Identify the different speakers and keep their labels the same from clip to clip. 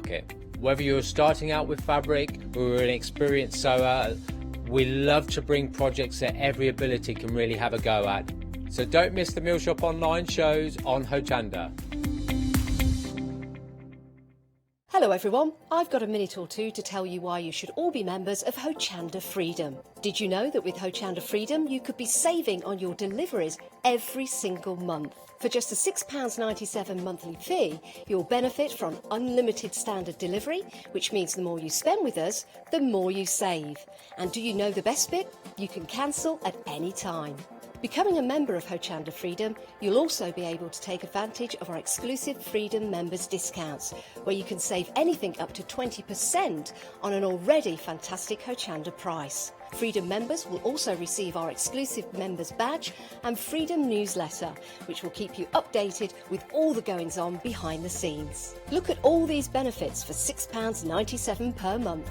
Speaker 1: market. Whether you're starting out with fabric or an experienced sewer, we love to bring projects that every ability can really have a go at. So don't miss the Mill Shop online shows on Hochanda.
Speaker 2: Hello everyone, I've got a minute or two to tell you why you should all be members of Hochanda Freedom. Did you know that with Hochanda Freedom you could be saving on your deliveries every single month? For just a £6.97 monthly fee, you'll benefit from unlimited standard delivery, which means the more you spend with us, the more you save. And do you know the best bit? You can cancel at any time. Becoming a member of Hochanda Freedom, you'll also be able to take advantage of our exclusive Freedom members discounts, where you can save anything up to 20% on an already fantastic Hochanda price. Freedom members will also receive our exclusive members badge and Freedom newsletter, which will keep you updated with all the goings on behind the scenes. Look at all these benefits for £6.97 per month.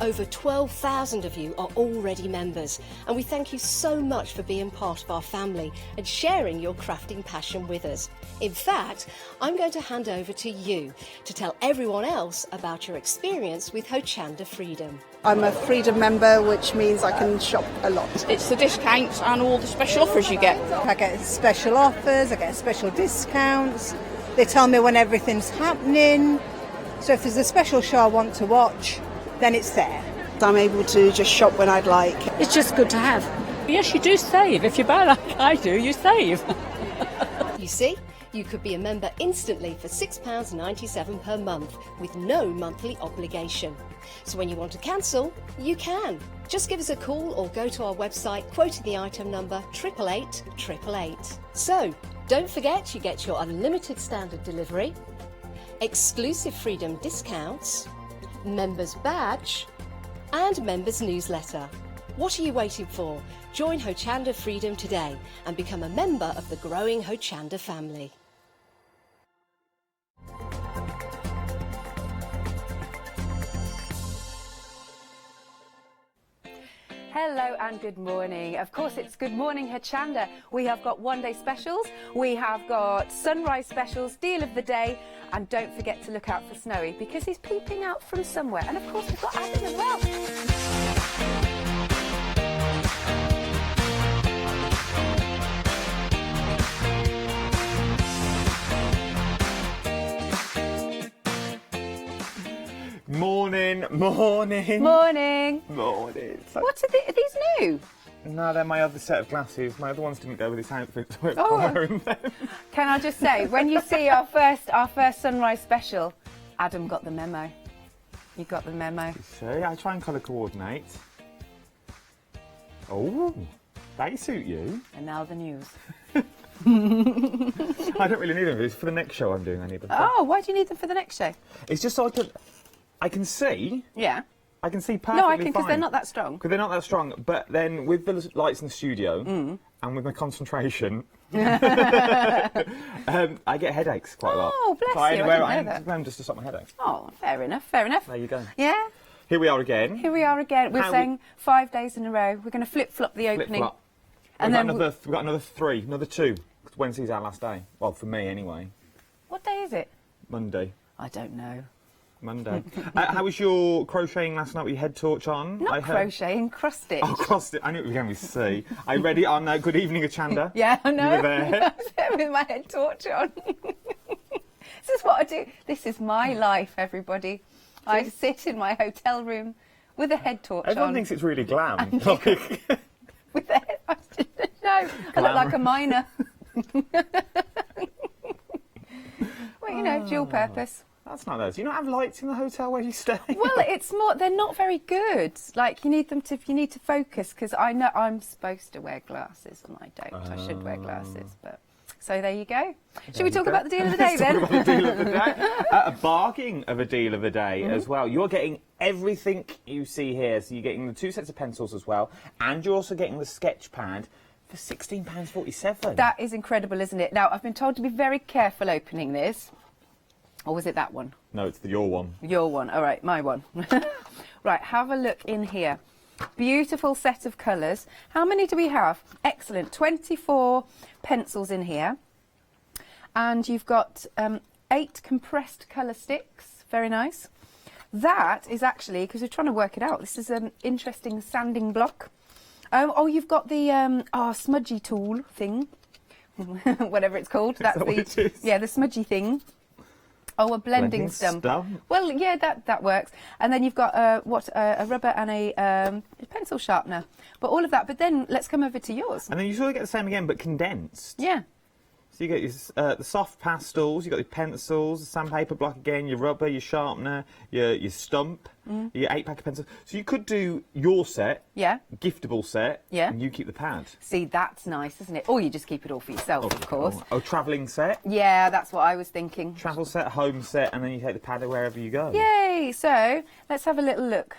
Speaker 2: Over 12,000 of you are already members, and we thank you so much for being part of our family and sharing your crafting passion with us. In fact, I'm going to hand over to you to tell everyone else about your experience with Hochanda Freedom.
Speaker 3: I'm a Freedom member, which means I can shop a lot.
Speaker 4: It's the discounts and all the special offers you get.
Speaker 3: I get special offers, I get special discounts. They tell me when everything's happening. So if there's a special show I want to watch, then it's there.
Speaker 5: I'm able to just shop when I'd like.
Speaker 6: It's just good to have.
Speaker 7: Yes, you do save. If you buy like I do, you save.
Speaker 2: You see, you could be a member instantly for £6.97 per month with no monthly obligation. So when you want to cancel, you can. Just give us a call or go to our website quoting the item number 888 So don't forget you get your unlimited standard delivery, exclusive Freedom discounts, members badge and members newsletter. What are you waiting for? Join Hochanda Freedom today and become a member of the growing Hochanda family.
Speaker 8: Hello and good morning. Of course it's Good Morning Hochanda. We have got one day specials, we have got sunrise specials, deal of the day, and don't forget to look out for Snowy because he's peeping out from somewhere. And of course we've got Adam as well.
Speaker 9: Morning.
Speaker 8: Morning.
Speaker 9: Morning.
Speaker 8: What are these new?
Speaker 9: No, they're my other set of glasses. My other ones didn't go with this outfit, so I'm wearing them.
Speaker 8: Can I just say, when you see our first sunrise special, Adam got the memo. You got the memo.
Speaker 9: See, I try and colour coordinate. Oh, they suit you.
Speaker 8: And now the news.
Speaker 9: I don't really need them. It's for the next show I'm doing. I need them.
Speaker 8: Oh, why do you need them for the next show?
Speaker 9: It's just so I can see.
Speaker 8: Yeah.
Speaker 9: I can see perfectly
Speaker 8: No, I can, because
Speaker 9: fine.
Speaker 8: they're not that strong.
Speaker 9: Because they're not that strong. But then with the lights in the studio and with my concentration, I get headaches quite a lot.
Speaker 8: Oh, bless
Speaker 9: so
Speaker 8: you. I didn't know that.
Speaker 9: them just to stop my headaches.
Speaker 8: Oh, fair enough, fair enough.
Speaker 9: There you go.
Speaker 8: Yeah.
Speaker 9: Here we are again.
Speaker 8: Here we are again. We're saying 5 days in a row. We're going to flip-flop the opening.
Speaker 9: Flip-flop.
Speaker 8: And
Speaker 9: we've got another 3, another 2. Wednesday's our last day. Well, for me anyway.
Speaker 8: What day is it?
Speaker 9: Monday.
Speaker 8: I don't know.
Speaker 9: Monday. How was your crocheting last night with your head torch on?
Speaker 8: Not crocheting, cross-stitch.
Speaker 9: Oh, cross-stitch. I knew it began with C. I read it on Good Evening Hochanda.
Speaker 8: Yeah, I know.
Speaker 9: You were there.
Speaker 8: I was there with my head torch on. This is what I do. This is my life, everybody. I sit in my hotel room with a head torch
Speaker 9: Everyone thinks it's really glam.
Speaker 8: With the head... No, I look like a miner. Well, you know, dual purpose.
Speaker 9: That's not those. Do you not have lights in the hotel where you stay?
Speaker 8: Well, it's more. They're not very good. Like you need to focus because I know I'm supposed to wear glasses and I don't. I should wear glasses, but so there you go. Should we talk about the deal of the day then?
Speaker 9: Talk about the deal of the day. A bargain of a deal of the day as well. You're getting everything you see here. So you're getting the 2 sets of pencils as well, and you're also getting the sketch pad for £16.47.
Speaker 8: That is incredible, isn't it? Now I've been told to be very careful opening this. Or was it that one?
Speaker 9: No, it's your one.
Speaker 8: Your one. All right, my one. Right, have a look in here. Beautiful set of colours. How many do we have? Excellent. 24 pencils in here. And you've got 8 compressed colour sticks. Very nice. That is actually, because we're trying to work it out, this is an interesting sanding block. Oh, you've got the smudgy tool thing, whatever it's called. That's the smudgy thing. Oh, a blending stump. Well, yeah, that works. And then you've got a rubber and a pencil sharpener. But all of that. But then let's come over to yours.
Speaker 9: And then you sort of get the same again, but condensed.
Speaker 8: Yeah.
Speaker 9: So you get your, the soft pastels, you've got your pencils, the sandpaper block again, your rubber, your sharpener, your stump, your 8-pack of pencils. So you could do your set, giftable set, and you keep the pad.
Speaker 8: See, that's nice, isn't it? Or you just keep it all for yourself, of course.
Speaker 9: Oh, travelling set?
Speaker 8: Yeah, that's what I was thinking.
Speaker 9: Travel set, home set, and then you take the pad wherever you go.
Speaker 8: Yay! So, let's have a little look.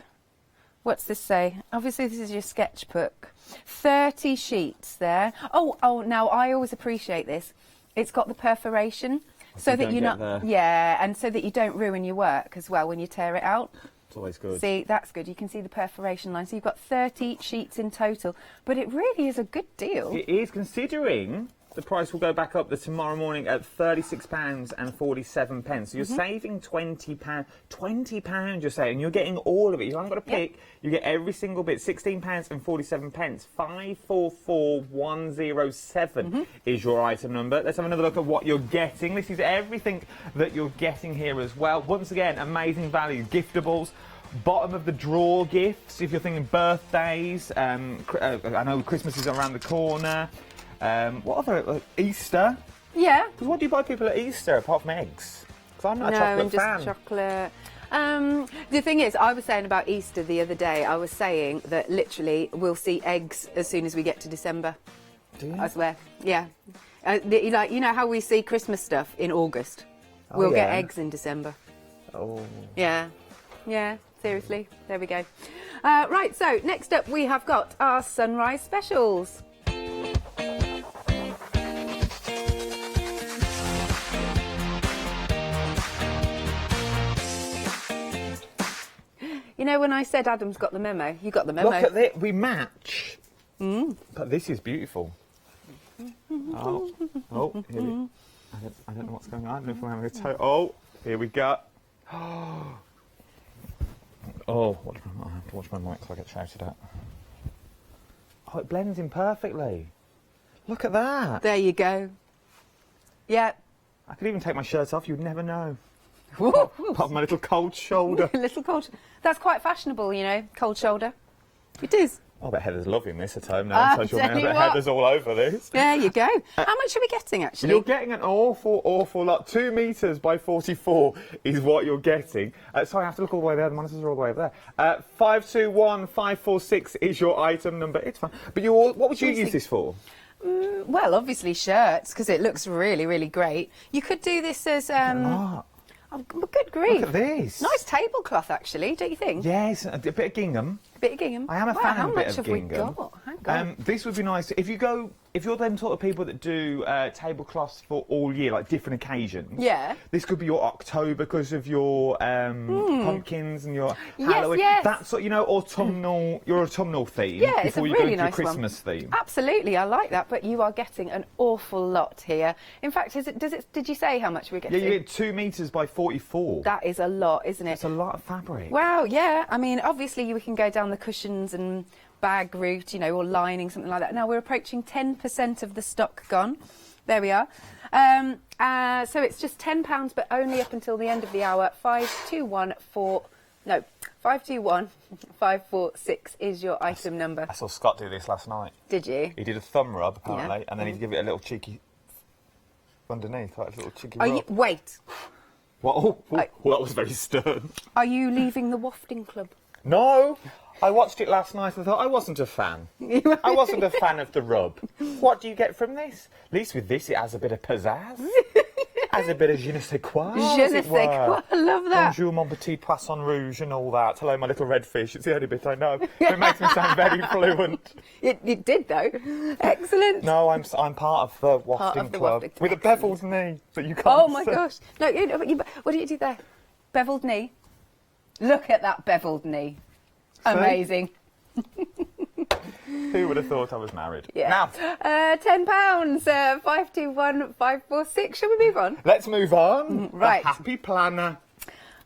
Speaker 8: What's this say? Obviously, this is your sketchbook. 30 sheets there. Oh, now I always appreciate this. It's got the perforation so that you're not, and so that you don't ruin your work as well when you tear it out.
Speaker 9: It's always good.
Speaker 8: See, that's good. You can see the perforation line. So you've got 30 sheets in total, but it really is a good deal.
Speaker 9: It is, considering the price will go back up tomorrow morning at £36.47. So you're saving £20. £20 you're saving. You're getting all of it. You haven't got to pick. You get every single bit. £16.47. 544107 is your item number. Let's have another look at what you're getting. This is everything that you're getting here as well. Once again, amazing value. Giftables. Bottom of the drawer gifts. If you're thinking birthdays, I know Christmas is around the corner. What other, Easter?
Speaker 8: Yeah.
Speaker 9: Because what do you buy people at Easter apart from eggs? Because I'm not a chocolate fan.
Speaker 8: Just chocolate. The thing is, I was saying about Easter the other day, I was saying that literally we'll see eggs as soon as we get to December.
Speaker 9: Do you?
Speaker 8: I swear. Yeah. Like, you know how we see Christmas stuff in August? We'll get eggs in December.
Speaker 9: Oh.
Speaker 8: Yeah. Yeah. Seriously. There we go. Right, so next up we have got our sunrise specials. You know when I said Adam's got the memo? You got the memo.
Speaker 9: Look at this, we match. But this is beautiful. Oh, here we, I don't know what's going on. I don't know if we're having a toe. Oh, here we go. Oh, I have to watch my mic so I get shouted at. Oh, it blends in perfectly. Look at that.
Speaker 8: There you go. Yeah.
Speaker 9: I could even take my shirt off. You'd never know. Apart from my little cold shoulder.
Speaker 8: Little cold. That's quite fashionable, you know, cold shoulder. It is.
Speaker 9: Oh, I bet Heather's loving this at home now on social media. I bet Heather's all over this.
Speaker 8: There you go. How much are we getting, actually?
Speaker 9: You're getting an awful lot. 2 metres by 44 is what you're getting. Sorry, I have to look all the way there. The monitors are all the way over there. 521546 is your item number. It's fine. But what would you use this for?
Speaker 8: Well, obviously shirts, because it looks really, really great. You could do this as... Oh, good grief.
Speaker 9: Look at this.
Speaker 8: Nice tablecloth, actually, don't you think?
Speaker 9: Yes, a bit of gingham.
Speaker 8: A bit of gingham.
Speaker 9: I am a fan of a bit of gingham.
Speaker 8: How much have we got? Hang on.
Speaker 9: This would be nice. If you're them sort of people that do tablecloths for all year, like different occasions.
Speaker 8: Yeah.
Speaker 9: This could be your October because of your pumpkins and your Halloween.
Speaker 8: Yes.
Speaker 9: That's what, you know, your autumnal theme.
Speaker 8: Yeah,
Speaker 9: before
Speaker 8: it's a
Speaker 9: you
Speaker 8: really
Speaker 9: go into
Speaker 8: nice
Speaker 9: your Christmas theme.
Speaker 8: Absolutely, I like that. But you are getting an awful lot here. In fact, did you say how much we're getting?
Speaker 9: Yeah, you get 2 metres by 44.
Speaker 8: That is a lot, isn't it?
Speaker 9: It's a lot of fabric.
Speaker 8: Wow, yeah. I mean, obviously we can go down the cushions and bag route, you know, or lining, something like that. Now we're approaching 10% of the stock gone. There we are. So it's just £10, but only up until the end of the hour. 521546 is your item number.
Speaker 9: I saw Scott do this last night.
Speaker 8: Did you?
Speaker 9: He did a thumb rub, apparently, and then he'd give it a little cheeky underneath, like a little cheeky rub.
Speaker 8: Wait.
Speaker 9: What? Oh, that was very stern.
Speaker 8: Are you leaving the wafting club?
Speaker 9: No. I watched it last night and thought I wasn't a fan. I wasn't a fan of the rub. What do you get from this? At least with this it has a bit of pizzazz. Has a bit of je ne sais quoi.
Speaker 8: Je ne sais quoi. I love that.
Speaker 9: Bonjour mon petit poisson rouge and all that. Hello my little red fish. It's the only bit I know. It makes me sound very fluent.
Speaker 8: It did though. Excellent.
Speaker 9: No, I'm part of the wafting club. With a beveled knee that you can't
Speaker 8: Oh my
Speaker 9: see.
Speaker 8: gosh. No, what did you do there? Beveled knee. Look at that beveled knee. Amazing.
Speaker 9: Who would have thought I was married?
Speaker 8: Yeah.
Speaker 9: Now,
Speaker 8: £10, 521546. Shall we move on?
Speaker 9: let's move on.
Speaker 8: Right.
Speaker 9: A happy planner.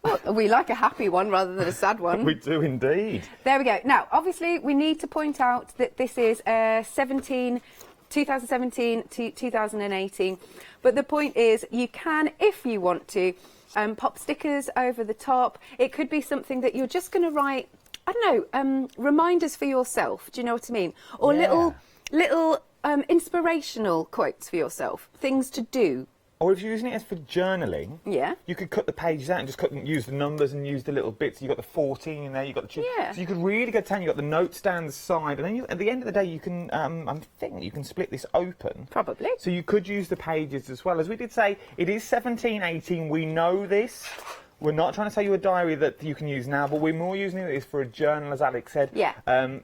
Speaker 8: Well, we like a happy one rather than a sad one.
Speaker 9: We do indeed.
Speaker 8: There we go. Now, obviously, we need to point out that this is 2017 to 2018. But the point is, you can, if you want to, pop stickers over the top. It could be something that you're just going to write, I don't know, reminders for yourself. Do you know what I mean? Or
Speaker 9: Yeah.
Speaker 8: little inspirational quotes for yourself. Things to do.
Speaker 9: Or if you're using it as for journaling,
Speaker 8: Yeah.
Speaker 9: you could cut the pages out and just use the numbers and use the little bits. You've got the 14 in there, you've got the...
Speaker 8: Yeah.
Speaker 9: So you could really go to town. You've got the notes down the side. And then at the end of the day, you can, I think you can split this open.
Speaker 8: Probably.
Speaker 9: So you could use the pages as well. As we did say, it is 1718. We know this. We're not trying to sell you a diary that you can use now, but we're more using this for a journal, as Alex said.
Speaker 8: Yeah.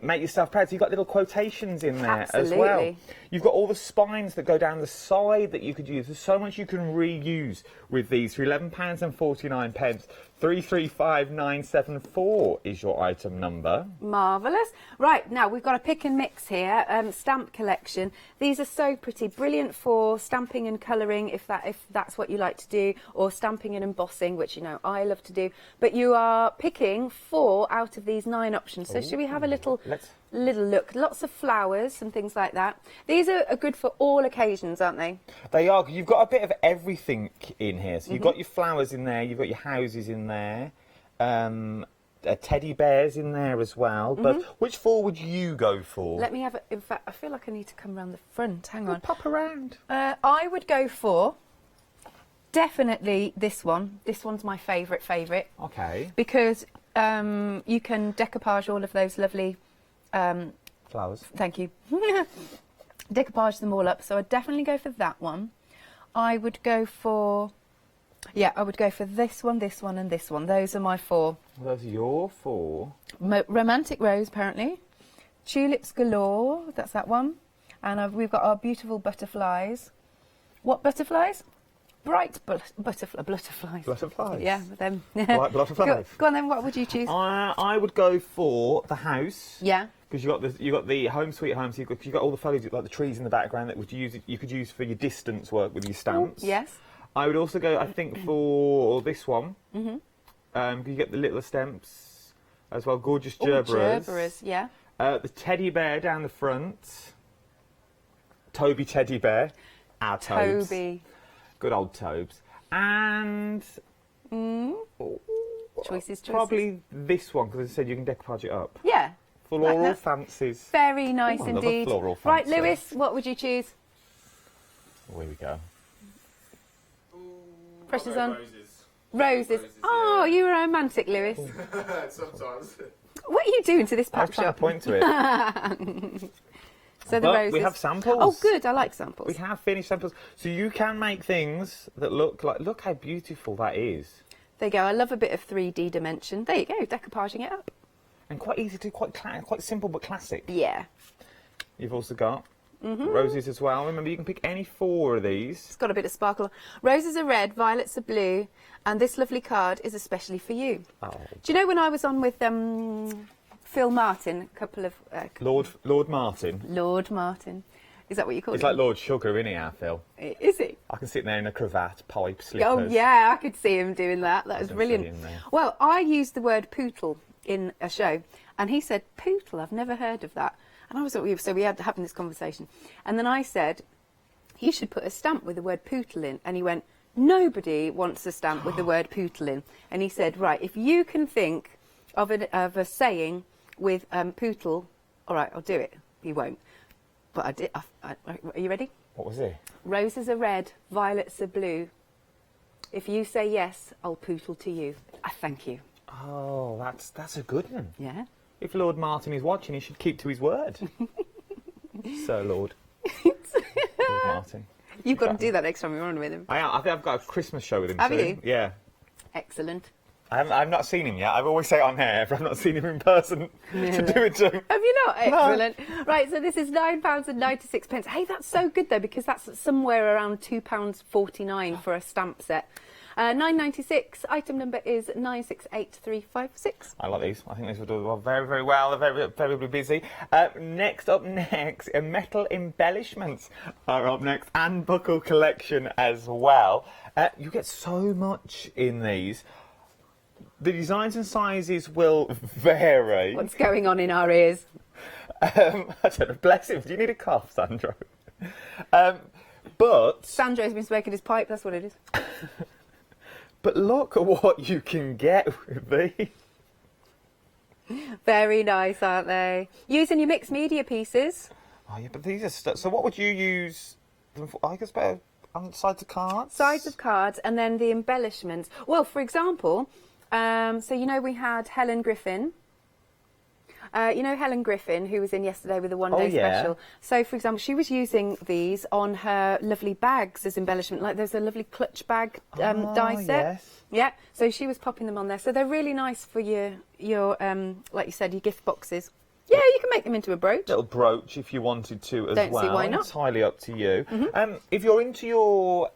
Speaker 9: Make yourself proud. So you've got little quotations in there as well.
Speaker 8: Absolutely.
Speaker 9: You've got all the spines that go down the side that you could use. There's so much you can reuse with these for £11.49. 335974 is your item number.
Speaker 8: Marvellous. Right, now we've got a pick and mix here, stamp collection. These are so pretty, brilliant for stamping and colouring if that's what you like to do, or stamping and embossing, which you know I love to do. But you are picking 4 out of these 9 options. So should we have a little look? Lots of flowers and things like that. These are good for all occasions, aren't they?
Speaker 9: They are. You've got a bit of everything in here. So you've got your flowers in there, you've got your houses in there, teddy bears in there as well. But which 4 would you go for?
Speaker 8: Let me have in fact, I feel like I need to come around the front. Hang on.
Speaker 9: Pop around.
Speaker 8: I would go for definitely this one. This one's my favourite.
Speaker 9: Okay.
Speaker 8: Because you can decoupage all of those lovely...
Speaker 9: flowers.
Speaker 8: Thank you. Decoupage them all up. So I'd definitely go for that one. I would go for... Yeah, I would go for this one, and this one. Those are my 4.
Speaker 9: Well, those are your 4.
Speaker 8: Romantic Rose, apparently. Tulips Galore, that's that one. And we've got our beautiful butterflies. What butterflies? Bright butterflies.
Speaker 9: Butterflies.
Speaker 8: Yeah, them.
Speaker 9: Bright butterflies.
Speaker 8: Go on then, what would you choose?
Speaker 9: I would go for the house.
Speaker 8: Yeah.
Speaker 9: Because you got the home sweet home. So you've got all the foliage, like the trees in the background that you could use for your distance work with your stamps.
Speaker 8: Ooh, yes.
Speaker 9: I would also go, I think, for this one. You get the little stamps as well. Gorgeous gerberas.
Speaker 8: Gerberas, yeah.
Speaker 9: The teddy bear down the front. Toby teddy bear. Our Tobes.
Speaker 8: Toby.
Speaker 9: Good old Tobes. And...
Speaker 8: Choices.
Speaker 9: Probably this one, because as I said, you can decoupage it up.
Speaker 8: Yeah.
Speaker 9: Floral fancies.
Speaker 8: Very nice
Speaker 9: I love a
Speaker 8: indeed.
Speaker 9: floral
Speaker 8: Right,
Speaker 9: fancy.
Speaker 8: Lewis, what would you choose?
Speaker 9: Oh, here we go.
Speaker 8: Pressure's on. Roses. Oh, you're romantic, Lewis.
Speaker 6: Sometimes.
Speaker 8: What are you doing to this
Speaker 9: I was
Speaker 8: pack
Speaker 9: trying to
Speaker 8: shop?
Speaker 9: point to it.
Speaker 8: So the
Speaker 9: But
Speaker 8: roses.
Speaker 9: we have samples.
Speaker 8: Oh, good. I like samples.
Speaker 9: We have finished samples. So you can make things that look how beautiful that is.
Speaker 8: There you go. I love a bit of 3D dimension. There you go. Decoupaging it up.
Speaker 9: And quite easy to, quite simple but classic.
Speaker 8: Yeah.
Speaker 9: You've also got roses as well. Remember, you can pick any 4 of these.
Speaker 8: It's got a bit of sparkle. Roses are red, violets are blue, and this lovely card is especially for you.
Speaker 9: Oh.
Speaker 8: Do you know when I was on with Phil Martin, a couple of...
Speaker 9: Lord Martin.
Speaker 8: Lord Martin. Is that what you call
Speaker 9: It's
Speaker 8: him?
Speaker 9: like Lord Sugar, isn't he, our Phil?
Speaker 8: Is he?
Speaker 9: I can sit there in a cravat, pipe, slippers.
Speaker 8: Oh, yeah, I could see him doing that. That was
Speaker 9: can
Speaker 8: brilliant.
Speaker 9: see him there.
Speaker 8: Well, I used the word poodle in a show, and he said, poodle, I've never heard of that. And I was so we had having this conversation. And then I said, you should put a stamp with the word poodle in. And he went, nobody wants a stamp with the word poodle in. And he said, right, if you can think of a saying with poodle, all right, I'll do it. He won't. But I did. Are you ready?
Speaker 9: What was it?
Speaker 8: Roses are red, violets are blue. If you say yes, I'll poodle to you. I thank you.
Speaker 9: Oh, that's a good one.
Speaker 8: Yeah.
Speaker 9: If Lord Martin is watching, he should keep to his word. Sir Lord. Lord Martin.
Speaker 8: You've got to do that next time you're on with him.
Speaker 9: I think I've got a Christmas show with him
Speaker 8: Have
Speaker 9: soon.
Speaker 8: you?
Speaker 9: Yeah.
Speaker 8: Excellent.
Speaker 9: I've not seen him yet. I've always say it on air, but I've not seen him in person to do it to.
Speaker 8: Have you not? Excellent. Right, so this is £9.96. Hey, that's so good though, because that's somewhere around £2.49 for a stamp set. £9.96. Item number is 968356.
Speaker 9: I like these. I think these will do well, very, very well. They're very, very busy. Next, metal embellishments are up next, and buckle collection as well. You get so much in these. The designs and sizes will vary.
Speaker 8: What's going on in our ears?
Speaker 9: I don't know. Bless him. Do you need a cough, Sandro? But
Speaker 8: Sandro's been smoking his pipe. That's what it is.
Speaker 9: But look at what you can get with these.
Speaker 8: Very nice, aren't they? Using your mixed media pieces.
Speaker 9: Oh yeah, but these are so what would you use them for? I guess better on sides of cards.
Speaker 8: Sides of cards, and then the embellishments. Well, for example, so you know we had Helen Griffin. You know Helen Griffin, who was in yesterday with the one-day special. So, for example, she was using these on her lovely bags as embellishment. Like there's a lovely clutch bag die set.
Speaker 9: Yes.
Speaker 8: Yeah. So she was popping them on there. So they're really nice for your like you said, your gift boxes. Yeah, you can make them into a brooch.
Speaker 9: Little brooch if you wanted to as well.
Speaker 8: Don't see why not.
Speaker 9: Entirely up to you. If you're into your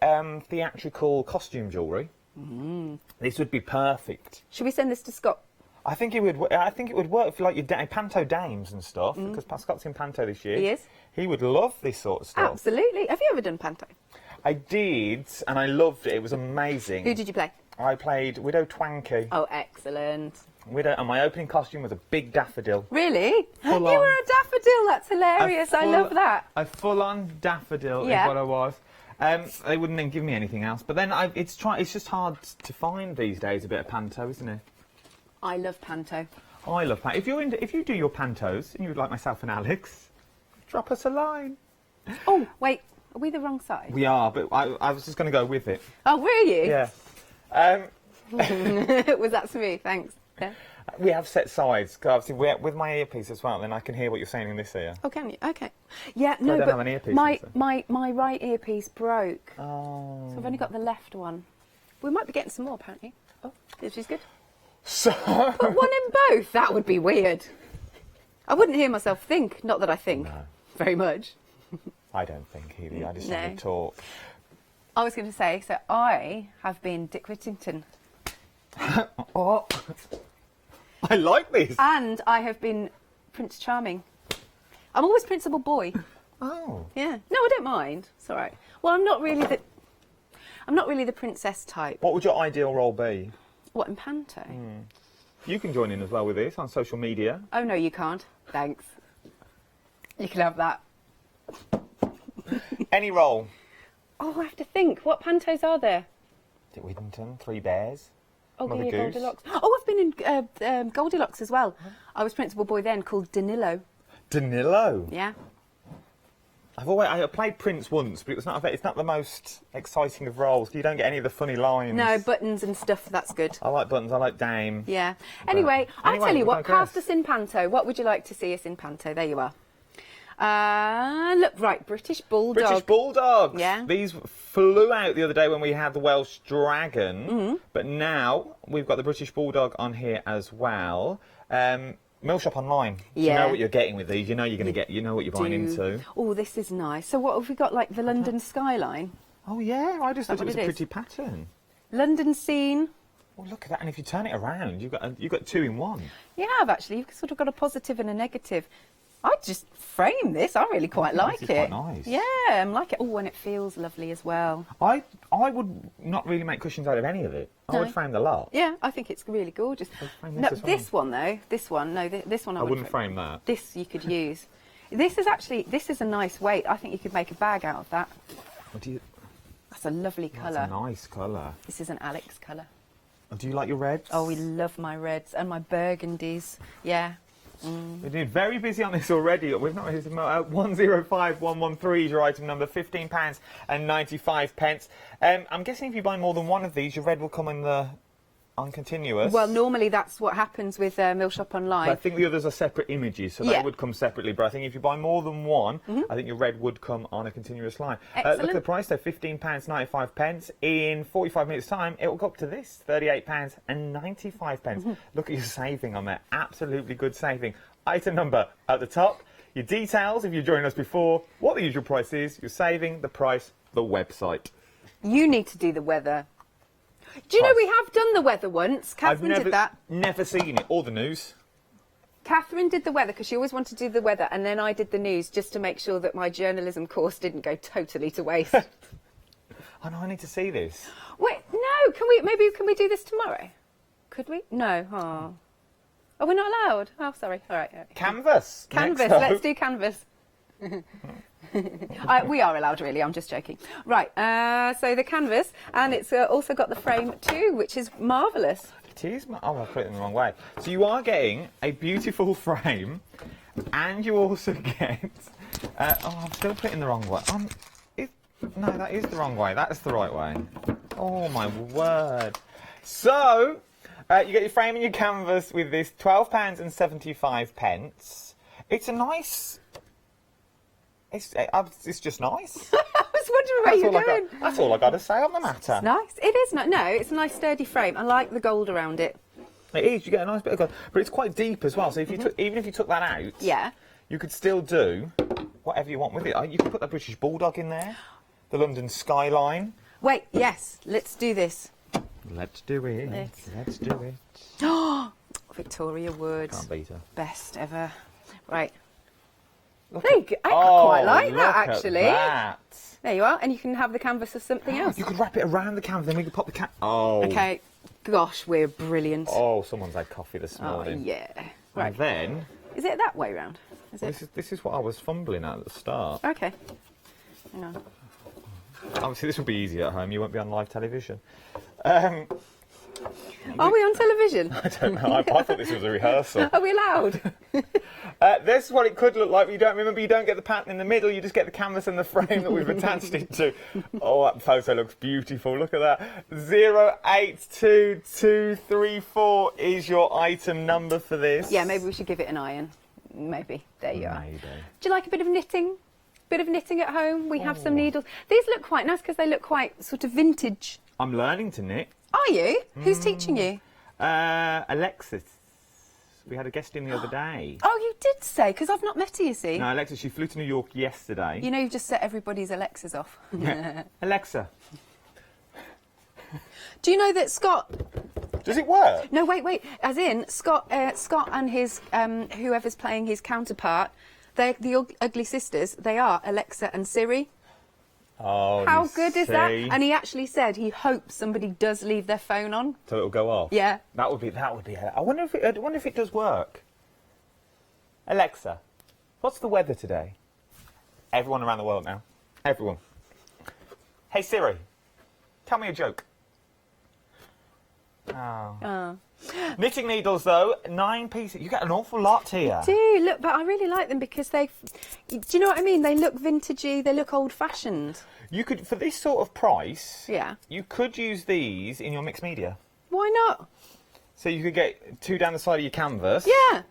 Speaker 9: theatrical costume jewellery, this would be perfect.
Speaker 8: Should we send this to Scott?
Speaker 9: I think it would. I think it would work for like your panto dames and stuff. Because Scott's in panto this year.
Speaker 8: He is.
Speaker 9: He would love this sort of stuff.
Speaker 8: Absolutely. Have you ever done panto?
Speaker 9: I did, and I loved it. It was amazing.
Speaker 8: Who did you play?
Speaker 9: I played Widow Twankey.
Speaker 8: Oh, excellent.
Speaker 9: Widow, and my opening costume was a big daffodil.
Speaker 8: Really?
Speaker 9: Full
Speaker 8: You
Speaker 9: on.
Speaker 8: were a daffodil. That's hilarious. I love that.
Speaker 9: A full-on daffodil
Speaker 8: Yeah.
Speaker 9: is what I was. They wouldn't then give me anything else. But then it's just hard to find these days. A bit of panto, isn't it?
Speaker 8: I love panto.
Speaker 9: I love panto. If you do your pantos and you would like myself and Alex, drop us a line.
Speaker 8: Oh, wait. Are we the wrong side?
Speaker 9: We are, but I was just going to go with it.
Speaker 8: Oh, were you?
Speaker 9: Yeah.
Speaker 8: Was that smooth? Thanks. Yeah.
Speaker 9: We have set sides. 'Cause obviously, with my earpiece as well, then I can hear what you're saying in this ear.
Speaker 8: Oh, can you? Okay. Yeah,
Speaker 9: I
Speaker 8: no,
Speaker 9: don't
Speaker 8: but
Speaker 9: have an earpiece,
Speaker 8: my right earpiece broke.
Speaker 9: Oh.
Speaker 8: So I've only got the left one. We might be getting some more, apparently. Oh, this is good.
Speaker 9: So.
Speaker 8: Put one in both. That would be weird. I wouldn't hear myself think. Not that I think very much.
Speaker 9: I don't think, Healy. I just
Speaker 8: No.
Speaker 9: want to talk.
Speaker 8: I was going to say, so I have been Dick Whittington.
Speaker 9: Oh. I like this.
Speaker 8: And I have been Prince Charming. I'm always Principal Boy.
Speaker 9: Oh.
Speaker 8: Yeah. No, I don't mind. It's all right. Well, I'm not really the princess type.
Speaker 9: What would your ideal role be?
Speaker 8: What, in panto?
Speaker 9: You can join in as well with this on social media.
Speaker 8: Oh, no, you can't. Thanks. You can have that.
Speaker 9: Any role.
Speaker 8: Oh, I have to think. What pantos are there?
Speaker 9: Dick Whittington, Three Bears.
Speaker 8: Oh,
Speaker 9: Mother
Speaker 8: yeah,
Speaker 9: Goose.
Speaker 8: Goldilocks. Oh, I've been in Goldilocks as well. I was Principal Boy then, called Danilo.
Speaker 9: Danilo.
Speaker 8: Yeah.
Speaker 9: I played Prince once, but it's not the most exciting of roles. You don't get any of the funny lines.
Speaker 8: No, buttons and stuff, that's good.
Speaker 9: I like buttons, I like Dame.
Speaker 8: Yeah. Anyway, I'll tell you
Speaker 9: we
Speaker 8: what,
Speaker 9: digress.
Speaker 8: cast us in panto. What would you like to see us in panto? There you are. Look, right, British Bulldog.
Speaker 9: British Bulldogs.
Speaker 8: Yeah.
Speaker 9: These flew out the other day when we had the Welsh Dragon, but now we've got the British Bulldog on here as well. Millshop Online.
Speaker 8: Yeah.
Speaker 9: You know what you're getting with these. You know you're going to get. You know what you're buying into.
Speaker 8: Oh, this is nice. So what have we got? Like the London skyline,
Speaker 9: Oh yeah, I just thought it was
Speaker 8: what
Speaker 9: a
Speaker 8: it is?
Speaker 9: pretty pattern.
Speaker 8: London scene.
Speaker 9: Oh look at that! And if you turn it around, you've got two in one.
Speaker 8: You have actually. You've sort of got a positive and a negative. I'd just frame this. I really quite like
Speaker 9: This
Speaker 8: it.
Speaker 9: is quite nice.
Speaker 8: Yeah, I like it. Oh, and it feels lovely as well.
Speaker 9: I would not really make cushions out of any of it. I
Speaker 8: No.
Speaker 9: would frame the lot.
Speaker 8: Yeah, I think it's really gorgeous.
Speaker 9: frame
Speaker 8: No,
Speaker 9: this as
Speaker 8: this one though. This one. No, this one I,
Speaker 9: I
Speaker 8: would
Speaker 9: wouldn't frame that.
Speaker 8: This you could use. This is a nice weight. I think you could make a bag out of that.
Speaker 9: What do you?
Speaker 8: That's a lovely
Speaker 9: That's
Speaker 8: colour.
Speaker 9: a nice colour.
Speaker 8: This is an Alex colour.
Speaker 9: Oh, do you like your reds?
Speaker 8: Oh, we love my reds and my burgundies. Yeah.
Speaker 9: We're doing very busy on this already. We've not 105113 is your item number, £15.95. I'm guessing if you buy more than one of these, your red will come in the on continuous.
Speaker 8: Well, normally that's what happens with Millshop
Speaker 9: But
Speaker 8: Online.
Speaker 9: I think the others are separate images, so
Speaker 8: Yeah.
Speaker 9: they would come separately. But I think if you buy more than one, I think your red would come on a continuous line. Look at the
Speaker 8: Excellent.
Speaker 9: price there, £15.95. In 45 minutes' time, it will go up to this, £38.95. Look at your saving on there. Absolutely good saving. Item number at the top. Your details, if you're joining us before, what the usual price is, your saving, the price, the website.
Speaker 8: You need to do the weather. Do you know we have done the weather once?
Speaker 9: I've
Speaker 8: Catherine did that.
Speaker 9: never seen it, or the news.
Speaker 8: Catherine did the weather because she always wanted to do the weather, and then I did the news just to make sure that my journalism course didn't go totally to waste.
Speaker 9: Oh no, I need to see this.
Speaker 8: Wait, no, can we do this tomorrow? Could we? No. Oh. Oh, we're not allowed. Oh, sorry. All right.
Speaker 9: Canvas.
Speaker 8: Canvas. Let's do canvas. We are allowed, really. I'm just joking. Right. So the canvas, and it's also got the frame too, which is marvellous.
Speaker 9: It is. Oh, I put it in the wrong way. So you are getting a beautiful frame, and you also get. I'm still putting it in the wrong way. No, that is the wrong way. That's the right way. Oh my word. So. You get your frame and your canvas with this £12.75. It's a nice. It's just nice.
Speaker 8: I was wondering where you're going.
Speaker 9: That's all I got to say on the matter.
Speaker 8: It's nice. It is not. No, it's a nice sturdy frame. I like the gold around it.
Speaker 9: It is. You get a nice bit of gold, but it's quite deep as well. So if you even if you took that out,
Speaker 8: yeah,
Speaker 9: you could still do whatever you want with it. You could put the British Bulldog in there, the London skyline.
Speaker 8: Wait. Yes. Let's do this.
Speaker 9: Let's do it. Let's do it.
Speaker 8: Oh, Victoria Wood.
Speaker 9: Can't beat her.
Speaker 8: Best ever. Right.
Speaker 9: Look
Speaker 8: I quite like that, actually.
Speaker 9: That.
Speaker 8: There you are. And you can have the canvas of something else.
Speaker 9: You could wrap it around the canvas, then we could pop the Oh.
Speaker 8: Okay. Gosh, we're brilliant.
Speaker 9: Oh, someone's had coffee this morning.
Speaker 8: Oh, yeah. Right.
Speaker 9: And then...
Speaker 8: Is it that way round?
Speaker 9: This is what I was fumbling at the start.
Speaker 8: Okay. Hang on.
Speaker 9: Obviously, this will be easy at home. You won't be on live television.
Speaker 8: Are we on television?
Speaker 9: I don't know. I thought this was a rehearsal.
Speaker 8: Are we allowed?
Speaker 9: This is what it could look like. You don't remember. You don't get the pattern in the middle. You just get the canvas and the frame that we've attached it to. Oh, that photo looks beautiful. Look at that. 082234 is your item number for this.
Speaker 8: Yeah, maybe we should give it an iron. Maybe. There you are.
Speaker 9: Maybe.
Speaker 8: Do you like a bit of knitting? Bit of knitting at home. We have some needles. These look quite nice because they look quite sort of vintage.
Speaker 9: I'm learning to knit.
Speaker 8: Are you? Who's teaching you?
Speaker 9: Alexis. We had a guest in the other day.
Speaker 8: Oh, you did say, because I've not met her, you see.
Speaker 9: No, Alexa, she flew to New York yesterday.
Speaker 8: You know, you've just set everybody's Alexas off.
Speaker 9: Yeah. Alexa.
Speaker 8: Do you know that Scott...
Speaker 9: Does it work?
Speaker 8: No, wait. As in, Scott and his, whoever's playing his counterpart, they're the Ugly Sisters. They are Alexa and Siri.
Speaker 9: Oh,
Speaker 8: how good is that? And he actually said he hopes somebody does leave their phone on,
Speaker 9: so it'll go off.
Speaker 8: Yeah,
Speaker 9: that would be. I wonder if it does work. Alexa, what's the weather today? Everyone around the world now. Everyone. Hey Siri, tell me a joke. Oh. Knitting needles though, 9 pieces. You get an awful lot here.
Speaker 8: I do, look, but I really like them because do you know what I mean? They look vintagey, they look old-fashioned.
Speaker 9: You could, for this sort of price,
Speaker 8: yeah, you
Speaker 9: could use these in your mixed media.
Speaker 8: Why not?
Speaker 9: So you could get 2 down the side of your canvas.
Speaker 8: Yeah,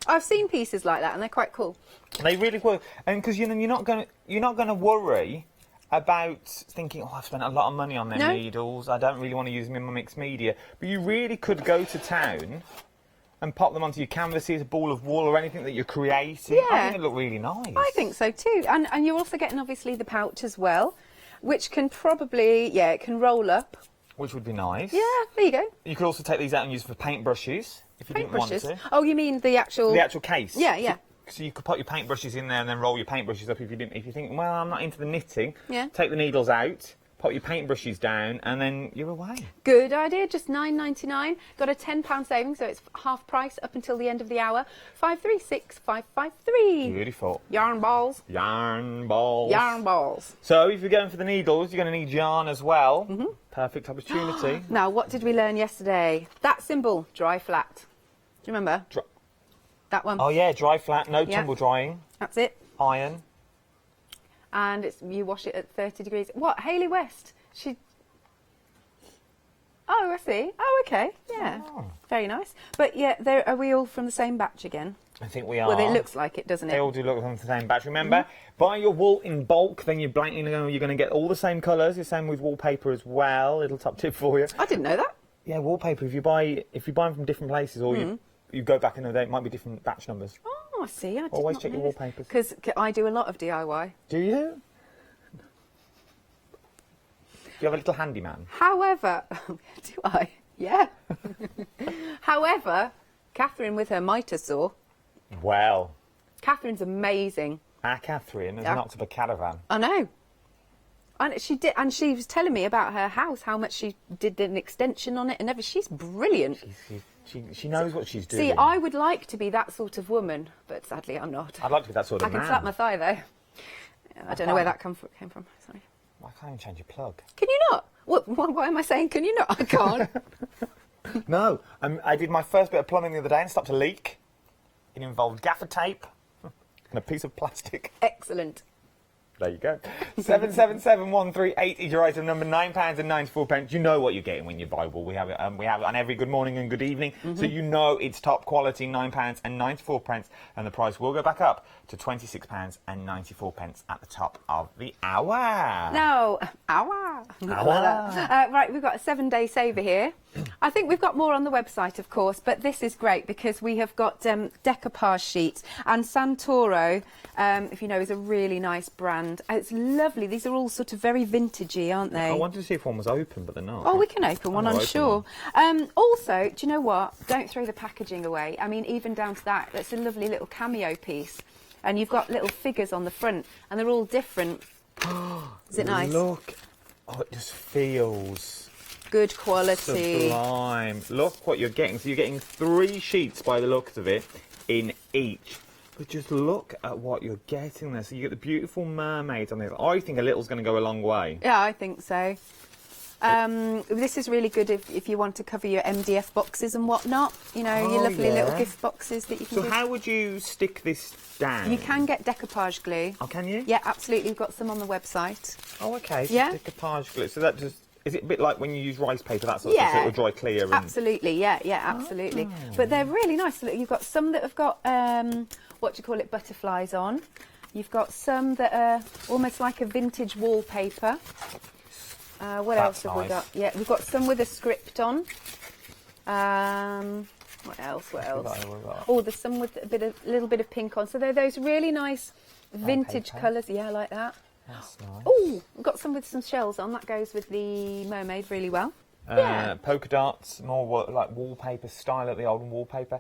Speaker 8: I've seen pieces like that and they're quite cool.
Speaker 9: They really work, and because you're not going to worry about thinking, oh, I've spent a lot of money on them needles, I don't really want to use them in my mixed media. But you really could go to town and pop them onto your canvases, a ball of wool or anything that you're creating.
Speaker 8: Yeah.
Speaker 9: I think it look really nice.
Speaker 8: I think so too. And you're also getting, obviously, the pouch as well, which can probably, it can roll up.
Speaker 9: Which would be nice.
Speaker 8: Yeah, there you go.
Speaker 9: You could also take these out and use for paintbrushes, if you didn't want to.
Speaker 8: Oh, you mean the actual...
Speaker 9: The actual case.
Speaker 8: Yeah.
Speaker 9: So you could put your paintbrushes in there and then roll your paintbrushes up if you think, well, I'm not into the knitting.
Speaker 8: Yeah.
Speaker 9: Take the needles out, put your paintbrushes down, and then you're away.
Speaker 8: Good idea. Just £9.99. Got a £10 saving, so it's half price up until the end of the hour. 536553.
Speaker 9: Beautiful.
Speaker 8: Yarn balls.
Speaker 9: Yarn balls.
Speaker 8: Yarn balls.
Speaker 9: So if you're going for the needles, you're going to need yarn as well. Mm-hmm. Perfect opportunity.
Speaker 8: Now, what did we learn yesterday? That symbol, dry flat. Do you remember? That one.
Speaker 9: Oh yeah, dry flat, no tumble drying.
Speaker 8: That's it.
Speaker 9: Iron.
Speaker 8: And you wash it at 30 degrees. What? Hayley West? She... Oh, I see. Oh, okay. Yeah. Oh. Very nice. But yeah, are we all from the same batch again?
Speaker 9: I think we are.
Speaker 8: Well, it looks like it, doesn't it?
Speaker 9: They all do look from the same batch. Remember, buy your wool in bulk, then you're going to get all the same colours. The same with wallpaper as well. Little top tip for you.
Speaker 8: I didn't know that.
Speaker 9: Yeah, wallpaper. If you buy them from different places, or you go back in the day, it might be different batch numbers.
Speaker 8: Oh, I see. I
Speaker 9: always check your wallpapers.
Speaker 8: Because I do a lot of DIY.
Speaker 9: Do you? you have a little handyman?
Speaker 8: However, do I? Yeah. However, Catherine with her mitre saw.
Speaker 9: Well,
Speaker 8: Catherine's amazing.
Speaker 9: our Catherine has knocked up a caravan.
Speaker 8: I know. And she did, and she was telling me about her house, how much she did an extension on it and everything. She's brilliant.
Speaker 9: She knows what she's doing.
Speaker 8: See, I would like to be that sort of woman, but sadly I'm not.
Speaker 9: I'd like to be that sort of
Speaker 8: I
Speaker 9: man.
Speaker 8: can slap my thigh though. I don't know where that came from. Sorry.
Speaker 9: I can't even change your plug.
Speaker 8: Can you not? Why am I saying can you not? I can't.
Speaker 9: No, I did my first bit of plumbing the other day and stopped a leak. It involved gaffer tape and a piece of plastic.
Speaker 8: Excellent.
Speaker 9: There you go. 777138 is your item number, £9.94. You know what you're getting when you buy wool. We have it on every good morning and good evening, so you know it's top quality, £9.94, and the price will go back up to £26.94 at the top of the hour.
Speaker 8: No, hour. Right, we've got a 7-day saver here. I think we've got more on the website, of course, but this is great because we have got decoupage sheets, and Santoro, if you know, is a really nice brand. It's lovely. These are all sort of very vintagey, aren't they?
Speaker 9: I wanted to see if one was open, but they're not.
Speaker 8: Oh, we can open one, I'm sure. Also, do you know what? Don't throw the packaging away. I mean, even down to that, that's a lovely little cameo piece. And you've got little figures on the front, and they're all different. Is it nice?
Speaker 9: Look. Oh, it just feels
Speaker 8: good quality.
Speaker 9: Sublime. Look what you're getting. So you're getting 3 sheets by the looks of it in each. But just look at what you're getting there. So you get the beautiful mermaids on this. I think a little's going to go a long way.
Speaker 8: Yeah, I think so. This is really good if you want to cover your MDF boxes and whatnot. You know, your lovely little gift boxes that you can
Speaker 9: So how would you stick this down?
Speaker 8: You can get decoupage glue.
Speaker 9: Oh, can you?
Speaker 8: Yeah, absolutely. We've got some on the website.
Speaker 9: Oh, okay. So
Speaker 8: yeah.
Speaker 9: Decoupage glue. So that just... Is it a bit like when you use rice paper, that sort of stuff, so it'll dry clear? And...
Speaker 8: Absolutely, yeah, absolutely. Oh. But they're really nice. Look, you've got some that have got, what do you call it, butterflies on. You've got some that are almost like a vintage wallpaper. What else have we got? Yeah, we've got some with a script on. What else? Oh, there's some with a little bit of pink on. So they're those really nice vintage colours. Yeah, like that.
Speaker 9: That's nice.
Speaker 8: Oh, we've got some with some shells on. That goes with the mermaid really well. Yeah.
Speaker 9: Polka dots, more like wallpaper style of the old wallpaper.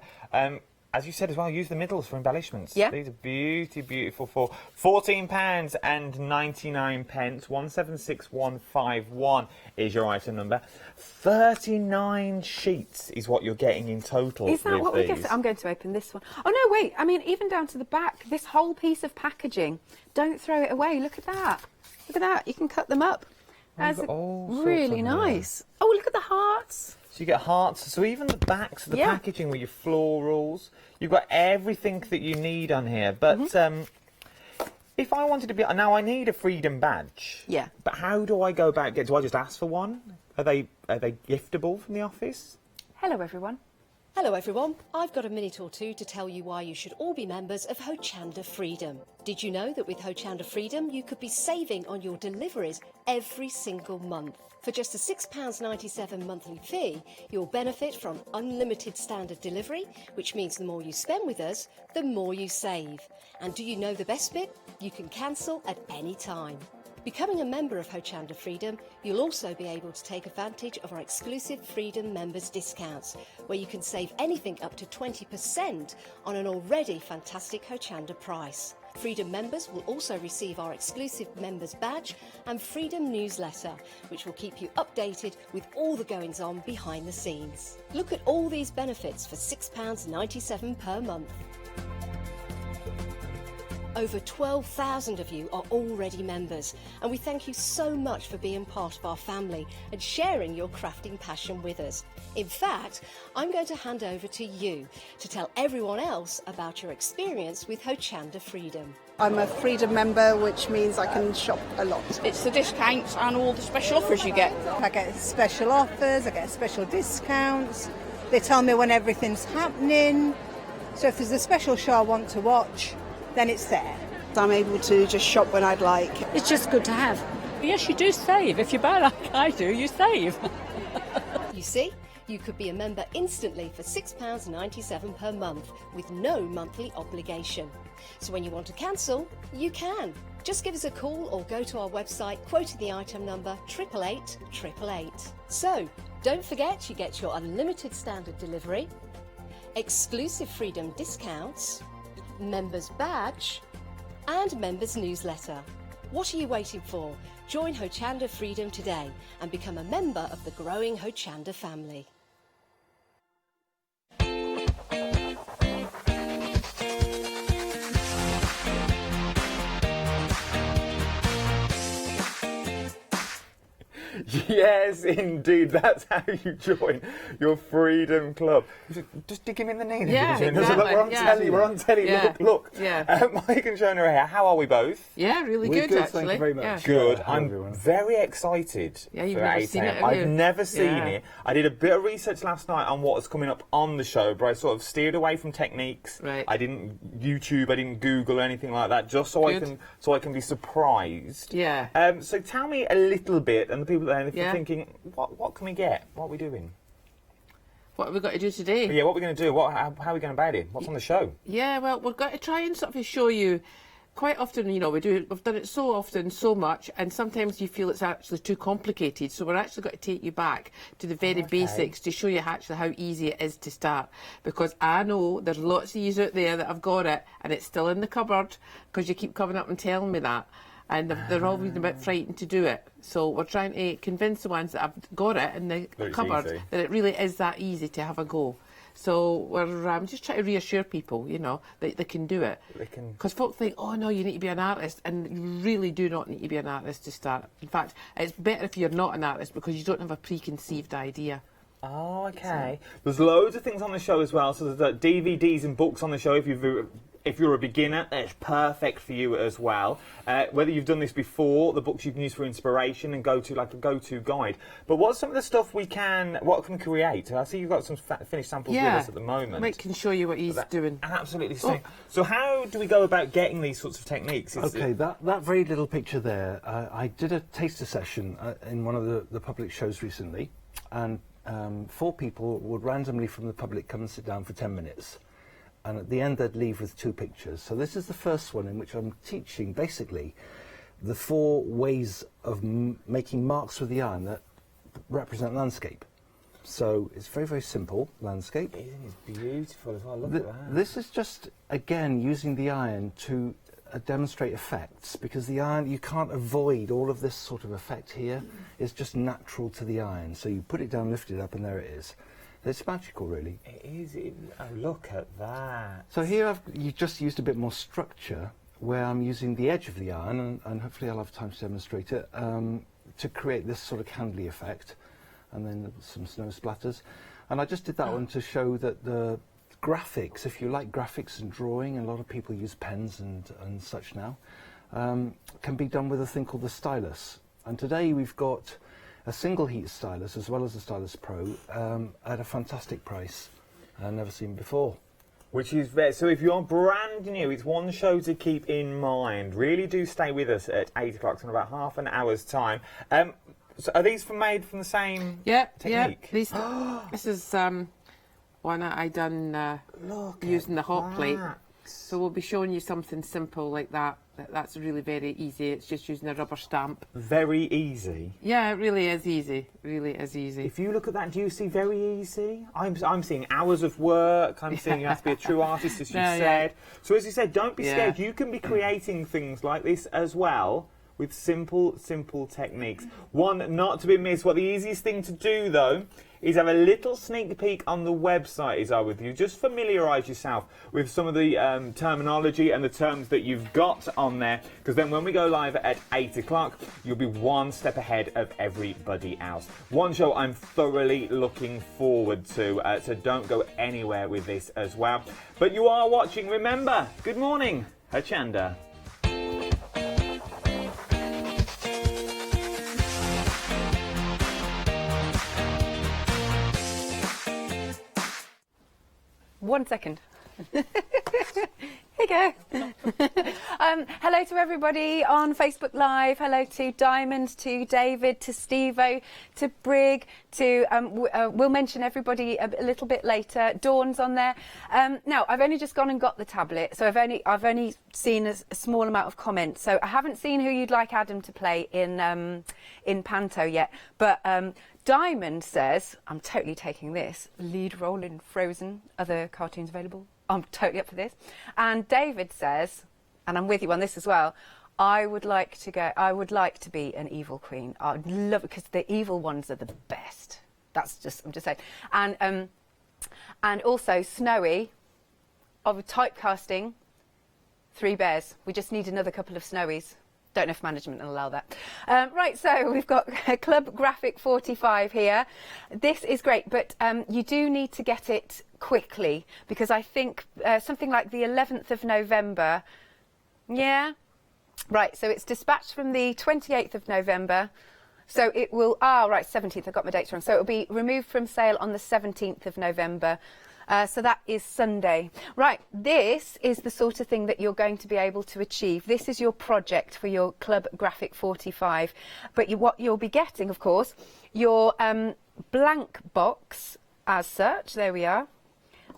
Speaker 9: As you said as well, use the middles for embellishments.
Speaker 8: Yeah.
Speaker 9: These are beautiful for £14.99. 176151 is your item number. 39 sheets is what you're getting in total.
Speaker 8: Is that what we get? I'm going to open this one. Oh no, wait. I mean, even down to the back, this whole piece of packaging. Don't throw it away. Look at that. Look at that. You can cut them up. That's really nice. Oh, look at the hearts.
Speaker 9: So you get hearts, so even the backs of the packaging with your florals, you've got everything that you need on here. But if I wanted to be... Now, I need a Freedom badge.
Speaker 8: Yeah.
Speaker 9: But how do I go about getting... Do I just ask for one? Are they giftable from the office?
Speaker 8: Hello, everyone.
Speaker 2: Hello everyone, I've got a minute or two to tell you why you should all be members of Hochanda Freedom. Did you know that with Hochanda Freedom you could be saving on your deliveries every single month? For just a £6.97 monthly fee, you'll benefit from unlimited standard delivery, which means the more you spend with us, the more you save. And do you know the best bit? You can cancel at any time. Becoming a member of Hochanda Freedom, you'll also be able to take advantage of our exclusive Freedom members discounts, where you can save anything up to 20% on an already fantastic Hochanda price. Freedom members will also receive our exclusive members badge and Freedom newsletter, which will keep you updated with all the goings-on behind the scenes. Look at all these benefits for £6.97 per month. Over 12,000 of you are already members, and we thank you so much for being part of our family and sharing your crafting passion with us. In fact, I'm going to hand over to you to tell everyone else about your experience with Hochanda Freedom.
Speaker 5: I'm a Freedom member, which means I can shop a lot.
Speaker 4: It's the discounts and all the special offers you get.
Speaker 3: I get special offers, I get special discounts. They tell me when everything's happening. So if there's a special show I want to watch, then it's there.
Speaker 5: I'm able to just shop when I'd like.
Speaker 7: It's just good to have. Yes, you do save. If you buy like I do, you save.
Speaker 2: You see, you could be a member instantly for £6.97 per month with no monthly obligation. So when you want to cancel, you can. Just give us a call or go to our website quoting the item number 888 888. So, don't forget you get your unlimited standard delivery, exclusive Freedom discounts, members badge and members newsletter. What are you waiting for? Join Hochanda Freedom today and become a member of the growing Hochanda family.
Speaker 9: Yes, indeed. That's how you join your Freedom Club. Just dig him in the knee.
Speaker 7: Yeah, exactly.
Speaker 9: We're on telly. We're on telly.
Speaker 7: Yeah.
Speaker 9: Look.
Speaker 7: Yeah.
Speaker 9: Mike and Shona are here. How are we both?
Speaker 7: Yeah, really
Speaker 6: We're
Speaker 7: good, actually.
Speaker 6: Thank you very much.
Speaker 7: Yeah.
Speaker 9: Good.
Speaker 6: Hello,
Speaker 9: I'm
Speaker 6: everyone.
Speaker 9: very excited.
Speaker 7: Yeah, you've
Speaker 9: for
Speaker 7: never
Speaker 9: 8
Speaker 7: seen it,
Speaker 9: a.m.
Speaker 7: have you?
Speaker 9: I've never seen
Speaker 7: Yeah.
Speaker 9: it. I did a bit of research last night on what's coming up on the show, but I sort of steered away from techniques.
Speaker 7: Right.
Speaker 9: I didn't YouTube. I didn't Google or anything like that, just so
Speaker 7: Good.
Speaker 9: I can be surprised.
Speaker 7: Yeah.
Speaker 9: So tell me a little bit, and the people there, if
Speaker 7: Yeah.
Speaker 9: you're thinking, what can we get? What are we doing?
Speaker 7: What have we got to do today?
Speaker 9: Yeah, what are we going to do? How are we going about it? What's on the show?
Speaker 7: Yeah, well, we're going to try and sort of show you. Quite often, you know, we've done it so often, so much, and sometimes you feel it's actually too complicated. So we're actually going to take you back to the very basics to show you actually how easy it is to start. Because I know there's lots of you out there that have got it, and it's still in the cupboard because you keep coming up and telling me that. And they're always a bit frightened to do it. So we're trying to convince the ones that have got it in the
Speaker 9: That it's
Speaker 7: cupboard
Speaker 9: easy.
Speaker 7: that it really is that easy to have a go. So we're just trying to reassure people, you know, that they can do it.
Speaker 9: They can.
Speaker 7: Because folk think, oh no, you need to be an artist, and you really do not need to be an artist to start. In fact, it's better if you're not an artist because you don't have a preconceived idea.
Speaker 9: Oh, okay. There's loads of things on the show as well. So there's DVDs and books on the show. If you're a beginner, that's perfect for you as well. Whether you've done this before, the books you can use for inspiration and go to like a go-to guide. But what's some of the stuff what can we create? I see you've got some finished samples with us at the moment.
Speaker 7: Mike can show you what he's doing.
Speaker 9: Absolutely stunning. So how do we go about getting these sorts of techniques?
Speaker 6: Okay, that very little picture there, I did a taster session in one of the public shows recently, and 4 people would randomly from the public come and sit down for 10 minutes. And at the end they'd leave with 2 pictures. So this is the first one in which I'm teaching basically the 4 ways of making marks with the iron that represent landscape. So it's very, very simple, landscape.
Speaker 9: It's beautiful as well, look at that.
Speaker 6: This is just, again, using the iron to demonstrate effects, because the iron, you can't avoid all of this sort of effect here. It's just natural to the iron. So you put it down, lift it up, and there it is. It's magical, really.
Speaker 9: It is. Oh, look at that.
Speaker 6: So here you just used a bit more structure, where I'm using the edge of the iron, and hopefully I'll have time to demonstrate it, to create this sort of candly effect, and then some snow splatters. And I just did that one to show that the graphics, if you like graphics and drawing, and a lot of people use pens and such now, can be done with a thing called the stylus. And today we've got a single heat stylus as well as the Stylus Pro at a fantastic price I've never seen before.
Speaker 9: Which is so if you're brand new, it's one show to keep in mind. Really do stay with us at 8 o'clock in about half an hour's time. So are these made from the same technique?
Speaker 7: Yeah. This is one I done using the hot plate. So we'll be showing you something simple like that. That's really very easy. It's just using a rubber stamp.
Speaker 9: Very easy.
Speaker 7: Yeah, it really is easy. Really is easy.
Speaker 9: If you look at that, do you see very easy? I'm seeing hours of work. I'm seeing you have to be a true artist, as you said. So as you said, don't be scared. You can be creating things like this as well with simple techniques. One not to be missed. What the easiest thing to do, though, is have a little sneak peek on the website as I with you. Just familiarise yourself with some of the terminology and the terms that you've got on there, because then when we go live at 8 o'clock, you'll be one step ahead of everybody else. One show I'm thoroughly looking forward to, so don't go anywhere with this as well. But you are watching, remember, good morning, Hochanda.
Speaker 8: One second. Hey go. Hello to everybody on Facebook Live. Hello to Diamond, to David, to Stevo, to Brig, to we'll mention everybody a little bit later. Dawn's on there. Now I've only just gone and got the tablet, so I've only seen a small amount of comments. So I haven't seen who you'd like Adam to play in Panto yet, but. Diamond says, I'm totally taking this, lead role in Frozen, other cartoons available. I'm totally up for this. And David says, and I'm with you on this as well, I would like to be an evil queen. I'd love it because the evil ones are the best. I'm just saying. And also Snowy, of typecasting, 3 bears. We just need another couple of Snowies. Don't know if management will allow that. Right, so we've got Club Graphic 45 here. This is great, but you do need to get it quickly because I think something like the 11th of November. Yeah? Right, so it's dispatched from the 28th of November. So it will, 17th, I got my dates wrong. So it will be removed from sale on the 17th of November. So that is Sunday. Right, this is the sort of thing that you're going to be able to achieve. This is your project for your Club Graphic 45. But what you'll be getting, of course, your blank box as such. There we are.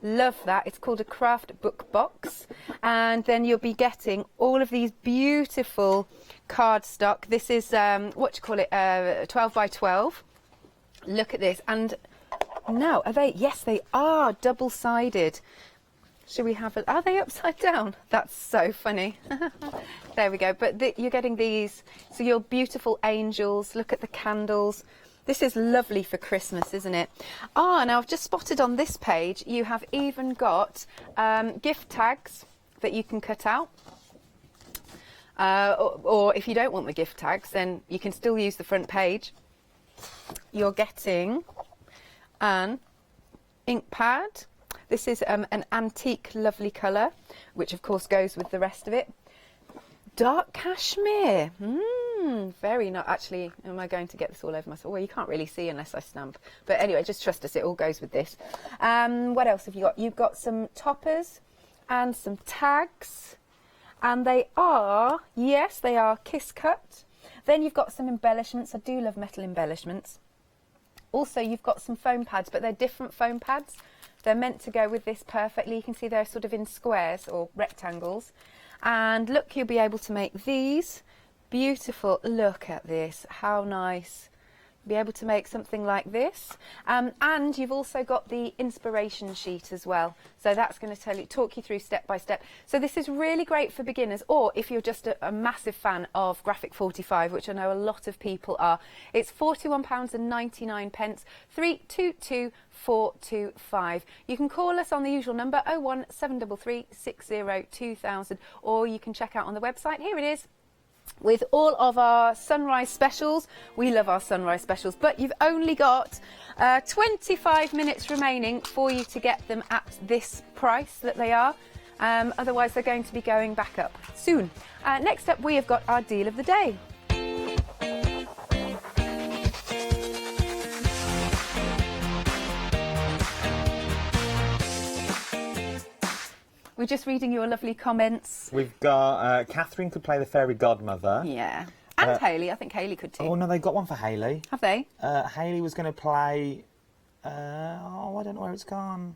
Speaker 8: Love that. It's called a craft book box. And then you'll be getting all of these beautiful cardstock. This is, 12 by 12. Look at this. And now, are they? Yes, they are double-sided. Should we have it? Are they upside down? That's so funny. There we go. But you're getting these. So your beautiful angels. Look at the candles. This is lovely for Christmas, isn't it? Now I've just spotted on this page, you have even got gift tags that you can cut out. Or if you don't want the gift tags, then you can still use the front page. You're getting an ink pad. This is an antique lovely colour, which of course goes with the rest of it. Dark cashmere. Very not. Actually, am I going to get this all over myself? Well, you can't really see unless I stamp. But anyway, just trust us, it all goes with this. What else have you got? You've got some toppers and some tags. And they are, yes, they are kiss cut. Then you've got some embellishments. I do love metal embellishments. Also, you've got some foam pads, but they're different foam pads. They're meant to go with this perfectly. You can see they're sort of in squares or rectangles. And look, you'll be able to make these beautiful. Look at this. How nice. Be able to make something like this. And you've also got the inspiration sheet as well. So that's going to talk you through step by step. So this is really great for beginners, or if you're just a massive fan of Graphic 45, which I know a lot of people are. It's £41.99, 322 425. You can call us on the usual number 01733 60 2000, or you can check out on the website. Here it is, with all of our sunrise specials. We love our sunrise specials, but you've only got 25 minutes remaining for you to get them at this price that they are. Otherwise they're going to be going back up soon. Next up, we have got our deal of the day. We're just reading your lovely comments.
Speaker 9: We've got Catherine could play the fairy godmother.
Speaker 8: Yeah. And Hayley. I think Hayley could too.
Speaker 9: Oh, no, they got one for Hayley.
Speaker 8: Have they?
Speaker 9: Hayley was going to play... I don't know where it's gone.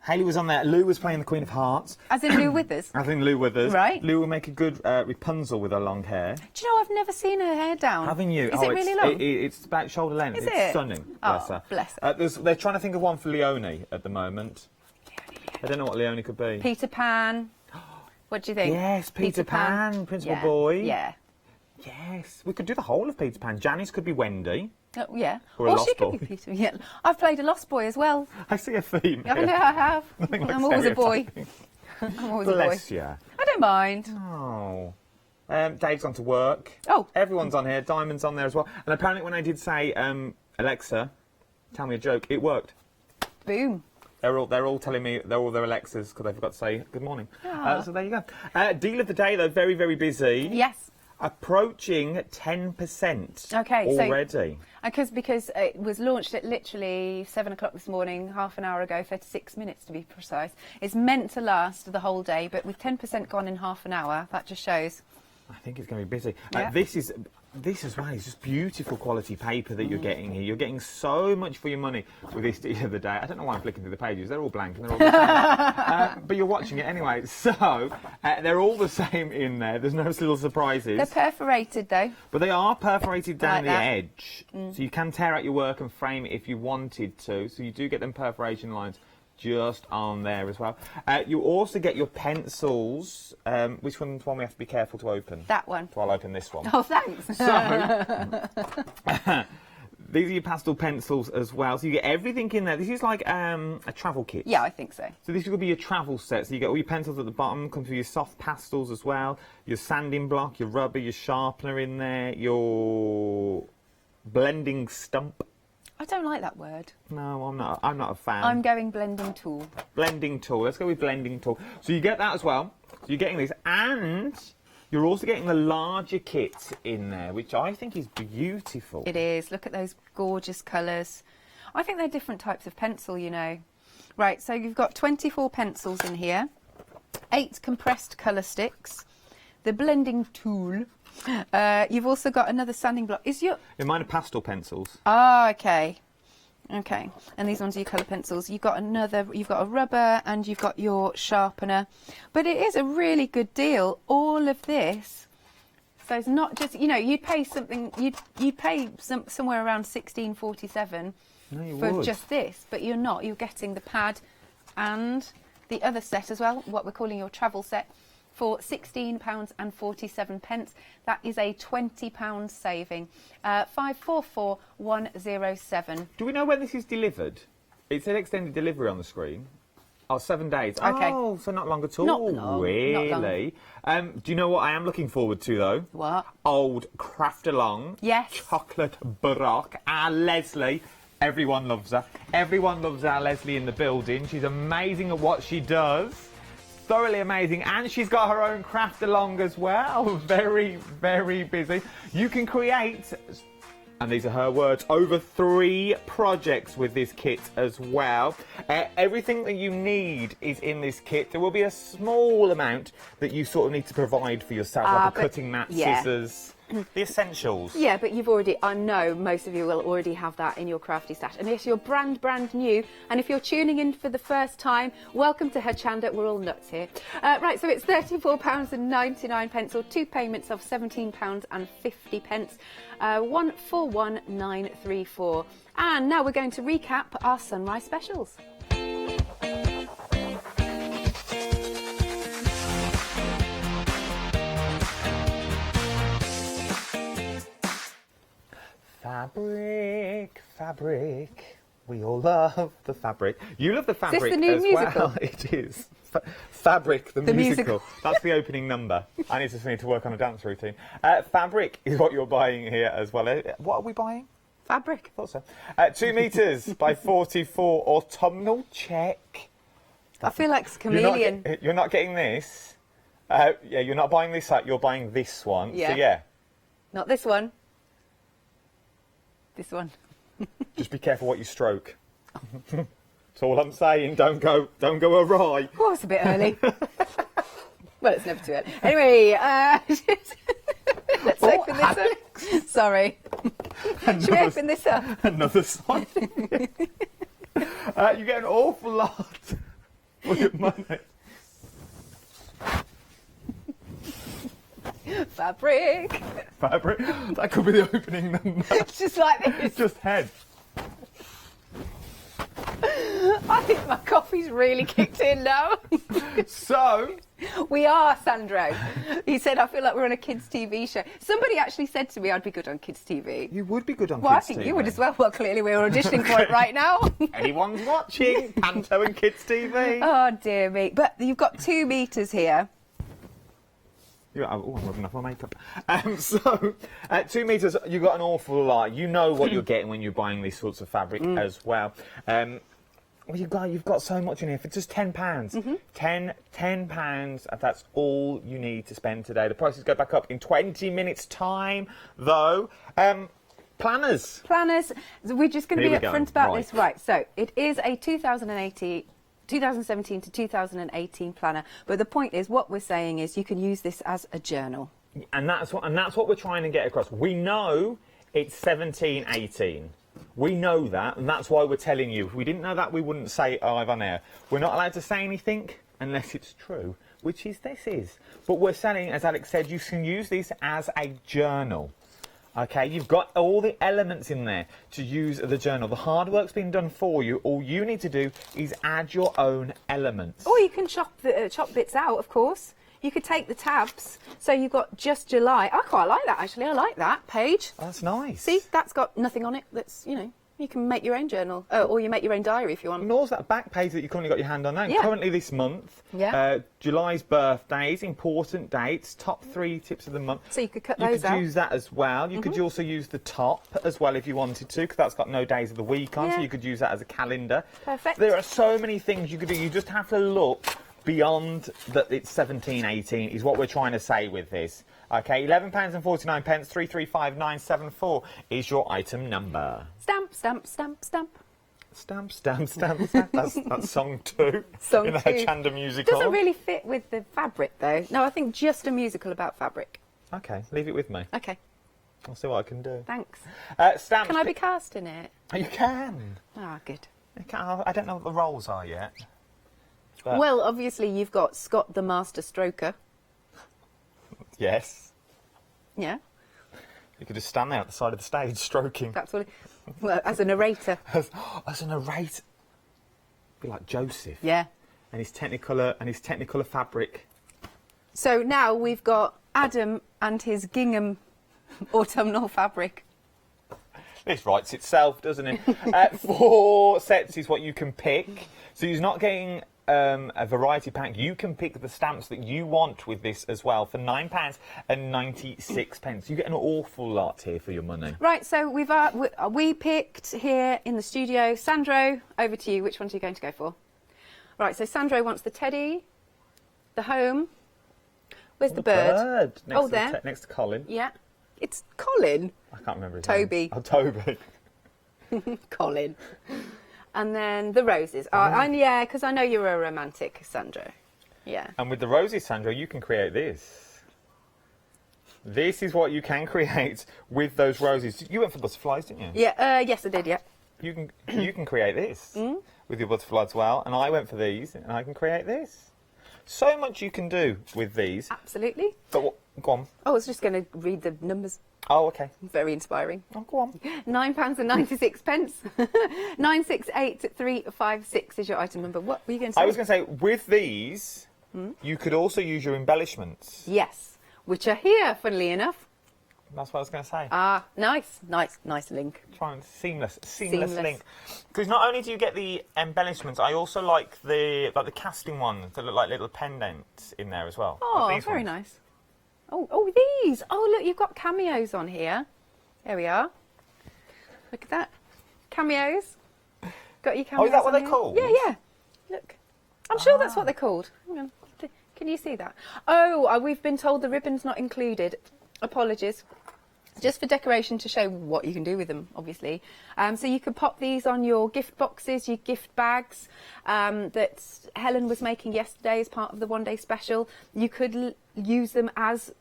Speaker 9: Hayley was on there. Lou was playing the Queen of Hearts.
Speaker 8: As in Lou Withers?
Speaker 9: As in Lou Withers.
Speaker 8: Right.
Speaker 9: Lou will make a good Rapunzel with her long hair.
Speaker 8: Do you know, I've never seen her hair down.
Speaker 9: Haven't you?
Speaker 8: Is it really long?
Speaker 9: It's about shoulder length.
Speaker 8: Is
Speaker 9: it's
Speaker 8: it?
Speaker 9: Stunning. Bless her.
Speaker 8: Bless her.
Speaker 9: They're trying to think of one for Leonie at the moment. I don't know what Leonie could be.
Speaker 8: Peter Pan. What do you think?
Speaker 9: Yes, Peter Pan, Principal Boy.
Speaker 8: Yeah.
Speaker 9: Yes, we could do the whole of Peter Pan. Janice could be Wendy.
Speaker 8: Oh, yeah.
Speaker 9: Or a Lost
Speaker 8: she
Speaker 9: Boy.
Speaker 8: could be Peter. Yeah. I've played a Lost Boy as well.
Speaker 9: I see a theme.
Speaker 8: I know I have. I'm always a boy. I'm always a boy.
Speaker 9: Bless you.
Speaker 8: I don't mind.
Speaker 9: Oh. Dave's gone to work.
Speaker 8: Oh.
Speaker 9: Everyone's on here. Diamond's on there as well. And apparently when I did say, Alexa, tell me a joke, it worked.
Speaker 8: Boom.
Speaker 9: They're all telling me they're all their Alexas because they forgot to say good morning. So there you go. Deal of the day, though, very, very busy.
Speaker 8: Yes.
Speaker 9: Approaching 10%
Speaker 8: Okay,
Speaker 9: already.
Speaker 8: Because it was launched at literally 7 o'clock this morning, half an hour ago, 36 minutes to be precise. It's meant to last the whole day, but with 10% gone in half an hour, that just shows.
Speaker 9: I think it's going to be busy.
Speaker 8: Yeah.
Speaker 9: This as well is just beautiful quality paper that you're getting here. You're getting so much for your money with this the other day. I don't know why I'm flicking through the pages. They're all blank and they're all the same. But you're watching it anyway. So they're all the same in there. There's no little surprises.
Speaker 8: They're perforated though.
Speaker 9: But they are perforated down
Speaker 8: Like
Speaker 9: the
Speaker 8: that.
Speaker 9: edge. So you can tear out your work and frame it if you wanted to. So you do get them perforation lines just on there as well. You also get your pencils. Which one's one we have to be careful to open?
Speaker 8: That one.
Speaker 9: So I'll open this one.
Speaker 8: Oh, thanks.
Speaker 9: So, these are your pastel pencils as well. So you get everything in there. This is like a travel kit.
Speaker 8: Yeah, I think so.
Speaker 9: So this will be your travel set. So you get all your pencils at the bottom, comes with your soft pastels as well, your sanding block, your rubber, your sharpener in there, your blending stump.
Speaker 8: I don't like that word.
Speaker 9: No, I'm not a fan.
Speaker 8: I'm going blending tool.
Speaker 9: Blending tool. Let's go with blending tool. So you get that as well. So you're getting this, and you're also getting the larger kit in there, which I think is beautiful.
Speaker 8: It is. Look at those gorgeous colours. I think they're different types of pencil, you know. Right, so you've got 24 pencils in here, 8 compressed colour sticks, the blending tool. You've also got another sanding block.
Speaker 9: Mine are pastel pencils.
Speaker 8: Ah, okay. Okay. And these ones are your colour pencils. You've got a rubber and you've got your sharpener. But it is a really good deal, all of this. So it's not just, you know, you'd pay something, you'd pay somewhere around $16.47 for just this, but you're not. You're getting the pad and the other set as well, what we're calling your travel set, for £16.47. That is a £20 saving. 544107.
Speaker 9: Do we know when this is delivered? It said extended delivery on the screen. Oh, 7 days.
Speaker 8: Okay.
Speaker 9: Oh, so not long at all.
Speaker 8: Not long.
Speaker 9: Really? Do you know what I am looking forward to, though?
Speaker 8: What?
Speaker 9: Old Craft Along.
Speaker 8: Yes.
Speaker 9: Chocolate Baroque. Our Leslie. Everyone loves her. Everyone loves our Leslie in the building. She's amazing at what she does. Thoroughly amazing, and she's got her own craft along as well. Very, very busy. You can create, and these are her words, over 3 projects with this kit as well. Everything that you need is in this kit. There will be a small amount that you sort of need to provide for yourself, like a cutting mat, scissors. The essentials.
Speaker 8: Yeah, but you've already, I know most of you will already have that in your crafty stash. And if you're brand new, and if you're tuning in for the first time, welcome to Hochanda. We're all nuts here. Right, so it's £34.99, or 2 payments of £17.50, 141934. And now we're going to recap our sunrise specials.
Speaker 9: Fabric, fabric. We all love the fabric. You love the fabric
Speaker 8: Is this the new
Speaker 9: as
Speaker 8: musical?
Speaker 9: well. It is. Fabric, the musical.
Speaker 8: musical.
Speaker 9: That's the opening number. I need to work on a dance routine. Fabric is what you're buying here as well. What are we buying?
Speaker 8: Fabric.
Speaker 9: I thought so. 2 metres by 44 autumnal check.
Speaker 8: I feel like it's chameleon.
Speaker 9: You're not getting this. Yeah, you're not buying this set. You're buying this one.
Speaker 8: Yeah.
Speaker 9: So yeah.
Speaker 8: Not this one. This one.
Speaker 9: Just be careful what you stroke. That's all I'm saying. Don't go awry.
Speaker 8: Oh, it's a bit early. Well, it's never too early. Anyway, let's open this up. Sorry. Should we open this up?
Speaker 9: Another sign. You get an awful lot for your money.
Speaker 8: Fabric.
Speaker 9: Fabric. That could be the opening number.
Speaker 8: It's just like this.
Speaker 9: Just head.
Speaker 8: I think my coffee's really kicked in now.
Speaker 9: So
Speaker 8: we are, Sandro. He said, I feel like we're on a kids' TV show. Somebody actually said to me I'd be good on kids' TV.
Speaker 9: you would be good on
Speaker 8: Well, I
Speaker 9: kids'
Speaker 8: think
Speaker 9: TV.
Speaker 8: you would as well. Well, clearly we're auditioning for it right now.
Speaker 9: Anyone's watching Panto and Kids TV.
Speaker 8: Oh, dear me. But you've got 2 metres here.
Speaker 9: I'm rubbing off my makeup. 2 metres, you've got an awful lot. You know what you're getting when you're buying these sorts of fabric as well. Well, you've got so much in here for just £10. £10. That's all you need to spend today. The prices go back up in 20 minutes' time, though. Planners.
Speaker 8: Planners. We're just going to be upfront about
Speaker 9: Right.
Speaker 8: this. Right, so it is a 2017 to 2018 planner, but the point is, what we're saying is you can use this as a journal.
Speaker 9: And that's what we're trying to get across. We know it's 1718. We know that, and that's why we're telling you. If we didn't know that, we wouldn't say it live on air. We're not allowed to say anything unless it's true, which is this is. But we're saying, as Alex said, you can use this as a journal. Okay, you've got all the elements in there to use the journal. The hard work's been done for you. All you need to do is add your own elements.
Speaker 8: Or you can chop bits out, of course. You could take the tabs, so you've got just July. I quite like that, actually. I like that page.
Speaker 9: That's nice.
Speaker 8: See, that's got nothing on it. That's, you know, you can make your own journal, or you make your own diary if you want.
Speaker 9: And also that back page that you currently got your hand on now.
Speaker 8: Yeah.
Speaker 9: Currently this month, July's birthdays, important dates, top 3 tips of the month.
Speaker 8: So you could cut those out.
Speaker 9: You could use that as well. You could also use the top as well if you wanted to, because that's got no days of the week on, so you could use that as a calendar.
Speaker 8: Perfect.
Speaker 9: There are so many things you could do. You just have to look beyond that it's 1718 is what we're trying to say with this. Okay, £11.49, 335974 is your item number.
Speaker 8: Stamp, stamp, stamp, stamp.
Speaker 9: Stamp, stamp, stamp, stamp. That's song 2
Speaker 8: Song
Speaker 9: in the
Speaker 8: 2.
Speaker 9: Hochanda musical.
Speaker 8: Doesn't really fit with the fabric, though. No, I think just a musical about fabric.
Speaker 9: Okay, leave it with me.
Speaker 8: Okay,
Speaker 9: I'll see what I can do.
Speaker 8: thanks.
Speaker 9: Stamps.
Speaker 8: Can I be cast in it?
Speaker 9: You can.
Speaker 8: Ah, good.
Speaker 9: You can. I don't know what the roles are yet. But
Speaker 8: Well, obviously you've got Scott the Master Stroker.
Speaker 9: yes.
Speaker 8: Yeah,
Speaker 9: You could just stand there at the side of the stage stroking.
Speaker 8: that's what. Well, as a narrator.
Speaker 9: As a narrator. Be like Joseph.
Speaker 8: Yeah.
Speaker 9: And his Technicolor fabric.
Speaker 8: So now we've got Adam and his gingham autumnal fabric.
Speaker 9: This writes itself, doesn't it? 4 sets is what you can pick. So you're not getting a variety pack. You can pick the stamps that you want with this as well for £9.96. You get an awful lot here for your money.
Speaker 8: Right, so we picked here in the studio. Sandro, over to you. Which ones are you going to go for? Right, so Sandro wants the teddy, the home. Where's the bird?
Speaker 9: Next next to Colin.
Speaker 8: Yeah. It's Colin.
Speaker 9: I can't remember his
Speaker 8: Toby.
Speaker 9: name. Oh, Toby.
Speaker 8: Colin. And then the roses. And yeah, because I know you're a romantic, Sandro. Yeah.
Speaker 9: And with the roses, Sandro, you can create this. This is what you can create with those roses. You went for butterflies, didn't you?
Speaker 8: Yeah. Yes, I did. Yeah.
Speaker 9: You can create this with your butterfly as well. And I went for these, and I can create this. So much you can do with these.
Speaker 8: Absolutely.
Speaker 9: But what? Go on.
Speaker 8: I was just going to read the numbers.
Speaker 9: Oh, okay.
Speaker 8: Very inspiring.
Speaker 9: Oh, go on.
Speaker 8: £9.96. 968356 is your item number. What were you going to say?
Speaker 9: I was going to say, with these, you could also use your embellishments.
Speaker 8: Yes, which are here, funnily enough.
Speaker 9: That's what I was going to say.
Speaker 8: Ah, nice link.
Speaker 9: Trying seamless link. Because not only do you get the embellishments, I also like the casting ones that look like little pendants in there as well.
Speaker 8: Oh,
Speaker 9: like
Speaker 8: very
Speaker 9: ones.
Speaker 8: nice. Oh, these. Oh, look, you've got cameos on here. There we are. Look at that. Cameos. Got your cameos.
Speaker 9: Oh, is that what
Speaker 8: on
Speaker 9: they're
Speaker 8: here.
Speaker 9: called?
Speaker 8: Yeah. Look. I'm sure that's what they're called. Hang on. Can you see that? Oh, we've been told the ribbon's not included. Apologies. Just for decoration to show what you can do with them, obviously. So you could pop these on your gift boxes, your gift bags that Helen was making yesterday as part of the one-day special. You could use them as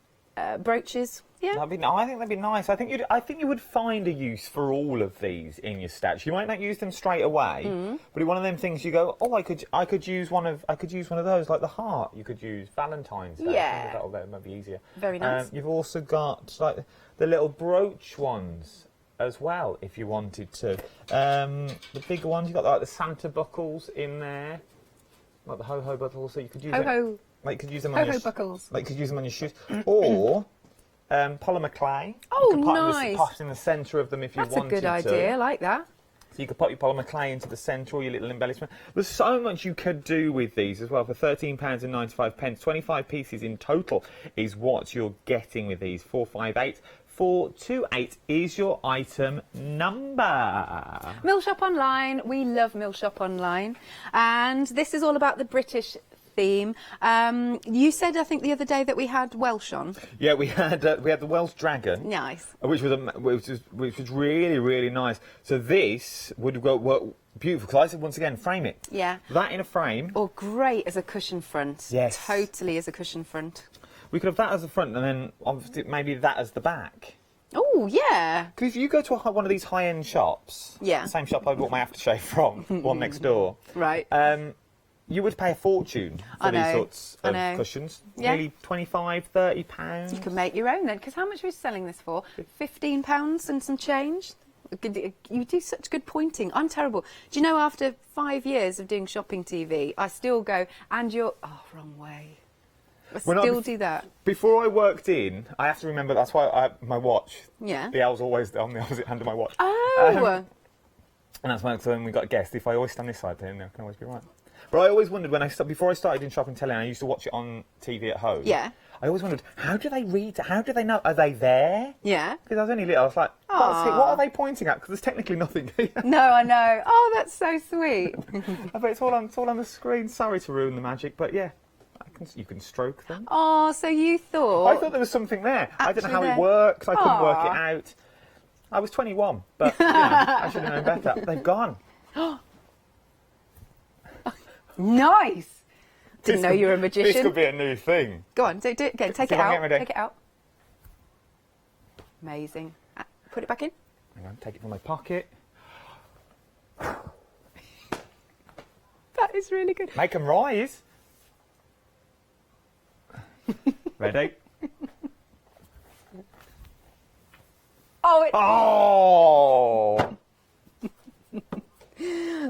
Speaker 8: brooches. Yeah,
Speaker 9: I think that'd be nice. I think you would find a use for all of these in your stash. You might not use them straight away, but it's one of them things you go, oh, I could use one of those, like the heart. You could use Valentine's Day.
Speaker 8: Yeah,
Speaker 9: that'll be easier.
Speaker 8: Very nice.
Speaker 9: You've also got like the little brooch ones as well, if you wanted to. The bigger ones, you've got like the Santa buckles in there, like the ho-ho buckles. So you could use
Speaker 8: ho-ho.
Speaker 9: Like you could use them on your
Speaker 8: buckles.
Speaker 9: Like you could use them on your shoes, or polymer clay.
Speaker 8: Oh,
Speaker 9: you could
Speaker 8: nice.
Speaker 9: Pop in the centre of them if you
Speaker 8: That's
Speaker 9: wanted to.
Speaker 8: That's a good idea. I like that.
Speaker 9: So you could pop your polymer clay into the centre or your little embellishment. There's so much you could do with these as well for £13.95. 25 pieces in total is what you're getting with these. 458 428 is your item number.
Speaker 8: Mill Shop Online, we love Mill Shop Online, and this is all about the British theme. You said, I think, the other day that we had Welsh on.
Speaker 9: Yeah, we had the Welsh dragon.
Speaker 8: Nice.
Speaker 9: Which was really, really nice. So this would work beautiful, because I said, once again, frame it.
Speaker 8: Yeah.
Speaker 9: That in a frame.
Speaker 8: Or great as a cushion front.
Speaker 9: Yes.
Speaker 8: Totally as a cushion front.
Speaker 9: We could have that as the front, and then obviously maybe that as the back.
Speaker 8: Oh, yeah.
Speaker 9: Because if you go to one of these high-end shops,
Speaker 8: yeah,
Speaker 9: the same shop I bought my aftershave from, one next door,
Speaker 8: right?
Speaker 9: You would pay a fortune for these sorts of cushions.
Speaker 8: Yeah.
Speaker 9: Nearly £25, £30.
Speaker 8: You can make your own then, because how much are you selling this for? £15 and some change? You do such good pointing. I'm terrible. Do you know, after 5 years of doing shopping TV, I still go, and you're... Oh, wrong way. I still do that.
Speaker 9: Before I worked in, I have to remember, that's why my watch,
Speaker 8: yeah,
Speaker 9: the L's always on the opposite hand of my watch.
Speaker 8: Oh!
Speaker 9: And that's why, so when we got a guest, if I always stand this side, then I can always be right. But I always wondered, before I started in shop and telly, and I used to watch it on TV at home.
Speaker 8: Yeah.
Speaker 9: I always wondered, how do they read? How do they know? Are they there?
Speaker 8: Yeah.
Speaker 9: Because I was only little. I was like, what are they pointing at? Because there's technically nothing here.
Speaker 8: No, I know. Oh, that's so sweet.
Speaker 9: I bet it's all on the screen. Sorry to ruin the magic, but yeah, you can stroke them.
Speaker 8: Oh, so you thought?
Speaker 9: I thought there was something there. I don't know how it works. I couldn't work it out. I was 21, but you know, I should have known better. They've gone.
Speaker 8: Nice. Didn't know you were a magician.
Speaker 9: This could be a new thing.
Speaker 8: Go on, do it again. Take it out. Take it out. Amazing. Put it back in.
Speaker 9: Hang on, take it from my pocket.
Speaker 8: That is really good.
Speaker 9: Make them rise. Ready?
Speaker 8: Oh!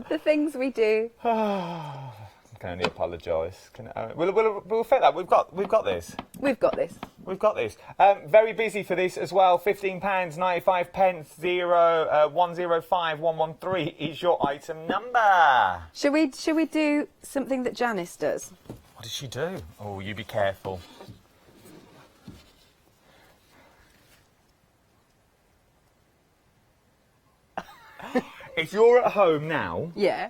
Speaker 8: The things we do.
Speaker 9: I can only apologise. We'll fit that. We've got this.
Speaker 8: We've got this.
Speaker 9: We've got this. Very busy for this as well. £15.95, 105 113 is your item number.
Speaker 8: Should we do something that Janice does?
Speaker 9: What did she do? Oh, you be careful. If you're at home now,
Speaker 8: yeah,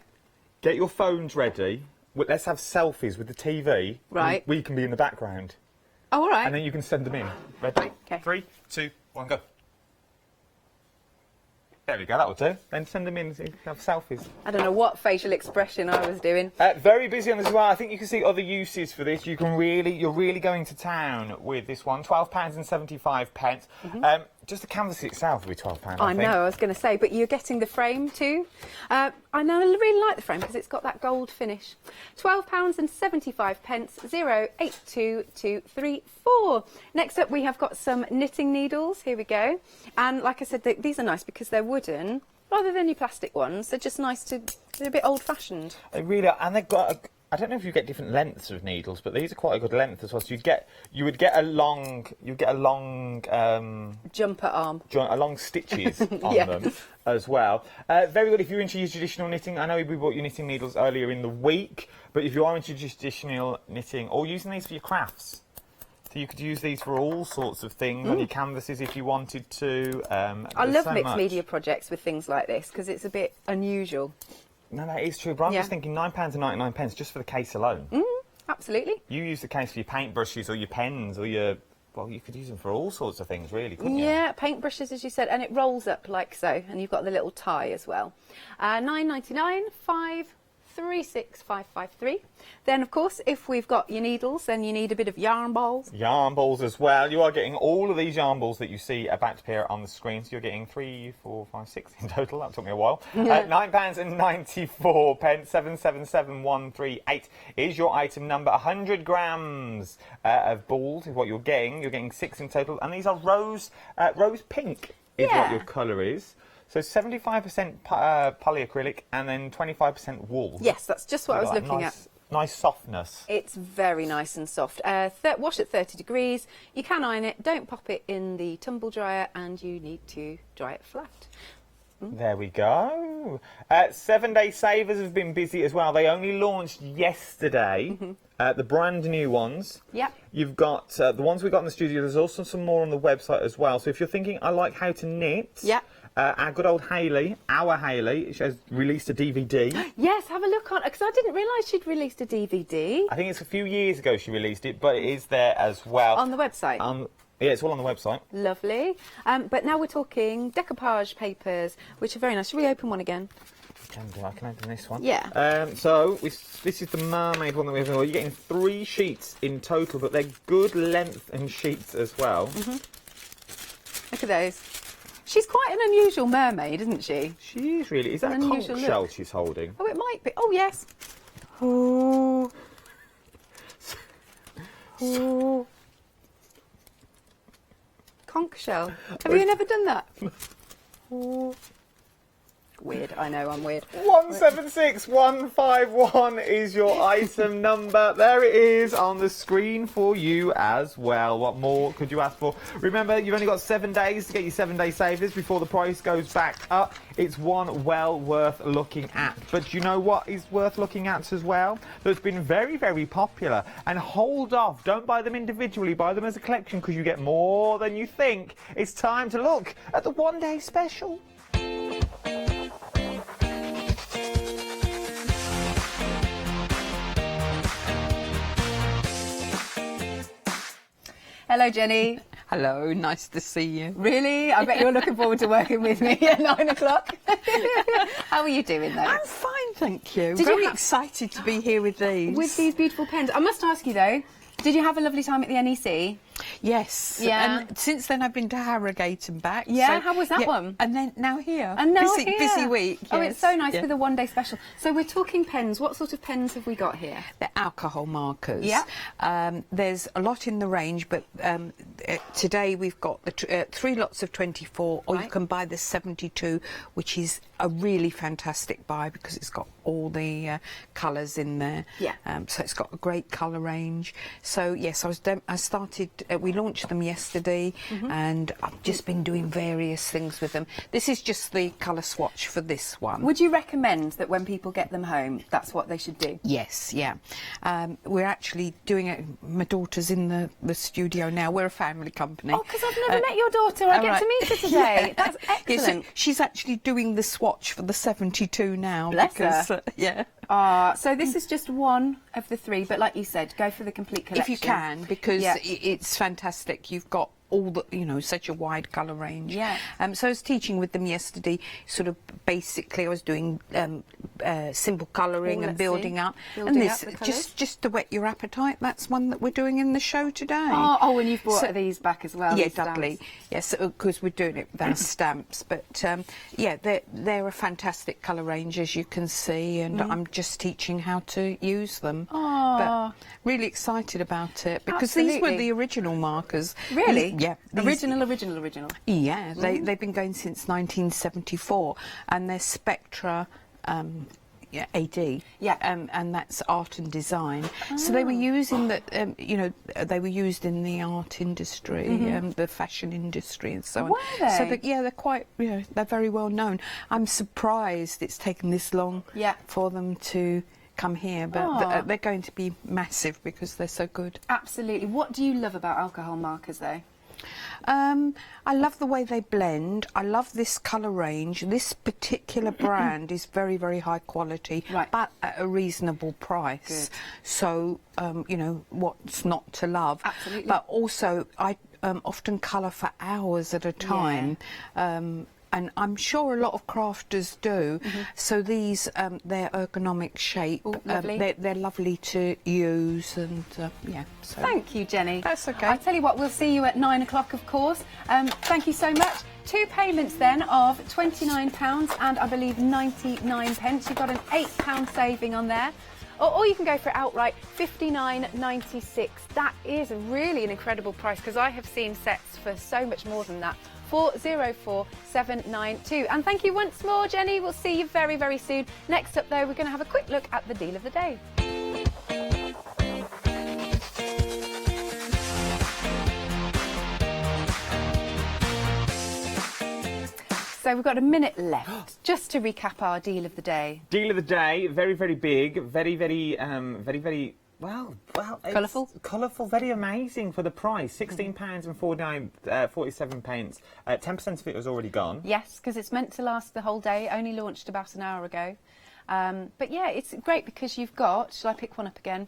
Speaker 9: get your phones ready. Let's have selfies with the TV.
Speaker 8: Right.
Speaker 9: We can be in the background.
Speaker 8: Oh, all right.
Speaker 9: And then you can send them in. Ready?
Speaker 8: Okay.
Speaker 9: 3, 2, 1, go. There we go, that will do. Then send them in, so you can have selfies.
Speaker 8: I don't know what facial expression I was doing.
Speaker 9: Very busy on this as well. I think you can see other uses for this. You're really going to town with this one. £12.75. Mm-hmm. Just the canvas itself will be £12, I think.
Speaker 8: know, I was going to say, but you're getting the frame too. I know, I really like the frame because it's got that gold finish. £12.75, 082234. Next up, we have got some knitting needles. Here we go. And like I said, these are nice because they're wooden. Rather than your plastic ones, they're just nice to... They're a bit old-fashioned.
Speaker 9: They really are. And they've got... I don't know if you get different lengths of needles, but these are quite a good length as well. So you would get a long
Speaker 8: jumper arm,
Speaker 9: a long stitches on them as well. Very good if you're into your traditional knitting. I know we bought your knitting needles earlier in the week, but if you are into traditional knitting or using these for your crafts, so you could use these for all sorts of things on your canvases if you wanted to.
Speaker 8: I love mixed media projects with things like this because it's a bit unusual.
Speaker 9: No, that is true, but I'm just thinking £9.99 just for the case alone.
Speaker 8: Absolutely.
Speaker 9: You use the case for your paintbrushes or your pens or your... Well, you could use them for all sorts of things, really, couldn't you?
Speaker 8: Yeah, paintbrushes, as you said, and it rolls up like so, and you've got the little tie as well. £9.99, 536553. Then, of course, if we've got your needles, then you need a bit of yarn balls. Yarn balls as well. You are getting all of these yarn balls that you see about to appear on the screen. So you're getting 3, 4, 5, 6 in total. That took me a while. £9.94, 777138 is your item number. 100 grams of balls is what you're getting. You're getting 6 in total, and these are rose pink is what your colour is. So 75% polyacrylic and then 25% wool. Yes, that's just what I was looking at. Nice softness. It's very nice and soft. Wash at 30 degrees. You can iron it. Don't pop it in the tumble dryer, and you need to dry it flat.
Speaker 9: There we go. 7-day savers have been busy as well. They only launched yesterday. The brand new ones.
Speaker 8: Yep.
Speaker 9: You've got the ones we got in the studio. There's also some more on the website as well. So if you're thinking, I like how to knit.
Speaker 8: Yep.
Speaker 9: Our good old Hayley, she has released a DVD.
Speaker 8: Yes, have a look on, because I didn't realise she'd released a DVD.
Speaker 9: I think it's a few years ago she released it, but it is there as well.
Speaker 8: On the website?
Speaker 9: Yeah, it's all on the website.
Speaker 8: Lovely. But now we're talking decoupage papers, which are very nice. Should we open one again?
Speaker 9: I can open this one.
Speaker 8: Yeah.
Speaker 9: So this is the mermaid one that we have. You're getting 3 sheets in total, but they're good length and sheets as well.
Speaker 8: Look at those. She's quite an unusual mermaid, isn't she?
Speaker 9: She is really. Is that a conch shell she's holding?
Speaker 8: Oh, it might be. Oh, yes.
Speaker 9: Oh.
Speaker 8: Oh. Conch shell. Have you never done that? Oh. Weird. I know, I'm weird.
Speaker 9: 176151 is your item number. There it is on the screen for you as well. What more could you ask for? Remember, you've only got 7 days to get your 7-day savers before the price goes back up. It's one well worth looking at. But you know what is worth looking at as well? That's been very, very popular. And hold off. Don't buy them individually. Buy them as a collection because you get more than you think. It's time to look at the one-day special.
Speaker 8: Hello, Jenny.
Speaker 10: Hello, nice to see you.
Speaker 8: Really? I bet you're looking forward to working with me at 9 o'clock. How are you doing, though?
Speaker 10: I'm fine, thank you. Very excited to be here with these.
Speaker 8: With these beautiful pens. I must ask you, though, did you have a lovely time at the NEC?
Speaker 10: Yes.
Speaker 8: Yeah.
Speaker 10: And since then I've been to Harrogate and back.
Speaker 8: Yeah, how was that one?
Speaker 10: And then now here.
Speaker 8: And now
Speaker 10: busy,
Speaker 8: here.
Speaker 10: Busy week. Yes.
Speaker 8: Oh, it's so nice with a one-day special. So we're talking pens. What sort of pens have we got here?
Speaker 10: They're alcohol markers.
Speaker 8: Yeah.
Speaker 10: There's a lot in the range, but today we've got the 3 lots of 24, or you can buy the 72, which is a really fantastic buy because it's got all the colours in there.
Speaker 8: Yeah.
Speaker 10: So it's got a great colour range. So yes, I started. We launched them yesterday, and I've just been doing various things with them. This is just the colour swatch for this one.
Speaker 8: Would you recommend that when people get them home, that's what they should do?
Speaker 10: Yes, yeah. We're actually doing it. My daughter's in the studio now. We're a family company.
Speaker 8: Oh, because I've never met your daughter. I get to meet her today.
Speaker 10: Yeah.
Speaker 8: That's excellent.
Speaker 10: Yeah, so she's actually doing the swatch for the 72 now.
Speaker 8: Bless
Speaker 10: because,
Speaker 8: her.
Speaker 10: Yeah.
Speaker 8: So this is just one of the 3, but like you said, go for the complete collection.
Speaker 10: If you can, because it's fantastic. You've got all the, such a wide colour range.
Speaker 8: Yeah.
Speaker 10: So I was teaching with them yesterday, sort of basically I was doing simple colouring and building up.
Speaker 8: Building
Speaker 10: and
Speaker 8: up
Speaker 10: this,
Speaker 8: the
Speaker 10: just to whet your appetite, that's one that we're doing in the show today.
Speaker 8: Oh, and you've brought these back as well.
Speaker 10: Yeah, Dudley. Yes, because we're doing it with our stamps. But yeah, they're a fantastic colour range, as you can see, and I'm just teaching how to use them. But really excited about it because these were the original markers.
Speaker 8: Really?
Speaker 10: Yeah.
Speaker 8: Original.
Speaker 10: Yeah, they've been going since 1974, and they're Spectra. AD, and that's art and design. So they were using that, they were used in the art industry, the fashion industry, and so on.
Speaker 8: Were they?
Speaker 10: So they're quite, they're very well known. I'm surprised it's taken this long for them to come here, but they're going to be massive because they're so good.
Speaker 8: Absolutely. What do you love about alcohol markers, though?
Speaker 10: I love the way they blend. I love this colour range. This particular brand is very, very high quality, but at a reasonable price.
Speaker 8: Good.
Speaker 10: So, what's not to love?
Speaker 8: Absolutely.
Speaker 10: But also, I often colour for hours at a time. And I'm sure a lot of crafters do. So these, they're ergonomic shape.
Speaker 8: Ooh, lovely.
Speaker 10: They're lovely to use, and yeah. So.
Speaker 8: Thank you, Jenny.
Speaker 10: That's okay.
Speaker 8: I tell you what, we'll see you at 9 o'clock, of course. Thank you so much. 2 payments then of £29 and I believe 99 pence. You've got an £8 saving on there. Or you can go for it outright, £59.96. That is really an incredible price because I have seen sets for so much more than that. 404792. And thank you once more, Jenny. We'll see you very, very soon. Next up, though, we're going to have a quick look at the deal of the day. So we've got a minute left just to recap our deal of the day.
Speaker 9: Deal of the day, very, very big, very, very, well,
Speaker 8: colourful.
Speaker 9: Colourful, very amazing for the price. £16 and 47 pence. 10% of it was already gone.
Speaker 8: Yes, because it's meant to last the whole day. Only launched about an hour ago. But yeah, it's great because you've got, shall I pick one up again?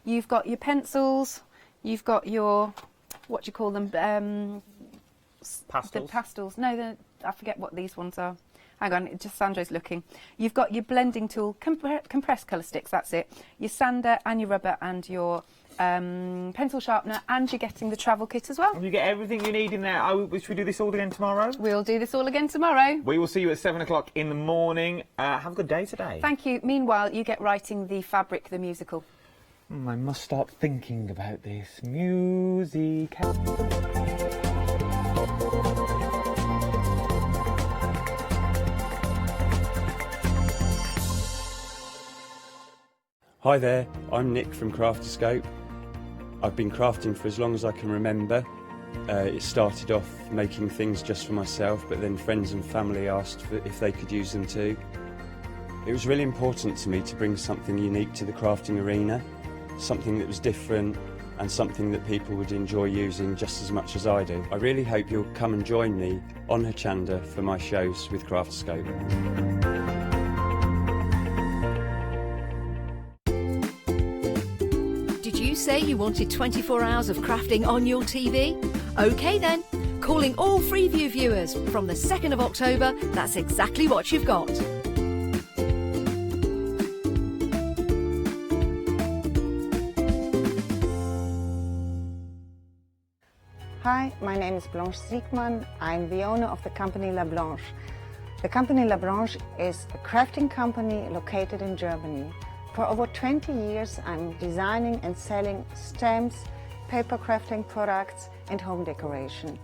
Speaker 8: You've got your pencils, you've got your, what do you call them?
Speaker 9: Pastels.
Speaker 8: The pastels. No, I forget what these ones are. Hang on, just Sandro's looking. You've got your blending tool, compressed colour sticks, that's it. Your sander and your rubber and your pencil sharpener, and you're getting the travel kit as well.
Speaker 9: And you get everything you need in there. Should we do this all again tomorrow?
Speaker 8: We'll do this all again tomorrow.
Speaker 9: We will see you at 7 o'clock in the morning. Have a good day today.
Speaker 8: Thank you. Meanwhile, you get writing the Fabric the Musical.
Speaker 9: I must start thinking about this music.
Speaker 11: Hi there, I'm Nick from Craftyscope. I've been crafting for as long as I can remember. It started off making things just for myself, but then friends and family asked if they could use them too. It was really important to me to bring something unique to the crafting arena, something that was different and something that people would enjoy using just as much as I do. I really hope you'll come and join me on Hochanda for my shows with Craftyscope.
Speaker 2: You say you wanted 24 hours of crafting on your TV? OK then, calling all Freeview viewers from the 2nd of October, that's exactly what you've got.
Speaker 12: Hi, my name is Blanche Siegmann. I'm the owner of the company La Blanche. The company La Blanche is a crafting company located in Germany. For over 20 years, I'm designing and selling stamps, paper crafting products, and home decoration.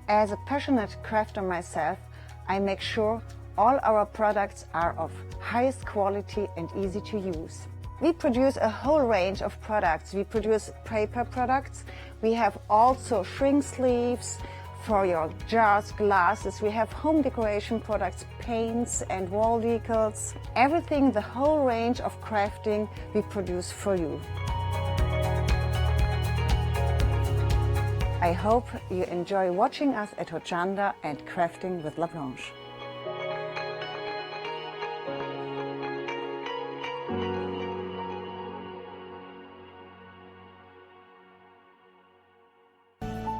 Speaker 12: As a passionate crafter myself, I make sure all our products are of highest quality and easy to use. We produce a whole range of products. We produce paper products. We have also shrink sleeves for your jars, glasses. We have home decoration products, paints and wall decals. Everything, the whole range of crafting we produce for you. I hope you enjoy watching us at Hochanda and crafting with La Blanche.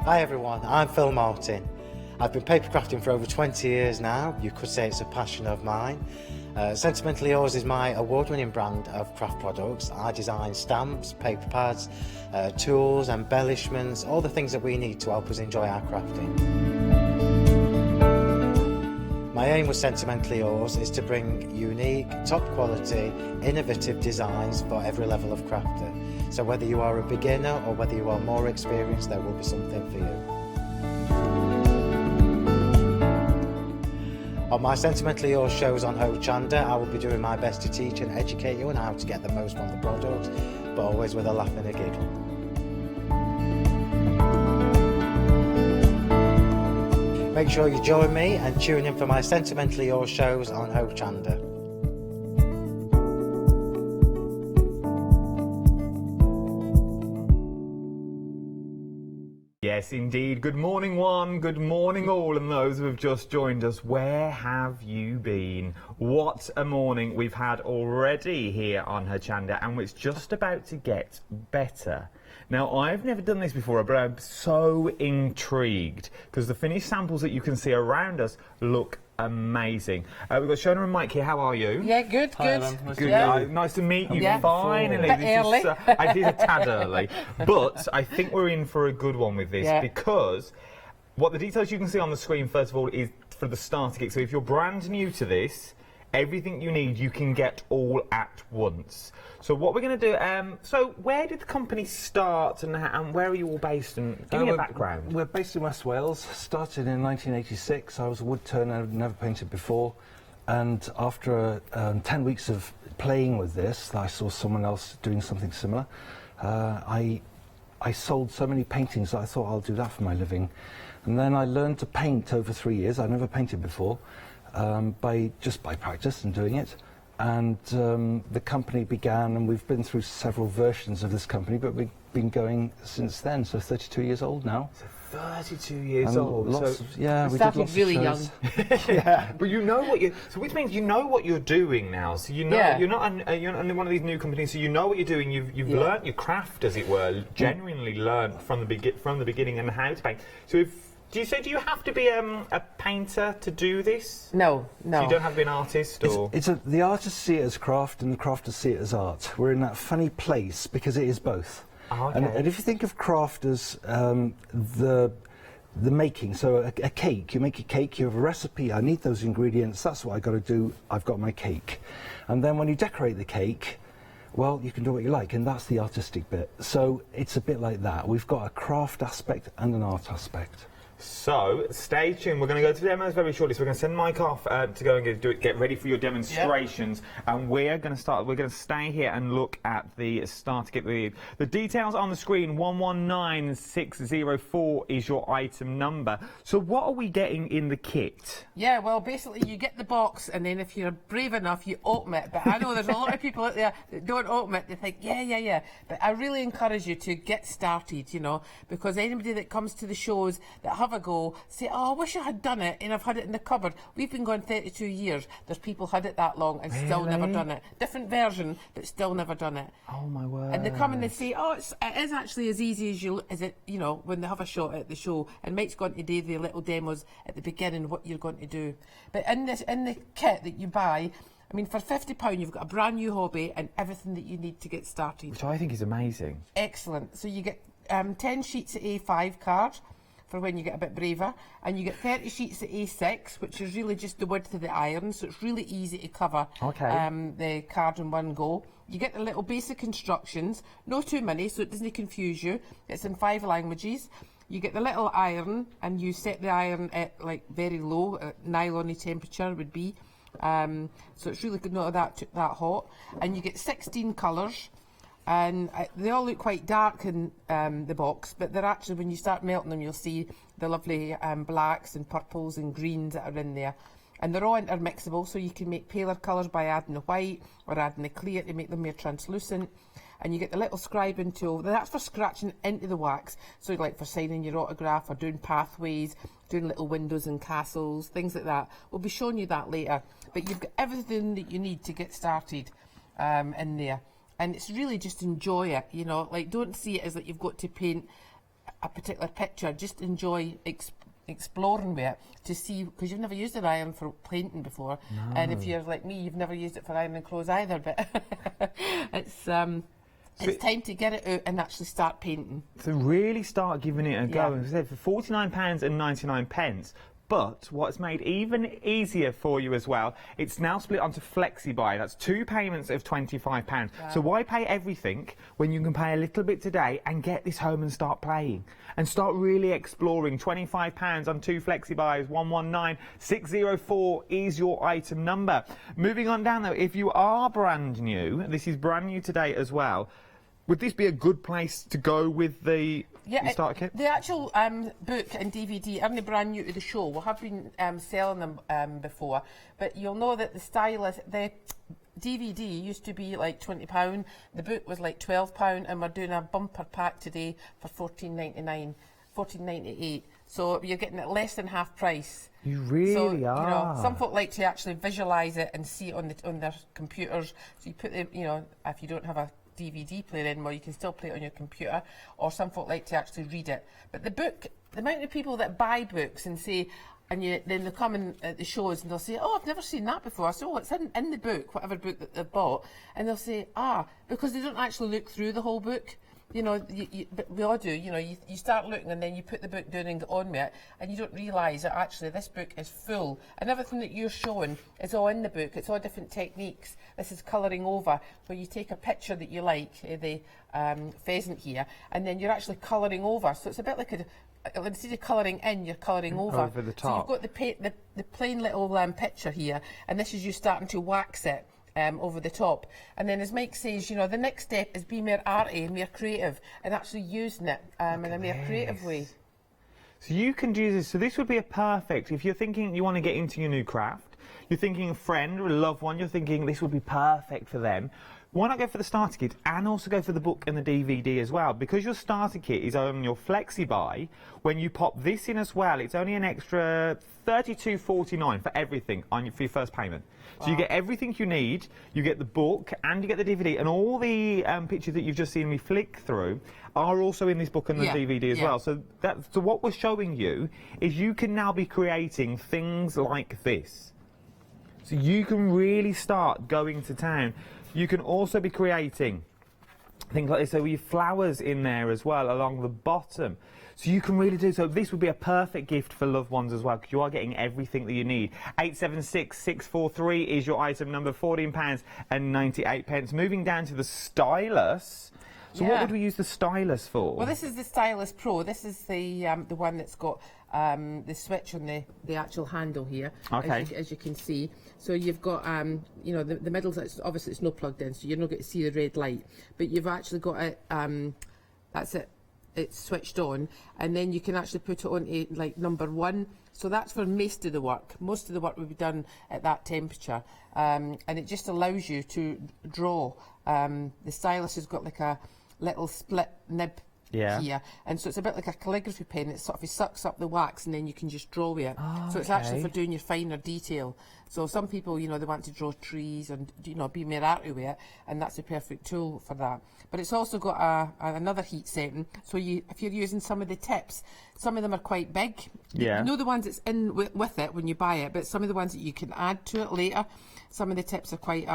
Speaker 13: Hi everyone, I'm Phil Martin. I've been paper crafting for over 20 years now. You could say it's a passion of mine. Sentimentally Yours is my award-winning brand of craft products. I design stamps, paper pads, tools, embellishments, all the things that we need to help us enjoy our crafting. My aim with Sentimentally Yours is to bring unique, top quality, innovative designs for every level of crafter. So whether you are a beginner or whether you are more experienced, there will be something for you. On my Sentimentally Yours shows on Hochanda, I will be doing my best to teach and educate you on how to get the most from the product, but always with a laugh and a giggle. Make sure you join me and tune in for my Sentimentally Yours shows on Hochanda.
Speaker 9: Yes, indeed. Good morning, one. Good morning, all, and those who have just joined us. Where have you been? What a morning we've had already here on Hochanda, and it's just about to get better. Now, I've never done this before, but I'm so intrigued because the finished samples that you can see around us look amazing. We've got Shona and Mike here. How are you?
Speaker 7: Yeah, good, good.
Speaker 9: Nice to meet you.
Speaker 7: Yeah.
Speaker 9: Finally.
Speaker 7: Early.
Speaker 9: I did a tad early, but I think we're in for a good one with this because what the details you can see on the screen, first of all, is for the starter kit. So if you're brand new to this, everything you need you can get all at once. So what we're going to do, so where did the company start and where are you all based, and give me a background.
Speaker 6: We're based in West Wales, started in 1986. I was a wood turner, I'd never painted before, and after 10 weeks of playing with this, I saw someone else doing something similar. I I sold so many paintings that I thought I'll do that for my living. And then I learned to paint over 3 years. I'd never painted before, by practice and doing it. And the company began, and we've been through several versions of this company, but we've been going since then, so 32 years old now.
Speaker 9: So 32 years old.
Speaker 6: Yeah, we
Speaker 7: started
Speaker 6: did lots
Speaker 7: really
Speaker 6: of
Speaker 7: young.
Speaker 6: shows.
Speaker 9: Yeah, but you know what so which means you know what you're doing now. So you know you're not one of these new companies. So you know what you're doing. You've learnt your craft, as it were, genuinely learnt from the beginning and how to paint. So do you have to be a painter to do this?
Speaker 7: No.
Speaker 9: So you don't have to be an artist, or
Speaker 6: the artists see it as craft, and the crafters see it as art. We're in that funny place because it is both.
Speaker 9: Oh, okay.
Speaker 6: And if you think of craft as the making, so a cake, you make a cake, you have a recipe, I need those ingredients, that's what I got to do, I've got my cake. And then when you decorate the cake, well, you can do what you like, and that's the artistic bit. So it's a bit like that. We've got a craft aspect and an art aspect.
Speaker 9: So stay tuned. We're going to go to the demos very shortly. So we're going to send Mike off to go and get ready for your demonstrations. Yep. And we're going to start. We're going to stay here and look at the start to get the details on the screen. 119604 is your item number. So what are we getting in the kit?
Speaker 7: Yeah, well, basically you get the box, and then if you're brave enough, you open it. But I know there's a lot of people out there that don't open it. They think, yeah. But I really encourage you to get started, you know, because anybody that comes to the shows that have a go say, oh, I wish I had done it and I've had it in the cupboard. We've been going 32 years. There's people had it that long and still never done it. Different version, but still never done it.
Speaker 9: Oh my word.
Speaker 7: And they come and they say, oh, it is actually as easy as it, you know, when they have a shot at the show. And Mike's going to do the little demos at the beginning, what you're going to do. But in the kit that you buy, I mean, for £50, you've got a brand new hobby and everything that you need to get started.
Speaker 9: Which I think is amazing.
Speaker 7: Excellent. So you get 10 sheets of A5 card for when you get a bit braver, and you get 30 sheets of A6, which is really just the width of the iron, so it's really easy to cover the card in one go. You get the little basic instructions, no too many, so it doesn't confuse you. It's in 5 languages. You get the little iron, and you set the iron at like very low, nylon temperature would be. So it's really good not that hot. And you get 16 colours. And they all look quite dark in the box, but they're actually, when you start melting them, you'll see the lovely blacks and purples and greens that are in there. And they're all intermixable, so you can make paler colours by adding the white or adding the clear to make them more translucent. And you get the little scribing tool. That's for scratching into the wax, so like for signing your autograph or doing pathways, doing little windows and castles, things like that. We'll be showing you that later. But you've got everything that you need to get started in there. And it's really just enjoy it, you know, like don't see it as like you've got to paint a particular picture, just enjoy exploring with it to see, because you've never used an iron for painting before. No. And if you're like me, you've never used it for ironing clothes either, but it's time to get it out and actually start painting.
Speaker 9: So really start giving it a go. As I said, for £49.99, but what's made even easier for you as well, it's now split onto FlexiBuy. That's 2 payments of £25. Wow. So why pay everything when you can pay a little bit today and get this home and start playing and start really exploring? £25 on 2 FlexiBuys. 119604 is your item number. Moving on down though, if you are brand new, this is brand new today as well, would this be a good place to go with the starter kit?
Speaker 7: The actual book and DVD aren't brand new to the show. We have been selling them before, but you'll know that the DVD used to be like £20, the book was like £12, and we're doing a bumper pack today for £14.98. So you're getting it less than half price.
Speaker 9: You really are.
Speaker 7: You know, some folk like to actually visualise it and see it on their computers. So you put them, you know, if you don't have a DVD player anymore, you can still play it on your computer, or some folk like to actually read it. But the book, the amount of people that buy books and say, and then they come in at the shows and they'll say, oh, I've never seen that before. So it's in the book, whatever book that they've bought, and they'll say, because they don't actually look through the whole book. You know, but we all do, you know, you start looking and then you put the book down and get on with it, and you don't realise that actually this book is full, and everything that you're showing is all in the book. It's all different techniques. This is colouring over, where you take a picture that you like, the pheasant here, and then you're actually colouring over. So it's a bit like instead of colouring in, you're colouring over.
Speaker 9: Over the top.
Speaker 7: So you've got the plain little picture here, and this is you starting to wax it over the top. And then as Mike says, you know, the next step is be more arty, more creative, and actually using it in a more creative way.
Speaker 9: So you can do this. So this would be a perfect, if you're thinking you want to get into your new craft, you're thinking a friend or a loved one, you're thinking this would be perfect for them. Why not go for the starter kit and also go for the book and the DVD as well? Because your starter kit is on your flexi buy. When you pop this in as well, it's only an extra $32.49 for everything for your first payment. So you get everything you need, you get the book and you get the DVD, and all the pictures that you've just seen me flick through are also in this book and the DVD as well. So what we're showing you is you can now be creating things like this. So you can really start going to town. You can also be creating things like this, so with your flowers in there as well along the bottom. So you can really do, so this would be a perfect gift for loved ones as well, because you are getting everything that you need. 876643 is your item number, £14.98. Moving down to the stylus. So what would we use the stylus for?
Speaker 7: Well, this is the Stylus Pro. This is the one that's got the switch on the actual handle here, as you can see. So you've got, you know, the middle, obviously it's not plugged in, so you're not going to see the red light, but you've actually got it, that's it, it's switched on, and then you can actually put it on to, like, number 1. So that's for most of the work. Most of the work will be done at that temperature, and it just allows you to draw. The stylus has got like a little split nib here, and so it's a bit like a calligraphy pen. It sort of sucks up the wax and then you can just draw with it. So it's actually for doing your finer detail. So some people, you know, they want to draw trees and, you know, be more arty with it, and that's a perfect tool for that. But it's also got another heat setting, so if you're using some of the tips, some of them are quite big. You know the ones that's in with it when you buy it, but some of the ones that you can add to it later, some of the tips are quite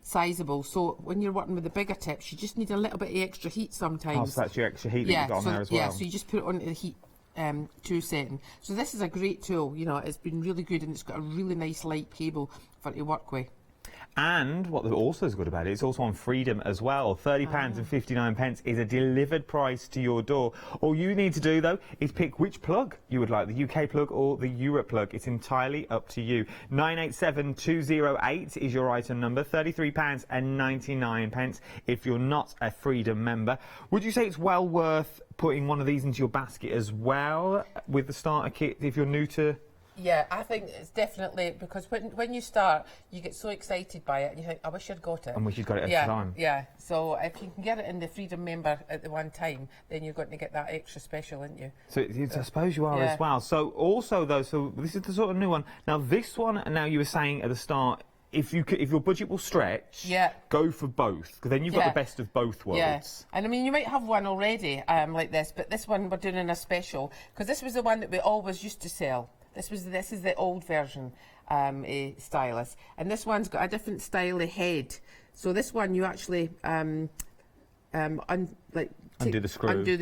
Speaker 7: sizable. So when you're working with the bigger tips, you just need a little bit of extra heat sometimes.
Speaker 9: Oh, so that's your extra heat that you've got on there as well.
Speaker 7: Yeah, so you just put it onto the heat 2 setting. So this is a great tool, you know, it's been really good, and it's got a really nice light cable for to work with.
Speaker 9: And what also is good about it, it's also on Freedom as well. £30.59 is a delivered price to your door. All you need to do, though, is pick which plug you would like, the UK plug or the Europe plug. It's entirely up to you. 987208 is your item number, £33.99 if you're not a Freedom member. Would you say it's well worth putting one of these into your basket as well with the starter kit if you're new to...
Speaker 7: Yeah, I think it's definitely, because when you start, you get so excited by it, and you think, I wish I'd got it.
Speaker 9: And wish you'd got it at the time.
Speaker 7: Yeah, so if you can get it in the Freedom member at the one time, then you're going to get that extra special, aren't you?
Speaker 9: So I suppose you are as well. So also, though, so this is the sort of new one. Now, this one, now you were saying at the start, if your budget will stretch, go for both, because then you've got the best of both worlds.
Speaker 7: Yeah, and I mean, you might have one already like this, but this one we're doing in a special, because this was the one that we always used to sell. This is the old version stylus, and this one's got a different style of head. So this one you actually undo the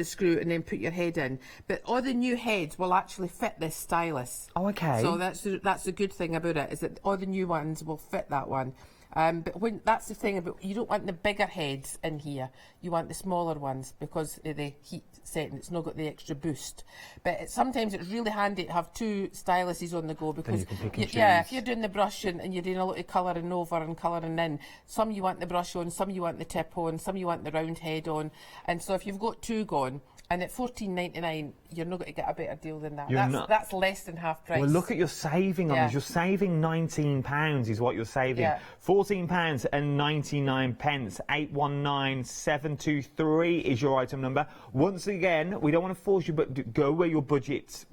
Speaker 7: screw and then put your head in. But all the new heads will actually fit this stylus.
Speaker 9: Oh, okay.
Speaker 7: So that's the good thing about it, is that all the new ones will fit that one. But that's the thing about, you don't want the bigger heads in here, you want the smaller ones, because of the heat setting, it's not got the extra boost. But sometimes it's really handy to have 2 styluses on the go, because if you're doing the brush and you're doing a lot of colouring over and colouring in, some you want the brush on, some you want the tip on, some you want the round head on, and so if you've got 2 gone, and at £14.99, you're not going to get a better deal than that. That's less than half price.
Speaker 9: Well, look at your saving on this. You're saving £19 is what you're saving. £14.99. 819723 is your item number. Once again, we don't want to force you, but go where your budgets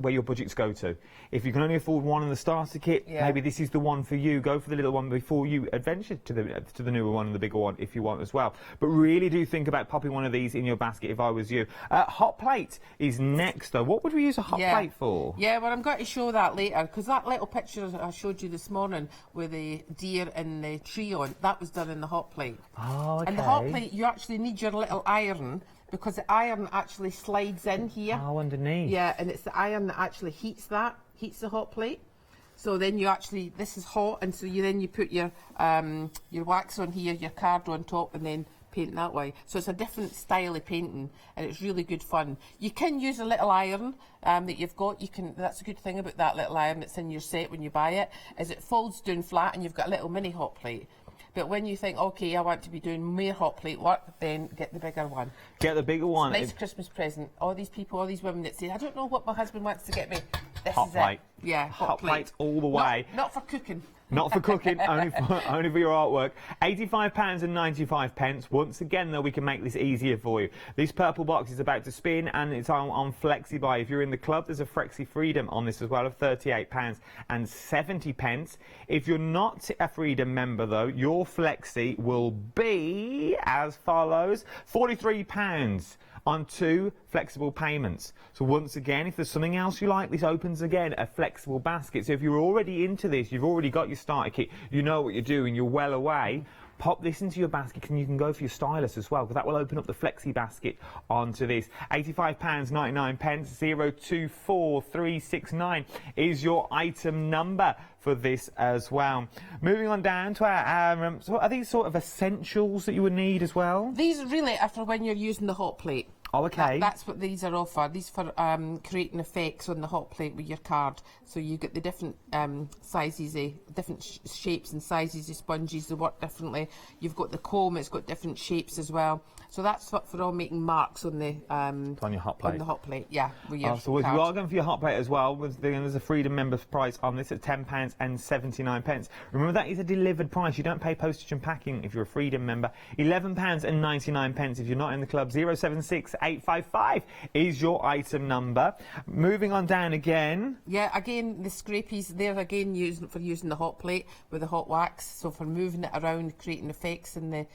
Speaker 9: go to. If you can only afford one in the starter kit, maybe this is the one for you. Go for the little one before you adventure to the newer one and the bigger one if you want as well. But really do think about popping one of these in your basket if I was you. Hot plate is next, though. What would we use a hot plate for?
Speaker 7: Yeah, well, I'm going to show that later, because that little picture I showed you this morning with the deer and the tree on, that was done in the hot plate.
Speaker 9: Oh, okay.
Speaker 7: And the hot plate, you actually need your little iron, because the iron actually slides in here.
Speaker 9: Oh, underneath.
Speaker 7: Yeah, and it's the iron that actually heats the hot plate. So then you actually, this is hot, and so you put your wax on here, your card on top, and then paint that way. So it's a different style of painting, and it's really good fun. You can use a little iron that you've got. That's a good thing about that little iron that's in your set when you buy it, is it folds down flat, and you've got a little mini hot plate. But when you think, okay, I want to be doing more hot plate work, then get the bigger one.
Speaker 9: Get the bigger one.
Speaker 7: Nice Christmas present. All these people, all these women that say, I don't know what my husband wants to get me. This
Speaker 9: Hot
Speaker 7: is
Speaker 9: plate.
Speaker 7: it. Yeah,
Speaker 9: hot plate all the way.
Speaker 7: Not for cooking.
Speaker 9: Not for cooking, only for your artwork. £85.95. Once again, though, we can make this easier for you. This purple box is about to spin, and it's on FlexiBuy. If you're in the club, there's a Flexi Freedom on this as well of £38.70. If you're not a Freedom member, though, your Flexi will be as follows: £43 on 2 flexible payments. So once again, if there's something else you like, this opens again a flexible basket. So if you're already into this, you've already got your starter kit, you know what you're doing, you're well away, pop this into your basket, and you can go for your stylus as well, because that will open up the flexi basket onto this. £85.99, 024369 is your item number for this as well. Moving on down to our, so are these sort of essentials that you would need as well?
Speaker 7: These really are for when you're using the hot plate.
Speaker 9: Oh, okay.
Speaker 7: That's what these are all for. These for creating effects on the hot plate with your card. So you get the different sizes, different shapes and sizes of sponges. They work differently. You've got the comb; it's got different shapes as well. So that's for all making marks on the
Speaker 9: on your hot plate.
Speaker 7: On the hot plate, yeah. With your
Speaker 9: so if
Speaker 7: card.
Speaker 9: you are going for your hot plate as well, there's a Freedom member price on this at £10.79. Remember, that is a delivered price. You don't pay postage and packing if you're a Freedom member. £11.99 if you're not in the club. 076855 is your item number. Moving on down again.
Speaker 7: Yeah, again, the scrapies, they're again using the hot plate with the hot wax. So for moving it around, creating effects in the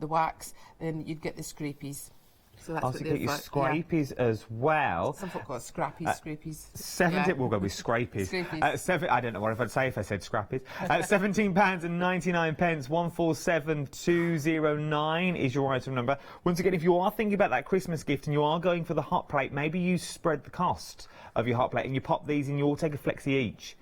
Speaker 7: wax, then you'd get the scrapies. So that's
Speaker 9: Also get your scrapies as well.
Speaker 7: Some folk call it scrappies, scrapies.
Speaker 9: We'll go with scrapies. I don't know what I'd say if I said scrappies. £17.99, 147209 is your item number. Once again, if you are thinking about that Christmas gift and you are going for the hot plate, maybe you spread the cost of your hot plate and you pop these and you all take a flexi each.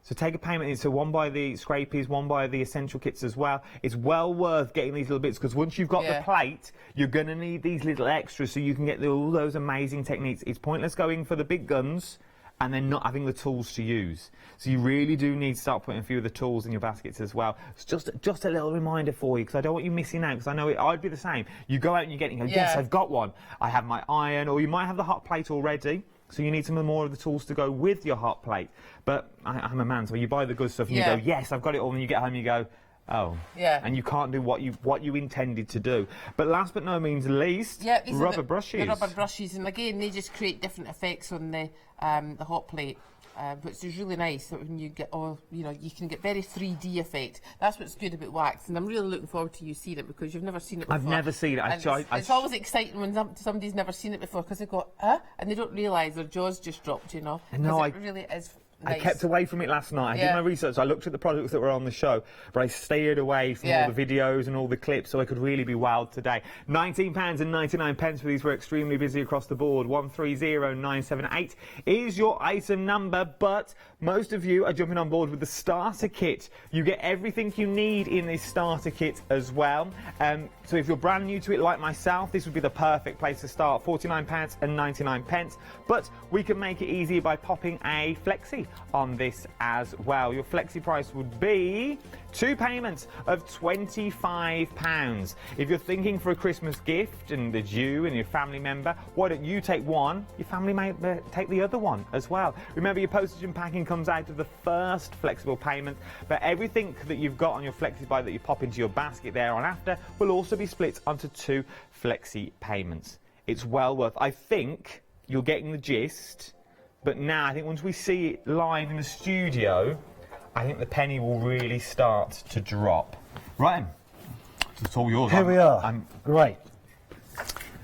Speaker 9: So take a payment, so one by the scrapies, one by the essential kits as well. It's well worth getting these little bits, because once you've got the plate, you're going to need these little extras so you can get all those amazing techniques. It's pointless going for the big guns and then not having the tools to use. So you really do need to start putting a few of the tools in your baskets as well. It's just a little reminder for you, because I don't want you missing out, because I know I'd be the same. You go out and you go, yes, I've got one. I have my iron, or you might have the hot plate already. So you need some more of the tools to go with your hot plate. But I'm a man, so you buy the good stuff and you go, yes, I've got it all, and you get home and you go, oh. Yeah. And you can't do what you intended to do. But last but no means least, rubber brushes.
Speaker 7: The rubber brushes, and again, they just create different effects on the hot plate. Which is really nice, that when you get you can get very 3D effect. That's what's good about wax, and I'm really looking forward to you seeing it, because you've never seen it before.
Speaker 9: I've never seen it.
Speaker 7: It's always exciting when somebody's never seen it before, because they go, and they don't realise their jaws just dropped, No, it really is. Nice.
Speaker 9: I kept away from it last night. I did my research. I looked at the products that were on the show, but I stayed away from all the videos and all the clips, so I could really be wowed today. £19.99 for these. We're extremely busy across the board. 130978 is your item number, but most of you are jumping on board with the starter kit. You get everything you need in this starter kit as well. So if you're brand new to it like myself, this would be the perfect place to start. £49.99, but we can make it easier by popping a flexi on this as well. Your flexi price would be 2 payments of £25. If you're thinking for a Christmas gift and it's you and your family member, why don't you take one, your family may take the other one as well. Remember, your postage and packing comes out of the first flexible payment, but everything that you've got on your flexi buy that you pop into your basket there on after will also be split onto 2 flexi payments. It's well worth. I think you're getting the gist, but now I think once we see it live in the studio, I think the penny will really start to drop. Right, it's all yours.
Speaker 6: Here we are. Great.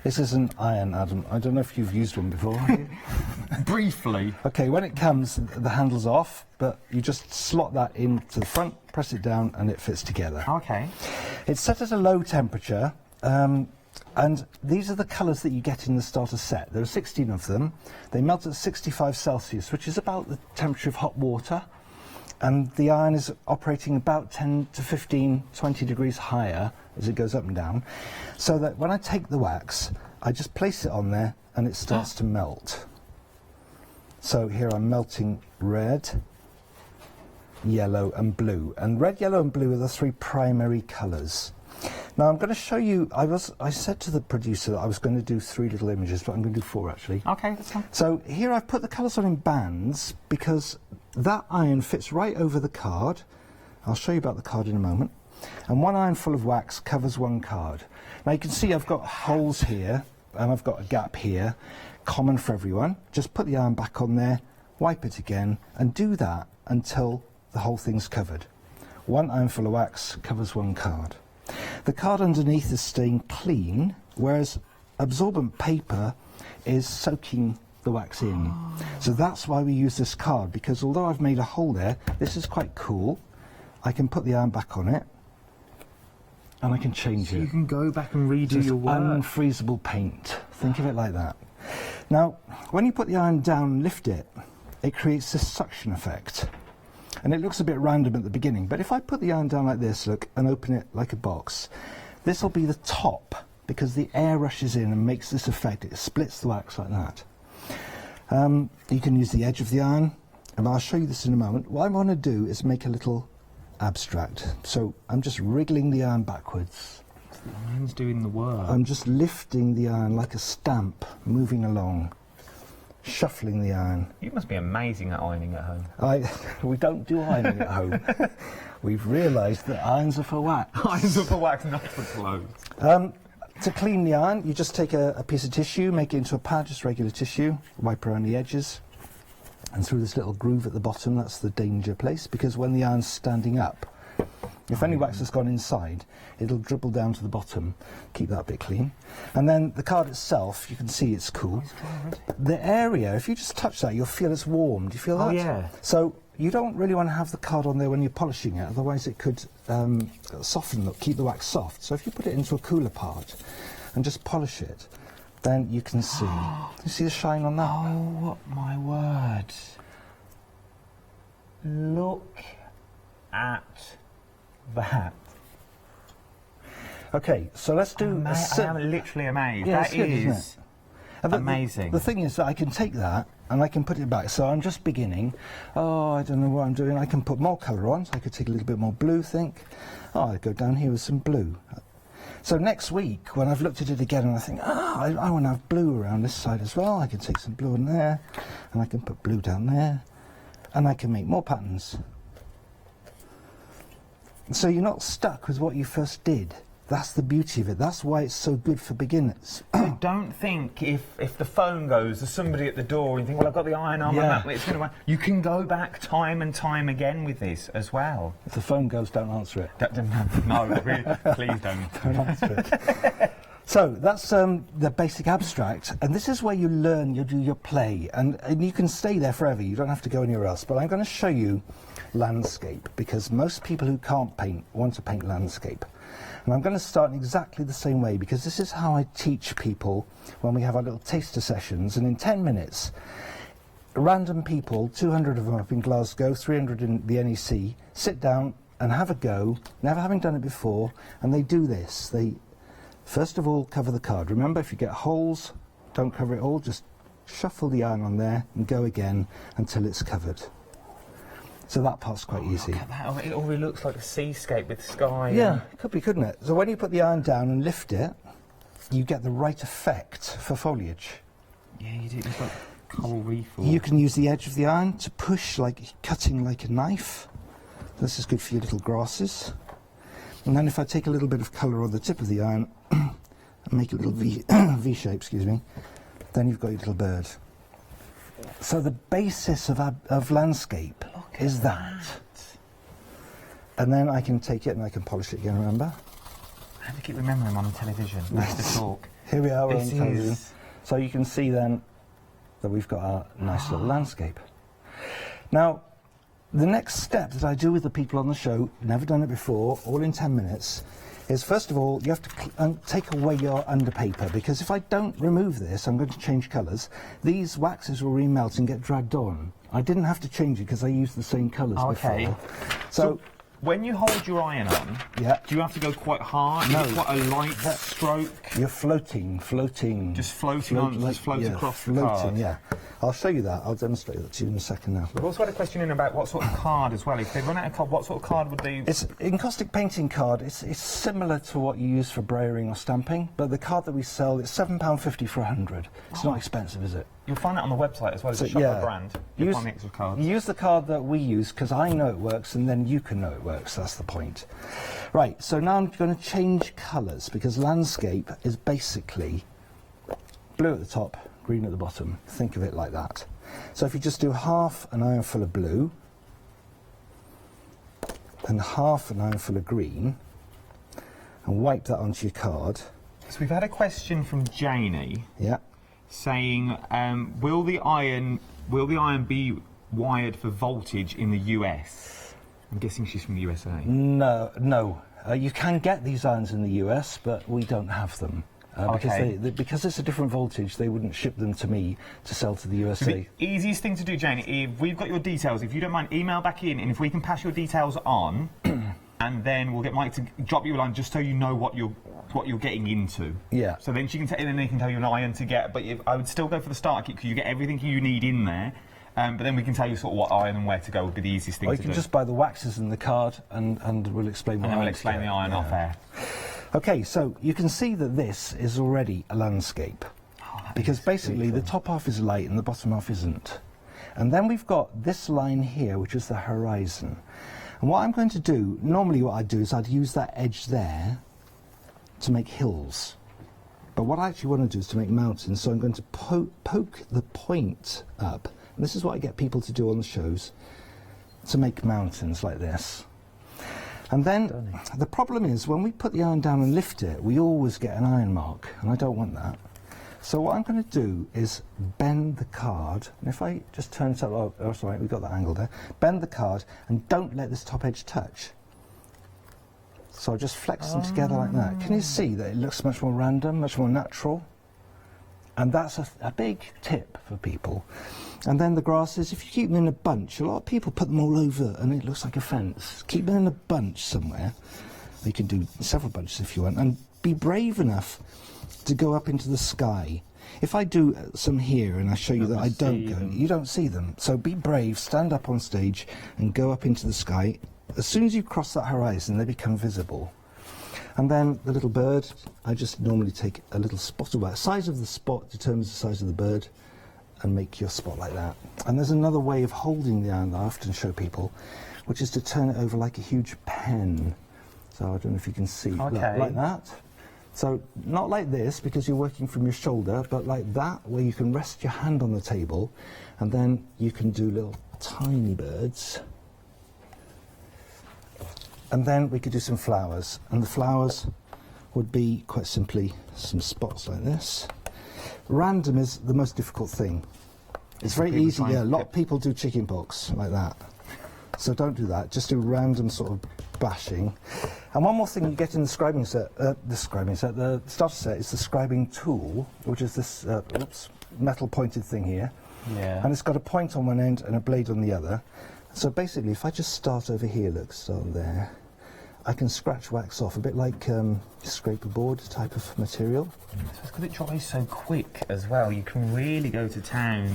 Speaker 6: This is an iron, Adam. I don't know if you've used one before.
Speaker 9: Briefly.
Speaker 6: Okay, when it comes, the handle's off, but you just slot that into the front, press it down, and it fits together.
Speaker 9: Okay.
Speaker 6: It's set at a low temperature, and these are the colours that you get in the starter set. There are 16 of them. They melt at 65 Celsius, which is about the temperature of hot water. And the iron is operating about 10 to 15, 20 degrees higher as it goes up and down. So that when I take the wax, I just place it on there and it starts to melt. So here I'm melting red, yellow and blue. And red, yellow and blue are the 3 primary colours. Now I'm going to show you, I said to the producer that I was going to do 3 little images, but I'm going to do 4 actually.
Speaker 9: Okay, that's fine.
Speaker 6: So here I've put the colours on in bands because that iron fits right over the card. I'll show you about the card in a moment. And 1 iron full of wax covers 1 card. Now you can see I've got holes here and I've got a gap here, common for everyone. Just put the iron back on there, wipe it again, and do that until the whole thing's covered. 1 iron full of wax covers 1 card. The card underneath is staying clean, whereas absorbent paper is soaking the wax in. So that's why we use this card, because although I've made a hole there, this is quite cool. I can put the iron back on it, and I can change it.
Speaker 9: You can go back and redo your work.
Speaker 6: Unfreezable paint. Think of it like that. Now, when you put the iron down and lift it, it creates this suction effect. And it looks a bit random at the beginning, but if I put the iron down like this, look, and open it like a box, this will be the top, because the air rushes in and makes this effect. It splits the wax like that. You can use the edge of the iron, and I'll show you this in a moment. What I want to do is make a little abstract. So I'm just wriggling the iron backwards.
Speaker 9: The iron's doing the work.
Speaker 6: I'm just lifting the iron like a stamp, moving along. Shuffling the iron.
Speaker 9: You must be amazing at ironing at home.
Speaker 6: We don't do ironing at home. We've realised that irons are for wax.
Speaker 9: Irons are for wax, not for clothes.
Speaker 6: To clean the iron, you just take a piece of tissue, make it into a pad, just regular tissue, wipe around the edges, and through this little groove at the bottom, that's the danger place, because when the iron's standing up, if any wax has gone inside, it'll dribble down to the bottom, keep that bit clean. And then the card itself, you can see it's cool. The area, if you just touch that, you'll feel it's warm. Do you feel that?
Speaker 9: Oh, yeah.
Speaker 6: So you don't really want to have the card on there when you're polishing it, otherwise it could soften, keep the wax soft. So if you put it into a cooler part and just polish it, then you can see. You see the shine on that?
Speaker 9: Oh, my word. Look at that.
Speaker 6: Okay, so let's do
Speaker 9: I am literally amazed.
Speaker 6: Yeah,
Speaker 9: that is amazing.
Speaker 6: The thing is that I can take that and I can put it back. So I'm just beginning. Oh, I don't know what I'm doing. I can put more colour on. So I could take a little bit more blue, think. Oh, I'd go down here with some blue. So next week, when I've looked at it again and I think, I want to have blue around this side as well, I can take some blue in there, and I can put blue down there, and I can make more patterns. So you're not stuck with what you first did. That's the beauty of it. That's why it's so good for beginners.
Speaker 9: So don't think if the phone goes, there's somebody at the door, and you think, well, I've got the iron arm, and that, it's going to. You can go back time and time again with this as well.
Speaker 6: If the phone goes, don't answer it.
Speaker 9: No, really, please don't.
Speaker 6: Don't answer it. So that's the basic abstract, and this is where you learn, you do your play, and you can stay there forever. You don't have to go anywhere else. But I'm going to show you landscape, because most people who can't paint want to paint landscape. And I'm going to start in exactly the same way, because this is how I teach people when we have our little taster sessions. And in 10 minutes, random people, 200 of them up in Glasgow, 300 in the NEC, sit down and have a go, never having done it before, and they do this. They first of all cover the card. Remember, if you get holes, don't cover it all, just shuffle the iron on there and go again until it's covered. So that part's quite easy.
Speaker 9: Look at that. It already looks like a seascape with sky.
Speaker 6: Yeah, it could be, couldn't it? So when you put the iron down and lift it, you get the right effect for foliage.
Speaker 9: Yeah, you do. It's like coral reef.
Speaker 6: You can use the edge of the iron to push, like cutting like a knife. This is good for your little grasses. And then if I take a little bit of colour on the tip of the iron and make a little V shape, excuse me, then you've got your little bird. So the basis of landscape is that. And then I can take it and I can polish it again, remember?
Speaker 9: I have to keep remembering on the television. That's the talk.
Speaker 6: Here we are on television. So you can see then that we've got our nice little landscape. Now, the next step that I do with the people on the show, never done it before, all in 10 minutes, is first of all, you have to take away your under paper, because if I don't remove this, I'm going to change colours. These waxes will remelt and get dragged on. I didn't have to change it because I used the same colours before.
Speaker 9: So when you hold your iron on, do you have to go quite hard?
Speaker 6: No.
Speaker 9: Is it quite a light stroke?
Speaker 6: You're floating.
Speaker 9: Just floating on, just floats across the card.
Speaker 6: Yeah. I'll show you that. I'll demonstrate that to you in a second now.
Speaker 9: We've also had a question in about what sort of card as well. If they run out of card, what sort of card would they...
Speaker 6: It's encaustic painting card. It's similar to what you use for brayering or stamping, but the card that we sell, it's £7.50 for 100. It's not expensive, is it?
Speaker 9: You'll find that on the website as well as a shop or brand. You'll find the extra cards.
Speaker 6: Use the card that we use, because I know it works, and then you can know it works. That's the point. Right, so now I'm going to change colours, because landscape is basically blue at the top, green at the bottom. Think of it like that. So if you just do half an iron full of blue and half an iron full of green and wipe that onto your card.
Speaker 9: So we've had a question from Janie.
Speaker 6: Yeah.
Speaker 9: Saying, will the iron be wired for voltage in the US? I'm guessing she's from the USA.
Speaker 6: No. You can get these irons in the US, but we don't have them. Because it's a different voltage, they wouldn't ship them to me to sell to the USA.
Speaker 9: So the easiest thing to do, Janie, if we've got your details, if you don't mind, email back in, and if we can pass your details on, and then we'll get Mike to drop you a line just so you know what you're getting into.
Speaker 6: Yeah.
Speaker 9: So then she can then they can tell you an iron to get. But I would still go for the starter kit because you get everything you need in there. But then we can tell you sort of what iron and where to go would be the easiest thing to do.
Speaker 6: Or you can just buy the waxes in the card, and we'll explain what.
Speaker 9: And then we'll explain the iron off air.
Speaker 6: Okay, so you can see that this is already a landscape, because basically the top half is light and the bottom half isn't. And then we've got this line here, which is the horizon. And what I'm going to do, normally what I'd do is I'd use that edge there to make hills. But what I actually want to do is to make mountains, so I'm going to poke the point up. And this is what I get people to do on the shows, to make mountains like this. And then the problem is, when we put the iron down and lift it, we always get an iron mark, and I don't want that. So what I'm going to do is bend the card, and if I just turn it up, oh sorry, we got that angle there. Bend the card, and don't let this top edge touch. So I'll just flex them together like that. Can you see that it looks much more random, much more natural? And that's a big tip for people. And then the grasses, if you keep them in a bunch, a lot of people put them all over and it looks like a fence. Keep them in a bunch somewhere. You can do several bunches if you want. And be brave enough to go up into the sky. If I do some here and I show you that I don't go, you don't see them. So be brave, stand up on stage and go up into the sky. As soon as you cross that horizon, they become visible. And then the little bird, I just normally take a little spot of that. The size of the spot determines the size of the bird, and make your spot like that. And there's another way of holding the iron that I often show people, which is to turn it over like a huge pen. So I don't know if you can see, like that. So not like this, because you're working from your shoulder, but like that, where you can rest your hand on the table, and then you can do little tiny birds. And then we could do some flowers, and the flowers would be quite simply some spots like this. Random is the most difficult thing. It's very easy, a lot of people do chicken pox like that. So don't do that, just do random sort of bashing. And one more thing you get in the scribing set, the starter set is the scribing tool, which is this metal pointed thing here. Yeah. And it's got a point on one end and a blade on the other. So basically, if I just start over here, look, start there, I can scratch wax off, a bit like scraper board type of material.
Speaker 9: It's because it dries so quick as well, you can really go to town.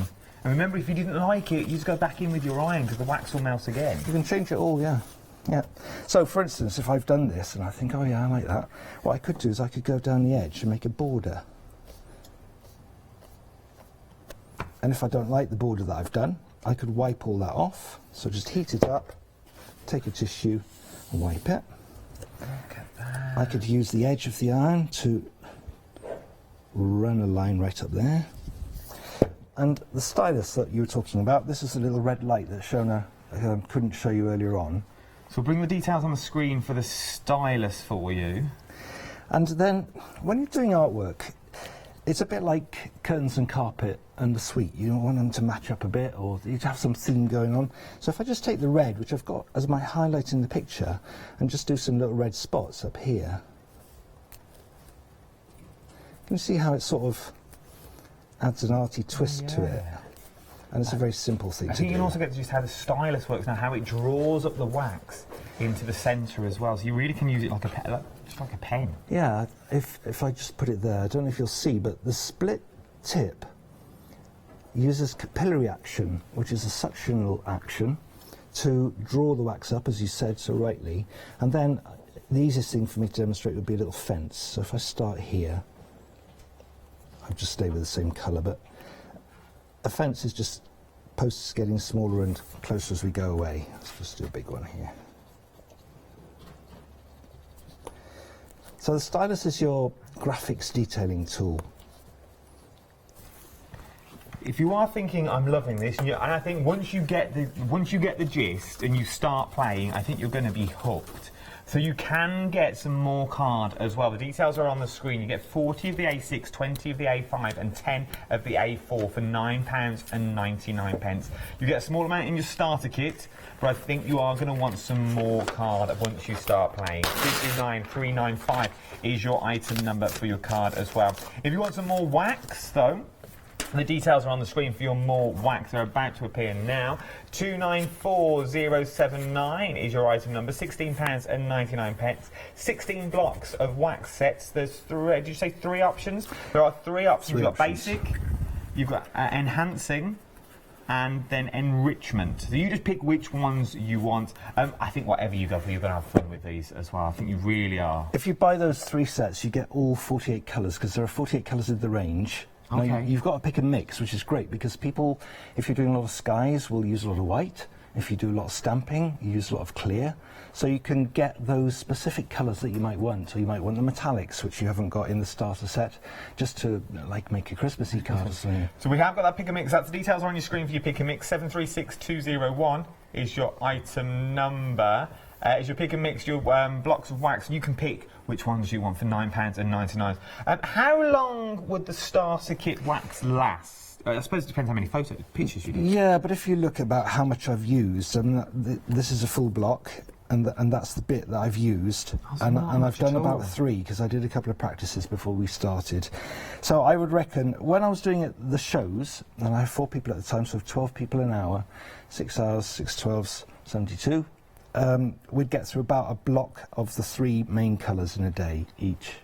Speaker 9: And remember, if you didn't like it, you just go back in with your iron because the wax will melt again.
Speaker 6: You can change it all, yeah. Yeah. So, for instance, if I've done this and I think, oh yeah, I like that, what I could do is I could go down the edge and make a border. And if I don't like the border that I've done, I could wipe all that off. So just heat it up, take a tissue and wipe it.
Speaker 9: Look at that.
Speaker 6: I could use the edge of the iron to run a line right up there. And the stylus that you were talking about, this is a little red light that Shona couldn't show you earlier on.
Speaker 9: So we'll bring the details on the screen for the stylus for you.
Speaker 6: And then, when you're doing artwork, it's a bit like curtains and carpet and the suite. You don't want them to match up a bit, or you have some theme going on. So if I just take the red, which I've got as my highlight in the picture, and just do some little red spots up here, can you see how it sort of adds an arty twist to it? And it's a very simple thing to do.
Speaker 9: I think you can also get to just how the stylus works now, how it draws up the wax into the centre as well. So you really can use it like just like a pen.
Speaker 6: Yeah, if I just put it there, I don't know if you'll see, but the split tip uses capillary action, which is a suctional action, to draw the wax up, as you said so rightly. And then the easiest thing for me to demonstrate would be a little fence. So if I start here, I'll just stay with the same colour, but a fence is just posts getting smaller and closer as we go away. Let's just do a big one here. So the stylus is your graphics detailing tool.
Speaker 9: If you are thinking, I'm loving this, and I think once you get the gist and you start playing, I think you're going to be hooked. So you can get some more card as well. The details are on the screen. You get 40 of the A6, 20 of the A5 and 10 of the A4 for £9.99. You get a small amount in your starter kit, but I think you are going to want some more card once you start playing. 59395 is your item number for your card as well. If you want some more wax though, the details are on the screen for your more wax. They're about to appear now. 294079 is your item number. £16.99. 16 blocks of wax sets. There's three. Did you say 3 options? There are 3 options. You've got basic, you've got enhancing, and then enrichment. So you just pick which ones you want. I think whatever you go for, you're going to have fun with these as well. I think you really are.
Speaker 6: If you buy those 3 sets, you get all 48 colours, because there are 48 colours in the range.
Speaker 9: Okay.
Speaker 6: Now, you've got to pick a mix, which is great, because people, if you're doing a lot of skies, will use a lot of white. If you do a lot of stamping, you use a lot of clear. So you can get those specific colours that you might want, or you might want the metallics, which you haven't got in the starter set, just to like make a Christmassy card or something.
Speaker 9: So we have got that pick a mix. That's the details are on your screen for your pick a mix. 736201 is your item number. Is your pick and mix, your blocks of wax. You can pick which ones you want for £9.99. How long would the starter kit wax last? I suppose it depends how many pictures you do.
Speaker 6: Yeah, but if you look about how much I've used, this is a full block, and that's the bit that I've used, and I've done about 3 because I did a couple of practices before we started. So I would reckon when I was doing the shows, and I had 4 people at the time, so 12 people an hour, 6 hours, 6 12s, 72. We'd get through about a block of the 3 main colours in a day each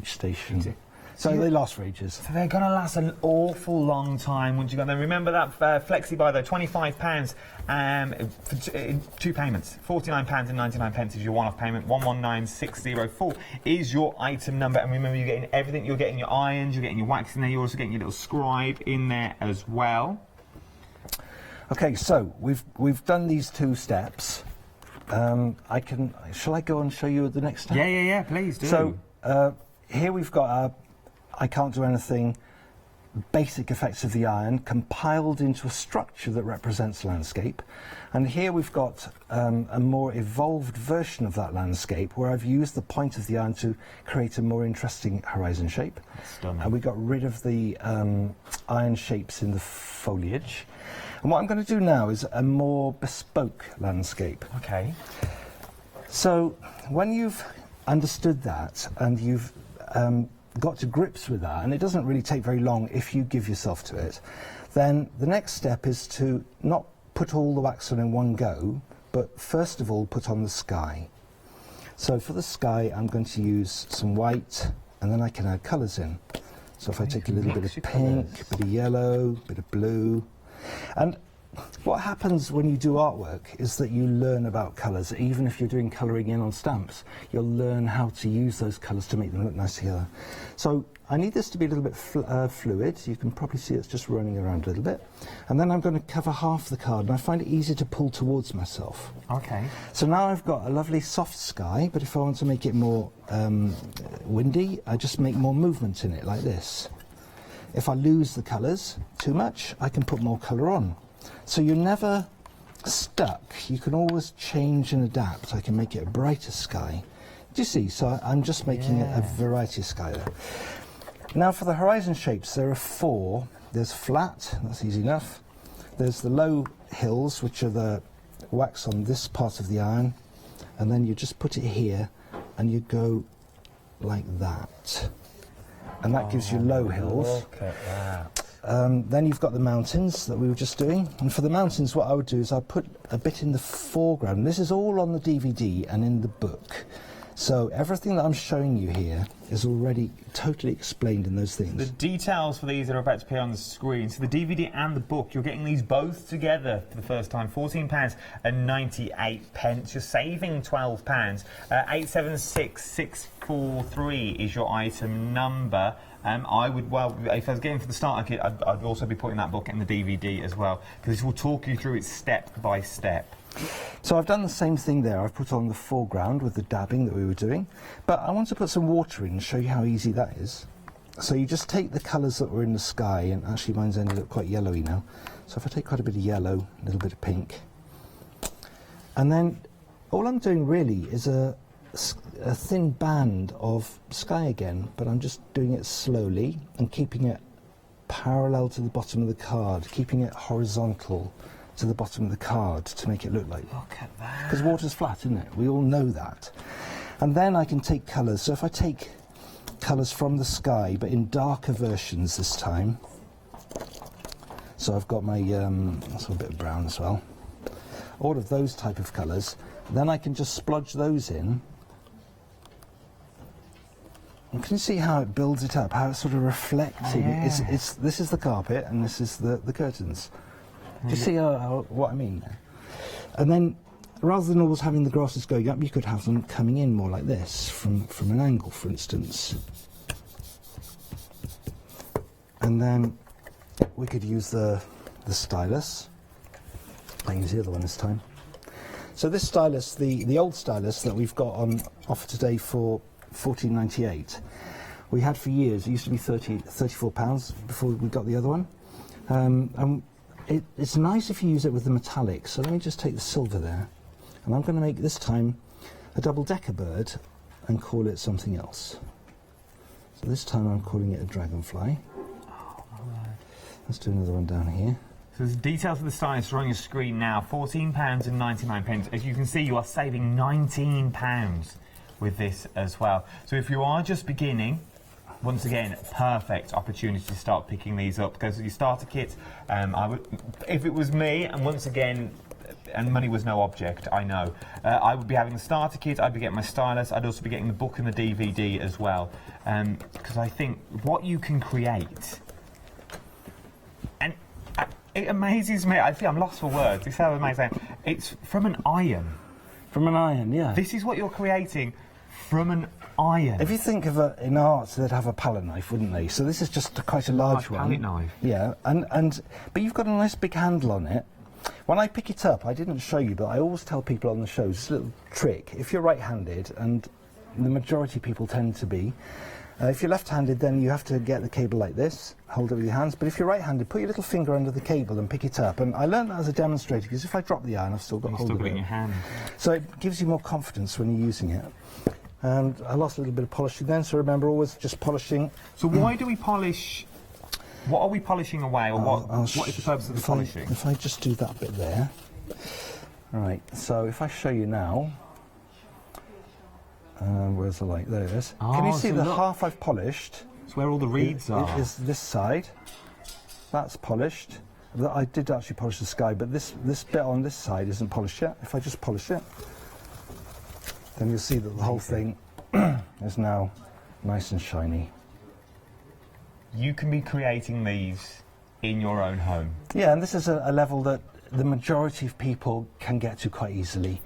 Speaker 6: station. So they last for ages.
Speaker 9: So they're going to last an awful long time once you go there. Remember that Flexi Buy though, £25 for 2 payments. £49.99 is your one-off payment. 119604 is your item number. And remember, you're getting everything. You're getting your irons, you're getting your wax in there, you're also getting your little scribe in there as well.
Speaker 6: Okay, so we've done these 2 steps. Shall I go and show you the next step?
Speaker 9: Yeah, please do.
Speaker 6: So here we've got I can't do anything, basic effects of the iron compiled into a structure that represents landscape. And here we've got a more evolved version of that landscape where I've used the point of the iron to create a more interesting horizon shape.
Speaker 9: Stunning.
Speaker 6: And we got rid of the iron shapes in the foliage. And what I'm going to do now is a more bespoke landscape.
Speaker 9: Okay.
Speaker 6: So when you've understood that and you've got to grips with that, and it doesn't really take very long if you give yourself to it, then the next step is to not put all the wax on in one go, but first of all put on the sky. So for the sky I'm going to use some white, and then I can add colours in. So if I take a little bit of pink, a bit of yellow, a bit of blue. And what happens when you do artwork is that you learn about colours. Even if you're doing colouring in on stamps, you'll learn how to use those colours to make them look nice together. So I need this to be a little bit fluid. You can probably see it's just running around a little bit. And then I'm going to cover half the card, and I find it easy to pull towards myself.
Speaker 9: Okay.
Speaker 6: So now I've got a lovely soft sky, but if I want to make it more windy, I just make more movement in it, like this. If I lose the colours too much, I can put more colour on. So you're never stuck. You can always change and adapt. I can make it a brighter sky. Do you see? So I'm just making a variety of sky there. Now for the horizon shapes, there are 4. There's flat, that's easy enough. There's the low hills, which are the wax on this part of the iron. And then you just put it here, and you go like that. And that gives you low hills.
Speaker 9: Look at that.
Speaker 6: Then you've got the mountains that we were just doing. And for the mountains, what I would do is I'd put a bit in the foreground. This is all on the DVD and in the book. So everything that I'm showing you here is already totally explained in those things.
Speaker 9: The details for these are about to appear on the screen. So the DVD and the book, you're getting these both together for the first time. £14.98. You're saving £12. 876643 is your item number. I would, well, if I was getting for the starter kit, I'd also be putting that book in the DVD as well, because this will talk you through it step by step.
Speaker 6: So I've done the same thing there. I've put on the foreground with the dabbing that we were doing, but I want to put some water in and show you how easy that is. So you just take the colours that were in the sky, and actually mine's ended up quite yellowy now. So if I take quite a bit of yellow, a little bit of pink, and then all I'm doing really is a thin band of sky again, but I'm just doing it slowly and keeping it parallel to the bottom of the card, keeping it horizontal to the bottom of the card to make it look like.
Speaker 9: Look at that.
Speaker 6: Because water's flat, isn't it? We all know that. And then I can take colours. So if I take colours from the sky, but in darker versions this time. So I've got my, also a bit of brown as well. All of those type of colours. Then I can just splodge those in. And can you see how it builds it up, how it's sort of reflecting?
Speaker 9: Yeah.
Speaker 6: This is the carpet and this is the curtains. Do you see what I mean? And then, rather than always having the grasses going up, you could have them coming in more like this, from an angle, for instance. And then we could use the stylus. I use the other one this time. So this stylus, the old stylus that we've got on offer today for £14.98, we had for years. It used to be £34 before we got the other one. And it's nice if you use it with the metallic. So let me just take the silver there, and I'm going to make this time a double-decker bird and call it something else. So this time I'm calling it a dragonfly. Let's do another one down here.
Speaker 9: So the details of the stylus are on your screen now. £14.99. As you can see, you are saving £19 with this as well. So if you are just beginning, once again, perfect opportunity to start picking these up, because your starter kit, I would, if it was me, and once again, and money was no object, I know, I would be having the starter kit, I'd be getting my stylus, I'd also be getting the book and the DVD as well, because I think what you can create, and it amazes me, I think I'm lost for words, it's so amazing, it's from an iron.
Speaker 6: From an iron, yeah.
Speaker 9: This is what you're creating from an iron.
Speaker 6: If you think of in art, they'd have a palette knife, wouldn't they? So this is just quite a large one.
Speaker 9: Palette knife.
Speaker 6: Yeah, but you've got a nice big handle on it. When I pick it up, I didn't show you, but I always tell people on the show, this little trick. If you're right-handed, and the majority of people tend to be, if you're left-handed, then you have to get the cable like this, hold it with your hands. But if you're right-handed, put your little finger under the cable and pick it up. And I learned that as a demonstrator, because if I drop the iron, I've still got hold of it.
Speaker 9: In your hand.
Speaker 6: So it gives you more confidence when you're using it. And I lost a little bit of polishing then, so remember, always just polishing.
Speaker 9: So why do we polish? What are we polishing away, or what is the purpose of the polishing?
Speaker 6: If I just do that bit there. Right, so if I show you now, where's the light? There it is. Can you see the half I've polished?
Speaker 9: It's where all the reeds are.
Speaker 6: It is this side. That's polished. I did actually polish the sky, but this bit on this side isn't polished yet. If I just polish it, then you'll see that the whole thing is now nice and shiny.
Speaker 9: You can be creating these in your own home.
Speaker 6: Yeah, and this is a level that the majority of people can get to quite easily,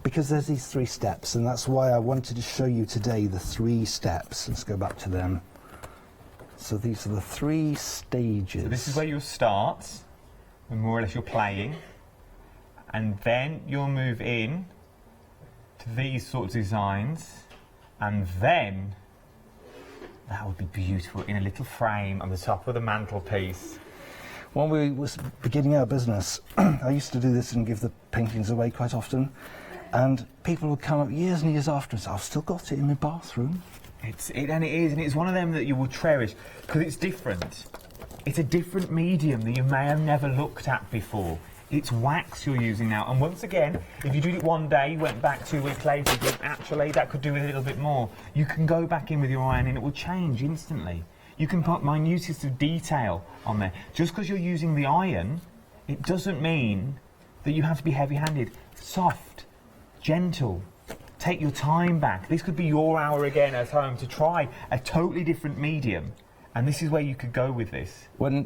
Speaker 6: because there's these 3 steps, and that's why I wanted to show you today the 3 steps. Let's go back to them. So these are the 3 stages.
Speaker 9: So this is where you'll start, when more or less you're playing, and then you'll move in to these sorts of designs, and then that would be beautiful in a little frame on the top of the mantelpiece.
Speaker 6: When we was beginning our business, I used to do this and give the paintings away quite often, and people would come up years and years after and say, I've still got it in my bathroom.
Speaker 9: And it's one of them that you will cherish, because it's different. It's a different medium that you may have never looked at before. It's wax you're using now, and once again, if you did it one day, you went back 2 weeks later, you think, actually, that could do with a little bit more. You can go back in with your iron and it will change instantly. You can put minutest of detail on there. Just because you're using the iron, it doesn't mean that you have to be heavy-handed. Soft, gentle, take your time back. This could be your hour again at home to try a totally different medium. And this is where you could go with this.
Speaker 6: When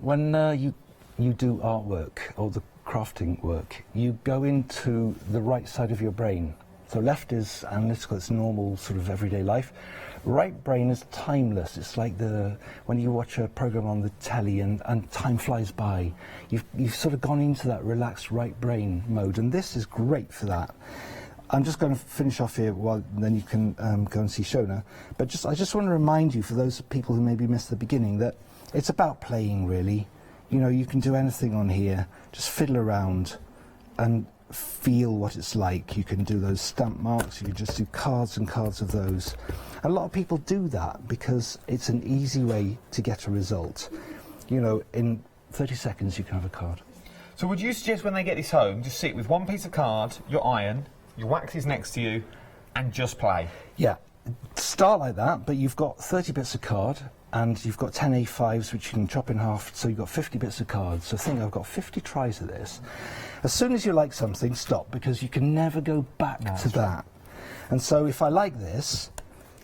Speaker 6: you do artwork or the crafting work, you go into the right side of your brain. So left is analytical, it's normal sort of everyday life. Right brain is timeless. It's like when you watch a program on the telly and time flies by. You've sort of gone into that relaxed right brain mode, and this is great for that. I'm just going to finish off here, then you can go and see Shona. But I just want to remind you, for those people who maybe missed the beginning, that it's about playing, really. You know, you can do anything on here. Just fiddle around and feel what it's like. You can do those stamp marks, you can just do cards and cards of those. A lot of people do that because it's an easy way to get a result. You know, in 30 seconds you can have a card.
Speaker 9: So would you suggest when they get this home, just sit with one piece of card, your iron, your wax is next to you, and just play?
Speaker 6: Yeah, start like that, but you've got 30 bits of card, and you've got 10 A5s which you can chop in half, so you've got 50 bits of cards. So think, I've got 50 tries of this. As soon as you like something, stop, because you can never go back to that. And so if I like this,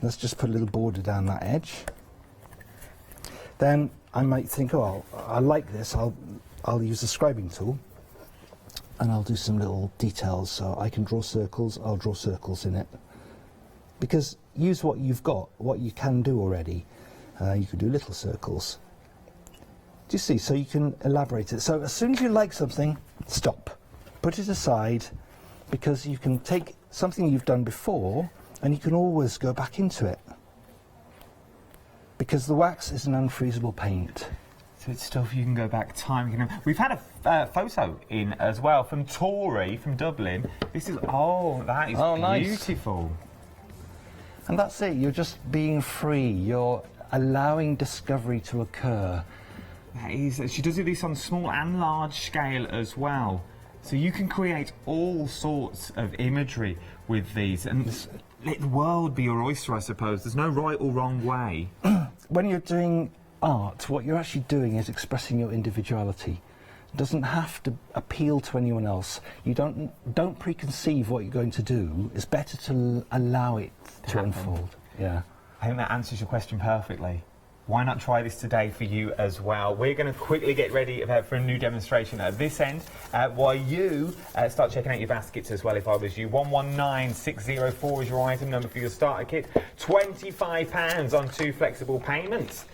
Speaker 6: let's just put a little border down that edge. Then I might think, oh, I like this, I'll use the scribing tool, and I'll do some little details. So I can draw circles, I'll draw circles in it. Because use what you've got, what you can do already. You can do little circles. Do you see? So you can elaborate it. So as soon as you like something, stop. Put it aside, because you can take something you've done before and you can always go back into it. Because the wax is an unfreezable paint.
Speaker 9: So it's stuff you can go back time. We've had a photo in as well from Tori from Dublin. This is, that is beautiful.
Speaker 6: Nice. And that's it, you're just being free. You're allowing discovery to occur.
Speaker 9: She does this on small and large scale as well. So you can create all sorts of imagery with these and let the world be your oyster, I suppose. There's no right or wrong way.
Speaker 6: When you're doing art, what you're actually doing is expressing your individuality. It doesn't have to appeal to anyone else. You don't preconceive what you're going to do. It's better to allow it to unfold. Yeah.
Speaker 9: I think that answers your question perfectly. Why not try this today for you as well? We're going to quickly get ready for a new demonstration at this end while you start checking out your baskets as well, if I was you. 119604 is your item number for your starter kit. £25 on 2 flexible payments.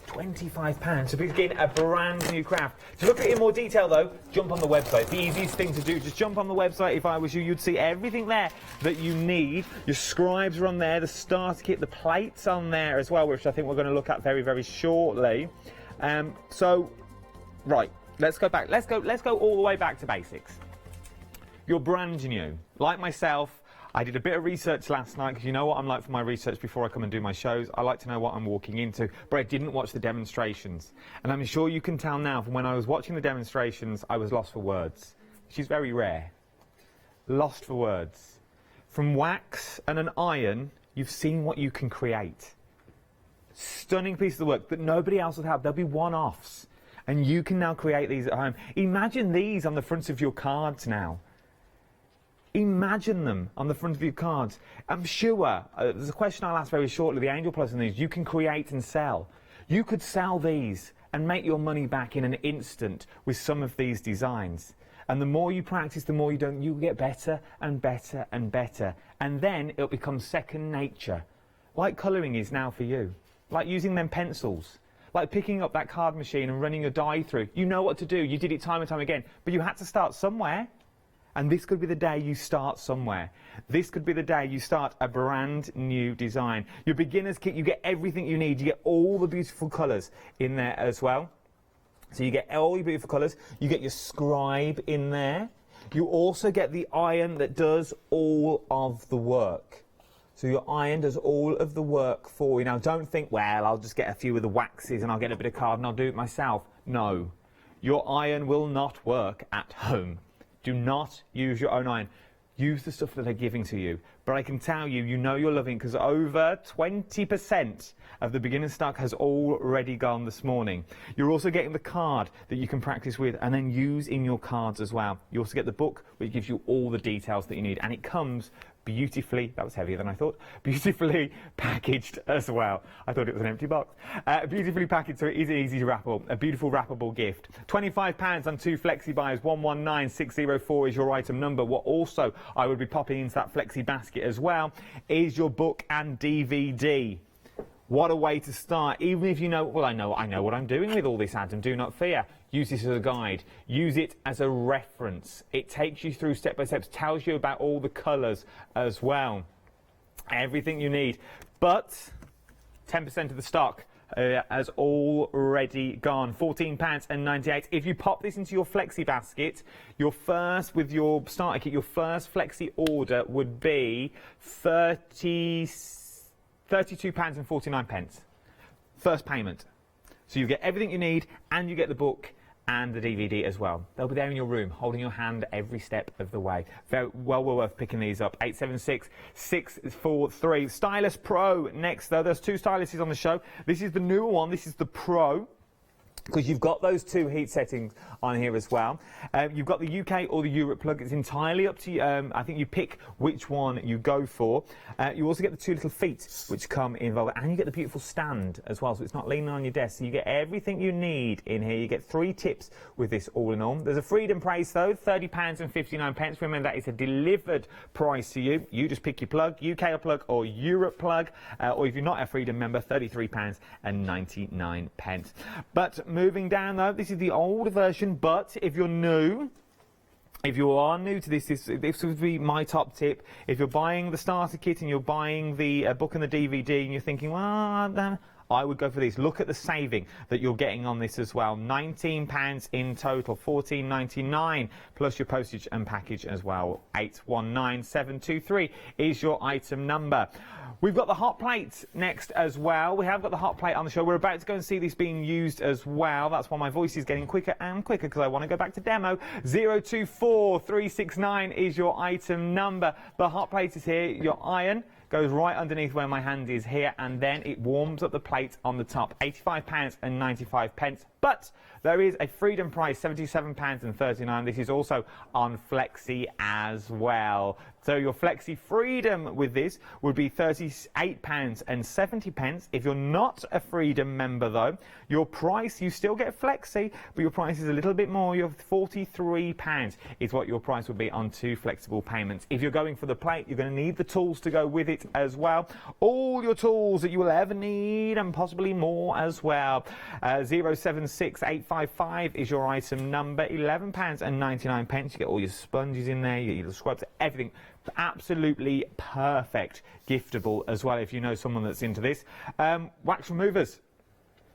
Speaker 9: £25 to begin a brand new craft. To look at it in more detail though, jump on the website. The easiest thing to do, just jump on the website. If I was you, you'd see everything there that you need. Your scribes are on there, the starter kit, the plates on there as well, which I think we're going to look at very, very shortly. Right, let's go back. Let's go all the way back to basics. You're brand new. Like myself, I did a bit of research last night, because you know what I'm like for my research before I come and do my shows. I like to know what I'm walking into, but I didn't watch the demonstrations. And I'm sure you can tell now from when I was watching the demonstrations, I was lost for words. Which is very rare. Lost for words. From wax and an iron, you've seen what you can create. Stunning pieces of work that nobody else would have. They'll be one-offs. And you can now create these at home. Imagine these on the fronts of your cards now. Imagine them on the front of your cards. I'm sure, there's a question I'll ask very shortly, the Angel Plus on these, you can create and sell. You could sell these and make your money back in an instant with some of these designs. And the more you practice, the more you get better and better and better. And then it'll become second nature. Like colouring is now for you. Like using them pencils. Like picking up that card machine and running a die through. You know what to do, you did it time and time again, but you had to start somewhere. And this could be the day you start somewhere. This could be the day you start a brand new design. Your beginner's kit, you get everything you need. You get all the beautiful colours in there as well. So you get all your beautiful colours. You get your scribe in there. You also get the iron that does all of the work. So your iron does all of the work for you. Now don't think, well, I'll just get a few of the waxes and I'll get a bit of card and I'll do it myself. No. Your iron will not work at home. Do not use your own iron. Use the stuff that they're giving to you. But I can tell you, you know you're loving, because over 20% of the beginner stock has already gone this morning. You're also getting the card that you can practice with and then use in your cards as well. You also get the book, which gives you all the details that you need. And it comes beautifully, that was heavier than I thought, beautifully packaged as well. I thought it was an empty box. Beautifully packaged, so it is easy to wrap up. A beautiful wrappable gift. £25 on 2 flexi buys. 119604 is your item number. What also I would be popping into that flexi basket as well is your book and DVD. What a way to start. Even if you know, well, I know what I'm doing with all this, Adam, do not fear. Use this as a guide. Use it as a reference. It takes you through step by step, tells you about all the colours as well. Everything you need. But 10% of the stock has already gone. £14.98. If you pop this into your flexi basket, your first, with your starter kit, your first flexi order would be £32.49. First payment. So you get everything you need, and you get the book and the DVD as well. They'll be there in your room, holding your hand every step of the way. Very well worth picking these up. 876-643. Stylus Pro next, though. There's 2 styluses on the show. This is the newer one. This is the Pro, because you've got those 2 heat settings on here as well. You've got the UK or the Europe plug. It's entirely up to you. I think you pick which one you go for. You also get the 2 little feet which come involved, and you get the beautiful stand as well, so it's not leaning on your desk. So you get everything you need in here. You get 3 tips with this all in all. There's a Freedom price though, £30.59. Remember, that is a delivered price to you. You just pick your plug, UK plug or Europe plug, or if you're not a Freedom member, £33.99. But moving down though, this is the older version, but if you're new, if you are new to this would be my top tip. If you're buying the starter kit and you're buying the book and the DVD and you're thinking, well, I would go for this. Look at the saving that you're getting on this as well. £19 in total, £14.99 plus your postage and package as well. 819723 is your item number. We've got the hot plate next as well. We have got the hot plate on the show. We're about to go and see this being used as well. That's why my voice is getting quicker and quicker, because I want to go back to demo. 024369 is your item number. The hot plate is here. Your iron goes right underneath where my hand is here, and then it warms up the plate on the top. £85.95. But there is a Freedom price, £77.39. This is also on Flexi as well. So your Flexi Freedom with this would be £38.70. If you're not a Freedom member though, your price, you still get Flexi, but your price is a little bit more. You're £43 is what your price would be on 2 flexible payments. If you're going for the plate, you're going to need the tools to go with it as well. All your tools that you will ever need, and possibly more as well. 076855 is your item number. £11.99. You get all your sponges in there, you get your scrubs, everything. Absolutely perfect giftable as well if you know someone that's into this. Wax removers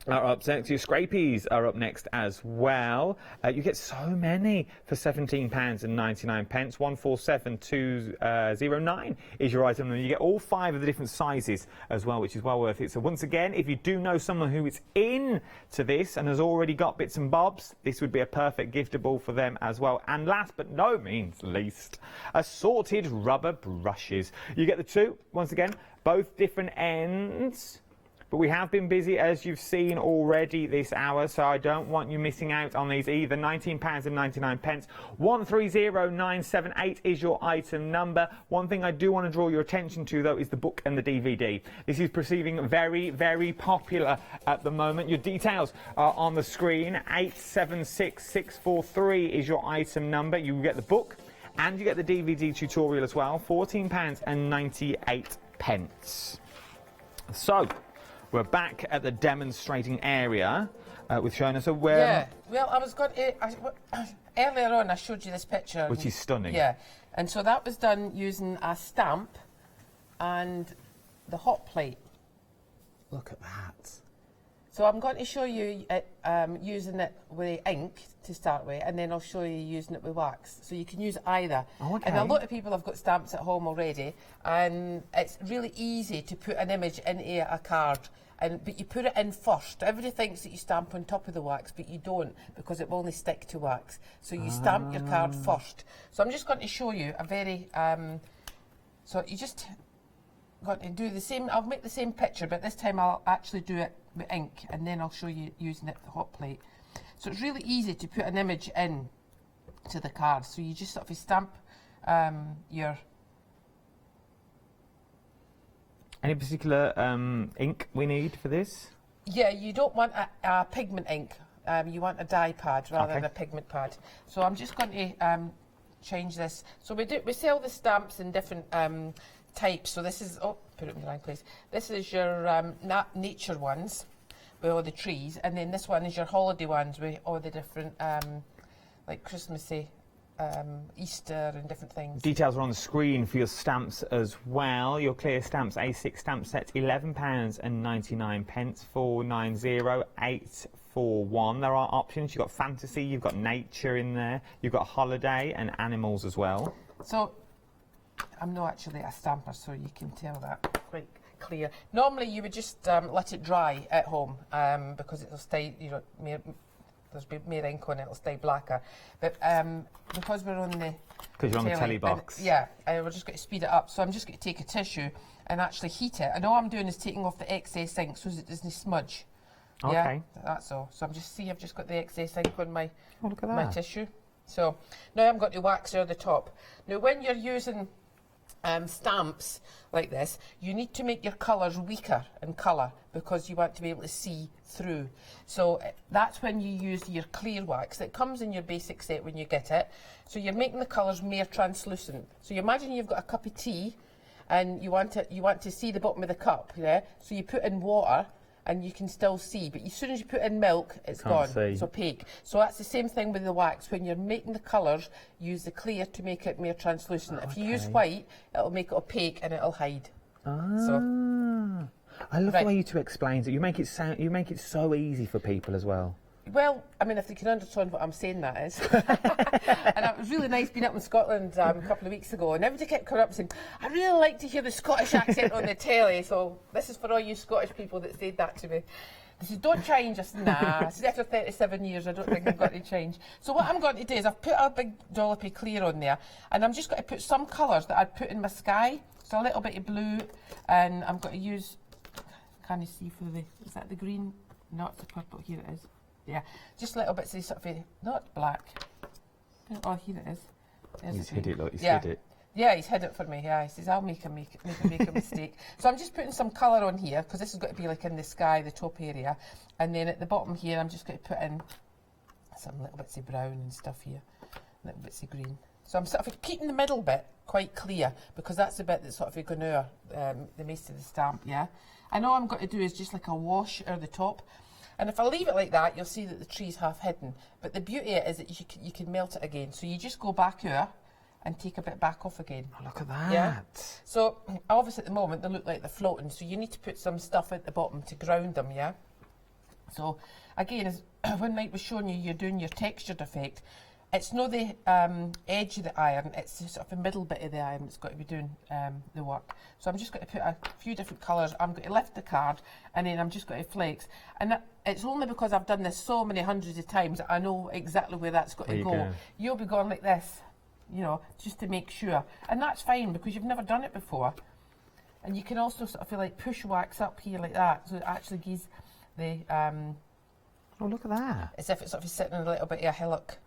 Speaker 9: are up next. Your scrapies are up next as well. You get so many for £17.99. 147209 is your item, and you get all 5 of the different sizes as well, which is well worth it. So once again, if you do know someone who is into this and has already got bits and bobs, this would be a perfect giftable for them as well. And last but no means least, assorted rubber brushes. You get the 2, once again, both different ends. But we have been busy, as you've seen already this hour, so I don't want you missing out on these either. £19.99. 130978 is your item number. One thing I do want to draw your attention to, though, is the book and the DVD. This is proving very, very popular at the moment. Your details are on the screen. 876643 is your item number. You get the book and you get the DVD tutorial as well. £14.98. So we're back at the demonstrating area with Shona. So where?
Speaker 7: Yeah. Well, I was going to, earlier on I showed you this picture,
Speaker 9: which is stunning.
Speaker 7: Yeah, and so that was done using a stamp and the hot plate.
Speaker 9: Look at that.
Speaker 7: So I'm going to show you using it with ink to start with, and then I'll show you using it with wax. So you can use either.
Speaker 9: Oh, okay.
Speaker 7: And a lot of people have got stamps at home already, and it's really easy to put an image into a card. But you put it in first. Everybody thinks that you stamp on top of the wax, but you don't, because it will only stick to wax. So you stamp your card first. So I'm just going to show you a very... so you just got to do the same... I'll make the same picture, but this time I'll actually do it with ink, and then I'll show you using it, the hot plate. So it's really easy to put an image in to the card. So you just sort of stamp your
Speaker 9: Any particular ink we need for this?
Speaker 7: Yeah, you don't want a pigment ink. You want a dye pad rather than a pigment pad. So I'm just going to change this. So we sell the stamps in different types. So this is, oh, put it in the wrong place. This is your nature ones with all the trees, and then this one is your holiday ones with all the different like Christmassy, Easter and different things.
Speaker 9: Details are on the screen for your stamps as well. Your clear stamps A6 stamp set, £11.99, 490841. There are options. You've got fantasy, you've got nature in there, you've got holiday and animals as well.
Speaker 7: So I'm not actually a stamper, so you can tell that quite clear. Normally you would just let it dry at home because it'll stay, you know, there's more ink on it, it'll stay blacker. But because we're on the...
Speaker 9: Because you're on the telly box.
Speaker 7: Yeah, we're just going to speed it up. So I'm just going to take a tissue and actually heat it. And all I'm doing is taking off the excess ink so it doesn't smudge.
Speaker 9: Okay.
Speaker 7: Yeah, that's all. So I've just got the excess ink on my,
Speaker 9: look at
Speaker 7: my
Speaker 9: that.
Speaker 7: tissue. So now I'm going to wax over the top. Now when you're using stamps like this, you need to make your colours weaker in colour because you want to be able to see through. So that's when you use your clear wax that comes in your basic set when you get it. So you're making the colours more translucent. So you imagine you've got a cup of tea and you want to see the bottom of the cup, yeah? So you put in water and you can still see, but as soon as you put in milk, it's gone. It's opaque. So that's the same thing with the wax. When you're making the colours, use the clear to make it more translucent. If you use white, it'll make it opaque and it'll hide. So,
Speaker 9: I love the way you two explains it. You make it so easy for people as well.
Speaker 7: Well, I mean, if they can understand what I'm saying, that is. And it was really nice being up in Scotland a couple of weeks ago, and everybody kept coming up and saying, I really like to hear the Scottish accent on the telly, so this is for all you Scottish people that said that to me. They said, don't change. I said, nah, I said, after 37 years, I don't think I've got to change. So what I'm going to do is I've put a big dollop of clear on there, and I'm just going to put some colours that I'd put in my sky, so a little bit of blue, and I'm going to use, can you see through the, is that the green? No, it's the purple, here it is. Yeah, just little bits of sort of, not black. Oh, here it is. There's
Speaker 9: He's hid it, look, he's
Speaker 7: hid
Speaker 9: it.
Speaker 7: Yeah, he's hid it for me, yeah. He says, I'll make a mistake. So I'm just putting some colour on here, because this is going to be like in the sky, the top area. And then at the bottom here, I'm just going to put in some little bits of brown and stuff here, little bits of green. So I'm sort of keeping the middle bit quite clear, because that's the bit that's sort of going to the most of the stamp, yeah. And all I'm going to do is just like a wash over the top. And if I leave it like that, you'll see that the tree's half hidden. But the beauty is that you can melt it again. So you just go back here and take a bit back off again.
Speaker 9: Oh, look at that.
Speaker 7: Yeah? So obviously at the moment they look like they're floating, so you need to put some stuff at the bottom to ground them, yeah? So again, as when Mike was showing you, you're doing your textured effect. It's not the edge of the iron, it's the sort of the middle bit of the iron that's got to be doing the work. So I'm just going to put a few different colours. I'm going to lift the card and then I'm just going to flex. And it's only because I've done this so many hundreds of times that I know exactly where that's got to go. You'll be going like this, you know, just to make sure. And that's fine because you've never done it before. And you can also sort of feel like push wax up here like that, so it actually gives the...
Speaker 9: oh, look at that.
Speaker 7: As if it's sort of sitting in a little bit of a hillock.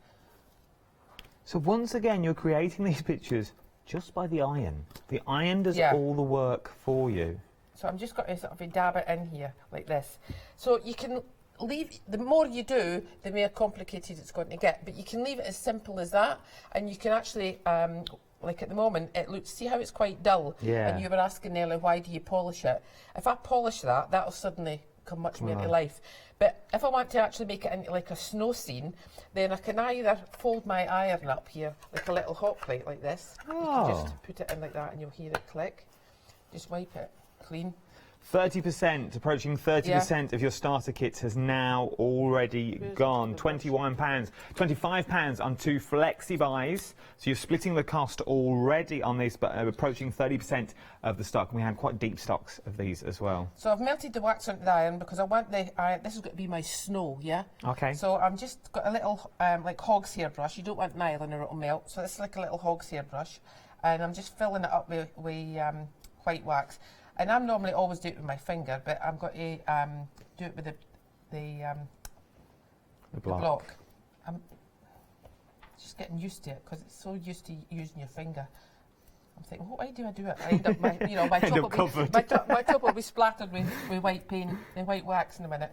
Speaker 9: So once again, you're creating these pictures just by the iron. The iron does all the work for you.
Speaker 7: So I'm just going to sort of dab it in here like this. So you can leave, the more you do, the more complicated it's going to get. But you can leave it as simple as that, and you can actually, like at the moment, it looks, see how it's quite dull?
Speaker 9: Yeah.
Speaker 7: And you were asking earlier, why do you polish it? If I polish that, that'll suddenly come much more to life. But if I want to actually make it into like a snow scene, then I can either fold my iron up here like a little hot plate like this. You can just put it in like that and you'll hear it click. Just wipe it clean.
Speaker 9: 30%, approaching 30% of your starter kits has now already gone. £21, £25 on 2 flexi buys. So you're splitting the cost already on this, but approaching 30% of the stock. And we had quite deep stocks of these as well.
Speaker 7: So I've melted the wax onto the iron because I want the iron. This is going to be my snow, yeah?
Speaker 9: Okay.
Speaker 7: So I'm just got a little like hog's hair brush. You don't want nylon or it'll melt. So this is like a little hog's hair brush. And I'm just filling it up with white wax. And I'm normally always do it with my finger, but I'm going to do it with the block. I'm just getting used to it because it's so used to using your finger. I'm thinking, why do I do it? I end up, my
Speaker 9: End up
Speaker 7: top
Speaker 9: covered.
Speaker 7: my top will be splattered with white paint, white wax in a minute.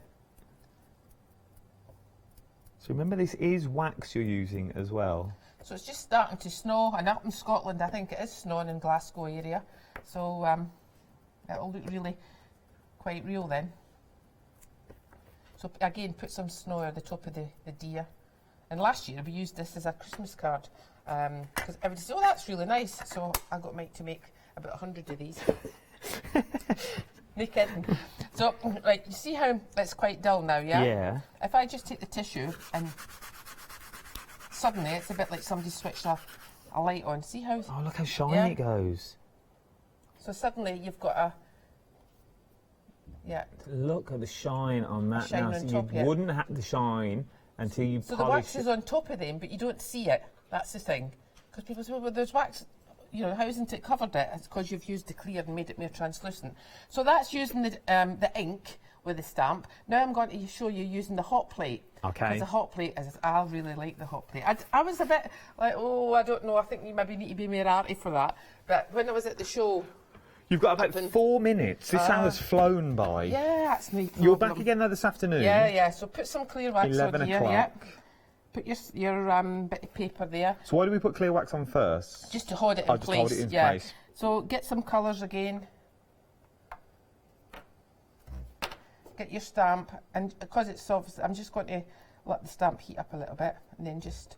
Speaker 9: So remember, this is wax you're using as well.
Speaker 7: So it's just starting to snow, and up in Scotland I think it is snowing in Glasgow area. So it'll look really quite real then. So again, put some snow at the top of the deer. And last year we used this as a Christmas card because everybody said, oh, that's really nice. So I got Mike to make about 100 of these. No kidding. So, right, you see how it's quite dull now, yeah?
Speaker 9: Yeah.
Speaker 7: If I just take the tissue and suddenly it's a bit like somebody switched a light on. See how...
Speaker 9: Oh, look how shiny it goes.
Speaker 7: So suddenly you've got a... Yeah.
Speaker 9: Look at the shine on that
Speaker 7: Shine
Speaker 9: now.
Speaker 7: on
Speaker 9: So
Speaker 7: top,
Speaker 9: you
Speaker 7: yeah.
Speaker 9: wouldn't have the shine until you
Speaker 7: So the
Speaker 9: polish
Speaker 7: wax
Speaker 9: it.
Speaker 7: is on top of them, but you don't see it. That's the thing. Because people say, well, there's wax, you know, how isn't it covered it? It's because you've used the clear and made it more translucent. So that's using the ink with the stamp. Now I'm going to show you using the hot plate.
Speaker 9: Okay.
Speaker 7: Because the hot plate is, I really like the hot plate. I was a bit like, oh, I don't know, I think you maybe need to be more arty for that. But when I was at the show...
Speaker 9: You've got about 4 minutes. This hour's flown by.
Speaker 7: Yeah, that's me.
Speaker 9: You're back again though this afternoon?
Speaker 7: Yeah. So put some clear wax
Speaker 9: 11
Speaker 7: on here.
Speaker 9: o'clock.
Speaker 7: Yeah. Put your bit of paper there.
Speaker 9: So why do we put clear wax on first?
Speaker 7: Just to hold it in
Speaker 9: Oh,
Speaker 7: place.
Speaker 9: just hold it in place.
Speaker 7: So get some colours again. Get your stamp, and because it's soft, I'm just going to let the stamp heat up a little bit, and then just...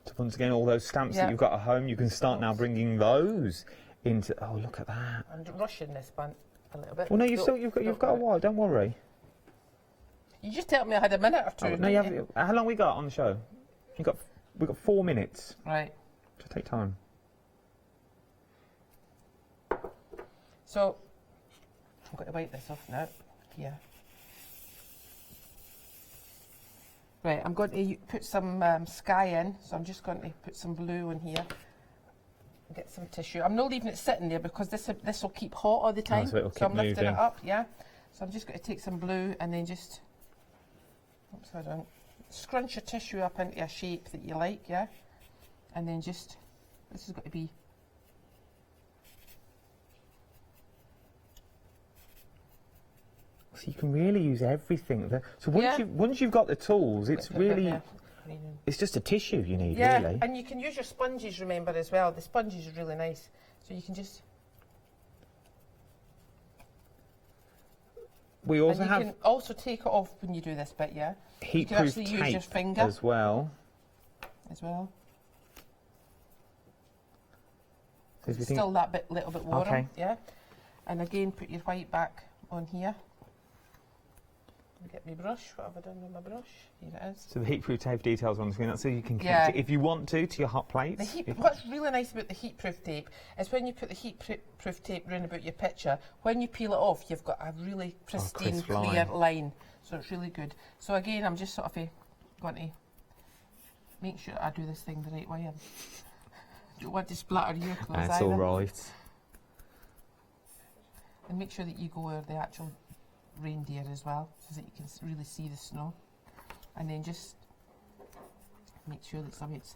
Speaker 9: So once again, all those stamps that you've got at home, you can start now bringing those into... Oh, look at that.
Speaker 7: I'm rushing this one a little bit.
Speaker 9: Well, no, you've got a while. Don't worry.
Speaker 7: You just tell me I had a minute or two.
Speaker 9: Oh, no, you have. How long we got on the show? We've got 4 minutes.
Speaker 7: Right.
Speaker 9: Just take time.
Speaker 7: So I'm going to wipe this off now. Here. Right, I'm going to put some sky in, so I'm just going to put some blue on here. Get some tissue. I'm not leaving it sitting there because this will keep hot all the time.
Speaker 9: So it'll keep
Speaker 7: I'm lifting
Speaker 9: moving.
Speaker 7: it up, yeah. So I'm just going to take some blue and then just, oops, hold on, scrunch your tissue up into a shape that you like, yeah. And then just, this has got to be.
Speaker 9: So you can really use everything. So once you've got the tools, it's really, it's just a tissue you need,
Speaker 7: yeah,
Speaker 9: really.
Speaker 7: and you can use your sponges, remember, as well. The sponges are really nice. So you can just...
Speaker 9: We also have...
Speaker 7: You can also take it off when you do this bit, yeah?
Speaker 9: Heat-proof
Speaker 7: tape use your finger
Speaker 9: as well.
Speaker 7: Still that little bit warm,
Speaker 9: okay.
Speaker 7: yeah? And again, put your white back on here. Get my brush. What have I done with my brush? Here it is.
Speaker 9: So the heat-proof tape details on the screen. That's so you can
Speaker 7: Yeah.
Speaker 9: connect it, if you want to your hot plates.
Speaker 7: What's really nice about the heat-proof tape is when you put the heat-proof tape round about your picture, when you peel it off, you've got a really pristine, clear line. So it's really good. So again, I'm just sort of going to make sure I do this thing the right way. I don't want to splatter your clothes
Speaker 9: That's
Speaker 7: either.
Speaker 9: all right.
Speaker 7: And make sure that you go over the actual reindeer as well, so that you can really see the snow. And then just make sure that something's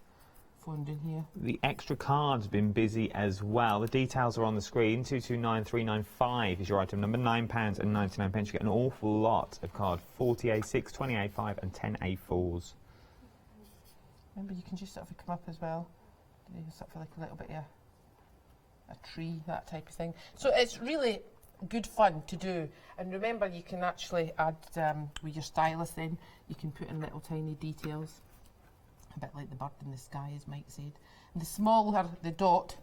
Speaker 7: formed in here.
Speaker 9: The extra card's been busy as well. The details are on the screen. 229395 is your item number. £9.99. You get an awful lot of card. 40A6, 20A5 and 10A4s.
Speaker 7: Remember, you can just sort of come up as well. Do sort of like a little bit of a tree, that type of thing. So it's really good fun to do. And remember, you can actually add, with your stylus then, you can put in little tiny details. A bit like the bird in the sky, as Mike said. And the smaller the dot,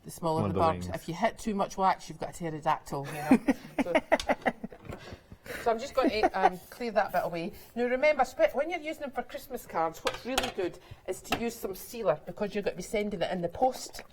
Speaker 7: the smaller the bird.
Speaker 9: Wings.
Speaker 7: If you hit too much wax, you've got a pterodactyl, you know. So I'm just going to clear that bit away. Now remember, when you're using them for Christmas cards, what's really good is to use some sealer, because you're going to be sending it in the post.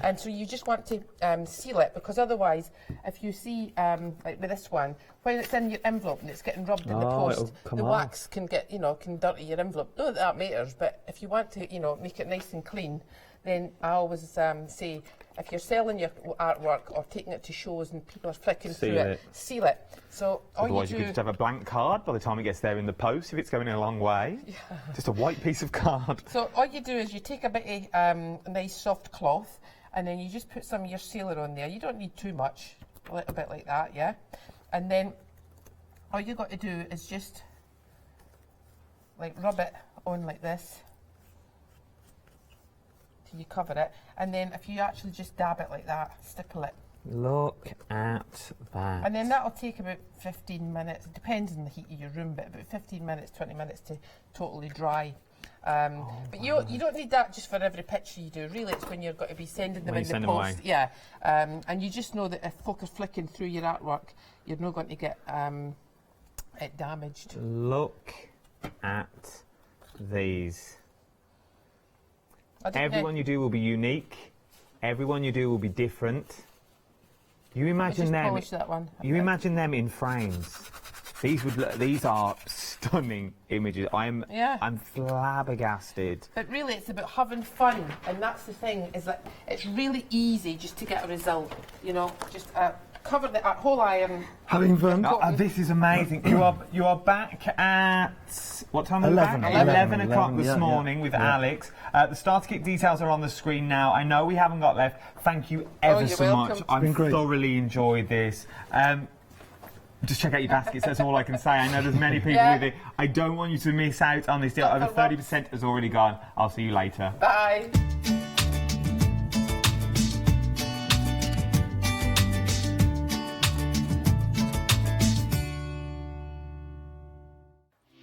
Speaker 7: And so you just want to seal it, because otherwise, if you see, like with this one, when it's in your envelope and it's getting rubbed in the post, the wax can get, can dirty your envelope. Not that matters, but if you want to, make it nice and clean, then I always say, if you're selling your artwork or taking it to shows and people are flicking through it, seal it. So
Speaker 9: otherwise you could just have a blank card by the time it gets there in the post if it's going a long way. Yeah. Just a white piece of card.
Speaker 7: So all you do is you take a bit of nice soft cloth and then you just put some of your sealer on there. You don't need too much, a little bit like that, yeah? And then all you got to do is just rub it on like this. You cover it, and then if you actually just dab it like that, stipple it.
Speaker 9: Look at that.
Speaker 7: And then that'll take about 15 minutes. It depends on the heat of your room, but about 15 minutes, 20 minutes to totally dry. But you don't need that just for every picture you do. Really, it's when you're going to be sending them in the post. Yeah, and you just know that if folk are flicking through your artwork, you're not going to get it damaged.
Speaker 9: Look at these. Everyone you do will be unique. Everyone you do will be different. You imagine them. You imagine them in frames. These are stunning images. I'm flabbergasted.
Speaker 7: But really, it's about having fun, and that's the thing. Is that it's really easy just to get a result. Just cover the whole iron.
Speaker 6: Having fun.
Speaker 9: This is amazing. You are back at what time? 11 o'clock this morning with Alex. The starter kit details are on the screen now. I know we haven't got left. Thank you ever so much. I've thoroughly enjoyed this. Just check out your baskets, that's all I can say. I know there's many people with it. I don't want you to miss out on this deal. Over 30% has already gone. I'll see you later.
Speaker 7: Bye.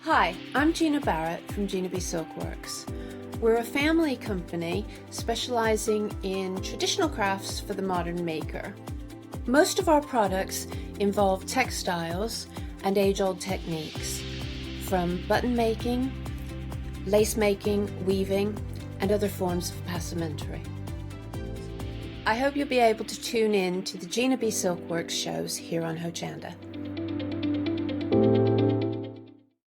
Speaker 14: Hi, I'm Gina Barrett from Gina B Silkworks. We're a family company specialising in traditional crafts for the modern maker. Most of our products involve textiles and age-old techniques, from button making, lace making, weaving, and other forms of passementerie. I hope you'll be able to tune in to the Gina B Silkworks shows here on Hochanda.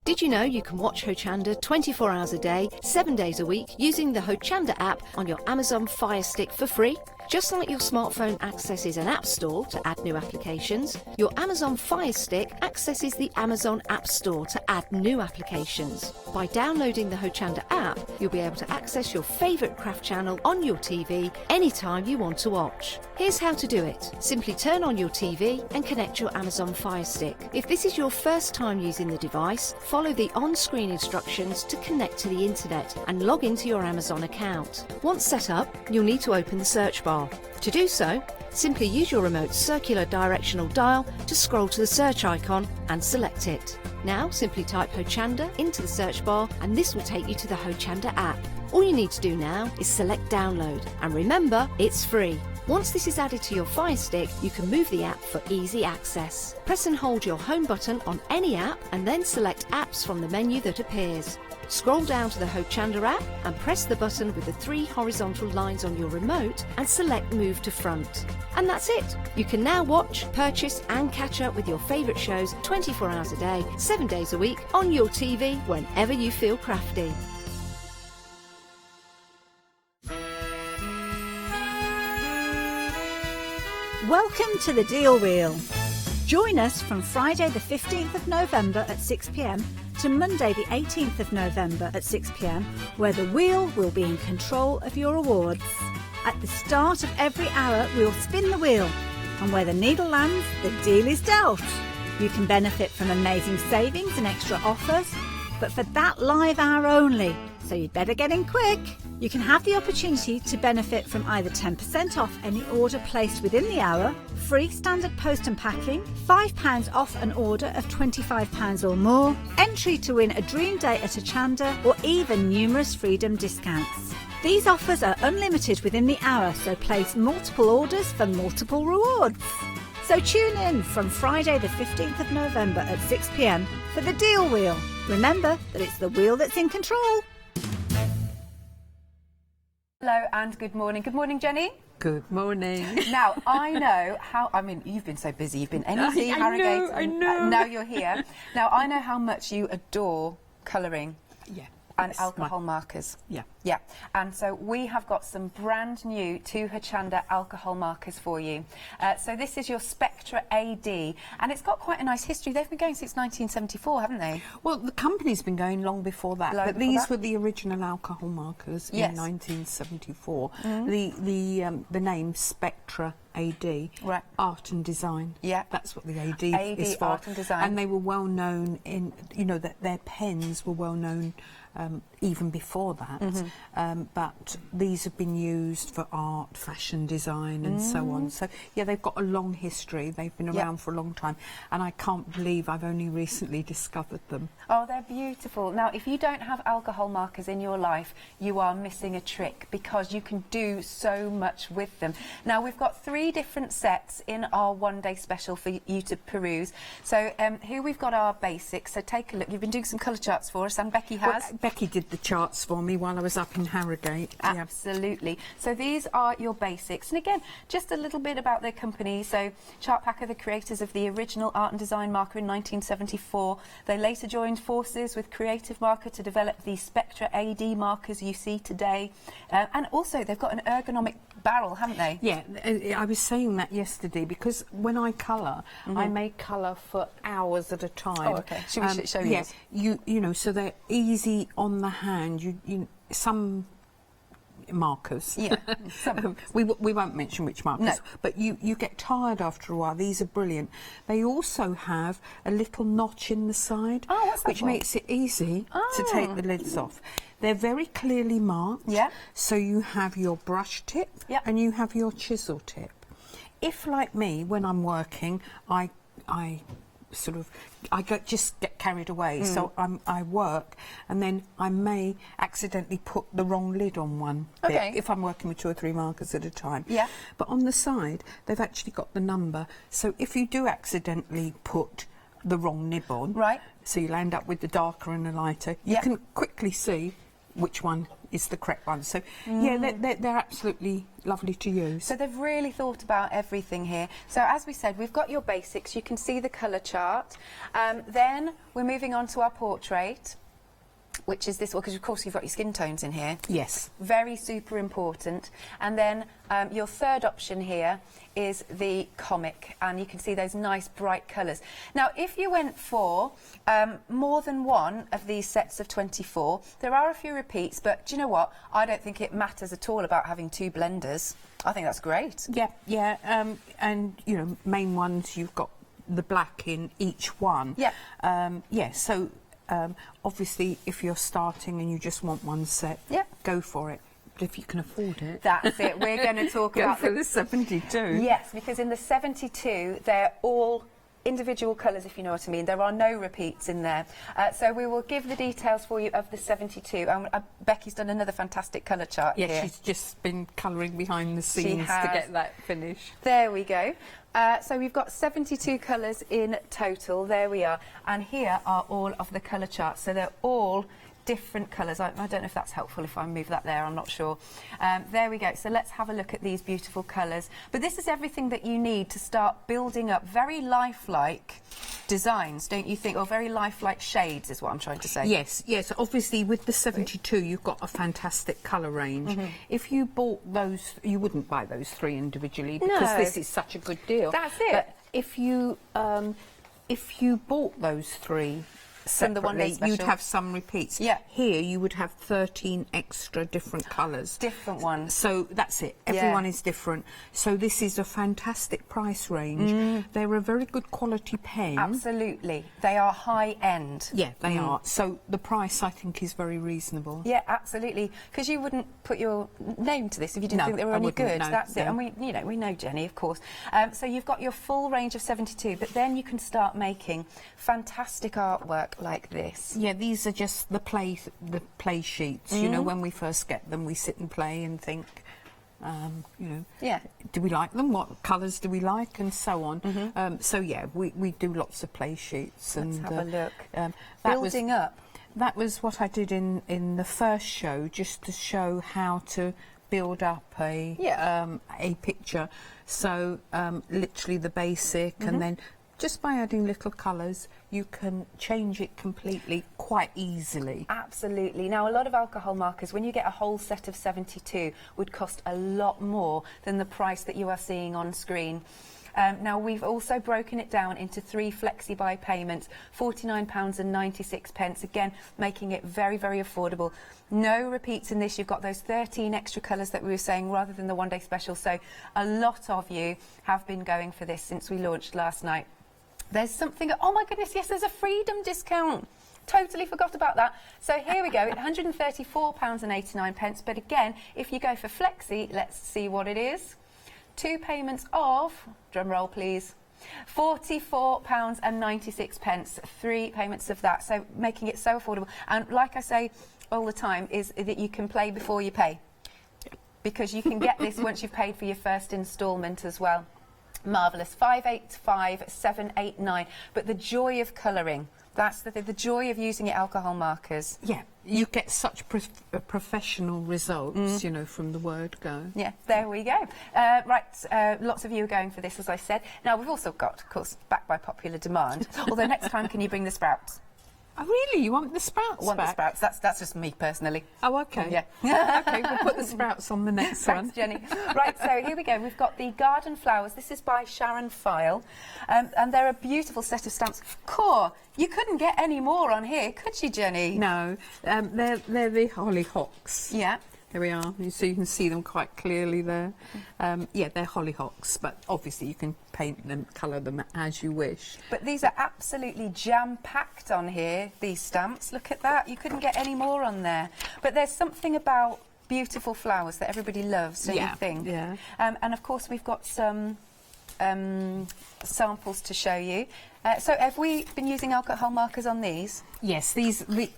Speaker 2: Did you know you can watch Hochanda 24 hours a day, 7 days a week using the Hochanda app on your Amazon Fire Stick for free? Just like your smartphone accesses an app store to add new applications, your Amazon Fire Stick accesses the Amazon App Store to add new applications. By downloading the Hochanda app, you'll be able to access your favourite craft channel on your TV anytime you want to watch. Here's how to do it. Simply turn on your TV and connect your Amazon Fire Stick. If this is your first time using the device, follow the on-screen instructions to connect to the internet and log into your Amazon account. Once set up, you'll need to open the search bar. To do so, simply use your remote circular directional dial to scroll to the search icon and select it. Now simply type Hochanda into the search bar and this will take you to the Hochanda app. All you need to do now is select download, and remember, it's free. Once this is added to your Fire Stick, you can move the app for easy access. Press and hold your home button on any app and then select apps from the menu that appears. Scroll down to the Hochanda app and press the button with the 3 horizontal lines on your remote and select Move to Front. And that's it! You can now watch, purchase and catch up with your favourite shows 24 hours a day, 7 days a week on your TV whenever you feel crafty.
Speaker 15: Welcome to the Deal Wheel. Join us from Friday the 15th of November at 6 p.m. to Monday the 18th of November at 6 p.m, where the wheel will be in control of your awards. At the start of every hour, we'll spin the wheel, and where the needle lands, the deal is dealt. You can benefit from amazing savings and extra offers, but for that live hour only, so you'd better get in quick. You can have the opportunity to benefit from either 10% off any order placed within the hour, free standard post and packing, £5 off an order of £25 or more, entry to win a dream day at Hochanda, or even numerous Freedom discounts. These offers are unlimited within the hour, so place multiple orders for multiple rewards. So tune in from Friday the 15th of November at 6 p.m. for the Deal Wheel. Remember that it's the wheel that's in control.
Speaker 8: Hello and good morning. Good morning, Jenny.
Speaker 10: Good morning.
Speaker 8: Now, I know how, I mean, you've been so busy. You've been NEC, Harrogate,
Speaker 10: I know.
Speaker 8: now you're here. Now, I know how much you adore colouring.
Speaker 10: Yeah.
Speaker 8: And alcohol markers.
Speaker 10: Yeah.
Speaker 8: Yeah. And so we have got some brand new Hochanda alcohol markers for you. So this is your Spectra AD, and it's got quite a nice history. They've been going since 1974, haven't they?
Speaker 10: Well, the company's been going long before that, but these were the original alcohol markers in 1974. The name Spectra AD,
Speaker 8: right?
Speaker 10: Art and design.
Speaker 8: Yeah,
Speaker 10: that's what the AD is for.
Speaker 8: Art and design.
Speaker 10: And they were well known in, you know, that their pens were well known even before that. But these have been used for art, fashion design, and so on. So yeah, they've got a long history. They've been around for a long time, and I can't believe I've only recently discovered them.
Speaker 8: Oh, they're beautiful. Now, if you don't have alcohol markers in your life, you are missing a trick, because you can do so much with them. Now, we've got 3 different sets in our one-day special for you to peruse. So here we've got our basics. So take a look. You've been doing some colour charts for us, and Becky has.
Speaker 10: Well, Becky did the charts for me while I was up in Harrogate.
Speaker 8: Absolutely. So these are your basics. And again, just a little bit about their company. So Chart Pack are the creators of the original art and design marker in 1974. They later joined forces with Creative Marker to develop the Spectra AD markers you see today. And also, they've got an ergonomic barrel, haven't they?
Speaker 10: Yeah, I was saying that yesterday, because when I colour, I may colour for hours at a time.
Speaker 8: Oh, okay. Should we show you?
Speaker 10: Yes, you know, so they're easy on the hand. Some markers.
Speaker 8: Yeah.
Speaker 10: We won't mention which markers, but you get tired after a while. These are brilliant. They also have a little notch in the side, which makes it easy to take the lids off. They're very clearly marked. Yeah. So you have your brush tip and you have your chisel tip. If, like me, when I'm working, I just get carried away. So I work, and then I may accidentally put the wrong lid on one bit if I'm working with 2 or 3 markers at a time. Yeah. But on the side, they've actually got the number. So if you do accidentally put the wrong nib on, so you'll end up with the darker and the lighter, you can quickly see which one is the correct one. So yeah, they're absolutely lovely to use.
Speaker 8: So they've really thought about everything here. So as we said, we've got your basics. You can see the colour chart. Then we're moving on to our portrait, which is this one, because of course you've got your skin tones in here.
Speaker 10: Yes.
Speaker 8: Very super important. And then your third option here is the comic, and you can see those nice bright colours. Now, if you went for more than one of these sets of 24, there are a few repeats, but do you know what? I don't think it matters at all about having 2 blenders. I think that's great.
Speaker 10: Yeah, and you know, main ones, you've got the black in each one. Yeah. So obviously, if you're starting and you just want one set, go for it. But if you can afford it,
Speaker 8: that's it. We're going to talk
Speaker 10: go
Speaker 8: about
Speaker 10: for the 72.
Speaker 8: Yes, because in the 72, they're all individual colours, if you know what I mean. There are no repeats in there. So we will give the details for you of the 72. Becky's done another fantastic colour chart here.
Speaker 10: Yeah, she's just been colouring behind the scenes to get that finished.
Speaker 8: There we go. So we've got 72 colours in total. There we are. And here are all of the colour charts. So they're all different colours. I don't know if that's helpful if I move that there, I'm not sure. There we go. So let's have a look at these beautiful colours. But this is everything that you need to start building up very lifelike designs, don't you think? Or very lifelike shades is what I'm trying to say.
Speaker 10: Yes, yes. Obviously, with the 72, you've got a fantastic colour range. If you bought those, you wouldn't buy those 3 individually, because this is such a good deal.
Speaker 8: That's it.
Speaker 10: But if you bought those 3 separately, you'd have some repeats.
Speaker 8: Yeah.
Speaker 10: Here you would have 13 extra different colours.
Speaker 8: Different ones.
Speaker 10: So that's it. Everyone is different. So this is a fantastic price range. They're a very good quality pen.
Speaker 8: Absolutely. They are high end.
Speaker 10: Yeah, they are. So the price, I think, is very reasonable.
Speaker 8: Yeah, absolutely. Because you wouldn't put your name to this if you didn't think they were any good. That's it. And we know Jenny, of course. So you've got your full range of 72, but then you can start making fantastic artwork like this.
Speaker 10: Yeah, these are just the play sheets. You know, when we first get them, we sit and play and think, you know, do we like them? What colours do we like? And so on. So yeah, we do lots of play sheets.
Speaker 8: Let's
Speaker 10: and
Speaker 8: have a look.
Speaker 10: Building
Speaker 8: up.
Speaker 10: That was what I did in the first show, just to show how to build up a picture. So literally the basic, and then just by adding little colours, you can change it completely quite easily.
Speaker 8: Absolutely. Now, a lot of alcohol markers, when you get a whole set of 72, would cost a lot more than the price that you are seeing on screen. Now, we've also broken it down into 3 flexi-buy payments, £49.96, again, making it very, very affordable. No repeats in this. You've got those 13 extra colours that we were saying, rather than the one-day special. So a lot of you have been going for this since we launched last night. There's something, oh my goodness, yes, there's a Freedom discount. Totally forgot about that. So here we go, £134.89. But again, if you go for flexi, let's see what it is. 2 payments of, drum roll please, £44.96, 3 payments of that. So making it so affordable. And like I say all the time, is that you can play before you pay, because you can get this once you've paid for your first instalment as well. Marvellous. 585789. But the joy of colouring, that's the joy of using your alcohol markers.
Speaker 10: Yeah, you get such professional results, you know, from the word go.
Speaker 8: Yeah, there we go. Lots of you are going for this, as I said. Now, we've also got, of course, backed by popular demand, although next time, can you bring the sprouts?
Speaker 10: Oh, really? You want the sprouts
Speaker 8: want
Speaker 10: back?
Speaker 8: The sprouts. That's just me, personally.
Speaker 10: Oh, OK.
Speaker 8: Yeah.
Speaker 10: OK, we'll put the sprouts on the next one.
Speaker 8: Thanks, Jenny. Right, so here we go. We've got the Garden Flowers. This is by Sharon File. And they're a beautiful set of stamps. Core, you couldn't get any more on here, could you, Jenny?
Speaker 10: No. They're the hollyhocks.
Speaker 8: Yeah.
Speaker 10: There we are. So you can see them quite clearly there. Yeah, they're hollyhocks, but obviously you can paint them, colour them as you wish.
Speaker 8: But these are absolutely jam-packed on here, these stamps. Look at that. You couldn't get any more on there. But there's something about beautiful flowers that everybody loves, don't you think?
Speaker 10: Yeah.
Speaker 8: And of course, we've got some samples to show you. So have we been using alcohol markers on these?
Speaker 10: Yes,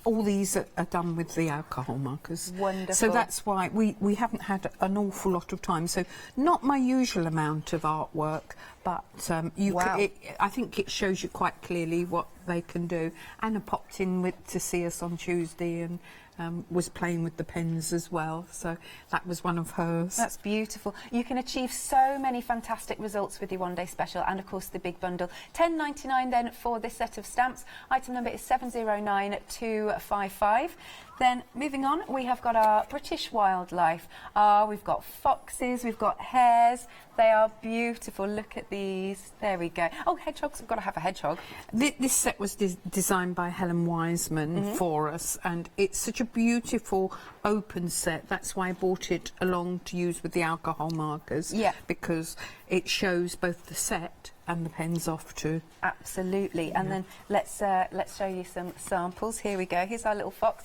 Speaker 10: all these are done with the alcohol markers.
Speaker 8: Wonderful.
Speaker 10: So that's why we haven't had an awful lot of time. So not my usual amount of artwork, but I think it shows you quite clearly what they can do. Anna popped in to see us on Tuesday and was playing with the pens as well, so that was one of hers.
Speaker 8: That's beautiful. You can achieve so many fantastic results with your one-day special, and of course the big bundle. £10.99 then for this set of stamps. Item number is 709255. Then moving on, we have got our British wildlife. We've got foxes, we've got hares. They are beautiful. Look at these. There we go. Oh, hedgehogs. We've got to have a hedgehog.
Speaker 10: This set was designed by Helen Wiseman for us, and it's such a beautiful open set. That's why I bought it along to use with the alcohol markers.
Speaker 8: Yeah.
Speaker 10: Because it shows both the set and the pens off too.
Speaker 8: Absolutely. And then let's show you some samples. Here we go. Here's our little fox.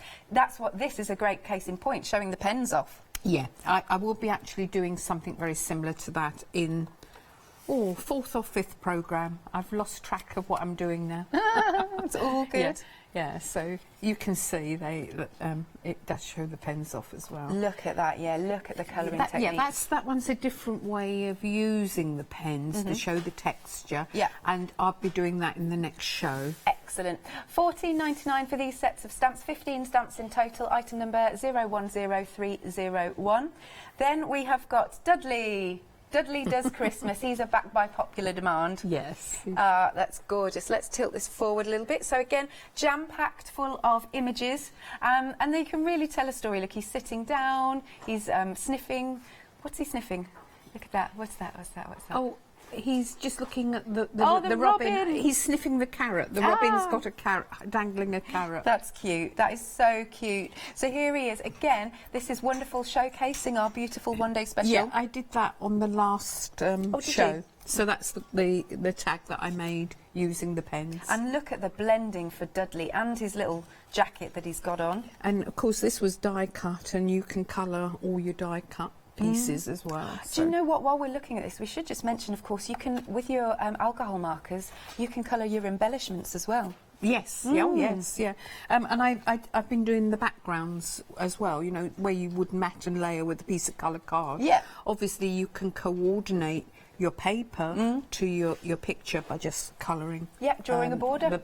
Speaker 8: This is a great case in point, showing the pens off.
Speaker 10: Yeah, I will be actually doing something very similar to that in 4th or 5th programme. I've lost track of what I'm doing now.
Speaker 8: It's all good.
Speaker 10: Yeah, so you can see it does show the pens off as well.
Speaker 8: Look at that, look at the colouring technique.
Speaker 10: Yeah, that one's a different way of using the pens to show the texture.
Speaker 8: Yeah.
Speaker 10: And I'll be doing that in the next show.
Speaker 8: Excellent. £14.99 for these sets of stamps, 15 stamps in total, item number 010301. Then we have got Dudley. Dudley Does Christmas. These are backed by popular demand.
Speaker 10: Yes.
Speaker 8: That's gorgeous. Let's tilt this forward a little bit. So again, jam-packed full of images, and they can really tell a story. Look, he's sitting down, he's sniffing. What's he sniffing? Look at that. What's that?
Speaker 10: Oh, he's just looking at the
Speaker 8: robin.
Speaker 10: He's sniffing the carrot. The robin's got a carrot, dangling a carrot.
Speaker 8: That's cute. That is so cute. So here he is. Again, this is wonderful, showcasing our beautiful one-day special.
Speaker 10: Yeah, I did that on the last show.
Speaker 8: You?
Speaker 10: So that's the tag that I made using the pens.
Speaker 8: And look at the blending for Dudley and his little jacket that he's got on.
Speaker 10: And of course this was die cut, and you can colour all your die cut pieces as well.
Speaker 8: Do you know what, while we're looking at this, we should just mention, of course, you can, with your alcohol markers, you can colour your embellishments as well.
Speaker 10: Yes, yeah. And I've been doing the backgrounds as well, you know, where you would mat and layer with a piece of coloured card.
Speaker 8: Yeah.
Speaker 10: Obviously you can coordinate your paper to your picture by just colouring.
Speaker 8: Yep, drawing a border.
Speaker 10: The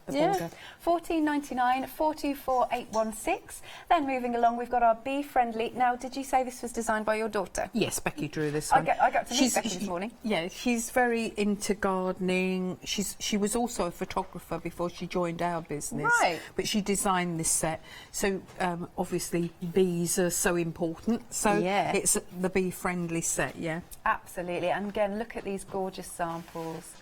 Speaker 10: border.
Speaker 8: £14.99, 424816. Then moving along, we've got our Bee Friendly. Now, did you say this was designed by your daughter?
Speaker 10: Yes, Becky drew this one.
Speaker 8: I got to meet Becky this morning.
Speaker 10: Yeah, she's very into gardening. She was also a photographer before she joined our business.
Speaker 8: Right.
Speaker 10: But she designed this set. So obviously bees are so important. So
Speaker 8: Yeah.
Speaker 10: it's the Bee Friendly set, yeah.
Speaker 8: Absolutely. And again, look at these gorgeous samples.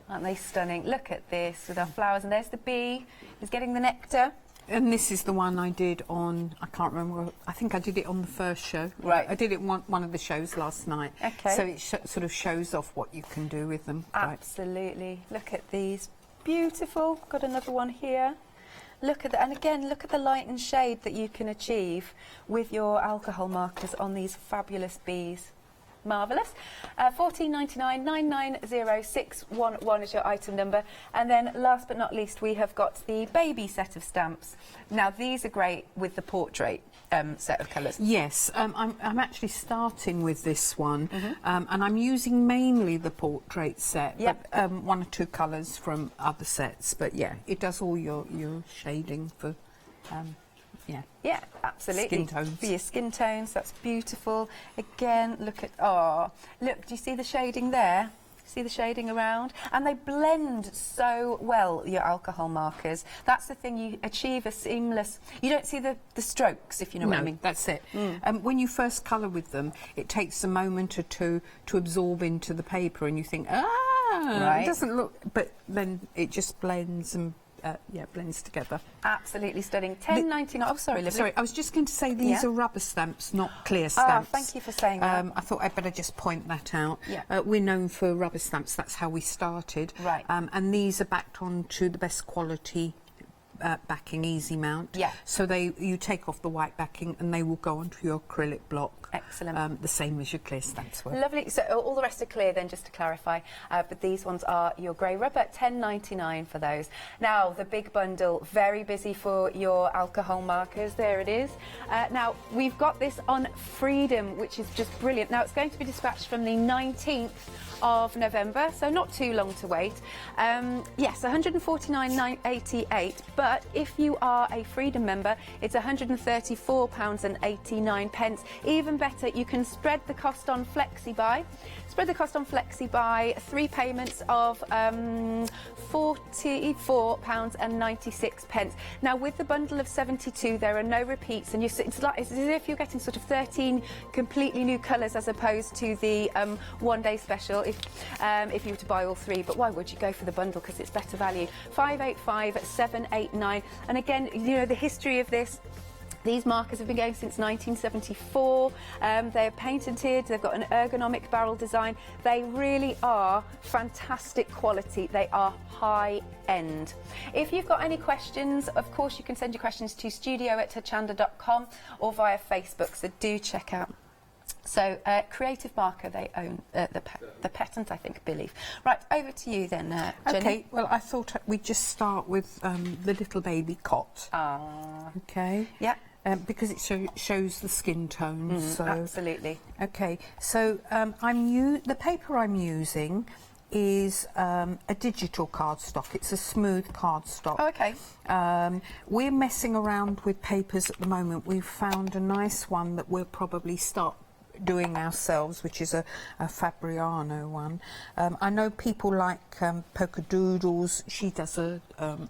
Speaker 8: Aren't they stunning? Look at this with our flowers. And there's the bee who's getting the nectar.
Speaker 10: And this is the one I did on, I can't remember, I think I did it on the first show.
Speaker 8: Right.
Speaker 10: I did it one of the shows last night.
Speaker 8: Okay.
Speaker 10: So it sort of shows off what you can do with them.
Speaker 8: Absolutely. Look at these. Beautiful. Got another one here. Look at that. And again, look at the light and shade that you can achieve with your alcohol markers on these fabulous bees. Marvellous. £14.99, 990611 is your item number. And then last but not least, we have got the baby set of stamps. Now, these are great with the portrait set of colours.
Speaker 10: Yes, I'm actually starting with this one, and I'm using mainly the portrait set, but one or two colours from other sets. But yeah, it does all your shading for,
Speaker 8: Yeah, absolutely.
Speaker 10: Skin tones.
Speaker 8: For your skin tones, that's beautiful. Again, look at, look, do you see the shading there? See the shading around? And they blend so well, your alcohol markers. That's the thing, you achieve a seamless, you don't see the strokes, if you know what I mean.
Speaker 10: That's it. When you first colour with them, it takes a moment or two to absorb into the paper, and you think, it doesn't look, but then it just blends and blends together.
Speaker 8: Absolutely stunning. £10.99. Oh, sorry, Livy.
Speaker 10: Sorry, I was just going to say these are rubber stamps, not clear stamps.
Speaker 8: Thank you for saying that.
Speaker 10: I thought I'd better just point that out.
Speaker 8: Yeah.
Speaker 10: We're known for rubber stamps. That's how we started.
Speaker 8: Right.
Speaker 10: And these are backed onto the best quality backing, easy mount.
Speaker 8: Yeah.
Speaker 10: So you take off the white backing and they will go onto your acrylic block.
Speaker 8: Excellent.
Speaker 10: The same as your clear stamps were.
Speaker 8: Lovely. So all the rest are clear then, just to clarify. But these ones are your grey rubber, £10.99 for those. Now, the big bundle, very busy for your alcohol markers. There it is. Now, we've got this on Freedom, which is just brilliant. Now, it's going to be dispatched from the 19th of November, so not too long to wait. Yes, £149.88, but if you are a Freedom member, it's £134.89. Even better, you can spread the cost on FlexiBuy. Spread the cost on FlexiBuy, 3 payments of £44.96. Now, with the bundle of 72, there are no repeats, and it's as if you're getting sort of 13 completely new colours as opposed to the one-day special if you were to buy all 3. But why would you go for the bundle? Because it's better value. 585789. And again, you know, the history of this. These markers have been going since 1974. They're patented, they've got an ergonomic barrel design. They really are fantastic quality. They are high end. If you've got any questions, of course you can send your questions to studio@hochanda.com or via Facebook, so do check out. So, Creative Marker, they own the patent, I think, believe. Right, over to you then, Jenny.
Speaker 10: Okay, well, I thought we'd just start with the little baby cot. Okay.
Speaker 8: Yeah.
Speaker 10: Because it shows the skin tones. So.
Speaker 8: Absolutely.
Speaker 10: Okay, so the paper I'm using is a digital cardstock. It's a smooth cardstock.
Speaker 8: Oh, okay.
Speaker 10: We're messing around with papers at the moment. We've found a nice one that we'll probably start doing ourselves, which is a Fabriano one. I know people like Polka Doodles. She does a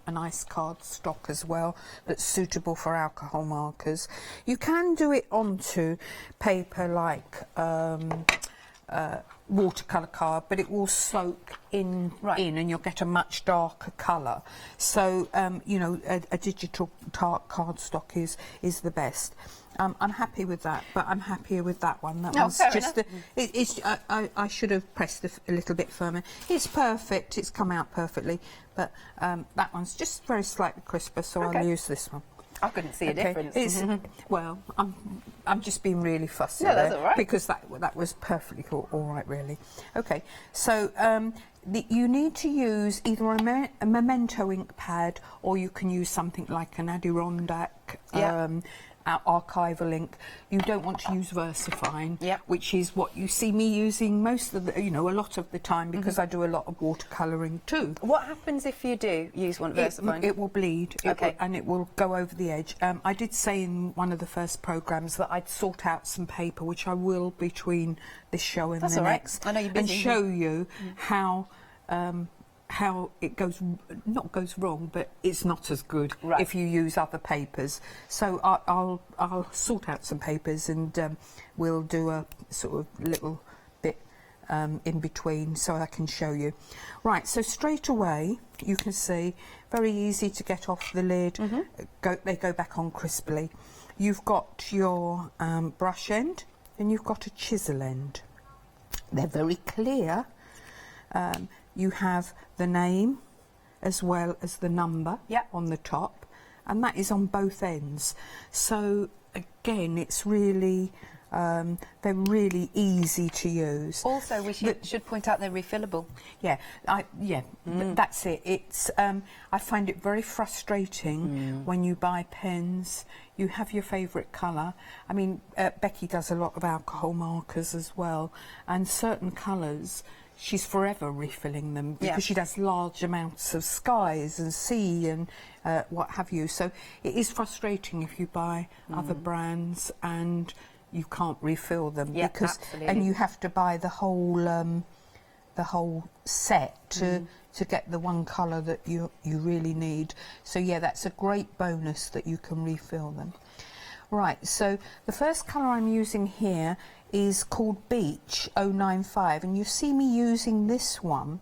Speaker 10: nice cardstock as well that's suitable for alcohol markers. You can do it onto paper like watercolour card, but it will soak in and you'll get a much darker colour. So you know, a digital cardstock is the best. I'm happy with that, but I'm happier with that one. That one's just I should have pressed a little bit firmer. It's perfect. It's come out perfectly, but that one's just very slightly crisper, so I'll use this one.
Speaker 8: I couldn't see a difference.
Speaker 10: Well, I'm just being really fussy
Speaker 8: that's all right.
Speaker 10: because that was perfectly all right, really. Okay, so you need to use either a Memento ink pad, or you can use something like an Adirondack archival ink. You don't want to use VersaFine, which is what you see me using most of the, a lot of the time, because I do a lot of watercolouring too.
Speaker 8: What happens if you do use one VersaFine?
Speaker 10: It will bleed, and it will go over the edge. I did say in one of the first programmes that I'd sort out some paper, which I will between this show and the next,
Speaker 8: I know you're busy,
Speaker 10: and show you how it goes wrong, but it's not as good if you use other papers. So I'll sort out some papers, and we'll do a sort of little bit in between, so I can show you. Right, so straight away you can see, very easy to get off the lid. They go back on crisply. You've got your brush end, and you've got a chisel end. They're very clear. You have the name as well as the number on the top, and that is on both ends. So again, it's really they're really easy to use.
Speaker 8: Also, we should point out they're refillable.
Speaker 10: That's it. It's I find it very frustrating when you buy pens. You have your favourite colour. I mean, Becky does a lot of alcohol markers as well, and certain colours, she's forever refilling them because she does large amounts of skies and sea and what have you. So it is frustrating if you buy other brands and you can't refill them, because and you have to buy the whole set to get the one colour that you really need. So that's a great bonus that you can refill them. Right, so the first colour I'm using here is called Beach 095, and you see me using this one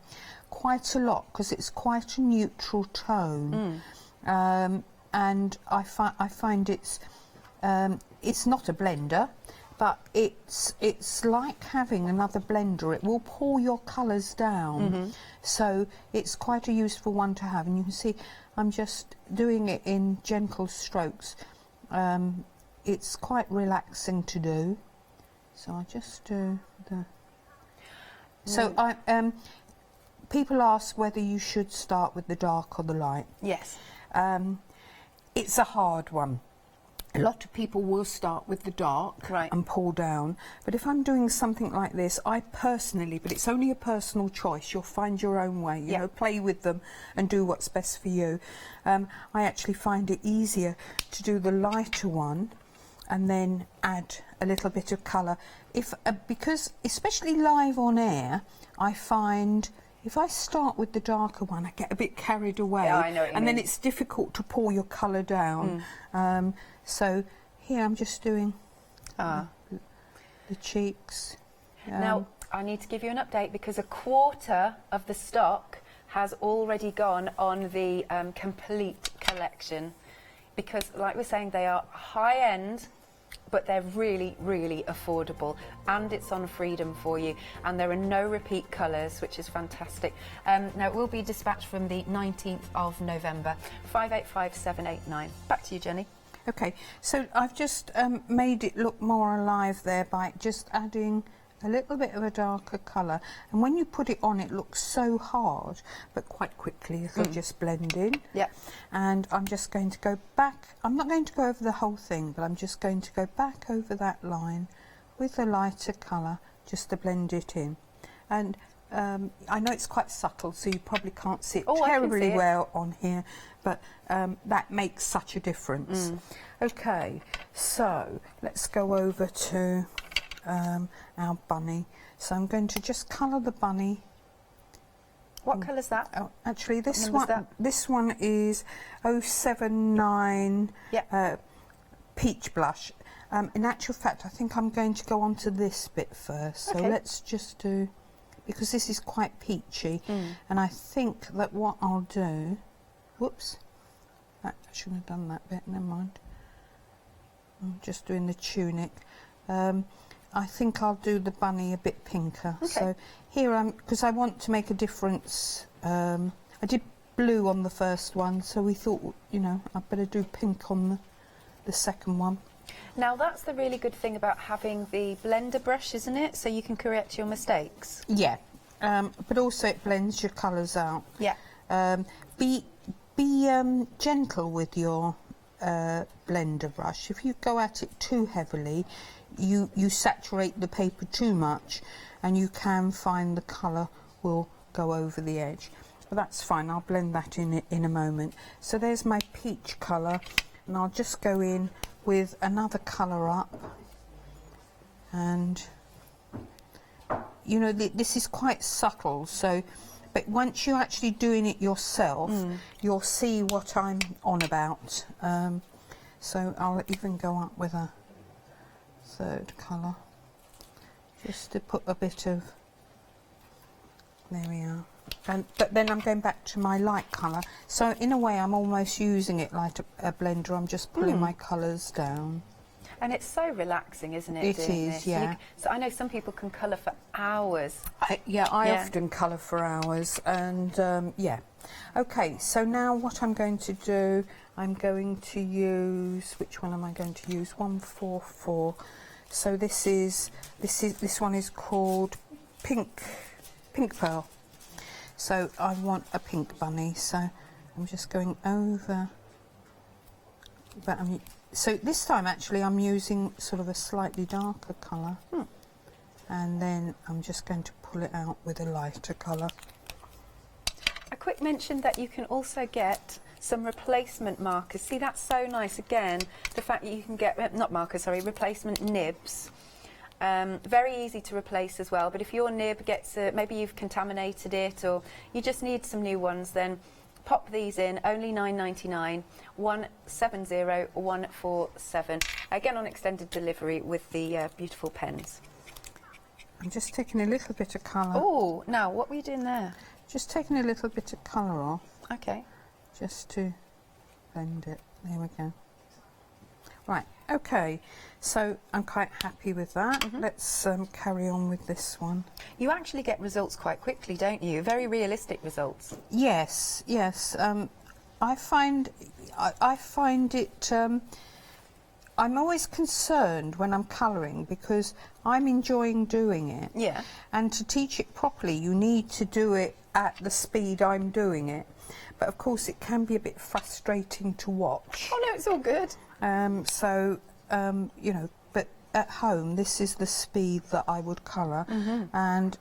Speaker 10: quite a lot because it's quite a neutral tone, and I find it's not a blender, but it's like having another blender. It will pour your colours down, so it's quite a useful one to have. And you can see I'm just doing it in gentle strokes. It's quite relaxing to do. So I just do the... So people ask whether you should start with the dark or the light.
Speaker 8: Yes.
Speaker 10: It's a hard one. A lot of people will start with the dark and pull down. But if I'm doing something like this, I personally, but it's only a personal choice, you'll find your own way, you know, play with them and do what's best for you. I actually find it easier to do the lighter one and then add a little bit of colour. Because especially live on air, I find if I start with the darker one, I get a bit carried away,
Speaker 8: I know what you mean.
Speaker 10: then it's difficult to pour your colour down. So here I'm just doing the cheeks.
Speaker 8: Now I need to give you an update because a quarter of the stock has already gone on the complete collection, because like we're saying, they are high end, but they're really, really affordable, and it's on Freedom for you, and there are no repeat colours, which is fantastic. Now it will be dispatched from the 19th of November, 585789. Back to you, Jenny.
Speaker 10: Okay, so I've just made it look more alive there by just adding a little bit of a darker colour, and when you put it on it looks so hard, but quite quickly it'll just blend in. And I'm just going to go back. I'm not going to go over the whole thing, but I'm just going to go back over that line with a lighter colour just to blend it in. And I know it's quite subtle, so you probably can't see it terribly well on here, but that makes such a difference. Okay, so let's go over to our bunny. So I'm going to just colour the bunny.
Speaker 8: What colour's that?
Speaker 10: Oh, actually, this one is 079 peach blush. In actual fact, I think I'm going to go on to this bit first. So let's just do, because this is quite peachy, and I think that what I'll do, whoops, I shouldn't have done that bit, never mind. I'm just doing the tunic. I think I'll do the bunny a bit pinker. So here because I want to make a difference. I did blue on the first one, so we thought, you know, I'd better do pink on the second one.
Speaker 8: Now that's the really good thing about having the blender brush, isn't it? So you can correct your mistakes.
Speaker 10: Yeah, but also it blends your colours out.
Speaker 8: Yeah.
Speaker 10: Be gentle with your blender brush. If you go at it too heavily, you saturate the paper too much, and you can find the colour will go over the edge. But that's fine, I'll blend that in a moment. So there's my peach colour, and I'll just go in with another colour up. And, you know, this is quite subtle, so, but once you're actually doing it yourself, you'll see what I'm on about. So I'll even go up with a third colour, just to put a bit of, there we are. But then I'm going back to my light colour. So in a way I'm almost using it like a blender. I'm just pulling my colours down.
Speaker 8: And it's so relaxing, isn't it?
Speaker 10: It is, yeah.
Speaker 8: So I know some people can colour for hours.
Speaker 10: I often colour for hours, and yeah. Okay, so now what I'm going to do, I'm going to use, which one am I going to use? 144. So this one is called Pink Pearl. So I want a pink bunny, so I'm just going over. But so this time actually I'm using sort of a slightly darker colour, and then I'm just going to pull it out with a lighter colour.
Speaker 8: A quick mention that you can also get some replacement markers. See, that's so nice. Again, the fact that you can get, not markers, sorry, replacement nibs. Very easy to replace as well, but if your nib gets, maybe you've contaminated it or you just need some new ones, then pop these in, only $9.99, 170147. Again on extended delivery with the beautiful pens.
Speaker 10: I'm just taking a little bit of colour.
Speaker 8: Oh, now what were you doing there?
Speaker 10: Just taking a little bit of colour off.
Speaker 8: Okay.
Speaker 10: Just to blend it. There we go. Right, okay, so I'm quite happy with that. Let's carry on with this one.
Speaker 8: You actually get results quite quickly, don't you? Very realistic results.
Speaker 10: Yes, yes. I find it. I'm always concerned when I'm colouring because I'm enjoying doing it.
Speaker 8: Yeah.
Speaker 10: And to teach it properly, you need to do it at the speed I'm doing it. But of course, it can be a bit frustrating to watch.
Speaker 8: Oh no, it's all good.
Speaker 10: You know, but at home, this is the speed that I would colour. And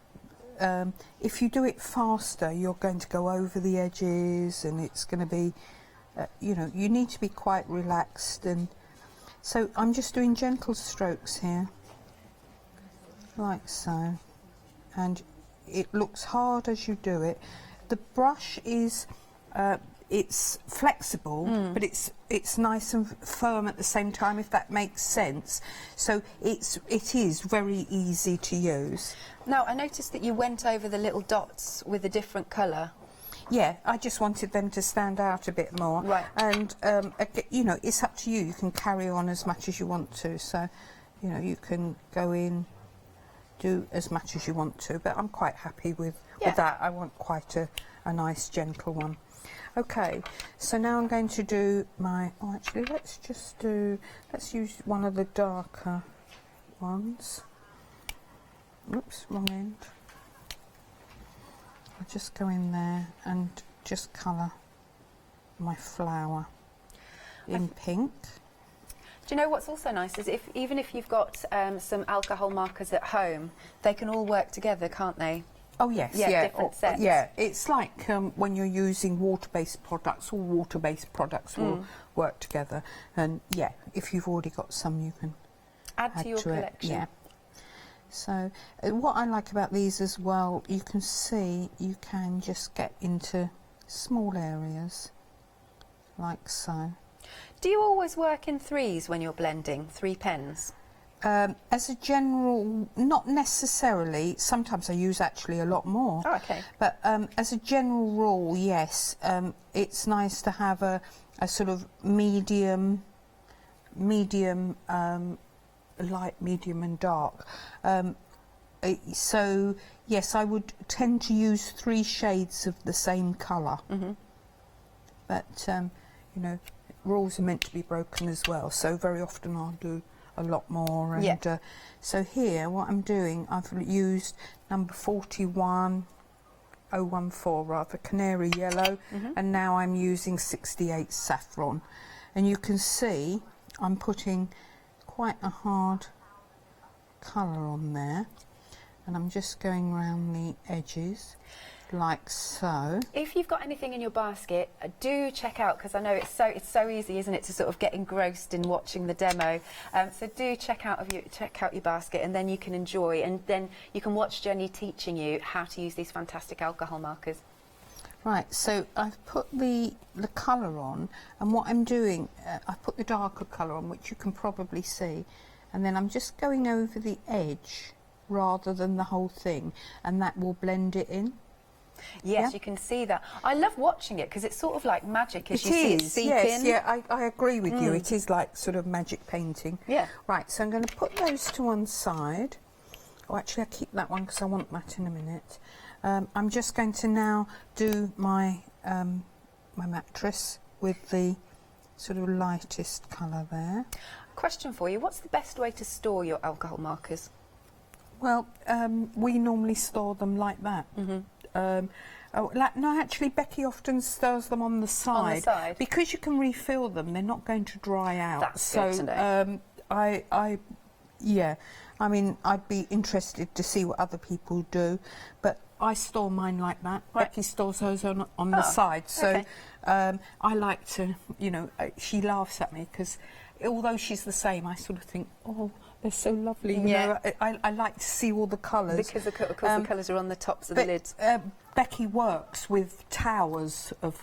Speaker 10: if you do it faster, you're going to go over the edges, and it's going to be, you know, you need to be quite relaxed. And so I'm just doing gentle strokes here, like so. And it looks hard as you do it. The brush is, it's flexible, but it's nice and firm at the same time, if that makes sense. So it is very easy to use.
Speaker 8: Now, I noticed that you went over the little dots with a different colour.
Speaker 10: Yeah, I just wanted them to stand out a bit more.
Speaker 8: Right.
Speaker 10: And, you know, it's up to you. You can carry on as much as you want to. So, you know, you can go in, do as much as you want to. But I'm quite happy with that. I want quite a nice, gentle one. Okay, so now I'm going to do my, oh actually let's use one of the darker ones. Oops, wrong end. I'll just go in there and just colour my flower in pink.
Speaker 8: Do you know what's also nice is even if you've got some alcohol markers at home, they can all work together, can't they?
Speaker 10: Oh yes,
Speaker 8: different sets.
Speaker 10: Yeah, it's like when you're using water-based products, all water-based products will work together. And yeah, if you've already got some, you can
Speaker 8: add to your collection.
Speaker 10: Yeah. So what I like about these as well, you can see you can just get into small areas, like so.
Speaker 8: Do you always work in threes when you're blending, 3 pens?
Speaker 10: As a general, not necessarily. Sometimes I use actually a lot more.
Speaker 8: Oh, okay.
Speaker 10: But as a general rule, yes, it's nice to have a sort of medium, light, medium and dark. So, yes, I would tend to use 3 shades of the same colour. But, you know, rules are meant to be broken as well. So very often I'll do a lot more. And so here, what I'm doing, I've used number 41014 rather, canary yellow, and now I'm using 68 saffron. And you can see I'm putting quite a hard colour on there, and I'm just going round the edges like so.
Speaker 8: If you've got anything in your basket, do check out, because I know it's so easy, isn't it, to sort of get engrossed in watching the demo. So do check out your basket, and then you can enjoy, and then you can watch Jenny teaching you how to use these fantastic alcohol markers.
Speaker 10: Right, so I've put the colour on, and what I'm doing, I've put the darker colour on, which you can probably see, and then I'm just going over the edge rather than the whole thing, and that will blend it in.
Speaker 8: Yes, you can see that. I love watching it because it's sort of like magic as you see it seep
Speaker 10: yes,
Speaker 8: in.
Speaker 10: Yeah, I agree with you. It is like sort of magic painting.
Speaker 8: Yeah.
Speaker 10: Right, so I'm going to put those to one side. Oh, actually, I'll keep that one because I want that in a minute. I'm just going to now do my my mattress with the sort of lightest colour there.
Speaker 8: Question for you, what's the best way to store your alcohol markers?
Speaker 10: Well, we normally store them like that. No, actually, Becky often stores them on the side.
Speaker 8: On the side?
Speaker 10: Because you can refill them, they're not going to dry out.
Speaker 8: That's good to know.
Speaker 10: Yeah, I mean, I'd be interested to see what other people do, but I store mine like that.
Speaker 8: Right.
Speaker 10: Becky stores hers on the side. So I like to, you know, she laughs at me because although she's the same, I sort of think, oh, they're so lovely. You know, I like to see all the colours.
Speaker 8: Because, of course, the colours are on the tops of the lids.
Speaker 10: Becky works with towers of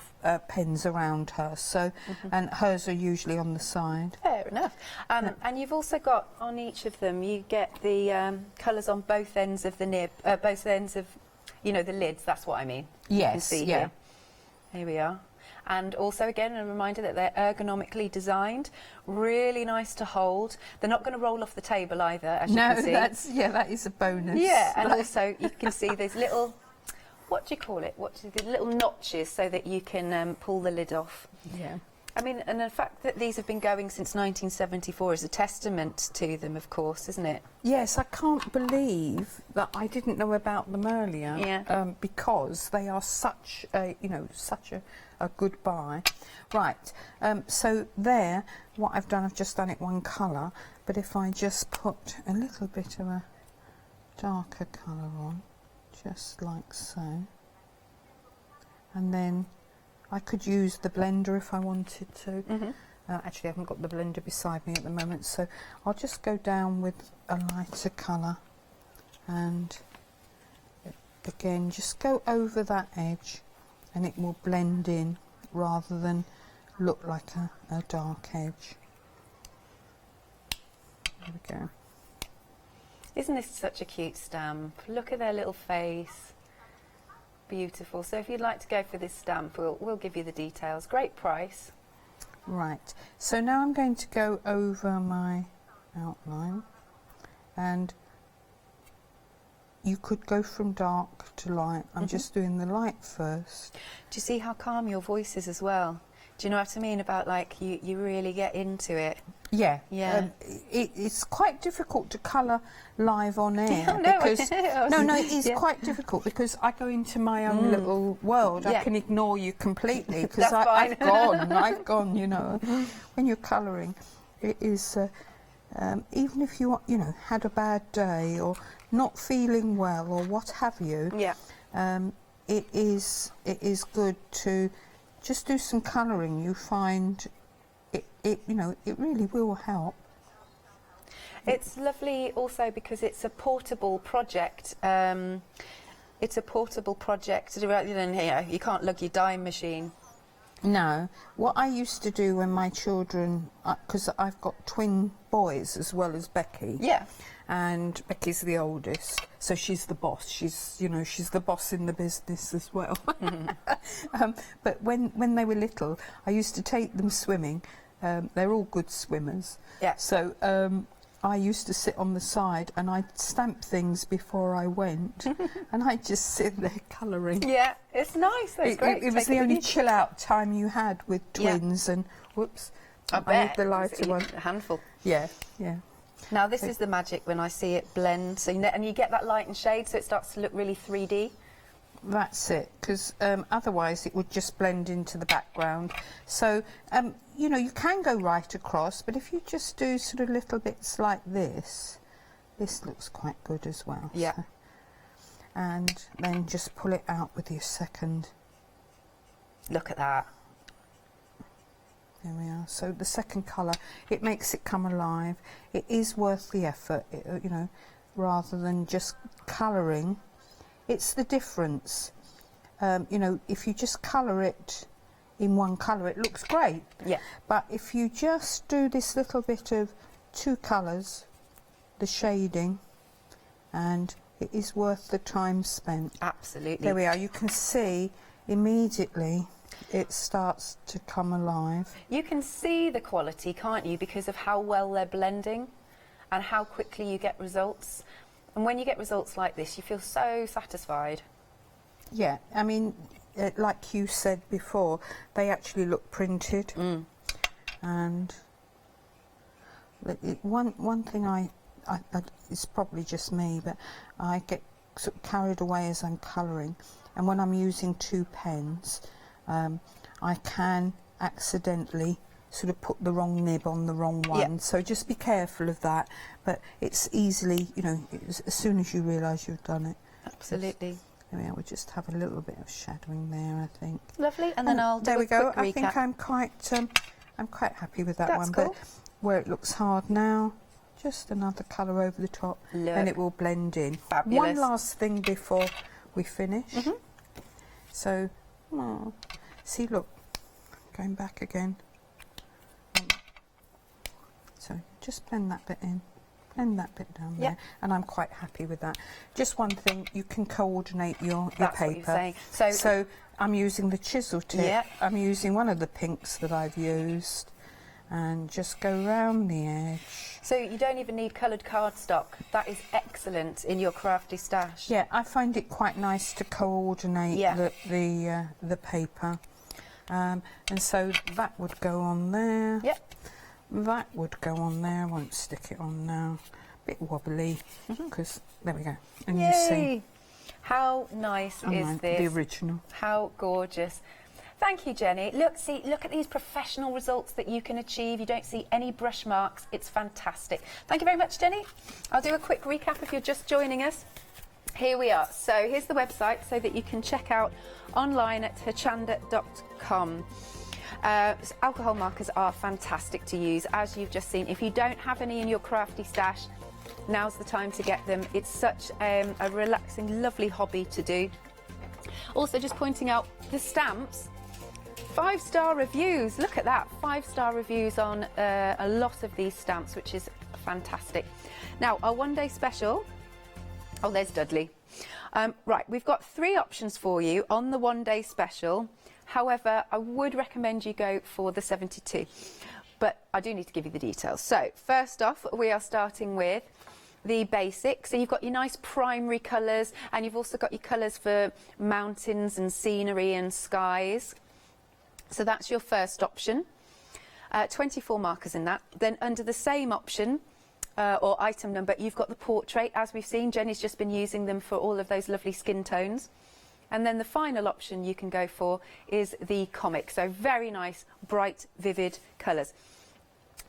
Speaker 10: pens around her, so and hers are usually on the side.
Speaker 8: Fair enough. And you've also got on each of them, you get the colours on both ends of the nib, both ends of, you know, the lids. That's what I mean.
Speaker 10: Yes.
Speaker 8: You can see here. Here we are. And also, again, a reminder that they're ergonomically designed, really nice to hold. They're not going to roll off the table either, as you can see.
Speaker 10: That is a bonus.
Speaker 8: Yeah, and also you can see these little, what do you call it? The little notches so that you can pull the lid off.
Speaker 10: Yeah.
Speaker 8: I mean, and the fact that these have been going since 1974 is a testament to them, of course, isn't it?
Speaker 10: Yes, I can't believe that I didn't know about them earlier.
Speaker 8: Yeah.
Speaker 10: Because they are such a, you know, such a good buy. Right. So there, what I've done, I've just done it one colour, but if I just put a little bit of a darker colour on, just like so, and then I could use the blender if I wanted to. Actually, I haven't got the blender beside me at the moment, so I'll just go down with a lighter colour and again just go over that edge, and it will blend in rather than look like a dark edge. There we go.
Speaker 8: Isn't this such a cute stamp? Look at their little face. Beautiful. So if you'd like to go for this stamp, we'll give you the details. Great price.
Speaker 10: Right. So now I'm going to go over my outline, and you could go from dark to light. I'm just doing the light first.
Speaker 8: Do you see how calm your voice is as well? Do you know what I mean about, like, you really get into it?
Speaker 10: Yeah.
Speaker 8: Yeah.
Speaker 10: It's quite difficult to colour live on air.
Speaker 8: No,
Speaker 10: because no, it's quite difficult because I go into my own little world. I can ignore you completely because I've gone, you know. When you're colouring, it is, even if you know, had a bad day or not feeling well or what have you, it is good to just do some colouring. You find it you know, it really will help.
Speaker 8: It's lovely also because it's a portable project. It's a portable project. You know, you can't lug your dime machine.
Speaker 10: No. What I used to do when my children, because I've got twin boys as well as Becky.
Speaker 8: Yeah.
Speaker 10: And Becky's the oldest, so she's the boss. She's, you know, she's the boss in the business as well. But when they were little, I used to take them swimming. They're all good swimmers.
Speaker 8: Yeah.
Speaker 10: So I used to sit on the side and I'd stamp things before I went, and I'd just sit there colouring.
Speaker 8: Yeah, it's nice. That's great.
Speaker 10: It was the only chill out time you had with twins, and whoops,
Speaker 8: I bet.
Speaker 10: need the lighter one.
Speaker 8: A handful.
Speaker 10: Yeah, yeah.
Speaker 8: Now this is the magic when I see it blend, so and you get that light and shade, so it starts to look really 3D.
Speaker 10: That's it, because otherwise it would just blend into the background. So, you know, you can go right across, but if you just do sort of little bits like this, this looks quite good as well.
Speaker 8: Yeah.
Speaker 10: So, and then just pull it out with your second.
Speaker 8: Look at that.
Speaker 10: There we are. So the second colour, it makes it come alive. It is worth the effort, you know, rather than just colouring. It's the difference. You know, if you just colour it in one colour, it looks great.
Speaker 8: Yeah.
Speaker 10: But if you just do this little bit of two colours, the shading, and it is worth the time spent.
Speaker 8: Absolutely.
Speaker 10: There we are. You can see immediately it starts to come alive.
Speaker 8: You can see the quality, can't you, because of how well they're blending and how quickly you get results. And when you get results like this, you feel so satisfied.
Speaker 10: Yeah, I mean, like you said before, they actually look printed. And one thing I it's probably just me, but I get sort of carried away as I'm colouring, and when I'm using two pens, I can accidentally sort of put the wrong nib on the wrong one.
Speaker 8: Yeah.
Speaker 10: So just be careful of that. But it's easily, you know, as soon as you realise you've done it.
Speaker 8: Absolutely.
Speaker 10: There we are. We'll just have a little bit of shadowing there, I think.
Speaker 8: Lovely. And then I'll do
Speaker 10: there
Speaker 8: a
Speaker 10: we go.
Speaker 8: quick recap.
Speaker 10: I think I'm quite happy with that
Speaker 8: That's
Speaker 10: one.
Speaker 8: cool.
Speaker 10: But where it looks hard now, just another colour over the top, and it will blend in.
Speaker 8: Fabulous.
Speaker 10: One last thing before we finish. So, see, look, going back again. So just blend that bit in, blend that bit down there, and I'm quite happy with that. Just one thing, you can coordinate your
Speaker 8: That's
Speaker 10: paper.
Speaker 8: what you're saying.
Speaker 10: So I'm using the chisel tip.
Speaker 8: Yeah.
Speaker 10: I'm using one of the pinks that I've used, and just go round the edge.
Speaker 8: So you don't even need coloured cardstock. That is excellent in your crafty stash.
Speaker 10: Yeah, I find it quite nice to coordinate the paper, and so that would go on there.
Speaker 8: Yep.
Speaker 10: That would go on there. I won't stick it on now. Bit wobbly, because there we go. And
Speaker 8: Yay.
Speaker 10: you see,
Speaker 8: how nice is this?
Speaker 10: The original.
Speaker 8: How gorgeous. Thank you, Jenny. Look at these professional results that you can achieve. You don't see any brush marks. It's fantastic. Thank you very much, Jenny. I'll do a quick recap if you're just joining us. Here we are. So here's the website so that you can check out online at hochanda.com. Alcohol markers are fantastic to use, as you've just seen. If you don't have any in your crafty stash, now's the time to get them. It's such a relaxing, lovely hobby to do. Also, just pointing out the stamps. 5-star reviews. Look at that. 5-star reviews on a lot of these stamps, which is fantastic. Now, our one-day special. Oh, there's Dudley. Right, we've got 3 options for you on the one-day special. However, I would recommend you go for the 72, but I do need to give you the details. So, first off, we are starting with the basic. So you've got your nice primary colours, and you've also got your colours for mountains and scenery and skies. So that's your first option. 24 markers in that. Then under the same option, or item number, you've got the portrait. As we've seen, Jenny's just been using them for all of those lovely skin tones. And then the final option you can go for is the comic. So very nice, bright, vivid colours.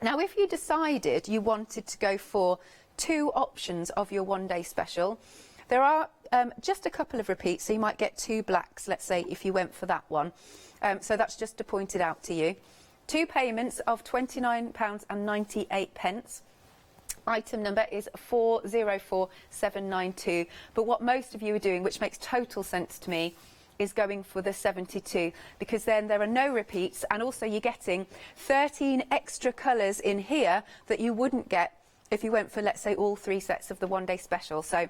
Speaker 8: Now, if you decided you wanted to go for 2 options of your one-day special, there are just a couple of repeats, so you might get 2 blacks, let's say, if you went for that one. So that's just to point it out to you. 2 payments of £29.98. Item number is 404792. But what most of you are doing, which makes total sense to me, is going for the 72, because then there are no repeats, and also you're getting 13 extra colours in here that you wouldn't get if you went for, let's say, all 3 sets of the one-day special. So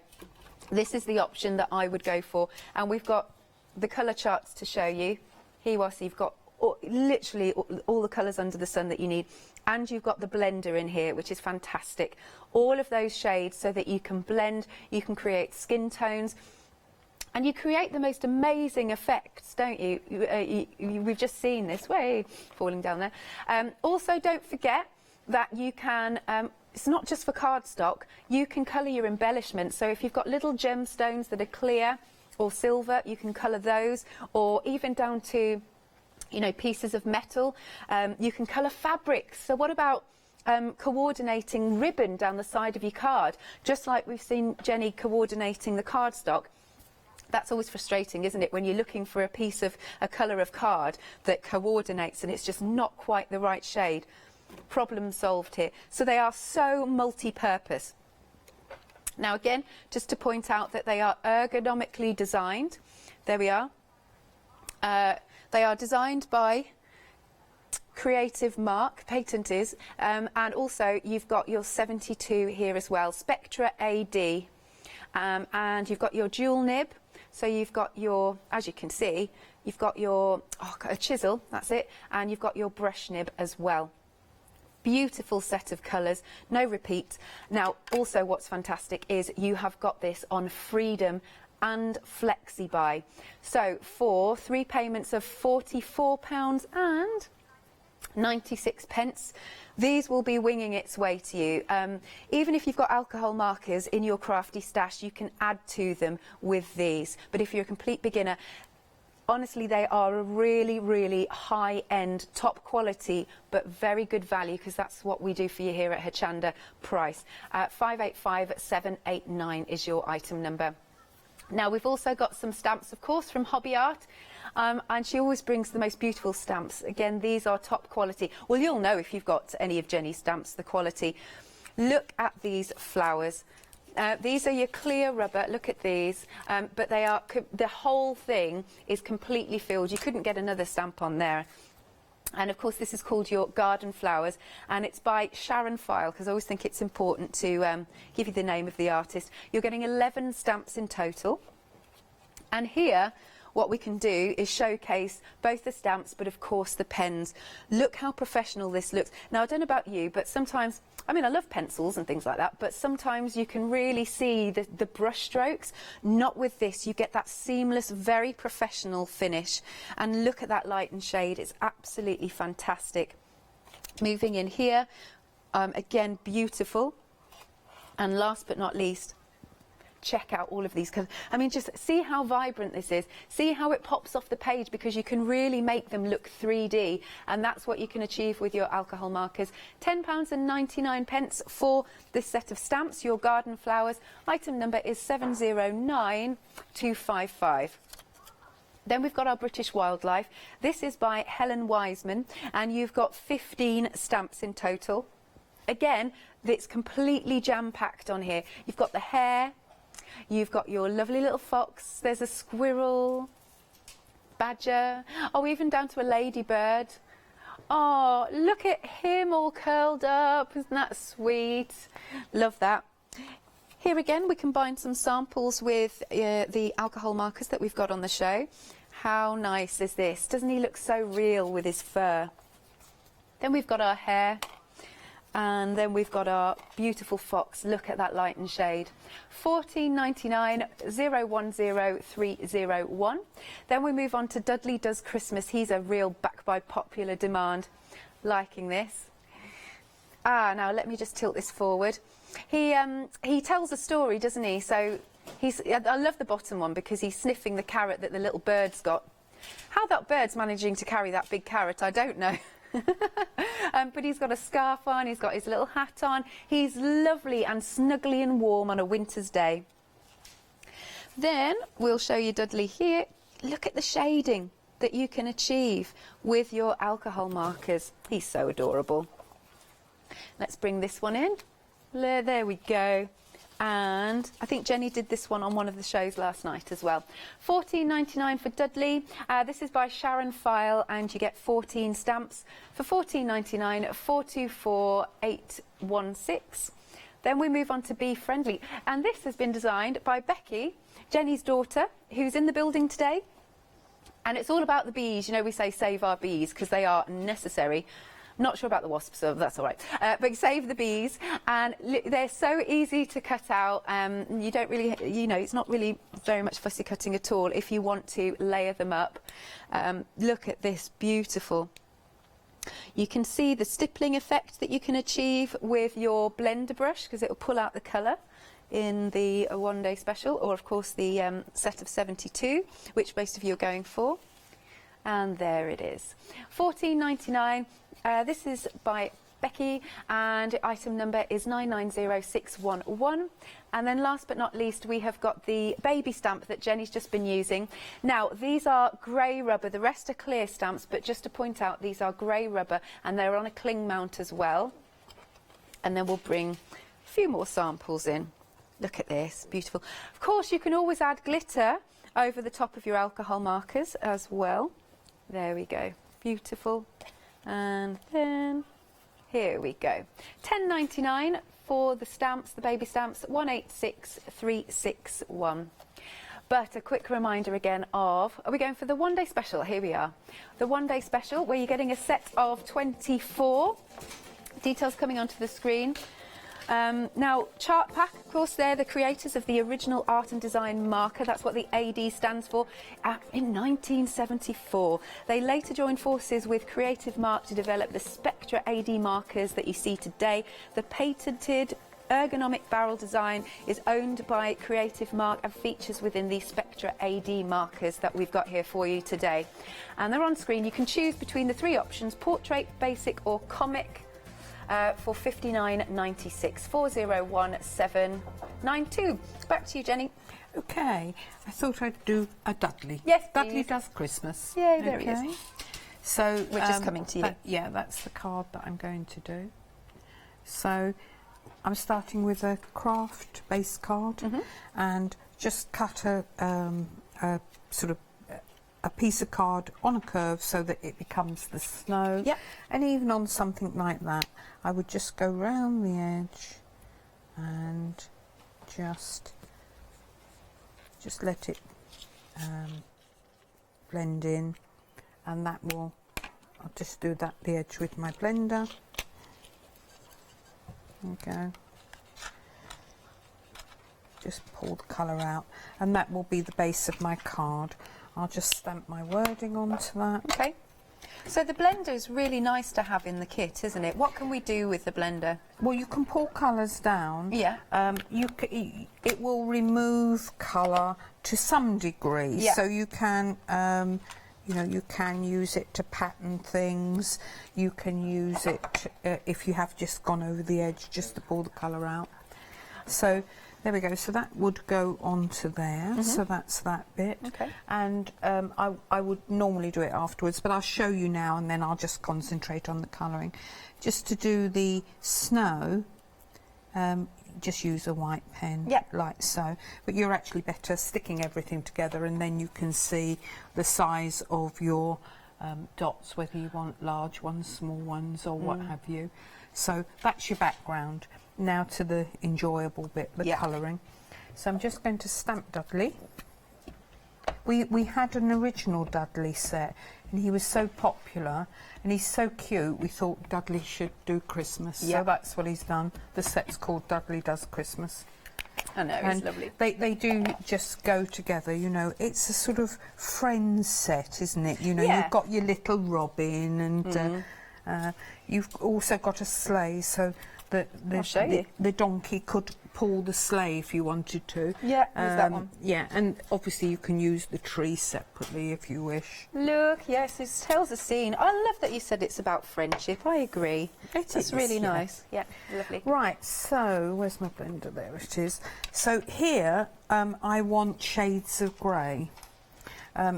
Speaker 8: this is the option that I would go for, and we've got the colour charts to show you. Here you are, so you've got literally all the colours under the sun that you need, and you've got the blender in here, which is fantastic. All of those shades so that you can blend, you can create skin tones, and you create the most amazing effects, don't you? We've just seen this, way falling down there. Also, don't forget that you can it's not just for cardstock. You can colour your embellishments. So if you've got little gemstones that are clear or silver, you can colour those, or even down to, you know, pieces of metal. You can colour fabrics. So what about coordinating ribbon down the side of your card? Just like we've seen Jenny coordinating the cardstock. That's always frustrating, isn't it, when you're looking for a piece of a colour of card that coordinates and it's just not quite the right shade. Problem solved here. So they are so multi-purpose. Now again, just to point out that they are ergonomically designed. There we are. They are designed by Creative Mark, patent is, and also you've got your 72 here as well, Spectra AD, and you've got your dual nib. So you've got your, as you can see, you've got your a chisel, that's it, and you've got your brush nib as well. Beautiful set of colours, no repeat. Now, also what's fantastic is you have got this on Freedom and Flexi Buy. So for 3 payments of £44 and 96 pence, these will be winging its way to you. Even if you've got alcohol markers in your crafty stash, you can add to them with these. But if you're a complete beginner, honestly, they are a really, really high-end, top quality, but very good value, because that's what we do for you here at Hochanda price. 585789 is your item number. Now, we've also got some stamps, of course, from Hobby Art. And she always brings the most beautiful stamps. Again, these are top quality. Well, you'll know if you've got any of Jenny's stamps, the quality. Look at these flowers. These are your clear rubber. Look at these. But they are, the whole thing is completely filled. You couldn't get another stamp on there. And of course, this is called your Garden Flowers, and it's by Sharon File, because I always think it's important to give you the name of the artist. You're getting 11 stamps in total. And here, what we can do is showcase both the stamps, but of course the pens. Look how professional this looks. Now, I don't know about you, but sometimes, I mean, I love pencils and things like that, but sometimes you can really see the brush strokes. Not with this. You get that seamless, very professional finish. And look at that light and shade. It's absolutely fantastic. Moving in here, again, beautiful. And last but not least, check out all of these colours. I mean, just see how vibrant this is. See how it pops off the page, because you can really make them look 3D, and that's what you can achieve with your alcohol markers. £10.99 for this set of stamps, your Garden Flowers. Item number is 709255. Then we've got our British Wildlife. This is by Helen Wiseman, and you've got 15 stamps in total. Again, it's completely jam-packed on here. You've got the hare, you've got your lovely little fox, there's a squirrel, badger, oh, even down to a ladybird. Oh, look at him all curled up, isn't that sweet? Love that. Here again, we combine some samples with the alcohol markers that we've got on the show. How nice is this? Doesn't he look so real with his fur? Then we've got our hare. And then we've got our beautiful fox. Look at that light and shade. £14.99, 010301. Then we move on to Dudley Does Christmas. He's a real back by popular demand. Liking this. Now let me just tilt this forward. He tells a story, doesn't he? So I love the bottom one, because he's sniffing the carrot that the little bird's got. How that bird's managing to carry that big carrot, I don't know. But he's got a scarf on, he's got his little hat on. He's lovely and snuggly and warm on a winter's day. Then we'll show you Dudley here. Look at the shading that you can achieve with your alcohol markers. He's so adorable. Let's bring this one in. There we go. And I think Jenny did this one on one of the shows last night as well. £14.99 for Dudley. This is by Sharon File, and you get 14 stamps for £14.99, 424816. Then we move on to Bee Friendly, and this has been designed by Becky, Jenny's daughter, who's in the building today. And it's all about the bees. You know, we say save our bees because they are necessary. Not sure about the wasps, so that's all right. But save the bees, and they're so easy to cut out. You don't really, you know, it's not really very much fussy cutting at all if you want to layer them up. Look at this, beautiful. You can see the stippling effect that you can achieve with your blender brush, because it will pull out the colour in the one day special, or of course the set of 72, which most of you are going for. And there it is, £14.99. This is by Becky, and item number is 990611. And then last but not least, we have got the baby stamp that Jenny's just been using. Now, these are grey rubber. The rest are clear stamps, but just to point out, these are grey rubber, and they're on a cling mount as well. And then we'll bring a few more samples in. Look at this, beautiful. Of course, you can always add glitter over the top of your alcohol markers as well. There we go, beautiful. And then here we go, £10.99 for the stamps, the baby stamps, 186361. But a quick reminder again of, are we going for the one day special? Here we are, the one day special, where you're getting a set of 24. Details coming onto the screen. Now, Chart Pack, of course, they're the creators of the original art and design marker. That's what the AD stands for. In 1974, they later joined forces with Creative Mark to develop the Spectra AD markers that you see today. The patented ergonomic barrel design is owned by Creative Mark and features within the Spectra AD markers that we've got here for you today. And they're on screen. You can choose between the three options: portrait, basic or comic. For £59.96, 401792. Back to you, Jenny.
Speaker 10: Okay, I thought I'd do a Dudley.
Speaker 8: Yes,
Speaker 10: Dudley Does Christmas.
Speaker 8: Yay, there he is.
Speaker 10: So
Speaker 8: we're just coming to you.
Speaker 10: Yeah, that's the card that I'm going to do. So I'm starting with a craft base card, and just cut a sort of a piece of card on a curve so that it becomes the snow.
Speaker 8: Yep.
Speaker 10: And even on something like that, I would just go round the edge and just let it blend in, and that will, I'll just do that the edge with my blender. There we go. Just pull the colour out, and that will be the base of my card. I'll just stamp my wording onto that.
Speaker 8: Okay. So the blender is really nice to have in the kit, isn't it? What can we do with the blender?
Speaker 10: Well, you can pull colours down.
Speaker 8: Yeah.
Speaker 10: It will remove colour to some degree.
Speaker 8: Yeah.
Speaker 10: So you can, you can use it to pattern things. You can use it if you have just gone over the edge, just to pull the colour out. So there we go. So that would go onto there. So that's that bit.
Speaker 8: Okay.
Speaker 10: And I would normally do it afterwards, but I'll show you now, and then I'll just concentrate on the colouring. Just to do the snow, just use a white pen, like so. But you're actually better sticking everything together, and then you can see the size of your dots, whether you want large ones, small ones, or what have you. So that's your background. Now to the enjoyable bit, the colouring. So I'm just going to stamp Dudley. We had an original Dudley set, and he was so popular and he's so cute, we thought Dudley should do Christmas. So that's what he's done. The set's called Dudley Does Christmas.
Speaker 8: I know, it's lovely.
Speaker 10: They do just go together, you know. It's a sort of friends set, isn't it? You know, you've got your little Robin, and you've also got a sleigh, so the donkey could pull the sleigh if you wanted to.
Speaker 8: Yeah, there's that one.
Speaker 10: Yeah, and obviously you can use the tree separately if you wish.
Speaker 8: Look, yes, it tells a scene. I love that you said it's about friendship. I agree. It's really nice. Yeah, lovely.
Speaker 10: Right, so where's my blender? There it is. So here I want shades of grey.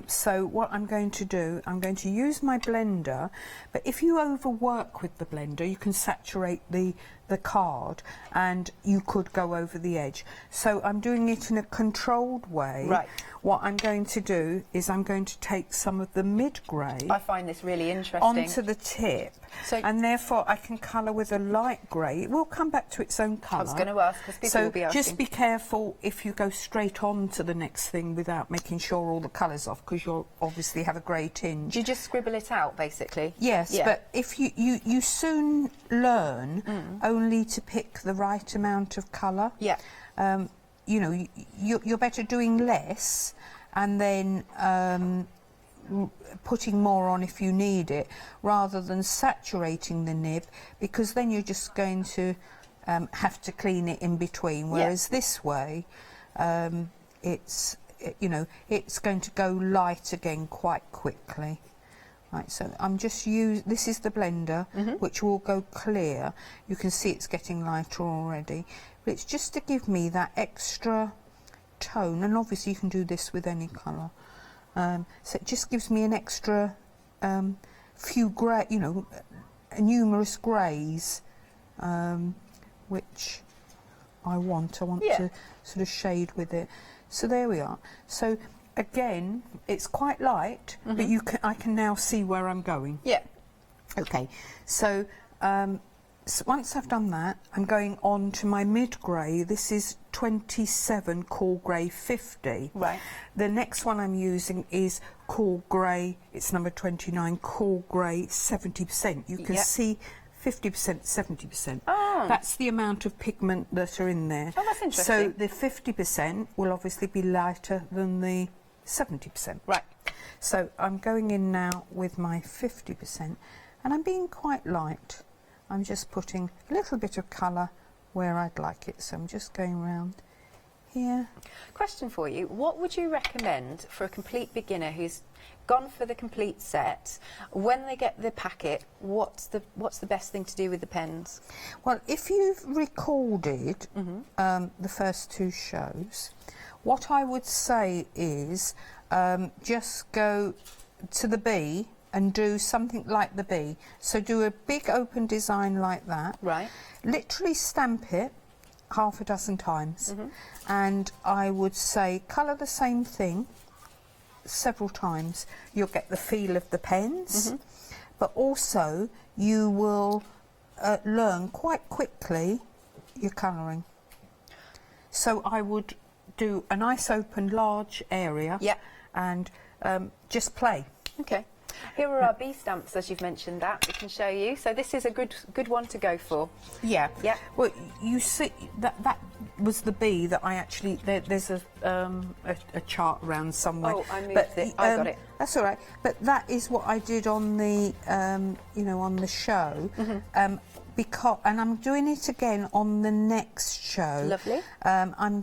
Speaker 10: So what I'm going to do, I'm going to use my blender, but if you overwork with the blender, you can saturate the card and you could go over the edge. So I'm doing it in a controlled way.
Speaker 8: Right.
Speaker 10: What I'm going to do is I'm going to take some of the mid-grey.
Speaker 8: I find this really interesting.
Speaker 10: Onto the tip,
Speaker 8: so,
Speaker 10: and therefore I can colour with a light grey. It will come back to its own colour.
Speaker 8: I was going to ask, because people will be asking.
Speaker 10: Just be careful if you go straight on to the next thing without making sure all the colour's off, because you'll obviously have a grey tinge.
Speaker 8: Do you just scribble it out, basically?
Speaker 10: Yes, but if you soon learn only to pick the right amount of colour.
Speaker 8: Yeah.
Speaker 10: You know, you're better doing less, and then putting more on if you need it, rather than saturating the nib, because then you're just going to have to clean it in between. Whereas this way, it's going to go light again quite quickly. Right, so I'm just this is the blender, which will go clear. You can see it's getting lighter already, but it's just to give me that extra tone, and obviously you can do this with any colour. So it just gives me an extra few grey, numerous greys, which I want to sort of shade with it. So there we are. So again, it's quite light, but I can now see where I'm going.
Speaker 8: Yeah.
Speaker 10: Okay, so once I've done that, I'm going on to my mid-grey. This is 27 Cool Grey 50.
Speaker 8: Right.
Speaker 10: The next one I'm using is Cool Grey, it's number 29, Cool Grey 70%. You can see 50%, 70%.
Speaker 8: Oh.
Speaker 10: That's the amount of pigment that are in there.
Speaker 8: Oh, that's interesting.
Speaker 10: So the 50% will obviously be lighter than the 70%.
Speaker 8: Right.
Speaker 10: So I'm going in now with my 50%, and I'm being quite light. I'm just putting a little bit of colour where I'd like it. So I'm just going around here.
Speaker 8: Question for you. What would you recommend for a complete beginner who's gone for the complete set? When they get the packet, what's the best thing to do with the pens?
Speaker 10: Well, if you've recorded the first two shows, what I would say is just go to the B and do something like the B. So do a big open design like that.
Speaker 8: Right.
Speaker 10: Literally stamp it half a dozen times. And I would say colour the same thing several times. You'll get the feel of the pens, but also you will learn quite quickly your colouring. So I would do a nice open large area and just play.
Speaker 8: Okay. Here are our B stamps, as you've mentioned that we can show you. So this is a good one to go for.
Speaker 10: Yeah.
Speaker 8: Yeah.
Speaker 10: Well, you see that was the B that I actually there's a chart around somewhere.
Speaker 8: Oh, I moved it. I got it.
Speaker 10: That's all right. But that is what I did on the on the show. Because I'm doing it again on the next show.
Speaker 8: Lovely.
Speaker 10: I'm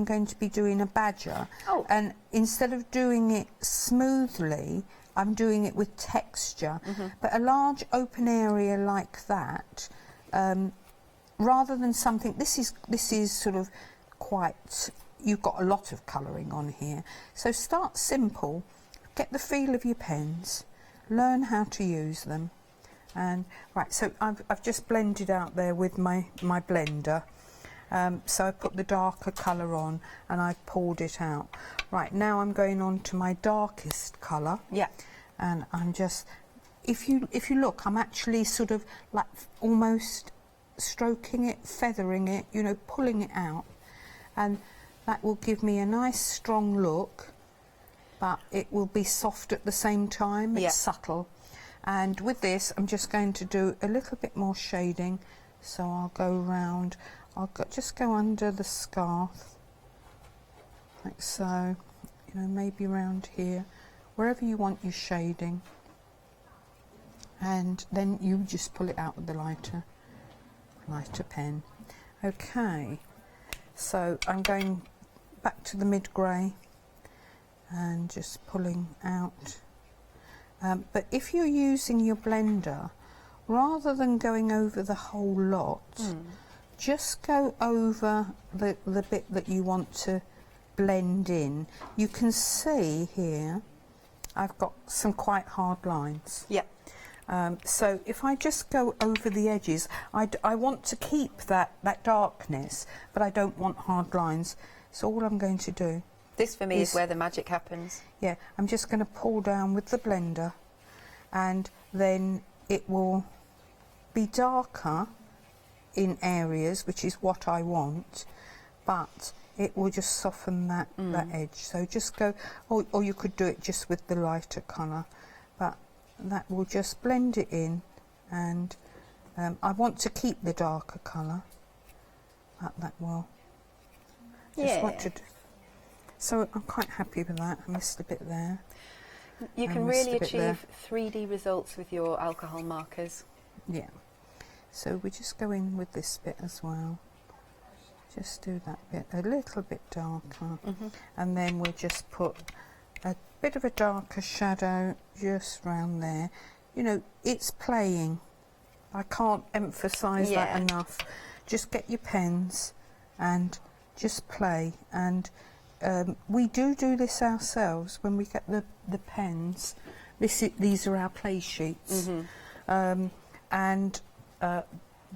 Speaker 10: going to be doing a badger.
Speaker 8: Oh.
Speaker 10: And instead of doing it smoothly, I'm doing it with texture. But a large open area like that, rather than something, this is sort of quite, you've got a lot of colouring on here. So start simple, get the feel of your pens, learn how to use them. And right, so I've just blended out there with my blender. So I put the darker colour on and I poured it out. Right, now I'm going on to my darkest colour.
Speaker 8: Yeah.
Speaker 10: And I'm just, if you look, I'm actually sort of like almost stroking it, feathering it, pulling it out. And that will give me a nice strong look, but it will be soft at the same time. It's subtle. And with this, I'm just going to do a little bit more shading. So I'll go round, just go under the scarf, like so, maybe around here, wherever you want your shading. And then you just pull it out with the lighter pen. Okay, so I'm going back to the mid-grey and just pulling out. But if you're using your blender, rather than going over the whole lot, just go over the bit that you want to blend in. You can see here I've got some quite hard lines.
Speaker 8: Yeah.
Speaker 10: So if I just go over the edges, I want to keep that darkness, but I don't want hard lines. So all I'm going to do...
Speaker 8: This for me is where the magic happens.
Speaker 10: Yeah, I'm just going to pull down with the blender, and then it will be darker in areas, which is what I want, but it will just soften that edge. So just go, or you could do it just with the lighter colour, but that will just blend it in. And I want to keep the darker colour, but that will just want to do. So I'm quite happy with that. I missed a bit there.
Speaker 8: You can
Speaker 10: And
Speaker 8: really
Speaker 10: just a bit there.
Speaker 8: achieve 3D results with your alcohol markers.
Speaker 10: Yeah. So we just go in with this bit as well. Just do that bit a little bit darker. And then we'll just put a bit of a darker shadow just round there. You know, it's playing. I can't emphasise that enough. Just get your pens and just play. And we do this ourselves when we get the pens. These are our play sheets. And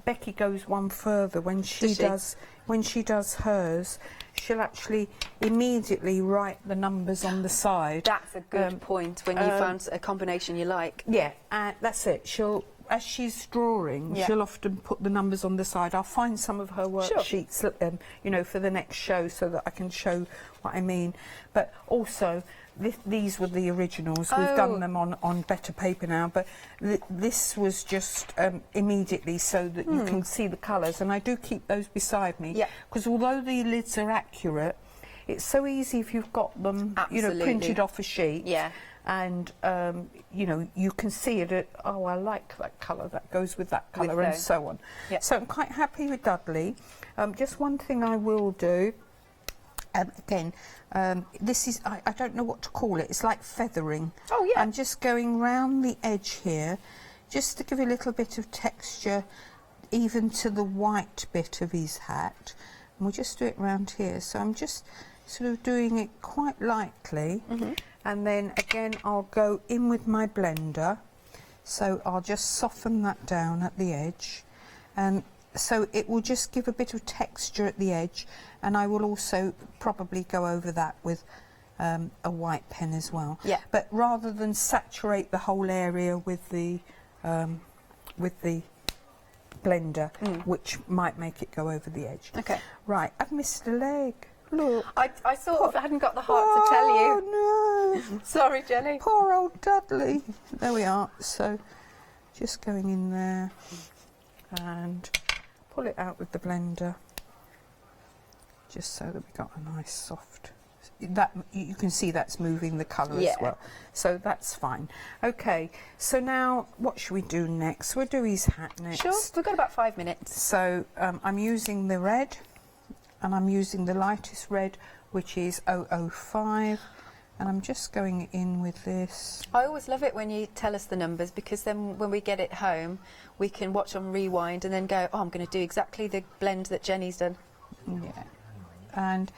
Speaker 10: Becky goes one further. When she does hers, she'll actually immediately write the numbers on the side.
Speaker 8: That's a good point when you found a combination you like.
Speaker 10: Yeah, that's it. She'll, as she's drawing, she'll often put the numbers on the side. I'll find some of her worksheets, you know, for the next show so that I can show what I mean. But also, these were the originals. We've done them on better paper now, but this was just immediately so that you can see the colours. And I do keep those beside me, because although the lids are accurate, it's so easy if you've got them, you know, printed off a sheet. And you know, you can see it. Oh, I like that colour. That goes with that colour, and so on. So I'm quite happy with Dudley. Just one thing I will do. Again, this is, I don't know what to call it. It's like feathering. I'm just going round the edge here, just to give a little bit of texture, even to the white bit of his hat. And we'll just do it round here. So I'm just sort of doing it quite lightly. And then again, I'll go in with my blender. So I'll just soften that down at the edge. And so it will just give a bit of texture at the edge. And I will also probably go over that with a white pen as well. But rather than saturate the whole area with the blender, which might make it go over the edge. Right, I've missed a leg. Look.
Speaker 8: I sort of hadn't got the heart to tell you.
Speaker 10: Oh, no.
Speaker 8: Sorry, Jenny.
Speaker 10: Poor old Dudley. There we are. So, just going in there and pull it out with the blender, just so that we got a nice soft. That you can see that's moving the colour as well. So that's fine. Okay. So now, what should we do next? We'll do his hat next.
Speaker 8: Sure. We've got about 5 minutes.
Speaker 10: So I'm using the red. And I'm using the lightest red, which is 005, and I'm just going in with this.
Speaker 8: I always love it when you tell us the numbers, because then when we get it home, we can watch on rewind and then go, oh, I'm going to do exactly the blend that Jenny's done.
Speaker 10: Yeah. And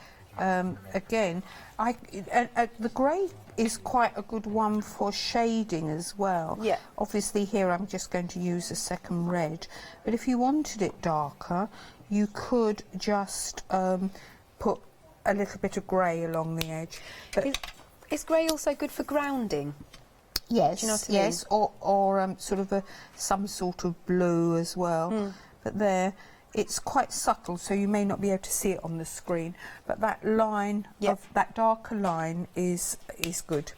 Speaker 10: again, the grey is quite a good one for shading as well. Obviously here I'm just going to use a second red, but if you wanted it darker, you could just put a little bit of grey along the edge. But
Speaker 8: is grey also good for grounding?
Speaker 10: Yes,
Speaker 8: do you know what I mean?
Speaker 10: or sort of some sort of blue as well. But there, it's quite subtle, so you may not be able to see it on the screen. But that line, of that darker line, is good.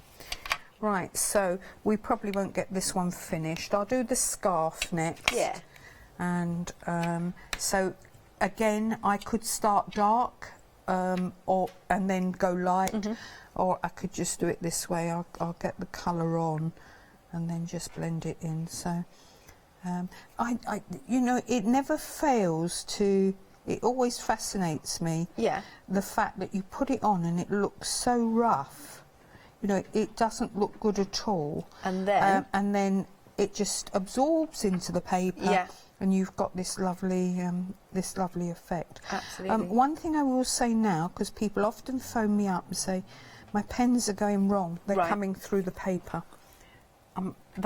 Speaker 10: Right, so we probably won't get this one finished. I'll do the scarf next. And so again, I could start dark and then go light, or I could just do it this way. I'll get the colour on and then just blend it in. So you know, it never fails to. It always fascinates me. The fact that you put it on and it looks so rough. You know, it doesn't look good at all. And then it just absorbs into the paper. And you've got this lovely effect.
Speaker 8: Absolutely.
Speaker 10: One thing I will say now, because people often phone me up and say, my pens are going wrong, they're coming through the paper.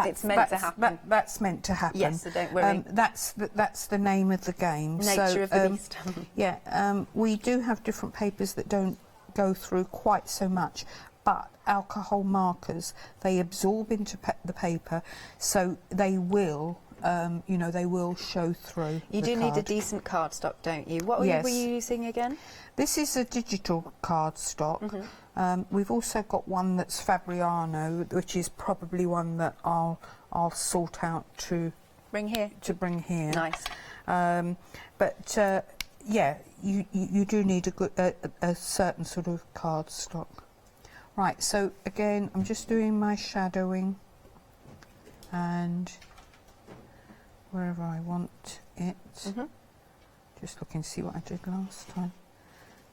Speaker 8: It's meant to happen.
Speaker 10: That's meant to happen.
Speaker 8: Yes, so don't worry.
Speaker 10: That's the name of the game.
Speaker 8: Nature of the beast.
Speaker 10: We do have different papers that don't go through quite so much, but alcohol markers, they absorb into the paper, so they will. You know, they will show through.
Speaker 8: You do need a decent cardstock, don't you? What were you using again?
Speaker 10: This is a digital cardstock. We've also got one that's Fabriano, which is probably one that I'll sort out to
Speaker 8: bring here.
Speaker 10: Nice. But yeah, you do need a certain sort of cardstock. Right, so again, I'm just doing my shadowing and wherever I want it. Just looking to see what I did last time.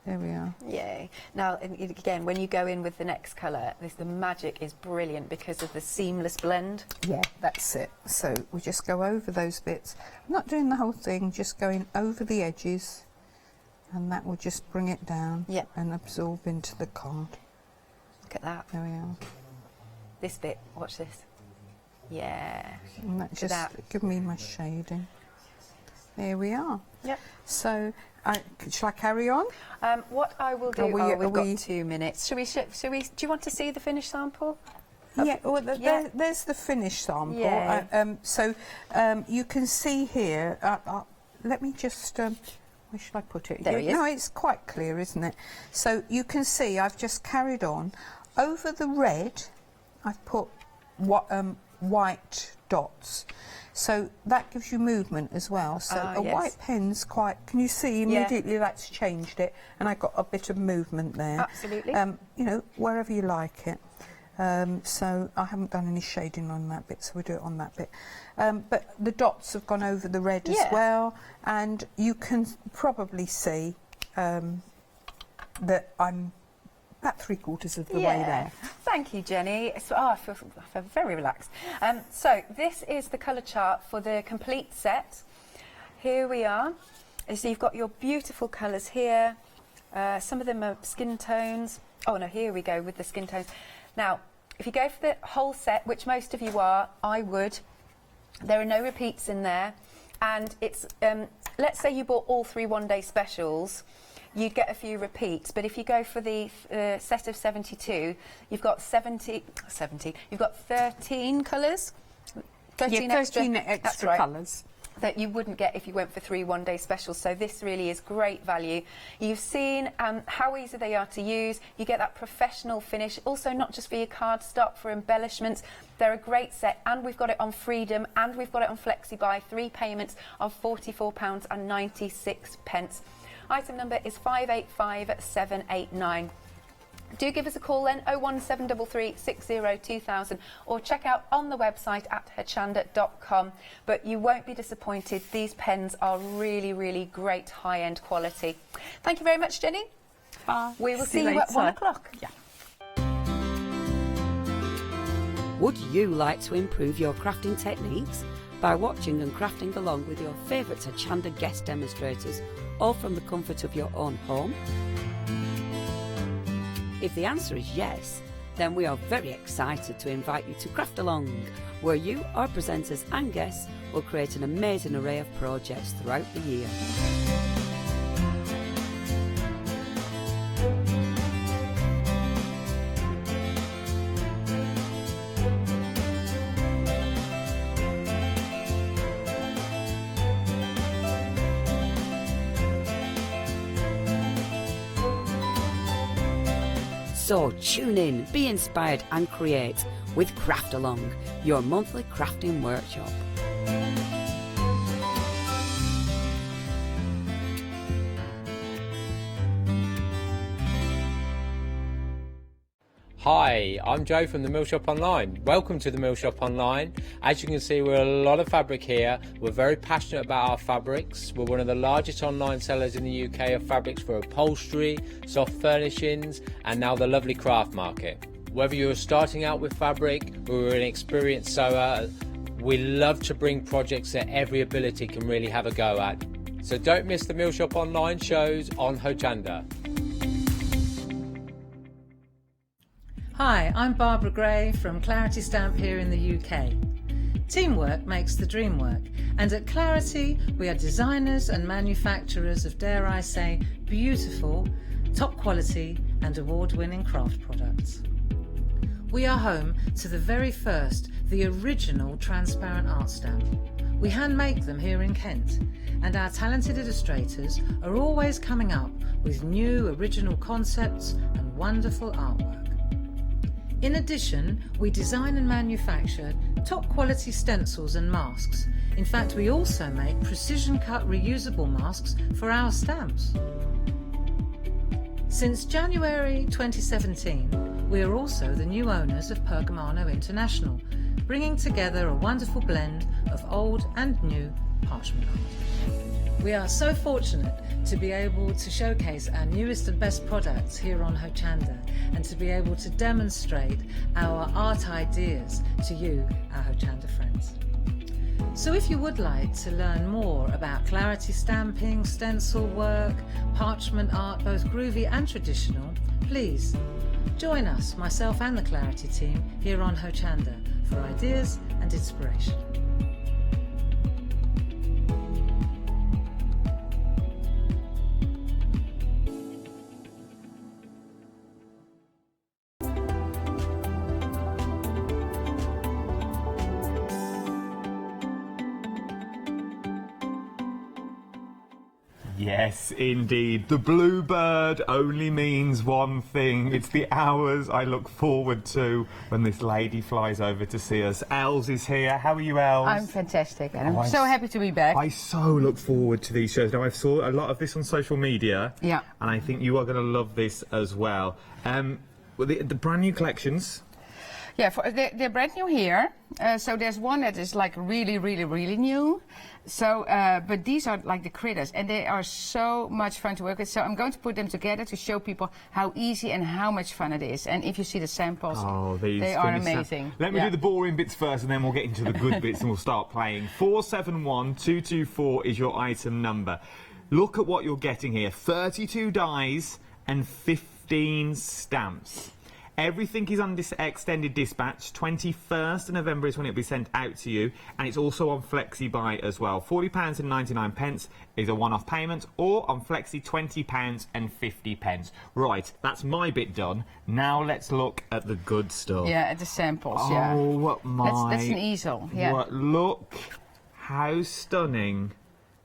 Speaker 10: There we are.
Speaker 8: Yay. Now, again, when you go in with the next colour, the magic is brilliant because of the seamless blend.
Speaker 10: Yeah, that's it. So we just go over those bits. I'm not doing the whole thing, just going over the edges, and that will just bring it down and absorb into the card.
Speaker 8: Look at that.
Speaker 10: There we are.
Speaker 8: This bit, watch this. Yeah.
Speaker 10: And that just give me my shading. There we are.
Speaker 8: Yep.
Speaker 10: So, shall I carry on?
Speaker 8: What I will do, we've got 2 minutes. Shall we, do you want to see the finished sample?
Speaker 10: Yeah, well, there's the finished sample. You can see here, let me just, where should I put it?
Speaker 8: There he is.
Speaker 10: No, it's quite clear, isn't it? So you can see I've just carried on. Over the red, I've put white dots. So that gives you movement as well. So a white pen's quite, can you see immediately that's changed it, and I got a bit of movement there.
Speaker 8: Absolutely.
Speaker 10: You know, wherever you like it. So I haven't done any shading on that bit, so we'll do it on that bit. But the dots have gone over the red as well, and you can probably see that I'm about 3/4 of the way there.
Speaker 8: Thank you, Jenny. I feel very relaxed. So this is the colour chart for the complete set. Here we are. So you've got your beautiful colours here. Some of them are skin tones. Oh no, here we go with the skin tones. Now, if you go for the whole set, which most of you are, I would. There are no repeats in there, and it's let's say you bought all 3 one-day specials. You'd get a few repeats, but if you go for the set of 72, you've got 13 colours. 13
Speaker 10: extra colours
Speaker 8: that you wouldn't get if you went for 3 one-day specials. So this really is great value. You've seen how easy they are to use. You get that professional finish. Also, not just for your cardstock, for embellishments. They're a great set, and we've got it on Freedom, and we've got it on FlexiBuy. 3 payments of £44.96. Item number is 585789. Do give us a call then, 01733 60 2000, or check out on the website at hochanda.com. But you won't be disappointed. These pens are really, really great high-end quality. Thank you very much, Jenny.
Speaker 10: Bye.
Speaker 8: We will see you at 1 o'clock.
Speaker 10: Yeah.
Speaker 16: Would you like to improve your crafting techniques by watching and crafting along with your favourite Hochanda guest demonstrators, all from the comfort of your own home? If the answer is yes, then we are very excited to invite you to Craft Along, where you, our presenters and guests, will create an amazing array of projects throughout the year. So tune in, be inspired and create with Craft Along, your monthly crafting workshop.
Speaker 1: Hi, I'm Joe from the Mill Shop Online. Welcome to the Mill Shop Online. As you can see, we're a lot of fabric here. We're very passionate about our fabrics. We're one of the largest online sellers in the UK of fabrics for upholstery, soft furnishings, and now the lovely craft market. Whether you're starting out with fabric or an experienced sewer, we love to bring projects that every ability can really have a go at. So don't miss the Mill Shop Online shows on Hochanda.
Speaker 17: Hi, I'm Barbara Gray from Claritystamp here in the UK. Teamwork makes the dream work, and at Clarity we are designers and manufacturers of, dare I say, beautiful, top quality and award-winning craft products. We are home to the very first, the original transparent art stamp. We hand make them here in Kent, and our talented illustrators are always coming up with new original concepts and wonderful artwork. In addition, we design and manufacture top quality stencils and masks. In fact, we also make precision cut reusable masks for our stamps. Since January 2017, We are also the new owners of Pergamano International, bringing together a wonderful blend of old and new parchment art. We are so fortunate to be able to showcase our newest and best products here on Hochanda and to be able to demonstrate our art ideas to you, our Hochanda friends. So if you would like to learn more about clarity stamping, stencil work, parchment art, both groovy and traditional, please join us, myself and the Clarity team, here on Hochanda for ideas and inspiration.
Speaker 9: Yes, indeed. The bluebird only means one thing. It's the hours I look forward to when this lady flies over to see us. Els is here. How are you, Els?
Speaker 18: I'm fantastic, and I'm so happy to be back.
Speaker 9: I so look forward to these shows. Now, I saw a lot of this on social media.
Speaker 18: Yeah.
Speaker 9: And I think you are going to love this as well. The brand new collections.
Speaker 18: Yeah, they're brand new here. So there's one that is like really, really, really new. So, but these are like the critters, and they are so much fun to work with. So I'm going to put them together to show people how easy and how much fun it is. And if you see the samples, they are amazing.
Speaker 9: Let me do the boring bits first, and then we'll get into the good bits, and we'll start playing. 471224 is your item number. Look at what you're getting here: 32 dies and 15 stamps. Everything is on extended dispatch. 21st of November is when it'll be sent out to you, and it's also on Flexi Buy as well. £40.99 is a one-off payment, or on Flexi £20.50. Right, that's my bit done. Now let's look at the good stuff.
Speaker 18: Yeah, at the samples. Yeah.
Speaker 9: Oh my!
Speaker 18: That's an easel. Yeah.
Speaker 9: What, look how stunning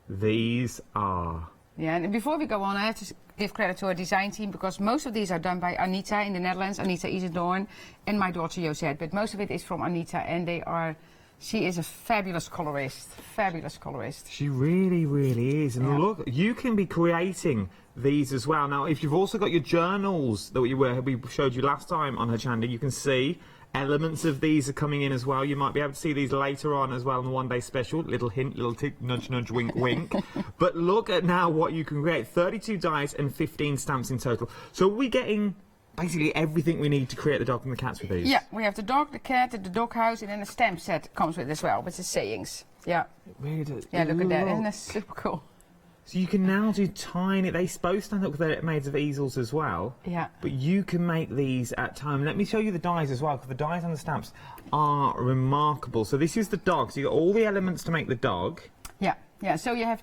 Speaker 9: these are.
Speaker 18: Yeah, and before we go on, I have to give credit to our design team, because most of these are done by Anita in the Netherlands, Anita Isidorn, and my daughter Josette. But most of it is from Anita, and she is a fabulous colorist. Fabulous colorist.
Speaker 9: She really, really is. And look, you can be creating these as well. Now, if you've also got your journals that we showed you last time on Hochanda, you can see elements of these are coming in as well. You might be able to see these later on as well in the one-day special. Little hint, little tick, nudge, nudge, wink, wink. But look at now what you can create. 32 dies and 15 stamps in total. So are we getting basically everything we need to create the dog and the cats with these?
Speaker 18: Yeah, we have the dog, the cat, the dog house, and then a stamp set comes with as well, with the sayings. Yeah.
Speaker 9: It really does.
Speaker 18: Yeah, look at that. Isn't that super cool?
Speaker 9: So you can now do tiny, they both stand up because they're made of easels as well.
Speaker 18: Yeah.
Speaker 9: But you can make these at time. Let me show you the dies as well, because the dies on the stamps are remarkable. So this is the dog. So you've got all the elements to make the dog.
Speaker 18: Yeah, yeah. So you have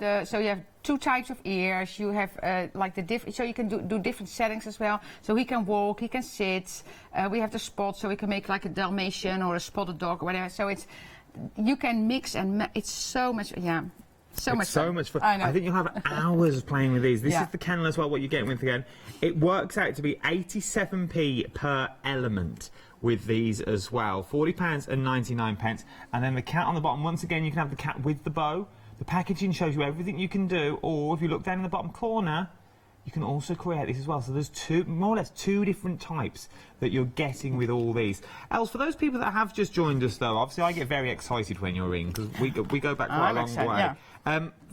Speaker 18: two types of ears. You have like the different. So you can do different settings as well. So he can walk, he can sit. We have the spots, so we can make like a Dalmatian or a spotted dog or whatever. So you can mix and it's so much. Yeah. So much fun. I know.
Speaker 9: I think you'll have hours playing with these. This is the kennel as well, what you're getting with again. It works out to be 87p per element with these as well. £40.99. And then the cat on the bottom, once again, you can have the cat with the bow. The packaging shows you everything you can do, or if you look down in the bottom corner, you can also create this as well. So there's more or less two different types that you're getting with all these. Els, for those people that have just joined us, though, obviously I get very excited when you're in, because we go back quite a long way.
Speaker 18: Yeah.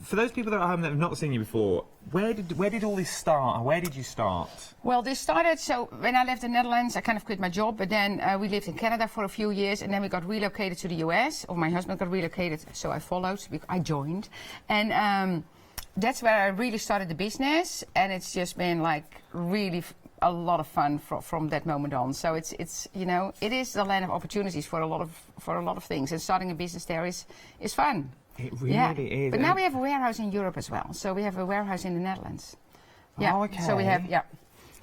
Speaker 9: For those people that are at home that have not seen you before, where did all this start, and where did you start?
Speaker 18: Well, this started, so when I left the Netherlands, I kind of quit my job, but then we lived in Canada for a few years, and then we got relocated to the US, or my husband got relocated, so I followed, I joined. And that's where I really started the business, and it's just been like really a lot of fun from that moment on. So it's you know, it is the land of opportunities for a lot of things, and starting a business there is fun.
Speaker 9: It really is.
Speaker 18: But now we have a warehouse in Europe as well. So we have a warehouse in the Netherlands. Yeah.
Speaker 9: Oh, okay.
Speaker 18: So we have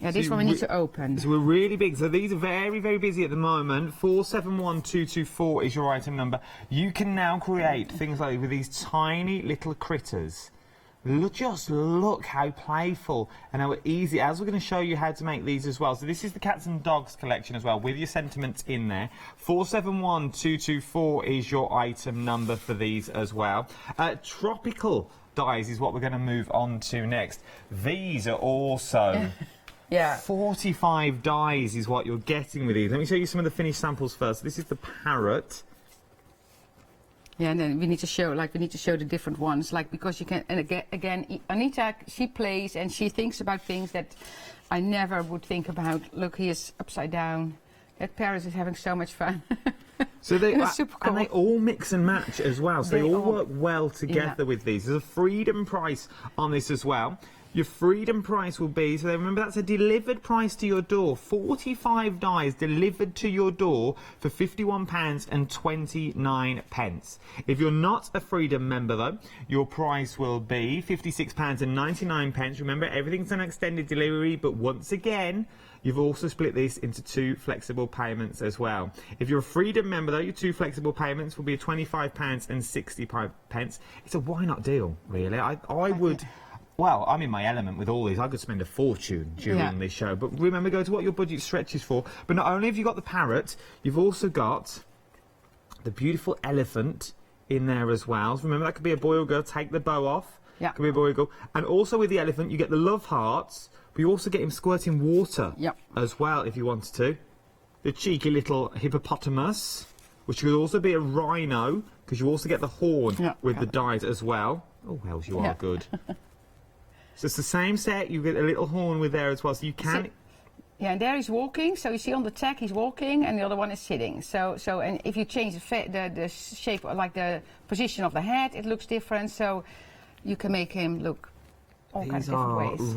Speaker 18: so this one we need to open.
Speaker 9: So we're really big. So these are very, very busy at the moment. 471224 is your item number. You can now create things like with these tiny little critters. Just look how playful and how easy. As we're going to show you how to make these as well. So this is the cats and dogs collection as well, with your sentiments in there. 471224 is your item number for these as well. Tropical dies is what we're going to move on to next. These are also
Speaker 18: Yeah.
Speaker 9: 45 dies is what you're getting with these. Let me show you some of the finished samples first. This is the parrot.
Speaker 18: Yeah, and then we need to show the different ones, like, because you can, and again, Anita, she plays and she thinks about things that I never would think about. Look, he is upside down. That parrot is having so much fun.
Speaker 9: So they
Speaker 18: super cool.
Speaker 9: And they all mix and match as well. So they all work well together with these. There's a freedom price on this as well. Your freedom price will be, so remember that's a delivered price to your door. 45 dies delivered to your door for £51.29. If you're not a freedom member though, your price will be £56.99. Remember, everything's an extended delivery, but once again, you've also split this into 2 flexible payments as well. If you're a freedom member though, your 2 flexible payments will be £25.65. It's a why not deal, really. I would... Well, I'm in my element with all these. I could spend a fortune during this show. But remember, go to what your budget stretches for. But not only have you got the parrot, you've also got the beautiful elephant in there as well. So remember, that could be a boy or girl. Take the bow off. Yeah. Could be a boy or girl. And also with the elephant, you get the love hearts. But you also get him squirting water as well, if you wanted to. The cheeky little hippopotamus, which could also be a rhino, because you also get the horn with the dies as well. Oh, Wells, you are good. So it's the same set, you get a little horn with there as well, so you can...
Speaker 18: Yeah, and there he's walking, so you see on the tag he's walking, and the other one is sitting. So and if you change the shape, like the position of the head, it looks different, so you can make him look all kinds of different ways.
Speaker 9: These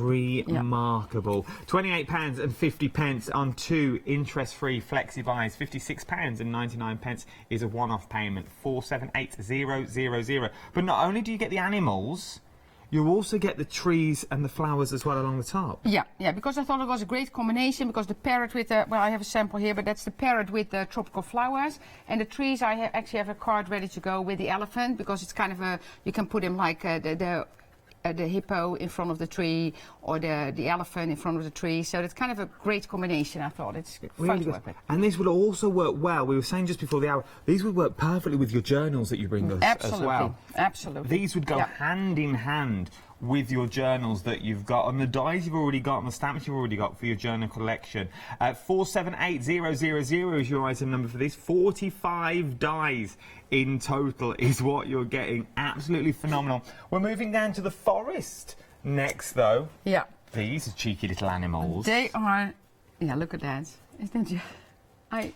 Speaker 9: are remarkable. £28.50 on 2 interest-free flexi buys. £56.99 is a one-off payment. 478000. But not only do you get the animals, you also get the trees and the flowers as well along the top.
Speaker 18: Yeah, because I thought it was a great combination, because the parrot with the, well, I have a sample here, but that's the parrot with the tropical flowers, and the trees, I actually have a card ready to go with the elephant, because it's kind of a, you can put him like the hippo in front of the tree, or the elephant in front of the tree, so it's kind of a great combination. I thought it's fun to work with.
Speaker 9: And this would also work well, we were saying just before the hour, these would work perfectly with your journals that you bring us as well.
Speaker 18: Absolutely.
Speaker 9: These would go hand in hand with your journals that you've got, and the dies you've already got, and the stamps you've already got for your journal collection. 478000 is your item number for this. 45 dies in total is what you're getting. Absolutely phenomenal. We're moving down to the forest next, though.
Speaker 18: Yeah.
Speaker 9: These are cheeky little animals.
Speaker 18: They are... Yeah, look at that. Isn't it? I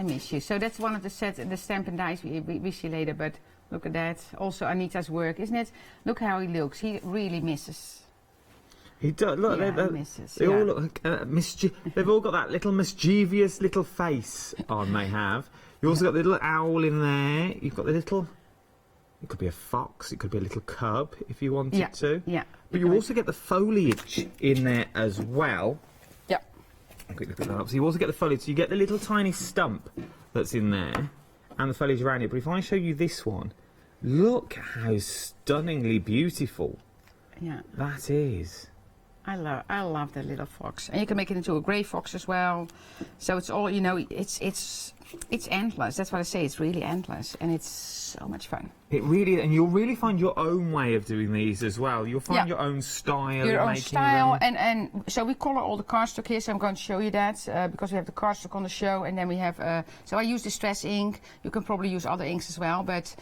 Speaker 18: miss you. So that's one of the sets, the stamp and dies we see later, but look at that. Also Anita's work, isn't it? Look how he looks. He really misses.
Speaker 9: He does. Look,
Speaker 18: he misses.
Speaker 9: They all look they've all got that little mischievous little face on. They have. You also got the little owl in there. You've got the little. It could be a fox. It could be a little cub if you wanted to.
Speaker 18: Yeah.
Speaker 9: But you also get the foliage in there as well.
Speaker 18: Yeah.
Speaker 9: Quick look at that up. So you also get the foliage. So you get the little tiny stump that's in there, and the foliage around it. But if I show you this one, look how stunningly beautiful that is.
Speaker 18: I love that little fox, and you can make it into a grey fox as well. So it's all, you know, it's endless. That's what I say. It's really endless, and it's so much fun.
Speaker 9: It really, and you'll really find your own way of doing these as well. You'll find your own style.
Speaker 18: Your own style, and so we colour all the cardstock here. So I'm going to show you that because we have the cardstock on the show, and then we have. So I use distress ink. You can probably use other inks as well, but.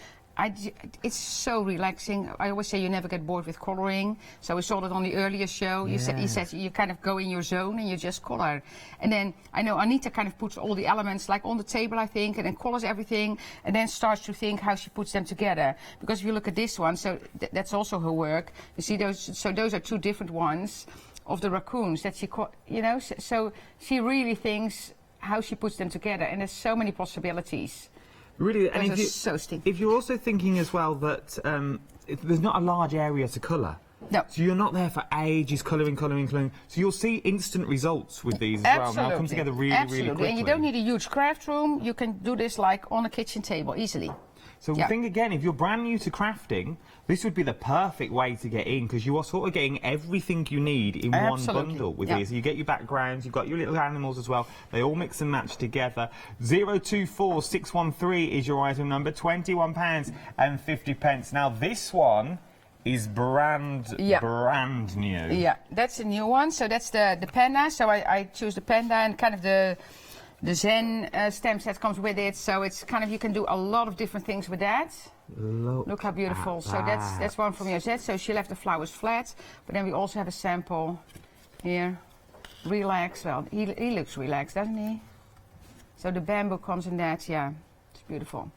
Speaker 18: It's so relaxing. I always say you never get bored with colouring. So we saw that on the earlier show. You said you kind of go in your zone and you just colour. And then I know Anita kind of puts all the elements like on the table, I think, and then colours everything, and then starts to think how she puts them together. Because if you look at this one, so that's also her work. You see those? So those are 2 different ones of the raccoons that she, you know. So she really thinks how she puts them together, and there's so many possibilities.
Speaker 9: Really, and
Speaker 18: if
Speaker 9: you're also thinking as well that there's not a large area to colour.
Speaker 18: No.
Speaker 9: So you're not there for ages colouring. So you'll see instant results with these as well. They'll come together really quickly.
Speaker 18: And you don't need a huge craft room. You can do this like on a kitchen table easily.
Speaker 9: So think again, if you're brand new to crafting, this would be the perfect way to get in, because you are sort of getting everything you need in one bundle with these. So you get your backgrounds, you've got your little animals as well. They all mix and match together. 024613 is your item number, £21.50. Now this one is brand new.
Speaker 18: Yeah, that's a new one. So that's the panda. So I choose the panda and kind of the Zen stamp set comes with it. So it's kind of, you can do a lot of different things with that. Look how beautiful. So that's one from Josette. So she left the flowers flat, but then we also have a sample here. Relax. Well, he looks relaxed, doesn't he? So the bamboo comes in that. Yeah, it's beautiful.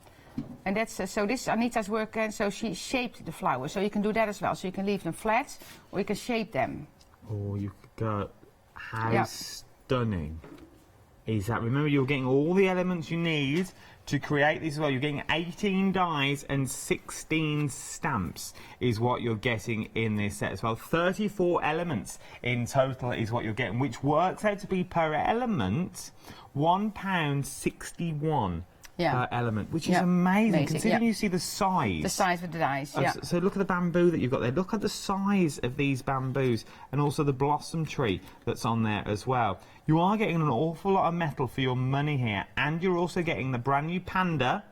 Speaker 18: And that's so this is Anita's work, and so she shaped the flowers. So you can do that as well. So you can leave them flat, or you can shape them.
Speaker 9: Oh, you could go. How stunning is that? Remember, you're getting all the elements you need to create this as well. You're getting 18 dies and 16 stamps is what you're getting in this set as well. 34 elements in total is what you're getting, which works out to be per element £1.61 per element, which is amazing considering you see the size.
Speaker 18: The size of the dies,
Speaker 9: So look at the bamboo that you've got there. Look at the size of these bamboos and also the blossom tree that's on there as well. You are getting an awful lot of metal for your money here, and you're also getting the brand new panda,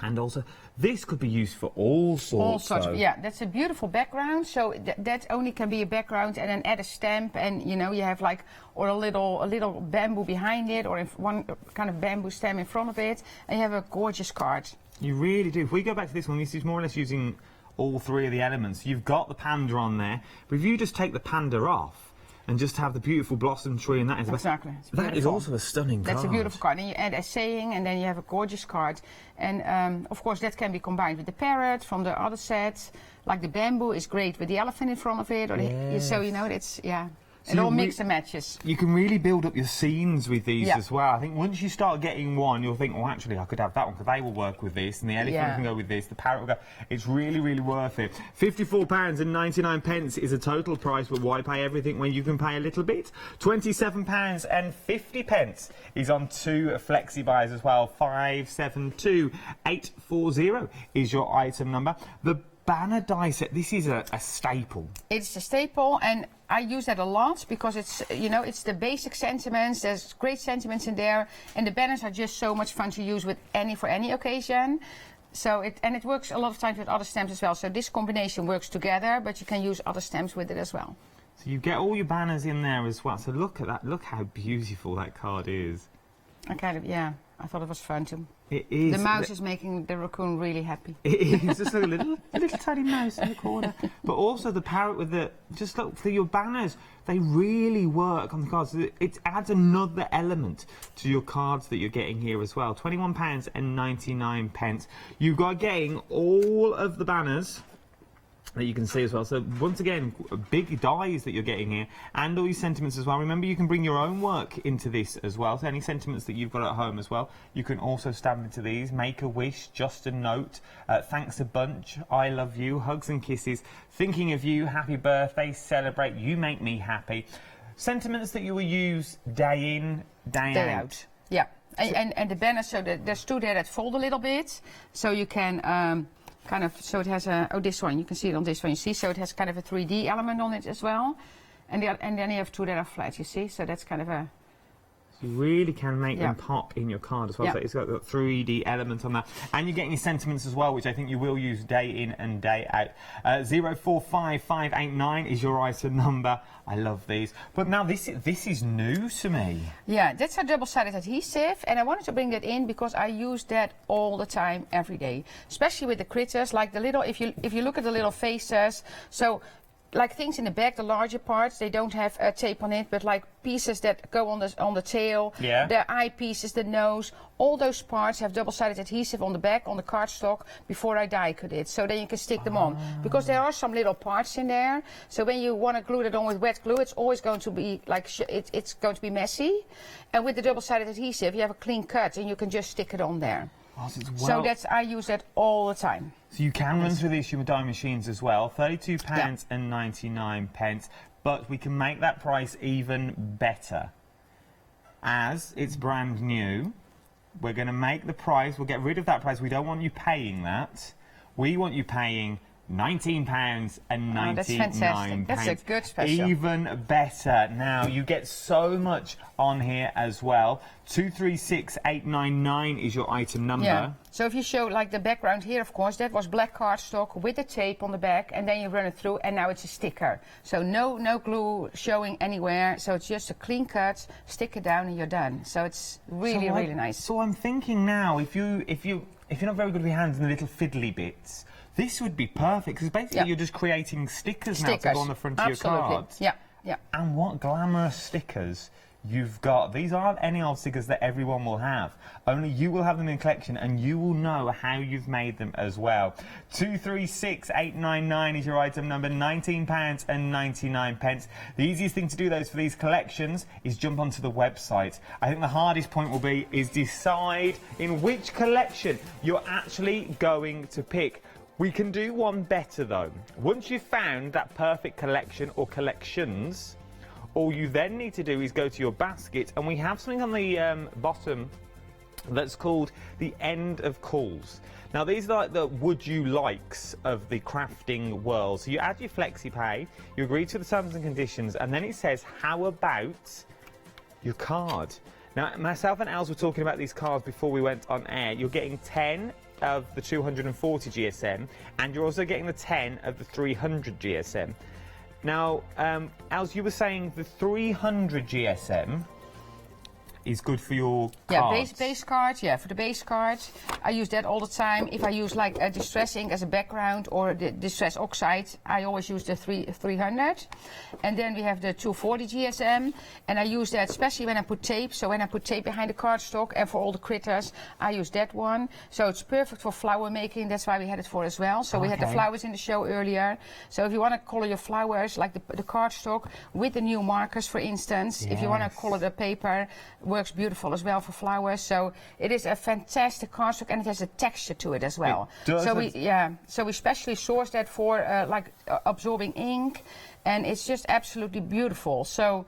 Speaker 9: and also this could be used for all sorts.
Speaker 18: All sorts. That's a beautiful background. So that only can be a background, and then add a stamp, and you know you have like or a little bamboo behind it, or one kind of bamboo stem in front of it, and you have a gorgeous card.
Speaker 9: You really do. If we go back to this one, this is more or less using all three of the elements. You've got the panda on there, but if you just take the panda off and just have the beautiful blossom tree, and that is
Speaker 18: exactly.
Speaker 9: That is also a stunning card.
Speaker 18: That's a beautiful card. And you add a saying, and then you have a gorgeous card. And of course, that can be combined with the parrot from the other set. Like the bamboo is great with the elephant in front of it. Or so you know, it's So it all mix and matches.
Speaker 9: You can really build up your scenes with these as well. I think once you start getting one, you'll think, oh, actually, I could have that one because they will work with this, and the elephant can go with this, the parrot will go. It's really, really worth it. £54.99 is a total price, but why pay everything when you can pay a little bit? £27.50 is on two flexi buys as well. 572840 is your item number. The banner die set, this is a staple.
Speaker 18: It's a staple, and I use that a lot because it's, you know, it's the basic sentiments. There's great sentiments in there, and the banners are just so much fun to use with for any occasion. So it works a lot of times with other stamps as well. So this combination works together, but you can use other stamps with it as well.
Speaker 9: So you get all your banners in there as well. So look at that. Look how beautiful that card is.
Speaker 18: I thought it was fun too.
Speaker 9: It is.
Speaker 18: The mouse is making the raccoon really happy.
Speaker 9: It is just a little tiny mouse in the corner. But also the parrot with the, just look for your banners. They really work on the cards. It adds another element to your cards that you're getting here as well. £21.99. You are getting all of the banners that you can see as well. So once again, big dies that you're getting here, and all your sentiments as well. Remember, you can bring your own work into this as well. So any sentiments that you've got at home as well, you can also stamp into these. Make a wish, just a note, thanks a bunch, I love you, hugs and kisses, thinking of you, happy birthday, celebrate, you make me happy. Sentiments that you will use day in, day out.
Speaker 18: Yeah, and the banners, so there's two there that fold a little bit, so you can so it has this one, you can see it on this one, you see, so it has kind of a 3D element on it as well, and then you have two that are flat, you see, so that's kind of a...
Speaker 9: You really can make them pop in your card as well. So it's got that 3D element on that. And you're getting your sentiments as well, which I think you will use day in and day out. 045589 is your item number. I love these. But now this is new to me.
Speaker 18: Yeah, that's a double-sided adhesive, and I wanted to bring that in because I use that all the time, every day. Especially with the critters, like the little, if you look at the little faces, so like things in the back, the larger parts, they don't have tape on it, but like pieces that go on the tail, the eye pieces, the nose, all those parts have double-sided adhesive on the back, on the cardstock, before I die cut it. So then you can stick them on. Because there are some little parts in there, so when you want to glue it on with wet glue, it's always going to be like, it's going to be messy. And with the double-sided adhesive, you have a clean cut, and you can just stick it on there. So I use that all the time.
Speaker 9: So you can run through these die machines as well, £32.99, but we can make that price even better. As it's brand new, we're going to make the price, we'll get rid of that price, we don't want you paying that. We want you paying £19.99.
Speaker 18: That's fantastic. That's a good special.
Speaker 9: Even better. Now, you get so much on here as well. 236899 is your item number.
Speaker 18: Yeah. So if you show like the background here, of course, that was black cardstock with the tape on the back, and then you run it through, and now it's a sticker. So no glue showing anywhere. So it's just a clean cut, stick it down, and you're done. So it's really, really nice.
Speaker 9: So I'm thinking now, if you're not very good with your hands and the little fiddly bits, this would be perfect, because basically you're just creating stickers now to go on the front of your cards.
Speaker 18: Yeah, yeah.
Speaker 9: And what glamorous stickers you've got. These aren't any old stickers that everyone will have. Only you will have them in collection, and you will know how you've made them as well. 236899 is your item number, £19.99. The easiest thing to do those for these collections is jump onto the website. I think the hardest point will be is decide in which collection you're actually going to pick. We can do one better though. Once you've found that perfect collection or collections, all you then need to do is go to your basket, and we have something on the bottom that's called the end of calls. Now these are like the would you likes of the crafting world. So you add your FlexiPay, you agree to the terms and conditions, and then it says how about your card. Now myself and Els were talking about these cards before we went on air. You're getting 10 of the 240 GSM, and you're also getting the 10 of the 300 GSM. Now, Els, you were saying the 300 GSM is good for your cards.
Speaker 18: Yeah, base cards, yeah, for the base cards. I use that all the time. If I use like a distress ink as a background or the distress oxide, I always use the 300. And then we have the 240 GSM, and I use that especially when I put tape. So when I put tape behind the cardstock and for all the critters, I use that one. So it's perfect for flower making. That's why we had it for as well. So we had the flowers in the show earlier. So if you want to color your flowers, like the cardstock with the new markers, for instance, if you want to color the paper, works beautiful as well for flowers. So it is a fantastic cardstock, and it has a texture to it as well. So we specially sourced that for absorbing ink, and it's just absolutely beautiful. So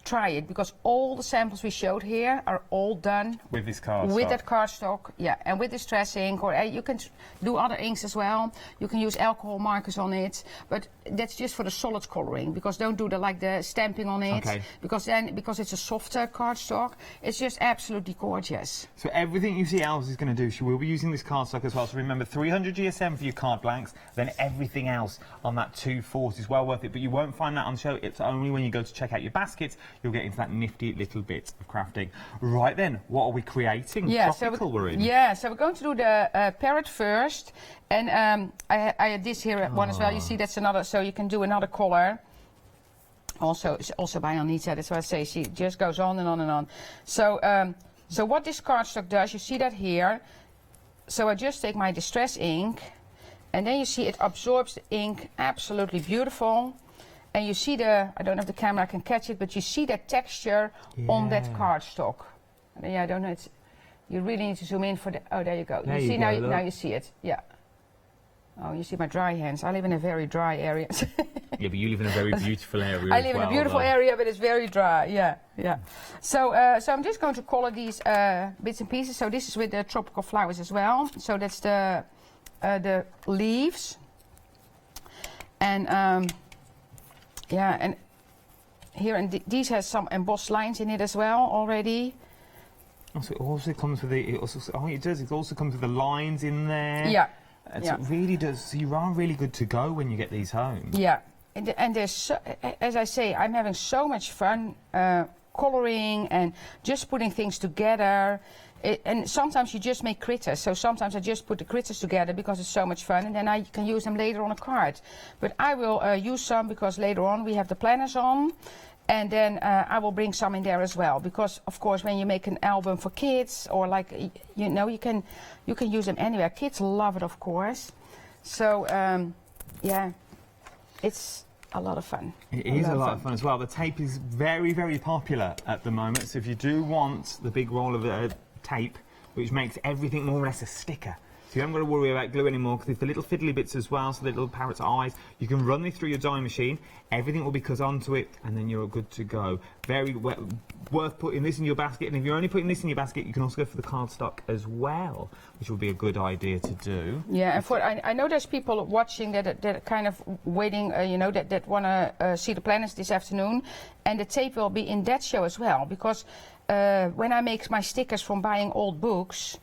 Speaker 18: try it, because all the samples we showed here are all done
Speaker 9: with this cardstock.
Speaker 18: With that cardstock, yeah, and with distress ink, or you can do other inks as well. You can use alcohol markers on it, but that's just for the solid coloring, because don't do the stamping on it, because it's a softer cardstock, it's just absolutely gorgeous.
Speaker 9: So everything you see Els is going to do, she will be using this cardstock as well. So remember, 300 GSM for your card blanks, then everything else on that 240 is well worth it. But you won't find that on show. It's only when you go to check out your baskets you'll get into that nifty little bit of crafting. Right then, what are we creating?
Speaker 18: Yeah,
Speaker 9: Tropical we're in.
Speaker 18: Yeah, so we're going to do the parrot first, and I had this here one as well. You see, that's another, so you can do another color. Also by Anita, that's why I say she just goes on and on and on. So, so what this cardstock does, you see that here. So I just take my distress ink, and then you see it absorbs the ink, absolutely beautiful. And you see I don't know if the camera can catch it, but you see that texture on that cardstock. Yeah, I don't know, you really need to zoom in for the, oh, there you go.
Speaker 9: There
Speaker 18: you see,
Speaker 9: now
Speaker 18: you see it, yeah. Oh, you see my dry hands. I live in a very dry area.
Speaker 9: Yeah, but you live in a very beautiful area.
Speaker 18: I live in a beautiful area, but it's very dry. Yeah, yeah. So, so I'm just going to color these bits and pieces. So this is with the tropical flowers as well. So that's the leaves, and yeah, and here and these has some embossed lines in it as well already.
Speaker 9: Also, it also comes with the. It also comes with the lines in there.
Speaker 18: Yeah.
Speaker 9: It really does. So you are really good to go when you get these home.
Speaker 18: Yeah, and there's, so, as I say, I'm having so much fun coloring and just putting things together. And sometimes you just make critters, so sometimes I just put the critters together because it's so much fun, and then I can use them later on a card. But I will use some because later on we have the planners on, and then I will bring some in there as well, because of course when you make an album for kids, or like, you know, you can use them anywhere. Kids love it, of course. So yeah, it's a lot of fun.
Speaker 9: It is a lot of fun as well. The tape is very, very popular at the moment, so if you do want the big roll of tape, which makes everything more or less a sticker, So you haven't got to worry about glue anymore, because there's the little fiddly bits as well, so the little parrot's eyes. You can run this through your die machine, everything will be cut onto it, and then you're good to go. Very worth putting this in your basket, and if you're only putting this in your basket, you can also go for the cardstock as well, which would be a good idea to do.
Speaker 18: Yeah, and for I know there's people watching that are kind of waiting, you know, that want to see the planners this afternoon, and the tape will be in that show as well, because when I make my stickers from buying old books,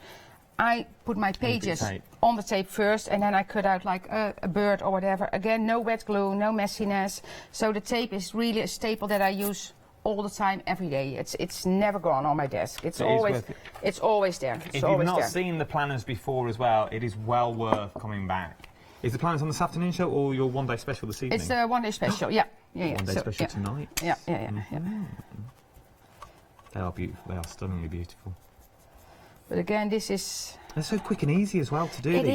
Speaker 18: I put my pages on the tape first, and then I cut out like a bird or whatever. Again, no wet glue, no messiness. So the tape is really a staple that I use all the time, every day. It's never gone on my desk. It's always there.
Speaker 9: If you've not seen the planners before as well, it is well worth coming back. Is the planners on this afternoon show or your one-day special this evening?
Speaker 18: It's a one-day special. Yeah.
Speaker 9: One-day special tonight.
Speaker 18: Yeah.
Speaker 9: They are beautiful. They are stunningly beautiful.
Speaker 18: But again, this is...
Speaker 9: They're so quick and easy as well to do.
Speaker 18: It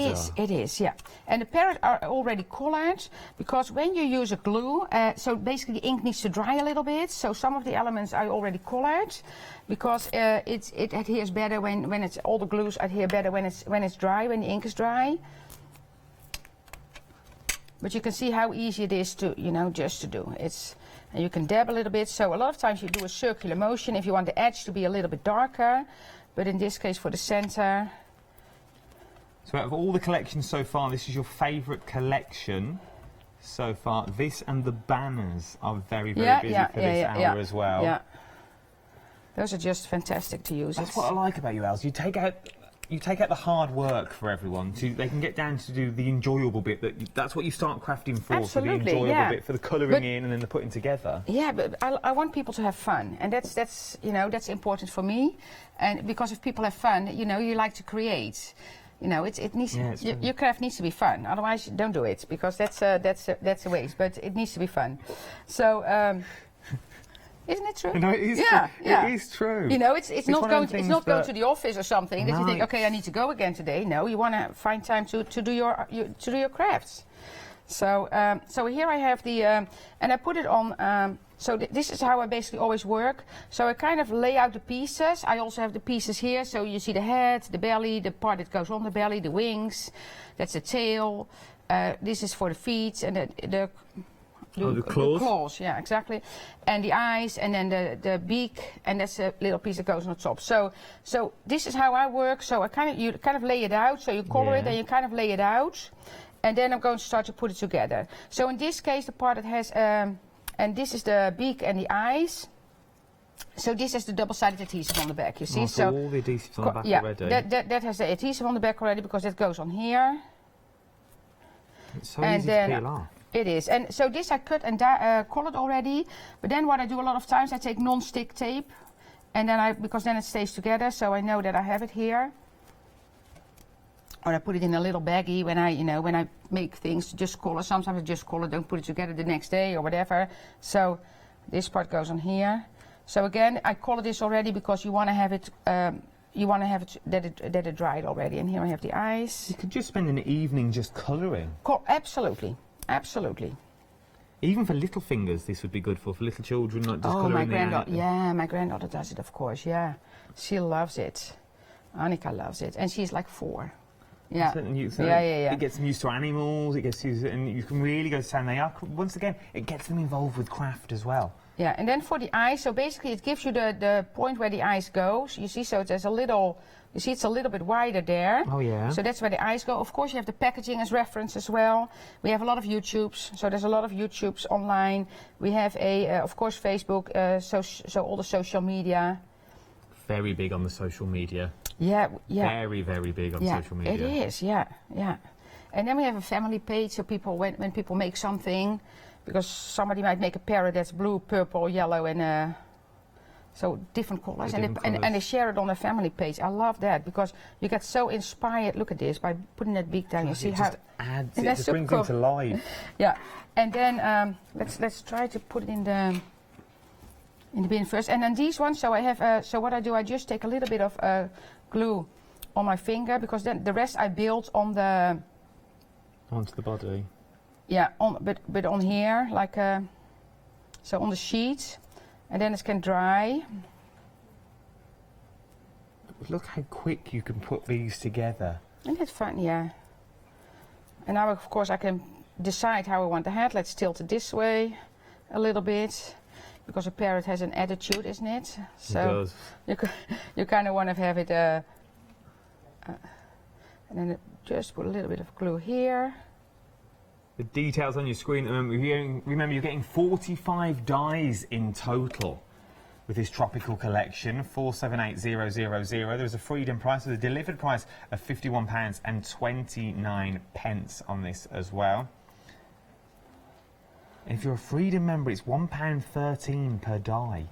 Speaker 18: is, yeah. And the parrot are already coloured, because when you use a glue, so basically the ink needs to dry a little bit. So some of the elements are already coloured, because it adheres better when it's, all the glues adhere better when it's dry, when the ink is dry. But you can see how easy it is to, you know, just to do. And you can dab a little bit. So a lot of times you do a circular motion if you want the edge to be a little bit darker. But in this case, for the centre.
Speaker 9: So out of all the collections so far, this is your favourite collection so far. This and the banners are very, very busy for this hour as well.
Speaker 18: Yeah. Those are just fantastic to use.
Speaker 9: That's what I like about you, Els. You take out the hard work for everyone. They can get down to do the enjoyable bit. That's what you start crafting for.
Speaker 18: Absolutely,
Speaker 9: for the enjoyable bit, for the colouring in and then the putting together.
Speaker 18: Yeah, but I want people to have fun, and that's you know, that's important for me. And because if people have fun, you know, you like to create. You know, it needs your craft needs to be fun. Otherwise, don't do it, because that's a waste. But it needs to be fun. So. Isn't it true?
Speaker 9: No, it is true. It is true.
Speaker 18: You know, it's not going to the office or something that you think, okay, I need to go again today. No, you want to find time to do your crafts. So so here I have the and I put it on. So this is how I basically always work. So I kind of lay out the pieces. I also have the pieces here. So you see the head, the belly, the part that goes on the belly, the wings. That's the tail. This is for the feet and the claws, yeah, exactly, and the eyes, and then the beak, and that's a little piece that goes on the top. So this is how I work. So you kind of lay it out. So you color it, and you kind of lay it out, and then I'm going to start to put it together. So in this case, the part that has, and this is the beak and the eyes. So this has the double-sided adhesive on the back. You see,
Speaker 9: so all the adhesives on the back already.
Speaker 18: That has the adhesive on the back already, because that goes on here.
Speaker 9: It's so easy to peel off.
Speaker 18: It is, and so this I cut and colored already. But then what I do a lot of times, I take non-stick tape, and then because then it stays together, so I know that I have it here. Or I put it in a little baggie when I make things to just color. Sometimes I just color, don't put it together the next day or whatever. So this part goes on here. So again, I color this already because you want to have it. You want to have it that it dried already. And here I have the eyes.
Speaker 9: You could just spend an evening just colouring.
Speaker 18: Absolutely. Absolutely.
Speaker 9: Even for little fingers, this would be good for little children, not just colouring.
Speaker 18: My granddaughter. Yeah, my granddaughter does it, of course. Yeah, she loves it. Annika loves it, and she's like 4. Yeah.
Speaker 9: It gets them used to animals. It gets used, and you can really go to town. They are, once again, it gets them involved with craft as well.
Speaker 18: Yeah, and then for the eyes, so basically it gives you the point where the eyes go. So you see, so there's a little. You see, it's a little bit wider there.
Speaker 9: Oh, yeah.
Speaker 18: So that's where the eyes go. Of course, you have the packaging as reference as well. We have a lot of YouTubes. So there's a lot of YouTubes online. We have of course, Facebook, so all the social media.
Speaker 9: Very big on the social media.
Speaker 18: Yeah.
Speaker 9: Very, very big on social media.
Speaker 18: It is, yeah. And then we have a family page, so people, when people make something, because somebody might make a parrot that's blue, purple, yellow, and... So different colours, and they share it on their family page. I love that, because you get so inspired. Look at this, by putting that beak down, you see how
Speaker 9: it just brings it to life.
Speaker 18: Yeah, and then let's try to put it in the bin first. And then these ones, so I have. So what I do, I just take a little bit of glue on my finger, because then the rest I build on the
Speaker 9: onto the body.
Speaker 18: Yeah, but on here, like so on the sheet. And then it can dry.
Speaker 9: Look how quick you can put these together.
Speaker 18: Isn't it fun? Yeah. And now, of course, I can decide how I want the head. Let's tilt it this way a little bit, because a parrot has an attitude, isn't it? So
Speaker 9: it does.
Speaker 18: You kind of want to have it, and then just put a little bit of glue here.
Speaker 9: The details on your screen. Remember, you're getting 45 dies in total with this tropical collection. 478000. There's a Freedom price, there's a delivered price of £51.29 on this as well. And if you're a Freedom member, it's £1.13 per die.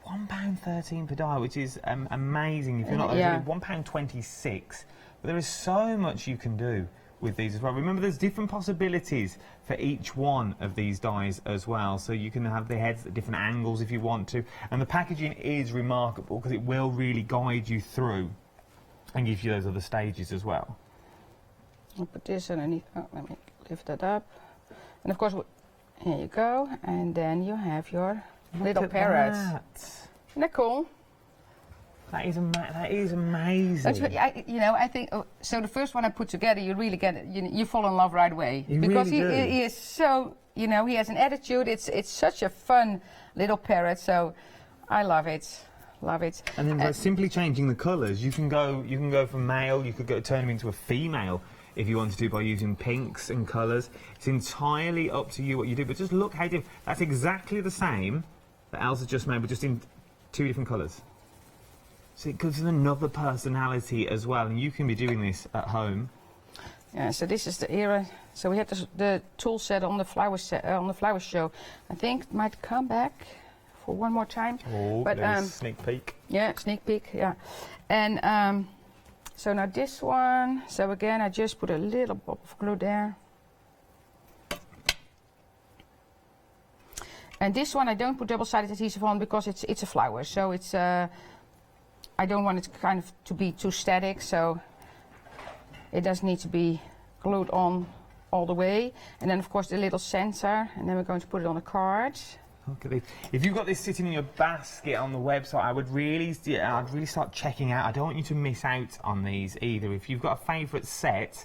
Speaker 9: £1.13 per die, which is amazing. If you're not, £1.26. But there is so much you can do with these as well. Remember, there's different possibilities for each one of these dies as well, so you can have the heads at different angles if you want to, and the packaging is remarkable because it will really guide you through and give you those other stages as well.
Speaker 18: I'll put this underneath. Oh, let me lift that up, and of course here you go, and then you have your little parrot. Isn't that cool?
Speaker 9: That is amazing.
Speaker 18: That's what, I think. So the first one I put together, you really get it. You fall in love right away because
Speaker 9: really
Speaker 18: he is so. He has an attitude. It's such a fun little parrot. So I love it. Love it.
Speaker 9: And then by simply changing the colours, you can go from male. You could turn him into a female if you wanted to by using pinks and colours. It's entirely up to you what you do. But just look how different. That's exactly the same that Elsa just made, but just in 2 different colours. So it gives them another personality as well, and you can be doing this at home.
Speaker 18: Yeah. So this is the era. So we had the tool set on the flower show. I think it might come back for one more time.
Speaker 9: Oh, but sneak peek.
Speaker 18: Yeah, sneak peek. Yeah. And so now this one. So again, I just put a little bit of glue there. And this one I don't put double-sided adhesive on because it's a flower. So it's I don't want it kind of to be too static, so it does need to be glued on all the way. And then of course the little sensor, and then we're going to put it on a card.
Speaker 9: Look at this. If you've got this sitting in your basket on the website, I'd really start checking out. I don't want you to miss out on these either. If you've got a favourite set,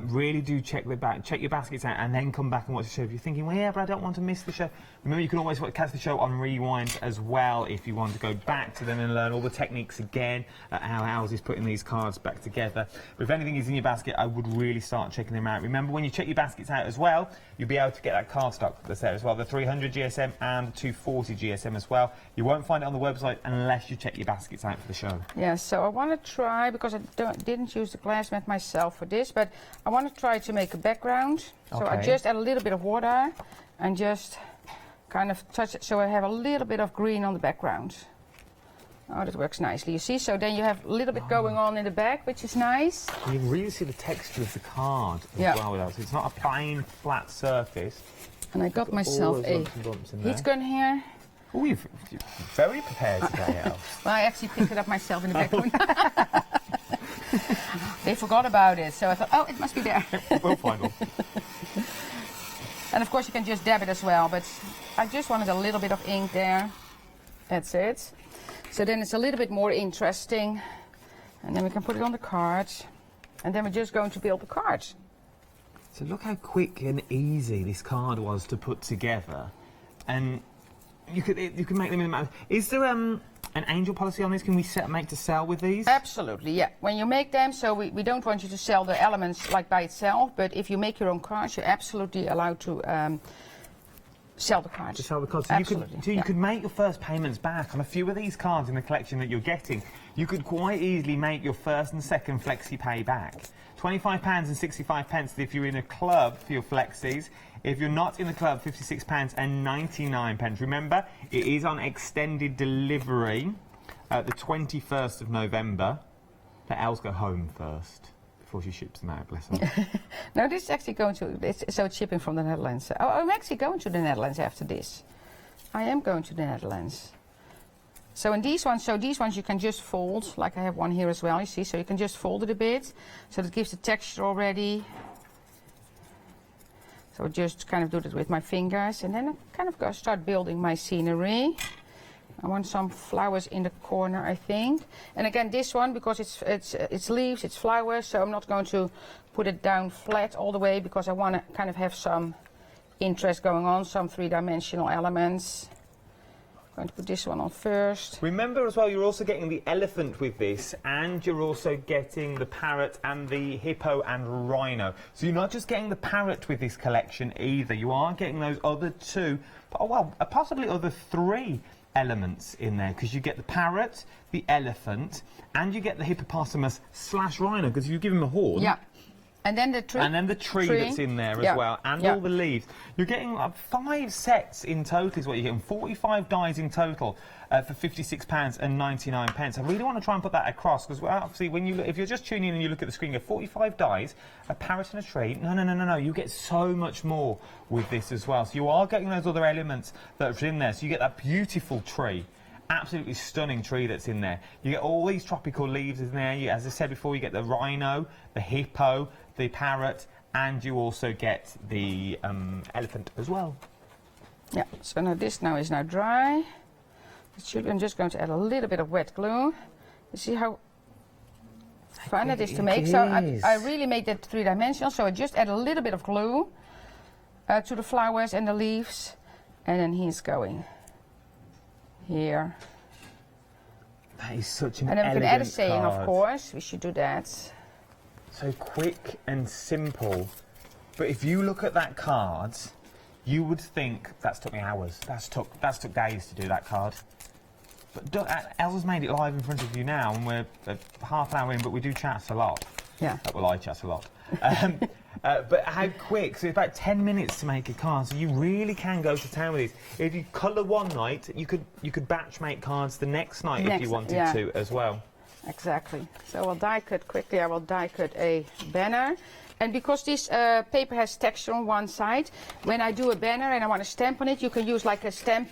Speaker 9: really do check your baskets out and then come back and watch the show. If you're thinking, well, yeah, but I don't want to miss the show, remember you can always catch the show on rewind as well if you want to go back to them and learn all the techniques again, how Alice is putting these cards back together. But if anything is in your basket, I would really start checking them out. Remember, when you check your baskets out as well, you'll be able to get that cardstock that's there as well, the 300 GSM and the 240 GSM as well. You won't find it on the website unless you check your baskets out for the show.
Speaker 18: Yeah, so I want to try, because I didn't use the glass mat myself for this, but I want to try to make a background. So I just add a little bit of water and just kind of touch it so I have a little bit of green on the background. Oh, that works nicely, you see? So then you have a little bit going on in the back, which is nice.
Speaker 9: You really see the texture of the card as well with that. So it's not a plain, flat surface.
Speaker 18: And I got myself a heat gun here.
Speaker 9: Oh, you're very prepared today, Elle.
Speaker 18: Well, I actually picked it up myself in the background. They forgot about it, so I thought, oh, it must be there.
Speaker 9: We'll find one.
Speaker 18: And of course you can just dab it as well, but I just wanted a little bit of ink there. That's it. So then it's a little bit more interesting. And then we can put it on the card. And then we're just going to build the card.
Speaker 9: So look how quick and easy this card was to put together. And you can make them in the... Is there an angel policy on this? Can we make to sell with these?
Speaker 18: Absolutely, yeah. When you make them, so we don't want you to sell the elements like by itself, but if you make your own cards, you're absolutely allowed to sell the cards.
Speaker 9: To sell the cards.
Speaker 18: So
Speaker 9: you could make your first payments back on a few of these cards in the collection that you're getting. You could quite easily make your first and second flexi pay back. £25 and 65 pence if you're in a club for your flexis. If you're not in the club, £56 and 99 pence. Remember, it is on extended delivery the 21st of November. Let Els go home first before she ships them out, bless her.
Speaker 18: No, this is actually going to... it's shipping from the Netherlands. Oh, I'm actually going to the Netherlands after this. I am going to the Netherlands. So in these ones, you can just fold, like I have one here as well, you see, so you can just fold it a bit, so that gives the texture already. So I just kind of do it with my fingers, and then I kind of start building my scenery. I want some flowers in the corner, I think. And again, this one, because it's leaves, it's flowers, so I'm not going to put it down flat all the way, because I want to kind of have some interest going on, some three-dimensional elements. I'm going to put this one on first.
Speaker 9: Remember as well, you're also getting the elephant with this, and you're also getting the parrot and the hippo and rhino. So you're not just getting the parrot with this collection either, you are getting those other two, oh well, possibly other three elements in there, because you get the parrot, the elephant, and you get the hippopotamus/rhino, because you give him a horn.
Speaker 18: Yeah. And then the tree.
Speaker 9: And then the tree that's in there as well, and all the leaves. You're getting 5 sets in total is what you're getting, 45 dies in total for £56.99. I really want to try and put that across, because obviously when you look, if you're just tuning in and you look at the screen, you have 45 dies, a parrot and a tree. No, you get so much more with this as well. So you are getting those other elements that are in there. So you get that beautiful tree. Absolutely stunning tree that's in there. You get all these tropical leaves in there. As I said before, you get the rhino, the hippo, the parrot, and you also get the elephant as well.
Speaker 18: Yeah, so now this is now dry. I'm just going to add a little bit of wet glue. You see how fun it is to make? So I really made that three-dimensional, so I just add a little bit of glue to the flowers and the leaves, and then he's going here.
Speaker 9: That is such an
Speaker 18: elegant
Speaker 9: elegant
Speaker 18: And then we can add a saying,
Speaker 9: card.
Speaker 18: of course. We should do that.
Speaker 9: So quick and simple. But if you look at that card, you would think that's took me hours. That's took days to do that card. But Elsa's made it live in front of you now, and we're half an hour in, but we do chat a lot.
Speaker 18: Yeah.
Speaker 9: Well, I chat a lot. But how quick? So it's about 10 minutes to make a card. So you really can go to town with these. If you colour one night, you could batch make cards the next night if you wanted to as well.
Speaker 18: Exactly. So I'll die cut quickly. I will die cut a banner. And because this paper has texture on one side, when I do a banner and I want to stamp on it, you can use like a stamp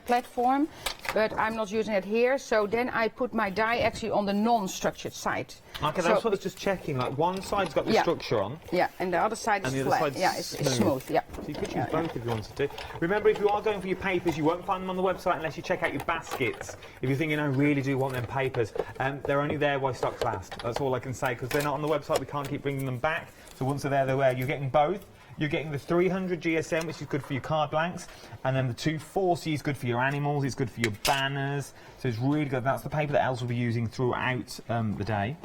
Speaker 18: platform, but I'm not using it here. So then I put my die actually on the non-structured side.
Speaker 9: Okay, that's what I was just checking. Like one side's got the structure on.
Speaker 18: Yeah, and the other side is flat. Yeah, it's smooth. Yeah.
Speaker 9: So you could use both if you wanted to. Remember, if you are going for your papers, you won't find them on the website unless you check out your baskets. If you're thinking, I really do want them papers, they're only there while stocks last. That's all I can say, because they're not on the website. We can't keep bringing them back. So once they're there, You're getting both. You're getting the 300 GSM, which is good for your card blanks, and then the 240 is good for your animals, it's good for your banners, so it's really good. That's the paper that Els will be using throughout the day.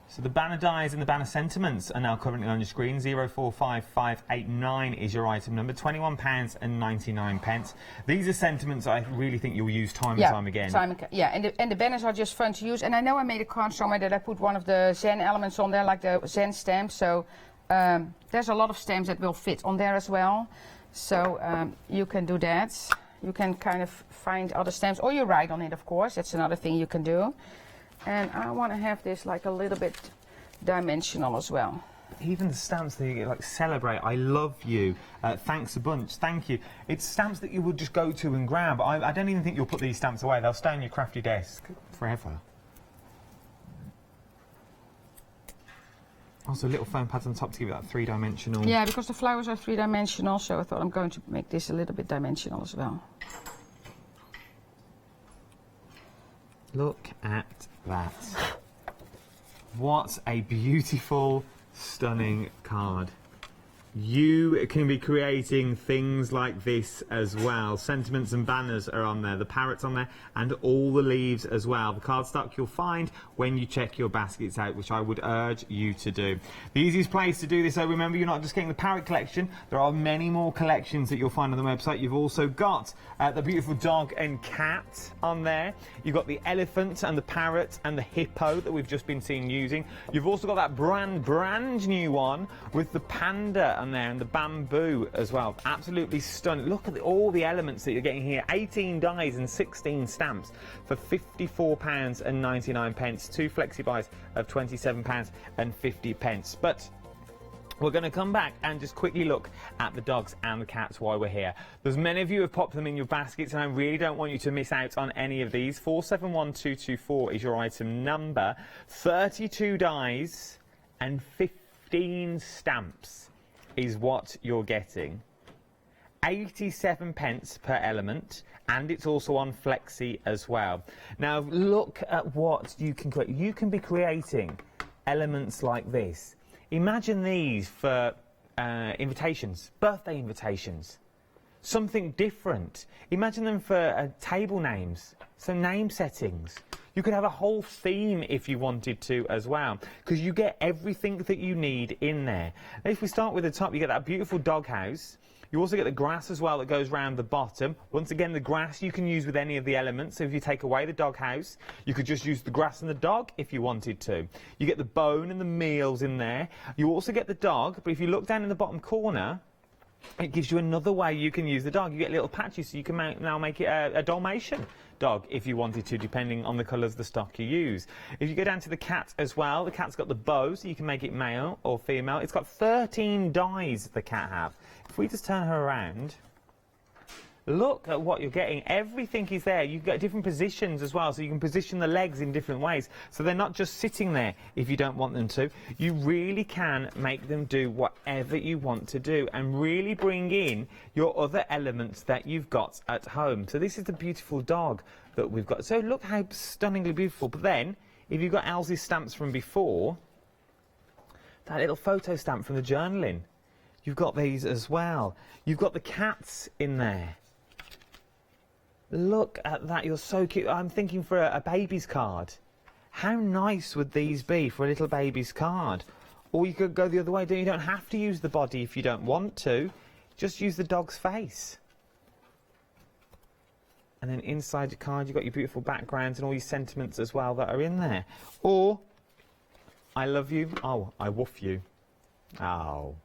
Speaker 9: So the banner dies and the banner sentiments are now currently on your screen. 045589 is your item number, £21.99. These are sentiments I really think you'll use time and time again.
Speaker 18: And the banners are just fun to use. And I know I made a card somewhere that I put one of the Zen elements on there, like the Zen stamp. So there's a lot of stamps that will fit on there as well. So you can do that. You can kind of find other stamps, or you write on it, of course. That's another thing you can do. And I want to have this like a little bit dimensional as well.
Speaker 9: Even the stamps that you get, like celebrate, I love you, thanks a bunch, thank you. It's stamps that you would just go to and grab. I don't even think you'll put these stamps away. They'll stay on your crafty desk forever. Also, little foam pads on top to give it that three-dimensional.
Speaker 18: Yeah, because the flowers are three-dimensional, so I thought I'm going to make this a little bit dimensional as well.
Speaker 9: Look at that. What a beautiful, stunning card. You can be creating things like this as well. Sentiments and banners are on there, the parrots on there, and all the leaves as well. The cardstock you'll find when you check your baskets out, which I would urge you to do. The easiest place to do this, though, remember, you're not just getting the parrot collection. There are many more collections that you'll find on the website. You've also got the beautiful dog and cat on there. You've got the elephant and the parrot and the hippo that we've just been seeing using. You've also got that brand new one with the panda on there and the bamboo as well. Absolutely stunning. Look at all the elements that you're getting here. 18 dies and 16 stamps for £54.99. 2 flexi buys of £27.50. But we're going to come back and just quickly look at the dogs and the cats while we're here. There's many of you who have popped them in your baskets, and I really don't want you to miss out on any of these. 471224 is your item number. 32 dies and 15 stamps is what you're getting. 87p per element, and it's also on Flexi as well. Now look at what you can create. You can be creating elements like this. Imagine these for invitations, birthday invitations, something different. Imagine them for table names, so name settings. You could have a whole theme if you wanted to as well, because you get everything that you need in there. If we start with the top, you get that beautiful doghouse. You also get the grass as well that goes round the bottom. Once again, the grass you can use with any of the elements. So if you take away the doghouse, you could just use the grass and the dog if you wanted to. You get the bone and the meals in there. You also get the dog, but if you look down in the bottom corner, it gives you another way you can use the dog. You get little patches, so you can now make it a Dalmatian dog if you wanted to, depending on the colours of the stock you use. If you go down to the cat as well, the cat's got the bow, so you can make it male or female. It's got 13 dies the cat have. If we just turn her around, look at what you're getting. Everything is there. You've got different positions as well, so you can position the legs in different ways. So they're not just sitting there if you don't want them to. You really can make them do whatever you want to do and really bring in your other elements that you've got at home. So this is the beautiful dog that we've got. So look how stunningly beautiful. But then, if you've got Else's stamps from before, that little photo stamp from the journaling, you've got these as well. You've got the cats in there. Look at that, you're so cute. I'm thinking for a baby's card. How nice would these be for a little baby's card? Or you could go the other way. You don't have to use the body if you don't want to. Just use the dog's face. And then inside your card, you've got your beautiful backgrounds and all your sentiments as well that are in there. Or, I love you. Oh, I woof you. Oh.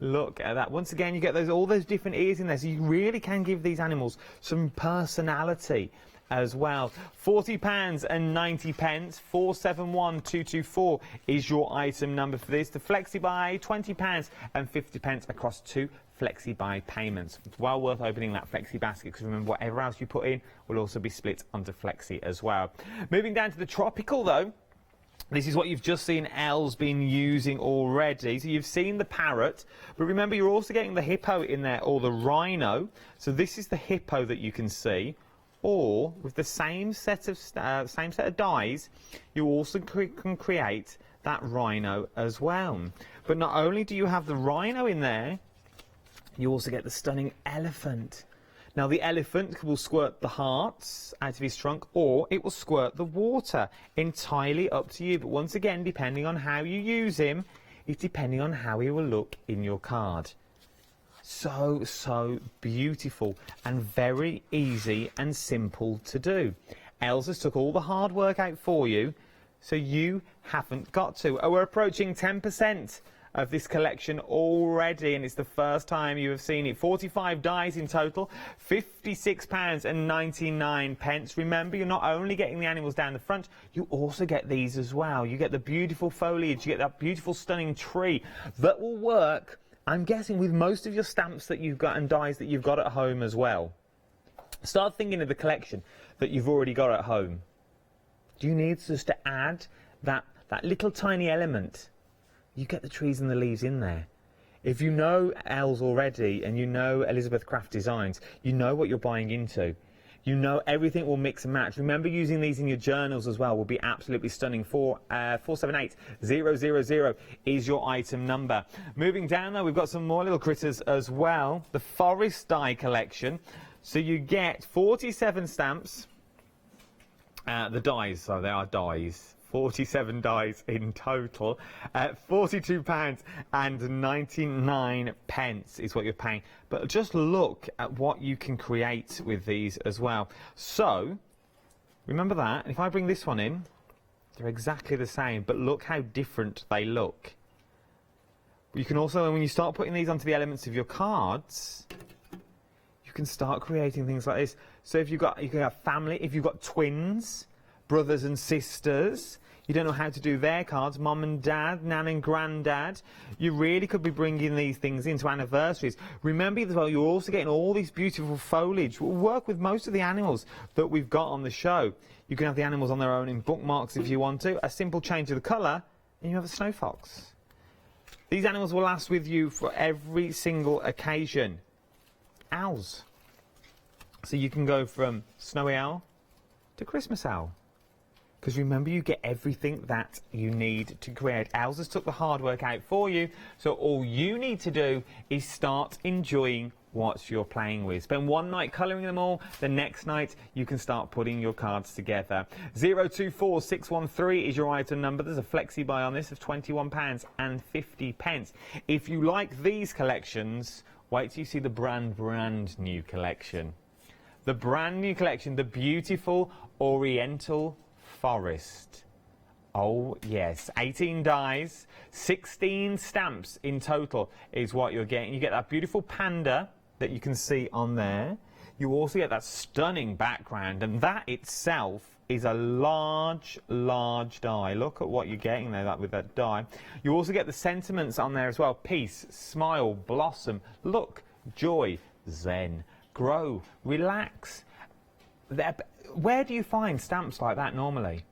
Speaker 9: Look at that. Once again, you get all those different ears in there, so you really can give these animals some personality as well. £40.90, 471224 is your item number for this. The Flexi Buy, £20.50 across 2 Flexi Buy payments. It's well worth opening that Flexi basket, because remember, whatever else you put in will also be split onto Flexi as well. Moving down to the tropical though, this is what you've just seen Elle's been using already. So you've seen the parrot, but remember you're also getting the hippo in there, or the rhino. So this is the hippo that you can see. Or with the same set of dies, you also can create that rhino as well. But not only do you have the rhino in there, you also get the stunning elephant. Now the elephant will squirt the hearts out of his trunk, or it will squirt the water. Entirely up to you. But once again, depending on how you use him, it's depending on how he will look in your card. So, so beautiful and very easy and simple to do. Elsa's took all the hard work out for you, so you haven't got to. Oh, we're approaching 10% of this collection already, and it's the first time you have seen it. 45 dies in total, £56.99. Remember, you're not only getting the animals down the front, you also get these as well. You get the beautiful foliage, you get that beautiful stunning tree that will work, I'm guessing, with most of your stamps that you've got and dies that you've got at home as well. Start thinking of the collection that you've already got at home. Do you need just to add that little tiny element? You get the trees and the leaves in there. If you know Elle's already and you know Elizabeth Craft Designs, you know what you're buying into. You know everything will mix and match. Remember, using these in your journals as well will be absolutely stunning. 478000 is your item number. Moving down though, we've got some more little critters as well. The Forest Die collection. So you get 47 stamps. The dies, so they are dies. 47 dies in total. £42.99 is what you're paying. But just look at what you can create with these as well. So, remember that. If I bring this one in, they're exactly the same, but look how different they look. You can also, when you start putting these onto the elements of your cards, you can start creating things like this. So if you can have family, if you've got twins, brothers and sisters, you don't know how to do their cards, mum and dad, nan and granddad, you really could be bringing these things into anniversaries. Remember as well, you're also getting all these beautiful foliage. We'll work with most of the animals that we've got on the show. You can have the animals on their own in bookmarks if you want to, a simple change of the colour, and you have a snow fox. These animals will last with you for every single occasion. owls. So you can go from snowy owl to Christmas owl. Because remember, you get everything that you need to create. Owls has took the hard work out for you, so all you need to do is start enjoying what you're playing with. Spend one night colouring them all, the next night you can start putting your cards together. 024613 is your item number. There's a flexi buy on this of £21.50. If you like these collections, wait till you see the brand new collection. The brand new collection, the beautiful Oriental Forest. Oh yes, 18 dies, 16 stamps in total is what you're getting. You get that beautiful panda that you can see on there. You also get that stunning background, and that itself is a large die. Look at what you're getting there with that die. You also get the sentiments on there as well. Peace, smile, blossom, look, joy, zen, grow, relax. Where do you find stamps like that normally?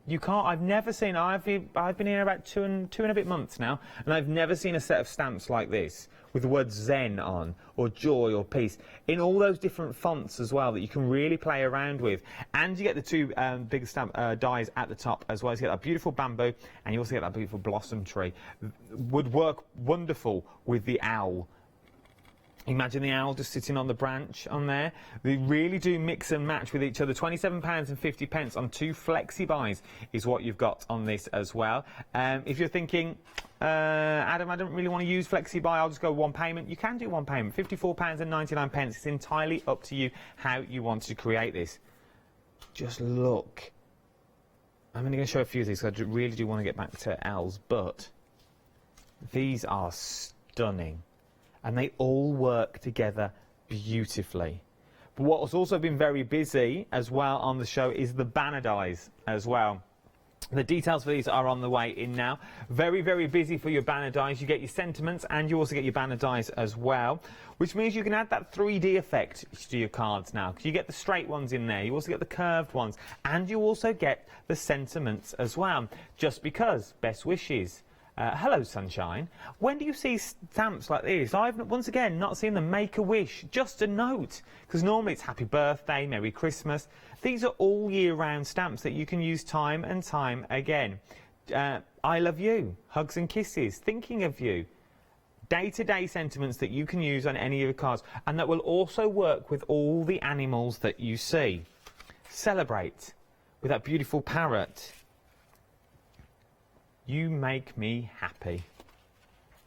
Speaker 9: You can't. I've never seen. I've been here about two and a bit months now, and I've never seen a set of stamps like this with the word Zen on, or joy, or peace, in all those different fonts as well that you can really play around with. And you get the two big stamp dies at the top as well. So you get that beautiful bamboo, and you also get that beautiful blossom tree. Would work wonderful with the owl. Imagine the owl just sitting on the branch on there. They really do mix and match with each other. £27.50 on 2 flexi buys is what you've got on this as well. If you're thinking, Adam, I don't really want to use flexi buy, I'll just go one payment. You can do one payment, £54.99. It's entirely up to you how you want to create this. Just look. I'm only going to show a few of these because I really do want to get back to owls, but these are stunning. And they all work together beautifully. But what has also been very busy as well on the show is the banner dies as well. The details for these are on the way in now. Very, very busy for your banner dies. You get your sentiments and you also get your banner dies as well, which means you can add that 3D effect to your cards now. You get the straight ones in there, you also get the curved ones, and you also get the sentiments as well. Just because, best wishes. Hello sunshine. When do you see stamps like this? I've once again not seen them. Make a wish, just a note, because normally it's happy birthday, Merry Christmas. These are all year round stamps that you can use time and time again. I love you, hugs and kisses, thinking of you. Day-to-day sentiments that you can use on any of your cards, and that will also work with all the animals that you see. Celebrate with that beautiful parrot. You make me happy,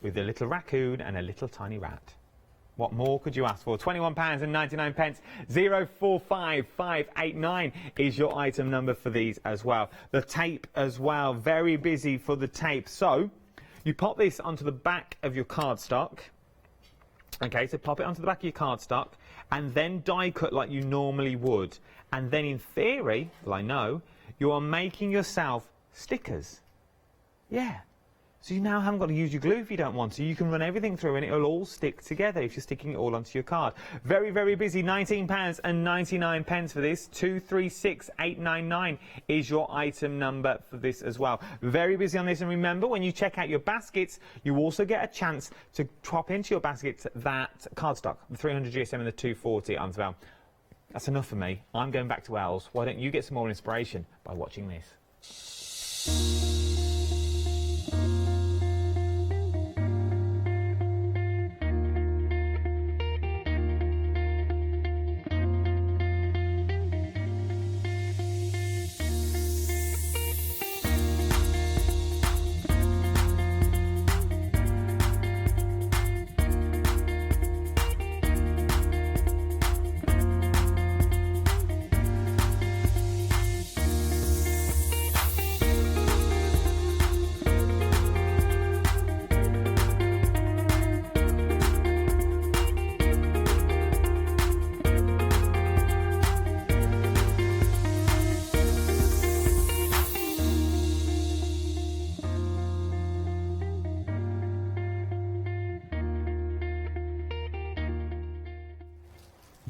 Speaker 9: with a little raccoon and a little tiny rat. What more could you ask for? £21.99. 045589 is your item number for these as well. The tape as well, very busy for the tape. So you pop this onto the back of your cardstock. Okay, so pop it onto the back of your cardstock and then die cut like you normally would. And then in theory, well I know, you are making yourself stickers. Yeah, so you now haven't got to use your glue if you don't want to. You can run everything through and it'll all stick together if you're sticking it all onto your card. Very, very busy. £19.99 for this. 236899 is your item number for this as well. Very busy on this. And remember, when you check out your baskets, you also get a chance to drop into your baskets that cardstock, the 300 GSM and the 240 on as well. That's enough for me. I'm going back to owls. Why don't you get some more inspiration by watching this?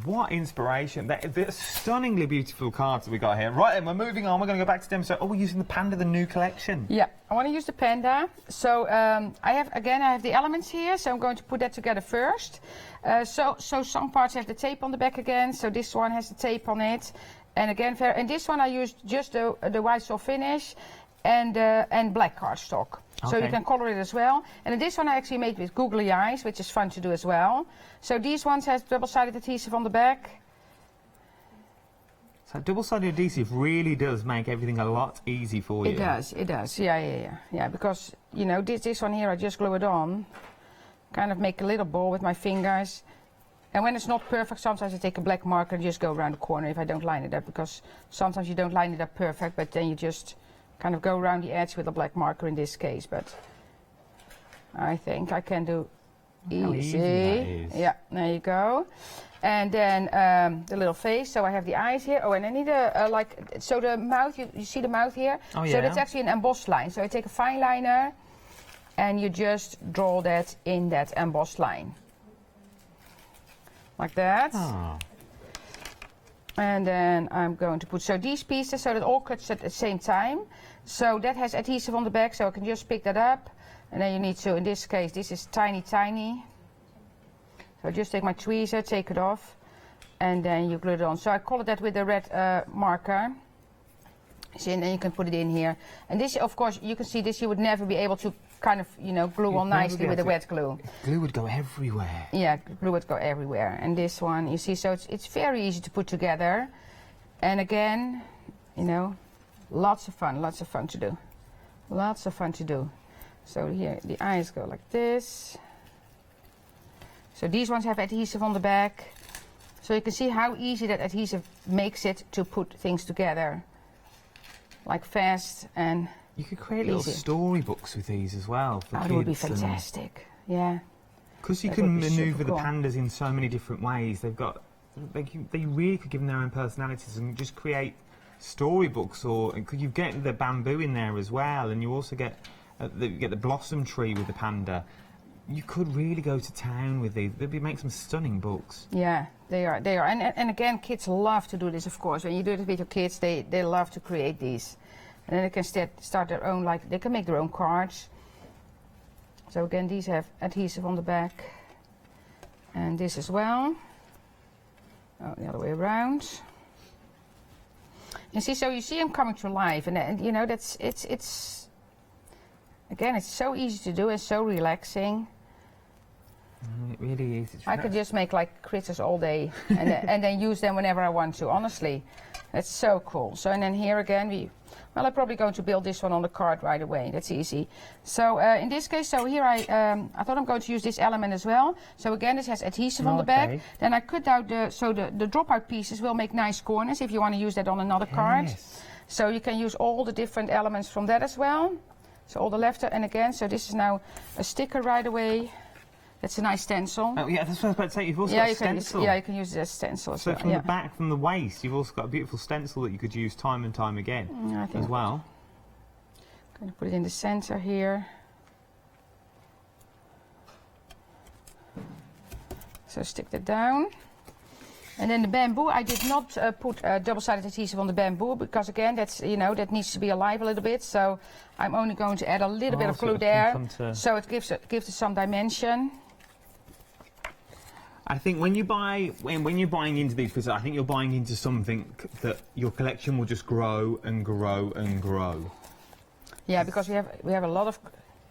Speaker 9: What inspiration. They're stunningly beautiful cards that we got here. Right then, we're moving on. We're going to go back to demonstrate. Oh, we're using the panda, the new collection.
Speaker 18: Yeah, I want to use the panda. So I have the elements here, so I'm going to put that together first. So some parts have the tape on the back again, so this one has the tape on it. And again, and this one I used just the white soft finish and black cardstock. So you can color it as well. And in this one I actually made with googly eyes, which is fun to do as well. So these ones have double-sided adhesive on the back.
Speaker 9: So double-sided adhesive really does make everything a lot easy for you.
Speaker 18: It does, yeah. Because, you know, this one here, I just glue it on. Kind of make a little ball with my fingers. And when it's not perfect, sometimes I take a black marker and just go around the corner if I don't line it up. Because sometimes you don't line it up perfect, but then you just kind of go around the edge with a black marker in this case. But I think I can do easy.
Speaker 9: That is.
Speaker 18: Yeah, there you go. And then the little face, so I have the eyes here. Oh, and I need so the mouth, you see the mouth here?
Speaker 9: Oh, yeah.
Speaker 18: So that's actually an embossed line. So I take a fine liner and you just draw that in that embossed line. Like that.
Speaker 9: Oh.
Speaker 18: And then I'm going to put, so these pieces, so that all cuts at the same time. So that has adhesive on the back, so I can just pick that up. And then you need to, in this case, this is tiny. So just take my tweezer, take it off, and then you glue it on. So I colored that with a red marker. See, and then you can put it in here. And this, of course, you can see this, you would never be able to kind of, you know, glue on nicely with a wet glue.
Speaker 9: Glue would go everywhere.
Speaker 18: Yeah, glue would go everywhere. And this one, you see, so it's very easy to put together. And again, you know, lots of fun to do. Lots of fun to do. So here, the eyes go like this. So these ones have adhesive on the back. So you can see how easy that adhesive makes it to put things together. Like fast and
Speaker 9: you could create little storybooks with these as well for kids.
Speaker 18: That would be fantastic. Yeah.
Speaker 9: Because you can manoeuvre the pandas in so many different ways. They really could give them their own personalities and just create storybooks. Or could you get the bamboo in there as well? And you also get the blossom tree with the panda. You could really go to town with these. They'd make some stunning books.
Speaker 18: Yeah, they are. And again, kids love to do this, of course. When you do it with your kids, they love to create these. And then they can start their own, like, they can make their own cards. So again, these have adhesive on the back. And this as well. Oh, the other way around. You see, so you see them coming to life. And you know, it's again, it's so easy to do and so relaxing.
Speaker 9: It really is.
Speaker 18: I could just make like critters all day and then use them whenever I want to. Honestly, that's so cool. So and then here again, I'm probably going to build this one on the card right away. That's easy. So in this case, so here I thought I'm going to use this element as well. So again, this has adhesive on the back. Then I cut out the dropout pieces will make nice corners if you want to use that on another card. So you can use all the different elements from that as well. So all the left and again, so this is now a sticker right away. That's a nice stencil.
Speaker 9: Oh yeah, that's what I was about to say. You've also got a stencil.
Speaker 18: You can use it as stencil.
Speaker 9: So from the back, from the waist, you've also got a beautiful stencil that you could use time and time again as well.
Speaker 18: I'm going to put it in the center here. So stick that down. And then the bamboo, I did not put double-sided adhesive on the bamboo because again, that's that needs to be alive a little bit. So I'm only going to add a little bit of glue there, so it gives it some dimension.
Speaker 9: I think when you're buying into these, because I think you're buying into something that your collection will just grow and grow and grow.
Speaker 18: Yeah, because we have a lot of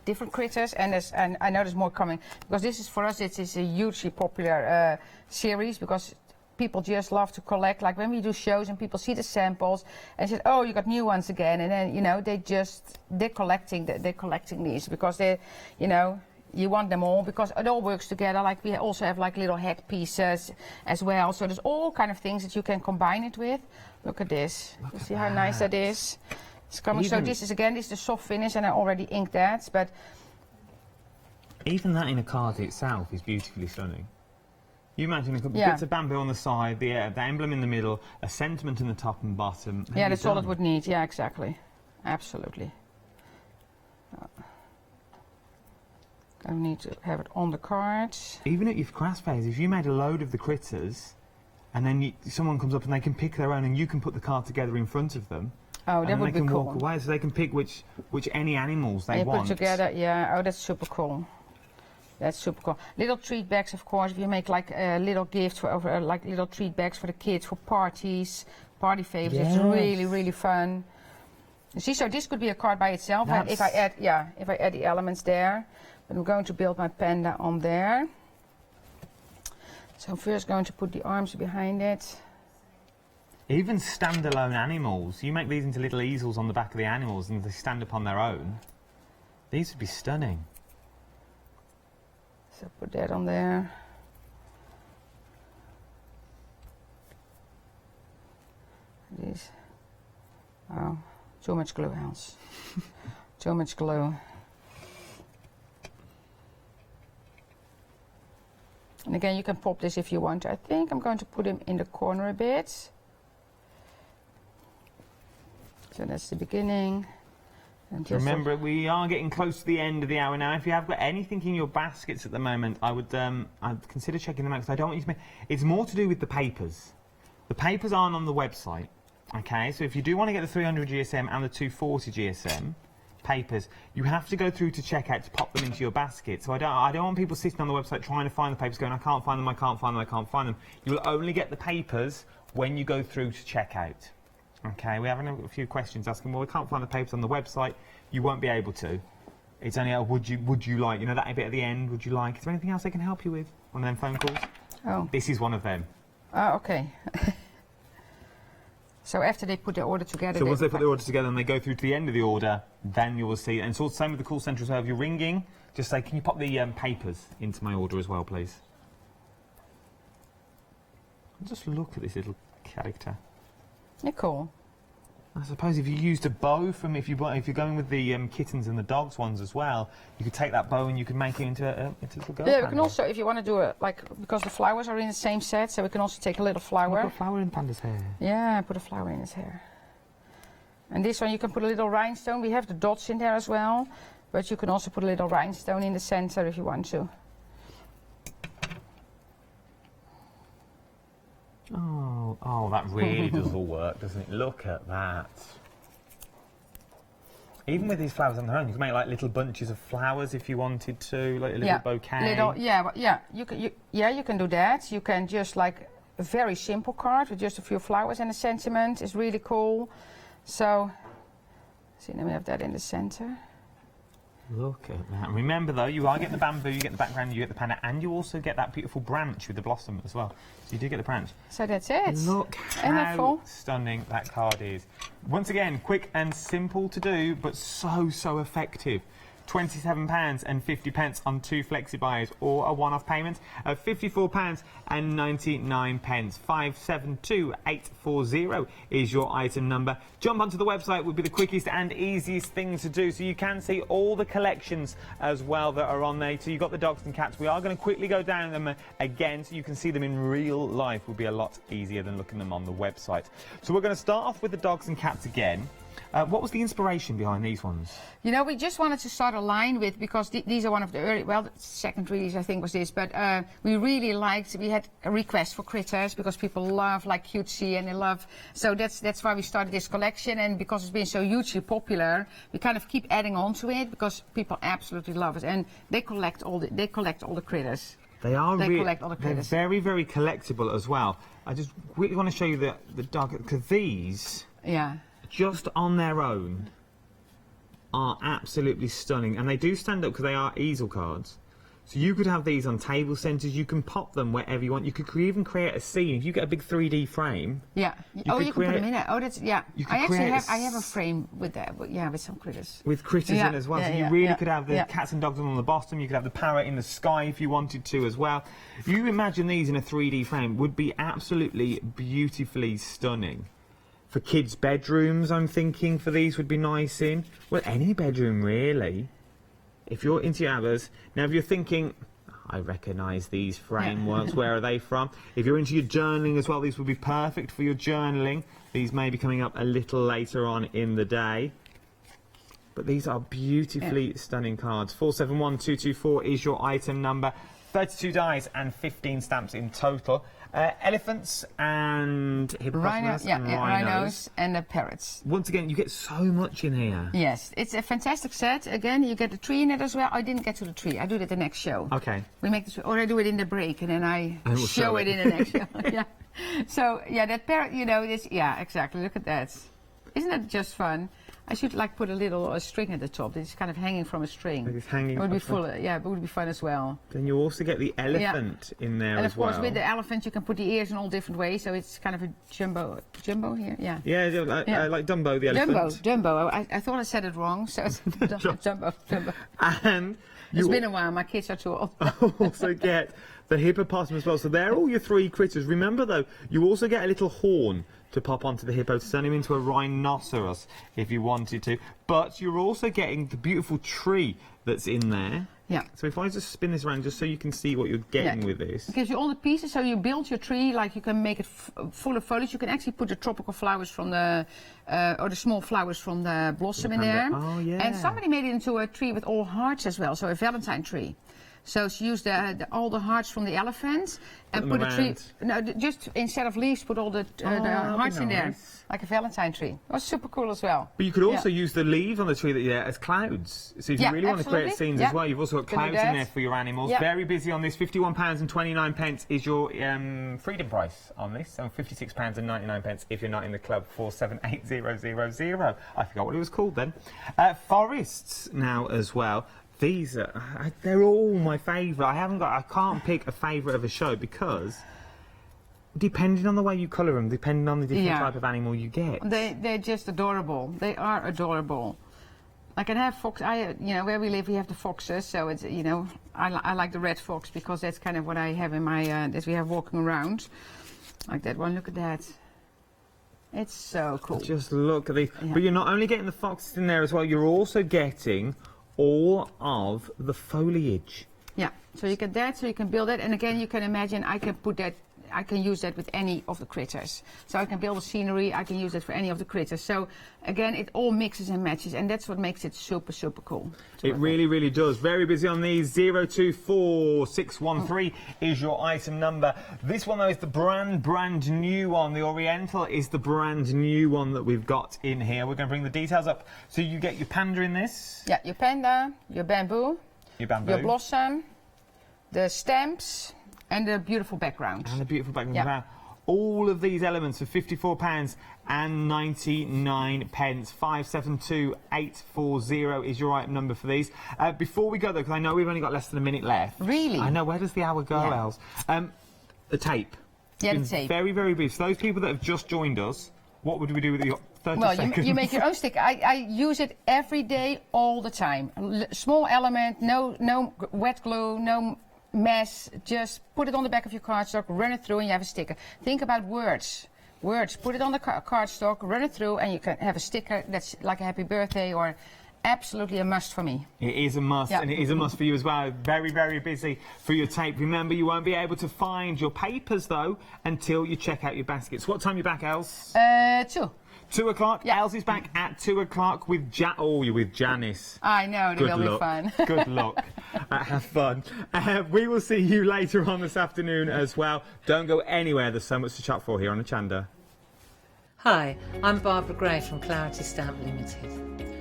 Speaker 18: different critters, and I know there's more coming because this is for us. It is a hugely popular series because people just love to collect. Like when we do shows and people see the samples and say, "Oh, you got new ones again," and then they're collecting these because you want them all because it all works together. Like we also have like little head pieces as well. So there's all kind of things that you can combine it with. Look at this. You see how nice that is? It's coming. So this is the soft finish, and I already inked that. But
Speaker 9: even that in a card itself is beautifully stunning. You imagine bits of bamboo on the side, the emblem in the middle, a sentiment in the top and bottom.
Speaker 18: Yeah, that's all it would need. Yeah, exactly. Absolutely. I need to have it on the cards.
Speaker 9: Even at your craft fairs, if you made a load of the critters and then someone comes up and they can pick their own, and you can put the card together in front of them.
Speaker 18: Oh, that would be cool.
Speaker 9: And they can walk away, so they can pick which any animals they want.
Speaker 18: Put it together, yeah. Oh, that's super cool. That's super cool. Little treat bags, of course. If you make like a little gift for, like little treat bags for the kids for parties, party favors. It's really, really fun. You see, so this could be a card by itself. If I add the elements there. But I'm going to build my panda on there. So I'm first going to put the arms behind it.
Speaker 9: Even standalone animals. You make these into little easels on the back of the animals and they stand upon their own. These would be stunning.
Speaker 18: So put that on there. This. Oh, too much glue, Hans. Too much glue. And again, you can pop this if you want. I think I'm going to put him in the corner a bit. So that's the beginning. And
Speaker 9: remember, we are getting close to the end of the hour now. If you have got anything in your baskets at the moment, I'd consider checking them out, because I don't want you to make... It's more to do with the papers. The papers aren't on the website, okay? So if you do want to get the 300 GSM and the 240 GSM papers, you have to go through to checkout to pop them into your basket. So I don't want people sitting on the website trying to find the papers going, I can't find them, I can't find them, I can't find them. You'll only get the papers when you go through to checkout. Okay, we're having a few questions asking, well, we can't find the papers on the website. You won't be able to. It's only a would you like, you know, that bit at the end, would you like? Is there anything else I can help you with? One of them phone calls?
Speaker 18: Oh.
Speaker 9: This is one of them.
Speaker 18: Oh, okay. So after they put the order together...
Speaker 9: So once they put the order together and they go through to the end of the order, then you will see... And it's all the same with the call centre as well. If you're ringing, just say, can you pop the papers into my order as well, please? Just look at this little character.
Speaker 18: They're cool.
Speaker 9: I suppose if you used a bow from... If you're going with the kittens and the dogs ones as well, you could take that bow and you could make it into a little girl.
Speaker 18: Yeah, we can also, if you want to do it, like, because the flowers are in the same set, so we can also take a little flower.
Speaker 9: Put a flower in Panda's hair.
Speaker 18: Yeah, put a flower in his hair. And this one you can put a little rhinestone. We have the dots in there as well, but you can also put a little rhinestone in the center if you want to.
Speaker 9: Oh, that really does all work, doesn't it? Look at that. Even with these flowers on their own, you can make like little bunches of flowers if you wanted to, like a little bouquet.
Speaker 18: You can do that. You can just like a very simple card with just a few flowers and a sentiment is really cool. So, see, then we have that in the center.
Speaker 9: Look at that. Remember though, you are getting the bamboo, you get the background, you get the panda, and you also get that beautiful branch with the blossom as well. So you do get the branch.
Speaker 18: So that's it.
Speaker 9: Look how stunning that card is. Once again, quick and simple to do, but so effective. £27.50 on 2 flexi buys, or a one-off payment of £54.99. 572840 is your item number. Jump onto the website would be the quickest and easiest thing to do, so you can see all the collections as well that are on there. So you've got the dogs and cats. We are going to quickly go down them again so you can see them in real life. Will be a lot easier than looking them on the website. So we're going to start off with the dogs and cats again. What was the inspiration behind these ones?
Speaker 18: You know, we just wanted to start a line with, because these are one of the early, well, the second release I think was this, but we really liked, we had a request for critters because people love like cutesy and they love, so that's why we started this collection, and because it's been so hugely popular, we kind of keep adding on to it because people absolutely love it, and they collect all the critters.
Speaker 9: They
Speaker 18: collect all the critters.
Speaker 9: They're very, very collectible as well. I just really want to show you the dog, because these...
Speaker 18: Yeah.
Speaker 9: Just on their own are absolutely stunning, and they do stand up because they are easel cards. So you could have these on table centres, you can pop them wherever you want. You could even create a scene. If you get a big 3D frame.
Speaker 18: Yeah. You can put them in it. Oh, that's, yeah. I have a frame with that, with some critters.
Speaker 9: With critters in as well. So you really could have the cats and dogs on the bottom, you could have the parrot in the sky if you wanted to as well. You imagine these in a 3D frame would be absolutely beautifully stunning. For kids' bedrooms, I'm thinking for these would be nice in. Well, any bedroom, really. If you're into others. Now, if you're thinking, I recognise these frameworks, where are they from? If you're into your journaling as well, these would be perfect for your journaling. These may be coming up a little later on in the day. But these are beautifully stunning cards. 471224 is your item number. 32 dies and 15 stamps in total. Elephants and hippopotamus and
Speaker 18: rhinos and the parrots.
Speaker 9: Once again, you get so much in here.
Speaker 18: Yes, it's a fantastic set. Again, you get the tree in it as well. I didn't get to the tree. I do it at the next show.
Speaker 9: Okay.
Speaker 18: We make this, or I do it in the break, and then I
Speaker 9: we'll
Speaker 18: show it in the next show. Yeah. So yeah, that parrot, you know, this. Yeah, exactly. Look at that. Isn't that just fun? I should like put a little string at the top. It's kind of hanging from a string.
Speaker 9: It's hanging.
Speaker 18: It would be full. Yeah, it would be fun as well.
Speaker 9: Then you also get the elephant in there as well.
Speaker 18: And of course, with the elephant, you can put the ears in all different ways. So it's kind of a jumbo here. Yeah.
Speaker 9: Yeah, like Dumbo the elephant.
Speaker 18: Dumbo. I thought I said it wrong. So it's Dumbo.
Speaker 9: And
Speaker 18: it's been a while. My kids are too old.
Speaker 9: Also get the hippopotamus as well. So they're all your 3 critters. Remember though, you also get a little horn to pop onto the hippo to turn him into a rhinoceros if you wanted to. But you're also getting the beautiful tree that's in there.
Speaker 18: Yeah.
Speaker 9: So if I just spin this around just so you can see what you're getting with this.
Speaker 18: It gives you all the pieces, so you build your tree, like you can make it full of foliage. You can actually put the tropical flowers from the, or the small flowers from the blossom in there.
Speaker 9: Oh, yeah.
Speaker 18: And somebody made it into a tree with all hearts as well, so a Valentine tree. So she used all the hearts from the elephants and put a tree. No, just instead of leaves, put all the hearts in there, like a Valentine tree. It was super cool as well.
Speaker 9: But you could also use the leaves on the tree as clouds. So if you really want to create scenes as well, you've also got clouds in there for your animals. Very busy on this. £51.29 is your freedom price on this, and £56.99 if you're not in the club. 478000. I forgot what it was called then. Forests now as well. These are, they're all my favourite. I can't pick a favourite of a show because depending on the way you colour them, depending on the different type of animal you get.
Speaker 18: They're just adorable. They are adorable. I can have fox. You know, where we live, we have the foxes. So it's, you know, I like the red fox because that's kind of what I have in my that we have walking around. Like that one. Look at that. It's so cool.
Speaker 9: Just look at these. But you're not only getting the foxes in there as well. You're also getting all of the foliage.
Speaker 18: Yeah, so you get that, so you can build it, and again you can imagine I can put that, I can use that with any of the critters. So I can build a scenery, I can use it for any of the critters. So again, it all mixes and matches, and that's what makes it super, super cool.
Speaker 9: It really, really does. Very busy on these. 024613 is your item number. This one though is the brand new one. The Oriental is the brand new one that we've got in here. We're going to bring the details up. So you get your panda in this.
Speaker 18: Yeah, your panda, your bamboo,
Speaker 9: your blossom,
Speaker 18: the stamps, and the beautiful background.
Speaker 9: And the beautiful background. Yeah. All of these elements for £54.99. 572840 is your item number for these. Before we go though, because I know we've only got less than a minute left.
Speaker 18: Really?
Speaker 9: I know. Where does the hour go, Els? The tape.
Speaker 18: Yeah, the tape.
Speaker 9: Very, very brief. So those people that have just joined us, what would we do with your 30 seconds?
Speaker 18: You make your own stick. I use it every day, all the time. Small element, no wet glue, no mess. Just put it on the back of your cardstock, run it through, and you have a sticker. Think about words. Put it on the cardstock, run it through, and you can have a sticker that's like a happy birthday, or absolutely a must for me.
Speaker 9: It is a must, and it is a must for you as well. Very, very busy for your tape. Remember, you won't be able to find your papers, though, until you check out your baskets. What time are you back, Els?
Speaker 18: 2.
Speaker 9: 2 o'clock. Yeah. Els is back at 2 o'clock with you're with Janice.
Speaker 18: I know, it'll be fun.
Speaker 9: Good luck. Have fun. We will see you later on this afternoon as well. Don't go anywhere. There's so much to chat for here on Hochanda.
Speaker 19: Hi, I'm Barbara Gray from Claritystamp Limited.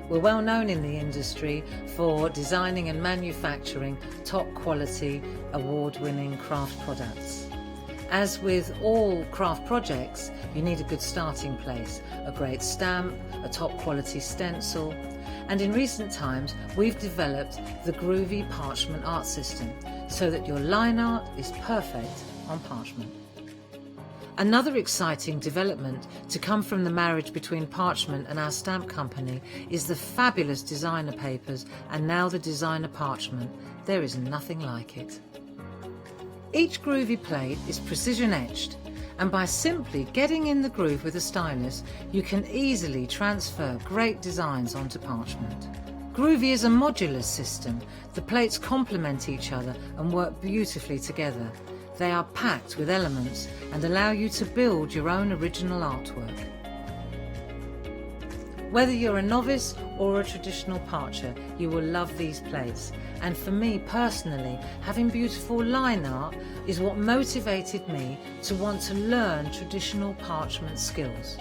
Speaker 19: We're well known in the industry for designing and manufacturing top quality, award-winning craft products. As with all craft projects, you need a good starting place, a great stamp, a top quality stencil, and in recent times we've developed the groovy parchment art system so that your line art is perfect on parchment. Another exciting development to come from the marriage between parchment and our stamp company is the fabulous designer papers and now the designer parchment. There is nothing like it. Each groovy plate is precision etched, and by simply getting in the groove with a stylus, you can easily transfer great designs onto parchment. Groovy is a modular system. The plates complement each other and work beautifully together. They are packed with elements and allow you to build your own original artwork.
Speaker 17: Whether you're a novice or a traditional parcher, you will love these plates. And for me personally, having beautiful line art is what motivated me to want to learn traditional parchment skills.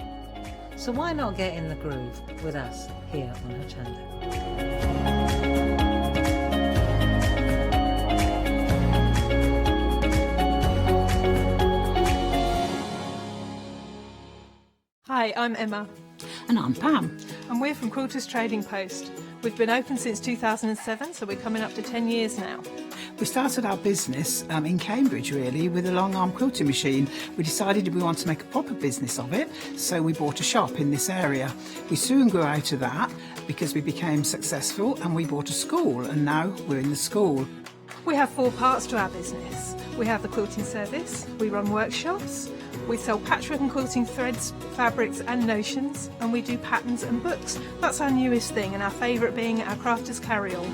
Speaker 17: So why not get in the groove with us here on Hochanda?
Speaker 20: Hi, I'm Emma.
Speaker 21: And I'm Pam.
Speaker 20: And we're from Quilters Trading Post. We've been open since 2007, so we're coming up to 10 years now.
Speaker 21: We started our business in Cambridge, really, with a long arm quilting machine. We decided we wanted to make a proper business of it, so we bought a shop in this area. We soon grew out of that because we became successful, and we bought a school, and now we're in the school.
Speaker 20: We have 4 parts to our business. We have the quilting service, we run workshops, we sell patchwork and quilting threads, fabrics and notions, and we do patterns and books. That's our newest thing, and our favourite being our crafters carry-all.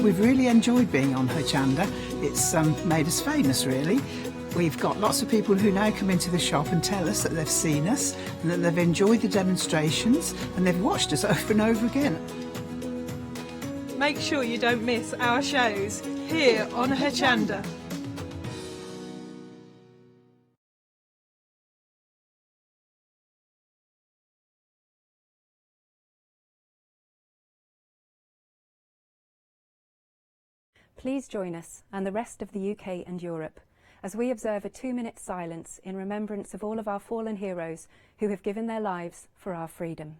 Speaker 21: We've really enjoyed being on Hochanda. It's made us famous, really. We've got lots of people who now come into the shop and tell us that they've seen us and that they've enjoyed the demonstrations and they've watched us over and over again.
Speaker 20: Make sure you don't miss our shows here on Hochanda.
Speaker 8: Please join us and the rest of the UK and Europe as we observe a 2-minute silence in remembrance of all of our fallen heroes who have given their lives for our freedom.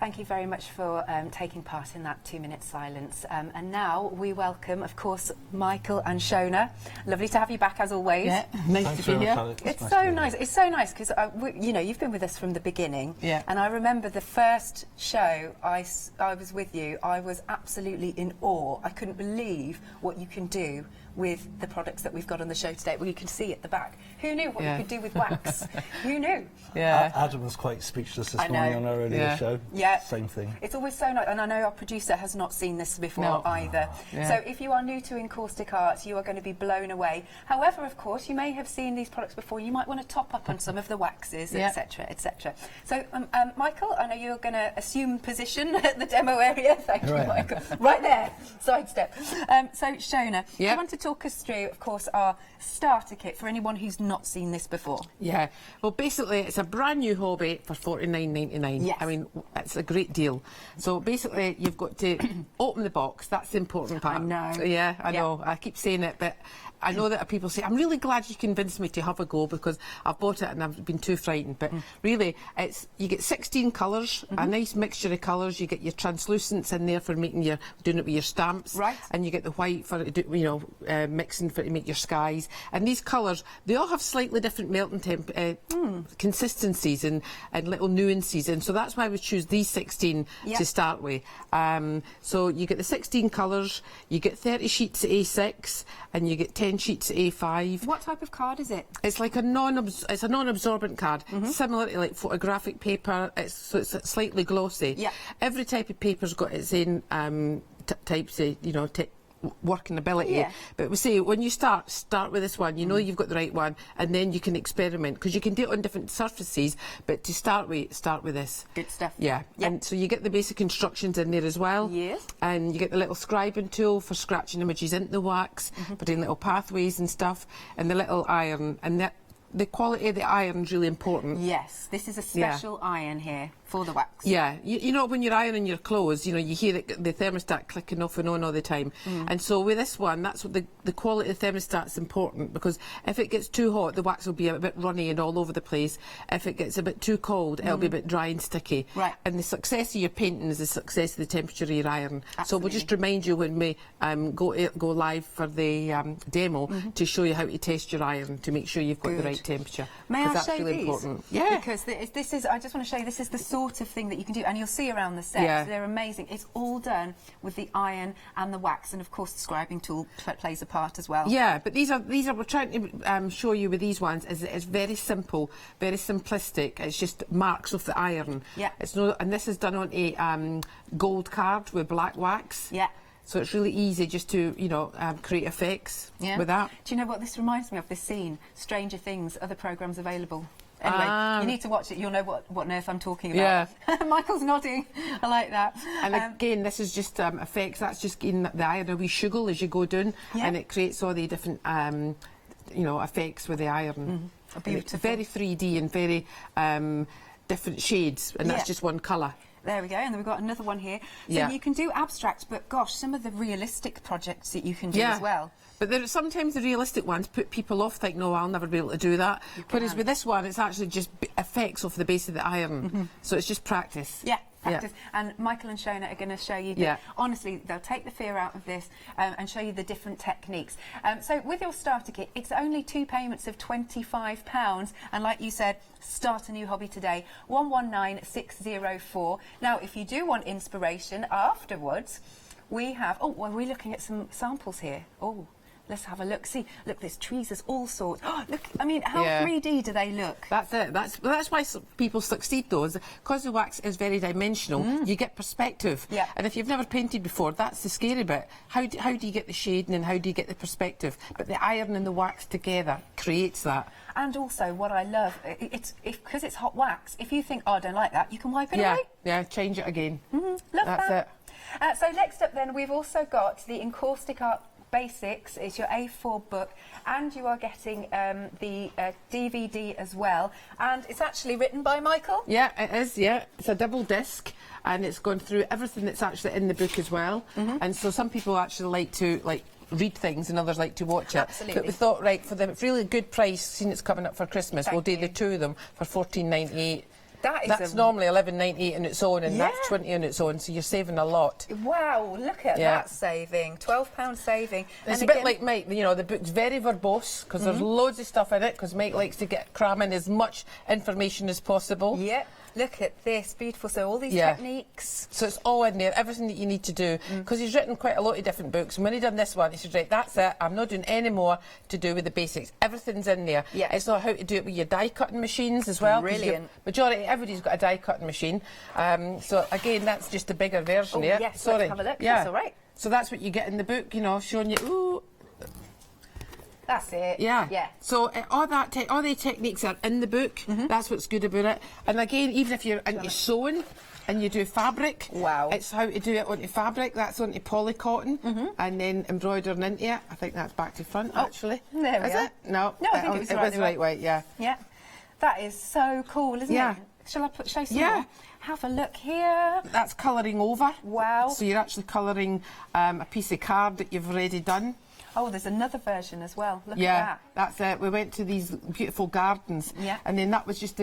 Speaker 8: Thank you very much for taking part in that 2-minute silence. And now we welcome, of course, Michael and Shona. Lovely to have you back as always.
Speaker 21: Yeah, nice to be here.
Speaker 8: It's so nice. It's so nice because you know, you've been with us from the beginning.
Speaker 21: Yeah.
Speaker 8: And I remember the first show I was with you. I was absolutely in awe. I couldn't believe what you can do with the products that we've got on the show today. Well, you can see at the back. Who knew what you could do with wax? Who knew?
Speaker 6: Yeah. Adam was quite speechless this morning on our earlier show.
Speaker 8: Yeah.
Speaker 6: Same thing.
Speaker 8: It's always so nice, and I know our producer has not seen this before either. So if you are new to Encaustic Arts, you are going to be blown away. However, of course, you may have seen these products before. You might want to top up on some of the waxes, etc., etc. So, Michael, I know you're going to assume position at the demo area. Thank you, Michael. Right there, sidestep. So, Shona, do you want to talk us through, of course, our starter kit for anyone who's not seen this before?
Speaker 7: Yeah, well, basically, it's a brand new hobby for $49.99.
Speaker 8: Yes.
Speaker 7: I mean, it's a great deal. So basically, you've got to open the box. That's the important part.
Speaker 8: I know.
Speaker 7: Yeah, I know. I keep saying it, but I know that people say, I'm really glad you convinced me to have a go because I've bought it and I've been too frightened. But really, you get 16 colours, a nice mixture of colours. You get your translucents in there for doing it with your stamps.
Speaker 8: Right.
Speaker 7: And you get the white for, mixing to make your skies. And these colours, they all have slightly different melting consistencies and little nuances. And so that's why we choose these 16 to start with. So you get the 16 colours, you get 30 sheets of A6, and you get 10 sheets of A5.
Speaker 8: What type of card is it?
Speaker 7: It's like a non-absorbent card, similar to like photographic paper. So it's slightly glossy.
Speaker 8: Yeah.
Speaker 7: Every type of paper's got its own types of working ability.
Speaker 8: Yeah.
Speaker 7: But we say when you start with this one, you know you've got the right one, and then you can experiment because you can do it on different surfaces. But to start with this.
Speaker 8: Good stuff.
Speaker 7: Yeah. And so you get the basic instructions in there as well.
Speaker 8: Yes.
Speaker 7: And you get the little scribing tool for scratching images into the wax, putting little pathways and stuff, and the little iron. And the quality of the iron is really important.
Speaker 8: Yes, this is a special iron here for the wax.
Speaker 7: Yeah, you know when you're ironing your clothes, you hear the thermostat clicking off and on all the time. And so with this one, that's what the quality of the thermostat's important because if it gets too hot, the wax will be a bit runny and all over the place. If it gets a bit too cold, it'll be a bit dry and sticky.
Speaker 8: Right.
Speaker 7: And the success of your painting is the success of the temperature of your iron.
Speaker 8: Absolutely.
Speaker 7: So we'll just remind you when we go live for the demo to show you how to test your iron to make sure you've got the right temperature.
Speaker 8: May I
Speaker 7: that's
Speaker 8: show
Speaker 7: really
Speaker 8: these?
Speaker 7: Important. Yeah.
Speaker 8: Because this is, I just want to show you, this is the sort of thing that you can do, and you'll see around the set.
Speaker 7: Yeah.
Speaker 8: They're amazing. It's all done with the iron and the wax, and of course the scribing tool plays a part as well.
Speaker 7: Yeah, but these are we're trying to show you with these ones is it's very simple, very simplistic. It's just marks of the iron.
Speaker 8: Yeah.
Speaker 7: And this is done on a gold card with black wax.
Speaker 8: Yeah.
Speaker 7: So it's really easy just to, create effects with that.
Speaker 8: Do you know what this reminds me of, this scene? Stranger Things, other programmes available. Anyway, you need to watch it. You'll know what on earth I'm talking about. Yeah. Michael's nodding. I like that.
Speaker 7: And again, this is just effects. That's just getting the iron a wee sugar as you go down, and it creates all the different, effects with the iron.
Speaker 8: Beautiful.
Speaker 7: It's very 3D and very different shades, and that's just one colour.
Speaker 8: There we go, and then we've got another one here. So you can do abstract, but gosh, some of the realistic projects that you can do as well.
Speaker 7: But sometimes the realistic ones put people off, think, no, I'll never be able to do that. Whereas with this one, it's actually just effects off the base of the iron. So it's just practice.
Speaker 8: Yeah. Practice. And Michael and Shona are going to show you that, honestly, they'll take the fear out of this and show you the different techniques. So with your starter kit, it's only 2 payments of £25, and like you said, start a new hobby today, 119604. Now, if you do want inspiration afterwards, we have, are we looking at some samples here? Oh, let's have a look. See, look, there's trees, there's all sorts. Oh, look, I mean, how 3D do they look?
Speaker 7: That's it. That's why people succeed, though, is because the wax is very dimensional, you get perspective.
Speaker 8: Yeah.
Speaker 7: And if you've never painted before, that's the scary bit. How do you get the shading and how do you get the perspective? But the iron and the wax together creates that.
Speaker 8: And also, what I love, because it's hot wax, if you think, oh, I don't like that, you can wipe it away.
Speaker 7: Yeah, change it again.
Speaker 8: Love
Speaker 7: that's
Speaker 8: that.
Speaker 7: It.
Speaker 8: So next up, then, we've also got the Encaustic Art Basics. It's your A4 book, and you are getting the DVD as well, and it's actually written by Michael.
Speaker 7: Yeah, it is. Yeah, it's a double disc, and it's gone through everything that's actually in the book as well. And so some people actually like to read things and others like to watch it.
Speaker 8: Absolutely.
Speaker 7: But we thought, right, for the really good price, seeing it's coming up for Christmas, we'll do the 2 of them for $14.98. That's normally $11.98 on its own, and that's $20 on its own, so you're saving a lot.
Speaker 8: Wow, look at that saving, £12 saving.
Speaker 7: It's a bit like Mike, the book's very verbose because there's loads of stuff in it, because Mike likes to cram in as much information as possible.
Speaker 8: Yeah. Look at this, beautiful. So all these techniques.
Speaker 7: So it's all in there, everything that you need to do. Because he's written quite a lot of different books. And when he done this one, he said, right, that's it. I'm not doing any more to do with the basics. Everything's in there.
Speaker 8: Yeah.
Speaker 7: It's not how to do it with your die cutting machines as well.
Speaker 8: Brilliant.
Speaker 7: Majority, everybody's got a die cutting machine. So again, that's just a bigger version here.
Speaker 8: Yes,
Speaker 7: Sorry.
Speaker 8: let's have a look.
Speaker 7: Yeah.
Speaker 8: That's all right.
Speaker 7: So that's what you get in the book, you know, showing you, ooh.
Speaker 8: That's it.
Speaker 7: Yeah.
Speaker 8: Yeah.
Speaker 7: So all the techniques are in the book. That's what's good about it. And again, even if you're into sewing and you do fabric, it's how to do it onto fabric. That's onto poly cotton and then embroidering into it. I think that's back to front actually.
Speaker 8: There we
Speaker 7: Is
Speaker 8: are.
Speaker 7: it? No.
Speaker 8: No, I think it was
Speaker 7: the right way. Yeah.
Speaker 8: Yeah. That is so cool, isn't it? Shall I show some more? Have a look here.
Speaker 7: That's colouring over.
Speaker 8: Wow.
Speaker 7: So you're actually colouring a piece of card that you've already done.
Speaker 8: Oh, there's another version as well. Look at that.
Speaker 7: That's it. We went to these beautiful gardens.
Speaker 8: Yeah.
Speaker 7: And then that was just,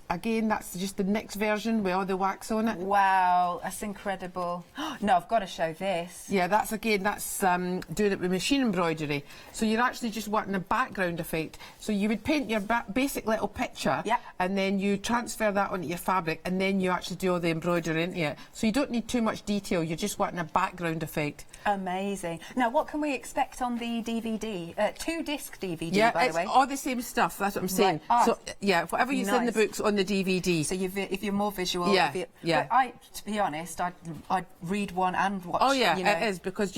Speaker 7: again, that's just the next version with all the wax on it.
Speaker 8: Wow, that's incredible. No, I've got to show this.
Speaker 7: Yeah, that's doing it with machine embroidery. So you're actually just wanting a background effect. So you would paint your basic little picture and then you transfer that onto your fabric and then you actually do all the embroidery into it. So you don't need too much detail, you're just wanting a background effect.
Speaker 8: Amazing. Now, what can we expect on the DVD? 2-disc DVD, by the way.
Speaker 7: Yeah, it's all the same stuff, that's what I'm saying.
Speaker 8: Right.
Speaker 7: So, yeah, whatever you see in the books on the DVD.
Speaker 8: So if you're more visual...
Speaker 7: Yeah,
Speaker 8: But to be honest, I'd read one and watch.
Speaker 7: Oh yeah,
Speaker 8: you know.
Speaker 7: it is, because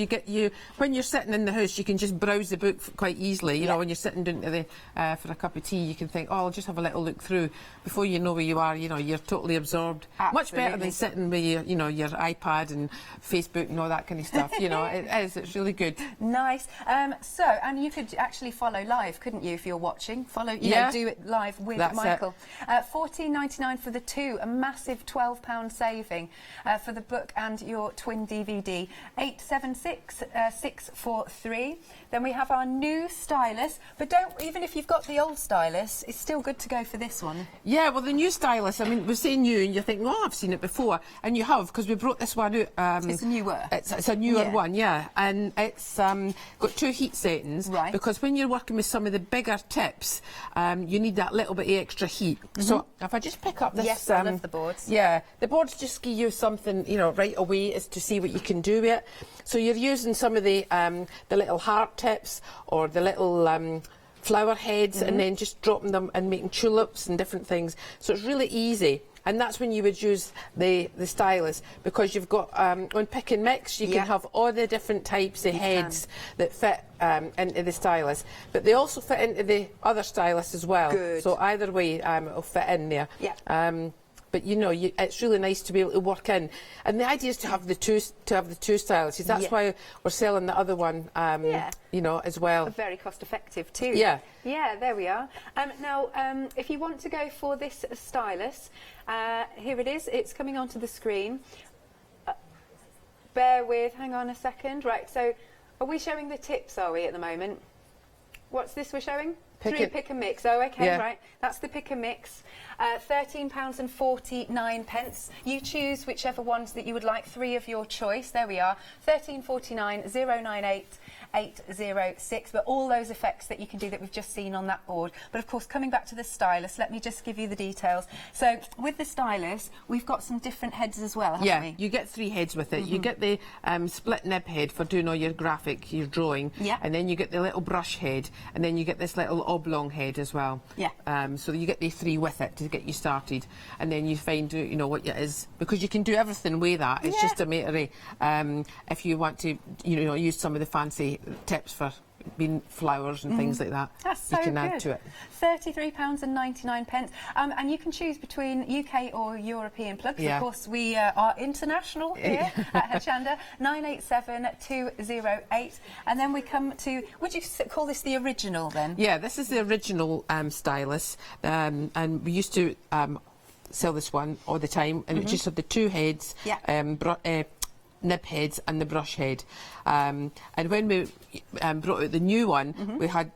Speaker 7: when you're sitting in the house, you can just browse the book quite easily. You know, when you're sitting down to for a cup of tea, you can think, oh, I'll just have a little look through. Before you know where you are, you know, you're totally absorbed.
Speaker 8: Absolutely.
Speaker 7: Much better than sitting with your iPad and Facebook and all that kind of stuff. You know, it is. It's really good.
Speaker 8: Nice. And you could actually follow live, couldn't you, if you're watching? You know, do it live with Michael. $14.99 for the two, a massive £12 saving for the book and your twin DVD. 876-643. Then we have our new stylus, but even if you've got the old stylus, it's still good to go for this one.
Speaker 7: Yeah, well, the new stylus, I mean, we're saying new, and you're thinking, oh, I've seen it before, and you have, because we brought this one out.
Speaker 8: It's a newer.
Speaker 7: It's a newer one, yeah, and it's got 2 heat settings, because when you're working with some of the bigger tips, you need that little bit of extra heat. So if I just pick up this...
Speaker 8: Yes, I love the boards.
Speaker 7: Yeah, the boards just give you something, you know, right away, is to see what you can do with it. So you're using some of the little heart tips or the little flower heads and then just dropping them and making tulips and different things. So it's really easy. And that's when you would use the stylus, because you've got, on pick and mix, you can have all the different types of heads that fit into the stylus. But they also fit into the other stylus as well.
Speaker 8: Good.
Speaker 7: So either way, it'll fit in there.
Speaker 8: Yeah.
Speaker 7: But you know, it's really nice to be able to work in, and the idea is to have the two styluses. That's why we're selling the other one, you know, as well.
Speaker 8: Very cost effective too.
Speaker 7: Yeah.
Speaker 8: Yeah, there we are. Now, if you want to go for this stylus, here it is. It's coming onto the screen. Bear with. Hang on a second. Right. So, are we showing the tips? Are we at the moment? What's this we're showing? Pick and mix. Oh, okay, right. That's the pick and mix. £13.49. You choose whichever ones that you would like. 3 of your choice. There we are. £13.49, 098 806. But all those effects that you can do that we've just seen on that board. But of course, coming back to the stylus, let me just give you the details. So with the stylus, we've got some different heads as well, haven't we?
Speaker 7: You get 3 heads with it. You get the split nib head for doing all your graphic, your drawing. And then you get the little brush head, and then you get this little oblong head as well. So you get the 3 with it to get you started, and then you find you know what it is, because you can do everything with that. It's just a matter of if you want to use some of the fancy tips for being flowers and things like that.
Speaker 8: That's so
Speaker 7: you can
Speaker 8: good.
Speaker 7: add to it.
Speaker 8: £33.99, and you can choose between UK or European plugs. Of course, we are international here at Hochanda. 987208, and then we come to. Would you call this the original then?
Speaker 7: Yeah, this is the original stylus, and we used to sell this one all the time, and it just had the 2 heads. Nib heads and the brush head, and when we brought out the new one, we had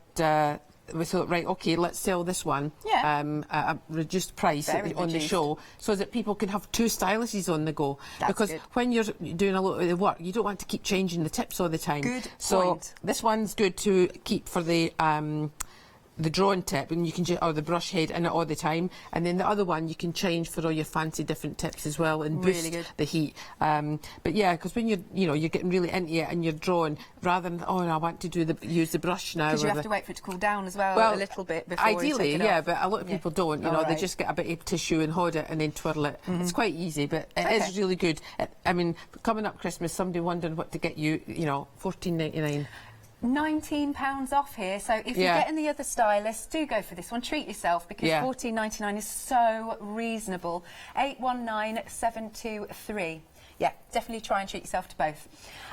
Speaker 7: we thought, right, okay, let's sell this one at a reduced price on the show, so that people can have 2 styluses on the go. Because when you're doing a lot of the work, you don't want to keep changing the tips all the time.
Speaker 8: Good
Speaker 7: so
Speaker 8: point.
Speaker 7: this one's good to keep for the the drawing tip, and you can or the brush head in it all the time, and then the other one you can change for all your fancy different tips as well, and boost the heat. But yeah, because when you're getting really into it and you're drawing, rather than I want to use the brush now.
Speaker 8: Because you have to wait for it to cool down as well, a little bit before
Speaker 7: ideally,
Speaker 8: you take it
Speaker 7: yeah,
Speaker 8: off.
Speaker 7: but a lot of people don't. They just get a bit of tissue and hold it and then twirl it. It's quite easy, but it is really good. I mean, coming up Christmas, somebody wondering what to get you, $14.99.
Speaker 8: £19 off here, so if you're getting the other stylists, do go for this one. Treat yourself, because $14.99 is so reasonable. 819723. Yeah, definitely try and treat yourself to both.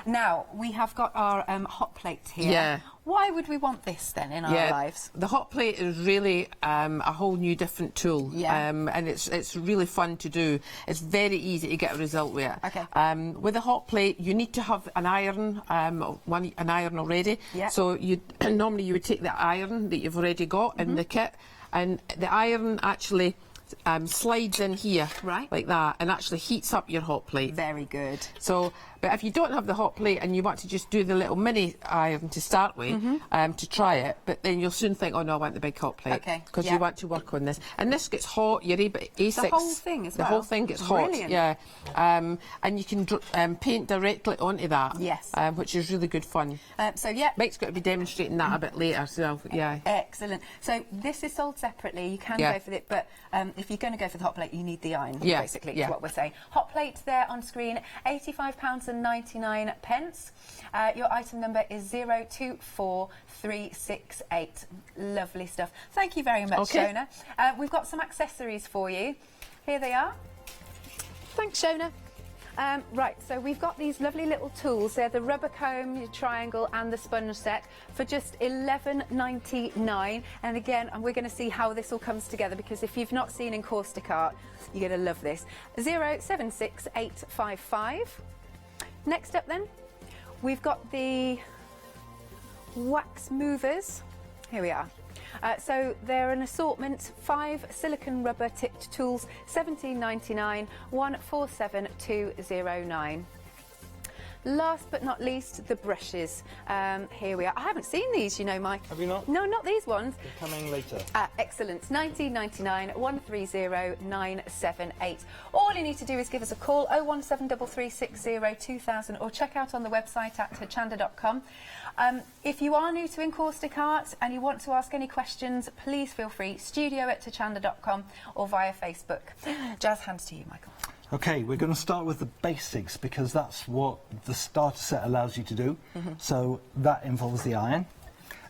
Speaker 8: Now, we have got our hot plate here.
Speaker 7: Yeah.
Speaker 8: Why would we want this then in our lives?
Speaker 7: The hot plate is really a whole new different tool, and it's really fun to do. It's very easy to get a result with it.
Speaker 8: Okay.
Speaker 7: With a hot plate, you need to have an iron, an iron already.
Speaker 8: Yeah.
Speaker 7: So normally you would take the iron that you've already got in the kit, and the iron actually slides in here, like that, and actually heats up your hot plate.
Speaker 8: Very good.
Speaker 7: So, but if you don't have the hot plate and you want to just do the little mini iron to start with, to try it, but then you'll soon think, oh no, I want the big hot plate.
Speaker 8: Okay.
Speaker 7: Because you want to work on this. And this gets hot, your A6.
Speaker 8: The whole thing as well?
Speaker 7: The whole thing gets hot,
Speaker 8: Brilliant.
Speaker 7: yeah. And you can paint directly onto that.
Speaker 8: Yes.
Speaker 7: Which is really good fun. Mike's got to be demonstrating that a bit later, so yeah.
Speaker 8: Excellent. So this is sold separately. You can go for it, but if you're going to go for the hot plate, you need the iron, basically, is what we're saying. Hot plate there on screen, £85.99. Your item number is 024368. Lovely stuff. Thank you very much, Shona. We've got some accessories for you. Here they are. Thanks, Shona. Right, so we've got these lovely little tools. They're the rubber comb, your triangle, and the sponge set for just £11.99. And again, we're going to see how this all comes together, because if you've not seen Encaustic art, you're going to love this. 076855. Next up then, we've got the wax movers. Here we are. So they're an assortment, 5 silicone rubber tipped tools, £17.99, 147209. Last but not least, the brushes. Here we are. I haven't seen these, Mike.
Speaker 6: Have you not?
Speaker 8: No, not these ones.
Speaker 6: They're coming later.
Speaker 8: Excellent. £19.99, 130978. All you need to do is give us a call, 01733602000, or check out on the website at hochanda.com. If you are new to Encaustic Art and you want to ask any questions, please feel free, studio@hochanda.com or via Facebook. Jazz, hands to you, Michael.
Speaker 6: Okay, we're going to start with the basics, because that's what the starter set allows you to do. So that involves the iron,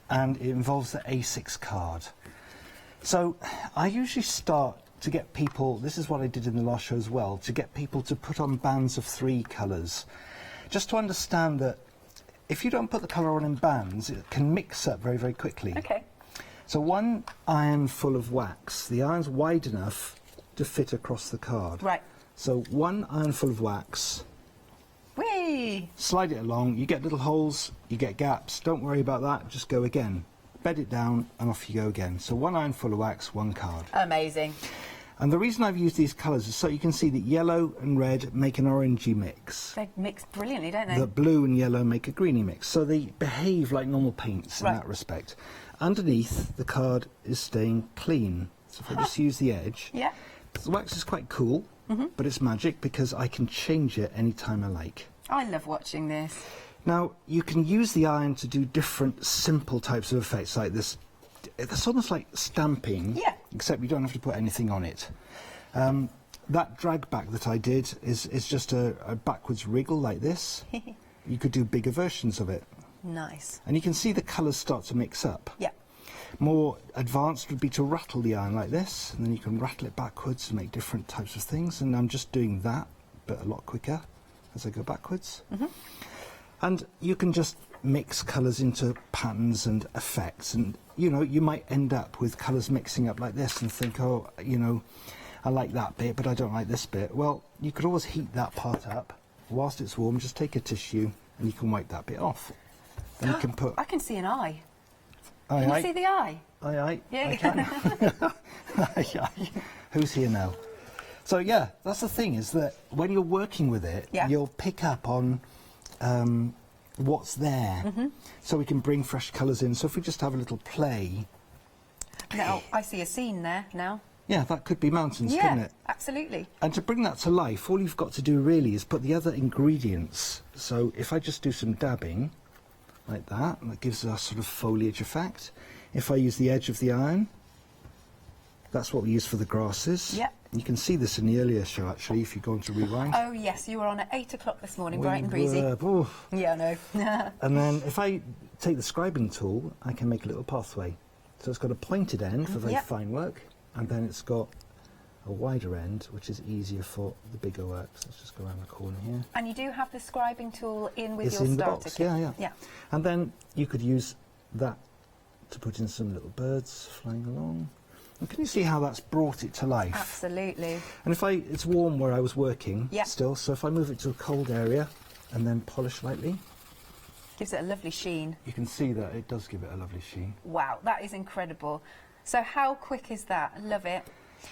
Speaker 6: and it involves the A6 card. So I usually start to get people, this is what I did in the last show as well, to get people to put on bands of 3 colours. Just to understand that if you don't put the colour on in bands, it can mix up very, very quickly.
Speaker 8: Okay.
Speaker 6: So one iron full of wax, the iron's wide enough to fit across the card.
Speaker 8: Right.
Speaker 6: So one iron full of wax,
Speaker 8: Whee!
Speaker 6: Slide it along, you get little holes, you get gaps, don't worry about that, just go again. Bed it down and off you go again. So one iron full of wax, 1 card.
Speaker 8: Amazing.
Speaker 6: And the reason I've used these colours is so you can see that yellow and red make an orangey mix.
Speaker 8: They mix brilliantly, don't they?
Speaker 6: The blue and yellow make a greeny mix. So they behave like normal paints in that respect. Underneath, the card is staying clean. So if I just use the edge, the wax is quite cool, but it's magic because I can change it anytime I like.
Speaker 8: I love watching this.
Speaker 6: Now, you can use the iron to do different simple types of effects like this. It's almost like stamping, except you don't have to put anything on it. That drag back that I did is just a backwards wriggle like this. You could do bigger versions of it.
Speaker 8: Nice.
Speaker 6: And you can see the colours start to mix up.
Speaker 8: Yeah.
Speaker 6: More advanced would be to rattle the iron like this, and then you can rattle it backwards and make different types of things. And I'm just doing that, but a lot quicker as I go backwards. And you can just mix colours into patterns and effects, and you know, you might end up with colours mixing up like this and think, oh, you know, I like that bit but I don't like this bit. Well, you could always heat that part up whilst it's warm. Just take a tissue and you can wipe that bit off. Then you can put...
Speaker 8: I can see an eye.
Speaker 6: Aye,
Speaker 8: Can
Speaker 6: aye.
Speaker 8: you see the eye?
Speaker 6: Aye, aye.
Speaker 8: Yeah.
Speaker 6: I can. Aye, aye. Who's here now? So yeah, that's the thing, is that when you're working with it, you'll pick up on what's there, so we can bring fresh colours in. So if we just have a little play
Speaker 8: Now, I see a scene there now.
Speaker 6: Yeah, that could be mountains, couldn't it?
Speaker 8: Absolutely.
Speaker 6: And to bring that to life, all you've got to do really is put the other ingredients. So if I just do some dabbing, like that gives us sort of foliage effect. If I use the edge of the iron, that's what we use for the grasses.
Speaker 8: Yep.
Speaker 6: You can see this in the earlier show, actually, if you go on to rewind.
Speaker 8: Oh, yes, you were on at 8 o'clock this morning, bright and breezy. Yeah, I know.
Speaker 6: And then if I take the scribing tool, I can make a little pathway. So it's got a pointed end for very fine work, and then it's got a wider end, which is easier for the bigger works. Let's just go around the corner here.
Speaker 8: And you do have the scribing tool in with
Speaker 6: It's
Speaker 8: your
Speaker 6: in the
Speaker 8: starter
Speaker 6: box,
Speaker 8: kit.
Speaker 6: yeah. And then you could use that to put in some little birds flying along. And can you see how that's brought it to life?
Speaker 8: Absolutely.
Speaker 6: And if it's warm where I was working still, so if I move it to a cold area and then polish lightly,
Speaker 8: gives it a lovely sheen.
Speaker 6: you can see that it does give it a lovely sheen.
Speaker 8: Wow, that is incredible. So how quick is that? I love it.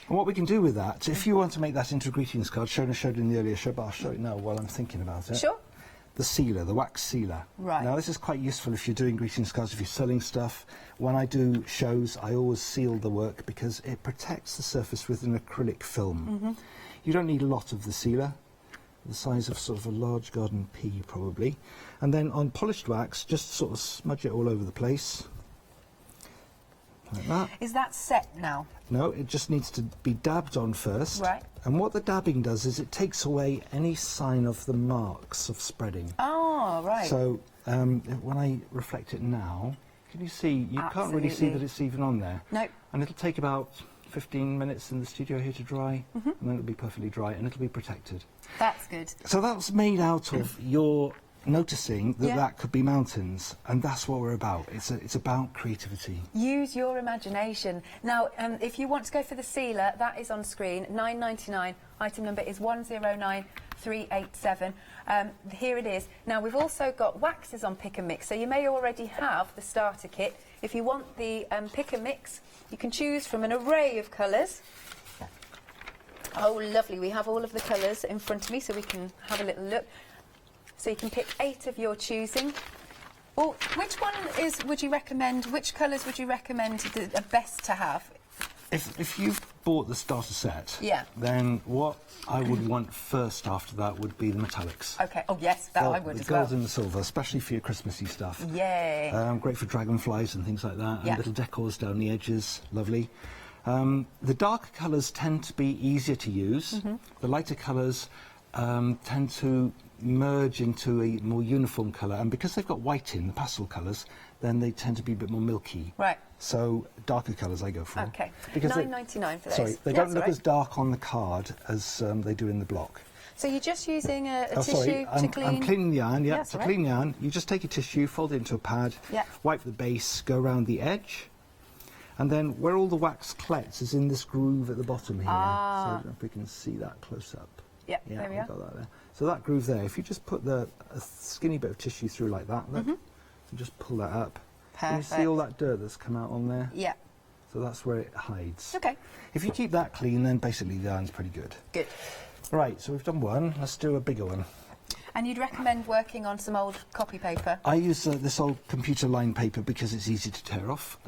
Speaker 6: And what we can do with that, if you want to make that into a greetings card, Shona showed in the earlier show, but I'll show it now while I'm thinking about it.
Speaker 8: Sure.
Speaker 6: The sealer, the wax sealer.
Speaker 8: Right.
Speaker 6: Now this is quite useful if you're doing greetings cards, if you're selling stuff. When I do shows, I always seal the work because it protects the surface with an acrylic film. You don't need a lot of the sealer, the size of sort of a large garden pea probably. And then on polished wax, just sort of smudge it all over the place. Like that.
Speaker 8: Is that set now?
Speaker 6: No, it just needs to be dabbed on first.
Speaker 8: Right.
Speaker 6: And what the dabbing does is it takes away any sign of the marks of spreading.
Speaker 8: Oh, right.
Speaker 6: So when I reflect it now, can you see? You can't really see that it's even on there.
Speaker 8: No.
Speaker 6: And it'll take about 15 minutes in the studio here to dry, and then it'll be perfectly dry and it'll be protected.
Speaker 8: That's good.
Speaker 6: So that's made out of your noticing that that could be mountains, and that's what we're about. It's about creativity.
Speaker 8: Use your imagination. Now, if you want to go for the sealer, that is on screen, £9.99. Item number is 109387. Here it is. Now, we've also got waxes on Pick and Mix, so you may already have the starter kit. If you want the Pick and Mix, you can choose from an array of colours. Oh, lovely. We have all of the colours in front of me, so we can have a little look. So you can pick 8 of your choosing. Well, which one would you recommend? Which colours would you recommend are best to have?
Speaker 6: If you've bought the starter set,
Speaker 8: Yeah.
Speaker 6: then what I would want first after that would be the metallics.
Speaker 8: Okay. Oh yes, that I would
Speaker 6: the
Speaker 8: as well.
Speaker 6: gold and the silver, especially for your Christmassy stuff.
Speaker 8: Yay.
Speaker 6: Great for dragonflies and things like that,
Speaker 8: Yeah.
Speaker 6: and little decors down the edges, lovely. The darker colours tend to be easier to use. The lighter colours tend to merge into a more uniform colour, and because they've got white in, the pastel colours, then they tend to be a bit more milky.
Speaker 8: Right.
Speaker 6: So darker colours I go for.
Speaker 8: Okay.
Speaker 6: Because
Speaker 8: £9.99 for those.
Speaker 6: Sorry, they don't look as dark on the card as they do in the block.
Speaker 8: So you're just using a tissue
Speaker 6: sorry,
Speaker 8: to clean?
Speaker 6: I'm cleaning the iron,
Speaker 8: That's
Speaker 6: to
Speaker 8: right.
Speaker 6: clean the iron, you just take a tissue, fold it into a pad, wipe the base, go around the edge, and then where all the wax collects is in this groove at the bottom here. So I don't know if we can see that close up.
Speaker 8: Yeah, there we are.
Speaker 6: Got that there. So that groove there, if you just put a skinny bit of tissue through like that, look, and just pull that up. Can you see all that dirt that's come out on there?
Speaker 8: Yeah.
Speaker 6: So that's where it hides.
Speaker 8: Okay.
Speaker 6: If you keep that clean, then basically the iron's pretty good.
Speaker 8: Good.
Speaker 6: Right, so we've done one. Let's do a bigger one.
Speaker 8: And you'd recommend working on some old copy paper?
Speaker 6: I use this old computer line paper because it's easy to tear off.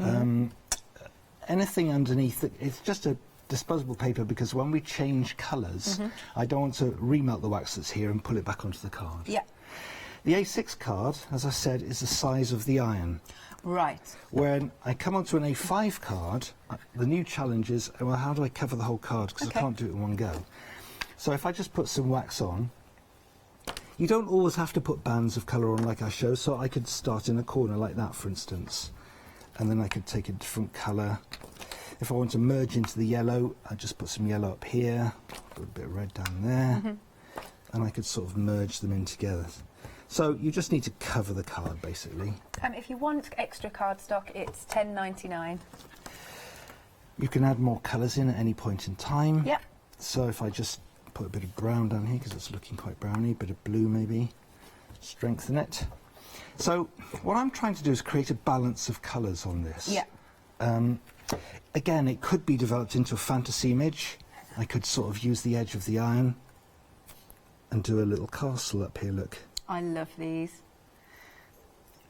Speaker 6: Anything underneath it, it's just a disposable paper because when we change colours, I don't want to remelt the wax that's here and pull it back onto the card.
Speaker 8: Yeah.
Speaker 6: The A6 card, as I said, is the size of the iron.
Speaker 8: Right.
Speaker 6: When I come onto an A5 card, the new challenge is, well, how do I cover the whole card? Because I can't do it in one go. So if I just put some wax on, you don't always have to put bands of colour on like I show, so I could start in a corner like that, for instance. And then I could take a different colour. If I want to merge into the yellow, I just put some yellow up here, put a bit of red down there, and I could sort of merge them in together. So you just need to cover the card, basically.
Speaker 8: If you want extra cardstock, it's £10.99.
Speaker 6: You can add more colours in at any point in time.
Speaker 8: Yep.
Speaker 6: So if I just put a bit of brown down here, because it's looking quite browny, a bit of blue maybe, strengthen it. So what I'm trying to do is create a balance of colours on this.
Speaker 8: Yeah.
Speaker 6: Again, it could be developed into a fantasy image. I could sort of use the edge of the iron and do a little castle up here, look.
Speaker 8: I love these.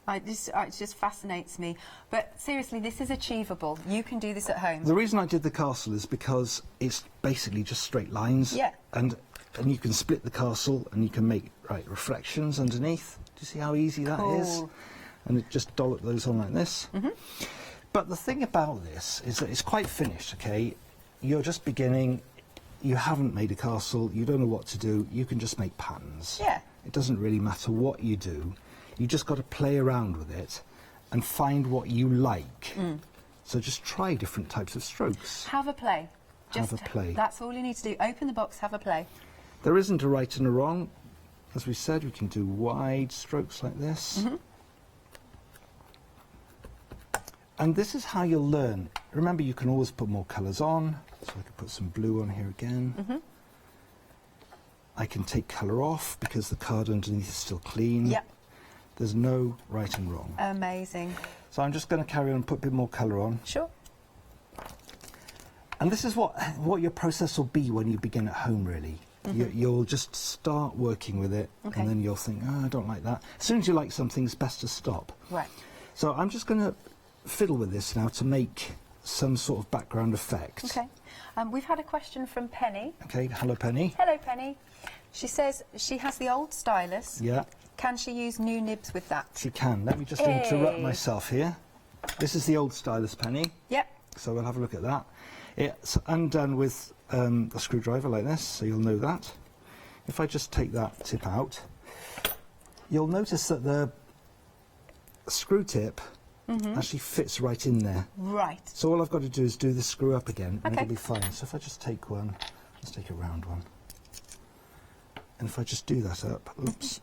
Speaker 8: It just fascinates me. But seriously, this is achievable. You can do this at home.
Speaker 6: The reason I did the castle is because it's basically just straight lines.
Speaker 8: Yeah.
Speaker 6: And you can split the castle and you can make reflections underneath. Do you see how easy that is? And it just dollop those on like this. But the thing about this is that it's quite finished, okay? You're just beginning, you haven't made a castle, you don't know what to do, you can just make patterns.
Speaker 8: Yeah.
Speaker 6: It doesn't really matter what you do, you just got to play around with it and find what you like. So just try different types of strokes.
Speaker 8: Have a play.
Speaker 6: Have a play.
Speaker 8: That's all you need to do. Open the box, have a play.
Speaker 6: There isn't a right and a wrong. As we said, we can do wide strokes like this. And this is how you'll learn. Remember, you can always put more colours on. So I could put some blue on here again. I can take colour off because the card underneath is still clean.
Speaker 8: Yep.
Speaker 6: There's no right and wrong.
Speaker 8: Amazing.
Speaker 6: So I'm just going to carry on and put a bit more colour on.
Speaker 8: Sure.
Speaker 6: And this is what your process will be when you begin at home, really. You'll just start working with it, and then you'll think, oh, I don't like that. As soon as you like something, it's best to stop.
Speaker 8: Right.
Speaker 6: So I'm just going to fiddle with this now to make some sort of background effect.
Speaker 8: Okay. We've had a question from Penny.
Speaker 6: Okay, hello Penny.
Speaker 8: Hello, Penny. She says she has the old stylus.
Speaker 6: Yeah.
Speaker 8: Can she use new nibs with that?
Speaker 6: She can. Let me just interrupt myself here. This is the old stylus, Penny.
Speaker 8: Yep.
Speaker 6: So we'll have a look at that. It's undone with a screwdriver like this, so you'll know that. If I just take that tip out, you'll notice that the screw tip actually fits right in there.
Speaker 8: Right.
Speaker 6: So all I've got to do is do the screw up again, and it'll be fine. So if I just take one, let's take a round one. And if I just do that up, oops.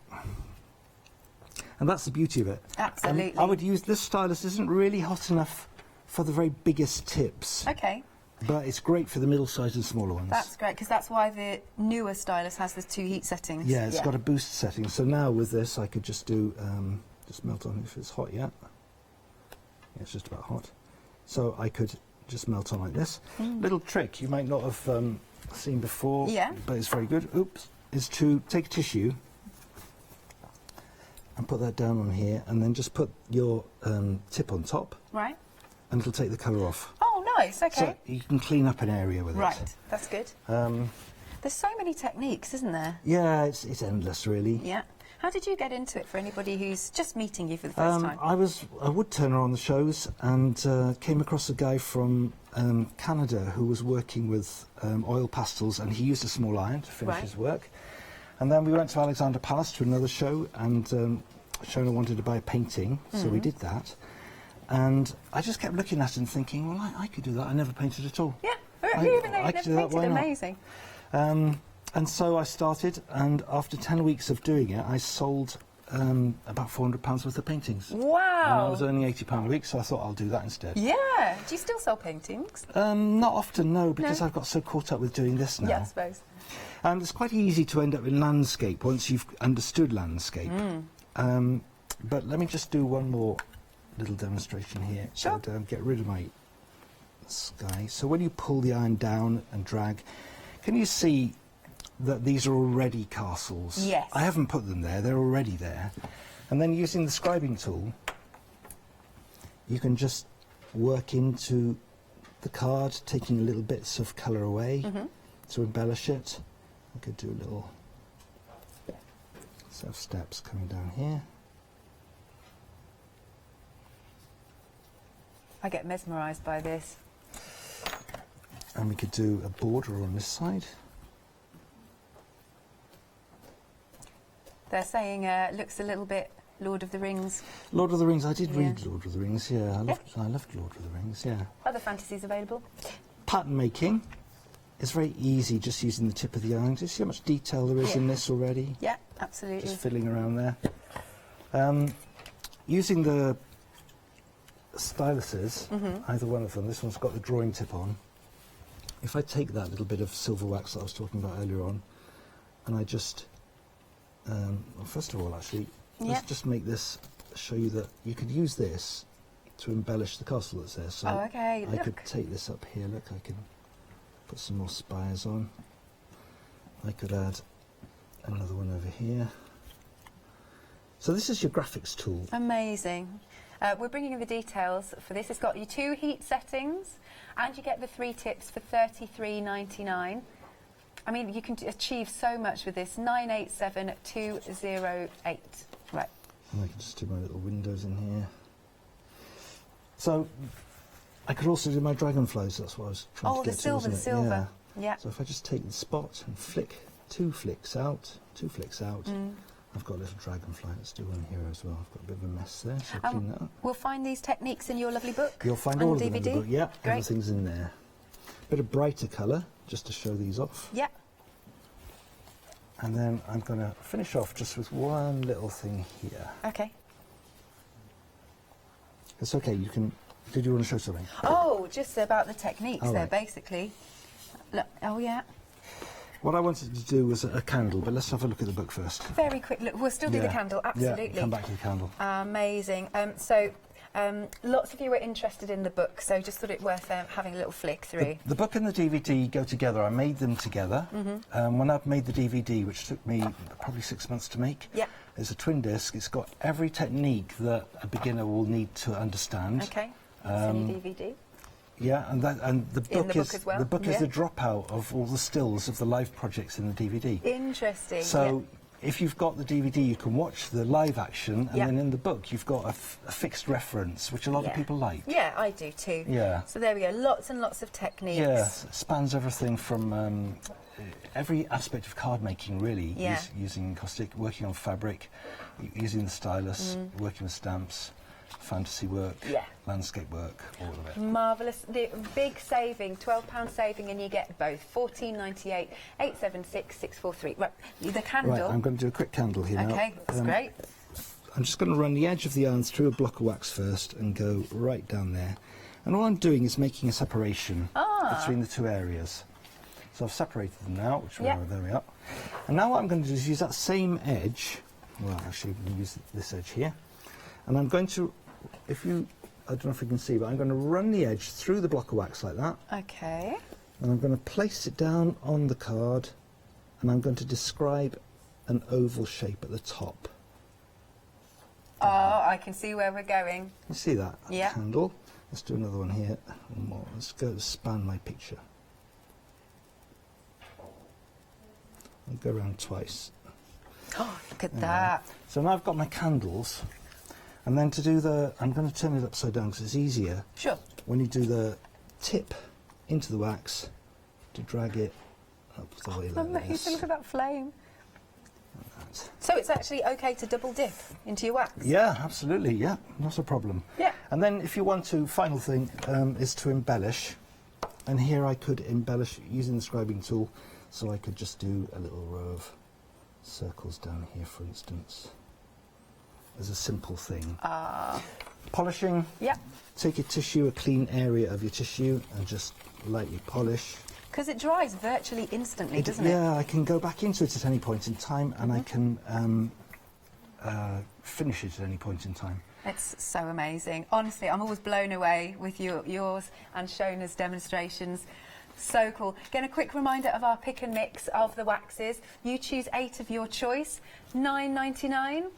Speaker 6: And that's the beauty of it.
Speaker 8: Absolutely.
Speaker 6: I would use this stylus. Isn't really hot enough for the very biggest tips.
Speaker 8: Okay.
Speaker 6: But it's great for the middle-sized and smaller ones.
Speaker 8: That's great, because that's why the newer stylus has the 2 heat settings.
Speaker 6: Yeah, it's got a boost setting. So now with this, I could just do, just melt on if it's hot yet. Yeah, it's just about hot. So I could just melt on like this. Little trick you might not have seen before, but it's very good. Oops, is to take a tissue and put that down on here, and then just put your tip on top.
Speaker 8: Right.
Speaker 6: And it'll take the colour off.
Speaker 8: Oh, nice. Okay.
Speaker 6: So you can clean up an area with it.
Speaker 8: Right. That's good. There's so many techniques, isn't there?
Speaker 6: Yeah, it's endless, really.
Speaker 8: Yeah. How did you get into it for anybody who's just meeting you for the first time?
Speaker 6: I was a wood turner on the shows and came across a guy from Canada who was working with oil pastels, and he used a small iron to finish his work. And then we went to Alexandra Palace to another show, and Shona wanted to buy a painting, so we did that. And I just kept looking at it and thinking, well, I could do that. I never painted at all.
Speaker 8: Yeah, even though you never painted, amazing.
Speaker 6: And so I started, and after 10 weeks of doing it, I sold about £400 worth of paintings.
Speaker 8: Wow!
Speaker 6: And I was earning £80 a week, so I thought I'll do that instead.
Speaker 8: Yeah! Do you still sell paintings?
Speaker 6: Not often, no, because I've got so caught up with doing this now.
Speaker 8: Yeah, I suppose.
Speaker 6: And it's quite easy to end up in landscape once you've understood landscape. But let me just do one more little demonstration here.
Speaker 8: Sure.
Speaker 6: And get rid of my sky. So when you pull the iron down and drag, can you see that these are already castles?
Speaker 8: Yes.
Speaker 6: I haven't put them there, they're already there. And then using the scribing tool, you can just work into the card, taking little bits of colour away to embellish it. I could do a little set of steps coming down here.
Speaker 8: I get mesmerised by this.
Speaker 6: And we could do a border on this side.
Speaker 8: They're saying looks a little bit Lord of the Rings.
Speaker 6: Lord of the Rings, I did read Lord of the Rings, yeah. I loved Lord of the Rings, yeah.
Speaker 8: Other fantasies available?
Speaker 6: Pattern making is very easy, just using the tip of the iron. Do you see how much detail there is in this already?
Speaker 8: Yeah, absolutely.
Speaker 6: Just fiddling around there. Using the styluses, either one of them, this one's got the drawing tip on. If I take that little bit of silver wax that I was talking about earlier on, and I just, well, first of all, actually, let's just make this show you that you could use this to embellish the castle that's there. So I could take this up here, look, I can put some more spires on. I could add another one over here. So this is your graphics tool.
Speaker 8: Amazing. We're bringing in the details for this. It's got your 2 heat settings, and you get the 3 tips for $33.99. I mean, you can achieve so much with this. 987208. Right.
Speaker 6: And I can just do my little windows in here. So I could also do my dragonflies. That's what I was trying to get to.
Speaker 8: Oh, the silver. Yeah.
Speaker 6: So if I just take the spot and flick 2 flicks out, 2 flicks out. I've got a little dragonfly. Let's do one here as well. I've got a bit of a mess there, so I'll clean that up.
Speaker 8: We'll find these techniques in your lovely book.
Speaker 6: You'll find
Speaker 8: on
Speaker 6: all of
Speaker 8: DVD.
Speaker 6: them in the book. Yeah,
Speaker 8: Great.
Speaker 6: everything's in there. Bit of brighter colour, just to show these off.
Speaker 8: Yeah.
Speaker 6: And then I'm going to finish off just with one little thing here.
Speaker 8: Okay.
Speaker 6: It's okay, you can... Did you want to show something?
Speaker 8: Oh, just about the techniques
Speaker 6: All
Speaker 8: there,
Speaker 6: right.
Speaker 8: basically. Look, oh, yeah.
Speaker 6: What I wanted to do was a candle, but let's have a look at the book first.
Speaker 8: Very quick look. We'll still do the candle, absolutely.
Speaker 6: Yeah, come back to the candle.
Speaker 8: Amazing. Lots of you were interested in the book, so just thought it worth having a little flick through.
Speaker 6: The book and the DVD go together. I made them together. When I've made the DVD, which took me probably 6 months to make, it's a twin disc. It's got every technique that a beginner will need to understand.
Speaker 8: Okay. DVD.
Speaker 6: Yeah, and the book is
Speaker 8: as well.
Speaker 6: the book is the dropout of all the stills of the live projects in the DVD.
Speaker 8: Interesting.
Speaker 6: So if you've got the DVD, you can watch the live action, and then in the book you've got a fixed reference, which a lot of people like.
Speaker 8: Yeah, I do too.
Speaker 6: Yeah.
Speaker 8: So there we go. Lots and lots of techniques.
Speaker 6: Yeah, it spans everything from every aspect of card making, really. Using Encaustic, working on fabric, using the stylus, working with stamps. Fantasy work, landscape work, all of it.
Speaker 8: Marvellous. The big saving, £12 saving, and you get both. $14.98, 876 643. Right, the candle.
Speaker 6: Right, I'm going to do a quick candle here now.
Speaker 8: Okay, that's great.
Speaker 6: I'm just going to run the edge of the yarns through a block of wax first and go right down there. And all I'm doing is making a separation between the 2 areas. So I've separated them now, which there we are. And now what I'm going to do is use that same edge. Well, actually, I'm going to use this edge here. And I'm going to, I don't know if you can see, but I'm going to run the edge through the block of wax like that.
Speaker 8: Okay.
Speaker 6: And I'm going to place it down on the card, and I'm going to describe an oval shape at the top.
Speaker 8: Oh, I can see where we're going.
Speaker 6: You see that?
Speaker 8: Yeah.
Speaker 6: Candle. Let's do another one here. One more. Let's go span my picture. I'll go around twice.
Speaker 8: Oh, look at that.
Speaker 6: So now I've got my candles. And then to do I'm going to turn it upside down because it's easier.
Speaker 8: Sure.
Speaker 6: When you do the tip into the wax, to drag it up the way like
Speaker 8: Amazing,
Speaker 6: this.
Speaker 8: look at that flame. So it's actually okay to double dip into your wax?
Speaker 6: Yeah, absolutely, yeah, not a problem.
Speaker 8: Yeah.
Speaker 6: And then if you want to, final thing is to embellish. And here I could embellish using the scribing tool, so I could just do a little row of circles down here, for instance. As a simple thing. Polishing.
Speaker 8: Yeah.
Speaker 6: Take your tissue, a clean area of your tissue, and just lightly polish.
Speaker 8: Because it dries virtually instantly, doesn't it?
Speaker 6: Yeah, I can go back into it at any point in time, and I can finish it at any point in time.
Speaker 8: It's so amazing. Honestly, I'm always blown away with yours and Shona's demonstrations. So cool. Again, a quick reminder of our pick and mix of the waxes. You choose 8 of your choice. $9.99,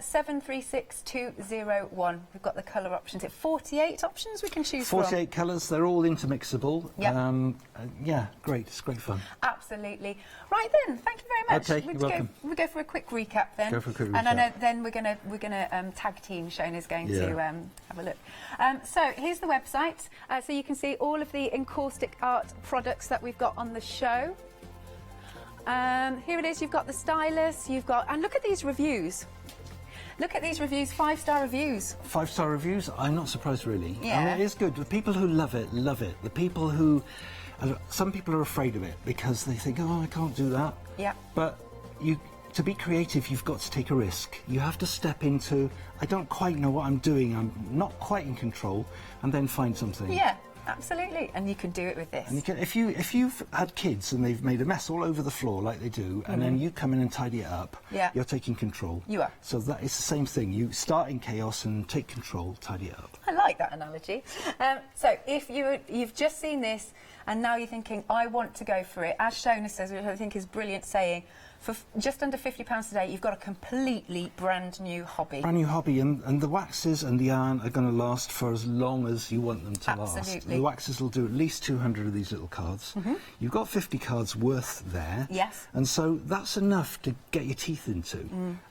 Speaker 8: 736201. We've got the colour options. 48 options we can choose
Speaker 6: 48 colours. They're all intermixable.
Speaker 8: Yep.
Speaker 6: Yeah, great. It's great fun.
Speaker 8: Absolutely. Right then. Thank you very much.
Speaker 6: Okay, you're welcome.
Speaker 8: We'll go for a quick recap then.
Speaker 6: Go for a quick recap.
Speaker 8: And I know then we're gonna tag team. Shona's going to have a look. So here's the website. So you can see all of the Encaustic art products that we've got on the show. Here it is. You've got the stylus. And look at these reviews. Look at these reviews. 5-star reviews.
Speaker 6: 5-star reviews. I'm not surprised, really.
Speaker 8: Yeah.
Speaker 6: I mean, it is good. The people who love it, love it. The people who, some people are afraid of it because they think, oh, I can't do that.
Speaker 8: Yeah.
Speaker 6: But to be creative, you've got to take a risk. You have to step into, I don't quite know what I'm doing. I'm not quite in control, and then find something.
Speaker 8: Yeah. Absolutely, and you can do it with this.
Speaker 6: And you can, if you've had kids and they've made a mess all over the floor like they do, and then you come in and tidy it up,
Speaker 8: you're
Speaker 6: taking control.
Speaker 8: You are.
Speaker 6: So that is the same thing. You start in chaos and take control, tidy it up.
Speaker 8: I like that analogy. So if you've just seen this and now you're thinking, I want to go for it. As Shona says, which I think is brilliant saying, for just under £50 today, you've got a completely brand new hobby.
Speaker 6: Brand new hobby, and the waxes and the iron are going to last for as long as you want them to last.
Speaker 8: Absolutely.
Speaker 6: The waxes will do at least 200 of these little cards. You've got 50 cards worth there.
Speaker 8: Yes.
Speaker 6: And so that's enough to get your teeth into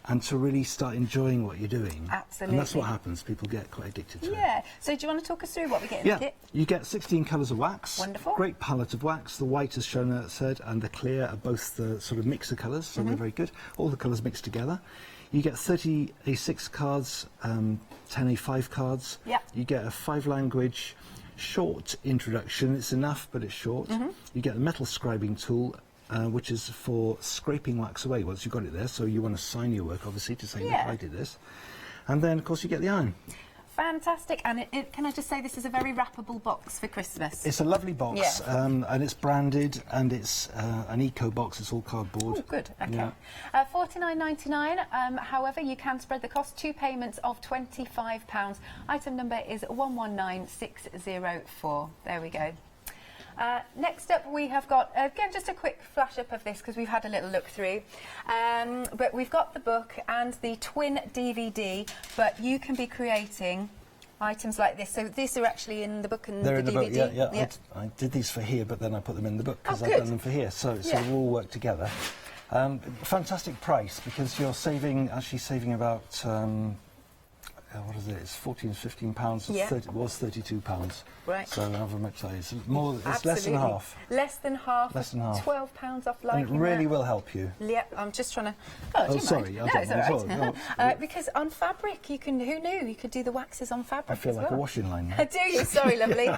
Speaker 6: and to really start enjoying what you're doing.
Speaker 8: Absolutely.
Speaker 6: And that's what happens. People get quite addicted to it.
Speaker 8: Yeah. So do you want to talk us through what we get in the kit?
Speaker 6: You get 16 colours of wax.
Speaker 8: Wonderful.
Speaker 6: Great palette of wax. The white, as Shona said, and the clear are both the sort of mixer colours, so they're very good. All the colours mixed together. You get 30 A6 cards, 10 A5 cards.
Speaker 8: Yep.
Speaker 6: You get a 5-language short introduction. It's enough, but it's short. You get a metal scribing tool, which is for scraping wax away once you've got it there. So you want to sign your work, obviously, to say, look, I did this. And then, of course, you get the iron.
Speaker 8: Fantastic. And can I just say, this is a very wrappable box for Christmas.
Speaker 6: It's a lovely box, and it's branded, and it's an eco box. It's all cardboard.
Speaker 8: Oh, good. Okay.
Speaker 6: Yeah.
Speaker 8: $49.99. However, you can spread the cost. 2 payments of £25. Item number is 119604. There we go. Next up, we have got, again, just a quick flash up of this because we've had a little look through. But we've got the book and the twin DVD, but you can be creating items like this. So these are actually in the book and
Speaker 6: They're
Speaker 8: the
Speaker 6: in the
Speaker 8: DVD.
Speaker 6: book, yeah. I did these for here, but then I put them in the book because
Speaker 8: Oh,
Speaker 6: I've
Speaker 8: good.
Speaker 6: done them for here. So they all work together. Fantastic price because you're actually saving about, what is it? It's £14–15.
Speaker 8: Yeah.
Speaker 6: It was £32.
Speaker 8: Right.
Speaker 6: So however much that is, more. It's
Speaker 8: Absolutely.
Speaker 6: less than half.
Speaker 8: Less than half.
Speaker 6: Less than half.
Speaker 8: £12 off.
Speaker 6: And it really will help you.
Speaker 8: Yeah, I'm just trying to.
Speaker 6: Oh,
Speaker 8: do you
Speaker 6: sorry,
Speaker 8: mind?
Speaker 6: I
Speaker 8: No,
Speaker 6: don't
Speaker 8: it's all
Speaker 6: mind.
Speaker 8: right.
Speaker 6: Oh,
Speaker 8: Because on fabric, you can. Who knew you could do the waxes on fabric?
Speaker 6: I feel
Speaker 8: as
Speaker 6: like
Speaker 8: well.
Speaker 6: a washing line now.
Speaker 8: Do you? Sorry, lovely.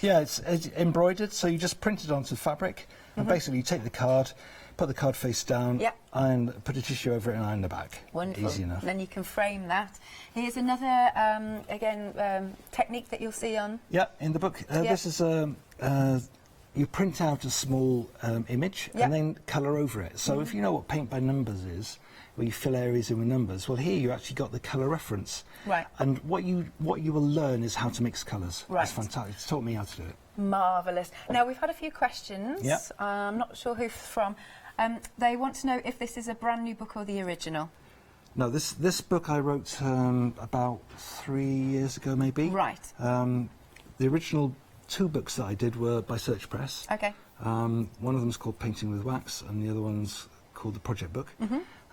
Speaker 6: Yeah, it's embroidered, so you just print it onto fabric, and basically you take the card, put the card face down, and put a tissue over it and iron the back.
Speaker 8: Wonderful.
Speaker 6: Easy enough.
Speaker 8: Then you can frame that. Here's another, technique that you'll see on.
Speaker 6: Yeah, in the book. This is you print out a small image and then colour over it. So if you know what paint by numbers is, where you fill areas in with numbers, well, here you actually got the colour reference.
Speaker 8: Right.
Speaker 6: And what you will learn is how to mix colours.
Speaker 8: Right.
Speaker 6: It's fantastic. It's taught me how to do it.
Speaker 8: Marvellous. Now, we've had a few questions.
Speaker 6: Yeah.
Speaker 8: I'm not sure who's from. They want to know if this is a brand new book or the original.
Speaker 6: No, this book I wrote about 3 years ago, maybe.
Speaker 8: Right.
Speaker 6: The original 2 books that I did were by Search Press.
Speaker 8: Okay.
Speaker 6: One of them's called Painting with Wax, and the other one's called The Project Book.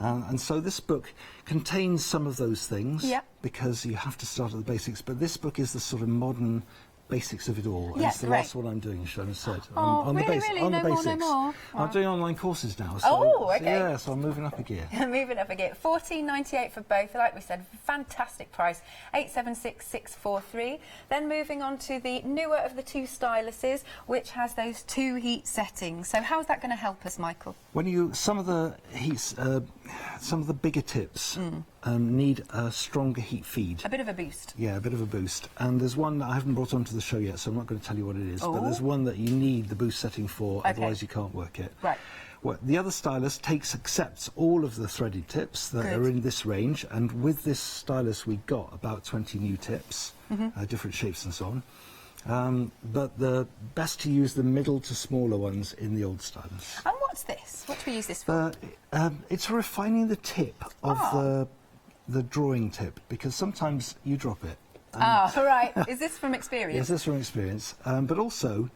Speaker 6: And so this book contains some of those things because you have to start at the basics. But this book is the sort of modern basics of it all. And it's the last one I'm doing, as Shona said. On the basics.
Speaker 8: No more.
Speaker 6: I'm doing online courses now. So, so I'm moving up a gear.
Speaker 8: Moving up a gear. $14.98 for both. Like we said, fantastic price. 876643. Then moving on to the newer of the 2 styluses, which has those 2 heat settings. So how's that going to help us, Michael?
Speaker 6: When some of the heats, some of the bigger tips need a stronger heat feed.
Speaker 8: A bit of a boost.
Speaker 6: Yeah, a bit of a boost. And there's one that I haven't brought onto the show yet, so I'm not going to tell you what it is. But there's one that you need the boost setting for, otherwise you can't work it.
Speaker 8: Right.
Speaker 6: Well, the other stylus accepts all of the threaded tips that are in this range, and with this stylus we got about 20 new tips, different shapes and so on. But the best to use the middle to smaller ones in the old stylus.
Speaker 8: And what's this? What do we use this for?
Speaker 6: It's refining the tip of the drawing tip, because sometimes you drop it.
Speaker 8: Right. Is this from experience?
Speaker 6: Yes, this is from experience. But also,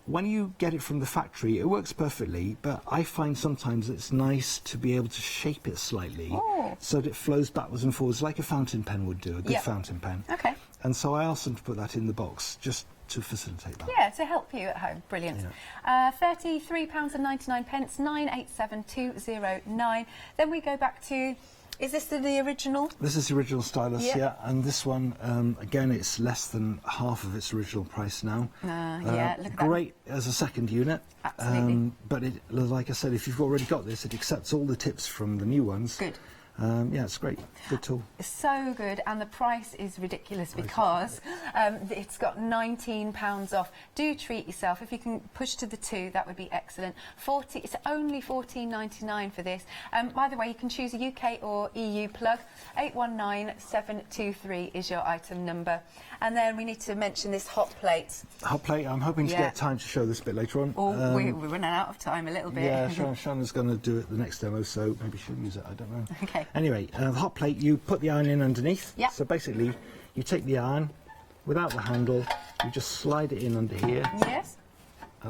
Speaker 6: when you get it from the factory, it works perfectly, but I find sometimes it's nice to be able to shape it slightly so that it flows backwards and forwards like a fountain pen would do, a good fountain pen.
Speaker 8: Okay.
Speaker 6: And so I asked them to put that in the box, just to facilitate that.
Speaker 8: Yeah, to help you at home. Brilliant. £33.99, 987209. Then we go back to, is this the original?
Speaker 6: This is the original stylus, yeah. And this one, again, it's less than half of its original price now.
Speaker 8: Look at that.
Speaker 6: Great as a second unit.
Speaker 8: Absolutely.
Speaker 6: But like I said, if you've already got this, it accepts all the tips from the new ones.
Speaker 8: Good.
Speaker 6: Yeah, it's great. Good tool.
Speaker 8: So good, and the price is ridiculous because it's got £19 off. Do treat yourself. If you can push to the 2, that would be excellent. It's only £14.99 for this. By the way, you can choose a UK or EU plug. 819723 is your item number. And then we need to mention this hot plate.
Speaker 6: Hot plate. I'm hoping to get time to show this bit later on.
Speaker 8: Oh, we're running out of time a little bit.
Speaker 6: Yeah, Shauna's going to do it the next demo, so maybe she'll use it. I don't know.
Speaker 8: Okay.
Speaker 6: Anyway, the hot plate, you put the iron in underneath.
Speaker 8: Yeah.
Speaker 6: So basically, you take the iron without the handle, you just slide it in under here.
Speaker 8: Yes.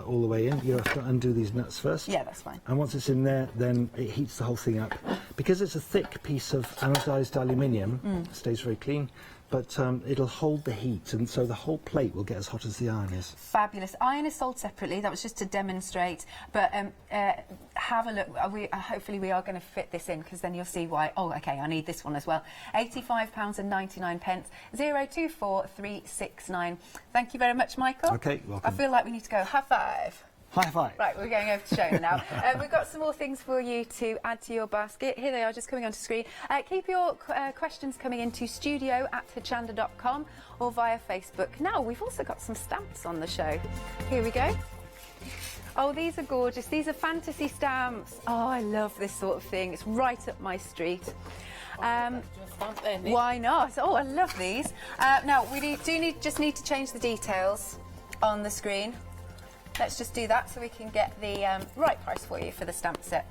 Speaker 6: All the way in. You have to undo these nuts first.
Speaker 8: Yeah, that's fine.
Speaker 6: And once it's in there, then it heats the whole thing up. Because it's a thick piece of anodized aluminium, it stays very clean, but it'll hold the heat, and so the whole plate will get as hot as the iron is.
Speaker 8: Fabulous. Iron is sold separately. That was just to demonstrate, but have a look. Hopefully we are going to fit this in, because then you'll see why. Oh, okay, I need this one as well. £85.99, 024369. Thank you very much, Michael.
Speaker 6: Okay, welcome.
Speaker 8: I feel like we need to go. High five.
Speaker 6: High five.
Speaker 8: Right, we're going over to Shona now. We've got some more things for you to add to your basket. Here they are, just coming onto screen. Keep your questions coming into studio@hochanda.com or via Facebook. Now, we've also got some stamps on the show. Here we go. Oh, these are gorgeous. These are fantasy stamps. Oh, I love this sort of thing. It's right up my street. Why not? Oh, I love these. Now, we just need to change the details on the screen. Let's just do that so we can get the right price for you for the stamp set.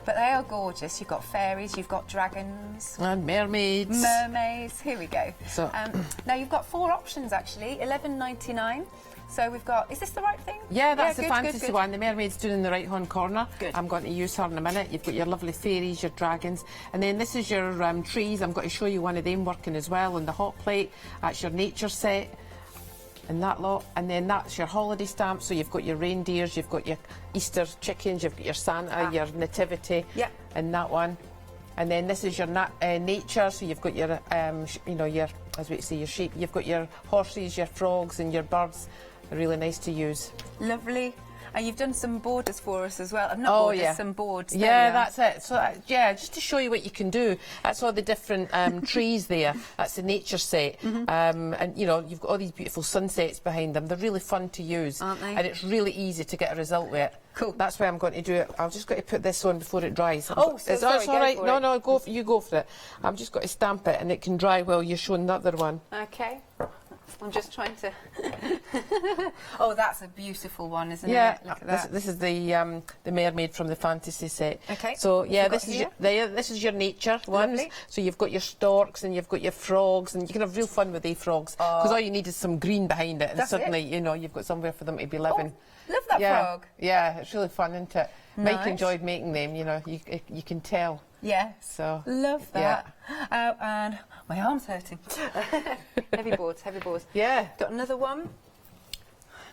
Speaker 8: But they are gorgeous. You've got fairies, you've got dragons.
Speaker 7: And mermaids.
Speaker 8: Mermaids. Here we go.
Speaker 7: So
Speaker 8: now you've got 4 options actually, £11.99. So we've got, is this the right thing?
Speaker 7: Yeah, that's the
Speaker 8: good,
Speaker 7: fantasy
Speaker 8: good.
Speaker 7: one. The mermaid's doing in the right-hand corner.
Speaker 8: Good.
Speaker 7: I'm going to use her in a minute. You've got your lovely fairies, your dragons. And then this is your trees. I'm going to show you one of them working as well on the hot plate. That's your nature set. And that lot, and then that's your holiday stamp. So you've got your reindeers, you've got your Easter chickens, you've got your Santa, your nativity, and that one. And then this is your nature. So you've got your, your, as we say, your sheep. You've got your horses, your frogs, and your birds. They're really nice to use.
Speaker 8: Lovely. And you've done some borders for us as well. Not borders, some boards.
Speaker 7: Yeah, that's it. So, just to show you what you can do. That's all the different trees there. That's the nature set. And, you've got all these beautiful sunsets behind them. They're really fun to use.
Speaker 8: Aren't they?
Speaker 7: And it's really easy to get a result with it.
Speaker 8: Cool.
Speaker 7: That's why I'm going to do it. I've just got to put this on before it dries.
Speaker 8: Oh, so sorry,
Speaker 7: it's all right.
Speaker 8: go for
Speaker 7: No,
Speaker 8: it.
Speaker 7: no, you go for it. I've just got to stamp it, and it can dry while you're showing the other one.
Speaker 8: Okay. I'm just trying to... Oh, that's a beautiful one, isn't
Speaker 7: Yeah,
Speaker 8: it? Look at that.
Speaker 7: this is the mermaid from the fantasy set.
Speaker 8: Okay.
Speaker 7: So yeah,
Speaker 8: What's
Speaker 7: this is your nature ones.
Speaker 8: Lovely.
Speaker 7: So you've got your storks and you've got your frogs, and you can have real fun with the frogs because all you need is some green behind it, and
Speaker 8: That's
Speaker 7: suddenly
Speaker 8: it.
Speaker 7: You've got somewhere for them to be living.
Speaker 8: Oh, love that frog.
Speaker 7: Yeah, it's really fun, isn't it? Mike
Speaker 8: Nice.
Speaker 7: enjoyed making them. You can tell.
Speaker 8: Yeah.
Speaker 7: So
Speaker 8: love that. And my arm's hurting. Heavy boards.
Speaker 7: Yeah.
Speaker 8: Got another one.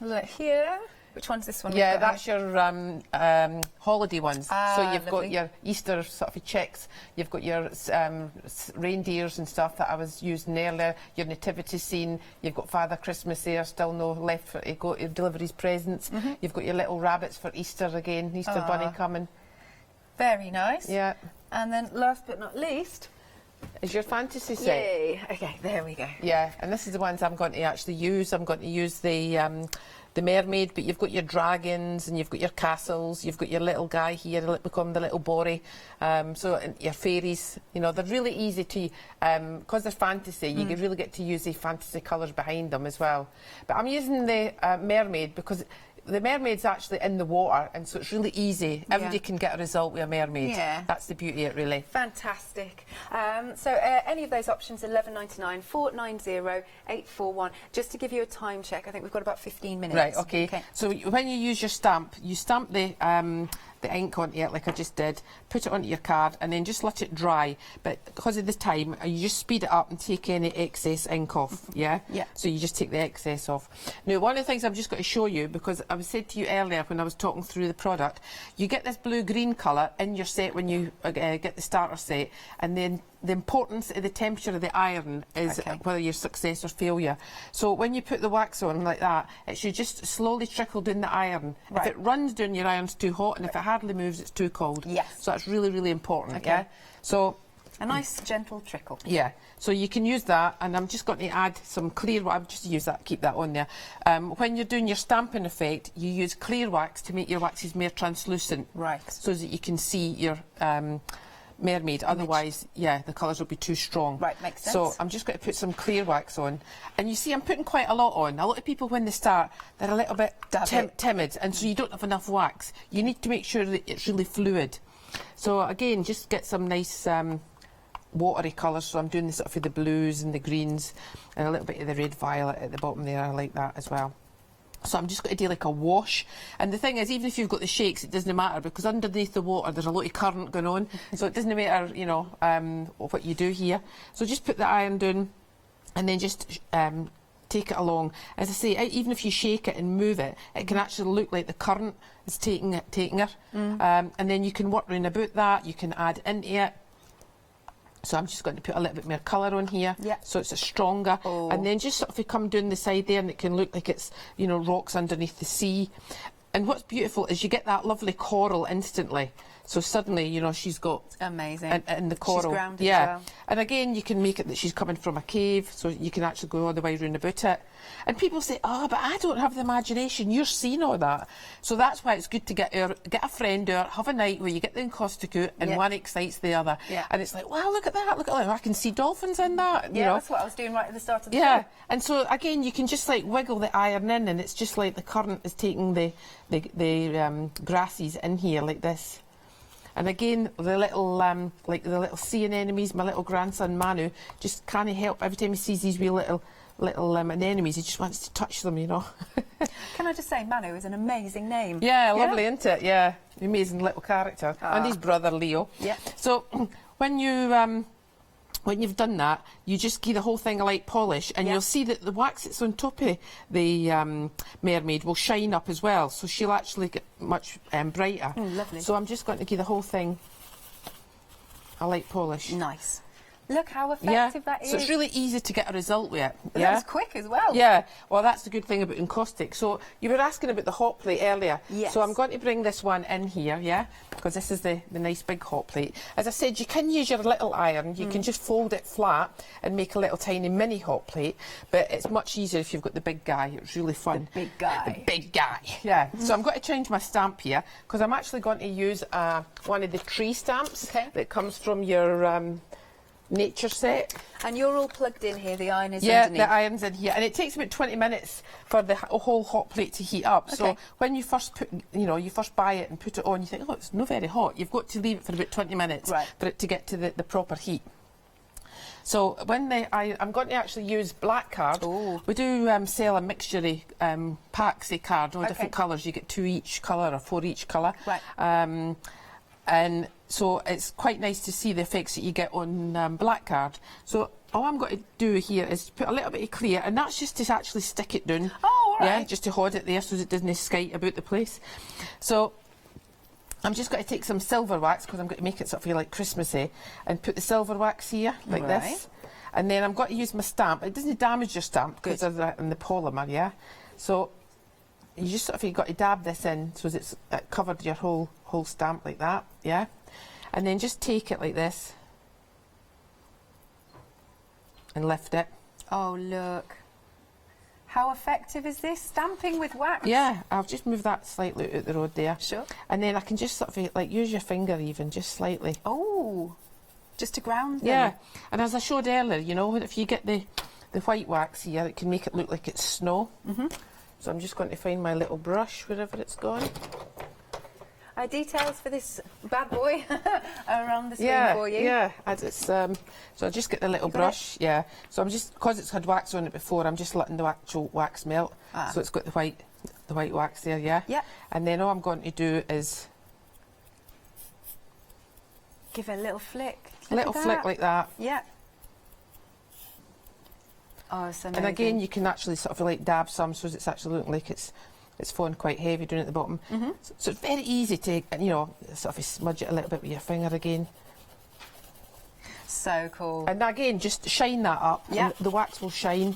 Speaker 8: Look here. Which one's this one?
Speaker 7: Yeah, that's your holiday ones. So you've got
Speaker 8: lovely.
Speaker 7: your Easter sort of chicks, you've got your reindeers and stuff that I was using earlier, your nativity scene, you've got Father Christmas there, still no left for to go to deliver his presents. You've got your little rabbits for Easter again, Easter bunny coming.
Speaker 8: Very nice.
Speaker 7: Yeah.
Speaker 8: And then last but not least...
Speaker 7: is your fantasy set.
Speaker 8: Yay. Okay, there we go.
Speaker 7: Yeah, and this is the ones I'm going to actually use. I'm going to use the mermaid, but you've got your dragons and you've got your castles, you've got your little guy here, become the little Bori, and your fairies. They're really easy to, because they're fantasy, you can really get to use the fantasy colours behind them as well. But I'm using the mermaid because the mermaid's actually in the water, and so it's really easy. Everybody can get a result with a mermaid.
Speaker 8: Yeah.
Speaker 7: That's the beauty of it, really.
Speaker 8: Fantastic. So any of those options, £11.99, 490 841. Just to give you a time check, I think we've got about 15 minutes.
Speaker 7: Right, okay. So when you use your stamp, you stamp the ink onto it like I just did, put it onto your card and then just let it dry. But because of the time, you just speed it up and take any excess ink off, yeah?
Speaker 8: Yeah.
Speaker 7: So you just take the excess off. Now, one of the things I've just got to show you, because I was said to you earlier when I was talking through the product, you get this blue-green colour in your set when you get the starter set, and then the importance of the temperature of the iron is whether you're success or failure. So when you put the wax on like that, it should just slowly trickle down the iron.
Speaker 8: Right.
Speaker 7: If it runs down, your iron's too hot, and if it hardly moves, it's too cold.
Speaker 8: Yes.
Speaker 7: So that's really, really important, yeah? So
Speaker 8: A nice gentle trickle.
Speaker 7: Yeah, so you can use that, and I'm just going to add some clear wax. I'll just use that, keep that on there. When you're doing your stamping effect, you use clear wax to make your waxes more translucent.
Speaker 8: Right.
Speaker 7: So that you can see your mermaid. Otherwise, yeah, the colours will be too strong.
Speaker 8: Right, makes sense.
Speaker 7: So I'm just going to put some clear wax on. And you see, I'm putting quite a lot on. A lot of people, when they start, they're a little bit timid, and so you don't have enough wax. You need to make sure that it's really fluid. So again, just get some nice watery colours. So I'm doing this sort of for the blues and the greens, and a little bit of the red violet at the bottom there. I like that as well. So I'm just going to do like a wash. And the thing is, even if you've got the shakes, it doesn't matter, because underneath the water there's a lot of current going on. So it doesn't matter, you know, what you do here. So just put the iron down and then just take it along. As I say, even if you shake it and move it, it can actually look like the current is taking her. And then you can work around about that. You can add into it. So I'm just going to put a little bit more colour on here, so it's a stronger. And then just sort of come down the side there, and it can look like it's, you know, rocks underneath the sea. And what's beautiful is you get that lovely coral instantly. So suddenly, you know, she's got
Speaker 8: amazing
Speaker 7: and the coral.
Speaker 8: She's grounded as well.
Speaker 7: And again, you can make it that she's coming from a cave, so you can actually go all the way round about it. And people say, "Oh, but I don't have the imagination." You're seeing all that, so that's why it's good to get a friend out, have a night where you get the encaustic out, and one excites the other. And it's like, "Wow, look at that! Look at that! I can see dolphins in that." You know?
Speaker 8: That's what I was doing right at the start of the show.
Speaker 7: And so again, you can just like wiggle the iron in, and it's just like the current is taking the grasses in here like this. And again, the little like the little sea anemones, my little grandson Manu just can't help. Every time he sees these wee little anemones, he just wants to touch them, you know.
Speaker 8: Can I just say, Manu is an amazing name.
Speaker 7: Yeah, lovely, isn't it? Yeah, amazing little character. And his brother Leo.
Speaker 8: Yeah.
Speaker 7: So when you've done that, you just give the whole thing a light polish, and you'll see that the wax that's on top of the mermaid will shine up as well, so she'll actually get much brighter.
Speaker 8: Lovely.
Speaker 7: So I'm just going to give the whole thing a light polish.
Speaker 8: Nice. Look how effective that is.
Speaker 7: So it's really easy to get a result with it.
Speaker 8: That was quick as well.
Speaker 7: Yeah, well, that's the good thing about encaustic. So you were asking about the hot plate earlier.
Speaker 8: Yes.
Speaker 7: So I'm going to bring this one in here, because this is the nice big hot plate. As I said, you can use your little iron. You can just fold it flat and make a little tiny mini hot plate, but it's much easier if you've got the big guy. It's really fun.
Speaker 8: The big guy.
Speaker 7: The big guy. Yeah. So I'm going to change my stamp here, because I'm actually going to use one of the tree stamps that comes from your nature set.
Speaker 8: And you're all plugged in here, the iron is
Speaker 7: underneath.
Speaker 8: underneath.
Speaker 7: The iron's in here, and it takes about 20 minutes for the whole hot plate to heat up. So when you first you first buy it and put it on, you think, oh, it's not very hot. You've got to leave it for about 20 minutes for it to get to the proper heat. So when I'm going to actually use black card. We do sell a mixture of packs of card, all different colours. You get 2 each colour or 4 each colour.
Speaker 8: Right.
Speaker 7: And so it's quite nice to see the effects that you get on black card. So all I'm going to do here is put a little bit of clear, and that's just to actually stick it down.
Speaker 8: Oh, all right.
Speaker 7: Yeah, just to hold it there so that it doesn't skite about the place. So I'm just going to take some silver wax, because I'm going to make it sort of feel like Christmassy, and put the silver wax here like this. And then I'm going to use my stamp. It doesn't damage your stamp because of the polymer, So you just sort of, you've got to dab this in so that it's covered your whole stamp like that, and then just take it like this and lift it.
Speaker 8: Oh, look. How effective is this, stamping with wax?
Speaker 7: Yeah, I'll just move that slightly out the road there.
Speaker 8: Sure.
Speaker 7: And then I can just sort of like use your finger even, just slightly.
Speaker 8: Oh, just to ground them.
Speaker 7: Yeah, and as I showed earlier, you know, if you get the white wax here, it can make it look like it's snow. So I'm just going to find my little brush wherever it's gone.
Speaker 8: Details for this bad boy around the sleeve for you.
Speaker 7: Yeah, so I'll just get the little brush. So I'm just, because it's had wax on it before, I'm just letting the actual wax melt. So it's got the white wax there, Yeah. And then all I'm going to do is
Speaker 8: give it a little flick.
Speaker 7: Little flick like that.
Speaker 8: Yeah. Oh, it's amazing.
Speaker 7: And again, you can actually sort of like dab some so it's actually looking like it's falling quite heavy down at the bottom. So it's very easy to, sort of smudge it a little bit with your finger again.
Speaker 8: So cool.
Speaker 7: And again, just shine that up.
Speaker 8: Yeah.
Speaker 7: And the wax will shine.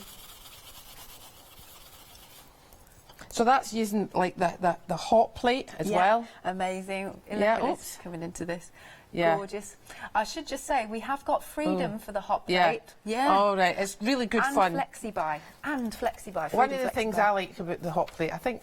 Speaker 7: So that's using like the hot plate as well.
Speaker 8: Amazing. Look
Speaker 7: Yeah,
Speaker 8: at
Speaker 7: oops.
Speaker 8: this, coming into this.
Speaker 7: Yeah.
Speaker 8: Gorgeous. I should just say, we have got Freedom for the hot
Speaker 7: Yeah.
Speaker 8: plate. Yeah.
Speaker 7: All right, it's really good fun.
Speaker 8: Flexi-buy. And Flexi-buy.
Speaker 7: One
Speaker 8: Freedom
Speaker 7: of the things
Speaker 8: Flexi-buy.
Speaker 7: I like about the hot plate, I think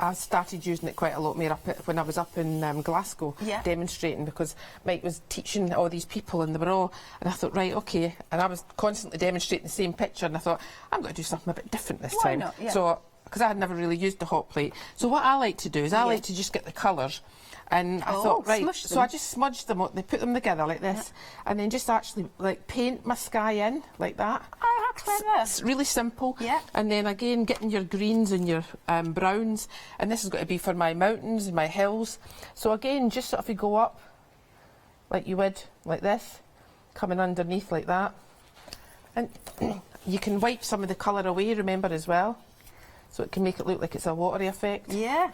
Speaker 7: I started using it quite a lot more when I was up in Glasgow demonstrating, because Mike was teaching all these people and they were all, and I thought, right, okay, and I was constantly demonstrating the same picture, and I thought, I'm going to do something a bit different this
Speaker 8: Why
Speaker 7: time.
Speaker 8: not? Yeah.
Speaker 7: So, because I had never really used the hot plate. So what I like to do is I like to just get the colours, and I thought, right,
Speaker 8: smush
Speaker 7: so
Speaker 8: them.
Speaker 7: I just smudged them up, they put them together like this, and then just actually like paint my sky in like that.
Speaker 8: Oh, how clever.
Speaker 7: It's really simple.
Speaker 8: Yeah.
Speaker 7: And then again, getting your greens and your browns, and this is going to be for my mountains and my hills. So again, just sort of you go up like you would, like this, coming underneath like that. And you can wipe some of the colour away, remember, as well. So it can make it look like it's a watery effect.
Speaker 8: Yeah.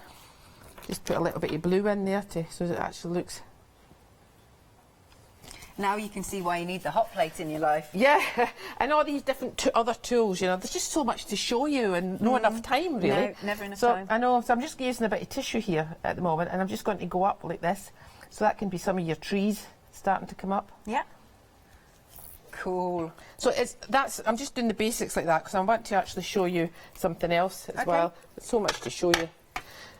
Speaker 7: Just put a little bit of blue in there so that it actually looks...
Speaker 8: Now you can see why you need the hot plate in your life.
Speaker 7: Yeah, and all these different other tools, you know, there's just so much to show you and not enough time, really.
Speaker 8: No, never enough
Speaker 7: so,
Speaker 8: time.
Speaker 7: I know, so I'm just using a bit of tissue here at the moment, and I'm just going to go up like this. So that can be some of your trees starting to come up.
Speaker 8: Yeah. Cool.
Speaker 7: So I'm just doing the basics like that because I want to actually show you something else as well. There's so much to show you.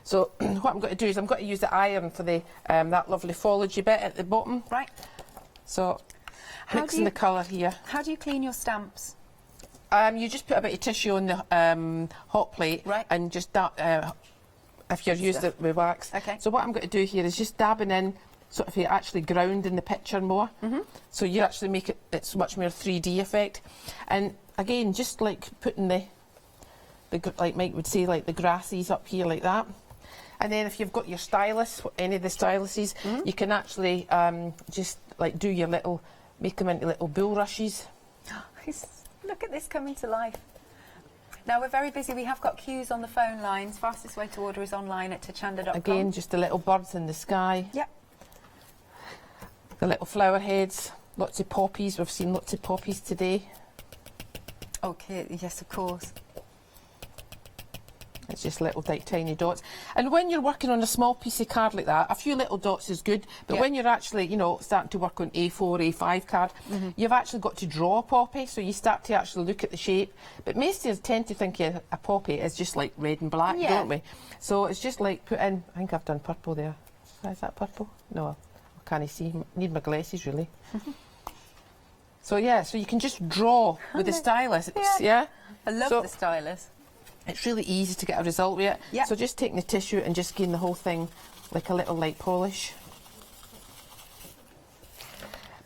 Speaker 7: So what I'm going to do is I'm going to use the iron for the that lovely foliage bit at the bottom.
Speaker 8: Right.
Speaker 7: So mixing the colour here.
Speaker 8: How do you clean your stamps?
Speaker 7: You just put a bit of tissue on the hot plate, and just if you're using it with wax.
Speaker 8: Okay.
Speaker 7: So what I'm going to do here is just dabbing in, sort of actually grounding the picture more. So you actually make it's much more 3D effect. And again, just like putting the like Mike would say, like the grasses up here like that. And then if you've got your stylus, any of the styluses, you can actually just like do your little, make them into little bulrushes.
Speaker 8: Look at this coming to life. Now we're very busy. We have got queues on the phone lines. Fastest way to order is online at hochanda.com.
Speaker 7: Again, just the little birds in the sky.
Speaker 8: Yep.
Speaker 7: The little flower heads, lots of poppies. We've seen lots of poppies today.
Speaker 8: Okay, yes, of course.
Speaker 7: It's just little tiny dots. And when you're working on a small piece of card like that, a few little dots is good, but when you're actually, you know, starting to work on A4, A5 card, you've actually got to draw a poppy, so you start to actually look at the shape. But most of us tend to think a poppy is just like red and black, don't we? So it's just like put in, I think I've done purple there. Is that purple? No, I can't see. Need my glasses, really. So yeah, so you can just draw with the stylus. Yeah.
Speaker 8: I love the stylus.
Speaker 7: It's really easy to get a result with it.
Speaker 8: Yeah.
Speaker 7: So just taking the tissue and just getting the whole thing like a little light polish.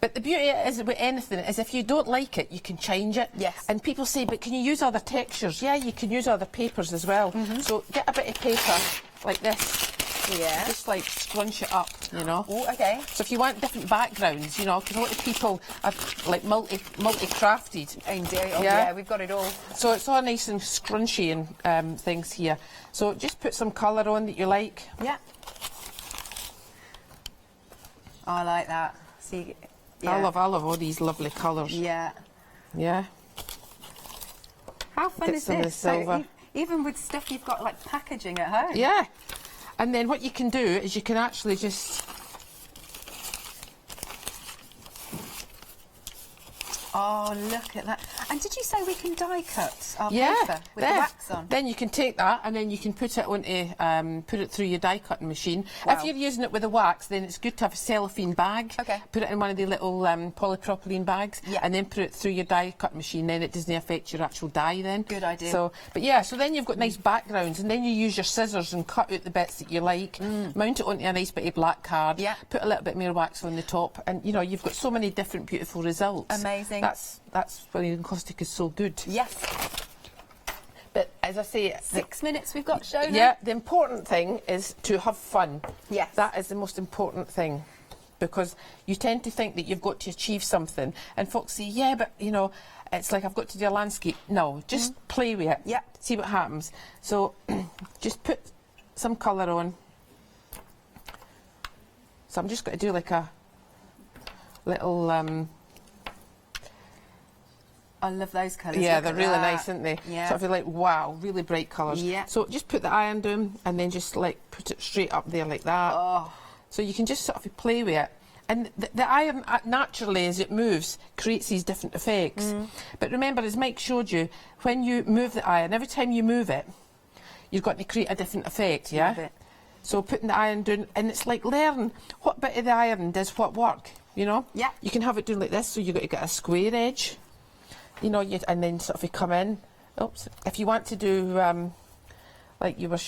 Speaker 7: But the beauty is with anything is if you don't like it, you can change it.
Speaker 8: Yes.
Speaker 7: And people say, but can you use other textures? Yeah, you can use other papers as well. So get a bit of paper like this.
Speaker 8: Yeah.
Speaker 7: Just like scrunch it up, you know.
Speaker 8: Oh, okay.
Speaker 7: So if you want different backgrounds, you know, because a lot of people are like multi-crafted.
Speaker 8: Yeah, we've got it all.
Speaker 7: So it's all nice and scrunchy and things here. So just put some colour on that you like.
Speaker 8: Yeah. I like that. See,
Speaker 7: I love all these lovely colours.
Speaker 8: Yeah.
Speaker 7: Yeah.
Speaker 8: How fun
Speaker 7: Get
Speaker 8: is
Speaker 7: some of the
Speaker 8: this? So
Speaker 7: silver.
Speaker 8: even with stuff you've got like packaging at home.
Speaker 7: Yeah. And then what you can do is you can actually just...
Speaker 8: Oh, look at that. And did you say we can die cut our
Speaker 7: yeah,
Speaker 8: paper with the wax on?
Speaker 7: Then you can take that and then you can put it onto, put it through your die cutting machine.
Speaker 8: Wow.
Speaker 7: If you're using it with the wax, then it's good to have a cellophane bag.
Speaker 8: Okay.
Speaker 7: Put it in one of the little polypropylene bags, and then put it through your die cutting machine. Then it doesn't affect your actual die. Then.
Speaker 8: Good idea.
Speaker 7: So, but yeah, so then you've got nice backgrounds, and then you use your scissors and cut out the bits that you like. Mount it onto a nice bit of black card.
Speaker 8: Yeah.
Speaker 7: Put a little bit more wax on the top, and you know you've got so many different beautiful results.
Speaker 8: Amazing.
Speaker 7: That's why the Encaustic is so good.
Speaker 8: Yes.
Speaker 7: But as I say...
Speaker 8: 6 minutes we've got shown.
Speaker 7: Yeah, the important thing is to have fun.
Speaker 8: Yes.
Speaker 7: That is the most important thing. Because you tend to think that you've got to achieve something. And folks say, yeah, but, you know, it's like I've got to do a landscape. No, just play with it.
Speaker 8: Yeah.
Speaker 7: See what happens. So just put some colour on. So I'm just going to do like a little...
Speaker 8: I love those colours.
Speaker 7: Yeah,
Speaker 8: Look
Speaker 7: they're
Speaker 8: at
Speaker 7: really
Speaker 8: that.
Speaker 7: nice, aren't they?
Speaker 8: Yeah.
Speaker 7: So I feel like, wow, really bright colours.
Speaker 8: Yeah.
Speaker 7: So just put the iron down and then just like put it straight up there like that.
Speaker 8: Oh.
Speaker 7: So you can just sort of play with it. And the iron, naturally, as it moves, creates these different effects. But remember, as Mike showed you, when you move the iron, every time you move it, you've got to create a different effect, yeah?
Speaker 8: Love it.
Speaker 7: So putting the iron down, and it's like learn what bit of the iron does what work, you know?
Speaker 8: Yeah.
Speaker 7: You can have it doing like this, so you've got to get a square edge, you know, and then sort of come in. Oops. If you want to do, like you were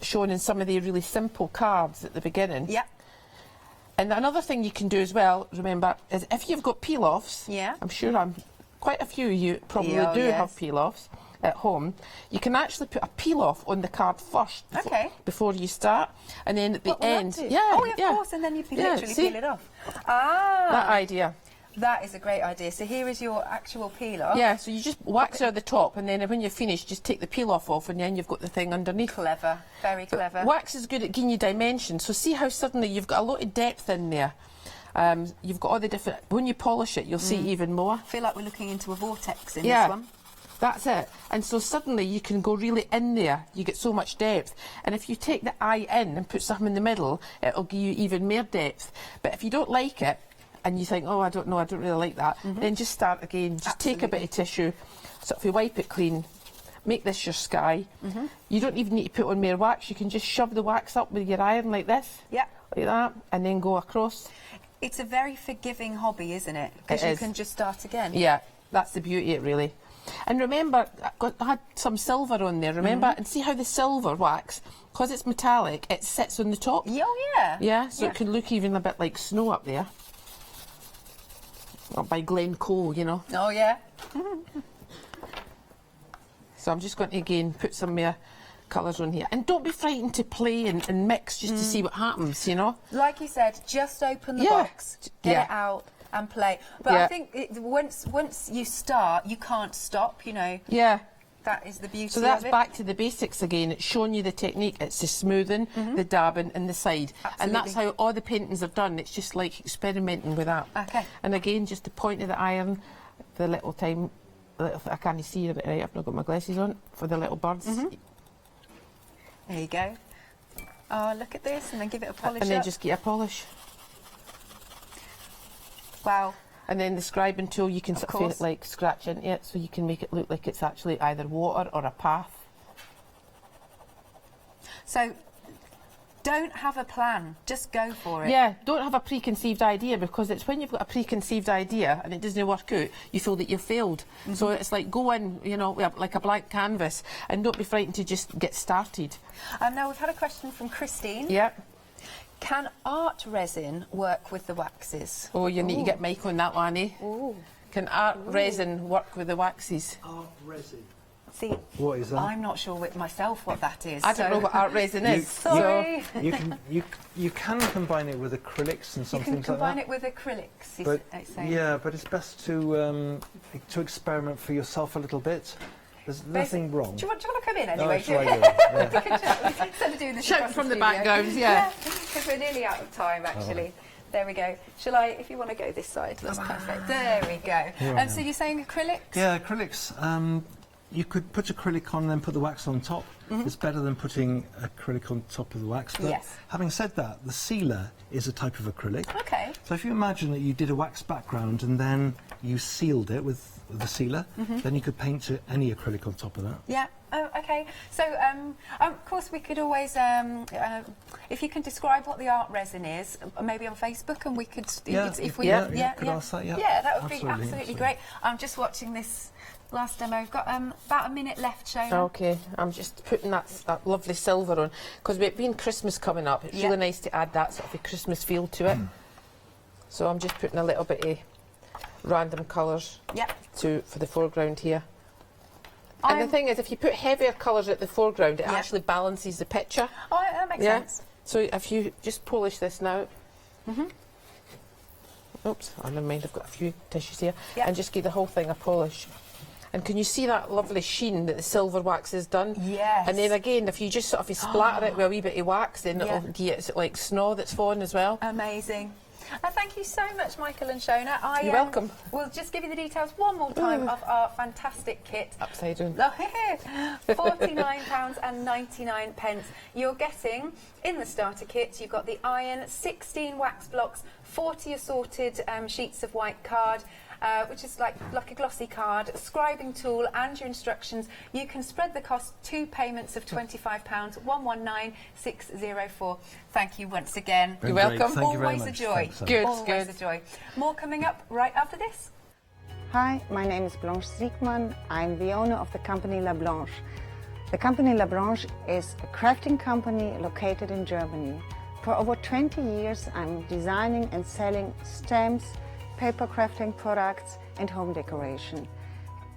Speaker 7: showing in some of the really simple cards at the beginning.
Speaker 8: Yeah.
Speaker 7: And another thing you can do as well, remember, is if you've got peel-offs, I'm sure quite a few of you probably do have peel-offs at home, you can actually put a peel-off on the card first before you start, and then at the end...
Speaker 8: of course, and then you can literally peel it off. Ah!
Speaker 7: That idea.
Speaker 8: That is a great idea. So here is your actual peel-off.
Speaker 7: Yeah, so you just wax out the top, and then when you're finished, just take the peel-off off, and then you've got the thing underneath.
Speaker 8: Clever, very clever.
Speaker 7: But wax is good at giving you dimension, so see how suddenly you've got a lot of depth in there. You've got all the different... When you polish it, you'll see even more.
Speaker 8: I feel like we're looking into a vortex in this one.
Speaker 7: That's it. And so suddenly you can go really in there. You get so much depth. And if you take the eye in and put something in the middle, it'll give you even more depth. But if you don't like it, and you think, oh, I don't know, I don't really like that, then just start again. Just take a bit of tissue, sort of wipe it clean, make this your sky. You don't even need to put on more wax. You can just shove the wax up with your iron like this, like that, and then go across.
Speaker 8: It's a very forgiving hobby, isn't it? Because you can just start again.
Speaker 7: Yeah, that's the beauty of it, really. And remember, I had some silver on there, remember? And see how the silver wax, because it's metallic, it sits on the top.
Speaker 8: Oh, yeah.
Speaker 7: Yeah, so it can look even a bit like snow up there. Up by Glencoe, you know.
Speaker 8: Oh, yeah.
Speaker 7: So I'm just going to, again, put some more colours on here. And don't be frightened to play and mix just to see what happens, you know.
Speaker 8: Like you said, just open the box, get it out and play. But I think once you start, you can't stop, you know.
Speaker 7: Yeah.
Speaker 8: That is the beauty of it.
Speaker 7: So that's back to the basics again. It's showing you the technique. It's the smoothing, the dabbing and the side.
Speaker 8: Absolutely.
Speaker 7: And that's how all the paintings are done. It's just like experimenting with that.
Speaker 8: Okay.
Speaker 7: And again, just the point of the iron, the little time, I can't see it right, I've not got my glasses on, for the little birds.
Speaker 8: There you go. Oh, look at this, and then give it a polish
Speaker 7: And then
Speaker 8: up.
Speaker 7: just get a polish.
Speaker 8: Wow.
Speaker 7: And then the scribing tool, you can sort of feel it like scratch into it, so you can make it look like it's actually either water or a path.
Speaker 8: So, don't have a plan, just go for it.
Speaker 7: Yeah, don't have a preconceived idea, because it's when you've got a preconceived idea and it doesn't work out, you feel that you've failed. So it's like go in, you know, like a blank canvas, and don't be frightened to just get started.
Speaker 8: Now we've had a question from Christine.
Speaker 7: Yeah.
Speaker 8: Can art resin work with the waxes?
Speaker 7: Oh, you need to get Mike on that one, eh?
Speaker 8: Ooh.
Speaker 7: Can art resin work with the waxes?
Speaker 13: Art resin.
Speaker 8: See,
Speaker 6: what is that?
Speaker 8: I'm not sure myself what that is.
Speaker 7: I don't know what art resin is.
Speaker 8: Sorry.
Speaker 6: You can combine it with acrylics and some things like that.
Speaker 8: You can combine it with acrylics.
Speaker 6: But
Speaker 8: saying.
Speaker 6: yeah, but it's best to experiment for yourself a little bit. There's nothing wrong.
Speaker 8: Do you want to come in anyway?
Speaker 6: No,
Speaker 8: Instead of doing this
Speaker 7: Shout from the background, yeah.
Speaker 8: Because we're nearly out of time, actually. There we go. Shall I, if you want to go this side, that's perfect. There we go. So you're saying acrylics?
Speaker 6: Yeah, acrylics. You could put acrylic on and then put the wax on top. It's better than putting acrylic on top of the wax. But having said that, the sealer is a type of acrylic.
Speaker 8: Okay.
Speaker 6: So if you imagine that you did a wax background and then you sealed it with the sealer, then you could paint any acrylic on top of that.
Speaker 8: Yeah. Oh, okay. So, of course, we could always, if you can describe what the art resin is, maybe on Facebook, and we could,
Speaker 6: ask that,
Speaker 8: yeah, that would be absolutely great. I'm just watching this last demo. We've got about a minute left, Shona.
Speaker 7: Okay, I'm just putting that lovely silver on, because with being Christmas coming up, it's really nice to add that sort of a Christmas feel to it. So I'm just putting a little bit of random colours for the foreground here. And the thing is, if you put heavier colours at the foreground, it actually balances the picture.
Speaker 8: Oh, that makes sense.
Speaker 7: So if you just polish this now. Oops, oh, never mind, I've got a few tissues here. And just give the whole thing a polish. And can you see that lovely sheen that the silver wax has done?
Speaker 8: Yes.
Speaker 7: And then again, if you just sort of splatter it with a wee bit of wax, then it'll get like snow that's falling as well.
Speaker 8: Amazing. Thank you so much, Michael and Shona.
Speaker 7: You're welcome.
Speaker 8: We'll just give you the details one more time of our fantastic kit.
Speaker 7: Upside down.
Speaker 8: £49.99. You're getting, in the starter kit, you've got the iron, 16 wax blocks, 40 assorted sheets of white card, which is like a glossy card, scribing tool and your instructions. You can spread the cost, 2 payments of £25, 119604. Thank you once again.
Speaker 7: You're welcome.
Speaker 8: Thank you very much. Always a joy.
Speaker 7: Good,
Speaker 8: Always a joy. More coming up right after this.
Speaker 12: Hi, my name is Blanche Siegmann. I'm the owner of the company La Blanche. The company La Blanche is a crafting company located in Germany. For over 20 years, I'm designing and selling stamps, paper crafting products and home decoration.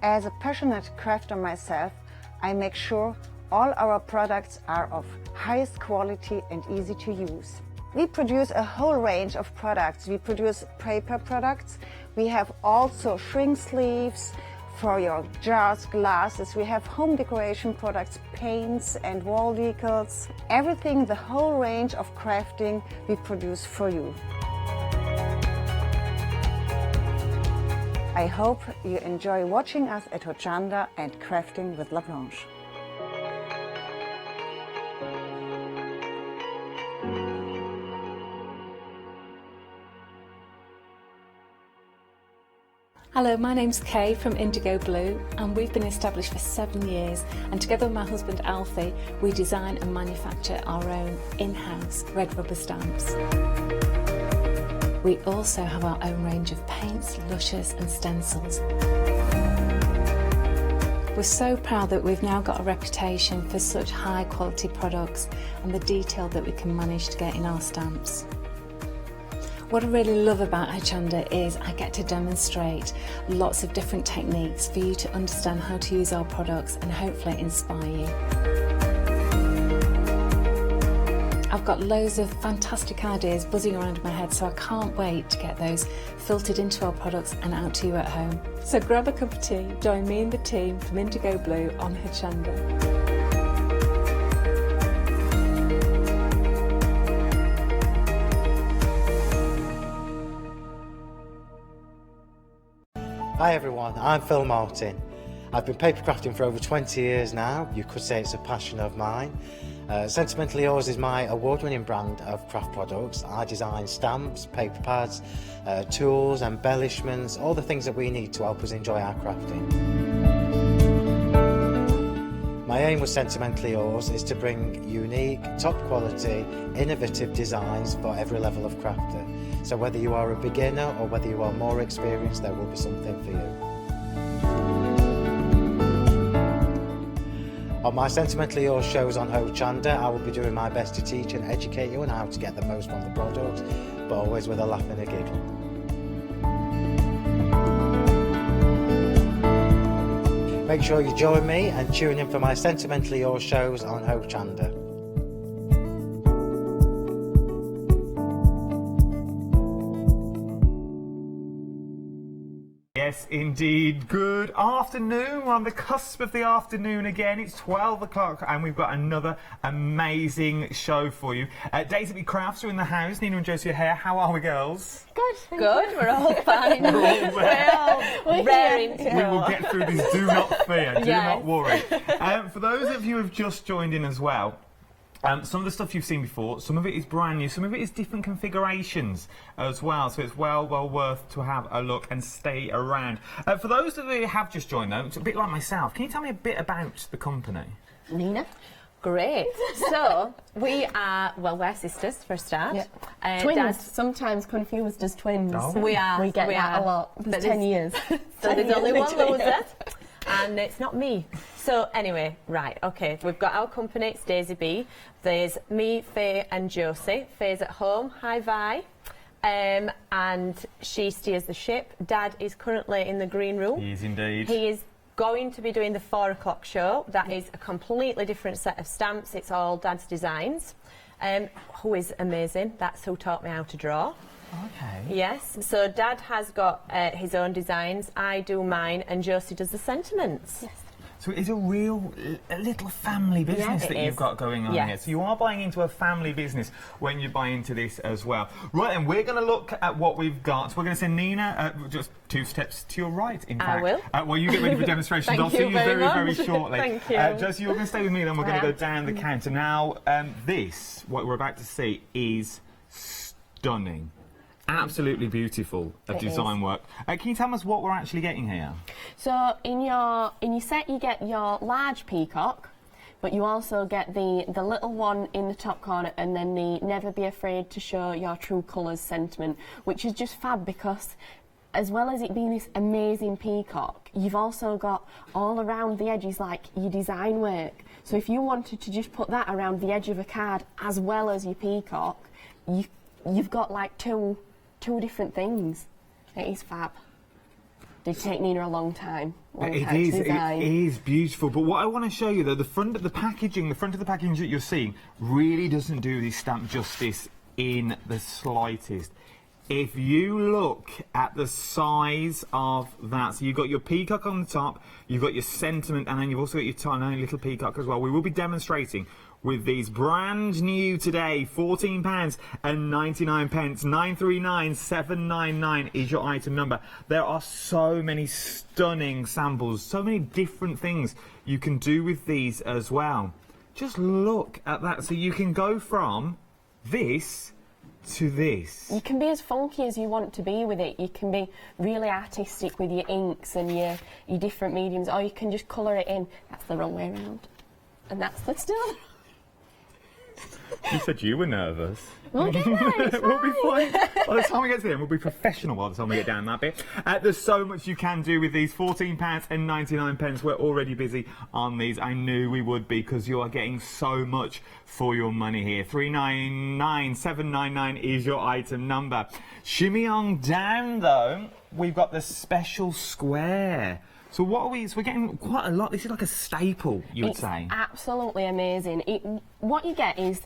Speaker 12: As a passionate crafter myself, I make sure all our products are of highest quality and easy to use. We produce a whole range of products. We produce paper products. We have also shrink sleeves for your jars, glasses. We have home decoration products, paints and wall decals. Everything, the whole range of crafting we produce for you. I hope you enjoy watching us at Hochanda and crafting with La Blanche.
Speaker 4: Hello, my name's Kay from Indigo Blue, and we've been established for 7 years, and together with my husband Alfie we design and manufacture our own in-house red rubber stamps. We also have our own range of paints, lushes and stencils. We're so proud that we've now got a reputation for such high quality products and the detail that we can manage to get in our stamps. What I really love about Hochanda is I get to demonstrate lots of different techniques for you to understand how to use our products and hopefully inspire you. I've got loads of fantastic ideas buzzing around in my head, so I can't wait to get those filtered into our products and out to you at home. So grab a cup of tea, join me and the team from Indigo Blue on Hochanda.
Speaker 13: Hi everyone, I'm Phil Martin. I've been paper crafting for over 20 years now. You could say it's a passion of mine. Sentimentally Yours is my award-winning brand of craft products. I design stamps, paper pads, tools, embellishments, all the things that we need to help us enjoy our crafting. My aim with Sentimentally Yours is to bring unique, top quality, innovative designs for every level of crafter. So whether you are a beginner or whether you are more experienced, there will be something for you. On my Sentimentally Yours shows on Hochanda, I will be doing my best to teach and educate you on how to get the most from the product, but always with a laugh and a giggle. Make sure you join me and tune in for my Sentimentally Yours shows on Hochanda.
Speaker 9: Yes, indeed. Good afternoon. We're on the cusp of the afternoon again. It's 12 o'clock and we've got another amazing show for you. Daisy Crafts are in the house. Nina and Josie are here. How are we, girls?
Speaker 22: Good. Good. We're all fine.
Speaker 9: We're all
Speaker 22: raring to
Speaker 9: We
Speaker 22: go.
Speaker 9: will get through this. Do not fear. Do not worry. For those of you who have just joined in as well, some of the stuff you've seen before, some of it is brand new, some of it is different configurations as well, so it's well worth to have a look and stay around. For those of you who have just joined though, it's a bit like myself, can you tell me a bit about the company?
Speaker 22: Nina? Great. So, we are, well, we're sisters for a start.
Speaker 23: Yep. Twins, sometimes confused as twins.
Speaker 22: Oh. We are.
Speaker 23: We get that a lot. There's 10 years.
Speaker 22: So there's only one loser, and it's not me. So anyway, right, okay, we've got our company, it's Daisy B. There's me, Faye and Josie. Faye's at home, hi Vi. And she steers the ship. Dad is currently in the green room.
Speaker 9: He is indeed.
Speaker 22: He is going to be doing the 4 o'clock show. That is a completely different set of stamps. It's all Dad's designs, who is amazing. That's who taught me how to draw.
Speaker 9: Okay.
Speaker 22: Yes, so Dad has got his own designs, I do mine, and Josie does the sentiments. Yes.
Speaker 9: So it's a real little family business that you've got going on here. So you are buying into a family business when you buy into this as well. Right, and we're going to look at what we've got. So we're going to send Nina just 2 steps to your right, in fact.
Speaker 22: I will.
Speaker 9: While you get ready for demonstrations. I'll see you very shortly.
Speaker 22: Thank you.
Speaker 9: Josie, you're going to stay with me, then we're going to go down the counter. Now, what we're about to see, is stunning. Absolutely beautiful design work. Can you tell us what we're actually getting here?
Speaker 23: So in your set you get your large peacock, but you also get the little one in the top corner, and then the never be afraid to show your true colours sentiment, which is just fab because as well as it being this amazing peacock, you've also got all around the edges like your design work. So if you wanted to just put that around the edge of a card as well as your peacock, you've got like two different things. It is fab. Did take Nina a long time.
Speaker 9: It is beautiful. But what I want to show you, though, the front of the packaging that you're seeing really doesn't do this stamp justice in the slightest. If you look at the size of that, so you've got your peacock on the top, you've got your sentiment, and then you've also got your tiny little peacock as well. We will be demonstrating with these brand new today, £14.99, 939,799 is your item number. There are so many stunning samples, so many different things you can do with these as well. Just look at that. So you can go from this to this.
Speaker 23: You can be as funky as you want to be with it. You can be really artistic with your inks and your different mediums, or you can just colour it in. That's the wrong way around. And that's the still.
Speaker 9: You said you were nervous.
Speaker 23: We'll get there, it's
Speaker 9: We'll be
Speaker 23: fine.
Speaker 9: fine. By the time we get to the end, we'll be professional by the time we get down that bit. There's so much you can do with these. £14.99. We're already busy on these. I knew we would be, because you are getting so much for your money here. 399,799 is your item number. Shimmy on down, though, we've got the special square. So what are we? So we're getting quite a lot. This is like a staple, you would say.
Speaker 23: Absolutely amazing. What you get is,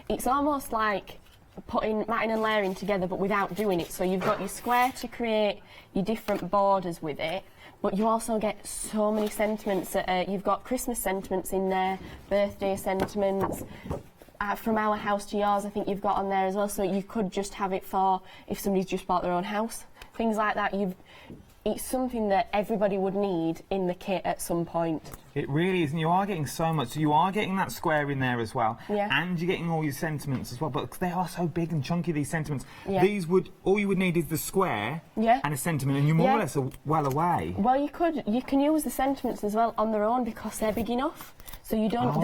Speaker 23: it's almost like putting matting and layering together, but without doing it. So you've got your square to create your different borders with it, but you also get so many sentiments. You've got Christmas sentiments in there, birthday sentiments. From our house to yours, I think you've got on there as well. So you could just have it for if somebody's just bought their own house, things like that. It's something that everybody would need in the kit at some point.
Speaker 9: It really is, and you are getting so much. So you are getting that square in there as well, and you're getting all your sentiments as well. But they are so big and chunky, these sentiments. These all you would need is the square and a sentiment, and you're more or less well away.
Speaker 23: Well, you can use the sentiments as well on their own because they're big enough. So you don't.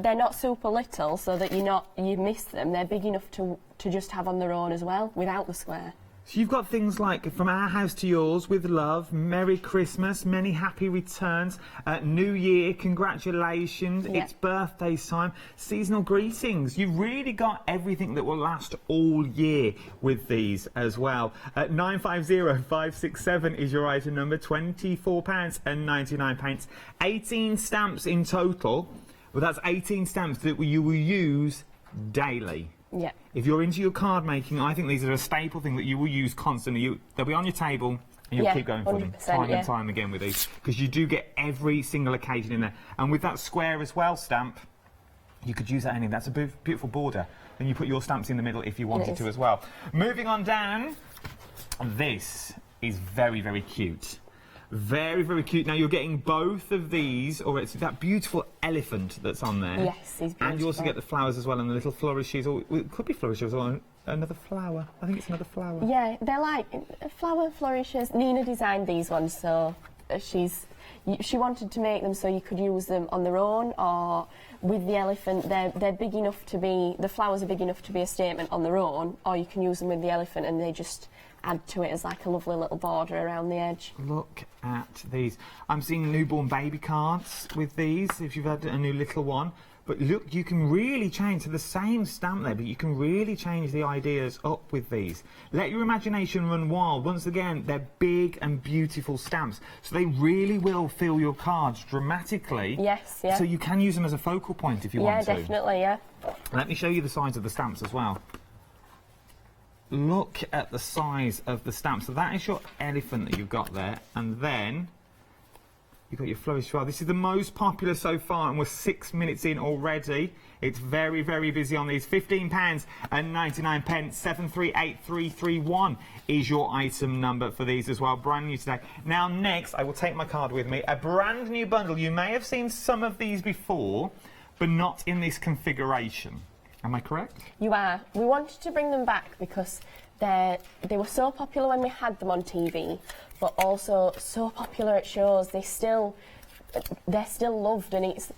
Speaker 23: They're not super little, so that you miss them. They're big enough to just have on their own as well without the square.
Speaker 9: So you've got things like From Our House to Yours, With Love, Merry Christmas, Many Happy Returns, New Year, Congratulations, It's Birthday Time, Seasonal Greetings. You've really got everything that will last all year with these as well. 950567 is your item number, £24.99. 18 stamps in total. Well, that's 18 stamps that you will use daily.
Speaker 23: Yeah.
Speaker 9: If you're into your card making, I think these are a staple thing that you will use constantly. They'll be on your table and you'll keep going for them time and time again with these, because you do get every single occasion in there. And with that square as well stamp, you could use that anything. That's a beautiful border. Then you put your stamps in the middle if you wanted to as well. Moving on down, this is very, very cute. Very, very cute. Now, you're getting both of these, or it's that beautiful elephant that's on there.
Speaker 23: Yes, he's beautiful.
Speaker 9: And you also get the flowers as well, and the little flourishes, or it could be flourishes, or another flower. I think it's another flower.
Speaker 23: Yeah, they're like flower flourishes. Nina designed these ones, so she wanted to make them so you could use them on their own, or with the elephant. They're big enough to be, the flowers are big enough to be a statement on their own, or you can use them with the elephant and they just add to it as like a lovely little border around the edge.
Speaker 9: Look at these. I'm seeing newborn baby cards with these, if you've had a new little one. But look, you can really change to the same stamp there, but you can really change the ideas up with these. Let your imagination run wild. Once again, they're big and beautiful stamps, so they really will fill your cards dramatically.
Speaker 23: Yes, yeah.
Speaker 9: So you can use them as a focal point if you want to.
Speaker 23: Yeah, definitely, yeah.
Speaker 9: Let me show you the size of the stamps as well. Look at the size of the stamp. So that is your elephant that you've got there, and then You've got your flourish as well. This is the most popular so far, and we're 6 minutes in already. It's very, very busy on these. £15 and 99 pence. 738331 is your item number for these as well. Brand new today. Now, next, I will take my card with me. A brand new bundle. You may have seen some of these before, but not in this configuration. Am I correct?
Speaker 23: You are. We wanted to bring them back because they were so popular when we had them on TV, but also so popular at shows. They're still loved, and it's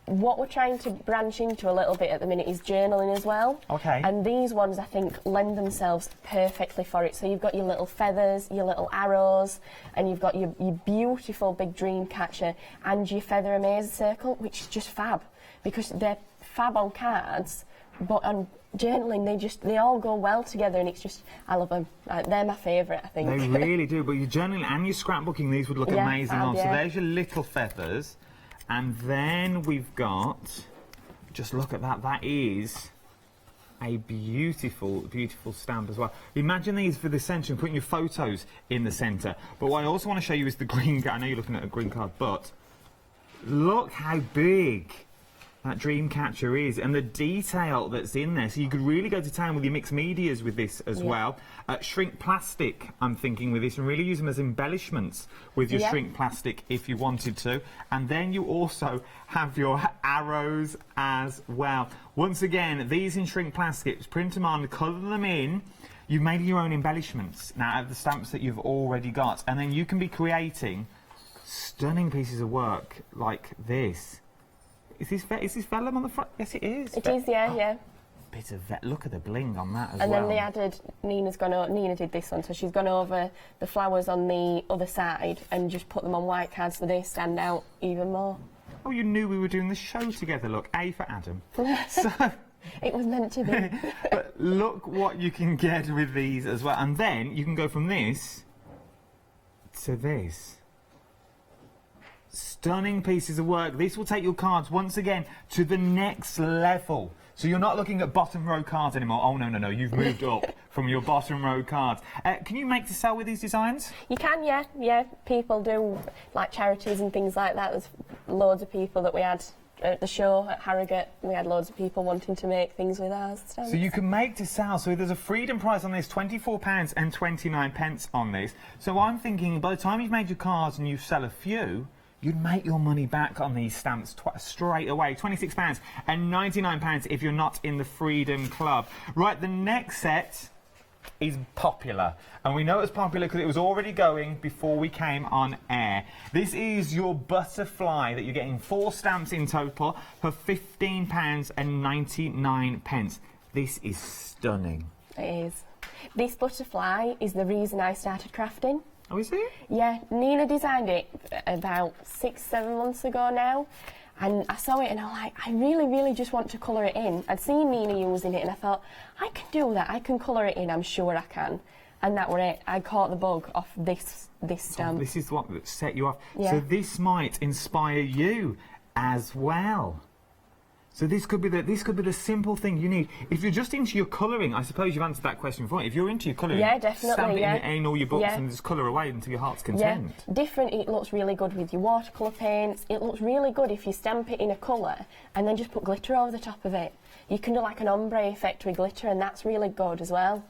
Speaker 23: what we're trying to branch into a little bit at the minute is journaling as well.
Speaker 9: Okay.
Speaker 23: And these ones, I think, lend themselves perfectly for it. So you've got your little feathers, your little arrows, and you've got your beautiful big dream catcher and your feather amaze circle, which is just fab, because they're fab on cards, but on journaling they all go well together, and it's just, I love them. They're my favourite, I think.
Speaker 9: They really do, but your journaling and your scrapbooking, these would look amazing on.
Speaker 23: Yeah.
Speaker 9: So there's your little feathers, and then we've got, just look at that, that is a beautiful, beautiful stamp as well. Imagine these for the centre and putting your photos in the centre. But what I also want to show you is the green card. I know you're looking at a green card, but look how big that dream catcher is, and the detail that's in there. So you could really go to town with your mixed medias with this as well. Shrink plastic, I'm thinking, with this, and really use them as embellishments with your shrink plastic if you wanted to. And then you also have your arrows as well. Once again, these in shrink plastic, print them on, colour them in. You've made your own embellishments now out of the stamps that you've already got, and then you can be creating stunning pieces of work like this. Is this vellum on the front? Yes, it is.
Speaker 23: It is, yeah.
Speaker 9: Bit of look at the bling on that as
Speaker 23: and
Speaker 9: well.
Speaker 23: then they added, Nina did this one, so she's gone over the flowers on the other side and just put them on white cards so they stand out even more.
Speaker 9: Oh, you knew we were doing the show together. Look, A for Adam. So
Speaker 23: it was meant to be.
Speaker 9: But look what you can get with these as well, and then you can go from this to this. Stunning pieces of work. This will take your cards once again to the next level. So you're not looking at bottom row cards anymore. Oh no, you've moved up from your bottom row cards. Can you make to sell with these designs?
Speaker 23: You can, yeah. People do, like charities and things like that. There's loads of people that we had at the show at Harrogate. We had loads of people wanting to make things with ours.
Speaker 9: So you can make to sell. So there's a freedom price on this, £24 and 29 pence on this. So I'm thinking by the time you've made your cards and you sell a few, you'd make your money back on these stamps straight away. £26 and 99 pence if you're not in the Freedom Club. Right, the next set is popular. And we know it's popular because it was already going before we came on air. This is your butterfly that you're getting 4 stamps in total for £15 and 99 pence. This is stunning.
Speaker 23: It is. This butterfly is the reason I started crafting.
Speaker 9: Oh, is it?
Speaker 23: Yeah, Nina designed it about 6-7 months ago now, and I saw it and I'm like, I really, really just want to colour it in. I'd seen Nina using it and I thought, I can do that, I can colour it in, I'm sure I can. And that were it. I caught the bug off this stamp.
Speaker 9: Oh, this is what set you off.
Speaker 23: Yeah.
Speaker 9: So this might inspire you as well. So this could be the simple thing you need. If you're just into your colouring, I suppose you've answered that question before. If you're into your colouring,
Speaker 23: yeah, definitely,
Speaker 9: stamp it in all your books and just colour away until your heart's content.
Speaker 23: Yeah, different. It looks really good with your watercolour paints. It looks really good if you stamp it in a colour and then just put glitter over the top of it. You can do like an ombre effect with glitter, and that's really good as well.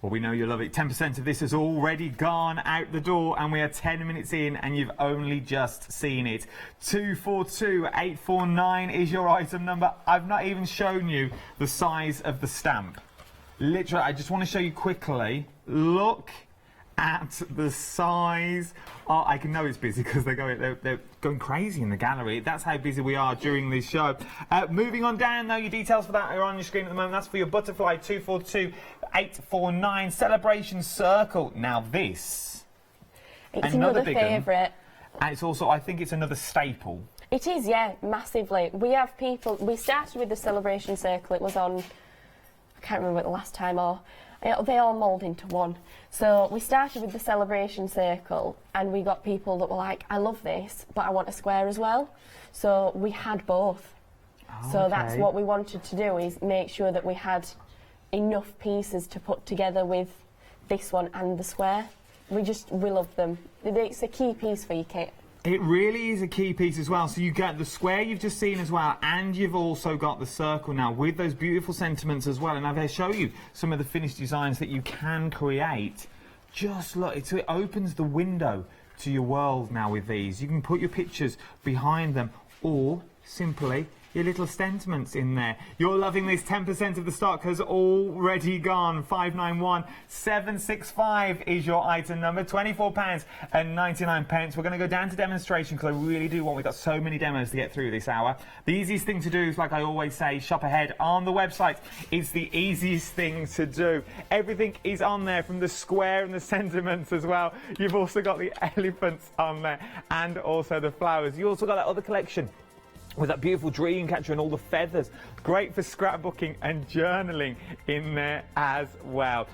Speaker 9: Well, we know you love it. 10% of this has already gone out the door, and we are 10 minutes in, and you've only just seen it. 242849 is your item number. I've not even shown you the size of the stamp. Literally, I just want to show you quickly. Look at the size. Oh, I can know it's busy because they're going crazy in the gallery. That's how busy we are during this show. Moving on down, though, your details for that are on your screen at the moment. That's for your butterfly 242849 celebration circle. Now this,
Speaker 23: it's another favourite,
Speaker 9: and it's also, I think, it's another staple.
Speaker 23: It is, yeah, massively. We have people. We started with the celebration circle. It was on, I can't remember the last time, or they all mould into one. So we started with the celebration circle, and we got people that were like, I love this, but I want a square as well. So we had both.
Speaker 9: Oh,
Speaker 23: so
Speaker 9: okay.
Speaker 23: that's what we wanted to do, is make sure that we had enough pieces to put together with this one and the square. We love them. It's a key piece for your kit.
Speaker 9: It really is a key piece as well. So you get the square you've just seen as well, and you've also got the circle now with those beautiful sentiments as well. And I'm going to show you some of the finished designs that you can create. Just look, it opens the window to your world now with these. You can put your pictures behind them, or simply your little sentiments in there. You're loving this. 10% of the stock has already gone. 591765 is your item number. £24.99. We're going to go down to demonstration because I really do want. We've got so many demos to get through this hour. The easiest thing to do is, like I always say, shop ahead on the website. It's the easiest thing to do. Everything is on there, from the square and the sentiments as well. You've also got the elephants on there, and also the flowers. You also got that other collection with that beautiful dream catcher and all the feathers. Great for scrapbooking and journaling in there as well.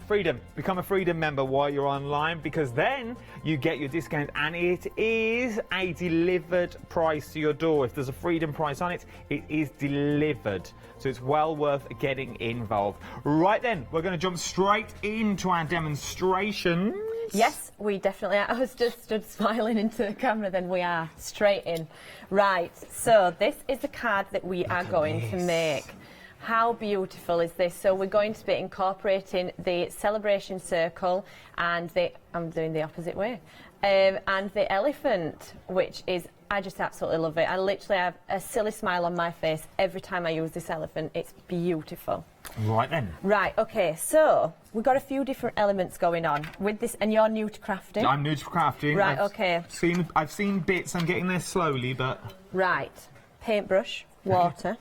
Speaker 9: Freedom. Become a Freedom member while you're online, because then you get your discount, and it is a delivered price to your door. If there's a Freedom price on it, it is delivered. So it's well worth getting involved. Right then, we're going to jump straight into our demonstration.
Speaker 22: Yes, we definitely are. I was just stood smiling into the camera, then we are straight in. Right, so this is the card that we are going to make. How beautiful is this? So we're going to be incorporating the celebration circle and I'm doing the opposite way, and the elephant, which is, I just absolutely love it. I literally have a silly smile on my face every time I use this elephant. It's beautiful.
Speaker 9: Right then.
Speaker 22: Right, okay, so we've got a few different elements going on with this, and you're new to crafting?
Speaker 9: I'm new to crafting.
Speaker 22: Right, okay.
Speaker 9: I've seen bits, I'm getting there slowly, but...
Speaker 22: Right, paintbrush, water,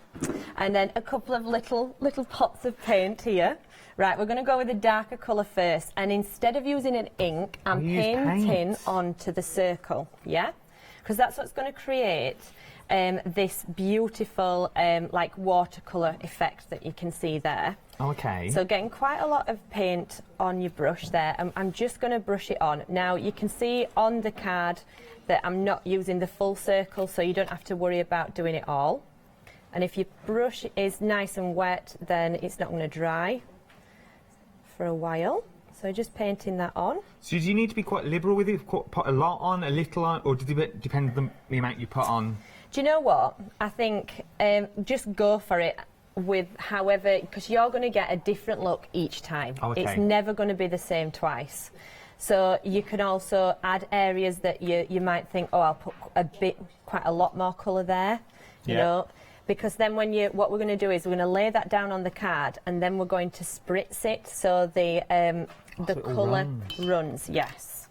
Speaker 22: and then a couple of little pots of paint here. Right, we're going to go with a darker colour first, and instead of using an ink, I'm painting onto the circle, yeah? Because that's what's going to create this beautiful like watercolour effect that you can see there.
Speaker 9: Okay.
Speaker 22: So getting quite a lot of paint on your brush there. I'm just going to brush it on. Now you can see on the card that I'm not using the full circle, so you don't have to worry about doing it all. And if your brush is nice and wet, then it's not going to dry for a while. So just painting that on.
Speaker 9: So do you need to be quite liberal with it? Put a lot on, a little on, or does it depend on the amount you put on?
Speaker 22: Do you know what? I think just go for it with however, because you're going to get a different look each time.
Speaker 9: Oh, okay.
Speaker 22: It's never going to be the same twice. So you can also add areas that you might think, oh, I'll put quite a lot more colour there, you know. Because then what we're going to do is we're going to lay that down on the card, and then we're going to spritz it so the colour runs. Yes.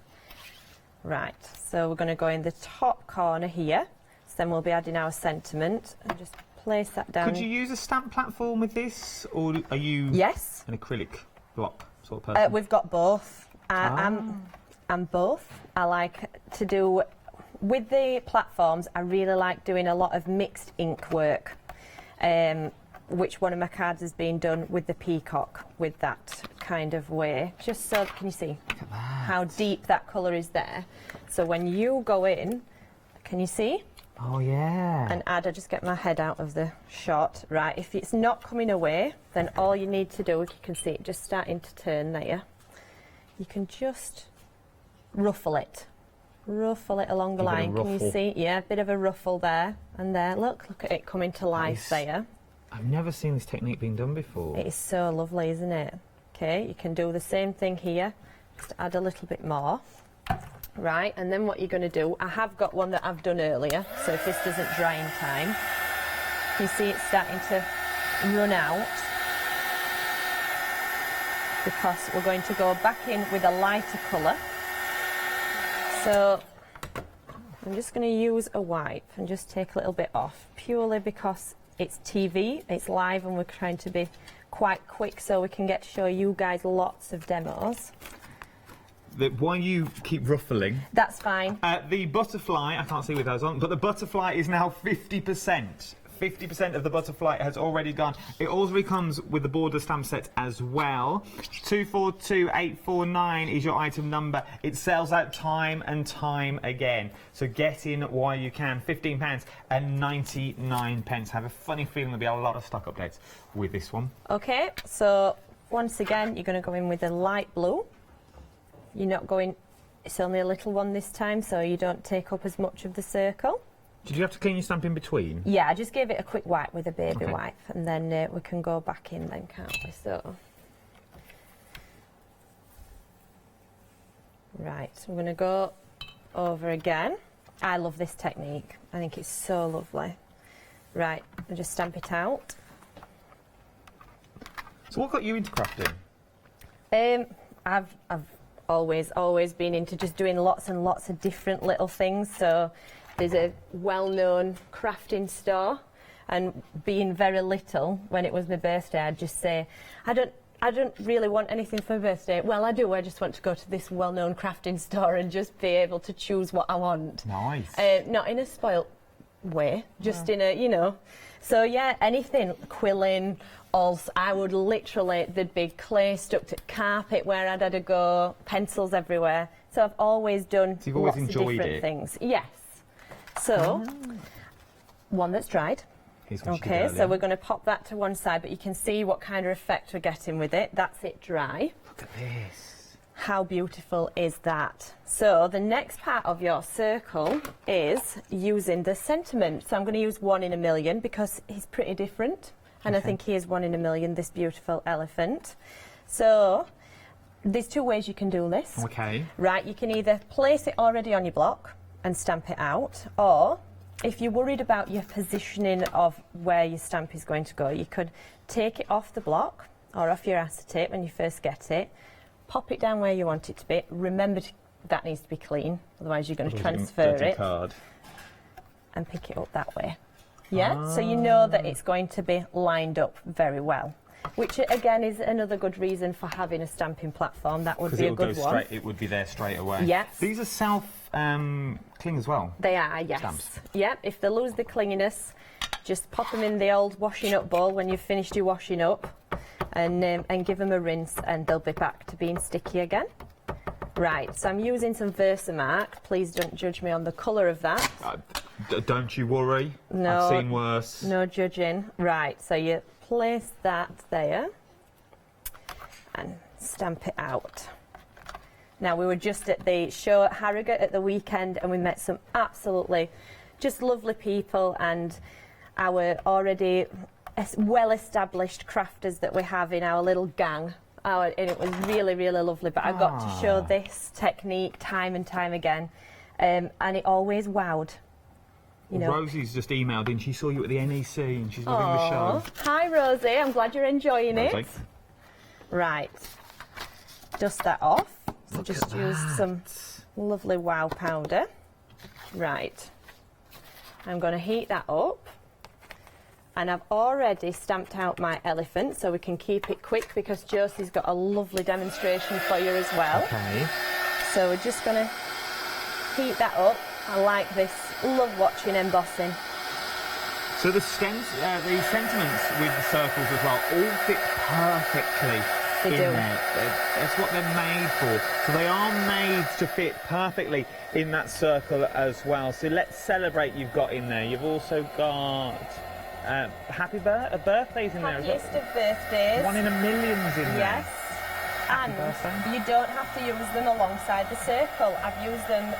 Speaker 22: Right. So we're going to go in the top corner here. So then we'll be adding our sentiment and just place that down.
Speaker 9: Could you use a stamp platform with this, or are you an acrylic block sort of person?
Speaker 22: We've got both. I'm both. I like to do. With the platforms, I really like doing a lot of mixed ink work, which one of my cards has been done with the peacock, with that kind of way. Just so, can you see how deep that colour is there? So when you go in, can you see?
Speaker 9: Oh, yeah.
Speaker 22: And I just get my head out of the shot. Right, if it's not coming away, then all you need to do, if you can see it just starting to turn there, you can just ruffle it. Ruffle it along the line. Can you see? Yeah, a bit of a ruffle there and there. Look at it coming to life there.
Speaker 9: I've never seen this technique being done before.
Speaker 22: It is so lovely, isn't it? Okay, you can do the same thing here. Just add a little bit more. Right, and then what you're going to do, I have got one that I've done earlier, so if this doesn't dry in time, you see it's starting to run out, because we're going to go back in with a lighter colour. So I'm just going to use a wipe and just take a little bit off, purely because it's TV, it's live, and we're trying to be quite quick so we can get to show you guys lots of demos.
Speaker 9: While you keep ruffling...
Speaker 22: That's fine.
Speaker 9: The butterfly, I can't see with those on, but the butterfly is now 50%. 50% of the butterfly has already gone. It also comes with the border stamp set as well. 242849 is your item number. It sells out time and time again. So get in while you can. £15.99. Have a funny feeling there'll be a lot of stock updates with this one.
Speaker 22: Okay, so once again, you're going to go in with a light blue. You're not going It's only a little one this time, so you don't take up as much of the circle.
Speaker 9: Did you have to clean your stamp in between?
Speaker 22: Yeah, I just gave it a quick wipe with a baby
Speaker 9: Okay.
Speaker 22: wipe, and then we can go back in then, can't we? So, right, so we're going to go over again. I love this technique. I think it's so lovely. Right, I'll just stamp it out.
Speaker 9: So what got you into crafting?
Speaker 22: I've always been into just doing lots and lots of different little things. So there's a well-known crafting store, and being very little, when it was my birthday, I'd just say, I don't really want anything for my birthday. Well, I do. I just want to go to this well-known crafting store and just be able to choose what I want.
Speaker 9: Nice.
Speaker 22: Not in a spoilt way, just in a, you know. So yeah, anything, quilling. Also, I would literally, there'd be clay stuck to carpet where I'd had to go, pencils everywhere. So I've always done
Speaker 9: So you've always
Speaker 22: lots of
Speaker 9: enjoyed
Speaker 22: different
Speaker 9: it?
Speaker 22: things. Yes. So, one that's dried.
Speaker 9: Here's what you did
Speaker 22: Okay, so
Speaker 9: earlier.
Speaker 22: we're going to pop that to one side, but you can see what kind of effect we're getting with it. That's it dry.
Speaker 9: Look at this.
Speaker 22: How beautiful is that? So the next part of your circle is using the sentiment. So I'm going to use 1 in a million because he's pretty different. And I think he is 1 in a million, this beautiful elephant. So there's 2 ways you can do this.
Speaker 9: Okay.
Speaker 22: Right, you can either place it already on your block and stamp it out, or if you're worried about your positioning of where your stamp is going to go, you could take it off the block or off your acetate when you first get it, pop it down where you want it to be. Remember that needs to be clean, otherwise you're going to transfer it and pick it up that way. Yeah, so you know that it's going to be lined up very well, which again is another good reason for having a stamping platform. That would be a good one.
Speaker 9: It would be there straight away.
Speaker 22: Yes.
Speaker 9: These are self-cling as well?
Speaker 22: They are, yes.
Speaker 9: Stamps.
Speaker 22: Yep, if they lose the clinginess, just pop them in the old washing up bowl when you've finished your washing up and give them a rinse, and they'll be back to being sticky again. Right, so I'm using some Versamark. Please don't judge me on the colour of that.
Speaker 9: Don't you worry.
Speaker 22: No,
Speaker 9: I've seen worse.
Speaker 22: No judging. Right, so you place that there and stamp it out. Now, we were just at the show at Harrogate at the weekend, and we met some absolutely just lovely people, and our already well-established crafters that we have in our little gang. And it was really, really lovely. But I got to show this technique time and time again, and it always wowed. You know.
Speaker 9: Rosie's just emailed in. She saw you at the NEC and she's loving the
Speaker 22: Aw.
Speaker 9: show.
Speaker 22: Hi, Rosie. I'm glad you're enjoying it.
Speaker 9: Rosie.
Speaker 22: Right. Dust that off. So
Speaker 9: Look
Speaker 22: just
Speaker 9: at
Speaker 22: use
Speaker 9: that.
Speaker 22: some lovely wow powder. Right. I'm going to heat that up. And I've already stamped out my elephant, so we can keep it quick because Josie's got a lovely demonstration for you as well.
Speaker 9: Okay.
Speaker 22: So we're just going to heat that up. I like this. Love watching embossing.
Speaker 9: So the sentiments with the circles as well all fit perfectly
Speaker 22: They
Speaker 9: in
Speaker 22: do.
Speaker 9: there. That's what they're made for. So they are made to fit perfectly in that circle as well. So let's celebrate you've got in there. You've also got birthdays in there as well.
Speaker 22: Happiest of birthdays.
Speaker 9: 1 in a million's in there.
Speaker 22: Yes. And you don't have to use them alongside the circle. I've used them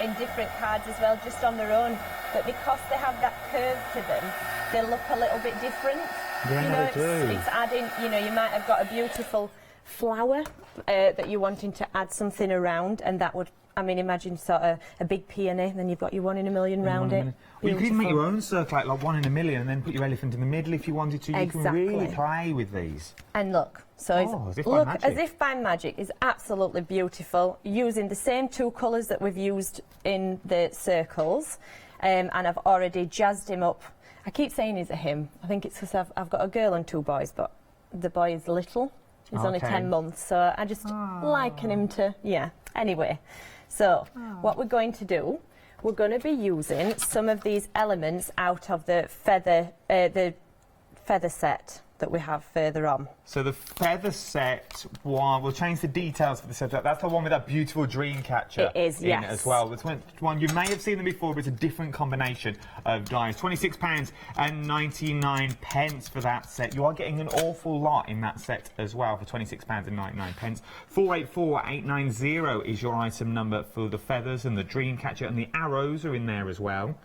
Speaker 22: in different cards as well, just on their own. But because they have that curve to them, they look a little bit different.
Speaker 9: Yeah,
Speaker 22: you know,
Speaker 9: they do.
Speaker 22: It's adding, you know, you might have got a beautiful flower that you're wanting to add something around, and that would, I mean, imagine sort of a big peony, then you've got your 1 in a million round it.
Speaker 9: Well, you could even make
Speaker 22: Beautiful.
Speaker 9: your own circle, like 1 in a million, and then put your elephant in the middle if you wanted to. You can really
Speaker 22: Exactly.
Speaker 9: play with these.
Speaker 22: And look, so
Speaker 9: as if
Speaker 22: it's,
Speaker 9: by
Speaker 22: look,
Speaker 9: magic.
Speaker 22: as if by magic, is absolutely beautiful, using the same 2 colours that we've used in the circles, and I've already jazzed him up. I keep saying he's a him. I think it's because I've got a girl and 2 boys, but the boy is little. He's only
Speaker 9: Okay.
Speaker 22: 10 months, so I just liken him to, yeah. Anyway, so what we're going to do, we're going to be using some of these elements out of the feather set, that we have further on.
Speaker 9: So the feather set one, we'll change the details for the set. That's the one with that beautiful dream catcher
Speaker 22: It is,
Speaker 9: in
Speaker 22: yes.
Speaker 9: it as well. This one, you may have seen them before, but it's a different combination of dies. £26.99 for that set. You are getting an awful lot in that set as well for £26.99. 484890 is your item number for the feathers, and the dream catcher and the arrows are in there as well.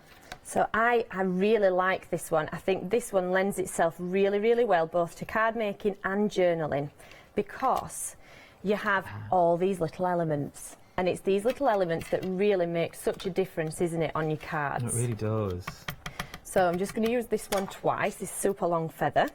Speaker 22: So I really like this one. I think this one lends itself really, really well both to card making and journaling, because you have all these little elements, and it's these little elements that really make such a difference, isn't it, on your cards?
Speaker 9: It really does.
Speaker 22: So I'm just going to use this one twice, this super long feather,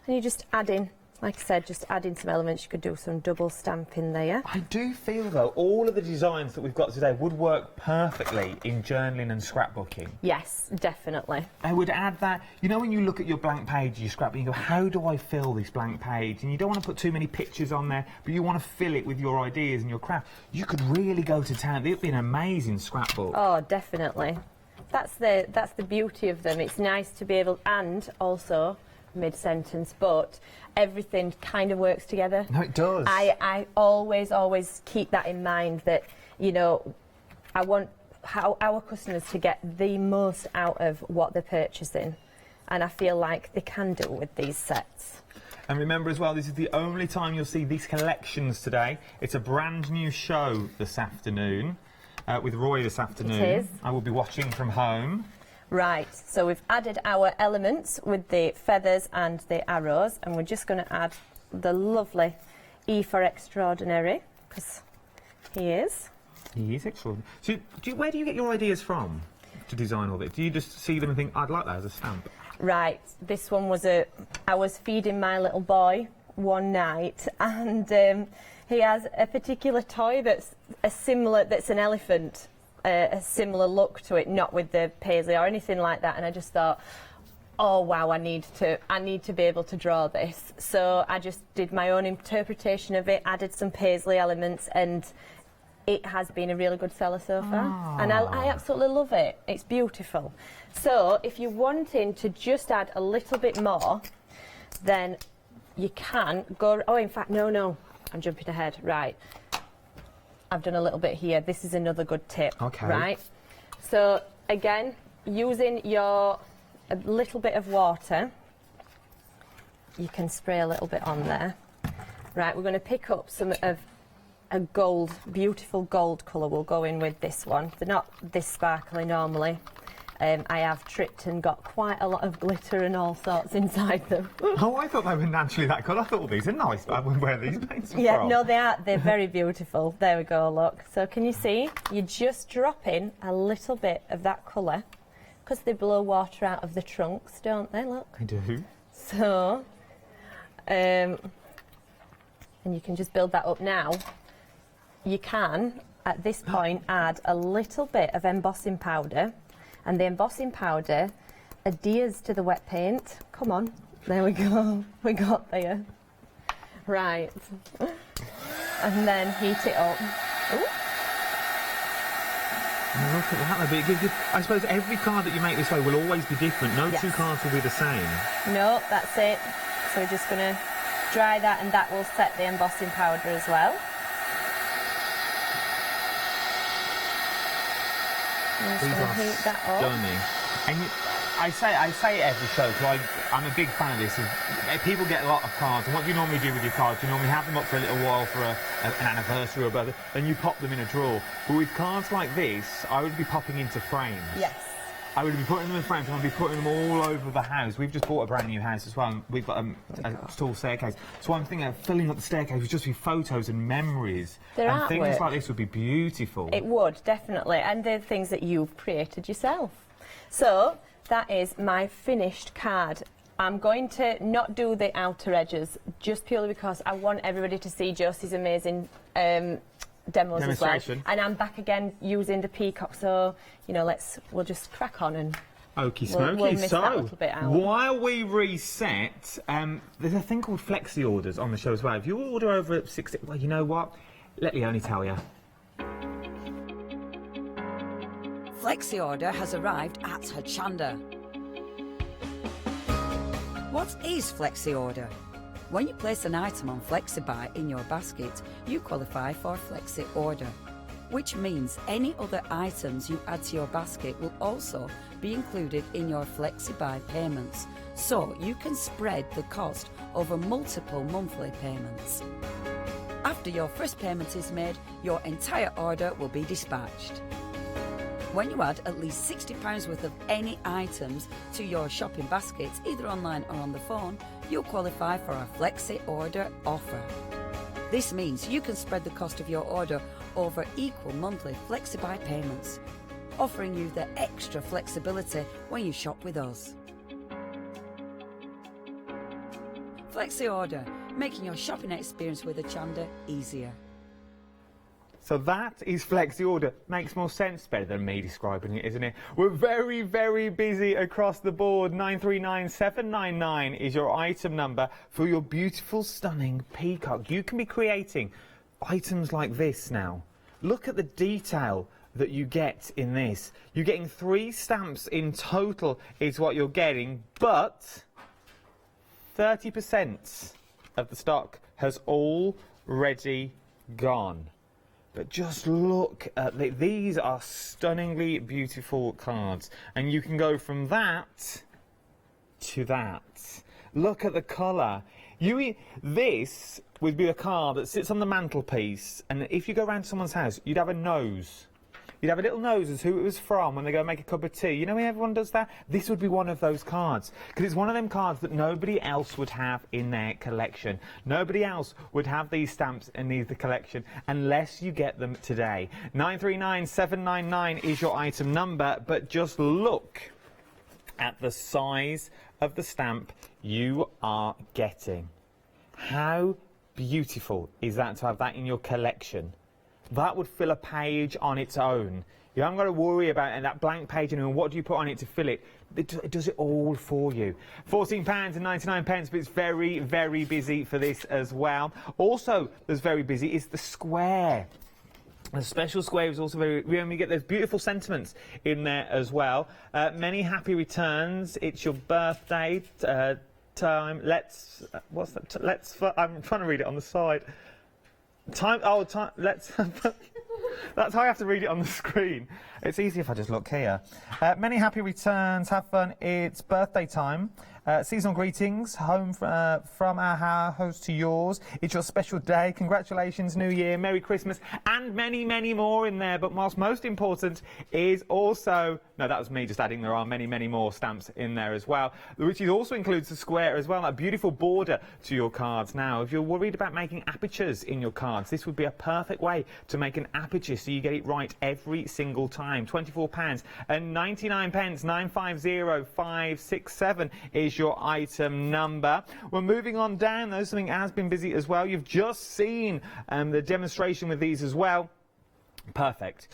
Speaker 22: and you just add in, like I said, just add in some elements. You could do some double stamping there.
Speaker 9: I do feel, though, all of the designs that we've got today would work perfectly in journaling and scrapbooking.
Speaker 22: Yes, definitely.
Speaker 9: I would add that, you know, when you look at your blank page, your scrapbook, you go, how do I fill this blank page? And you don't want to put too many pictures on there, but you want to fill it with your ideas and your craft. You could really go to town. It'd be an amazing scrapbook.
Speaker 22: Oh, definitely. That's the beauty of them. It's nice to be able, and also mid-sentence, but everything kind of works together.
Speaker 9: No, it does.
Speaker 22: I always keep that in mind, that, you know, I want our customers to get the most out of what they're purchasing, and I feel like they can do it with these sets.
Speaker 9: And remember as well, this is the only time you'll see these collections today. It's a brand new show this afternoon, with Roy this afternoon.
Speaker 22: It is.
Speaker 9: I will be watching from home.
Speaker 22: Right, so we've added our elements with the feathers and the arrows, and we're just going to add the lovely E for extraordinary, because he is.
Speaker 9: He is extraordinary. So, where do you get your ideas from to design all this? Do you just see them and think, I'd like that as a stamp?
Speaker 22: Right, this one was I was feeding my little boy one night, and he has a particular toy that's an elephant. A similar look to it, not with the paisley or anything like that, and I just thought, oh wow, I need to be able to draw this. So I just did my own interpretation of it, added some paisley elements, and it has been a really good seller so far. And I absolutely love it. It's beautiful. So if you're wanting to just add a little bit more, then you can go, oh, in fact, no, I'm jumping ahead. Right. I've done a little bit here. This is another good tip.
Speaker 9: Okay.
Speaker 22: Right. So again, using a little bit of water, you can spray a little bit on there. Right. We're going to pick up some of a beautiful gold colour. We'll go in with this one. They're not this sparkly normally. I have tripped and got quite a lot of glitter and all sorts inside them.
Speaker 9: Oh, I thought they were naturally that colour. I thought, these are nice. I wouldn't wear these paints from.
Speaker 22: Yeah, no, they are. They're very beautiful. There we go, look. So can you see? You just drop in a little bit of that colour, because they blow water out of the trunks, don't they? Look.
Speaker 9: I do.
Speaker 22: So, and you can just build that up now. You can, at this point, add a little bit of embossing powder. And the embossing powder adheres to the wet paint. Come on, there we go. We got there. Right. And then heat it up. Ooh.
Speaker 9: Look at that. But it gives you, I suppose every card that you make this way will always be different. No two cards will be the same.
Speaker 22: No, that's it. So we're just going to dry that, and that will set the embossing powder as well.
Speaker 9: These are
Speaker 22: heat that up.
Speaker 9: stunning. And I say it every show, because I'm a big fan of this. People get a lot of cards, and what do you normally do with your cards? You normally have them up for a little while for an anniversary or whatever, and you pop them in a drawer. But with cards like this, I would be popping into frames.
Speaker 22: Yes.
Speaker 9: I would be putting them in frames, and I'd be putting them all over the house. We've just bought a brand new house as well, and we've got a tall staircase. So I'm thinking of filling up the staircase with just with photos and memories. And things like this would be beautiful.
Speaker 22: It would, definitely. And they're things that you've created yourself. So that is my finished card. I'm going to not do the outer edges, just purely because I want everybody to see Josie's amazing demos as well. And I'm back again using the peacock, so you know, we'll just crack on and
Speaker 9: okie smoky.
Speaker 22: we'll miss that little bit out.
Speaker 9: While we reset, there's a thing called flexi orders on the show as well. If you order over 60, well, you know what? Let Leonie tell you.
Speaker 16: Flexi order has arrived at Hochanda. What is Flexi Order? When you place an item on FlexiBuy in your basket, you qualify for Flexi Order, which means any other items you add to your basket will also be included in your FlexiBuy payments, so you can spread the cost over multiple monthly payments. After your first payment is made, your entire order will be dispatched. When you add at least £60 worth of any items to your shopping baskets, either online or on the phone, you'll qualify for our Flexi Order offer. This means you can spread the cost of your order over equal monthly FlexiBuy payments, offering you the extra flexibility when you shop with us. Flexi Order, making your shopping experience with Hochanda easier.
Speaker 9: So that is Flexi Order. Makes more sense, better than me describing it, isn't it? We're very, very busy across the board. 939799 is your item number for your beautiful, stunning peacock. You can be creating items like this now. Look at the detail that you get in this. You're getting 3 stamps in total is what you're getting, but 30% of the stock has already gone. But just look at these are stunningly beautiful cards, and you can go from that to that. Look at the colour. This would be a card that sits on the mantelpiece, and if you go around to someone's house, you'd have a nose. You'd have a little nose as who it was from when they go make a cup of tea. You know when everyone does that? This would be one of those cards. Because it's one of them cards that nobody else would have in their collection. Nobody else would have these stamps in the collection unless you get them today. 939799 is your item number, but just look at the size of the stamp you are getting. How beautiful is that to have that in your collection? That would fill a page on its own. You haven't got to worry about that blank page and what do you put on it to fill it. It does it all for you. £14.99, but it's very, very busy for this as well. Also, that's very busy is the square. The special square is also very... We get those beautiful sentiments in there as well. Many happy returns. It's your birthday time. Let's... what's that? I'm trying to read it on the side. Let's... That's how I have to read it on the screen. It's easy if I just look here. Many happy returns. Have fun. It's birthday time. Seasonal greetings. Home from our house to yours. It's your special day. Congratulations, New Year. Merry Christmas. And many, many more in there. But what's most important is also... No, that was me just adding there are many, many more stamps in there as well. Which also includes the square as well. That beautiful border to your cards. Now, if you're worried about making apertures in your cards, this would be a perfect way to make an aperture so you get it right every single time. £24.99. 950567 is your item number. We're moving on down though. Something has been busy as well. You've just seen the demonstration with these as well. Perfect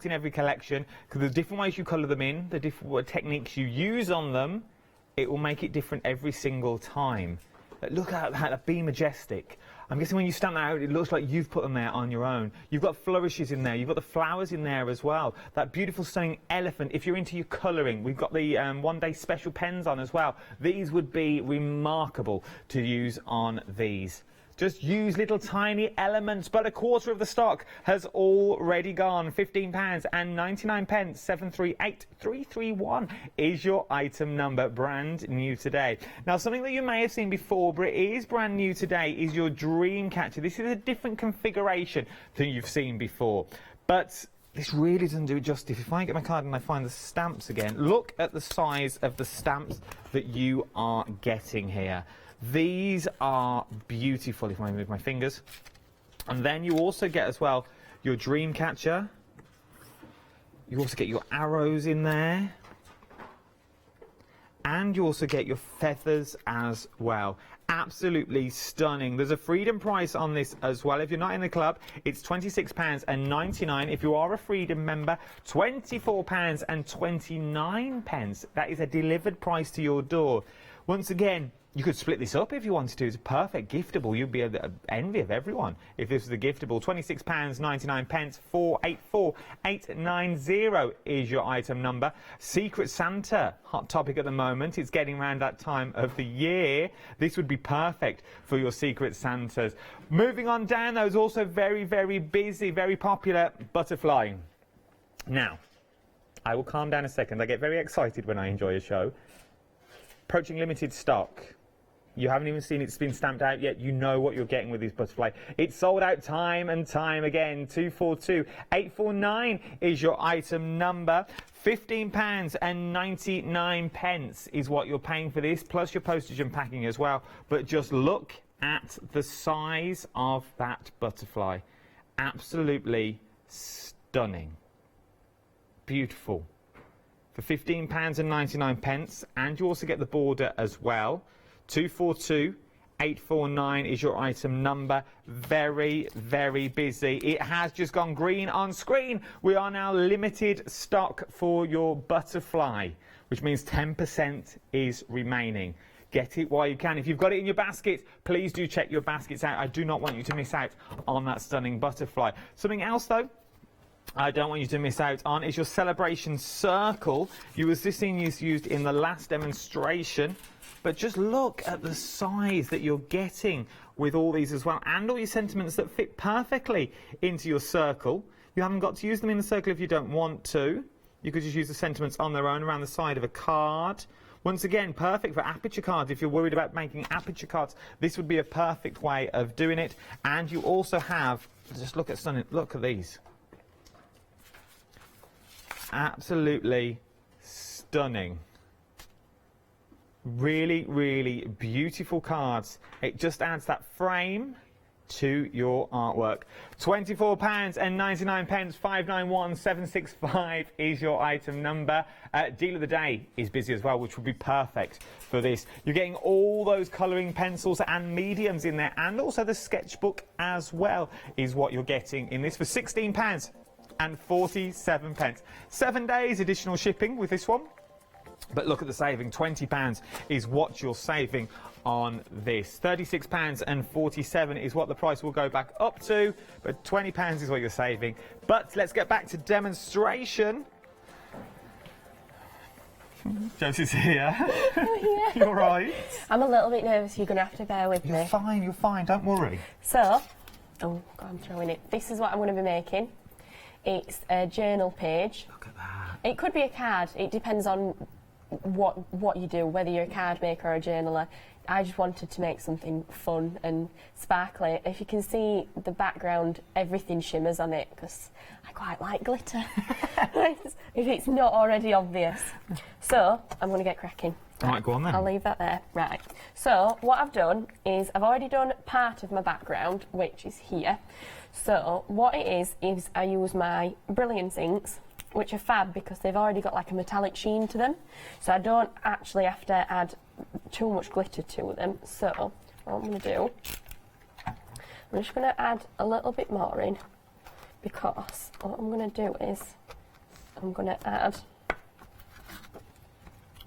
Speaker 9: in every collection, because the different ways you colour them in, the different techniques you use on them, it will make it different every single time. Look at that, be majestic. I'm guessing when you stamp that out, it looks like you've put them there on your own. You've got flourishes in there, you've got the flowers in there as well. That beautiful stunning elephant, if you're into your colouring, we've got the one-day special pens on as well. These would be remarkable to use on these. Just use little tiny elements, but a quarter of the stock has already gone. £15.99. 738331 is your item number, brand new today. Now, something that you may have seen before, but it is brand new today, is your dream catcher. This is a different configuration than you've seen before, but this really doesn't do it justice. If I get my card and I find the stamps again, look at the size of the stamps that you are getting here. These are beautiful, if I move my fingers. And then you also get as well your dream catcher. You also get your arrows in there. And you also get your feathers as well. Absolutely stunning. There's a Freedom price on this as well. If you're not in the club, it's £26.99. If you are a Freedom member, £24.29. That is a delivered price to your door. Once again, You could split this up if you wanted to. It's a perfect giftable. You'd be an envy of everyone if this was a giftable. £26.99, 484890 is your item number. Secret Santa, hot topic at the moment. It's getting around that time of the year. This would be perfect for your Secret Santas. Moving on down, though, is also very, very busy, very popular butterfly. Now, I will calm down a second. I get very excited when I enjoy a show. Approaching limited stock. You haven't even seen it's been stamped out yet. You know what you're getting with this butterfly. It's sold out time and time again. 242849 is your item number. £15.99 is what you're paying for this, plus your postage and packing as well. But just look at the size of that butterfly. Absolutely stunning. Beautiful. For £15.99, and you also get the border as well. 242849 is your item number. Very, very busy. It has just gone green on screen. We are now limited stock for your butterfly, which means 10% is remaining. Get it while you can. If you've got it in your basket, please do check your baskets out. I do not want you to miss out on that stunning butterfly. Something else, though, I don't want you to miss out on is your celebration circle. This thing is used in the last demonstration. But just look at the size that you're getting with all these as well, and all your sentiments that fit perfectly into your circle. You haven't got to use them in the circle if you don't want to. You could just use the sentiments on their own around the side of a card. Once again, perfect for aperture cards. If you're worried about making aperture cards, this would be a perfect way of doing it. And you also have, just look at these. Absolutely stunning. Really, really beautiful cards. It just adds that frame to your artwork. £24.99, 591765 is your item number. Deal of the day is busy as well, which would be perfect for this. You're getting all those colouring pencils and mediums in there, and also the sketchbook as well is what you're getting in this for £16.47. 7 days additional shipping with this one. But look at the saving, £20 is what you're saving on this. £36.47 is what the price will go back up to, but £20 is what you're saving. But let's get back to demonstration. Josie's here.
Speaker 23: Oh, yeah.
Speaker 9: You're right.
Speaker 23: I'm a little bit nervous. You're going to have to bear with me.
Speaker 9: You're fine, don't worry.
Speaker 23: So, oh, God, I'm throwing it. This is what I'm going to be making. It's a journal page.
Speaker 9: Look at that.
Speaker 23: It could be a card. It depends on what you do, whether you're a card maker or a journaler. I just wanted to make something fun and sparkly. If you can see the background, everything shimmers on it because I quite like glitter. If it's not already obvious. So I'm going to get cracking.
Speaker 9: All right, go on then.
Speaker 23: I'll leave that there. Right. So what I've done is I've already done part of my background, which is here. So what it is I use my Brilliance inks, which are fab because they've already got like a metallic sheen to them. So I don't actually have to add too much glitter to them. So what I'm going to do, I'm just going to add a little bit more in, because what I'm going to do is I'm going to add...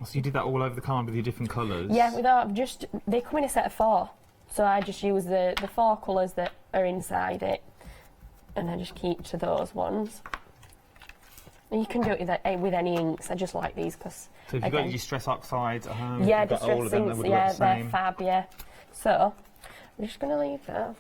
Speaker 9: So you did that all over the card with your different colours?
Speaker 23: Yeah, they come in a set of 4. So I just use the 4 colours that are inside it, and I just keep to those ones. And you can do it with any inks. I just like these because...
Speaker 9: So if you've got your stress oxides at home,
Speaker 23: yeah,
Speaker 9: you've got all of them that would look the
Speaker 23: they're
Speaker 9: same.
Speaker 23: fab, yeah. So I'm just going to leave that.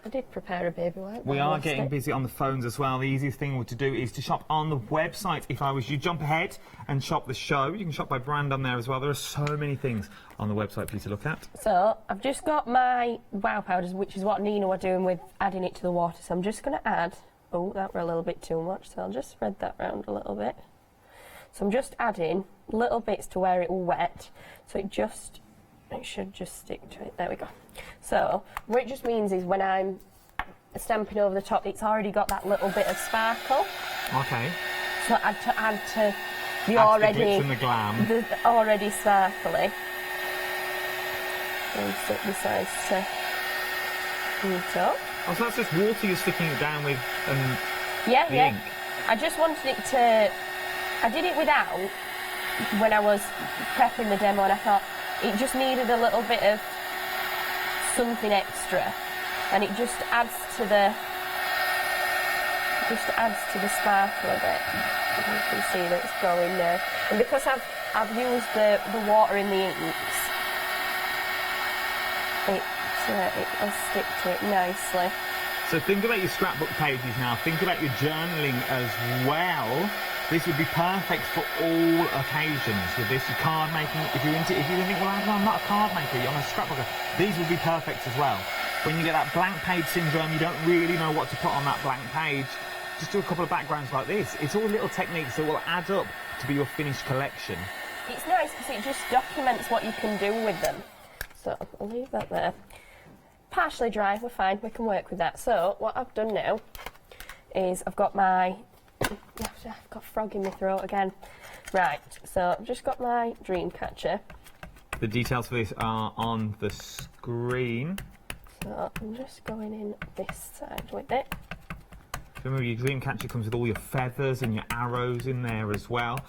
Speaker 23: I did prepare a baby wipe.
Speaker 9: We are getting busy on the phones as well. The easiest thing to do is to shop on the website. If I was you, jump ahead and shop the show. You can shop by brand on there as well. There are so many things on the website for you to look at.
Speaker 23: So I've just got my wow powders, which is what Nina were doing with adding it to the water. So I'm just going to add... Oh, that were a little bit too much, so I'll just spread that around a little bit. So I'm just adding little bits to where it will wet, so it should just stick to it. There we go. So what it just means is when I'm stamping over the top, it's already got that little bit of sparkle.
Speaker 9: Okay.
Speaker 23: So add to the
Speaker 9: Add
Speaker 23: already
Speaker 9: the glitz and the glam.
Speaker 23: The already sparkly. And stick the size to heat up.
Speaker 9: Oh, so that's just water you're sticking it down with and the ink?
Speaker 23: I just wanted it to... I did it without when I was prepping the demo, and I thought, it just needed a little bit of something extra, and it just adds to the sparkle of it. You can see that it's going there, and because I've used the water in the inks, it'll stick to it nicely.
Speaker 9: So think about your scrapbook pages now. Think about your journaling as well. This would be perfect for all occasions. With this, your card making. If you think, well, I'm not a card maker, I'm a scrapbooker. These would be perfect as well. When you get that blank page syndrome, you don't really know what to put on that blank page. Just do a couple of backgrounds like this. It's all little techniques that will add up to be your finished collection.
Speaker 23: It's nice because it just documents what you can do with them. So I'll leave that there. Partially dry, we're fine, we can work with that. So what I've done now is I've got my... I've got a frog in my throat again. Right, so I've just got my dream catcher.
Speaker 9: The details for this are on the screen.
Speaker 23: So I'm just going in this side with it.
Speaker 9: Remember, your dream catcher comes with all your feathers and your arrows in there as well.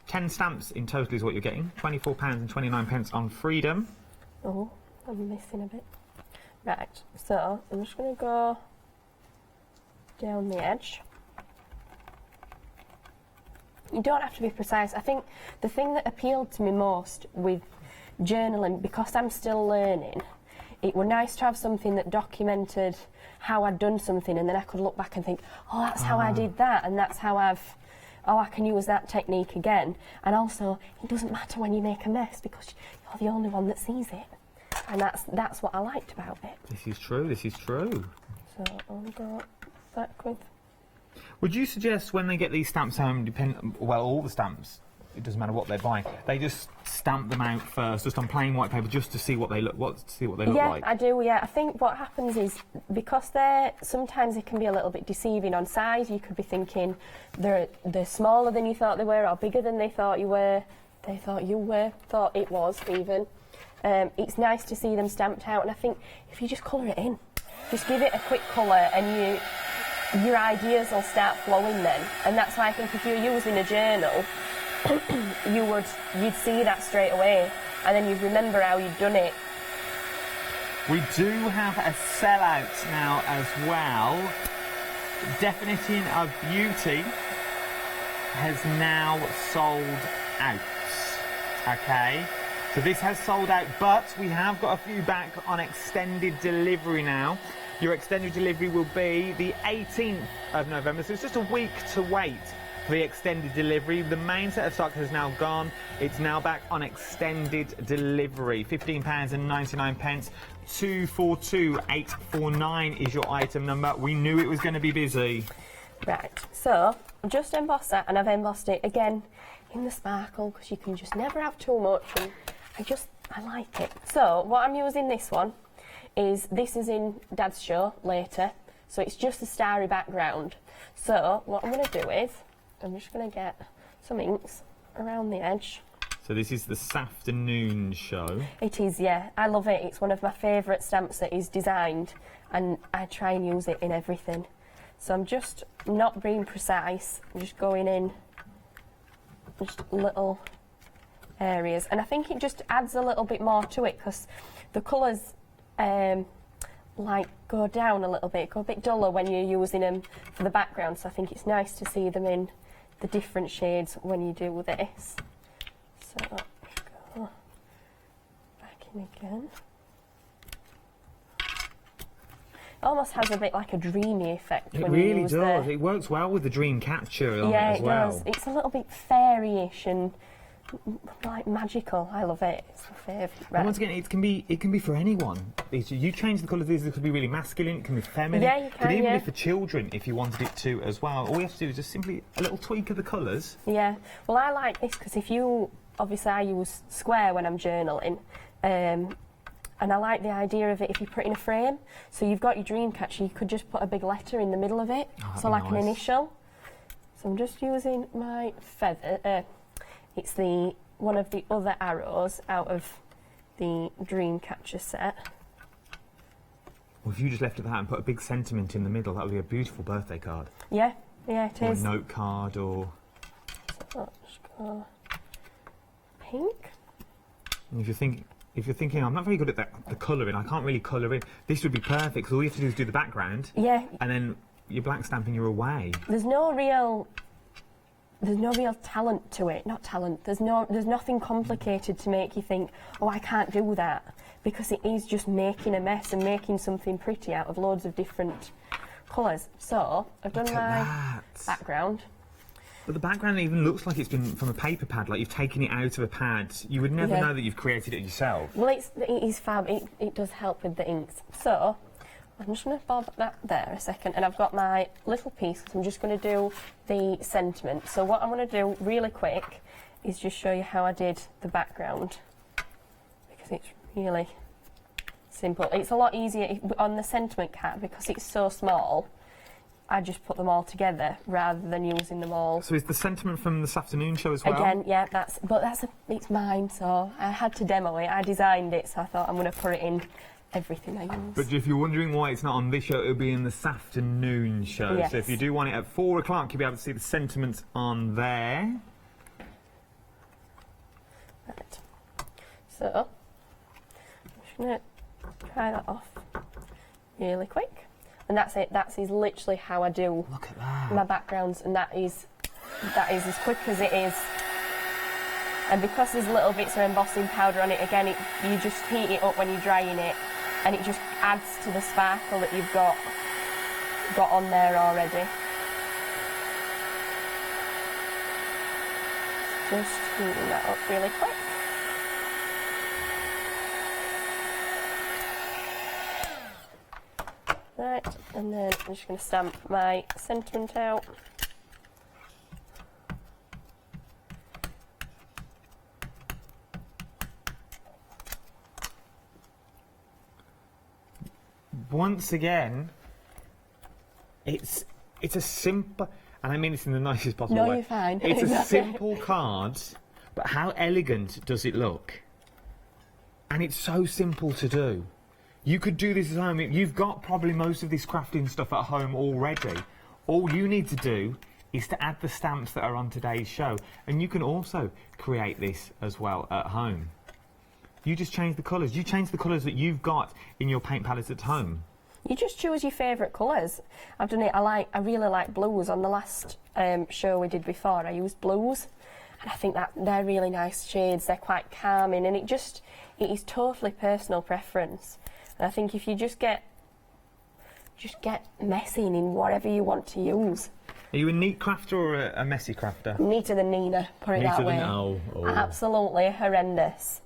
Speaker 9: 10 stamps in total is what you're getting. £24.29 on Freedom.
Speaker 23: Oh, I'm missing a bit. Right, so I'm just going to go down the edge. You don't have to be precise. I think the thing that appealed to me most with journaling, because I'm still learning, it were nice to have something that documented how I'd done something, and then I could look back and think, oh, that's how I did that, and that's how I can use that technique again. And also, it doesn't matter when you make a mess, because you're the only one that sees it. And that's what I liked about it.
Speaker 9: This is true, this is true.
Speaker 23: So I'll go back with...
Speaker 9: Would you suggest when they get these stamps home, well, all the stamps, it doesn't matter what they're buying, they just stamp them out first, just on plain white paper, just to see what they look, like?
Speaker 23: Yeah, I do. Yeah, I think what happens is because sometimes it can be a little bit deceiving on size. You could be thinking they're smaller than you thought they were, or bigger than they thought you were. They thought you were, thought it was even. It's nice to see them stamped out, and I think if you just colour it in, just give it a quick colour, and your ideas will start flowing then. And that's why I think if you're using a journal, you'd see that straight away, and then you'd remember how you'd done it.
Speaker 9: We do have a sellout now as well. Definition of Beauty has now sold out. Okay, so this has sold out, but we have got a few back on extended delivery now. Your extended delivery will be the 18th of November, so it's just a week to wait for the extended delivery. The main set of stock has now gone. It's now back on extended delivery. £15.99. 242849 is your item number. We knew it was going to be busy.
Speaker 23: Right, so I've just embossed that, and I've embossed it again in the sparkle, because you can just never have too much, and I like it. So what I'm using this one is, this is in Dad's show later, so it's just a starry background. So what I'm going to do is, I'm just going to get some inks around the edge.
Speaker 9: So this is the Safternoon show.
Speaker 23: It is, yeah. I love it. It's one of my favourite stamps that is designed, and I try and use it in everything. So I'm just not being precise. I'm just going in just little areas, and I think it just adds a little bit more to it, because the colours like go down a little bit, go a bit duller when you're using them for the background, so I think it's nice to see them in the different shades when you do this. So let's go back in again. It almost has a bit like a dreamy effect when you use it. It really does.
Speaker 9: It works well with the dream catcher on
Speaker 23: yeah,
Speaker 9: it as well.
Speaker 23: Does. It's a little bit fairy-ish and like magical. I love it. It's my favourite. Right.
Speaker 9: And once again, it can be for anyone. You change the colours. This could be really masculine. It can be feminine.
Speaker 23: Yeah, you can.
Speaker 9: It could even be for children if you wanted it to as well. All you have to do is just simply a little tweak of the colours.
Speaker 23: Yeah. Well, I like this because obviously I use square when I'm journaling, and I like the idea of it if you put it in a frame. So you've got your dream catcher. You could just put a big letter in the middle of it, so like an initial. So I'm just using my feather. It's one of the other arrows out of the Dreamcatcher set.
Speaker 9: Well, if you just left it at that and put a big sentiment in the middle, that would be a beautiful birthday card.
Speaker 23: Yeah, it is.
Speaker 9: Or a note card, or...
Speaker 23: So let's go pink.
Speaker 9: And if you're thinking, I'm not very good at the colouring, I can't really colour in, this would be perfect, because all you have to do is do the background.
Speaker 23: Yeah.
Speaker 9: And then you're black stamping, you're away.
Speaker 23: There's no real talent to it. Not talent. There's nothing complicated to make you think, oh, I can't do that, because it is just making a mess and making something pretty out of loads of different colours. So I've done my background.
Speaker 9: But the background even looks like it's been from a paper pad, like you've taken it out of a pad. You would never know that you've created it yourself.
Speaker 23: Well, it is fab. It does help with the inks. So I'm just going to bob that there a second, and I've got my little piece. So I'm just going to do the sentiment. So what I'm going to do really quick is just show you how I did the background, because it's really simple. It's a lot easier on the sentiment card because it's so small. I just put them all together rather than using them all.
Speaker 9: So is the sentiment from this afternoon show as well?
Speaker 23: Again, yeah, it's mine, so I had to demo it. I designed it, so I thought I'm going to put it in everything I use.
Speaker 9: But if you're wondering why it's not on this show, it'll be in this afternoon show.
Speaker 23: Yes.
Speaker 9: So if you do want it at 4 o'clock, you'll be able to see the sentiments on there.
Speaker 23: Right. So, I'm just going to try that off really quick. And that's it. That is literally how I do my backgrounds, and that is as quick as it is. And because there's little bits of embossing powder on it, again, you just heat it up when you're drying it, and it just adds to the sparkle that you've got on there already. Just heating that up really quick. Right, and then I'm just going to stamp my sentiment out.
Speaker 9: Once again, it's a simple, and I mean this in the nicest possible way.
Speaker 23: No, you're fine.
Speaker 9: It's a simple card, but how elegant does it look? And it's so simple to do. You could do this at home. You've got probably most of this crafting stuff at home already. All you need to do is to add the stamps that are on today's show, and you can also create this as well at home. You just change the colours. You change the colours that you've got in your paint palette at home.
Speaker 23: You just choose your favourite colours. I've done it. I really like blues. On the last show we did before, I used blues, and I think that they're really nice shades. They're quite calming, and it is totally personal preference. And I think if you just get messing in whatever you want to use.
Speaker 9: Are you a neat crafter or a messy crafter?
Speaker 23: Neater than Nina, put it that way. Absolutely horrendous.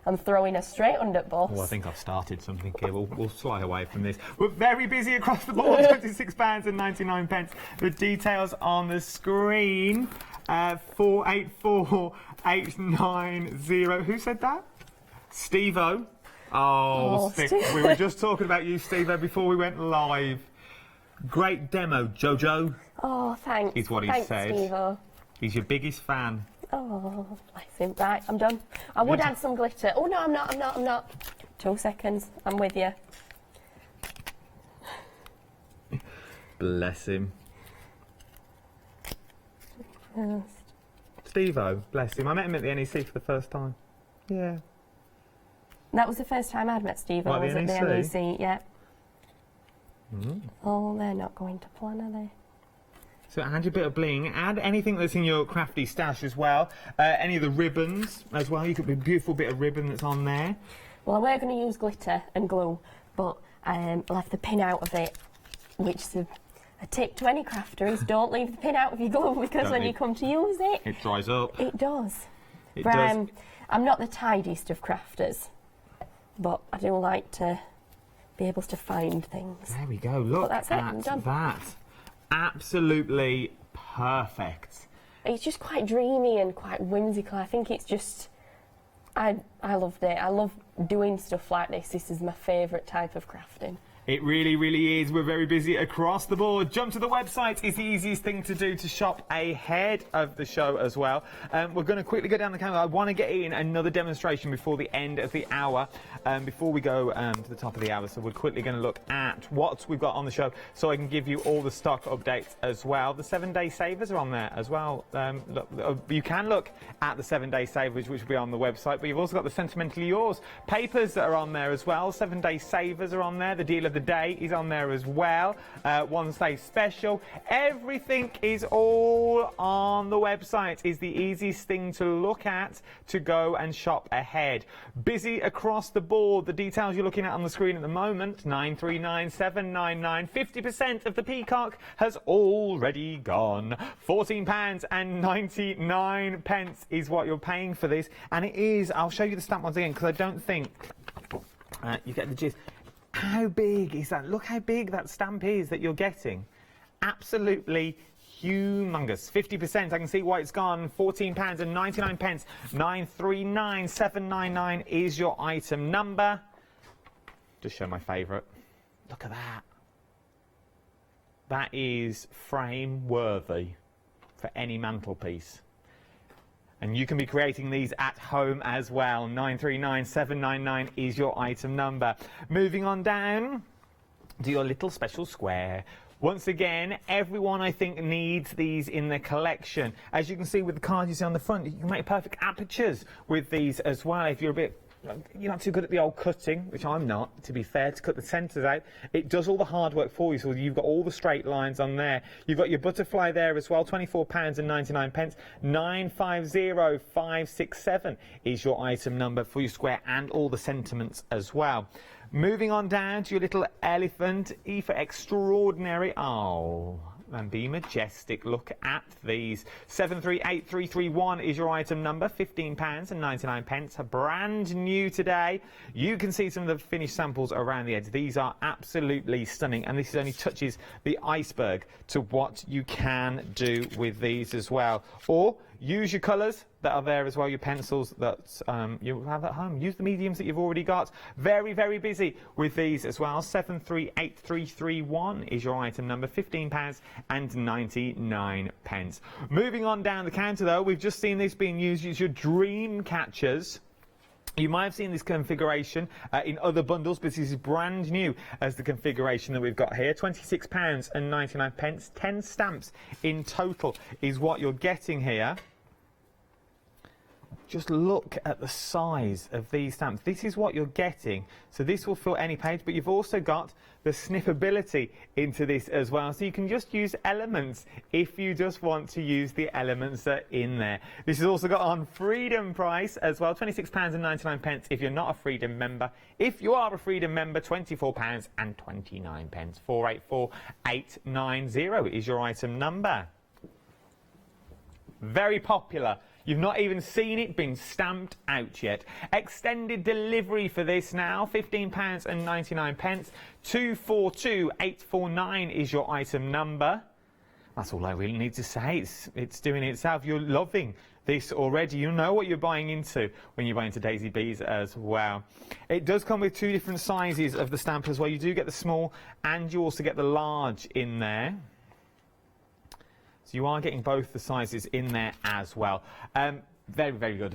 Speaker 23: I'm throwing her straight under bus.
Speaker 9: Oh, I think I've started something here. We'll slide away from this. We're very busy across the board. £26.99. The details on the screen. 484890. Who said that? Steve-O. Oh, we were just talking about you, Steve-O, before we went live. Great demo, Jojo.
Speaker 23: Oh, thanks.
Speaker 9: Is what he said.
Speaker 23: Steve-O.
Speaker 9: He's your biggest fan.
Speaker 23: Oh, bless him. Right, I'm done. I would add some glitter. Oh, no, I'm not. 2 seconds. I'm with you.
Speaker 9: Bless him. Steve-O, bless him. I met him at the NEC for the first time. Yeah.
Speaker 23: That was the first time I'd met Steve. I was at the NEC, yeah. Oh, they're not going to plan, are they?
Speaker 9: So add your bit of bling, add anything that's in your crafty stash as well. Any of the ribbons as well. You could be a beautiful bit of ribbon that's on there.
Speaker 23: Well, we're going to use glitter and glue, but I'll have the pin out of it, which is a tip to any crafter is don't leave the pin out of your glue, because when you come to use it,
Speaker 9: it dries up.
Speaker 23: It does.
Speaker 9: It does.
Speaker 23: I'm not the tidiest of crafters, but I do like to be able to find things.
Speaker 9: There we go. Look at that. Absolutely perfect.
Speaker 23: It's just quite dreamy and quite whimsical. I think it's just, I loved it. I love doing stuff like this. This is my favourite type of crafting.
Speaker 9: It really, really is. We're very busy across the board. Jump to the website is the easiest thing to do to shop ahead of the show as well. We're going to quickly go down the camera. I want to get in another demonstration before the end of the hour, before we go to the top of the hour. So we're quickly going to look at what we've got on the show so I can give you all the stock updates as well. The 7-day savers are on there as well. Look, you can look at the 7-day savers, which will be on the website, but you've also got the Sentimentally Yours papers that are on there as well. 7-day savers are on there. The deal of the day is on there as well. Wednesday special. Everything is all on the website. Is the easiest thing to look at to go and shop ahead. Busy across the board. The details you're looking at on the screen at the moment, 939799. 50% of the peacock has already gone. £14.99 is what you're paying for this, and it is. I'll show you the stamp once again because I don't think you get the gist. How big is that? Look how big that stamp is that you're getting. Absolutely humongous. 50%. I can see why it's gone. £14.99. 939799 is your item number. Just show my favourite. Look at that. That is frame worthy for any mantelpiece. And you can be creating these at home as well. 939799 is your item number. Moving on down to your little special square. Once again, everyone I think needs these in their collection. As you can see with the cards you see on the front, you can make perfect apertures with these as well. If you're not too good at the old cutting, which I'm not, to be fair, to cut the centres out. It does all the hard work for you, so you've got all the straight lines on there. You've got your butterfly there as well, £24.99. 950567 is your item number for your square, and all the sentiments as well. Moving on down to your little elephant, E for extraordinary. Oh, and be majestic. Look at these. 738331 is your item number. £15.99. Brand new today. You can see some of the finished samples around the edge. These are absolutely stunning, and this only touches the iceberg to what you can do with these as well. Or use your colours that are there as well, your pencils that you have at home. Use the mediums that you've already got. Very, very busy with these as well. 738331 is your item number. £15.99. Moving on down the counter though, we've just seen this being used as your dream catchers. You might have seen this configuration in other bundles, but this is brand new as the configuration that we've got here. £26.99. 10 stamps in total is what you're getting here. Just look at the size of these stamps. This is what you're getting. So this will fill any page, but you've also got the snippability into this as well. So you can just use elements if you just want to use the elements that are in there. This is also got on Freedom price as well, £26.99 if you're not a Freedom member. If you are a Freedom member, £24.29. 484890 is your item number. Very popular. You've not even seen it been stamped out yet. Extended delivery for this now, £15.99. 242849 is your item number. That's all I really need to say. It's doing it itself. You're loving this already. You know what you're buying into when you're buying into Daisy Bees as well. It does come with 2 different sizes of the stamp as well. You do get the small and you also get the large in there. So you are getting both the sizes in there as well. Very, very good.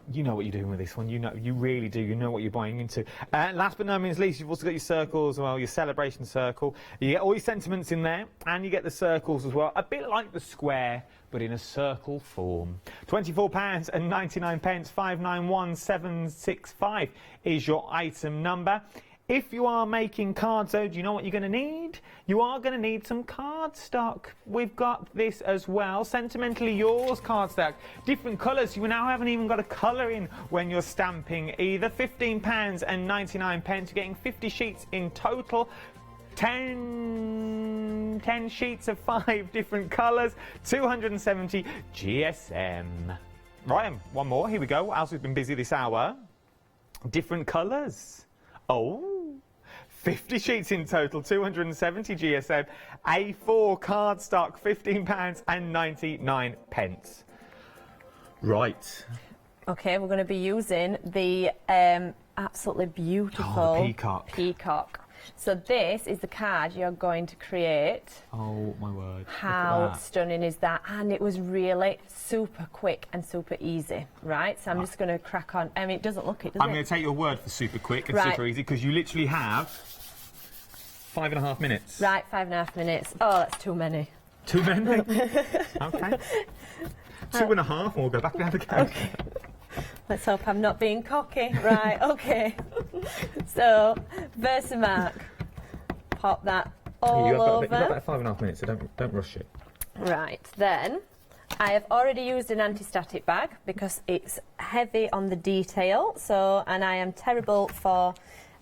Speaker 9: You know what you're doing with this one. You know, you really do. You know what you're buying into. Last but no means least, you've also got your circles as well, your celebration circle. You get all your sentiments in there, and you get the circles as well. A bit like the square, but in a circle form. £24.99. 591765 is your item number. If you are making cards though, do you know what you're going to need? You are going to need some cardstock. We've got this as well. Sentimentally Yours cardstock. Different colours. You now haven't even got a colour in when you're stamping either. £15.99. You're getting 50 sheets in total. 10 sheets of 5 different colours. 270 GSM. Right, one more. Here we go. What else has been busy this hour? Different colours. Oh. 50 sheets in total, 270 GSM, A4 cardstock, £15.99. Right.
Speaker 22: Okay, we're going to be using the absolutely beautiful peacock. So this is the card you're going to create.
Speaker 9: Oh my word.
Speaker 22: How stunning is that? And it was really super quick and super easy, right? So I'm just going to crack on. I mean, it doesn't look it, does it?
Speaker 9: I'm going to take your word for super quick and super easy, because you literally have 5.5 minutes.
Speaker 22: Right, 5.5 minutes. Oh, that's too many.
Speaker 9: Too many? Okay. 2.5 and we'll go back down again.
Speaker 22: Okay. Let's hope I'm not being cocky. Right, okay. So, Versamark, pop that all over.
Speaker 9: You've got about 5.5 minutes, so don't rush it.
Speaker 22: Right, then I have already used an anti-static bag because it's heavy on the detail. So, and I am terrible for,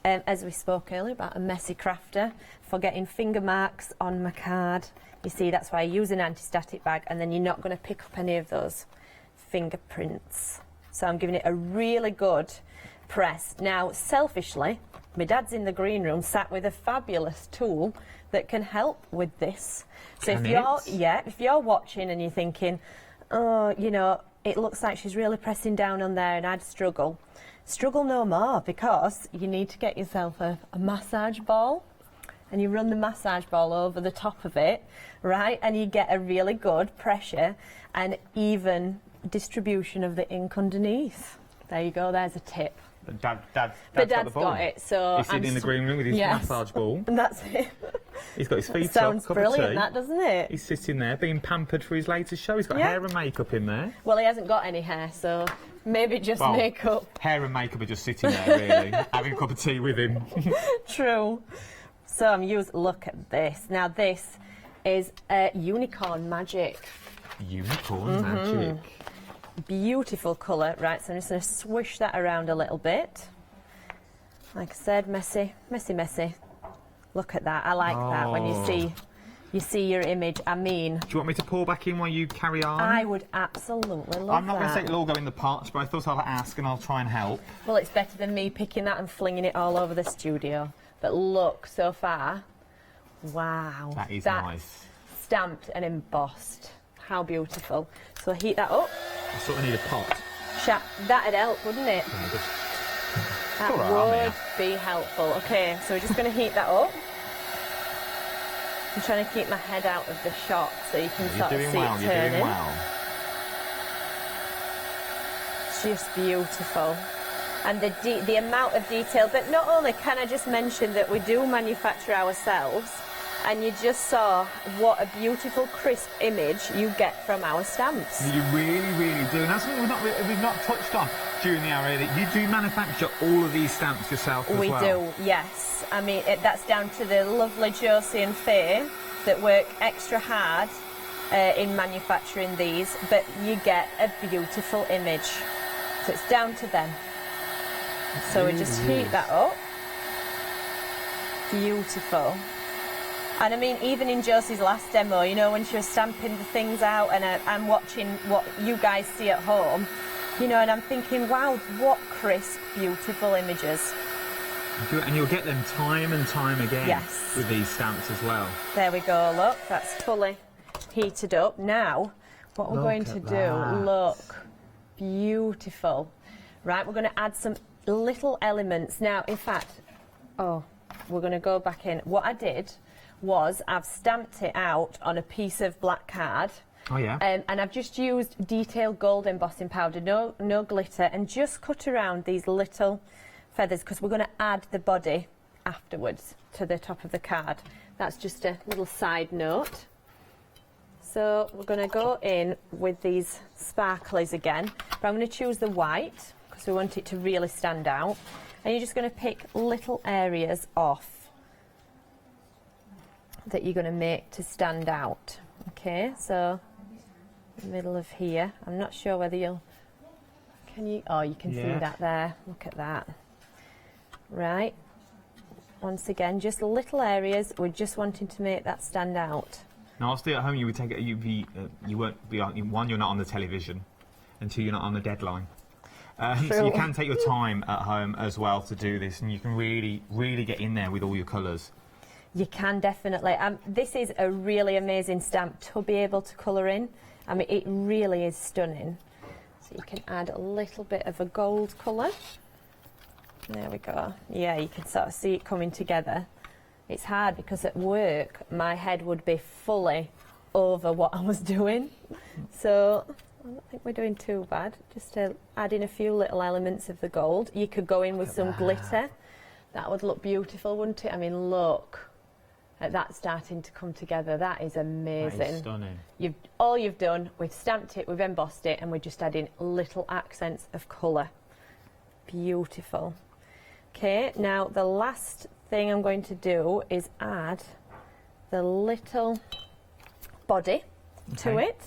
Speaker 22: as we spoke earlier about a messy crafter, for getting finger marks on my card. You see, that's why I use an anti-static bag, and then you're not going to pick up any of those fingerprints. So I'm giving it a really good press. Now, selfishly, my dad's in the green room sat with a fabulous tool that can help with this. So if you're watching and you're thinking, oh, you know, it looks like she's really pressing down on there and I'd struggle no more, because you need to get yourself a massage ball, and you run the massage ball over the top of it, right? And you get a really good pressure and even distribution of the ink underneath. There you go, there's a tip.
Speaker 9: Dad's
Speaker 22: got it, so
Speaker 9: he's sitting in the green room with his massage ball.
Speaker 22: And that's it.
Speaker 9: He's got his feet
Speaker 22: Sounds
Speaker 9: up, cup of
Speaker 22: brilliant,
Speaker 9: tea.
Speaker 22: that, doesn't it?
Speaker 9: He's sitting there being pampered for his latest show. He's got hair and makeup in there.
Speaker 22: Well, he hasn't got any hair, so maybe just makeup.
Speaker 9: Hair and makeup are just sitting there, really, having a cup of tea with him.
Speaker 22: True. So I'm look at this. Now this is unicorn magic.
Speaker 9: Unicorn magic.
Speaker 22: Beautiful colour. Right, so I'm just going to swish that around a little bit. Like I said, messy, messy, messy. Look at that. I like that when you see your image. I mean,
Speaker 9: do you want me to pour back in while you carry on?
Speaker 22: I would absolutely love that.
Speaker 9: I'm not going to say it'll all go in the pots, but I thought I'll ask and I'll try and help.
Speaker 22: Well, it's better than me picking that and flinging it all over the studio. But look, so far, wow.
Speaker 9: That is nice.
Speaker 22: Stamped and embossed. How beautiful. So heat that up.
Speaker 9: I sort of need a pot.
Speaker 22: That'd help, wouldn't it? That would be helpful. Okay, so we're just going to heat that up. I'm trying to keep my head out of the shot so you can sort of see it turning.
Speaker 9: You're doing well.
Speaker 22: It's just beautiful. And the amount of detail. But not only can I just mention that we do manufacture ourselves, and you just saw what a beautiful, crisp image you get from our stamps.
Speaker 9: You really, really do. And that's something we've not touched on during the hour, that you do manufacture all of these stamps yourself as well.
Speaker 22: We do, yes. I mean, that's down to the lovely Josie and Faye that work extra hard in manufacturing these, but you get a beautiful image. So it's down to them. So we just heat that up. Beautiful. And I mean, even in Josie's last demo, you know, when she was stamping the things out, and I'm watching what you guys see at home, you know, and I'm thinking, wow, what crisp, beautiful images.
Speaker 9: And you'll get them time and time again
Speaker 22: yes.
Speaker 9: with these stamps as well.
Speaker 22: There we go, look, that's fully heated up. Now, what we're going to do, look, beautiful. Right, we're going to add some little elements. Now, in fact, we're going to go back in. What I did was I've stamped it out on a piece of black card.
Speaker 9: Oh yeah.
Speaker 22: And I've just used detailed gold embossing powder, no glitter, and just cut around these little feathers because we're going to add the body afterwards to the top of the card. That's just a little side note. So we're going to go in with these sparklies again, but I'm going to choose the white because we want it to really stand out. And you're just going to pick little areas off that you're going to make to stand out. Okay, so the middle of here. I'm not sure whether you can see that there. Look at that. Right. Once again, just little areas. We're just wanting to make that stand out.
Speaker 9: Now, I'll stay at home. You would take it. You won't be on. One, you're not on the television, and two, you're not on the deadline. So you can take your time at home as well to do this, and you can really, really get in there with all your colours.
Speaker 22: You can definitely. This is a really amazing stamp to be able to colour in. I mean, it really is stunning. So you can add a little bit of a gold colour. There we go. Yeah, you can sort of see it coming together. It's hard because at work my head would be fully over what I was doing. So I don't think we're doing too bad. Just add in a few little elements of the gold. You could go in with some glitter. That would look beautiful, wouldn't it? I mean, look at that starting to come together. That is amazing.
Speaker 9: That is stunning.
Speaker 22: All you've done, we've stamped it, we've embossed it, and we're just adding little accents of colour. Beautiful. Okay, now the last thing I'm going to do is add the little body to it.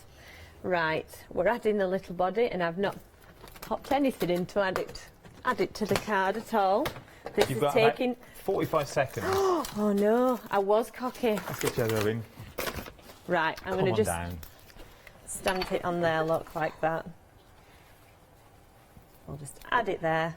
Speaker 22: Right, we're adding the little body, and I've not popped anything in to add it to the card at all. This
Speaker 9: You've
Speaker 22: is
Speaker 9: got
Speaker 22: taking
Speaker 9: about 45 seconds.
Speaker 22: Oh no, I was cocky.
Speaker 9: Let's get you going.
Speaker 22: Right, I'm going to just stamp it on there, look, like that. I'll just add it there.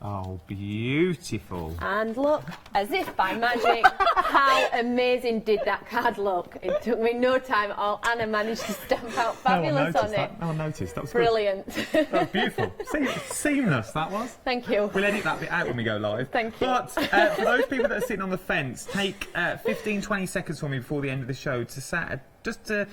Speaker 9: Oh, beautiful.
Speaker 22: And look, as if by magic, how amazing did that card look? It took me no time at all. Anna managed to stamp out fabulous on it.
Speaker 9: No one noticed. That was
Speaker 22: brilliant.
Speaker 9: That was beautiful. Seamless, that was.
Speaker 22: Thank you.
Speaker 9: We'll edit that bit out when we go live.
Speaker 22: Thank you.
Speaker 9: But for those people that are sitting on the fence, take 15, 20 seconds for me before the end of the show to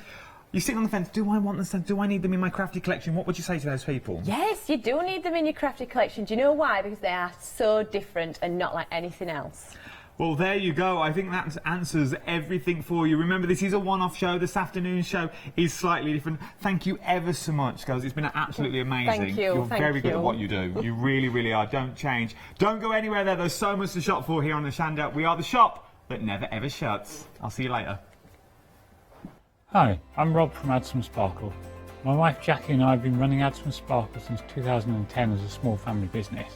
Speaker 9: you're sitting on the fence, do I want them? Do I need them in my crafty collection? What would you say to those people?
Speaker 22: Yes, you do need them in your crafty collection. Do you know why? Because they are so different and not like anything else.
Speaker 9: Well, there you go. I think that answers everything for you. Remember, this is a one-off show. This afternoon's show is slightly different. Thank you ever so much, girls. It's been absolutely amazing.
Speaker 22: Thank you.
Speaker 9: You're very good at what you do. You really, really are. Don't change. Don't go anywhere there. There's so much to shop for here on Hochanda. We are the shop that never, ever shuts. I'll see you later.
Speaker 3: Hi, I'm Rob from Add Some Sparkle. My wife Jackie and I have been running Add Some Sparkle since 2010 as a small family business.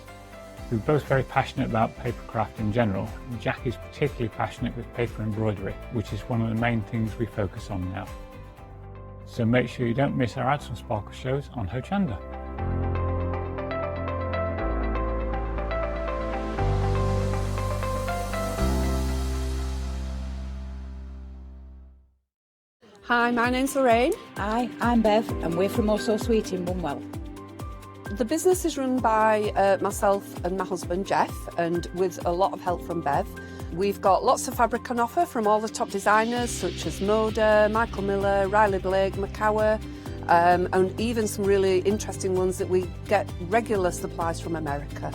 Speaker 3: We're both very passionate about papercraft in general, and Jackie's particularly passionate with paper embroidery, which is one of the main things we focus on now. So make sure you don't miss our Add Some Sparkle shows on Hochanda.
Speaker 5: Hi, my name's Lorraine.
Speaker 11: Hi, I'm Bev, and we're from Also Sweet in Bunwell.
Speaker 5: The business is run by myself and my husband Jeff, and with a lot of help from Bev. We've got lots of fabric on offer from all the top designers such as Moda, Michael Miller, Riley Blake, Macawa, and even some really interesting ones that we get regular supplies from America.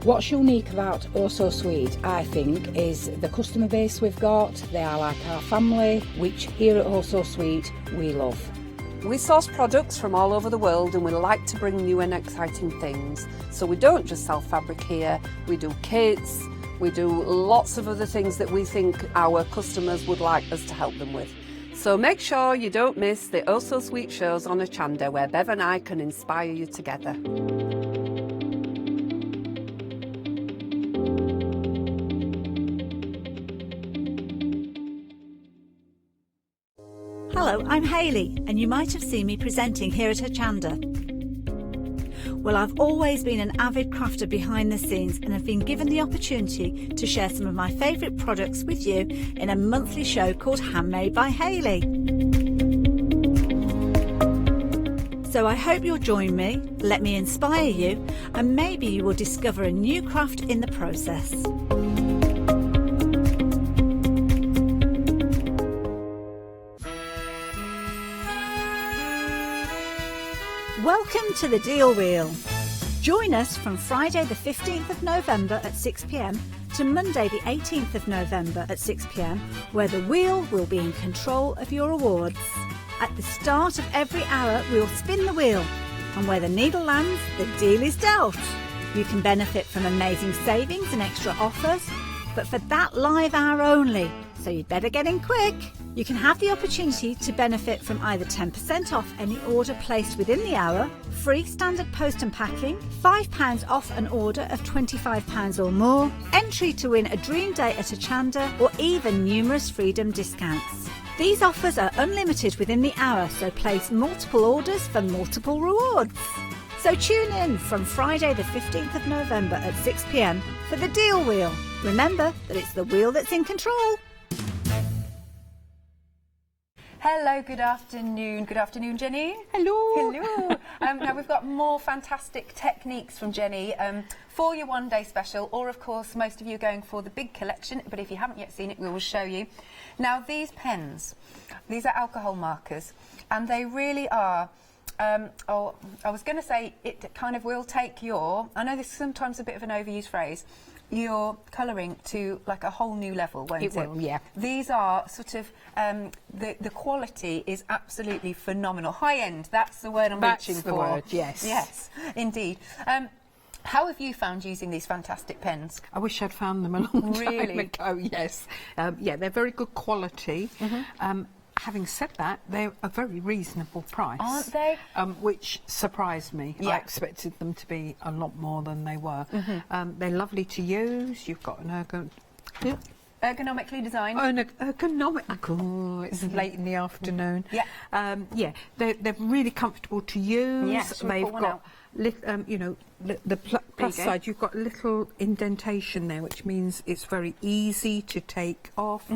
Speaker 11: What's unique about Also Sweet, I think, is the customer base we've got. They are like our family, which here at Also Sweet we love.
Speaker 5: We source products from all over the world, and we like to bring new and exciting things. So we don't just sell fabric here, we do kits, we do lots of other things that we think our customers would like us to help them with. So make sure you don't miss the Also Sweet shows on Hochanda, where Bev and I can inspire you together.
Speaker 15: Hello, I'm Hayley, and you might have seen me presenting here at Hochanda. Well, I've always been an avid crafter behind the scenes and have been given the opportunity to share some of my favourite products with you in a monthly show called Handmade by Hayley. So I hope you'll join me, let me inspire you, and maybe you will discover a new craft in the process. Welcome to the Deal Wheel. Join us from Friday the 15th of November at 6 p.m. to Monday the 18th of November at 6 p.m, where the wheel will be in control of your awards. At the start of every hour, we'll spin the wheel, and where the needle lands, the deal is dealt. You can benefit from amazing savings and extra offers, but for that live hour only, so you'd better get in quick. You can have the opportunity to benefit from either 10% off any order placed within the hour, free standard post and packing, £5 off an order of £25 or more, entry to win a dream day at Hochanda, or even numerous Freedom discounts. These offers are unlimited within the hour, so place multiple orders for multiple rewards. So tune in from Friday the 15th of November at 6 p.m. for the Deal Wheel. Remember that it's the wheel that's in control.
Speaker 8: Hello, good afternoon. Good afternoon, Jenny. Hello. Hello. Now we've got more fantastic techniques from Jenny for your one-day special, or of course most of you are going for the big collection, but if you haven't yet seen it, we will show you. Now these pens, these are alcohol markers, and they really are I was going to say it kind of will take your, I know this is sometimes a bit of an overused phrase, your colouring to like a whole new level, won't it?
Speaker 18: It will, yeah.
Speaker 8: These are sort of, the quality is absolutely phenomenal. High end, that's the word I'm reaching for.
Speaker 18: That's the word, yes.
Speaker 8: Yes, indeed. How have you found using these fantastic pens?
Speaker 2: I wish I'd found them a long
Speaker 8: Really?
Speaker 2: time ago, yes. Yeah, they're very good quality. Having said that, they're a very reasonable price.
Speaker 8: Aren't they?
Speaker 2: Which surprised me.
Speaker 8: Yeah.
Speaker 2: I expected them to be a lot more than they were. They're lovely to use. You've got an
Speaker 8: ergonomically designed.
Speaker 2: Oh, an ergonomic. Oh, it's late in the afternoon.
Speaker 8: Yeah.
Speaker 2: Yeah, they're really comfortable to use.
Speaker 8: Yes,
Speaker 2: they've got, you know, the plus side. You've got a little indentation there, which means it's very easy to take off.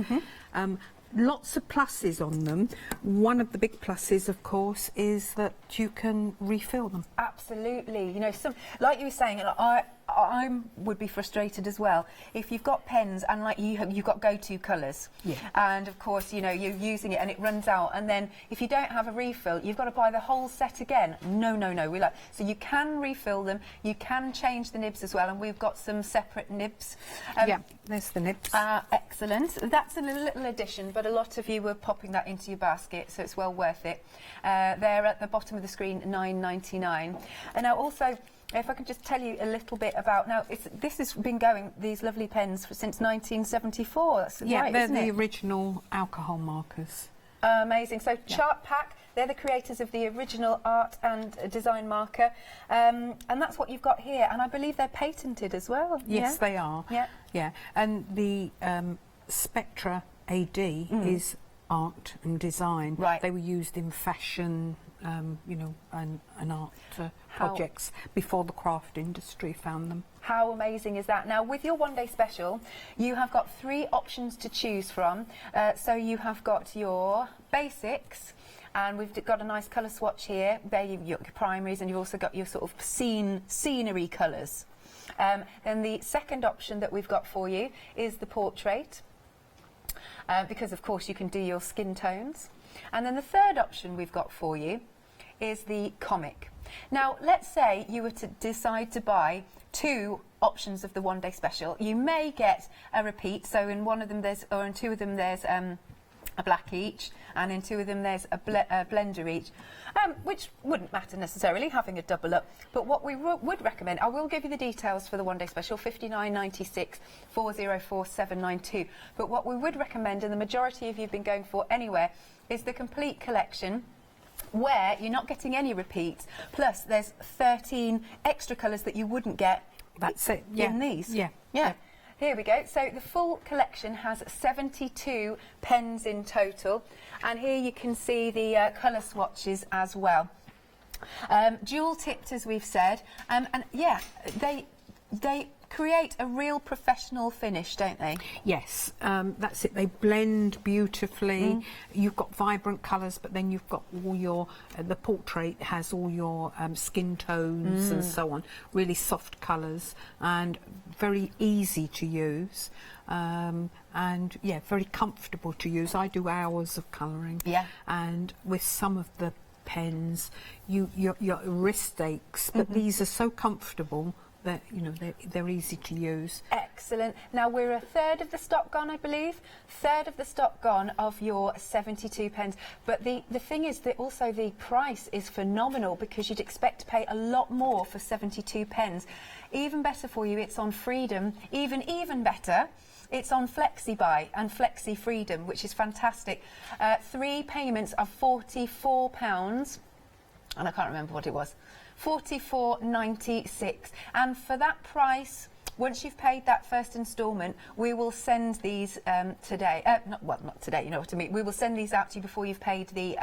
Speaker 2: Lots of pluses on them. One of the big pluses, of course, is that you can refill them.
Speaker 8: Absolutely. You know, some, like you were saying, I would be frustrated as well if you've got pens and like you've got go-to colours, and of course you know you're using it and it runs out, and then if you don't have a refill you've got to buy the whole set again. No, we like, so you can refill them, you can change the nibs as well, and we've got some separate nibs.
Speaker 2: Yeah, there's the nibs.
Speaker 8: Excellent. That's a little addition, but a lot of you were popping that into your basket, so it's well worth it. They're at the bottom of the screen, $9.99. And now also, if I can just tell you a little bit about, now this has been going, these lovely pens, since 1974. That's right,
Speaker 2: they're
Speaker 8: isn't
Speaker 2: the
Speaker 8: it?
Speaker 2: original alcohol markers.
Speaker 8: Amazing. So Chart Pack, they're the creators of the original art and design marker, and that's what you've got here, and I believe they're patented as well.
Speaker 2: Yes, they are.
Speaker 8: Yeah.
Speaker 2: And the Spectra AD is art and design.
Speaker 8: Right.
Speaker 2: They were used in fashion, you know, and art projects before the craft industry found them.
Speaker 8: How amazing is that? Now, with your one-day special, you have got 3 options to choose from. So you have got your basics, and we've got a nice colour swatch here. There you've got your primaries, and you've also got your sort of scenery colours. Then the second option that we've got for you is the portrait, because of course you can do your skin tones. And then the third option we've got for you is the comic. Now, let's say you were to decide to buy 2 options of the one-day special. You may get a repeat, so in one of them there's, or in 2 of them there's a black each, and in 2 of them there's a blender each, which wouldn't matter necessarily, having a double up. But what we would recommend, I will give you the details for the one-day special, $59.96, 404792. But what we would recommend, and the majority of you have been going for anywhere, is the complete collection, where you're not getting any repeats, plus there's 13 extra colours that you wouldn't get in these.
Speaker 2: Yeah.
Speaker 8: Here we go. So the full collection has 72 pens in total, and here you can see the colour swatches as well. Dual tipped, as we've said, and yeah, they create a real professional finish, don't they?
Speaker 2: Yes, that's it. They blend beautifully. You've got vibrant colours, but then you've got all your, the portrait has all your skin tones and so on. Really soft colours and very easy to use. And yeah, very comfortable to use. I do hours of colouring.
Speaker 8: Yeah.
Speaker 2: And with some of the pens, your wrist aches, but these are so comfortable that, you know, they're easy to use.
Speaker 8: Excellent. Now we're a third of the stock gone, I believe. Third of the stock gone of your 72 pens. But the thing is that also the price is phenomenal, because you'd expect to pay a lot more for 72 pens. Even better for you, it's on Freedom. Even better, it's on FlexiBuy and Flexi Freedom, which is fantastic. 3 payments of £44, and I can't remember what it was. $44.96, and for that price, once you've paid that first instalment, we will send these today. Not today, you know what I mean. We will send these out to you before you've paid the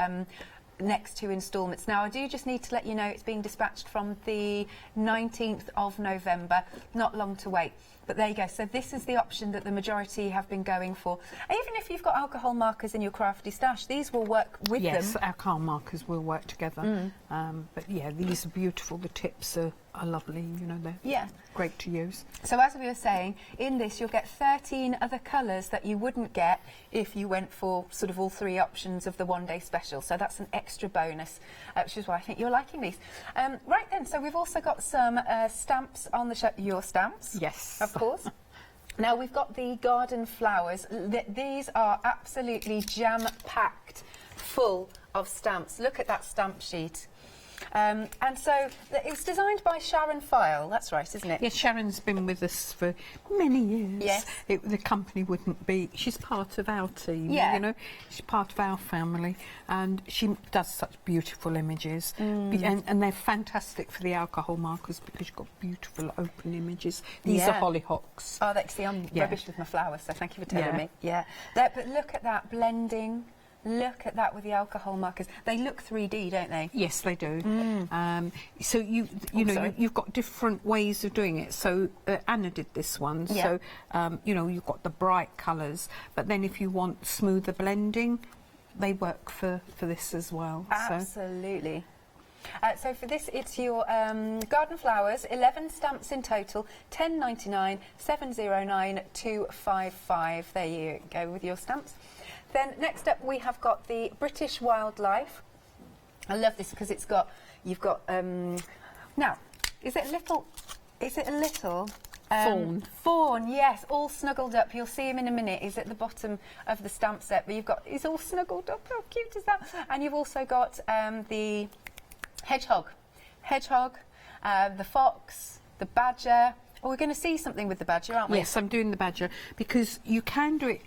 Speaker 8: next 2 instalments. Now, I do just need to let you know it's being dispatched from the 19th of November. Not long to wait. But there you go. So this is the option that the majority have been going for. Even if you've got alcohol markers in your crafty stash, these will work with them.
Speaker 2: Yes, alcohol markers will work together. But yeah, these are beautiful. The tips are lovely. You know, they're great to use.
Speaker 8: So as we were saying, in this you'll get 13 other colours that you wouldn't get if you went for sort of all 3 options of the one-day special. So that's an extra bonus, which is why I think you're liking these. Right then, so we've also got some stamps on the show. Your stamps?
Speaker 2: Yes.
Speaker 8: Of course. Now we've got the garden flowers. These are absolutely jam-packed full of stamps. Look at that stamp sheet. And so it's designed by Sharon File, that's right, isn't it?
Speaker 2: Yes, Sharon's been with us for many years.
Speaker 8: Yes.
Speaker 2: The company wouldn't be, she's part of our team,
Speaker 8: Yeah.
Speaker 2: you know, she's part of our family, and she does such beautiful images. And they're fantastic for the alcohol markers because you've got beautiful open images. These are hollyhocks.
Speaker 8: Oh, see, I'm rubbish with my flowers, so thank you for telling me. Yeah. But look at that blending. Look at that with the alcohol markers. They look 3D, don't they?
Speaker 2: Yes, they do. So you've got different ways of doing it. So Anna did this one.
Speaker 8: Yeah.
Speaker 2: So you've got the bright colours, but then if you want smoother blending, they work for this as well.
Speaker 8: Absolutely. So for this, it's your garden flowers, 11 stamps in total, £10.99, 709 255. There you go with your stamps. Then next up we have got the British Wildlife. I love this because you've got now, is it a little
Speaker 2: fawn?
Speaker 8: Fawn, yes, all snuggled up. You'll see him in a minute. He's at the bottom of the stamp set, but he's all snuggled up. How cute is that? And you've also got the hedgehog, the fox, the badger. Oh, we're going to see something with the badger, aren't we?
Speaker 2: Yes, I'm doing the badger because you can do it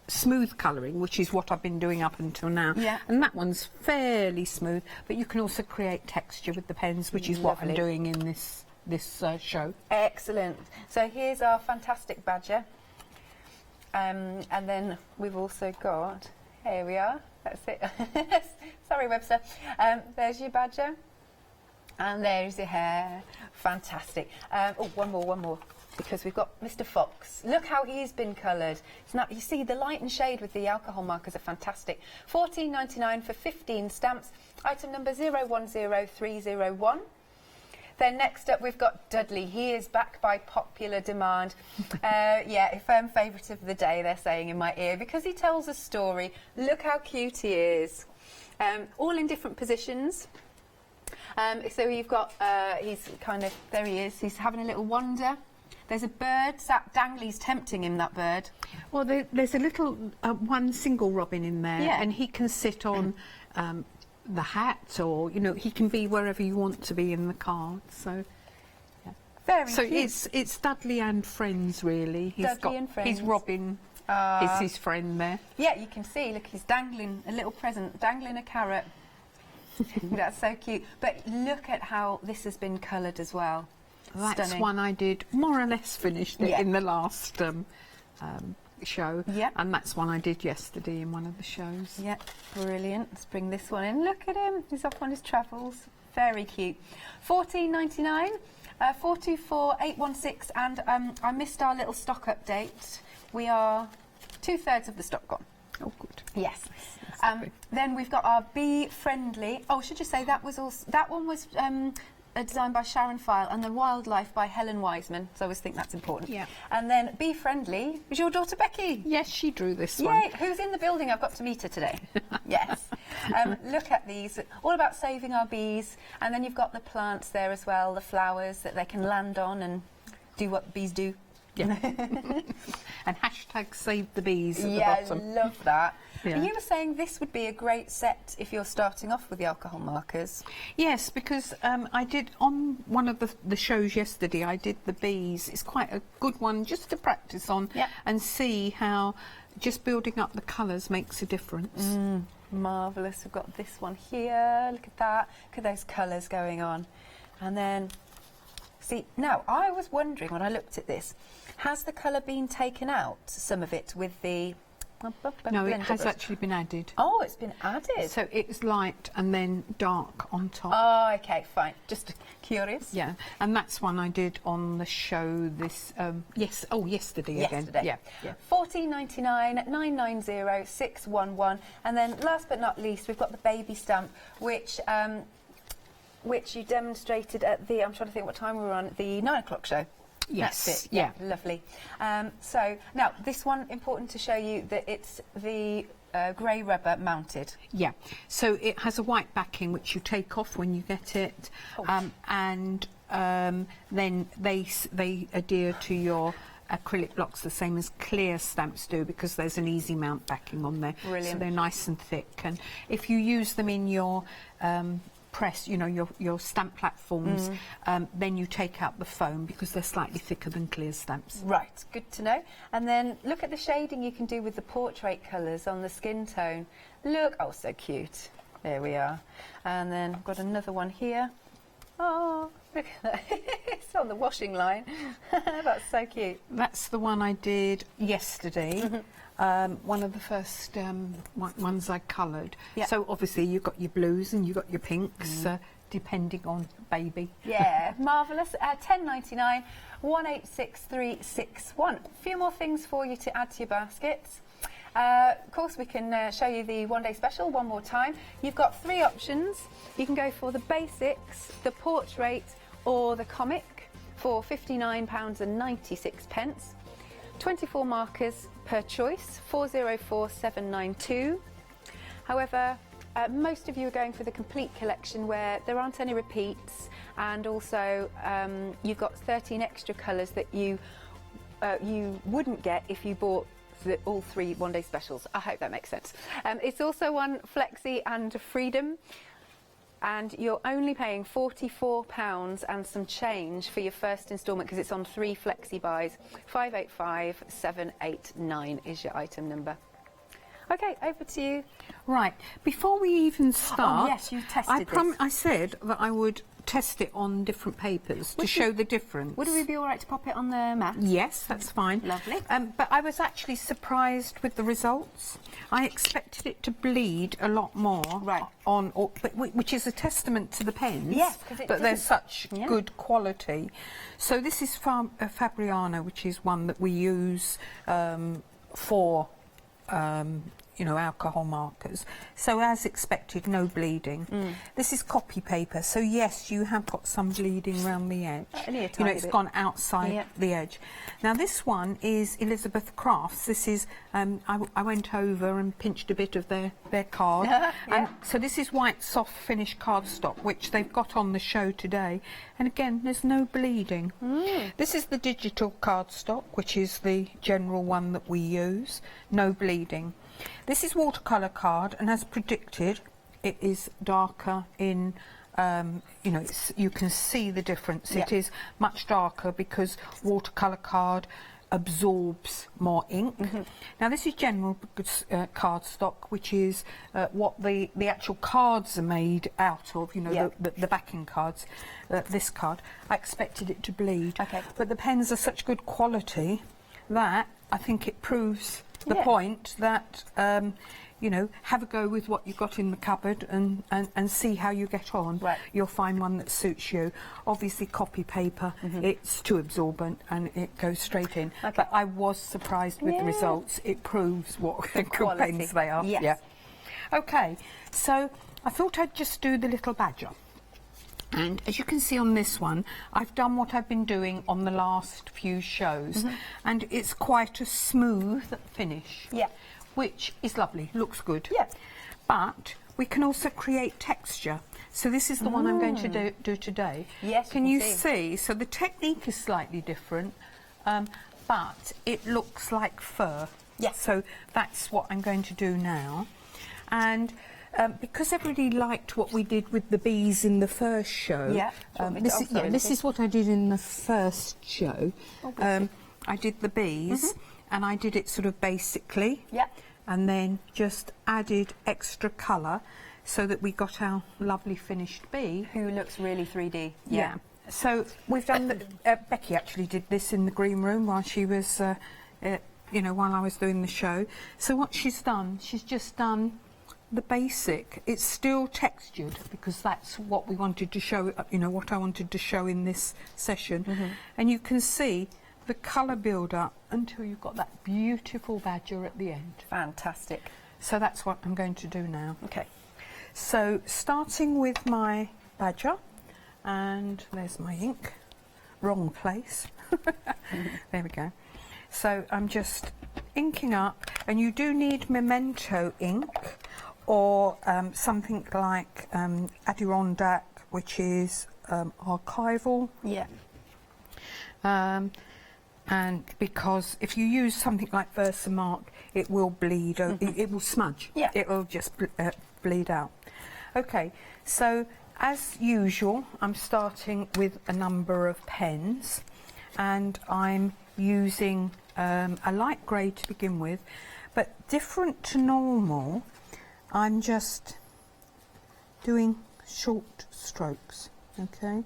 Speaker 2: smooth colouring, which is what I've been doing up until now.
Speaker 8: Yeah.
Speaker 2: And that one's fairly smooth, but you can also create texture with the pens, which is what I'm doing in this show.
Speaker 8: Excellent. So here's our fantastic badger. And then we've also got, here we are, that's it. Sorry, Webster. There's your badger. And there's your hair. Fantastic. One more. Because we've got Mr. Fox. Look how he's been coloured. You see, the light and shade with the alcohol markers are fantastic. £14.99 for 15 stamps. Item number 010301. Then next up we've got Dudley. He is back by popular demand. A firm favourite of the day, they're saying in my ear, because he tells a story. Look how cute he is. All in different positions. So you've got, there he is. He's having a little wander. There's a bird sat dangling. He's tempting him, that bird.
Speaker 2: Well, there's a little one single robin in there, and he can sit on the hat, or he can be wherever you want to be in the card. So,
Speaker 8: very cute.
Speaker 2: It's Dudley and friends, really.
Speaker 8: And friends.
Speaker 2: His Robin is his friend there.
Speaker 8: Yeah, you can see. Look, he's dangling a little present, dangling a carrot. That's so cute. But look at how this has been coloured as well.
Speaker 2: That's
Speaker 8: Stunning.
Speaker 2: one I did more or less finished it in the last show.
Speaker 8: Yeah.
Speaker 2: And that's one I did yesterday in one of the shows.
Speaker 8: Yeah, brilliant. Let's bring this one in. Look at him. He's off on his travels. Very cute. £14.99, 424816, and I missed our little stock update. We are 2/3 of the stock gone.
Speaker 2: Oh, good.
Speaker 8: Yes. Then we've got our Be Friendly. Oh, should you say that one was designed by Sharon File, and the Wildlife by Helen Wiseman. So I always think that's important.
Speaker 2: Yeah.
Speaker 8: And then Be Friendly was your daughter Becky.
Speaker 2: Yes, she drew this
Speaker 8: Yay.
Speaker 2: one.
Speaker 8: Who's in the building? I've got to meet her today. Yes. Look at these. All about saving our bees. And then you've got the plants there as well, the flowers that they can land on and do what bees do.
Speaker 2: Yeah. And hashtag save the bees at the bottom.
Speaker 8: I love that.
Speaker 2: Yeah.
Speaker 8: You were saying this would be a great set if you're starting off with the alcohol markers.
Speaker 2: Yes, because I did on one of the shows yesterday, I did the bees. It's quite a good one just to practice on and see how just building up the colours makes a difference.
Speaker 8: Marvellous. We've got this one here. Look at that. Look at those colours going on. And then, see, now I was wondering when I looked at this, has the colour been taken out, some of it, with the
Speaker 2: No, it has actually been added.
Speaker 8: Oh, it's been added.
Speaker 2: So it's light and then dark on top.
Speaker 8: Oh, okay, fine. Just curious.
Speaker 2: Yeah, and that's one I did on the show this yesterday again. Yeah.
Speaker 8: £14.99, 990 611, and then last but not least, we've got the baby stamp, which you demonstrated at the. I'm trying to think what time we were on, the 9 o'clock show.
Speaker 2: Yes.
Speaker 8: That's it. Yeah, lovely. So now this one, important to show you that it's the grey rubber mounted.
Speaker 2: Yeah. So it has a white backing which you take off when you get it, and then they adhere to your acrylic blocks the same as clear stamps do, because there's an easy mount backing on there.
Speaker 8: Brilliant.
Speaker 2: So they're nice and thick, and if you use them in your press, you know, your stamp platforms, then you take out the foam because they're slightly thicker than clear stamps.
Speaker 8: Right, good to know. And then look at the shading you can do with the portrait colours on the skin tone. Look, oh, so cute. There we are. And then I've got another one here. Oh, look at that. It's on the washing line. That's so cute.
Speaker 2: That's the one I did yesterday. One of the first ones I coloured.
Speaker 8: Yeah.
Speaker 2: So obviously you've got your blues and you've got your pinks, depending on baby.
Speaker 8: Yeah, marvellous. £10.99, 186361. A few more things for you to add to your baskets. Of course, we can show you the one-day special one more time. You've got 3 options. You can go for the basics, the portrait, or the comic for £59.96. 24 markers per choice, 404792. However, most of you are going for the complete collection where there aren't any repeats, and also you've got 13 extra colours that you wouldn't get if you bought all 3 one-day specials. I hope that makes sense. It's also on Flexi and Freedom, and you're only paying £44 and some change for your first instalment because it's on 3 Flexi buys. 585789 is your item number. Okay, over to you.
Speaker 2: Right, before we even start,
Speaker 8: oh yes, you tested this.
Speaker 2: I said that I would test it on different papers to show the difference.
Speaker 8: Would we be all right to pop it on the mat?
Speaker 2: Yes, that's fine.
Speaker 8: Lovely.
Speaker 2: But I was actually surprised with the results. I expected it to bleed a lot more, which is a testament to the pens.
Speaker 8: Yes,
Speaker 2: that they're such good quality. So this is Fabriano, which is one that we use for you know, alcohol markers. So as expected, no bleeding. This is copy paper, so yes, you have got some bleeding around the edge. You know, it's gone outside the edge. Now this one is Elizabeth Crafts. This is, I went over and pinched a bit of their card. And so this is white soft finish cardstock, which they've got on the show today. And again, there's no bleeding. This is the digital cardstock, which is the general one that we use. No bleeding. This is watercolor card, and as predicted, it is darker in, you know, you can see the difference. It is much darker because watercolor card absorbs more ink. Now this is general cardstock, which is what the actual cards are made out of, you know, the backing cards. This card, I expected it to bleed, but the pens are such good quality that I think it proves the point that you know, have a go with what you've got in the cupboard and see how you get on. You'll find one that suits you. Obviously copy paper, it's too absorbent and it goes straight in. But I was surprised with the results. It proves what good pens they are. Okay, so I thought I'd just do the little badger. And as you can see on this one, I've done what I've been doing on the last few shows, and it's quite a smooth finish, which is lovely, looks good. But we can also create texture. So this is the one I'm going to do today. Can you see? So the technique is slightly different, but it looks like fur. So that's what I'm going to do now. And because everybody liked what we did with the bees in the first show, this is what I did in the first show. I did the bees, and I did it sort of basically, and then just added extra colour so that we got our lovely finished bee.
Speaker 8: Who looks really 3D.
Speaker 2: So we've done, Becky actually did this in the green room while she was you know, while I was doing the show. So what she's done, she's just done the basic. It's still textured because that's what we wanted to show, you know, what I wanted to show in this session. And you can see the colour build up until you've got that beautiful badger at the end.
Speaker 8: Fantastic.
Speaker 2: So that's what I'm going to do now.
Speaker 8: Okay.
Speaker 2: So starting with my badger, and there's my ink. Wrong place. There we go. So I'm just inking up, and you do need memento ink or something like Adirondack, which is archival.
Speaker 8: Yeah.
Speaker 2: And because if you use something like Versamark, it will bleed, it will smudge.
Speaker 8: Yeah.
Speaker 2: It will just bleed out. Okay, so as usual, I'm starting with a number of pens, and I'm using a light grey to begin with, but different to normal, I'm just doing short strokes, okay?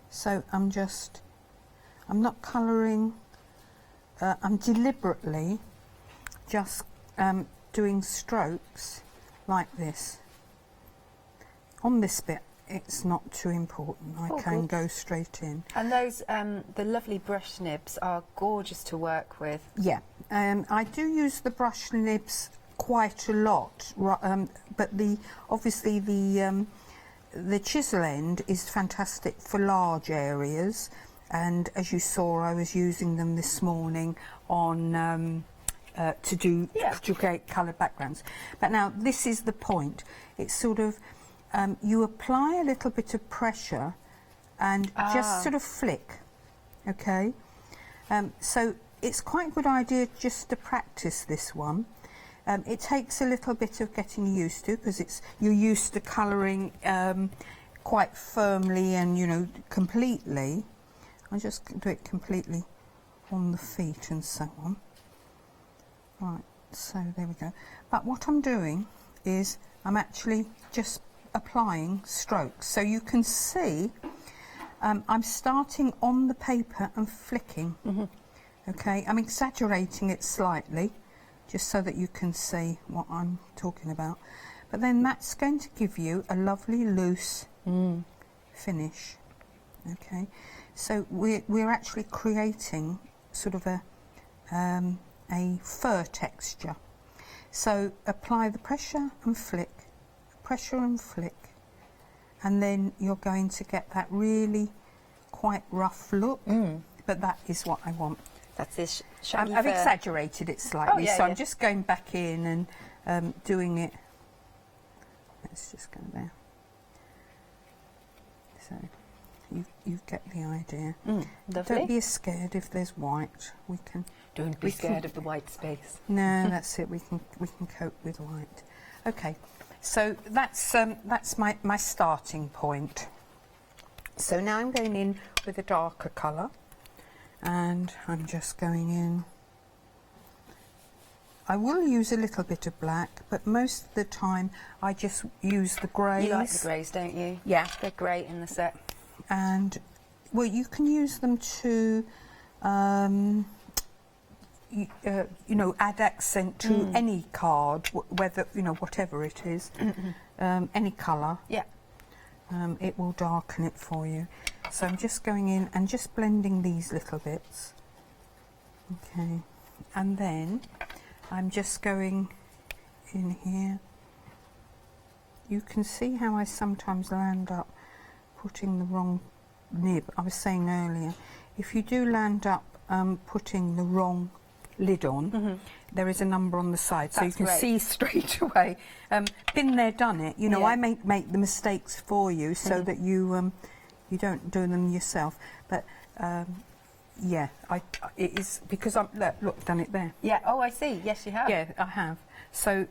Speaker 2: So I'm not colouring, I'm deliberately just doing strokes like this. On this bit, it's not too important. I can go straight in.
Speaker 8: And those, the lovely brush nibs are gorgeous to work with.
Speaker 2: Yeah, I do use the brush nibs quite a lot, but obviously the chisel end is fantastic for large areas, and as you saw, I was using them this morning on to create coloured backgrounds. But now this is the point. It's sort of you apply a little bit of pressure and just sort of flick, okay? So it's quite a good idea just to practice this one. It takes a little bit of getting used to, because you're used to colouring quite firmly and, you know, completely. I just do it completely on the feet and so on. Right, so there we go. But what I'm doing is I'm actually just applying strokes. So you can see I'm starting on the paper and flicking. Okay, I'm exaggerating it slightly, just so that you can see what I'm talking about. But then that's going to give you a lovely loose finish. Okay, so we're actually creating sort of a fur texture. So apply the pressure and flick, pressure and flick, and then you're going to get that really quite rough look. But that is what I want.
Speaker 8: That's this.
Speaker 2: I've exaggerated it slightly, so I'm just going back in and doing it. Let's just go there. So you get the idea.
Speaker 8: Lovely.
Speaker 2: Don't be scared if there's white. We can.
Speaker 8: Don't be scared of the white space.
Speaker 2: No, that's it. We can cope with white. Okay, so that's my starting point. So now I'm going in with a darker colour. And I'm just going in. I will use a little bit of black, but most of the time I just use the greys.
Speaker 8: You like the greys, don't you?
Speaker 2: Yeah.
Speaker 8: They're great in the set.
Speaker 2: And, well, you can use them to, you know, add accent to any card, whether, you know, whatever it is, any colour.
Speaker 8: Yeah.
Speaker 2: It will darken it for you. So I'm just going in and just blending these little bits. Okay, and then I'm just going in here. You can see how I sometimes land up putting the wrong nib. I was saying earlier, if you do land up putting the wrong lid on, there is a number on the side, so
Speaker 8: That's
Speaker 2: you can
Speaker 8: great.
Speaker 2: see straight away. Been there, done it. You know,
Speaker 8: Yeah.
Speaker 2: I make the mistakes for you so that you you don't do them yourself. But yeah, it is because I'm look, done it there.
Speaker 8: Yeah. Oh, I see. Yes, you have.
Speaker 2: Yeah, I have. So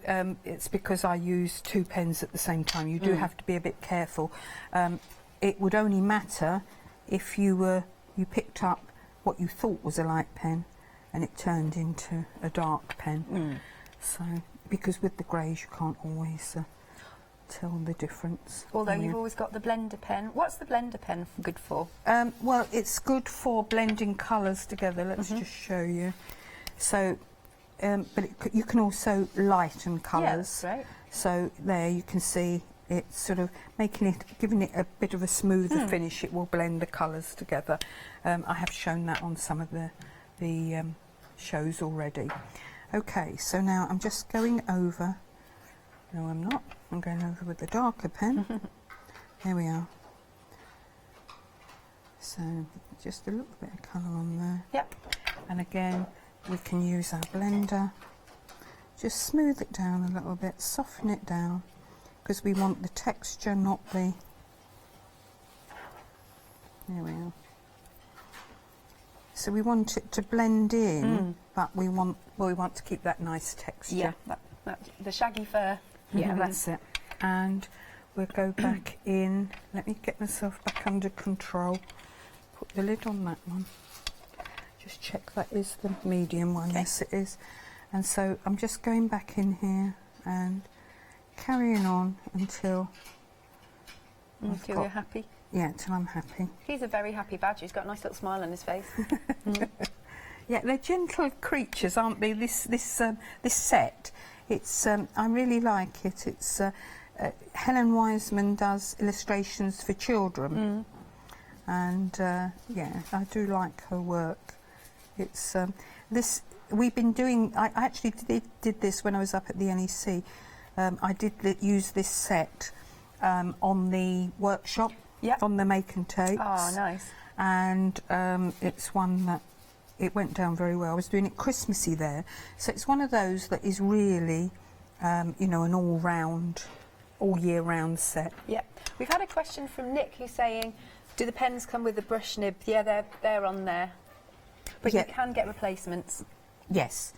Speaker 2: it's because I use two pens at the same time. You do have to be a bit careful. It would only matter if you picked up what you thought was a light pen and it turned into a dark pen. So because with the greys you can't always tell the difference.
Speaker 8: Although you've always got the blender pen. What's the blender pen good for?
Speaker 2: Well, it's good for blending colours together. Let's just show you. So, but you can also lighten colours.
Speaker 8: Yeah, that's right.
Speaker 2: So there you can see it's sort of giving it a bit of a smoother finish. It will blend the colours together. I have shown that on some of the shows already. Okay, so now I'm just going over. No, I'm not. I'm going over with the darker pen. There we are. So just a little bit of colour on there.
Speaker 8: Yep.
Speaker 2: And again, we can use our blender. Just smooth it down a little bit, soften it down, because we want the texture, not the... There we are. So we want it to blend in, but we want to keep that nice texture.
Speaker 8: Yeah, the shaggy fur.
Speaker 2: Yeah, that's it. And we'll go back in. Let me get myself back under control. Put the lid on that one. Just check that is the medium one. Okay. Yes, it is. And so I'm just going back in here and carrying on until
Speaker 8: you're happy.
Speaker 2: Yeah, until I'm happy.
Speaker 8: He's a very happy badger. He's got a nice little smile on his face.
Speaker 2: Yeah, they're gentle creatures, aren't they? This set. It's I really like it. It's Helen Wiseman does illustrations for children, and yeah, I do like her work. It's this we've been doing. I actually did this when I was up at the NEC. I did use this set on the workshop, on the make and takes.
Speaker 8: Oh, nice.
Speaker 2: And it's one that it went down very well. I was doing it Christmassy there, so it's one of those that is really, you know, an all-round, all-year-round set.
Speaker 8: Yeah. We've had a question from Nick who's saying, do the pens come with a brush nib? Yeah, they're on there, but you can get replacements.
Speaker 2: Yes.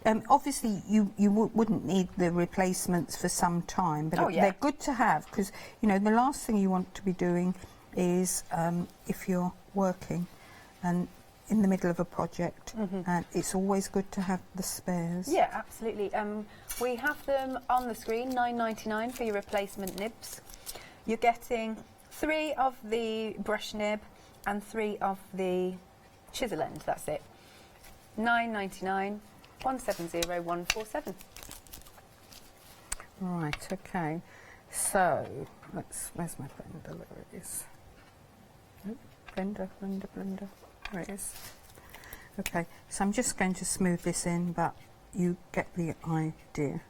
Speaker 2: Obviously, you wouldn't need the replacements for some time, but they're good to have because, you know, the last thing you want to be doing is if you're working and in the middle of a project, and it's always good to have the spares.
Speaker 8: Yeah, absolutely. We have them on the screen, $9.99 for your replacement nibs. You're getting 3 of the brush nib and 3 of the chisel end, that's it. $9.99, 170147.
Speaker 2: Right, okay. So, where's my blender? There it is. Oh, blender. There it is. Okay, so I'm just going to smooth this in, but you get the idea.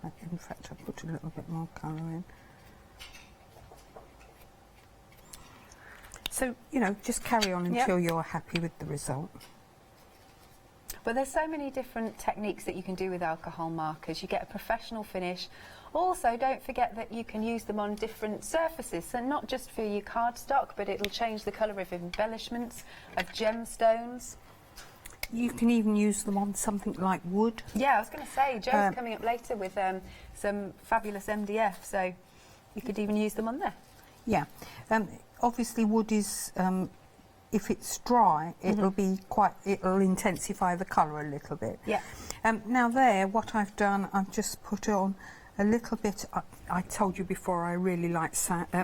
Speaker 2: In fact, I'll put a little bit more colour in. So, you know, just carry on until you're happy with the result.
Speaker 8: But there's so many different techniques that you can do with alcohol markers. You get a professional finish. Also, don't forget that you can use them on different surfaces, so not just for your cardstock, but it'll change the colour of embellishments, of gemstones.
Speaker 2: You can even use them on something like wood.
Speaker 8: Yeah, I was going to say, Joe's coming up later with some fabulous MDF, so you could even use them on there.
Speaker 2: Yeah. Obviously, wood is... if it's dry, it'll intensify the colour a little bit.
Speaker 8: Yeah.
Speaker 2: Now there, what I've done, I've just put on a little bit. I told you before I really like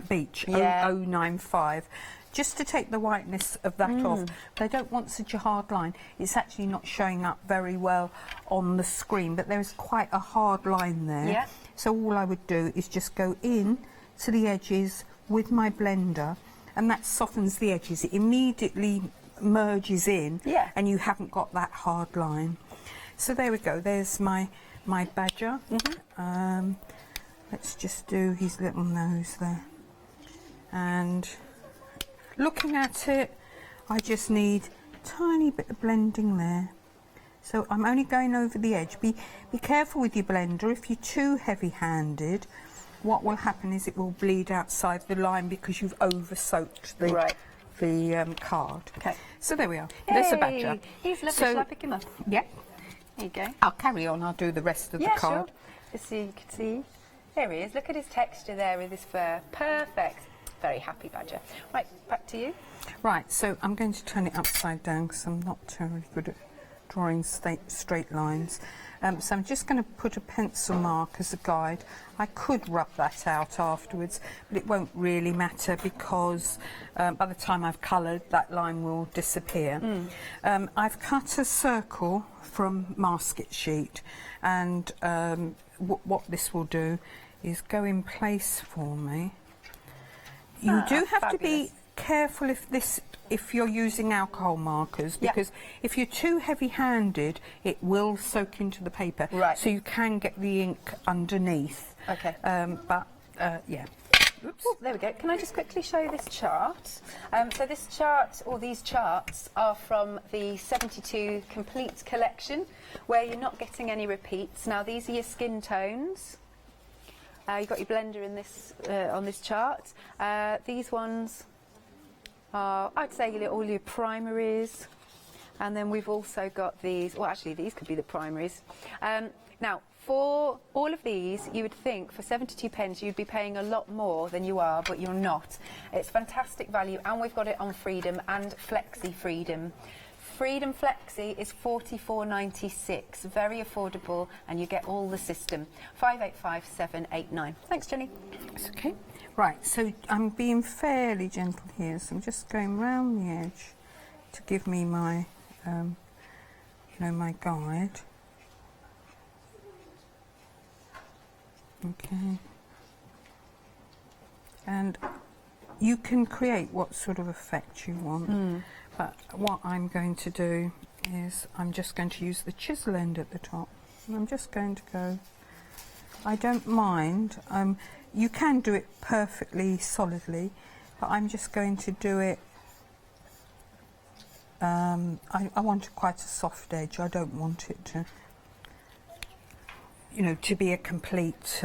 Speaker 2: Beach 095, just to take the whiteness of that off. But I don't want such a hard line. It's actually not showing up very well on the screen, but there is quite a hard line there.
Speaker 8: Yeah.
Speaker 2: So all I would do is just go in to the edges with my blender, and that softens the edges. It immediately merges in, and you haven't got that hard line. So there we go. There's my badger. Let's just do his little nose there. And looking at it, I just need a tiny bit of blending there. So I'm only going over the edge. Be careful with your blender. If you're too heavy-handed, what will happen is it will bleed outside the line because you've over-soaked the card. Okay. So there we are.
Speaker 8: Yay!
Speaker 2: There's a badger.
Speaker 8: He's lovely. Shall I pick him up?
Speaker 2: Yeah.
Speaker 8: There you go.
Speaker 2: I'll carry on. I'll do the rest of the card.
Speaker 8: Sure. Just so you can see. There he is. Look at his texture there with his fur. Perfect. Very happy badger. Right, back to you.
Speaker 2: Right, so I'm going to turn it upside down because I'm not terribly good at drawing straight lines. So I'm just going to put a pencil mark as a guide. I could rub that out afterwards, but it won't really matter because by the time I've coloured, that line will disappear. I've cut a circle from masket sheet, and what this will do is go in place for me. You do have to be careful if you're using alcohol markers, because if you're too heavy-handed, it will soak into the paper.
Speaker 8: Right.
Speaker 2: So you can get the ink underneath.
Speaker 8: Okay.
Speaker 2: Yeah.
Speaker 8: Oops. Oh, there we go. Can I just quickly show you this chart? So this chart, or these charts, are from the 72 Complete collection, where you're not getting any repeats. Now, these are your skin tones. You've got your blender in this on this chart. These ones are, I'd say, all your primaries. And then we've also got these, well, actually, these could be the primaries. Now, for all of these, you would think for 72 pence you'd be paying a lot more than you are, but you're not. It's fantastic value, and we've got it on Freedom and Flexi Freedom. Freedom Flexi is $44.96, very affordable, and you get all the system. 585789. Thanks, Jenny.
Speaker 2: It's okay. Right, so I'm being fairly gentle here, so I'm just going round the edge to give me my, my guide. Okay. And you can create what sort of effect you want, but what I'm going to do is I'm just going to use the chisel end at the top, and I'm just going to go, I don't mind, you can do it perfectly solidly, but I'm just going to do it, I want quite a soft edge. I don't want it to, to be a complete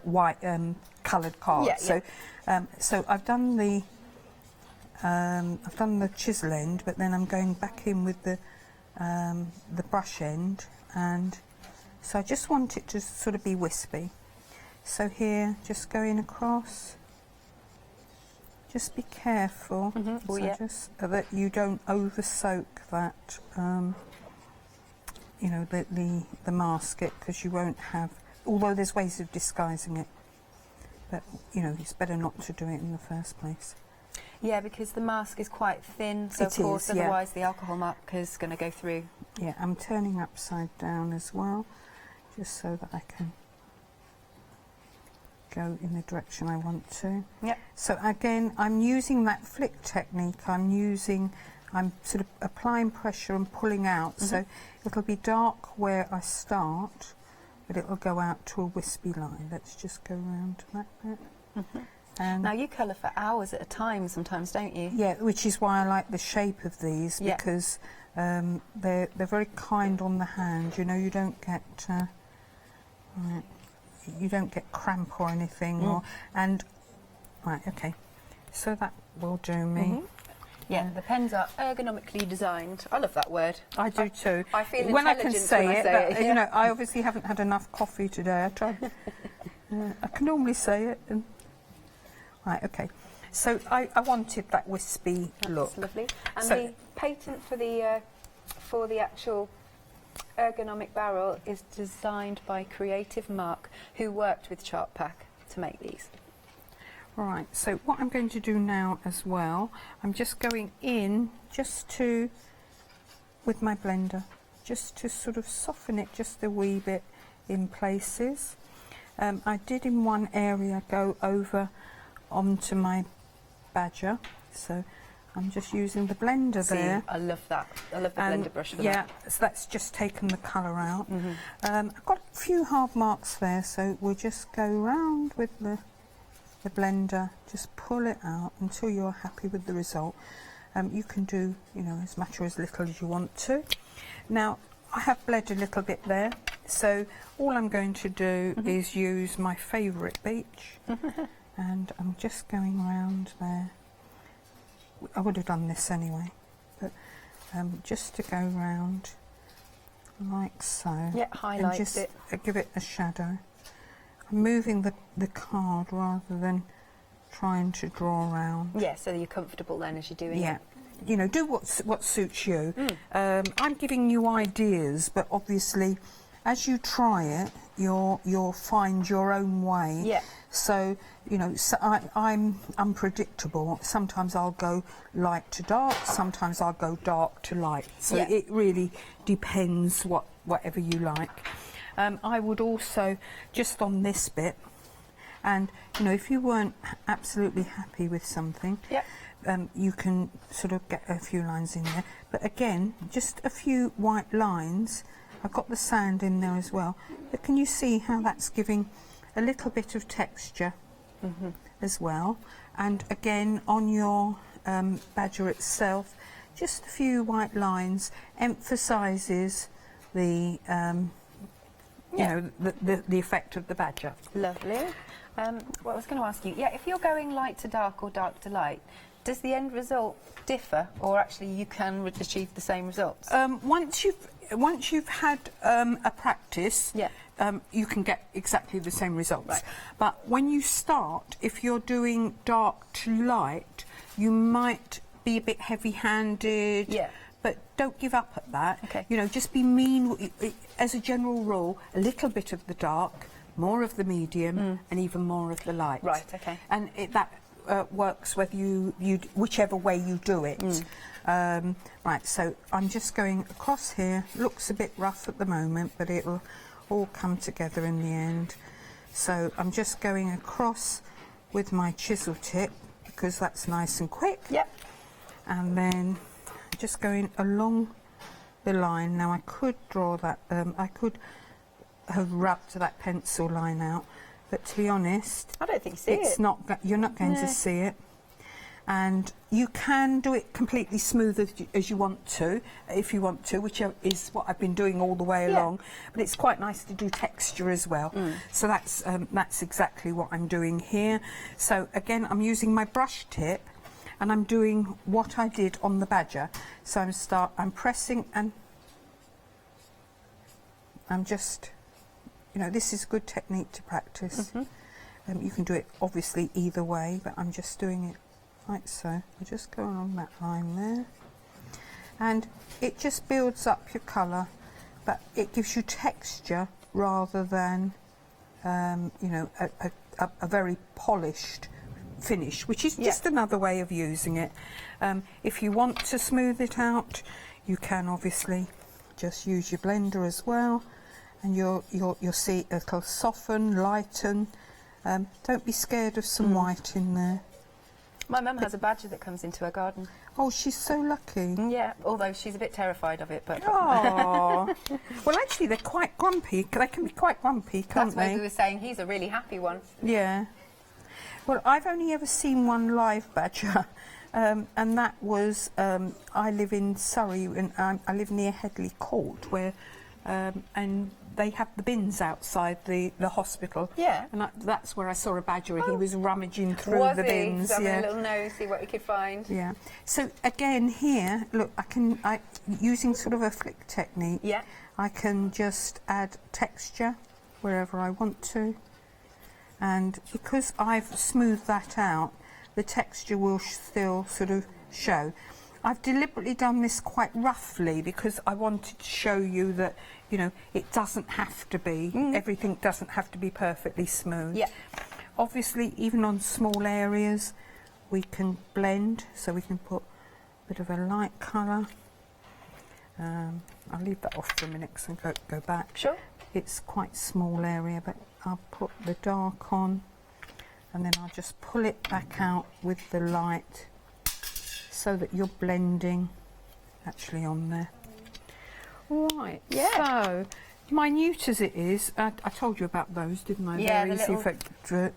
Speaker 2: white coloured card. So I've done the chisel end, but then I'm going back in with the brush end, and so I just want it to sort of be wispy. So here, just going across. Just be careful, just that you don't over soak that. The masket, because you won't have, although there's ways of disguising it, but it's better not to do it in the first place.
Speaker 8: Yeah, because the mask is quite thin, so of course otherwise the alcohol marker is going to go through.
Speaker 2: Yeah, I'm turning upside down as well, just so that I can go in the direction I want to.
Speaker 8: Yep.
Speaker 2: So again, I'm using that flick technique. I'm sort of applying pressure and pulling out, so it'll be dark where I start, but it'll go out to a wispy line. Let's just go around to that bit.
Speaker 8: Now you colour for hours at a time sometimes, don't you?
Speaker 2: Yeah, which is why I like the shape of these, because they're very kind on the hand. You don't get cramp or anything. Right, okay. So that will do me.
Speaker 8: Yeah, the pens are ergonomically designed. I love that word.
Speaker 2: I do too.
Speaker 8: I feel
Speaker 2: when I can
Speaker 8: intelligent
Speaker 2: say
Speaker 8: when
Speaker 2: it,
Speaker 8: I say it.
Speaker 2: I obviously haven't had enough coffee today. I tried. I can normally say it. Right, okay. So I wanted that wispy look.
Speaker 8: That's lovely. And so the patent for the actual ergonomic barrel is designed by Creative Mark, who worked with Chartpak to make these.
Speaker 2: Right, so what I'm going to do now as well, I'm just going in with my blender, just to sort of soften it just a wee bit in places. I did in one area go over onto my badger, so I'm just using the blender there.
Speaker 8: I love that. I love the blender brush for that.
Speaker 2: Yeah, so that's just taken the colour out. I've got a few hard marks there, so we'll just go round with the blender, just pull it out until you're happy with the result. You can do, as much or as little as you want to. Now, I have bled a little bit there, so all I'm going to do is use my favourite beach, and I'm just going round there. I would have done this anyway, but just to go round like so.
Speaker 8: Yeah, highlight
Speaker 2: and just
Speaker 8: it.
Speaker 2: Give it a shadow. I'm moving the card rather than trying to draw around.
Speaker 8: Yeah, so you're comfortable then as you're doing it.
Speaker 2: you know, do what suits you. I'm giving you ideas, but obviously, as you try it, you'll find your own way.
Speaker 8: Yeah.
Speaker 2: So, you know, so I'm unpredictable. Sometimes I'll go light to dark, sometimes I'll go dark to light. So
Speaker 8: Yeah.
Speaker 2: it really depends whatever you like. I would also, just on this bit, and, you know, if you weren't absolutely happy with something, you can sort of get a few lines in there. But again, just a few white lines. I've got the sand in there as well. But can you see how that's giving a little bit of texture as well? And again, on your badger itself, just a few white lines emphasises the you know, the effect of the badger.
Speaker 8: Lovely. What I was going to ask you, if you're going light to dark or dark to light, does the end result differ, or actually you can achieve the same results?
Speaker 2: Once you've had a practice, you can get exactly the same results.
Speaker 8: Right.
Speaker 2: But when you start, if you're doing dark to light, you might be a bit heavy-handed.
Speaker 8: Yeah.
Speaker 2: But don't give up at that.
Speaker 8: Okay.
Speaker 2: You know, just be mean. As a general rule, a little bit of the dark, more of the medium, and even more of the light.
Speaker 8: Right. Okay.
Speaker 2: And that works whether you whichever way you do it. Right. So I'm just going across here. Looks a bit rough at the moment, but it'll all come together in the end. So I'm just going across with my chisel tip because that's nice and quick.
Speaker 8: Yep.
Speaker 2: And then just going along the line. Now I could draw that, I could have rubbed that pencil line out, but to be honest,
Speaker 8: I don't think you see
Speaker 2: it's
Speaker 8: it.
Speaker 2: not. You're not going to see it, and you can do it completely smooth as you want to, if you want to, which is what I've been doing all the way along. But it's quite nice to do texture as well. So that's exactly what I'm doing here. So again, I'm using my brush tip. And I'm doing what I did on the badger. So I'm pressing and I'm just, you know, this is a good technique to practice. You can do it obviously either way, but I'm just doing it like so. I just go along that line there. And it just builds up your colour, but it gives you texture rather than, you know, a very polished finish, which is just another way of using it. If you want to smooth it out, you can obviously just use your blender as well, and you'll see it'll soften, lighten. Don't be scared of some white in there.
Speaker 8: My mum has a badger that comes into her garden.
Speaker 2: Oh, she's so lucky.
Speaker 8: Yeah, although she's a bit terrified of it, but...
Speaker 2: Oh. Well, actually, they're quite grumpy. They can be quite grumpy, can't
Speaker 8: That's why
Speaker 2: they?
Speaker 8: we were saying he's a really happy one.
Speaker 2: Yeah. Well, I've only ever seen one live badger, and that was, I live in Surrey, and I live near Headley Court, where, and they have the bins outside the hospital.
Speaker 8: Yeah.
Speaker 2: And that's where I saw a badger. He was rummaging through the bins.
Speaker 8: Having a little nose, see what he could find.
Speaker 2: Yeah. So again, here, look, using sort of a flick technique, I can just add texture wherever I want to. And because I've smoothed that out, the texture will still sort of show. I've deliberately done this quite roughly because I wanted to show you that, you know, it doesn't have to be, everything doesn't have to be perfectly smooth.
Speaker 8: Yeah.
Speaker 2: Obviously, even on small areas, we can blend, so we can put a bit of a light colour. I'll leave that off for a minute and go back.
Speaker 8: Sure.
Speaker 2: It's quite small area, but I'll put the dark on and then I'll just pull it back out with the light so that you're blending actually on there. Right, so minute as it is, I told you about those, didn't I?
Speaker 8: Yeah,
Speaker 2: Very
Speaker 8: the
Speaker 2: easy
Speaker 8: little,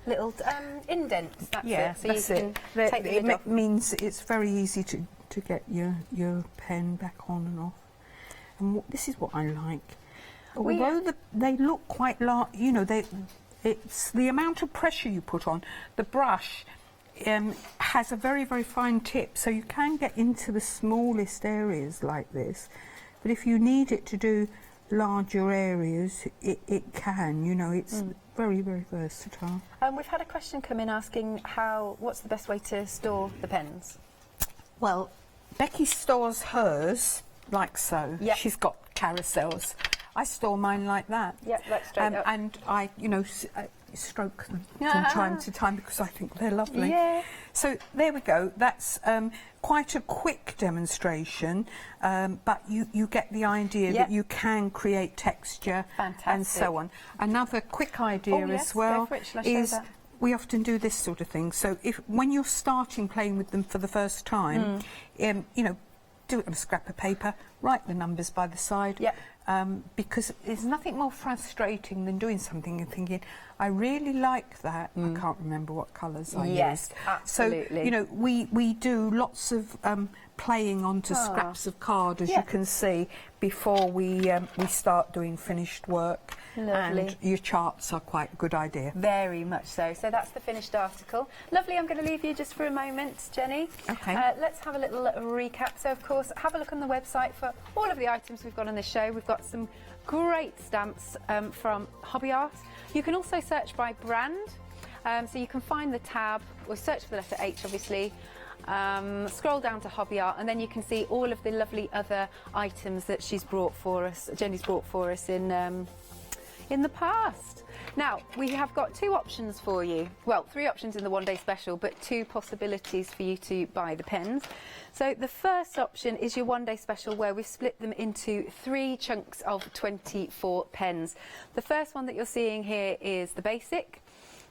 Speaker 8: little indents, that's
Speaker 2: yeah,
Speaker 8: it. So
Speaker 2: that's
Speaker 8: you
Speaker 2: it.
Speaker 8: can take the lid off.
Speaker 2: Means it's very easy to get your pen back on and off. And this is what I like. Although they look quite large, you know, it's the amount of pressure you put on. The brush has a very, very fine tip, so you can get into the smallest areas like this. But if you need it to do larger areas, it can, you know, it's very, very versatile.
Speaker 8: We've had a question come in asking what's the best way to store the pens?
Speaker 2: Well, Becky stores hers like so.
Speaker 8: Yep.
Speaker 2: She's got carousels. I store mine like that.
Speaker 8: Yep, that's straight up.
Speaker 2: And I, stroke them from time to time because I think they're lovely.
Speaker 8: Yeah.
Speaker 2: So there we go. That's quite a quick demonstration, but you get the idea that you can create texture and so on. Another quick idea as well is we often do this sort of thing. So when you're starting playing with them for the first time, do it on a scrap of paper, write the numbers by the side. Because there's nothing more frustrating than doing something and thinking, I really like that. I can't remember what colours I used.
Speaker 8: Yes, absolutely.
Speaker 2: So, we do lots of playing onto scraps of card, as you can see, before we start doing finished work.
Speaker 8: Lovely.
Speaker 2: And your charts are quite a good idea.
Speaker 8: Very much so. So that's the finished article. Lovely. I'm going to leave you just for a moment, Jenny.
Speaker 2: Okay.
Speaker 8: Let's have a little recap. So, of course, have a look on the website for all of the items we've got on this show. We've got some great stamps from Hobby Art. You can also search by brand. So you can find the tab, or search for the letter H, obviously. Scroll down to Hobby Art, and then you can see all of the lovely other items that she's brought for us, Jenny's brought for us in the past. Now, we have got two options for you. Well, three options in the one-day special, but two possibilities for you to buy the pens. So the first option is your one-day special, where we've split them into 3 chunks of 24 pens. The first one that you're seeing here is the basic.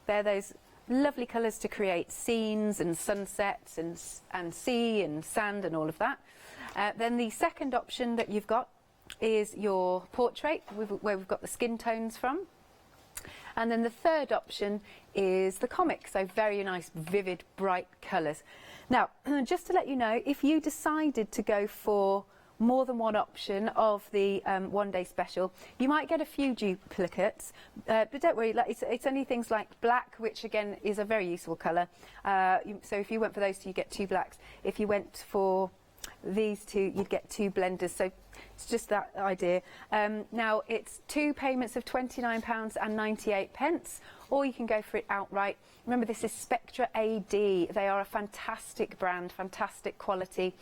Speaker 8: They're those lovely colours to create scenes and sunsets and sea and sand and all of that. Then the second option that you've got is your portrait, where we've got the skin tones from. And then the third option is the comic, so very nice, vivid, bright colours. Now, just to let you know, if you decided to go for more than one option of the one-day special, you might get a few duplicates, but don't worry, it's only things like black, which again is a very useful colour. So if you went for those two, you get 2 blacks. If you went for these two, you'd get 2 blenders. So it's just that idea. Now it's 2 payments of £29.98, or you can go for it outright. Remember, this is Spectra AD. They are a fantastic brand, fantastic quality.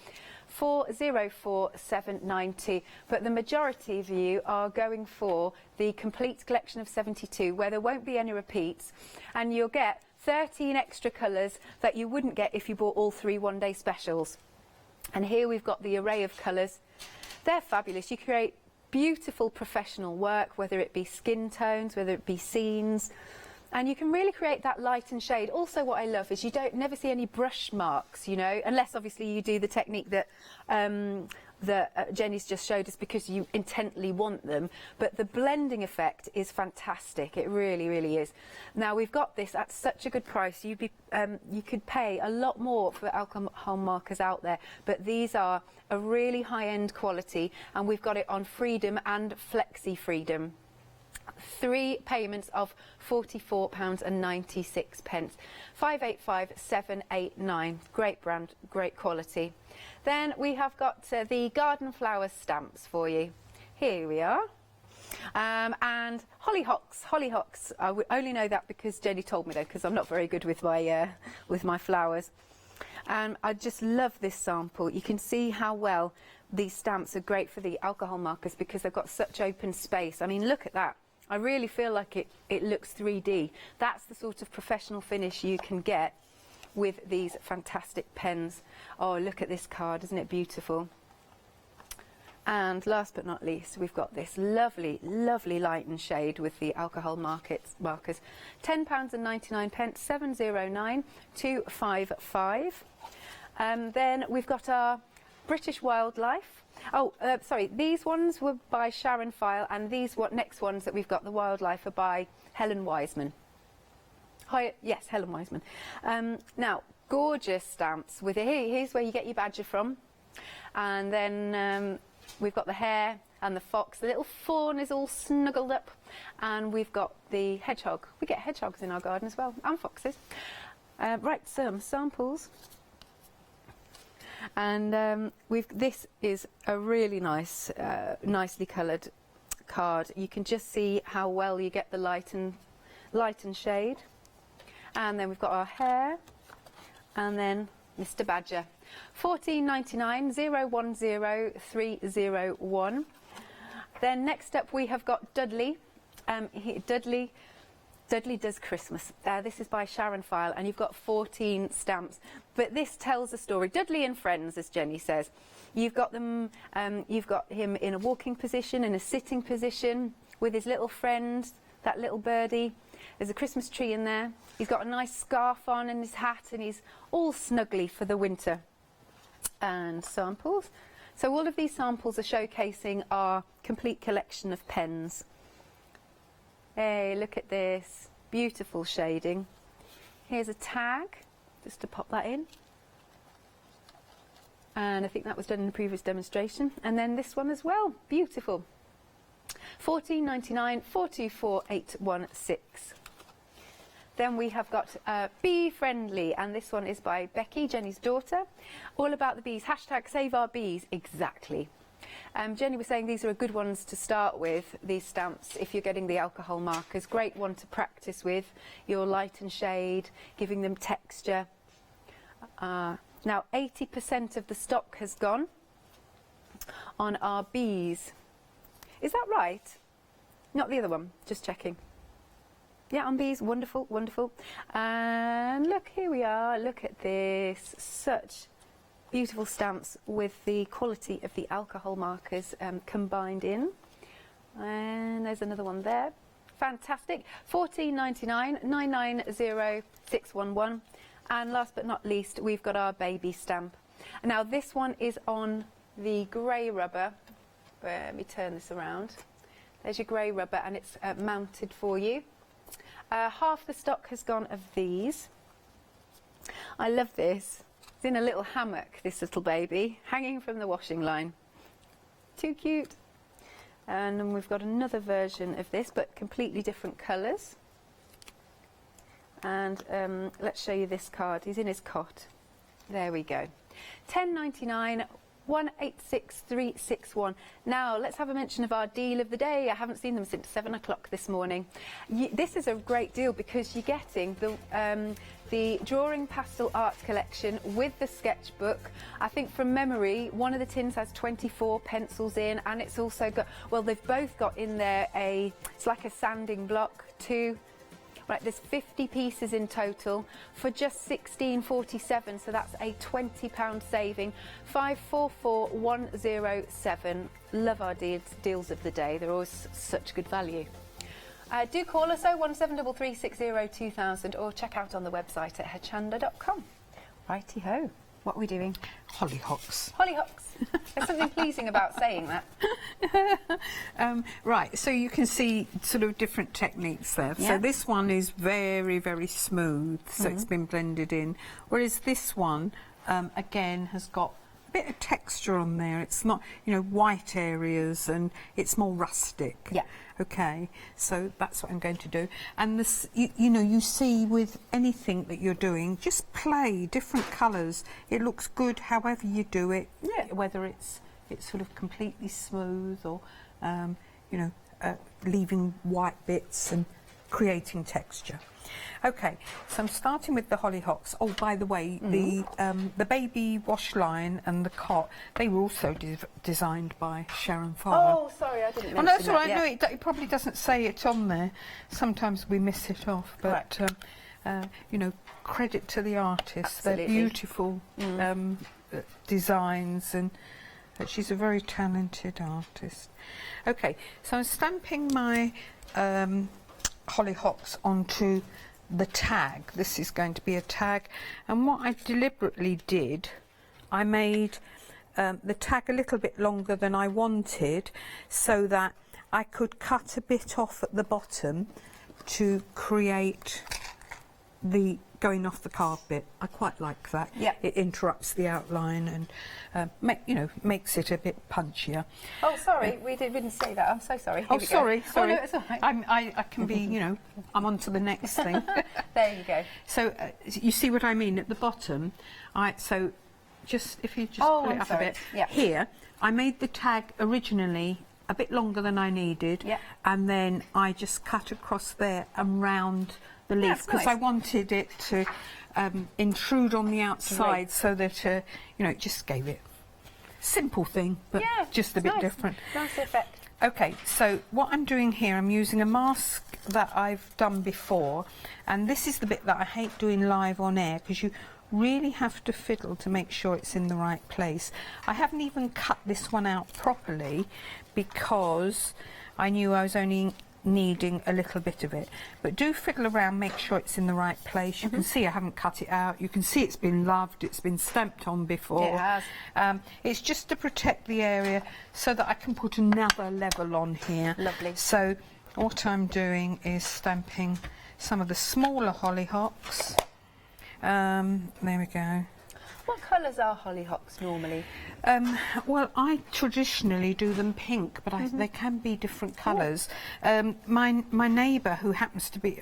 Speaker 8: 404,790, but the majority of you are going for the complete collection of 72, where there won't be any repeats, and you'll get 13 extra colours that you wouldn't get if you bought all 3 one-day specials. And here we've got the array of colours. They're fabulous. You create beautiful professional work, whether it be skin tones, whether it be scenes, and you can really create that light and shade. Also, what I love is you never see any brush marks, unless obviously you do the technique that Jenny's just showed us, because you intently want them. But the blending effect is fantastic. It really, really is. Now, we've got this at such a good price. You could pay a lot more for alcohol markers out there, but these are a really high-end quality, and we've got it on Freedom and Flexi Freedom. 3 payments of £44.96. 585789. Great brand, great quality. Then we have got the garden flower stamps for you. Here we are. And hollyhocks. I only know that because Jenny told me, though, because I'm not very good with my flowers. I just love this sample. You can see how well these stamps are great for the alcohol markers, because they've got such open space. I mean, look at that. I really feel like it looks 3D. That's the sort of professional finish you can get with these fantastic pens. Oh, look at this card, isn't it beautiful? And last but not least, we've got this lovely, lovely light and shade with the alcohol markers. £10.99, 709255. Then we've got our British Wildlife. Oh, sorry, these ones were by Sharon File, and these next ones that we've got, the Wildlife, are by Helen Wiseman. Hi, yes, Helen Wiseman. Now, gorgeous stamps with it. Here's where you get your badger from. And then we've got the hare and the fox. The little fawn is all snuggled up. And we've got the hedgehog. We get hedgehogs in our garden as well, and foxes. Right, some samples. And this is a really nice, nicely coloured card. You can just see how well you get the light and shade. And then we've got our hare, and then Mr. Badger. 14.99 010301. Then next up we have got Dudley. Dudley Does Christmas. This is by Sharon File, and you've got 14 stamps. But this tells a story. Dudley and Friends, as Jenny says. You've got them. You've got him in a walking position, in a sitting position, with his little friend, that little birdie. There's a Christmas tree in there. He's got a nice scarf on and his hat, and he's all snuggly for the winter. And samples. So all of these samples are showcasing our complete collection of pens. Hey, look at this. Beautiful shading. Here's a tag, just to pop that in. And I think that was done in the previous demonstration. And then this one as well. Beautiful. 14.99 424816. Then we have got Bee Friendly, and this one is by Becky, Jenny's daughter. All about the bees. Hashtag save our bees. Exactly. Jenny was saying these are good ones to start with, these stamps, if you're getting the alcohol markers. Great one to practice with, your light and shade, giving them texture. Now 80% of the stock has gone on our bees. Is that right? Not the other one, just checking. Yeah, on bees, wonderful, wonderful. And look, here we are, look at this. Such beautiful stamps with the quality of the alcohol markers combined in. And there's another one there. Fantastic. 14.99 990611. And last but not least, we've got our baby stamp. Now this one is on the grey rubber. Let me turn this around. There's your grey rubber, and it's mounted for you. Half the stock has gone of these. I love this. It's in a little hammock, this little baby, hanging from the washing line. Too cute. And then we've got another version of this, but completely different colours. And let's show you this card. He's in his cot. There we go. 10.99. 186361. Now let's have a mention of our deal of the day. I haven't seen them since 7 o'clock this morning. This is a great deal because you're getting the Drawing Pastel Art collection with the sketchbook. I think from memory, one of the tins has 24 pencils in, and it's also got, well, they've both got in there it's like a sanding block too. Right, there's 50 pieces in total for just £16.47, so that's a £20 saving. 544107. Love our deals of the day. They're always such good value. Do call us 01733602000 or check out on the website at hochanda.com. Righty-ho. What are we doing?
Speaker 2: Hollyhocks.
Speaker 8: Hollyhocks. There's something pleasing about saying that.
Speaker 2: Right, so you can see sort of different techniques there.
Speaker 8: Yeah.
Speaker 2: So this one is very, very smooth, so it's been blended in. Whereas this one, again, has got a bit of texture on there. It's not, white areas, and it's more rustic.
Speaker 8: Yeah.
Speaker 2: Okay, so that's what I'm going to do. And this, you see with anything that you're doing, just play different colours. It looks good however you do it.
Speaker 8: Yeah.
Speaker 2: Whether it's sort of completely smooth or, leaving white bits and creating texture. Okay, so I'm starting with the hollyhocks. Oh, by the way, the baby wash line and the cot, they were also designed by Sharon Fowler.
Speaker 8: Oh, sorry, I didn't mention
Speaker 2: no, that's all right.
Speaker 8: that.
Speaker 2: No, it probably doesn't say it on there. Sometimes we miss it off, but credit to the artist.
Speaker 8: Absolutely.
Speaker 2: They're beautiful designs, and she's a very talented artist. Okay, so I'm stamping my hollyhocks onto the tag. This is going to be a tag, and what I deliberately did, I made the tag a little bit longer than I wanted, so that I could cut a bit off at the bottom to create the going off the card bit. I quite like that.
Speaker 8: Yeah.
Speaker 2: It interrupts the outline and makes it a bit punchier.
Speaker 8: Oh, sorry, we didn't say that. I'm so sorry. Here
Speaker 2: Oh,
Speaker 8: we go.
Speaker 2: sorry.
Speaker 8: Oh, no, it's all right.
Speaker 2: I can be, I'm on to the next thing.
Speaker 8: There you go.
Speaker 2: So you see what I mean at the bottom. So just if you just pull it up a bit.
Speaker 8: Yeah.
Speaker 2: Here, I made the tag originally a bit longer than I needed, and then I just cut across there and round the leaf because I wanted it to intrude on the outside,
Speaker 23: Great.
Speaker 2: so that you know, it just gave it simple thing, but just a bit
Speaker 23: nice.
Speaker 2: different.
Speaker 23: Nice effect.
Speaker 2: Okay, so what I'm doing here, I'm using a mask that I've done before, and this is the bit that I hate doing live on air, because you really have to fiddle to make sure it's in the right place. I haven't even cut this one out properly because I knew I was only needing a little bit of it, but do fiddle around, make sure it's in the right place. You can see I haven't cut it out, you can see it's been loved, it's been stamped on before.
Speaker 23: It has.
Speaker 2: It's just to protect the area so that I can put another level on here.
Speaker 23: Lovely.
Speaker 2: So what I'm doing is stamping some of the smaller hollyhocks. There we go.
Speaker 23: What colours are hollyhocks normally?
Speaker 2: Well, I traditionally do them pink, but they can be different colours. My neighbour, who happens to be,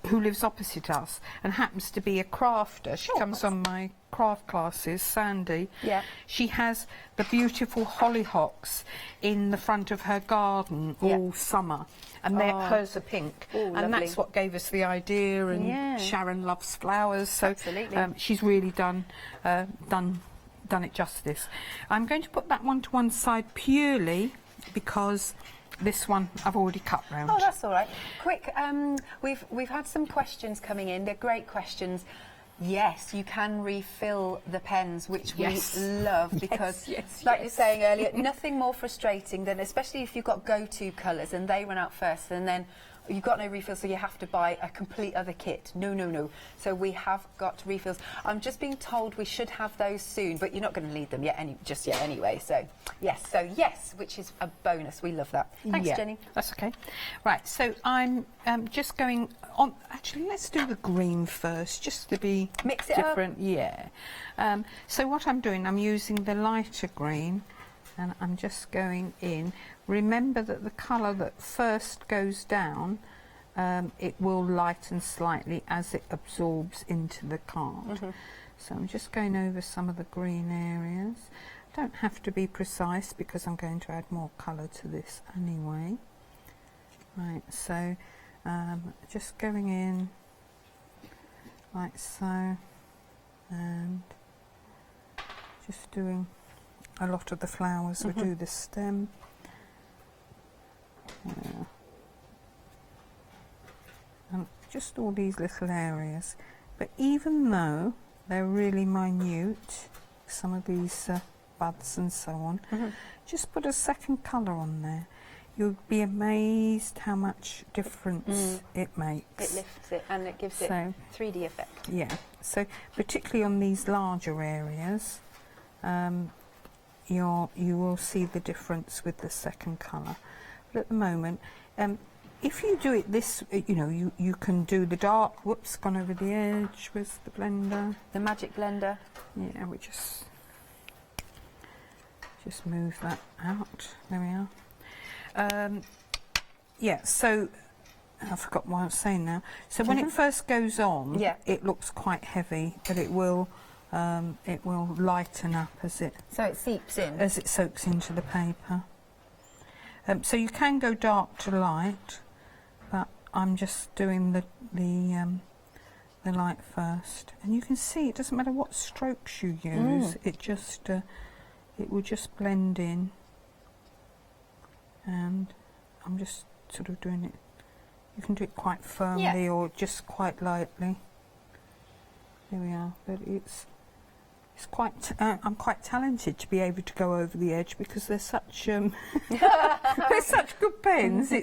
Speaker 2: who lives opposite us and happens to be a crafter, she comes on my craft classes, Sandy.
Speaker 23: Yeah.
Speaker 2: She has the beautiful hollyhocks in the front of her garden all summer, and hers are pink.
Speaker 23: Oh,
Speaker 2: and
Speaker 23: lovely.
Speaker 2: that's what gave us the idea. And Sharon loves flowers, so she's really done it justice. I'm going to put that one to one side purely because this one I've already cut round.
Speaker 8: Oh, that's all right. Quick, we've had some questions coming in. They're great questions. Yes, you can refill the pens, which we love, because, like you're saying earlier, nothing more frustrating than, especially if you've got go-to colours and they run out first, and then you've got no refill, so you have to buy a complete other kit. No, no, no. So we have got refills. I'm just being told we should have those soon, but you're not going to need them just yet anyway. So yes, which is a bonus. We love that. Thanks, Jenny.
Speaker 2: That's okay. Right, so I'm just going on. Actually, let's do the green first, just to be
Speaker 8: mix it
Speaker 2: different. Yeah. So what I'm doing, I'm using the lighter green, and I'm just going in. Remember that the colour that first goes down, it will lighten slightly as it absorbs into the card. So I'm just going over some of the green areas. Don't have to be precise because I'm going to add more colour to this anyway. Right, so just going in like so, and just doing a lot of the flowers. We do the stem. And just all these little areas, but even though they're really minute, some of these buds and so on, just put a second colour on there. You'll be amazed how much difference it makes.
Speaker 8: It lifts it and it gives it 3D effect.
Speaker 2: Yeah, so particularly on these larger areas, you will see the difference with the second colour. But at the moment, if you do it this, you can do the dark. Whoops, gone over the edge with the blender.
Speaker 8: The magic blender.
Speaker 2: Yeah, we just move that out. There we are. Yeah, so I forgot what I was saying now. So when it first goes on, it looks quite heavy, but it will lighten up as it
Speaker 8: seeps in,
Speaker 2: as it soaks into the paper. So you can go dark to light, but I'm just doing the light first, and you can see it doesn't matter what strokes you use. It just it will just blend in, and I'm just sort of doing it. You can do it quite firmly or just quite lightly. There we are. But it's quite. I'm quite talented to be able to go over the edge because they're such they're such good pens.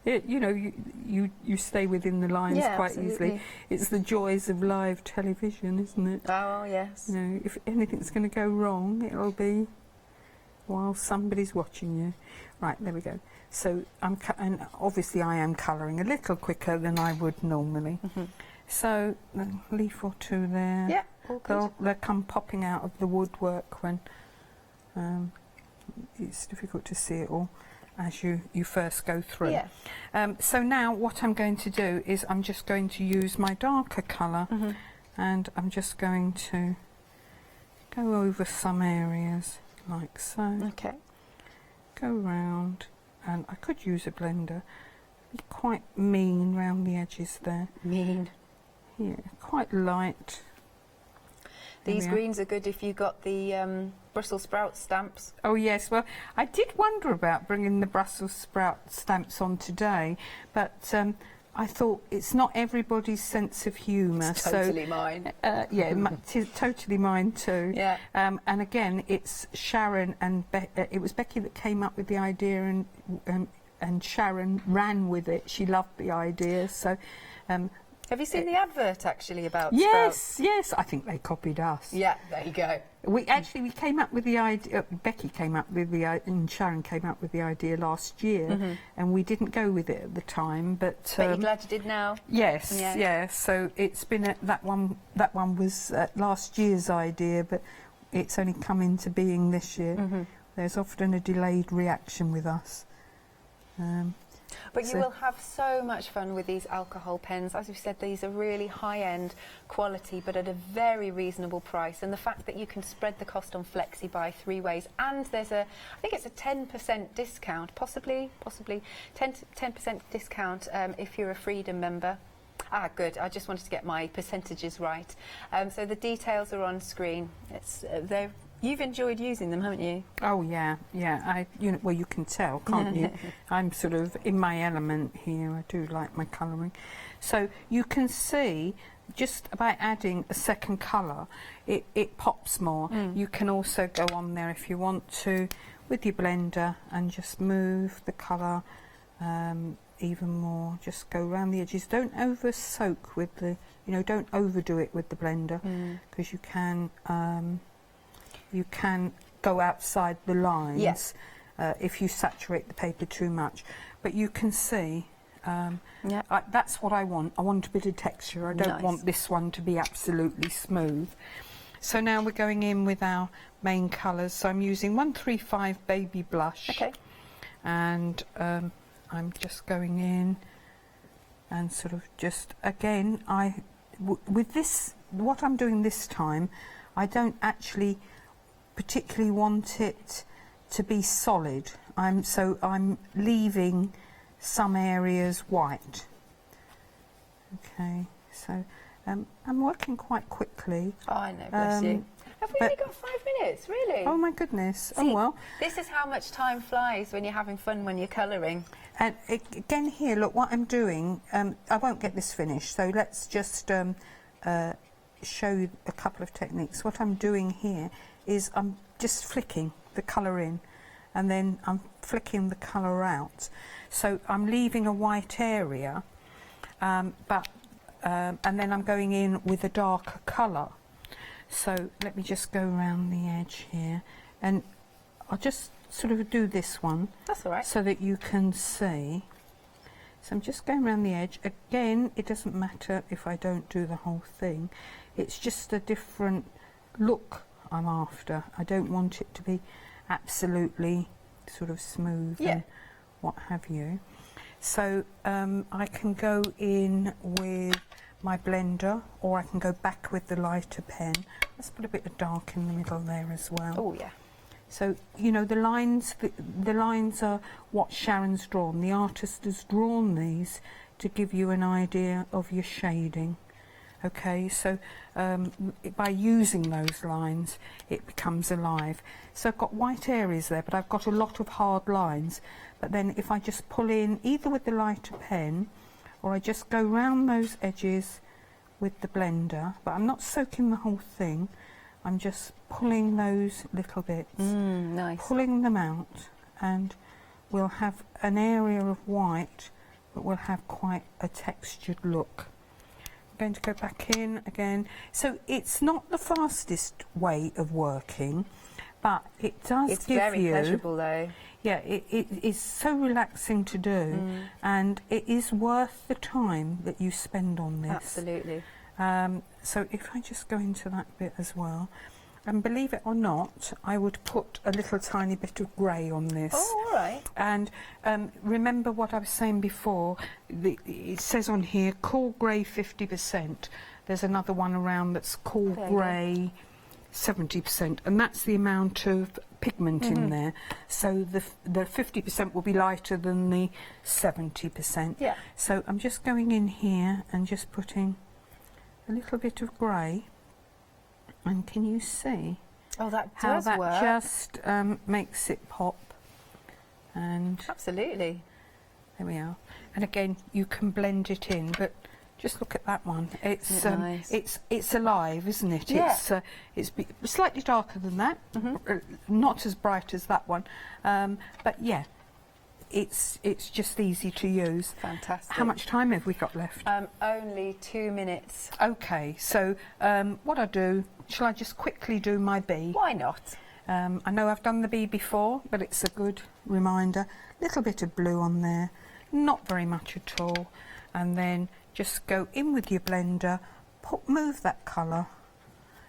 Speaker 2: You stay within the lines quite easily. It's the joys of live television, isn't it?
Speaker 8: Oh yes.
Speaker 2: If anything's going to go wrong, it'll be while somebody's watching you. Right, there we go. So and obviously I am colouring a little quicker than I would normally. So a leaf or two there.
Speaker 8: Yeah, all good.
Speaker 2: They'll come popping out of the woodwork when it's difficult to see it all as you first go through.
Speaker 8: Yeah.
Speaker 2: So now what I'm going to do is I'm just going to use my darker colour and I'm just going to go over some areas like so.
Speaker 8: Okay.
Speaker 2: Go round, and I could use a blender. Be quite mean round the edges there.
Speaker 8: Mean.
Speaker 2: Yeah, quite light
Speaker 8: These greens are good if you got the Brussels sprout stamps.
Speaker 2: Oh yes, well I did wonder about bringing the Brussels sprout stamps on today, but I thought it's not everybody's sense of humour.
Speaker 8: It's totally mine.
Speaker 2: It is totally mine too.
Speaker 8: Yeah.
Speaker 2: And again, it's Sharon and it was Becky that came up with the idea, and Sharon ran with it. She loved the idea. So,
Speaker 8: have you seen the advert actually about
Speaker 2: Yes,
Speaker 8: sprouts?
Speaker 2: yes. I think they copied us.
Speaker 8: Yeah, there you go.
Speaker 2: We came up with the idea. Becky came up with the and Sharon came up with the idea last year, and we didn't go with it at the time. But
Speaker 8: you're glad you did now.
Speaker 2: Yes,
Speaker 8: Yeah.
Speaker 2: yeah. So it's been that one. That one was last year's idea, but it's only come into being this year. There's often a delayed reaction with us.
Speaker 8: But you will have so much fun with these alcohol pens. As we've said, these are really high-end quality, but at a very reasonable price. And the fact that you can spread the cost on FlexiBuy 3 ways, and there's I think it's a 10% discount, possibly 10% discount if you're a Freedom member. Ah, good. I just wanted to get my percentages right. So the details are on screen. You've enjoyed using them, haven't you?
Speaker 2: Oh yeah, yeah. Well, you can tell, can't you? I'm sort of in my element here. I do like my colouring. So you can see just by adding a second colour, it pops more. You can also go on there if you want to with your blender and just move the colour even more. Just go around the edges. Don't over soak with the, don't overdo it with the blender, because you can go outside the lines.
Speaker 8: Yes.
Speaker 2: If you saturate the paper too much. But you can see, that's what I want. I want a bit of texture. I don't want this one to be absolutely smooth. So now we're going in with our main colours. So I'm using 135 Baby Blush.
Speaker 8: Okay.
Speaker 2: And I'm just going in and sort of just, again, with this, what I'm doing this time, I don't actually particularly want it to be solid. So I'm leaving some areas white. Okay, so I'm working quite quickly.
Speaker 8: Oh, I know, bless you. Have we only got 5 minutes, really?
Speaker 2: Oh my goodness.
Speaker 8: See,
Speaker 2: oh well.
Speaker 8: This is how much time flies when you're having fun when you're colouring.
Speaker 2: And again here, look what I'm doing. I won't get this finished, so let's just show you a couple of techniques. What I'm doing here is I'm just flicking the colour in, and then I'm flicking the colour out. So I'm leaving a white area, and then I'm going in with a darker colour. So let me just go around the edge here, and I'll just sort of do this one.
Speaker 8: That's all right.
Speaker 2: So that you can see. So I'm just going around the edge. Again, it doesn't matter if I don't do the whole thing. It's just a different look I'm after. I don't want it to be absolutely sort of smooth and what have you. So I can go in with my blender, or I can go back with the lighter pen. Let's put a bit of dark in the middle there as well.
Speaker 8: Oh yeah.
Speaker 2: So the lines are what Sharon's drawn. The artist has drawn these to give you an idea of your shading. Okay, so by using those lines, it becomes alive. So I've got white areas there, but I've got a lot of hard lines. But then if I just pull in, either with the lighter pen, or I just go round those edges with the blender, but I'm not soaking the whole thing, I'm just pulling those little bits,
Speaker 8: nice.
Speaker 2: Pulling them out, and we'll have an area of white, but we'll have quite a textured look. Going to go back in again. So it's not the fastest way of working, but it does
Speaker 8: it's
Speaker 2: give you...
Speaker 8: It's very pleasurable though.
Speaker 2: Yeah, it is so relaxing to do, and it is worth the time that you spend on this.
Speaker 8: Absolutely.
Speaker 2: So if I just go into that bit as well, and believe it or not, I would put a little tiny bit of grey on this.
Speaker 8: Oh, all right.
Speaker 2: And remember what I was saying before, it says on here, cool grey 50%. There's another one around that's cool grey 70%, and that's the amount of pigment in there. So the 50% will be lighter than the 70%.
Speaker 8: Yeah.
Speaker 2: So I'm just going in here and just putting a little bit of grey And can you see
Speaker 8: Oh, that
Speaker 2: how
Speaker 8: does
Speaker 2: that
Speaker 8: work.
Speaker 2: just makes it pop? And
Speaker 8: absolutely.
Speaker 2: There we are. And again, you can blend it in, but just look at that one. It's
Speaker 8: Nice.
Speaker 2: it's alive, isn't it?
Speaker 8: Yeah.
Speaker 2: It's slightly darker than that, not as bright as that one, but yeah, it's just easy to use.
Speaker 8: Fantastic.
Speaker 2: How much time have we got left?
Speaker 8: Only 2 minutes.
Speaker 2: Okay, so what I do? Shall I just quickly do my bee?
Speaker 8: Why not?
Speaker 2: I know I've done the bee before, but it's a good reminder. Little bit of blue on there, not very much at all, and then just go in with your blender, move that colour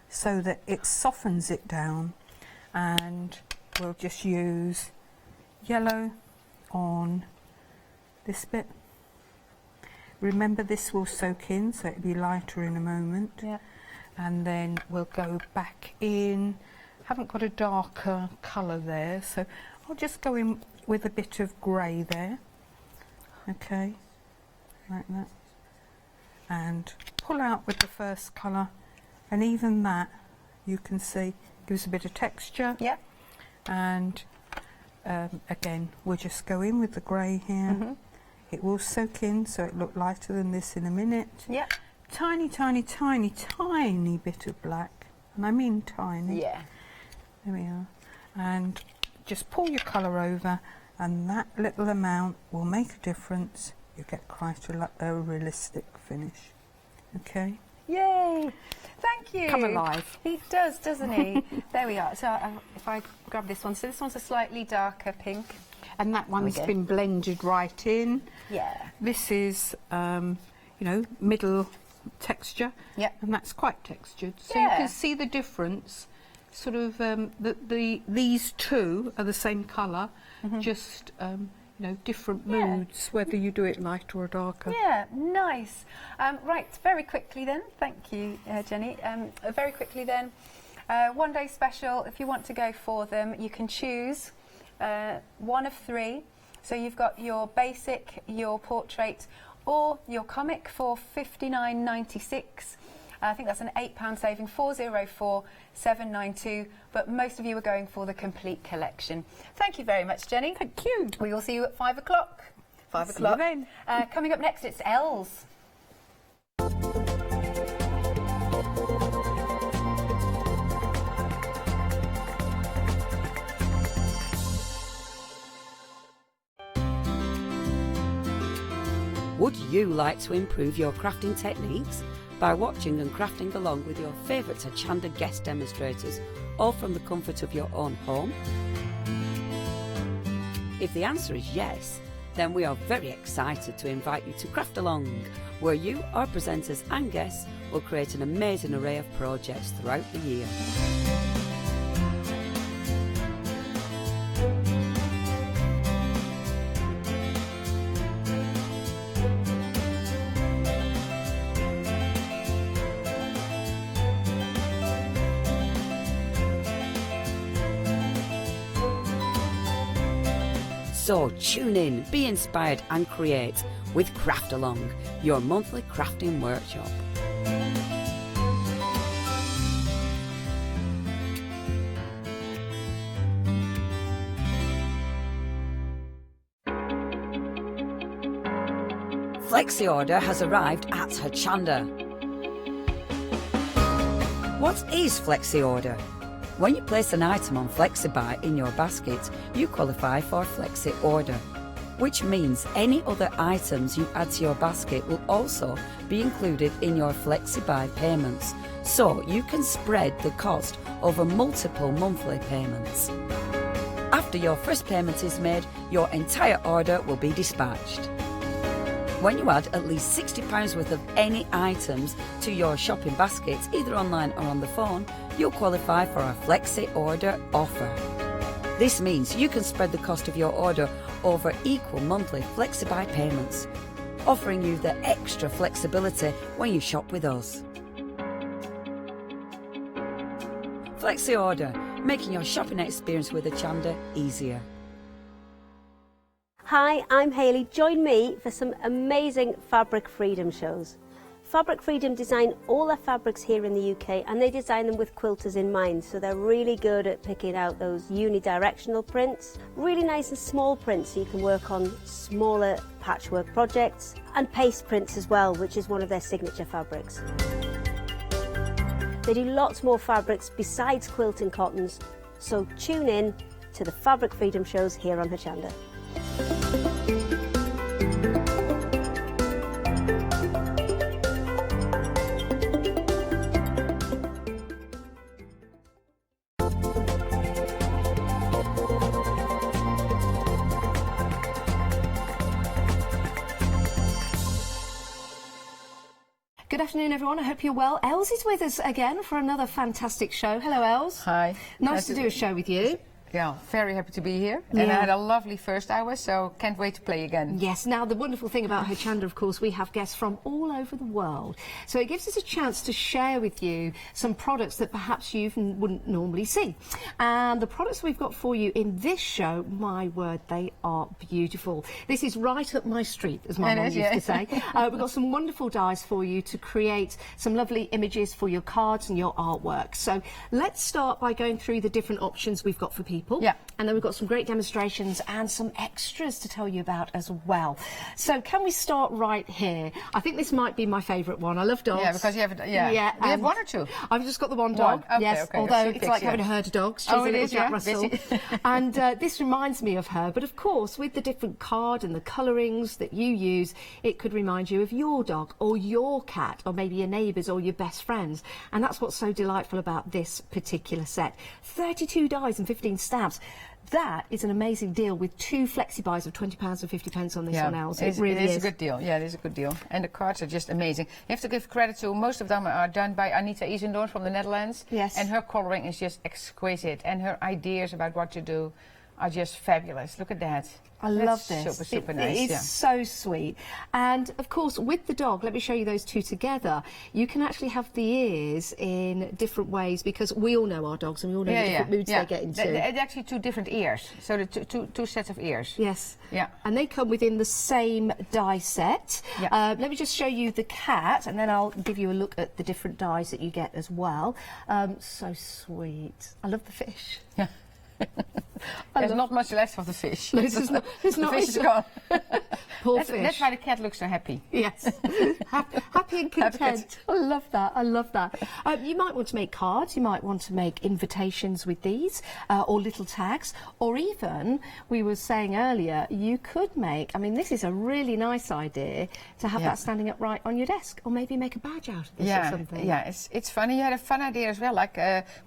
Speaker 2: so that it softens it down, and we'll just use yellow on this bit. Remember, this will soak in, so it'll be lighter in a moment.
Speaker 8: Yeah.
Speaker 2: And then we'll go back in. Haven't got a darker colour there, so I'll just go in with a bit of grey there. Okay, like that. And pull out with the first colour, and even that, you can see, gives a bit of texture.
Speaker 8: Yeah.
Speaker 2: And again, we'll just go in with the grey here. It will soak in, so it look lighter than this in a minute.
Speaker 8: Yeah.
Speaker 2: Tiny, tiny, tiny, tiny bit of black, and I mean tiny.
Speaker 8: Yeah.
Speaker 2: There we are. And just pour your colour over, and that little amount will make a difference. You get quite a realistic finish. Okay?
Speaker 8: Yay! Thank you.
Speaker 2: Come alive.
Speaker 8: He does, doesn't he? There we are. So if I grab this one, so this one's a slightly darker pink.
Speaker 2: And that one's been blended right in.
Speaker 8: Yeah.
Speaker 2: This is, you know, middle texture.
Speaker 8: Yeah.
Speaker 2: And that's quite textured. So
Speaker 8: Yeah.
Speaker 2: you can see the difference. Sort of, these two are the same colour, just, you know, different moods, whether you do it lighter or darker.
Speaker 8: Yeah, nice. Right, very quickly then, thank you, Jenny. Very quickly then, one day special, if you want to go for them, you can choose one of three. So you've got your basic, your portrait, or your comic for $59.96. I think that's an £8 saving, 404,792, but most of you are going for the complete collection. Thank you very much, Jenny.
Speaker 2: Thank you.
Speaker 8: We will see you at 5 o'clock. 5
Speaker 2: See
Speaker 8: o'clock.
Speaker 2: you then.
Speaker 8: Coming up next, it's Els.
Speaker 16: Would you like to improve your crafting techniques by watching and crafting along with your favourite Hochanda guest demonstrators, all from the comfort of your own home? If the answer is yes, then we are very excited to invite you to Craft Along, where you, our presenters and guests, will create an amazing array of projects throughout the year. So tune in, be inspired and create with Craft Along, your monthly crafting workshop. Flexi order has arrived at Hochanda. What is Flexi order? When you place an item on FlexiBuy in your basket, you qualify for Flexi order, which means any other items you add to your basket will also be included in your FlexiBuy payments, so you can spread the cost over multiple monthly payments. After your first payment is made, your entire order will be dispatched. When you add at least £60 worth of any items to your shopping basket, either online or on the phone, you'll qualify for our Flexi Order offer. This means you can spread the cost of your order over equal monthly FlexiBuy payments, offering you the extra flexibility when you shop with us. Flexi Order, making your shopping experience with Hochanda easier.
Speaker 1: Hi, I'm Hayley. Join me for some amazing fabric freedom shows. Fabric Freedom design all their fabrics here in the UK, and they design them with quilters in mind, so they're really good at picking out those unidirectional prints, really nice and small prints so you can work on smaller patchwork projects, and paste prints as well, which is one of their signature fabrics. They do lots more fabrics besides quilt and cottons, so tune in to the Fabric Freedom shows here on Hochanda.
Speaker 8: Good afternoon, everyone. I hope you're well. Els is with us again for another fantastic show. Hello, Els.
Speaker 18: Hi.
Speaker 8: Nice to do a show with you.
Speaker 18: Yeah, very happy to be here. And I had a lovely first hour, so can't wait to play again.
Speaker 8: Yes, now the wonderful thing about Hochanda, of course, we have guests from all over the world. So it gives us a chance to share with you some products that perhaps you wouldn't normally see. And the products we've got for you in this show, my word, they are beautiful. This is right up my street, as my mum used to say. We've got some wonderful dies for you to create some lovely images for your cards and your artwork. So let's start by going through the different options we've got for people.
Speaker 18: Yeah.
Speaker 8: And then we've got some great demonstrations and some extras to tell you about as well. So can we start right here? I think this might be my favourite one. I love dogs.
Speaker 18: Yeah, because you have do you have one or two?
Speaker 8: I've just got the one dog.
Speaker 18: Okay,
Speaker 8: yes,
Speaker 18: okay.
Speaker 8: although it's like having a herd of dogs. She's a little Jack Russell. And this reminds me of her. But of course, with the different card and the colourings that you use, it could remind you of your dog or your cat or maybe your neighbours or your best friends. And that's what's so delightful about this particular set. 32 dies and 15 stamps. That is an amazing deal with 2 flexi buys of £20 and 50p on this one, Els. It really is.
Speaker 18: It is a good deal. Yeah, it is a good deal. And the cards are just amazing. You have to give credit to, most of them are done by Anita Isendorf from the Netherlands.
Speaker 8: Yes.
Speaker 18: And her colouring is just exquisite. And her ideas about what to do are just fabulous. Look at that.
Speaker 8: I love this.
Speaker 18: Super nice.
Speaker 8: It is so sweet. And of course, with the dog, let me show you those two together. You can actually have the ears in different ways because we all know our dogs and we all know the different moods they get into.
Speaker 18: It's actually 2 different ears. So the two sets of ears.
Speaker 8: Yes.
Speaker 18: Yeah.
Speaker 8: And they come within the same die set. Yeah. Let me just show you the cat and then I'll give you a look at the different dies that you get as well. So sweet. I love the fish.
Speaker 18: Yeah. There's not much left of the fish.
Speaker 8: No, there's not.
Speaker 18: The fish is gone.
Speaker 8: Poor fish.
Speaker 18: That's why the cat looks so happy.
Speaker 8: Yes. happy and content. I love that. I love that. You might want to make cards. You might want to make invitations with these or little tags. Or even, we were saying earlier, you could make, I mean, this is a really nice idea to have that standing upright on your desk. Or maybe make a badge out of this or something.
Speaker 18: Yeah, it's funny. You had a fun idea as well, like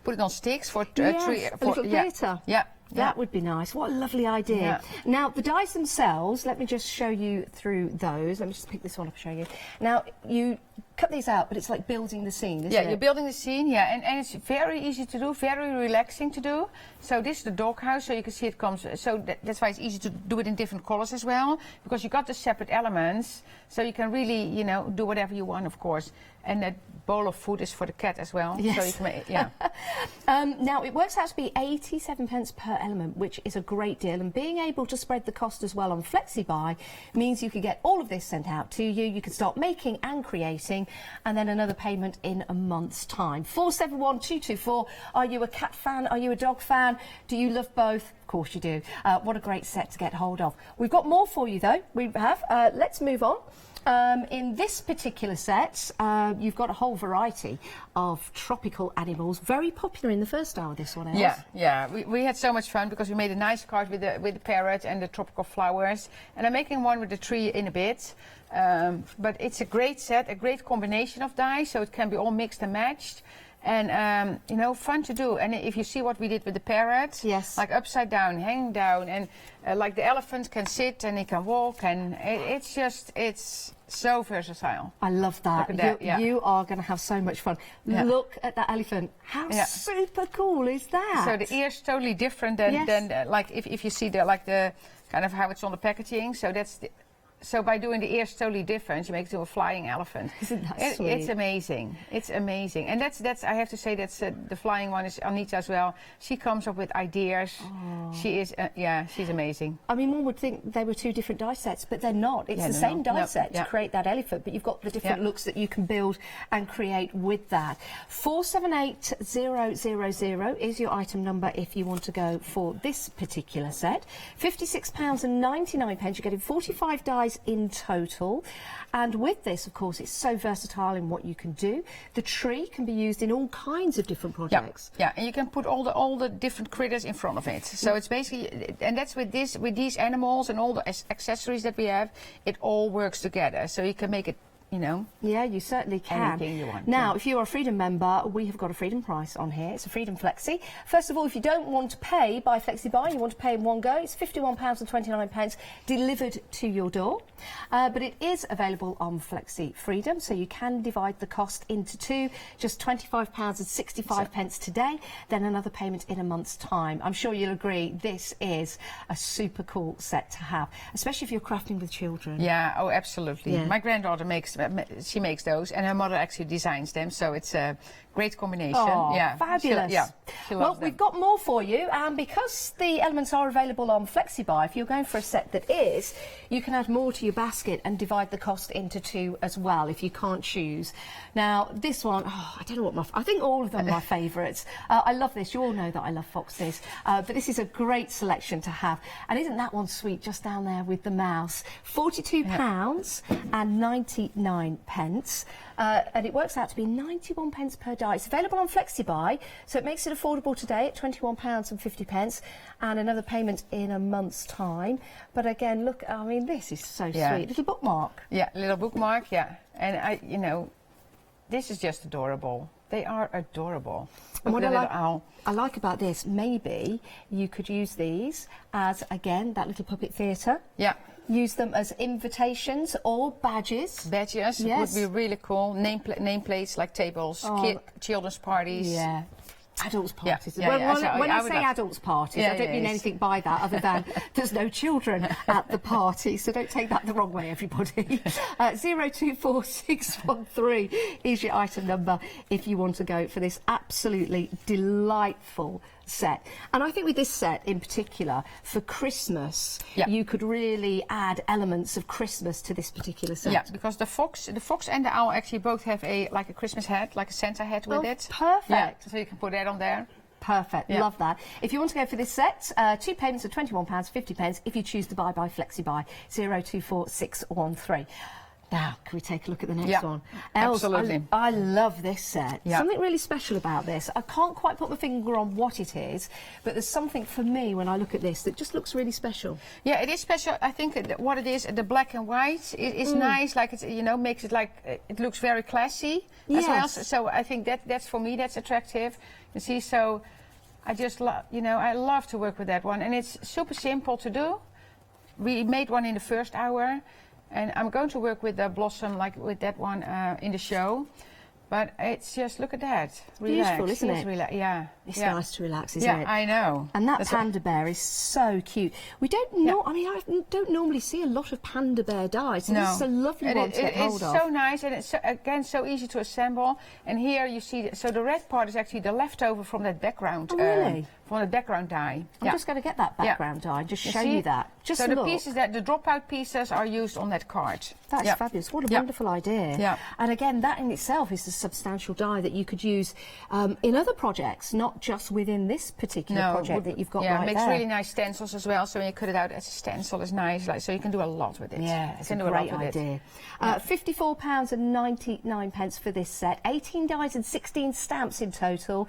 Speaker 18: put it on sticks for
Speaker 8: yes,
Speaker 18: tree.
Speaker 8: A little glitter.
Speaker 18: Yeah.
Speaker 8: That would be nice. What a lovely idea.
Speaker 18: Yeah.
Speaker 8: Now, the dies themselves, let me just show you through those. Let me just pick this one up and show you. Now, you cut these out, but it's like building the scene, isn't it?
Speaker 18: You're building the scene, and it's very easy to do, very relaxing to do. So this is the doghouse, so you can see it comes, so that's why it's easy to do it in different colours as well, because you got the separate elements, so you can really, you know, do whatever you want, of course. And that bowl of food is for the cat as well.
Speaker 8: Yes.
Speaker 18: So you can make,
Speaker 8: now, it works out to be 87p per element, which is a great deal. And being able to spread the cost as well on FlexiBuy means you could get all of this sent out to you. You can start making and creating, and then another payment in a month's time. 471224. Are you a cat fan? Are you a dog fan? Do you love both? Of course you do. What a great set to get hold of. We've got more for you, though. We have. Let's move on. In this particular set, you've got a whole variety of tropical animals. Very popular in the first hour, this one, Els.
Speaker 18: Yeah. We had so much fun because we made a nice card with the parrot and the tropical flowers. And I'm making one with the tree in a bit. But it's a great set, a great combination of dies, so it can be all mixed and matched. And, you know, fun to do. And if you see what we did with the parrot,
Speaker 8: yes,
Speaker 18: like upside down, hanging down, and like the elephant can sit and he can walk, and it's so versatile.
Speaker 8: I love that.
Speaker 18: Look at that.
Speaker 8: You are going to have so much fun.
Speaker 18: Yeah.
Speaker 8: Look at that elephant. How super cool is that?
Speaker 18: So the ear's totally different than like if you see the kind of how it's on the packaging. So that's So by doing the ears totally different, you make it to a flying elephant.
Speaker 15: Isn't that sweet?
Speaker 18: It's amazing. It's amazing. And that's I have to say that's the flying one is Anita as well. She comes up with ideas.
Speaker 15: Oh.
Speaker 18: She is she's amazing.
Speaker 15: I mean, one would think they were two different die sets, but they're not. It's the same die set to create that elephant, but you've got the different looks that you can build and create with that. 478000 is your item number if you want to go for this particular set. £56.99. You're getting 45 dies in total, and with this, of course, it's so versatile in what you can do. The tree can be used in all kinds of different projects.
Speaker 18: Yeah, and you can put all the different critters in front of it. So it's basically, and that's with these animals and all the accessories that we have, it all works together. So you can make it, you know.
Speaker 15: Yeah, you certainly can.
Speaker 18: Anything you want.
Speaker 15: Now, if you're a Freedom member, we have got a Freedom price on here. It's a Freedom Flexi. First of all, if you don't want to pay by Flexi Buy, you want to pay in one go, it's £51.29 delivered to your door. But it is available on Flexi Freedom, so you can divide the cost into two, just £25.65 today, then another payment in a month's time. I'm sure you'll agree this is a super cool set to have, especially if you're crafting with children.
Speaker 18: Yeah, oh, absolutely.
Speaker 15: Yeah.
Speaker 18: My granddaughter makes those, and her mother actually designs them, so it's a great combination.
Speaker 15: Oh,
Speaker 18: yeah,
Speaker 15: fabulous.
Speaker 18: She
Speaker 15: Well,
Speaker 18: loves them.
Speaker 15: we've got more for you, and because the elements are available on FlexiBuy, if you're going for a set that is, you can add more to your basket and divide the cost into two as well if you can't choose. Now, this one, I don't know what I think all of them are my favourites. I love this. You all know that I love foxes, but this is a great selection to have. And isn't that one sweet, just down there with the mouse? £42.99. And it works out to be 91 pence per die. It's available on FlexiBuy, so it makes it affordable today at £21.50 and another payment in a month's time. But again, look, I mean, this is so sweet. Little bookmark.
Speaker 18: Yeah, little bookmark, yeah. And you know, this is just adorable. They are adorable.
Speaker 15: And what
Speaker 18: Look at the
Speaker 15: I
Speaker 18: little owl.
Speaker 15: like about this, maybe you could use these as, again, that little puppet theatre.
Speaker 18: Yeah.
Speaker 15: Use them as invitations or badges.
Speaker 18: Badges would be really cool. Nameplates like tables, children's parties.
Speaker 15: Yeah. Adults' parties.
Speaker 18: Yeah,
Speaker 15: When I say adults' parties, I don't mean anything by that other than there's no children at the party, so don't take that the wrong way, everybody. 024613 is your item number if you want to go for this absolutely delightful set. And I think with this set in particular, for Christmas, you could really add elements of Christmas to this particular set.
Speaker 18: Yeah, because the fox and the owl actually both have a Christmas hat, like a Santa hat with it.
Speaker 15: Perfect.
Speaker 18: Yeah, so you can put that on there.
Speaker 15: Perfect, love that. If you want to go for this set, two payments of £21.50 if you choose to buy by FlexiBuy, 024613. Now, can we take a look at the next one? Els,
Speaker 18: absolutely.
Speaker 15: I love this set. Something really special about this. I can't quite put my finger on what it is, but there's something for me when I look at this that just looks really special.
Speaker 18: Yeah, it is special. I think what it is, the black and white is nice. Like it's, you know, makes it like it looks very classy as well. So I think that's for me that's attractive. You see, so I just love, you know, I love to work with that one, and it's super simple to do. We made one in the first hour. And I'm going to work with the blossom, like with that one in the show. But it's just, look at that.
Speaker 15: Beautiful, isn't it?
Speaker 18: Yeah.
Speaker 15: It's nice to relax, isn't it?
Speaker 18: Yeah, I know.
Speaker 15: And that panda bear is so cute. We don't know, I mean, I don't normally see a lot of panda bear dies. So this is a lovely one to get hold of.
Speaker 18: It's so nice, and it's, again, so easy to assemble. And here you see, so the red part is actually the leftover from that background.
Speaker 15: Oh, really?
Speaker 18: From the background die.
Speaker 15: I'm just going to get that background die and just show you that. Just
Speaker 18: so
Speaker 15: look.
Speaker 18: the pieces, the dropout pieces are used on that card.
Speaker 15: That's fabulous. What a wonderful idea.
Speaker 18: Yeah.
Speaker 15: And again, that in itself is a substantial die that you could use in other projects, not just within this particular project that you've got right there.
Speaker 18: Yeah, it makes really nice stencils as well. So when you cut it out as a stencil, it's nice. Like, so you can do a lot with it.
Speaker 15: Yeah, it's a great idea. £54.99 for this set. 18 dies and 16 stamps in total.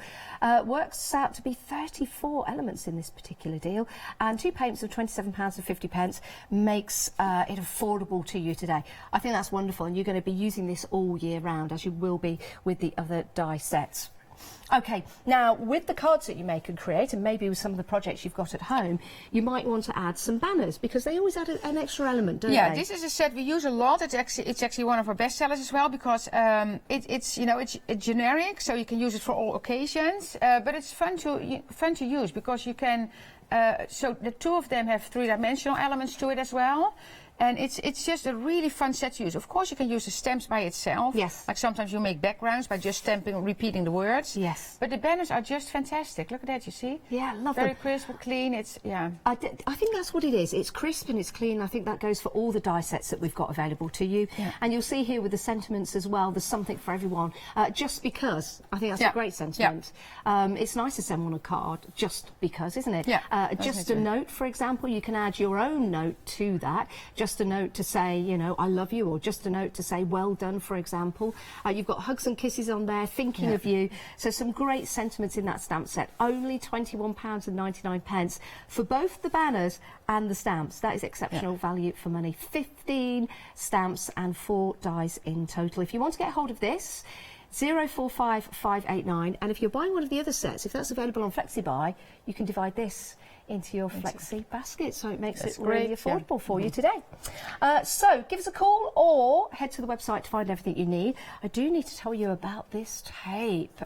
Speaker 15: Works out to be 34 elements in this particular deal, and two payments of £27.50 makes it affordable to you today. I think that's wonderful, and you're going to be using this all year round, as you will be with the other die sets. Okay, now with the cards that you make and create, and maybe with some of the projects you've got at home, you might want to add some banners, because they always add an extra element, don't they?
Speaker 18: Yeah, this is a set we use a lot. It's actually one of our best sellers as well, because it's generic, so you can use it for all occasions. But it's fun to use, because you can. So the two of them have three-dimensional elements to it as well. And it's just a really fun set to use. Of course, you can use the stamps by itself.
Speaker 8: Yes.
Speaker 18: Like sometimes you make backgrounds by just stamping, repeating the words.
Speaker 8: Yes.
Speaker 18: But the banners are just fantastic. Look at that, you see?
Speaker 8: Yeah, love
Speaker 18: Very
Speaker 8: them.
Speaker 18: crisp and clean. It's, yeah.
Speaker 8: I think that's what it is. It's crisp and it's clean. I think that goes for all the die sets that we've got available to you.
Speaker 18: Yeah.
Speaker 8: And you'll see here with the sentiments as well, there's something for everyone. Just because, I think that's a great sentiment. It's nice to send one a card, just because, isn't it?
Speaker 18: Yeah.
Speaker 8: Just a note, for example, you can add your own note to that. Just a note to say, you know, I love you, or just a note to say, well done, for example. You've got hugs and kisses on there, thinking of you. So some great sentiments in that stamp set. Only £21.99 for both the banners and the stamps. That is exceptional value for money. 15 stamps and 4 dies in total. If you want to get hold of this, 045589, and if you're buying one of the other sets, if that's available on FlexiBuy, you can divide this into your flexi basket, so it makes it really affordable for you today. So give us a call or head to the website to find everything you need. I do need to tell you about this tape.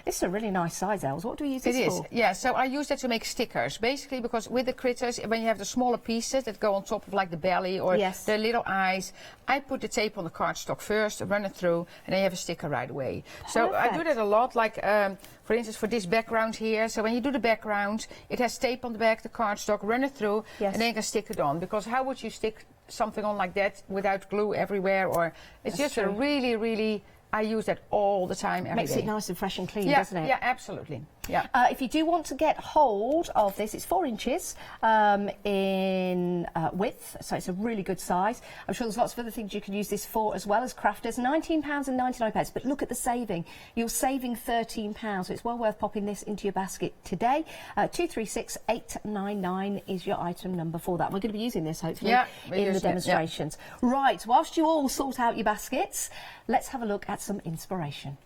Speaker 8: This is a really nice size, Els. What do we use this for?
Speaker 18: It is, yeah. So I use that to make stickers, basically, because with the critters, when you have the smaller pieces that go on top of like the belly or the little eyes, I put the tape on the cardstock first, run it through, and then you have a sticker right away. So I do that a lot, like for instance, for this background here. So when you do the background, it has tape on the back, the cardstock, run it through, and then you can stick it on. Because how would you stick something on like that without glue everywhere? Or it's just a really, really, I use that all the time, every day.
Speaker 8: Makes it nice and fresh and clean,
Speaker 18: yeah,
Speaker 8: doesn't it?
Speaker 18: Yeah, absolutely. Yeah.
Speaker 8: If you do want to get hold of this, it's 4 inches in width, so it's a really good size. I'm sure there's lots of other things you can use this for as well as crafters. £19.99, but look at the saving. You're saving £13, so it's well worth popping this into your basket today. 236899 is your item number for that. We're going to be using this, hopefully, in the demonstrations. Right, whilst you all sort out your baskets, let's have a look at some inspiration.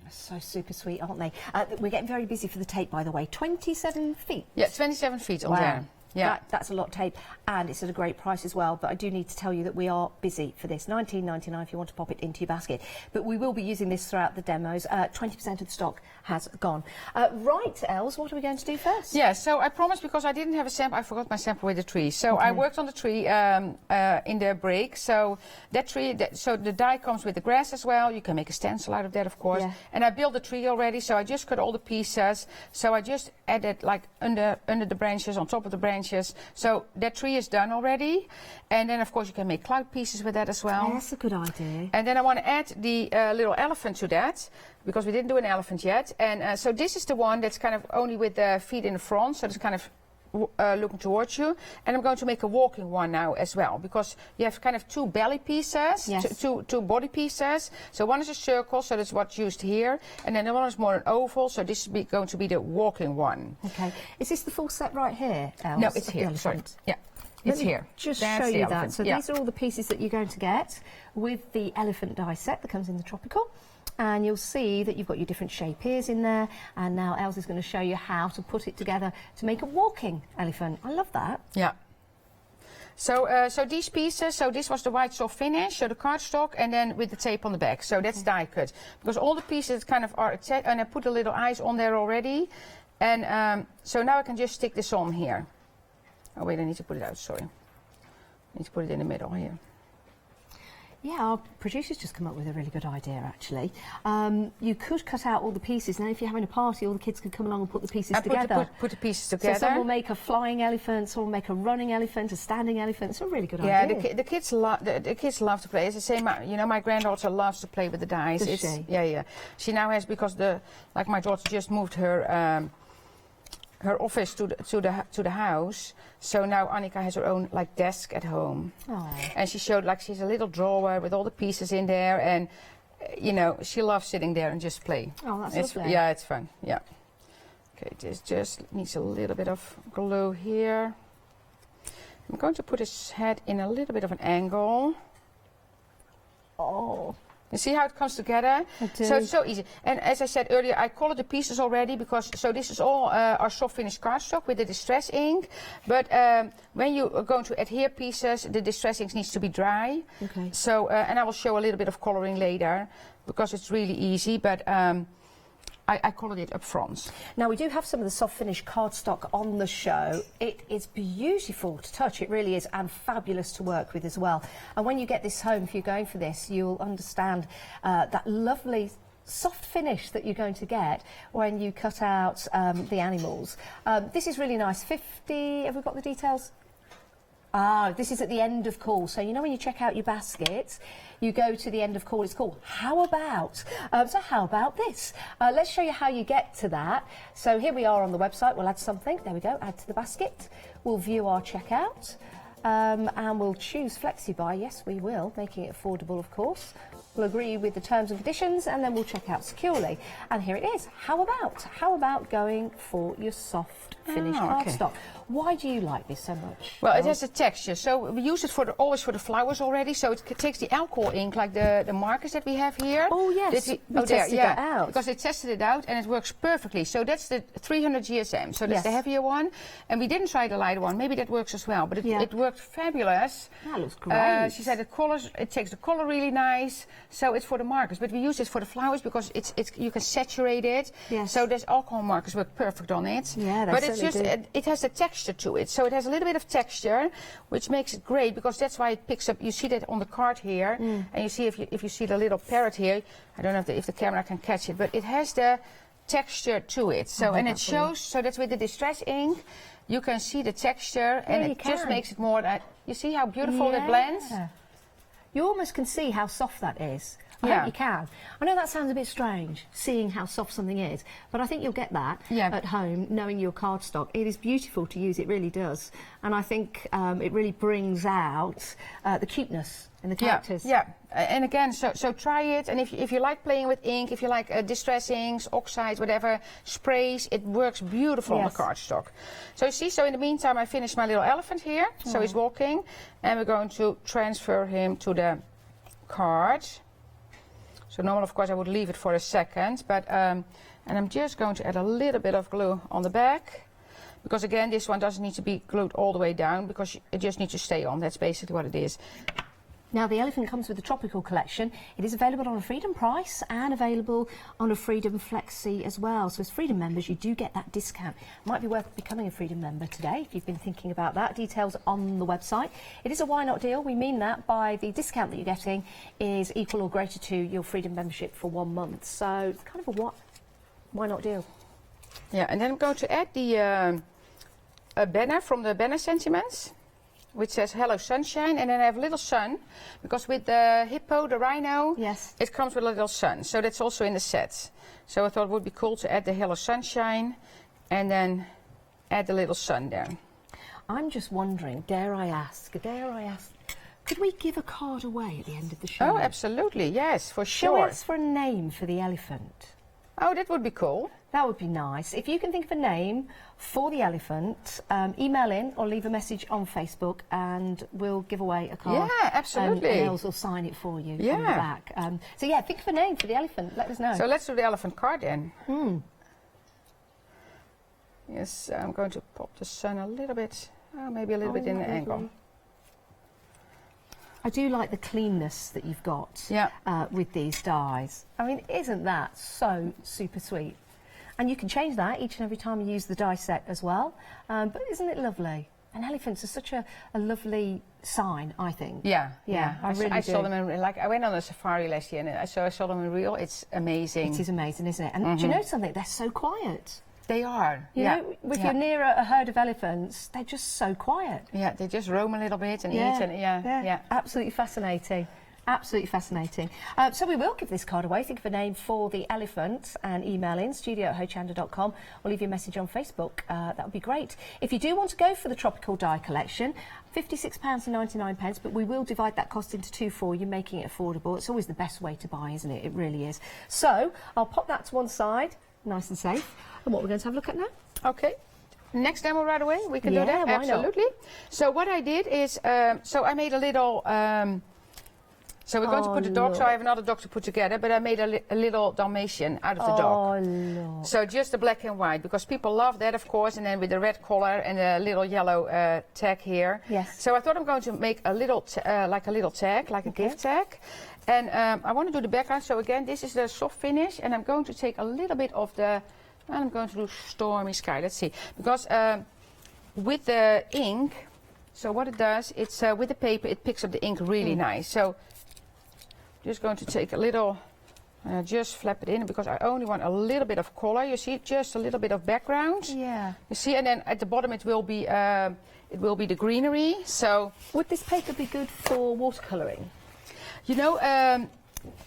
Speaker 8: So super sweet, aren't they? We're getting very busy for the tape, by the way. 27 feet.
Speaker 18: Yeah, 27 feet on there. Yeah,
Speaker 8: that's a lot of tape, and it's at a great price as well. But I do need to tell you that we are busy for this. $19.99 if you want to pop it into your basket. But we will be using this throughout the demos. 20% of the stock has gone. Right, Els, what are we going to do first?
Speaker 18: Yeah, so I promised, because I didn't have a sample, I forgot my sample with the tree. So I worked on the tree in the break. So that tree, so the die comes with the grass as well. You can make a stencil out of that, of course. And I built the tree already, so I just cut all the pieces. So I just added like under the branches, on top of the branches. So that tree is done already, and then of course you can make cloud pieces with that as well.
Speaker 8: Yeah, that's a good idea.
Speaker 18: And then I want to add the little elephant to that, because we didn't do an elephant yet. And so this is the one that's kind of only with the feet in the front, so it's kind of looking towards you. And I'm going to make a walking one now as well, because you have kind of 2 belly pieces, two body pieces. So one is a circle, so that's what's used here, and then the one is more an oval, so this is going to be the walking one.
Speaker 8: Okay. Is this the full set right here, Els?
Speaker 18: No, it's here. Sorry. Yeah. It's here.
Speaker 8: Just
Speaker 18: That's
Speaker 8: show
Speaker 18: the
Speaker 8: you
Speaker 18: elephant.
Speaker 8: that. So these are all the pieces that you're going to get with the elephant die set that comes in the tropical. And you'll see that you've got your different shape ears in there. And now Els is going to show you how to put it together to make a walking elephant. I love that.
Speaker 18: Yeah. So, so these pieces, so this was the white soft finish, so the cardstock, and then with the tape on the back. So that's die cut. Because all the pieces kind of are attached, and I put the little eyes on there already. And so now I can just stick this on here. Oh wait, I need to put it out, sorry. I need to put it in the middle here.
Speaker 10: Yeah, our producer's just come up with a really good idea, actually. You could cut out all the pieces, and then if you're having a party, all the kids could come along and put the pieces together.
Speaker 18: Put the pieces together.
Speaker 10: So some will make a flying elephant, some will make a running elephant, a standing elephant. It's a really good
Speaker 18: idea.
Speaker 10: idea.
Speaker 18: Yeah, the kids love to play. It's the same. My granddaughter loves to play with the dice.
Speaker 10: Does she?
Speaker 18: Yeah. She now has, because my daughter just moved her office to the house, so now Annika has her own desk at home.
Speaker 10: Aww.
Speaker 18: And she showed she's a little drawer with all the pieces in there, and she loves sitting there and just play.
Speaker 10: Oh, that's lovely.
Speaker 18: Yeah, it's fun. Yeah. Okay, this just needs a little bit of glue here. I'm going to put his head in a little bit of an angle.
Speaker 10: Oh.
Speaker 18: You see how it comes together? So it's so easy. And as I said earlier, I colored the pieces already because, so this is all our soft finish cardstock with the distress ink. But when you are going to adhere pieces, the distress ink needs to be dry.
Speaker 10: Okay.
Speaker 18: So, and I will show a little bit of coloring later because it's really easy, but I colored it up front.
Speaker 10: Now, we do have some of the soft finish cardstock on the show. It is beautiful to touch, it really is, and fabulous to work with as well. And when you get this home, if you're going for this, you'll understand that lovely soft finish that you're going to get when you cut out the animals. This is really nice. 50, have we got the details? Ah, this is at the end of call. So, when you check out your basket, you go to the end of call. It's called How About? So how about this? Let's show you how you get to that. So here we are on the website. We'll add something. There we go. Add to the basket. We'll view our checkout. And we'll choose FlexiBuy. Yes, we will, making it affordable, of course. We'll agree with the terms and conditions, and then we'll check out securely. And here it is. How about? How about going for your soft finish cardstock? Why do you like this so much?
Speaker 18: Well, it has a texture, so we use it always for the flowers already. So it takes the alcohol ink, like the markers that we have here.
Speaker 10: Oh yes, we tested that out.
Speaker 18: Because they tested it out and it works perfectly. So that's the 300 GSM. So that's the heavier one, and we didn't try the lighter one. Maybe that works as well, but it worked fabulous.
Speaker 10: That looks great.
Speaker 18: She said it takes the color really nice. So it's for the markers, but we use it for the flowers because you can saturate it.
Speaker 10: Yes.
Speaker 18: So there's alcohol markers work perfect on it.
Speaker 10: Yeah,
Speaker 18: but it's just it has a texture to it, so it has a little bit of texture, which makes it great because that's why it picks up. You see that on the card here, and you see if you see the little parrot here. I don't know if the camera can catch it, but it has the texture to it. So and it shows. So that's with the distress ink, you can see the texture, and it just makes it more. You see how beautiful it blends.
Speaker 10: You almost can see how soft that is. I hope you can. I know that sounds a bit strange, seeing how soft something is, but I think you'll get that at home, knowing your cardstock. It is beautiful to use, it really does. And I think it really brings out the cuteness in the characters.
Speaker 18: Yeah, and again, so try it, and if you like playing with ink, if you like distress inks, oxides, whatever, sprays, it works beautiful on the cardstock. So you see, so in the meantime, I finished my little elephant here, so he's walking, and we're going to transfer him to the card. So normally, of course, I would leave it for a second, but and I'm just going to add a little bit of glue on the back, because again, this one doesn't need to be glued all the way down, because it just needs to stay on. That's basically what it is.
Speaker 10: Now, the elephant comes with the tropical collection. It is available on a Freedom price and available on a Freedom Flexi as well. So as Freedom members, you do get that discount. Might be worth becoming a Freedom member today if you've been thinking about that. Details on the website. It is a why not deal. We mean that by the discount that you're getting is equal or greater to your Freedom membership for 1 month. So it's kind of a why not deal.
Speaker 18: Yeah, and then I'm going to add the a banner from the banner sentiments, which says Hello Sunshine, and then I have a little sun, because with the hippo, the rhino, it comes with a little sun, so that's also in the set. So I thought it would be cool to add the Hello Sunshine, and then add the little sun there.
Speaker 10: I'm just wondering, dare I ask, could we give a card away at the end of the show?
Speaker 18: Oh, absolutely, yes, for sure.
Speaker 10: Shall we ask for a name for the elephant?
Speaker 18: Oh, that would be cool.
Speaker 10: That would be nice. If you can think of a name for the elephant, email in or leave a message on Facebook and we'll give away a card.
Speaker 18: Yeah, absolutely.
Speaker 10: And Els will sign it for you on the back. So yeah, think of a name for the elephant. Let us know.
Speaker 18: So let's do the elephant card then. Yes, I'm going to pop the sun a little bit, maybe a little bit in the angle.
Speaker 10: I do like the cleanness that you've got with these dies. I mean, isn't that so super sweet? And you can change that each and every time you use the die set as well. But isn't it lovely? And elephants are such a lovely sign, I think.
Speaker 18: Yeah,
Speaker 10: I really
Speaker 18: I
Speaker 10: do.
Speaker 18: saw them in, like, I went on a safari last year and I saw them in real. It's amazing.
Speaker 10: It is amazing, isn't it? And do you know something? They're so quiet.
Speaker 18: They are.
Speaker 10: You know, if you're near a herd of elephants, they're just so quiet.
Speaker 18: Yeah, they just roam a little bit and eat and
Speaker 10: Absolutely fascinating. Absolutely fascinating. So we will give this card away. Think of a name for the elephant and email in studio@hochanda.com or leave your message on Facebook. That would be great. If you do want to go for the tropical die collection, £56.99, but we will divide that cost into two for you, making it affordable. It's always the best way to buy, isn't it? It really is. So I'll pop that to one side, nice and safe. And what we're going to have a look at now?
Speaker 18: Okay. Next demo right away. We can do
Speaker 10: Yeah,
Speaker 18: that.
Speaker 10: why not?
Speaker 18: Absolutely. So what I did is, so I made a little. So we're going to put the dog. So I have another dog to put together, but I made a little Dalmatian out of the dog.
Speaker 10: Lord.
Speaker 18: So just the black and white, because people love that, of course, and then with the red collar and a little yellow tag here.
Speaker 10: Yes.
Speaker 18: So I thought I'm going to make a little, like a little tag, like a gift tag. And I want to do the background. So again, this is the soft finish, and I'm going to take a little bit of the, and I'm going to do stormy sky. Let's see, because with the ink, so what it does, it's with the paper, it picks up the ink really nice. So just going to take a little, just flap it in, because I only want a little bit of color. You see, just a little bit of background.
Speaker 10: Yeah.
Speaker 18: You see, and then at the bottom it will be the greenery. So
Speaker 10: would this paper be good for watercolouring?
Speaker 18: You know,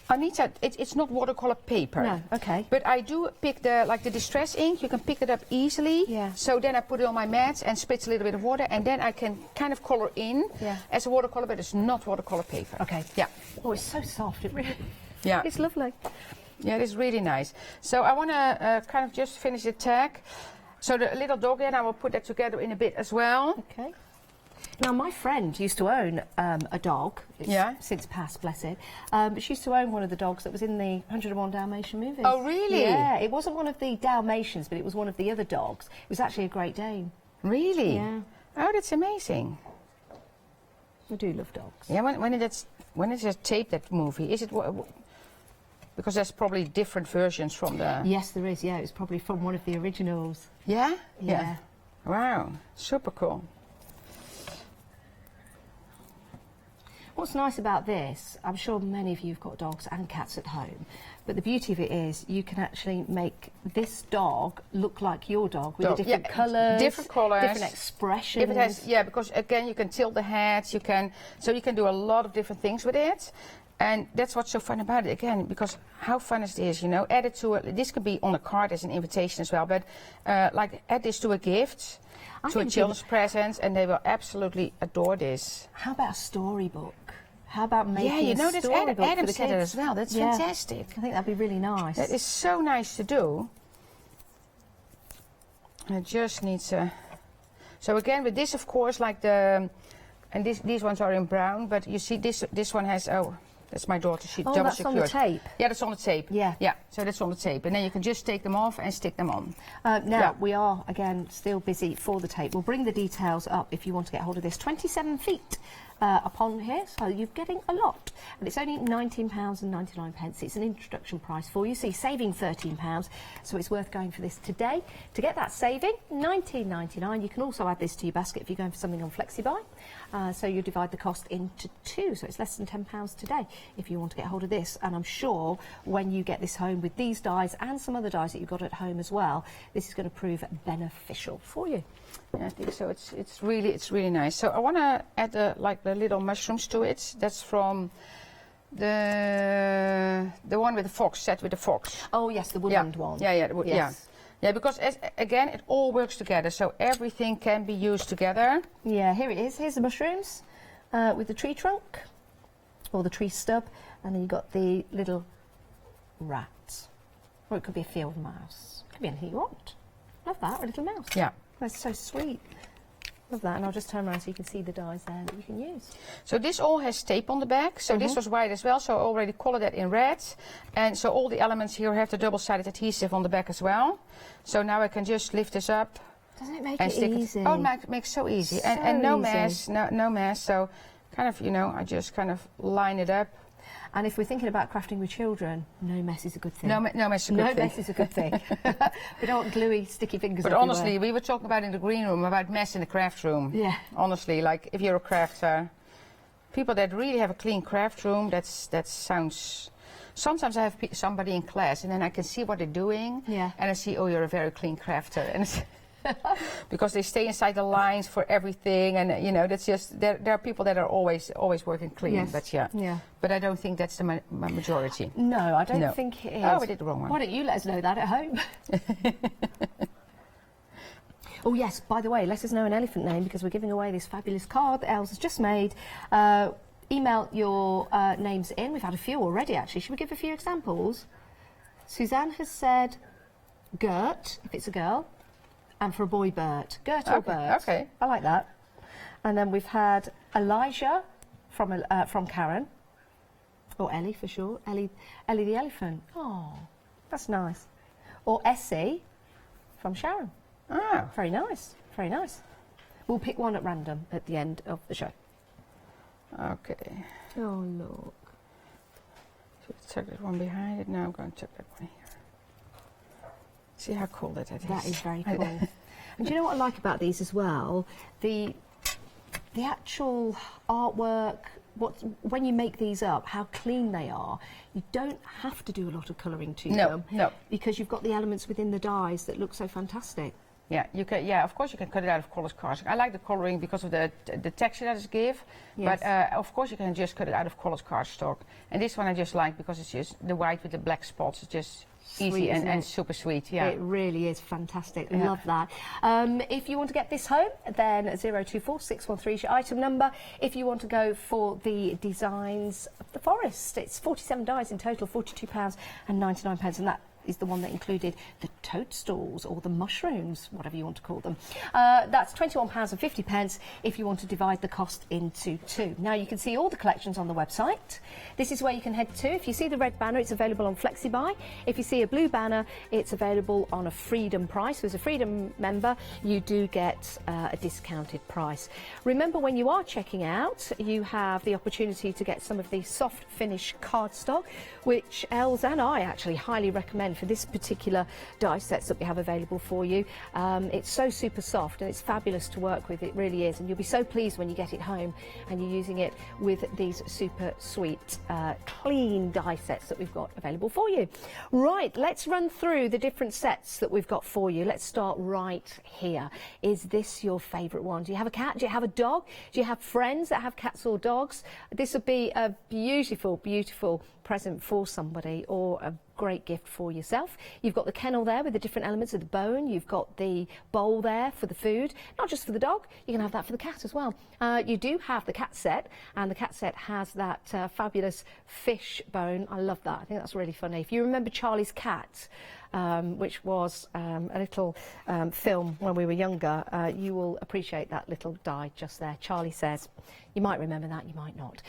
Speaker 18: Anita, it's not watercolor paper.
Speaker 10: No, okay.
Speaker 18: But I do pick the distress ink. You can pick it up easily.
Speaker 10: Yeah.
Speaker 18: So then I put it on my mat and spritz a little bit of water, and then I can kind of color in as a watercolor, but it's not watercolor paper.
Speaker 10: Okay.
Speaker 18: Yeah.
Speaker 10: Oh, it's so soft. It really.
Speaker 18: Yeah.
Speaker 10: It's lovely.
Speaker 18: Yeah, it is really nice. So I want to kind of just finish the tag. So the little dog, then I will put that together in a bit as well.
Speaker 10: Okay. Now, my friend used to own a dog. It's since passed, bless it. But she used to own one of the dogs that was in the 101 Dalmatian movies.
Speaker 18: Oh, really?
Speaker 10: Yeah. It wasn't one of the Dalmatians, but it was one of the other dogs. It was actually a Great Dane.
Speaker 18: Really?
Speaker 10: Yeah.
Speaker 18: Oh, that's amazing.
Speaker 10: I do love dogs.
Speaker 18: Yeah, when is it taped, that movie? Is it... Because there's probably different versions from the...
Speaker 10: Yes, there is. Yeah, it was probably from one of the originals.
Speaker 18: Yeah?
Speaker 10: Yeah.
Speaker 18: Wow, super cool.
Speaker 10: What's nice about this, I'm sure many of you have got dogs and cats at home, but the beauty of it is you can actually make this dog look like your dog with the different colours, different expressions.
Speaker 18: If it has, because again you can tilt the heads, you can do a lot of different things with it. And that's what's so fun about it, again, because how fun is this, you know? Add it to this could be on a card as an invitation as well, but like add this to a gift, to a children's present, and they will absolutely adore this.
Speaker 10: How about a storybook? How about making
Speaker 18: that's Adam said it as well. That's fantastic.
Speaker 10: I think that'd be really nice.
Speaker 18: That is so nice to do. And it just needs a... So again, with this, of course, like the... And these ones are in brown, but you see this one has... Oh, that's my daughter. She double
Speaker 10: that's
Speaker 18: secured.
Speaker 10: on the tape?
Speaker 18: Yeah, that's on the tape.
Speaker 10: Yeah.
Speaker 18: Yeah, so that's on the tape. And then you can just take them off and stick them on.
Speaker 10: Now, we are, again, still busy for the tape. We'll bring the details up if you want to get hold of this. 27 feet. Upon here, so you're getting a lot, and it's only £19.99. It's an introduction price for you, so you're saving £13, so it's worth going for this today. To get that saving, £19.99. You can also add this to your basket if you're going for something on FlexiBuy, so you divide the cost into two, so it's less than £10 today if you want to get hold of this. And I'm sure when you get this home with these dies and some other dies that you've got at home as well, this is going to prove beneficial for you.
Speaker 18: Yeah, I think so. It's really nice. So I want to add the little mushrooms to it. That's from the one with the fox, set with the fox.
Speaker 10: Oh yes, the woodland one.
Speaker 18: Yeah, because again it all works together, so everything can be used together.
Speaker 10: Yeah, here it is. Here's the mushrooms with the tree trunk or the tree stub, and then you've got the little rat, or it could be a field mouse. It could be anything you want. Love that, a little mouse.
Speaker 18: Yeah.
Speaker 10: That's so sweet. Love that, and I'll just turn around so you can see the dies there that you can use.
Speaker 18: So this all has tape on the back, so this was white as well, so I already colored that in red. And so all the elements here have the double-sided adhesive on the back as well. So now I can just lift this up.
Speaker 10: Doesn't it make
Speaker 18: and
Speaker 10: it
Speaker 18: stick
Speaker 10: easy?
Speaker 18: Oh, it makes so easy.
Speaker 10: So
Speaker 18: and no
Speaker 10: easy.
Speaker 18: mess, no mess, so kind of, I just kind of line it up.
Speaker 10: And if we're thinking about crafting with children, no mess is a good thing.
Speaker 18: No mess is a good thing.
Speaker 10: No mess is a good thing. We don't want gluey, sticky fingers
Speaker 18: But
Speaker 10: everywhere.
Speaker 18: honestly, we were talking about in the green room about mess in the craft room.
Speaker 10: Yeah.
Speaker 18: Honestly, like if you're a crafter, people that really have a clean craft room, that sounds... Sometimes I have somebody in class and then I can see what they're doing.
Speaker 10: Yeah.
Speaker 18: And I see, oh, you're a very clean crafter. And it's because they stay inside the lines for everything, and you know, that's just there are people that are always working clean.
Speaker 10: Yes.
Speaker 18: But yeah. But I don't think that's the majority.
Speaker 10: No, I don't think it is.
Speaker 18: Oh, we did the wrong one.
Speaker 10: Why don't you let us know that at home? Oh yes, by the way, let us know an elephant name because we're giving away this fabulous card that Els has just made. Email your names in. We've had a few already actually. Should we give a few examples? Suzanne has said Gert, if it's a girl. And for a boy, Bert. Gert or Bert.
Speaker 18: Okay.
Speaker 10: I like that. And then we've had Elijah from Karen. Or Ellie, for sure. Ellie the elephant. Oh, that's nice. Or Essie from Sharon.
Speaker 18: Ah.
Speaker 10: Very nice. Very nice. We'll pick one at random at the end of the show.
Speaker 18: Okay.
Speaker 10: Oh, look.
Speaker 18: Should we check that one behind it? No, I'm going to check that one here. See how cool that is.
Speaker 10: That is very cool. And do you know what I like about these as well? The actual artwork, when you make these up, how clean they are. You don't have to do a lot of colouring to them.
Speaker 18: No.
Speaker 10: Because you've got the elements within the dies that look so fantastic.
Speaker 18: Yeah, you can. Yeah, of course you can cut it out of colours cardstock. I like the colouring because of the texture that it gives.
Speaker 10: Yes.
Speaker 18: But of course you can just cut it out of colours cardstock. And this one I just like because it's just the white with the black spots. It's just easy
Speaker 10: Sweet,
Speaker 18: and super sweet. Yeah,
Speaker 10: it really is fantastic.
Speaker 18: Yeah.
Speaker 10: Love that. If you want to get this home, then 024 613 is your item number. If you want to go for the designs of the forest, it's 47 dies in total, £42.99, and that is the one that included the toadstools or the mushrooms, whatever you want to call them. That's £21.50 if you want to divide the cost into two. Now you can see all the collections on the website. This is where you can head to. If you see the red banner, it's available on FlexiBuy. If you see a blue banner, it's available on a Freedom price. So as a Freedom member, you do get a discounted price. Remember, when you are checking out, you have the opportunity to get some of the soft finish cardstock, which Els and I actually highly recommend for this particular die sets that we have available for you. It's so super soft and it's fabulous to work with, it really is, and you'll be so pleased when you get it home and you're using it with these super sweet clean die sets that we've got available for you. Right, let's run through the different sets that we've got for you. Let's start right here. Is this your favourite one? Do you have a cat? Do you have a dog? Do you have friends that have cats or dogs? This would be a beautiful, beautiful present for somebody, or a great gift for yourself. You've got the kennel there with the different elements of the bone. You've got the bowl there for the food, not just for the dog, you can have that for the cat as well. You do have the cat set, and the cat set has that fabulous fish bone. I love that. I think that's really funny. If you remember Charlie's Cat, which was a little film when we were younger, you will appreciate that little die just there. Charlie says. You might remember that, you might not.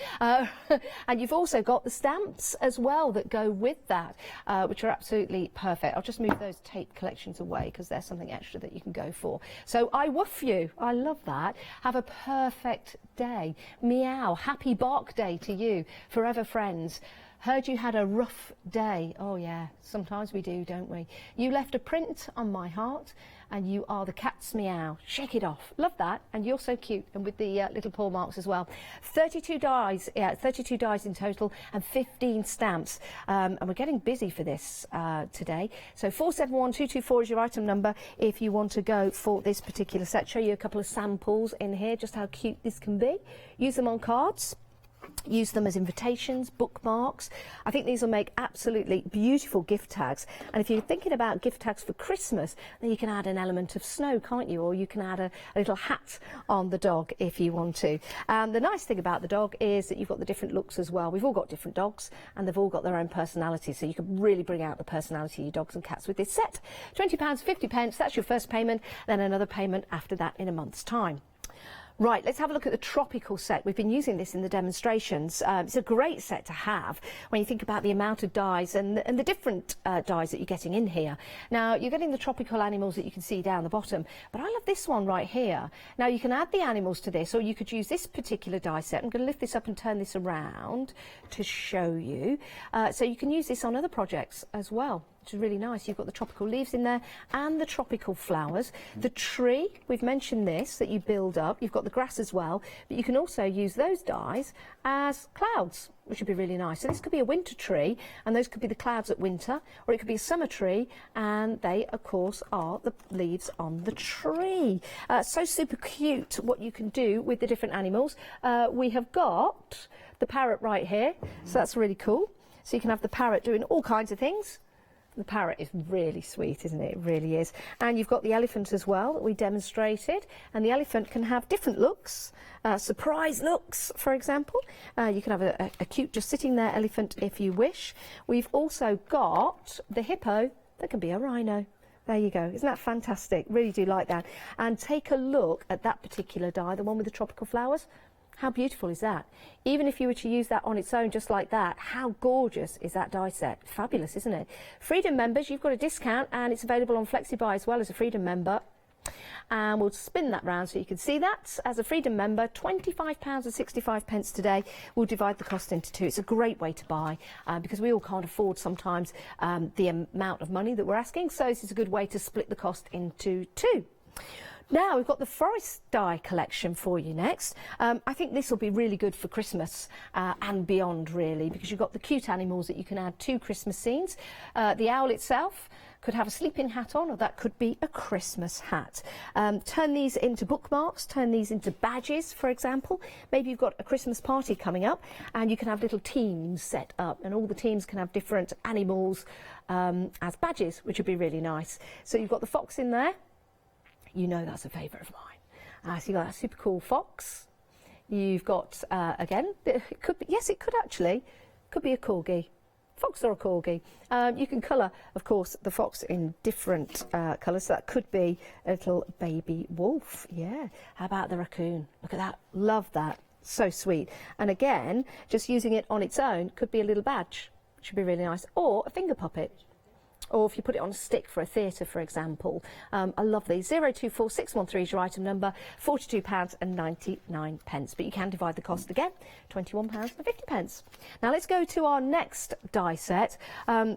Speaker 10: And you've also got the stamps as well that go with that, which are absolutely perfect. I'll just move those tape collections away because there's something extra that you can go for. So I woof you. I love that. Have a perfect day. Meow. Happy Bark Day to you. Forever friends. Heard you had a rough day. Oh yeah, sometimes we do, don't we? You left a print on my heart, and you are the cat's meow. Shake it off. Love that. And you're so cute, and with the little paw marks as well. 32 dies, yeah, 32 dies in total, and 15 stamps. And we're getting busy for this today. So 471224 is your item number if you want to go for this particular set. Show you a couple of samples in here, just how cute this can be. Use them on cards. Use them as invitations, bookmarks. I think these will make absolutely beautiful gift tags. And if you're thinking about gift tags for Christmas, then you can add an element of snow, can't you? Or you can add a little hat on the dog if you want to. The nice thing about the dog is that you've got the different looks as well. We've all got different dogs and they've all got their own personality. So you can really bring out the personality of your dogs and cats with this set. £20.50, that's your first payment, then another payment after that in a month's time. Right, let's have a look at the tropical set. We've been using this in the demonstrations. It's a great set to have when you think about the amount of dyes and the different dyes that you're getting in here. Now, you're getting the tropical animals that you can see down the bottom, but I love this one right here. Now, you can add the animals to this, or you could use this particular die set. I'm going to lift this up and turn this around to show you. So you can use this on other projects as well, which is really nice. You've got the tropical leaves in there and the tropical flowers. The tree, we've mentioned this, that you build up. You've got the grass as well, but you can also use those dyes as clouds, which would be really nice. So this could be a winter tree, and those could be the clouds at winter, or it could be a summer tree, and they, of course, are the leaves on the tree. So super cute what you can do with the different animals. We have got the parrot right here, so that's really cool. So you can have the parrot doing all kinds of things. The parrot is really sweet, isn't it? It really is. And you've got the elephant as well that we demonstrated. And the elephant can have different looks, surprise looks, for example. You can have a cute just sitting there elephant if you wish. We've also got the hippo that can be a rhino. There you go. Isn't that fantastic? Really do like that. And take a look at that particular die, the one with the tropical flowers. How beautiful is that? Even if you were to use that on its own just like that, how gorgeous is that die set? Fabulous, isn't it? Freedom members, you've got a discount, and it's available on FlexiBuy as well as a Freedom member. And we'll spin that round so you can see that. As a Freedom member, £25.65 today. We'll divide the cost into two. It's a great way to buy because we all can't afford sometimes the amount of money that we're asking. So this is a good way to split the cost into two. Now we've got the forest die collection for you next. I think this will be really good for Christmas and beyond, really, because you've got the cute animals that you can add to Christmas scenes. The owl itself could have a sleeping hat on, or that could be a Christmas hat. Turn these into bookmarks, turn these into badges, for example. Maybe you've got a Christmas party coming up and you can have little teams set up, and all the teams can have different animals as badges, which would be really nice. So you've got the fox in there. You know that's a favourite of mine. So you've got that super cool fox. You've got, again, it could be, yes, it could actually, could be a corgi. Fox or a corgi. You can colour, of course, the fox in different colours. So that could be a little baby wolf. Yeah. How about the raccoon? Look at that. Love that. So sweet. And again, just using it on its own could be a little badge, which would be really nice. Or a finger puppet. Or if you put it on a stick for a theatre, for example. I love these. 024613 is your item number, £42.99. But you can divide the cost again, £21.50. Now let's go to our next die set.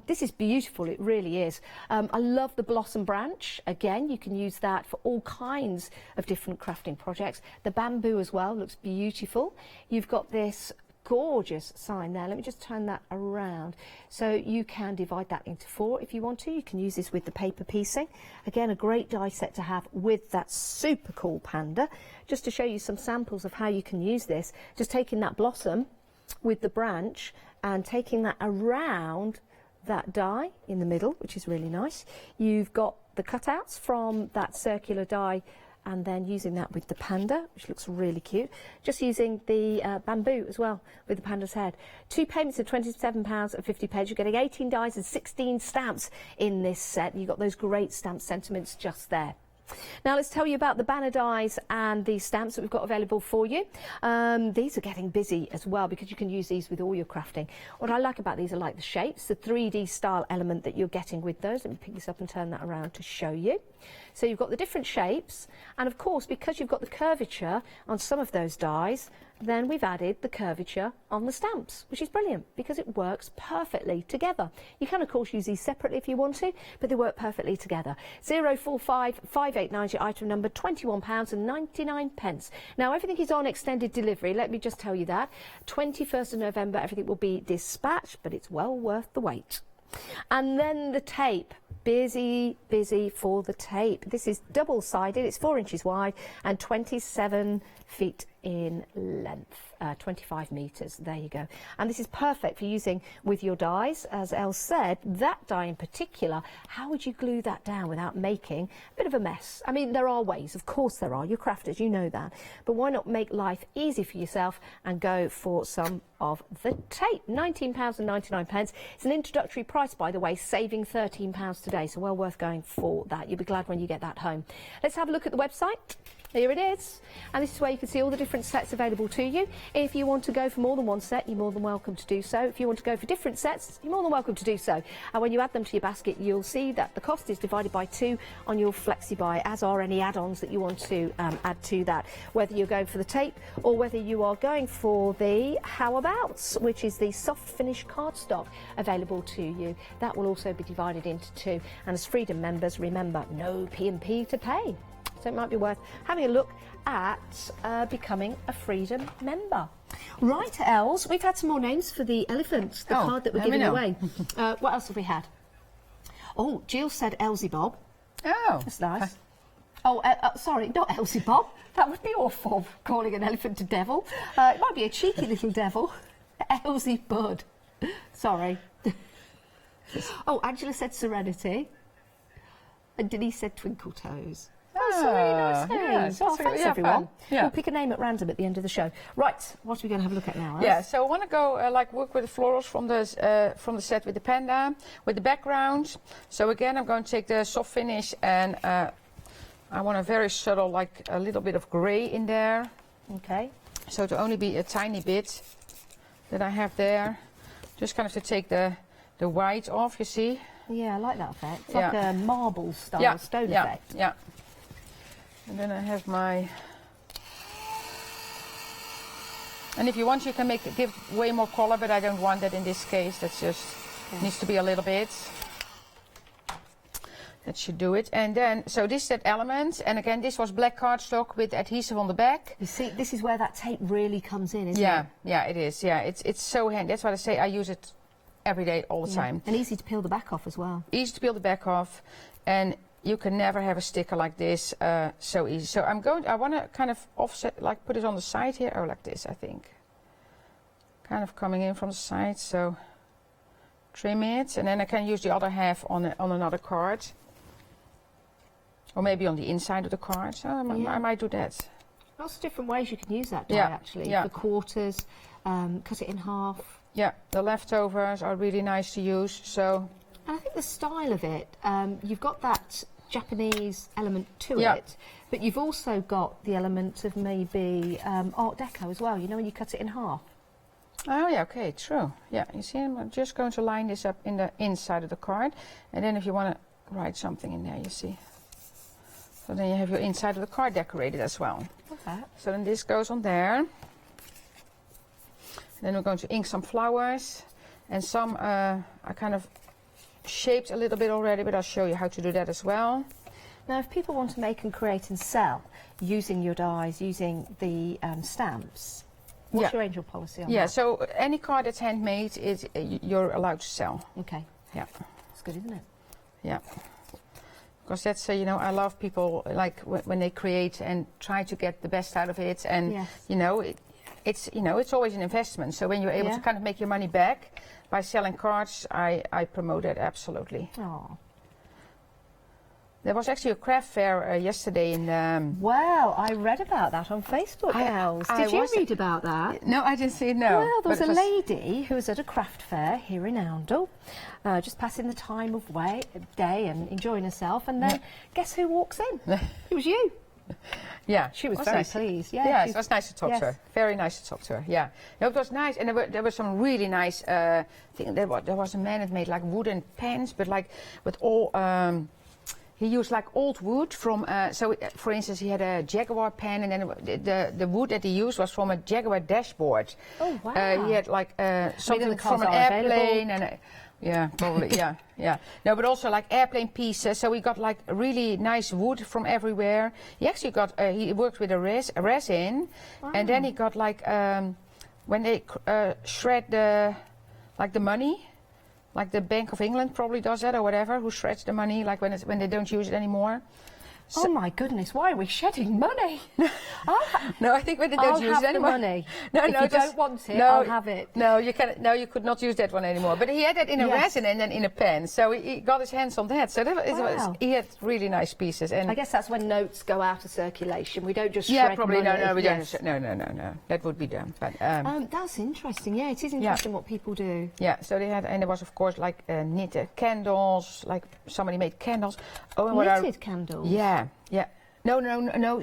Speaker 10: This is beautiful, it really is. I love the blossom branch. Again, you can use that for all kinds of different crafting projects. The bamboo as well looks beautiful. You've got this gorgeous sign there. Let me just turn that around. So you can divide that into four if you want to. You can use this with the paper piecing. Again, a great die set to have with that super cool panda. Just to show you some samples of how you can use this, just taking that blossom with the branch and taking that around that die in the middle, which is really nice. You've got the cutouts from that circular die, and then using that with the panda, which looks really cute. Just using the bamboo as well with the panda's head. Two payments of £27.50. You're getting 18 dies and 16 stamps in this set. You've got those great stamp sentiments just there. Now let's tell you about the banner dies and the stamps that we've got available for you. These are getting busy as well because you can use these with all your crafting. What I like about these are like the shapes, the 3D style element that you're getting with those. Let me pick this up and turn that around to show you. So you've got the different shapes, and of course because you've got the curvature on some of those dies, then we've added the curvature on the stamps, which is brilliant because it works perfectly together. You can of course use these separately if you want to, but they work perfectly together. 045589 is your item number, £21.99. Now everything is on extended delivery, let me just tell you that. 21st of November everything will be dispatched, but it's well worth the wait. And then the tape. Busy for the tape. This is double-sided, it's 4 inches wide and 27 feet in length, 25 metres. There you go. And this is perfect for using with your dies. As Elle said, that die in particular, how would you glue that down without making a bit of a mess? I mean, there are ways, of course there are. You're crafters, you know that. But why not make life easy for yourself and go for some of the tape? £19.99. It's an introductory price, by the way, saving £13 today, so well worth going for that. You'll be glad when you get that home. Let's have a look at the website. Here it is, and this is where you can see all the different sets available to you. If you want to go for more than one set, you're more than welcome to do so. If you want to go for different sets, you're more than welcome to do so. And when you add them to your basket, you'll see that the cost is divided by 2 on your flexi-buy, as are any add-ons that you want to add to that. Whether you're going for the tape or whether you are going for the How Abouts, which is the soft finish cardstock available to you. That will also be divided into 2. And as Freedom members, remember, no P&P to pay. So it might be worth having a look at becoming a Freedom member. Right, Els, we've had some more names for the elephant, the card that we're giving away. What else have we had? Oh, Jill said Elsie Bob.
Speaker 18: Oh.
Speaker 10: That's nice. Oh, sorry, not Elsie Bob. That would be awful, calling an elephant a devil. It might be a cheeky little devil. Elsie Bud. Sorry. Oh, Angela said Serenity. And Denise said Twinkle Toes. Oh, it's a really nice name.
Speaker 18: Yeah,
Speaker 10: Thanks, everyone. Yeah. We'll pick a name at random at the end of the show. Right, what are we going to have a look at now?
Speaker 18: Yeah, so I want to go work with the florals from the set with the panda, with the background. So again, I'm going to take the soft finish and I want a very subtle, like a little bit of grey in there.
Speaker 10: Okay.
Speaker 18: So to only be a tiny bit that I have there. Just kind of to take the white off, you see.
Speaker 10: Yeah, I like that effect. It's like a marble style stone effect.
Speaker 18: Yeah. And then I have my... And if you want, you can give way more color, but I don't want that in this case. That's just needs to be a little bit. That should do it. And then, so this set elements, and again, this was black cardstock with adhesive on the back.
Speaker 10: You see, this is where that tape really comes in, isn't it?
Speaker 18: Yeah, it is. Yeah, it's so handy. That's what I say. I use it every day, all the time.
Speaker 10: And easy to peel the back off as well.
Speaker 18: Easy to peel the back off, and you can never have a sticker like this so easy. So I want to kind of offset, like put it on the side here, or like this, I think. Kind of coming in from the side, so trim it, and then I can use the other half on another card. Or maybe on the inside of the card. I might do that.
Speaker 10: Lots of different ways you can use that die, actually. For quarters, cut it in half.
Speaker 18: Yeah, the leftovers are really nice to use, so...
Speaker 10: And I think the style of it, you've got that Japanese element to it, but you've also got the element of maybe Art Deco as well, you know, when you cut it in half.
Speaker 18: Oh yeah, okay, true. Yeah, you see, I'm just going to line this up in the inside of the card, and then if you want to write something in there, you see. So then you have your inside of the card decorated as well.
Speaker 10: Okay.
Speaker 18: So then this goes on there. Then we're going to ink some flowers, and some I kind of shaped a little bit already, but I'll show you how to do that as well.
Speaker 10: Now, if people want to make and create and sell using your dies, using the stamps, what's your angel policy on that?
Speaker 18: Yeah, so any card that's handmade, you're allowed to sell.
Speaker 10: Okay.
Speaker 18: Yeah.
Speaker 10: It's good, isn't it?
Speaker 18: Yeah. Because that's, you know, I love people, like, when they create and try to get the best out of it, and, you know, it's always an investment. So when you're able to kind of make your money back by selling cards, I promote it absolutely.
Speaker 10: Oh.
Speaker 18: There was actually a craft fair yesterday in...
Speaker 10: Well, I read about that on Facebook, Els. Did you read about that?
Speaker 18: No, I didn't see it, no.
Speaker 10: Well, there was a lady who was at a craft fair here in Oundle, just passing the time of day and enjoying herself, and then guess who walks in? It was you.
Speaker 18: Yeah,
Speaker 10: she was very pleased.
Speaker 18: Yeah, it was nice to talk to her. Very nice to talk to her. Yeah, no, it was nice, and there were some really nice things. There was a man that made like wooden pens, but like with all. He used like old wood from. So, for instance, he had a Jaguar pen, and then the wood that he used was from a Jaguar dashboard.
Speaker 10: Oh wow!
Speaker 18: He had like something from an airplane and. Yeah, probably, yeah. No, but also like airplane pieces. So we got like really nice wood from everywhere. He actually got, he worked with a resin, and then he got like, when they shred the money, like the Bank of England probably does that or whatever, who shreds the money, like when they don't use it anymore.
Speaker 10: Oh my goodness, why are we shedding money?
Speaker 18: No, I think we don't use it anymore.
Speaker 10: Money.
Speaker 18: No,
Speaker 10: if
Speaker 18: no,
Speaker 10: you don't want it, I'll have it.
Speaker 18: No, you can. No, you could not use that one anymore. But he had it in a resin and then in a pen, so he got his hands on that. So he had really nice pieces. And
Speaker 10: I guess that's when notes go out of circulation. We don't just
Speaker 18: shred probably
Speaker 10: money.
Speaker 18: No, we don't. No. That would be dumb. But
Speaker 10: that's interesting. Yeah, it is interesting what people do.
Speaker 18: Yeah. So they had, and there was of course like knitted candles, like somebody made candles. Oh, and
Speaker 10: knitted candles.
Speaker 18: Yeah. No.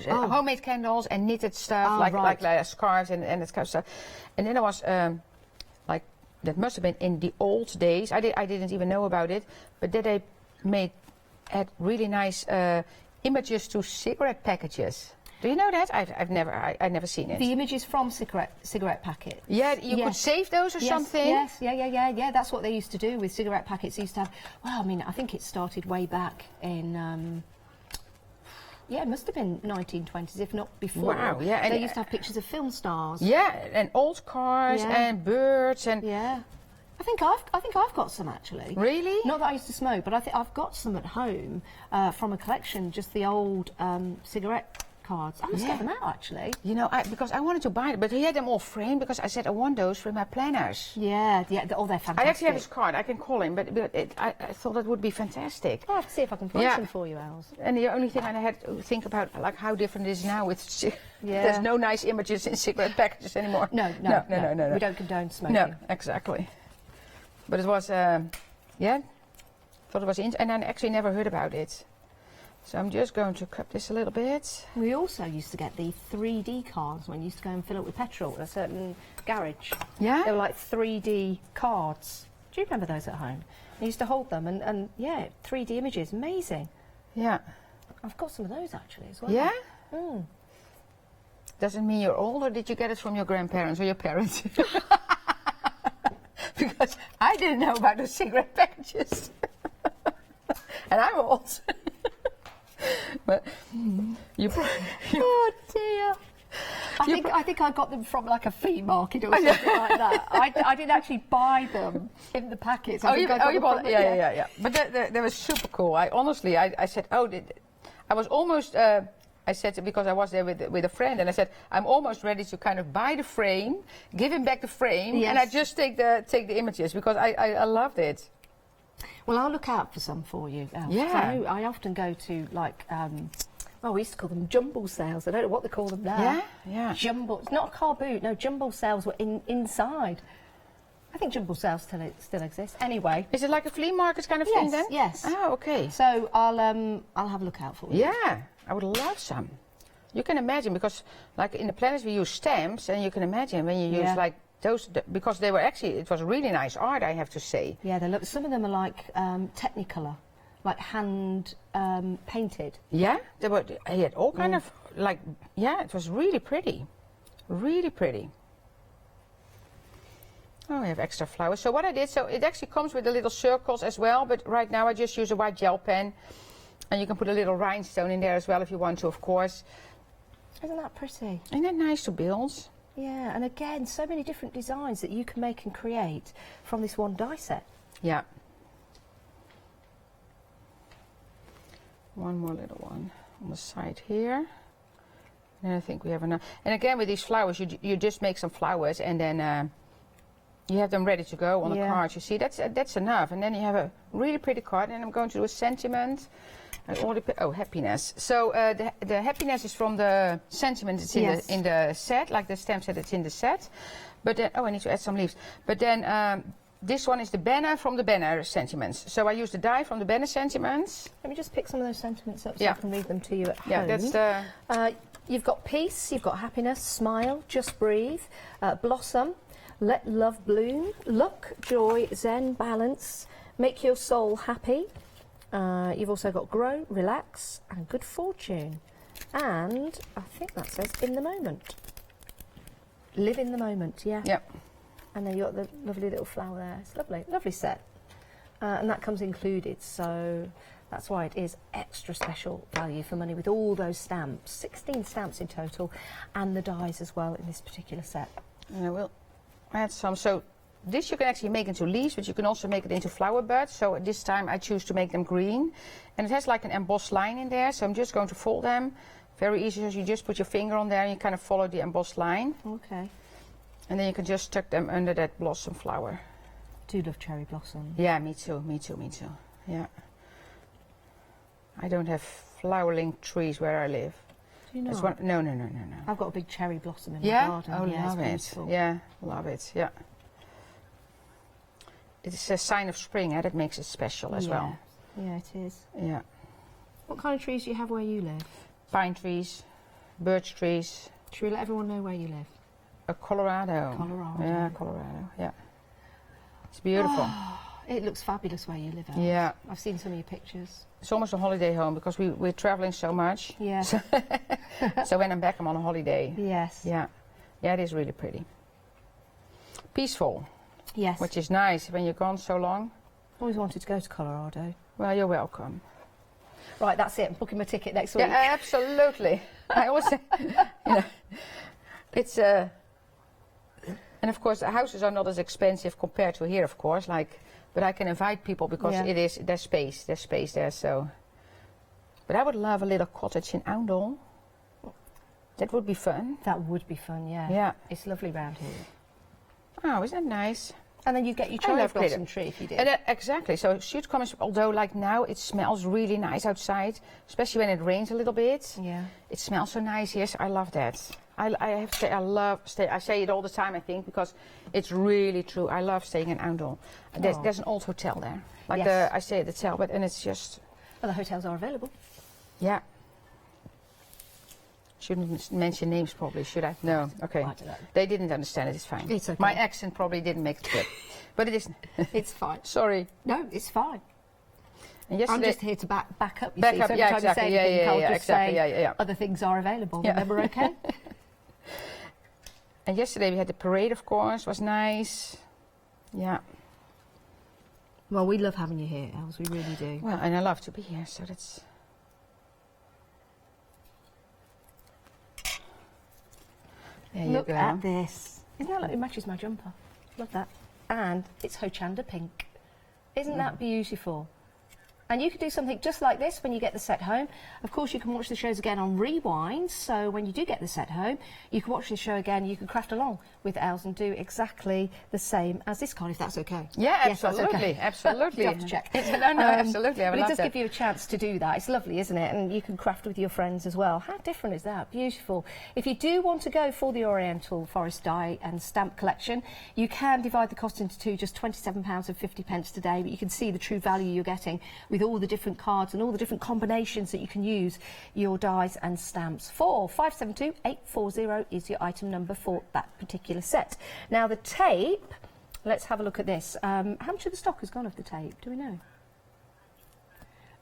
Speaker 18: Homemade candles and knitted stuff, like scarves and that kind of stuff. And then there was like, that must have been in the old days. I didn't even know about it, but that they had really nice images to cigarette packages. Do you know that? I've never seen it.
Speaker 10: The images from cigarette packets.
Speaker 18: Yeah, you could save those or something.
Speaker 10: Yes, yeah. That's what they used to do with cigarette packets. They used to have. Well, I mean, I think it started way back in. Yeah, it must have been 1920s, if not before.
Speaker 18: Wow, yeah. And
Speaker 10: they used to have pictures of film stars.
Speaker 18: Yeah, and old cars and birds and.
Speaker 10: Yeah. I think I've got some actually.
Speaker 18: Really?
Speaker 10: Not that I used to smoke, but I think I've got some at home from a collection, just the old cigarette cards. I must get them out actually.
Speaker 18: You know, because I wanted to buy it, but he had them all framed because I said I want those for my planners.
Speaker 10: Yeah, they're fantastic.
Speaker 18: I actually have his card. I can call him, but I thought that would be fantastic.
Speaker 10: I'll have to see if I can find some for you, Els.
Speaker 18: And the only thing I had to think about, like how different it is now with. There's no nice images in cigarette packages anymore.
Speaker 10: No. We don't condone smoking.
Speaker 18: No, exactly. But it was, thought it was interesting, and I actually never heard about it. So I'm just going to cut this a little bit.
Speaker 10: We also used to get the 3D cards when you used to go and fill up with petrol at a certain garage.
Speaker 18: Yeah?
Speaker 10: They were like 3D cards. Do you remember those at home? I used to hold them and 3D images, amazing.
Speaker 18: Yeah.
Speaker 10: I've got some of those actually as well.
Speaker 18: Yeah?
Speaker 10: Mm.
Speaker 18: Doesn't mean you're old, or did you get it from your grandparents or your parents? Because I didn't know about the cigarette packages. And I'm old. But
Speaker 10: oh dear. I think I got them from like a flea market or something like that. I didn't actually buy them in the packets.
Speaker 18: You bought them? Yeah. But they were super cool. I said, I was almost. I said, because I was there with a friend, and I said, I'm almost ready to kind of buy the frame, give him back the frame, and I just take the images because I loved it.
Speaker 10: Well, I'll look out for some for you.
Speaker 18: Yeah.
Speaker 10: I often go to like, we used to call them jumble sales. I don't know what they call them now.
Speaker 18: Yeah.
Speaker 10: Jumble. It's not a car boot. No, jumble sales were inside. I think jumble sales still exist. Anyway.
Speaker 18: Is it like a flea market kind of thing then?
Speaker 10: Yes.
Speaker 18: Oh, okay.
Speaker 10: So I'll have a look out for you.
Speaker 18: Yeah, I would love some. You can imagine, because like in the planners we use stamps, and you can imagine when you use like those, because they were actually, it was really nice art, I have to say.
Speaker 10: Yeah, some of them are like Technicolor, like hand painted.
Speaker 18: Yeah, he had all kind of like, it was really pretty. Really pretty. Oh, we have extra flowers. So what I did, so it actually comes with the little circles as well, but right now I just use a white gel pen, and you can put a little rhinestone in there as well if you want to, of course.
Speaker 10: Isn't that pretty?
Speaker 18: Isn't that nice to build?
Speaker 10: Yeah, and again, so many different designs that you can make and create from this one die set.
Speaker 18: Yeah. One more little one on the side here. And I think we have enough. And again, with these flowers, you just make some flowers, and then you have them ready to go on the card. You see, that's enough. And then you have a really pretty card, and I'm going to do a sentiment. Happiness. So the happiness is from the sentiment. It's in the set, like the stamp set. It's in the set. But then, I need to add some leaves. But then this one is the banner from the banner sentiments. So I use the die from the banner sentiments.
Speaker 10: Let me just pick some of those sentiments up so I can read them to you at home.
Speaker 18: Yeah, that's the.
Speaker 10: You've got peace. You've got happiness. Smile. Just breathe. Blossom. Let love bloom. Luck. Joy. Zen. Balance. Make your soul happy. You've also got grow, relax, and good fortune. And I think that says in the moment. Live in the moment, yeah.
Speaker 18: Yep.
Speaker 10: And then you've got the lovely little flower there. It's lovely, lovely set. And that comes included, so that's why it is extra special value for money with all those stamps. 16 stamps in total, and the dies as well in this particular set.
Speaker 18: And I will add some. So this you can actually make into leaves, but you can also make it into flower buds. So this time I choose to make them green. And it has like an embossed line in there, so I'm just going to fold them. Very easy, so you just put your finger on there and you kind of follow the embossed line.
Speaker 10: Okay.
Speaker 18: And then you can just tuck them under that blossom flower.
Speaker 10: Do love cherry blossom.
Speaker 18: Yeah, me too, me too, me too. Yeah. I don't have flowering trees where I live.
Speaker 10: Do you not?
Speaker 18: One, no.
Speaker 10: I've got a big cherry blossom in
Speaker 18: Yeah?
Speaker 10: my garden.
Speaker 18: Oh,
Speaker 10: Yeah,
Speaker 18: love
Speaker 10: it's
Speaker 18: it.
Speaker 10: beautiful.
Speaker 18: Yeah, love it. Yeah. It's a sign of spring, that makes it special as well.
Speaker 10: Yeah, it is.
Speaker 18: Yeah.
Speaker 10: What kind of trees do you have where you live?
Speaker 18: Pine trees, birch trees.
Speaker 10: Should we let everyone know where you live?
Speaker 18: Colorado.
Speaker 10: Colorado.
Speaker 18: Yeah, Colorado. Yeah. It's beautiful.
Speaker 10: It looks fabulous where you live. Alice.
Speaker 18: Yeah.
Speaker 10: I've seen some of your pictures.
Speaker 18: It's almost a holiday home because we're traveling so much.
Speaker 10: Yeah.
Speaker 18: So when I'm back, I'm on a holiday.
Speaker 10: Yes.
Speaker 18: Yeah. Yeah, it is really pretty. Peaceful.
Speaker 10: Yes.
Speaker 18: Which is nice when you're gone so long.
Speaker 10: Always wanted to go to Colorado.
Speaker 18: Well, you're welcome.
Speaker 10: Right, that's it. I'm booking my ticket next week.
Speaker 18: Yeah, absolutely. I always say, you know, it's and of course the houses are not as expensive compared to here, of course. But I can invite people because there's space there. So, but I would love a little cottage in Oundle. That would be fun.
Speaker 10: That would be fun. Yeah.
Speaker 18: Yeah.
Speaker 10: It's lovely round here.
Speaker 18: Oh, isn't that nice?
Speaker 10: And then you get your cherry blossom tree if you do.
Speaker 18: And, exactly. So it should come, although like now it smells really nice outside, especially when it rains a little bit.
Speaker 10: Yeah.
Speaker 18: It smells so nice here, so I love that. I have to say, I say it all the time, I think, because it's really true. I love staying in Oundle. There's an old hotel there. Like
Speaker 10: Yes.
Speaker 18: I stay at the hotel, and it's just...
Speaker 10: Well, the hotels are available.
Speaker 18: Yeah. Shouldn't mention names probably, should I? No, okay.
Speaker 10: I don't know.
Speaker 18: They didn't understand it, it's fine.
Speaker 10: It's okay.
Speaker 18: My accent probably didn't make it good. But it isn't.
Speaker 10: It's fine.
Speaker 18: Sorry.
Speaker 10: No, it's fine.
Speaker 18: And
Speaker 10: I'm just here to back up, you
Speaker 18: Back
Speaker 10: see.
Speaker 18: up,
Speaker 10: So
Speaker 18: yeah,
Speaker 10: every time
Speaker 18: exactly.
Speaker 10: you say anything, I'll just
Speaker 18: exactly.
Speaker 10: say
Speaker 18: Yeah.
Speaker 10: other things are available.
Speaker 18: Yeah.
Speaker 10: Remember, okay?
Speaker 18: And yesterday we had the parade, of course, was nice. Yeah.
Speaker 10: Well, we love having you here, Els, we really do.
Speaker 18: Well, and I love to be here, so that's... There you
Speaker 10: Look
Speaker 18: go.
Speaker 10: at this. Isn't that like it matches my jumper? Love that. And it's Hochanda pink. Isn't that beautiful? And you could do something just like this when you get the set home. Of course, you can watch the shows again on rewind, so when you do get the set home, you can watch the show again, you can craft along with Els and do exactly the same as this card, if that's okay.
Speaker 18: Yeah,
Speaker 10: Yes, that's
Speaker 18: absolutely,
Speaker 10: okay.
Speaker 18: absolutely.
Speaker 10: You have to check.
Speaker 18: No, absolutely, I would
Speaker 10: But it
Speaker 18: love
Speaker 10: does
Speaker 18: that.
Speaker 10: give you a chance to do that. It's lovely, isn't it? And you can craft with your friends as well. How different is that? Beautiful. If you do want to go for the Oriental Forest die and stamp collection, you can divide the cost into two, just £27.50 today, but you can see the true value you're getting with all the different cards and all the different combinations that you can use your dies and stamps for. 572840 is your item number for that particular set. Now the tape, let's have a look at this. How much of the stock has gone of the tape? Do we know?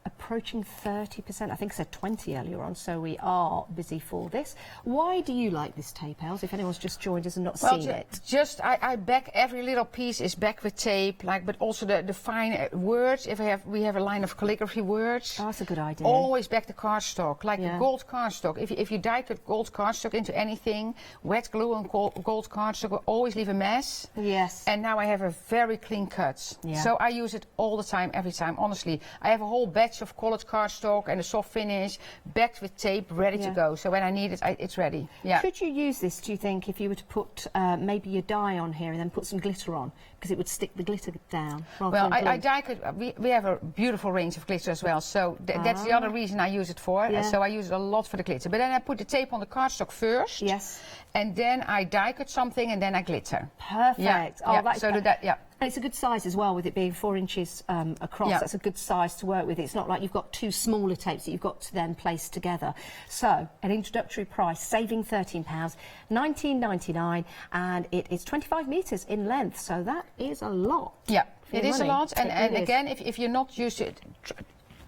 Speaker 10: Approaching 30%. I think I said 20 earlier on, so we are busy for this. Why do you like this tape, Els, if anyone's just joined us and not seen it?
Speaker 18: Just I back every little piece is back with tape, but also the fine words. If we have a line of calligraphy words.
Speaker 10: Oh, that's a good idea.
Speaker 18: Always back the cardstock, like the gold cardstock. If you die cut gold cardstock into anything, wet glue and gold cardstock will always leave a mess.
Speaker 10: Yes.
Speaker 18: And now I have a very clean cut.
Speaker 10: Yeah.
Speaker 18: So I use it all the time, every time, honestly. I have a whole batch of colored cardstock and a soft finish, backed with tape, ready to go. So when I need it, it's ready. Yeah.
Speaker 10: Could you use this, do you think, if you were to put maybe your dye on here and then put some glitter on? Because it would stick the glitter down.
Speaker 18: Well, I die cut, we have a beautiful range of glitter as well, so that's the other reason I use it for.
Speaker 10: Yeah.
Speaker 18: So I use it a lot for the glitter. But then I put the tape on the cardstock first.
Speaker 10: Yes.
Speaker 18: And then I die cut something and then I glitter.
Speaker 10: Perfect.
Speaker 18: Yeah.
Speaker 10: Oh,
Speaker 18: yeah.
Speaker 10: that's
Speaker 18: so that, yeah.
Speaker 10: And it's a good size as well, with it being 4 inches across.
Speaker 18: Yeah.
Speaker 10: That's a good size to work with. It's not like you've got two smaller tapes that you've got to then place together. So, an introductory price, saving £13, $19.99, and it is 25 metres in length. So that is a lot.
Speaker 18: Yeah,
Speaker 10: for
Speaker 18: it
Speaker 10: your
Speaker 18: is a
Speaker 10: money.
Speaker 18: lot. And
Speaker 10: It really
Speaker 18: again,
Speaker 10: is.
Speaker 18: if you're not used to it,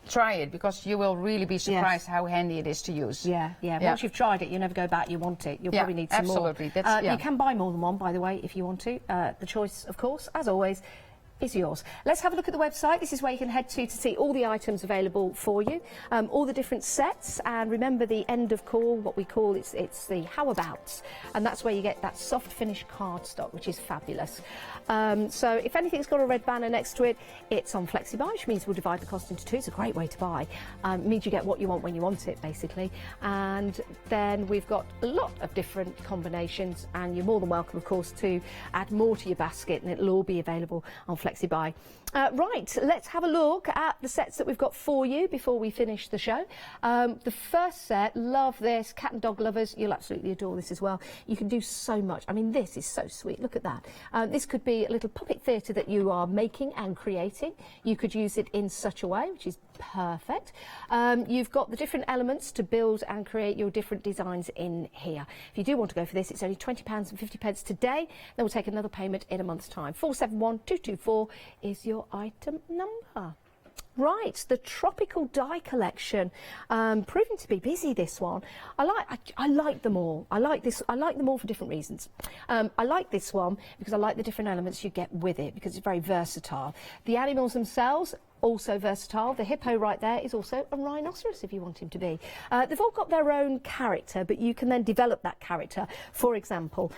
Speaker 18: try it, because you will really be surprised how handy it is to use.
Speaker 10: Yeah. Once you've tried it, you'll never go back. You want it. You'll probably need some more.
Speaker 18: absolutely. That's,
Speaker 10: You can buy more than one, by the way, if you want to. The choice, of course, as always, is yours. Let's have a look at the website. This is where you can head to see all the items available for you, all the different sets, and remember the end of call, what we call it's the how abouts, and that's where you get that soft finish cardstock, which is fabulous. So if anything's got a red banner next to it, it's on FlexiBuy, which means we'll divide the cost into two. It's a great way to buy. Means you get what you want when you want it, basically. And then we've got a lot of different combinations, and you're more than welcome, of course, to add more to your basket, and it'll all be available on FlexiBuy. Right, let's have a look at the sets that we've got for you before we finish the show. The first set, love this, cat and dog lovers, you'll absolutely adore this as well. You can do so much. I mean, this is so sweet, look at that. This could be a little puppet theatre that you are making and creating. You could use it in such a way, which is perfect. You've got the different elements to build and create your different designs in here. If you do want to go for this, it's only £20.50 today. Then we'll take another payment in a month's time. 471224 is your item number. Right, the tropical die collection, proving to be busy, this one. I like them all. I like them all for different reasons. I like this one because I like the different elements you get with it, because it's very versatile. The animals themselves, also versatile. The hippo right there is also a rhinoceros if you want him to be. They've all got their own character, but you can then develop that character. For example,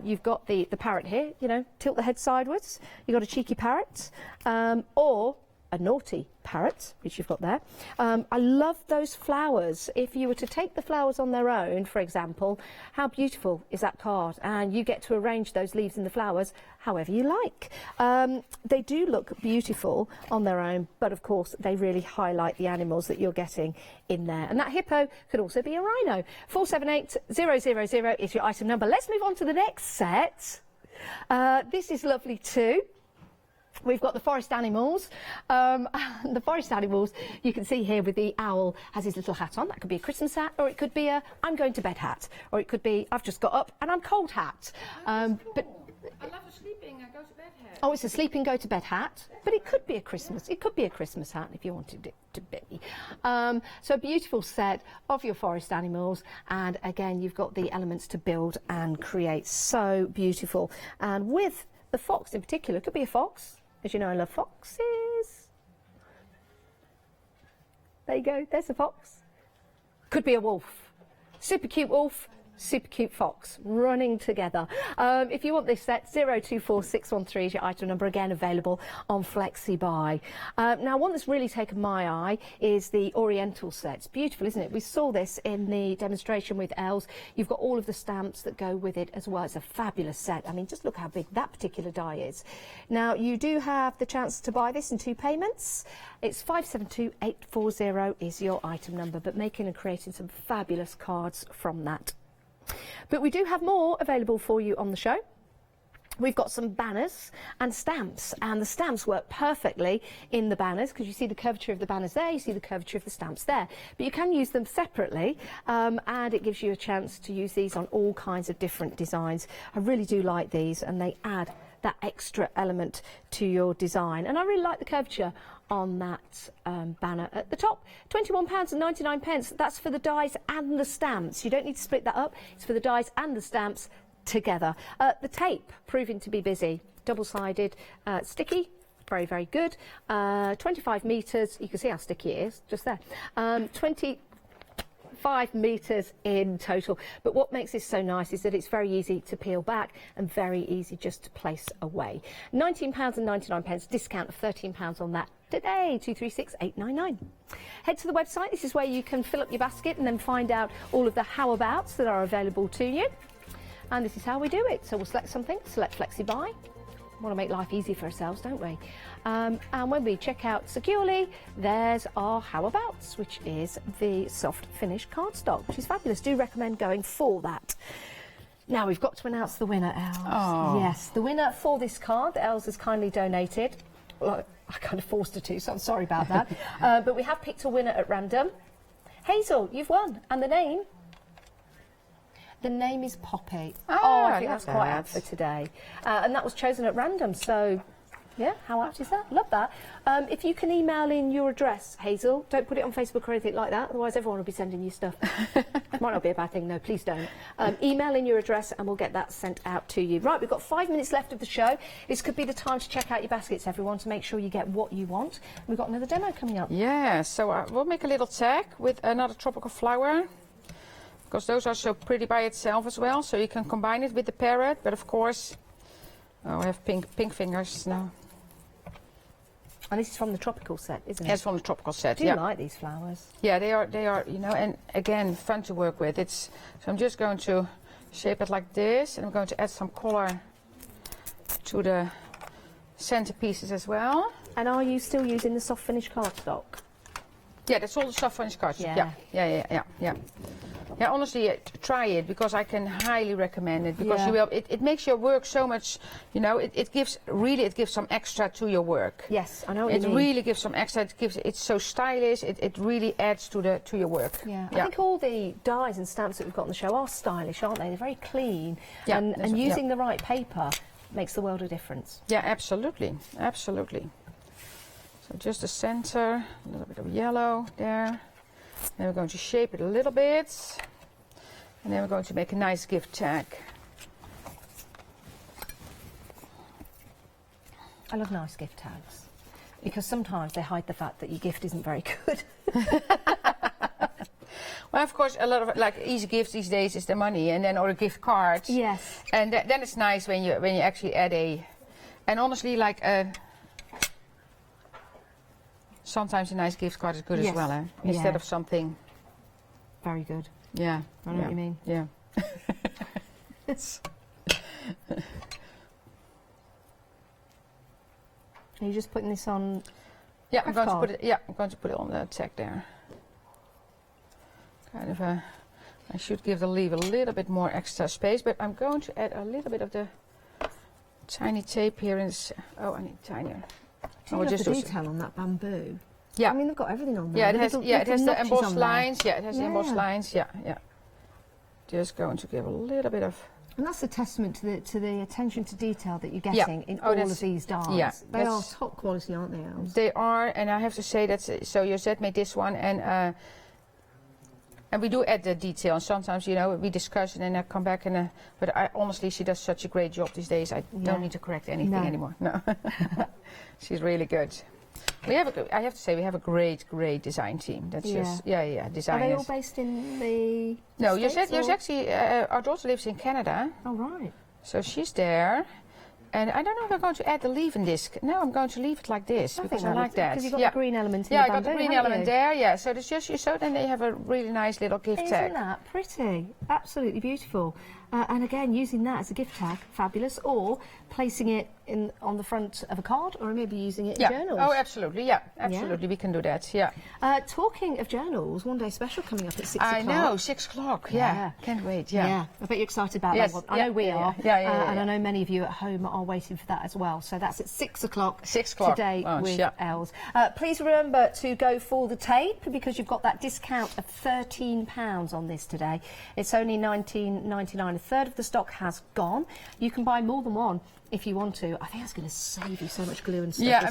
Speaker 10: you've got the parrot here, you know, tilt the head sideways. You've got a cheeky parrot, or a naughty parrot, which you've got there. I love those flowers. If you were to take the flowers on their own, for example, how beautiful is that card? And you get to arrange those leaves and the flowers however you like. They do look beautiful on their own, but of course they really highlight the animals that you're getting in there. And that hippo could also be a rhino. 478000 is your item number. Let's move on to the next set. This is lovely too. We've got the forest animals. The forest animals, you can see here with the owl has his little hat on. That could be a Christmas hat, or it could be a I'm going to bed hat, or it could be I've just got up and I'm cold hat. But
Speaker 18: I love a sleeping go to bed hat.
Speaker 10: oh, it's a sleeping go to bed hat, but it could be a Christmas. It could be a Christmas hat if you wanted it to be. So a beautiful set of your forest animals, and again you've got the elements to build and create. So beautiful, and with the fox in particular, it could be a fox. As you know, I love foxes. There you go, there's a fox. Could be a wolf. Super cute wolf, super cute fox, running together. If you want this set, 024613 is your item number, again available on FlexiBuy. Now, one that's really taken my eye is the Oriental set. It's beautiful, isn't it? We saw this in the demonstration with Els. You've got all of the stamps that go with it as well. It's a fabulous set. I mean, just look how big that particular die is. Now, you do have the chance to buy this in 2 payments. It's 572840 is your item number, but making and creating some fabulous cards from that. But we do have more available for you on the show. We've got some banners and stamps, and the stamps work perfectly in the banners because you see the curvature of the banners there, you see the curvature of the stamps there. But you can use them separately, and it gives you a chance to use these on all kinds of different designs. I really do like these, and they add that extra element to your design. And I really like the curvature on that banner at the top. £21.99. That's for the dies and the stamps. You don't need to split that up. It's for the dies and the stamps together. The tape proving to be busy. Double-sided, sticky. Very, very good. 25 metres. You can see how sticky it is just there. 25 metres in total. But what makes this so nice is that it's very easy to peel back and very easy just to place away. £19.99, discount of £13 on that today, 236899. Head to the website. This is where you can fill up your basket and then find out all of the how-abouts that are available to you. And this is how we do it. So we'll select something, select FlexiBuy. We want to make life easy for ourselves, don't we? And when we check out securely, there's our how-abouts, which is the soft finish cardstock, which is fabulous. Do recommend going for that. Now we've got to announce the winner, Els.
Speaker 18: Oh.
Speaker 10: Yes, the winner for this card that Els has kindly donated. Well, I kind of forced her to, so I'm sorry about that. But we have picked a winner at random. Hazel, you've won. And the name? The name is Poppy. I think that's quite apt for today. And that was chosen at random, so Yeah, how apt is that? Love that. If you can email in your address, Hazel, don't put it on Facebook or anything like that, otherwise everyone will be sending you stuff. Might not be a bad thing, no, please don't. Email in your address and we'll get that sent out to you. Right, we've got 5 minutes left of the show. This could be the time to check out your baskets, everyone, to make sure you get what you want. We've got another demo coming up.
Speaker 18: Yeah, so we'll make a little tag with another tropical flower, because those are so pretty by itself as well, so you can combine it with the parrot, but of course, I have pink fingers now.
Speaker 10: And this is from the tropical set, isn't it?
Speaker 18: It's from the tropical set.
Speaker 10: Do you like these flowers?
Speaker 18: Yeah, they are, you know, and again, fun to work with. So I'm just going to shape it like this, and I'm going to add some color to the centerpieces as well.
Speaker 10: And are you still using the soft finish cardstock?
Speaker 18: Yeah, that's all the soft finish cardstock. Yeah. Yeah, honestly, try it, because I can highly recommend it, because you will. It makes your work so much, you know. It gives some extra to your work.
Speaker 10: Yes, I know what you mean.
Speaker 18: It really gives some extra. It's so stylish. It really adds to your work.
Speaker 10: Yeah, I think all the dies and stamps that we've got on the show are stylish, aren't they? They're very clean, and using the right paper makes the world of difference.
Speaker 18: Yeah, absolutely, absolutely. So just the center, a little bit of yellow there. Then we're going to shape it a little bit, and then we're going to make a nice gift tag.
Speaker 10: I love nice gift tags, because sometimes they hide the fact that your gift isn't very good.
Speaker 18: Well, of course, a lot of like easy gifts these days is the money, and then or a gift card.
Speaker 10: Yes.
Speaker 18: And then it's nice when you actually add and honestly, like sometimes a nice gift card is good as well, eh? Instead of something.
Speaker 10: Very good.
Speaker 18: Yeah.
Speaker 10: I know what you mean.
Speaker 18: Yeah.
Speaker 10: Are you just putting this on?
Speaker 18: Yeah, I'm going to put it. Yeah, I'm going to put it on the tag there. Kind of I should give the leaf a little bit more extra space, but I'm going to add a little bit of the tiny tape here. Oh, I need tinier.
Speaker 10: Do you love the detail on that bamboo?
Speaker 18: Yeah.
Speaker 10: I mean, they've got everything on there.
Speaker 18: Yeah, it has the embossed lines.
Speaker 10: There.
Speaker 18: Yeah, it has the embossed lines. Yeah. Just going to give a little bit of.
Speaker 10: And that's a testament to the attention to detail that you're getting in all of these dies.
Speaker 18: Yeah,
Speaker 10: they are top quality, aren't they, Els?
Speaker 18: They are, and I have to say that. So Josette made this one, and we do add the detail. And sometimes, you know, we discuss and then I come back and. But honestly, she does such a great job these days. I don't need to correct anything anymore. No, she's really good. I have to say, we have a great design team. That's just designers.
Speaker 10: Are they all based in the
Speaker 18: No,
Speaker 10: States,
Speaker 18: Josette actually, our daughter lives in Canada.
Speaker 10: Oh, right.
Speaker 18: So she's there. And I don't know if I'm going to add the leaf in this. No, I'm going to leave it like this, because I like that.
Speaker 10: Because you've got the green element in
Speaker 18: the
Speaker 10: bamboo,
Speaker 18: I got the green element there, so it's just so then they have a really nice little gift tag.
Speaker 10: Isn't that pretty? Absolutely beautiful. And again, using that as a gift tag, fabulous. Or placing it on the front of a card, or maybe using it in journals.
Speaker 18: Oh, absolutely, absolutely. We can do that,
Speaker 10: Talking of journals, one day special coming up at 6 o'clock.
Speaker 18: I know, 6 o'clock, can't wait,
Speaker 10: I bet you're excited about that one. I know we are. And I know many of you at home are waiting for that as well. So that's at 6 o'clock today with Els. Please remember to go for the tape, because you've got that discount of £13 on this today. It's only $19.99. A third of the stock has gone. You can buy more than one if you want to. I think that's going to save you so much glue and stuff.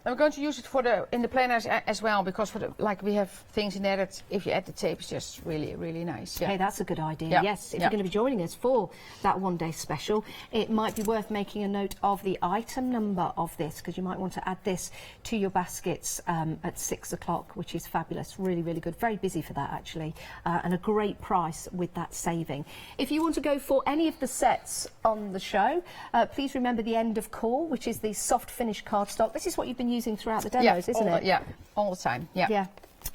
Speaker 18: I'm going to use it in the planners as well, because we have things in there that if you add the tape, it's just really nice.
Speaker 10: Hey, that's a good idea. Yes, if you're going to be joining us for that one-day special, it might be worth making a note of the item number of this, because you might want to add this to your baskets at 6 o'clock, which is fabulous. Really good. Very busy for that, actually, and a great price with that saving. If you want to go for any of the sets on the show, please remember the end of call, which is the soft finish cardstock. This is what you've been using throughout the demos, isn't it?
Speaker 18: All the time.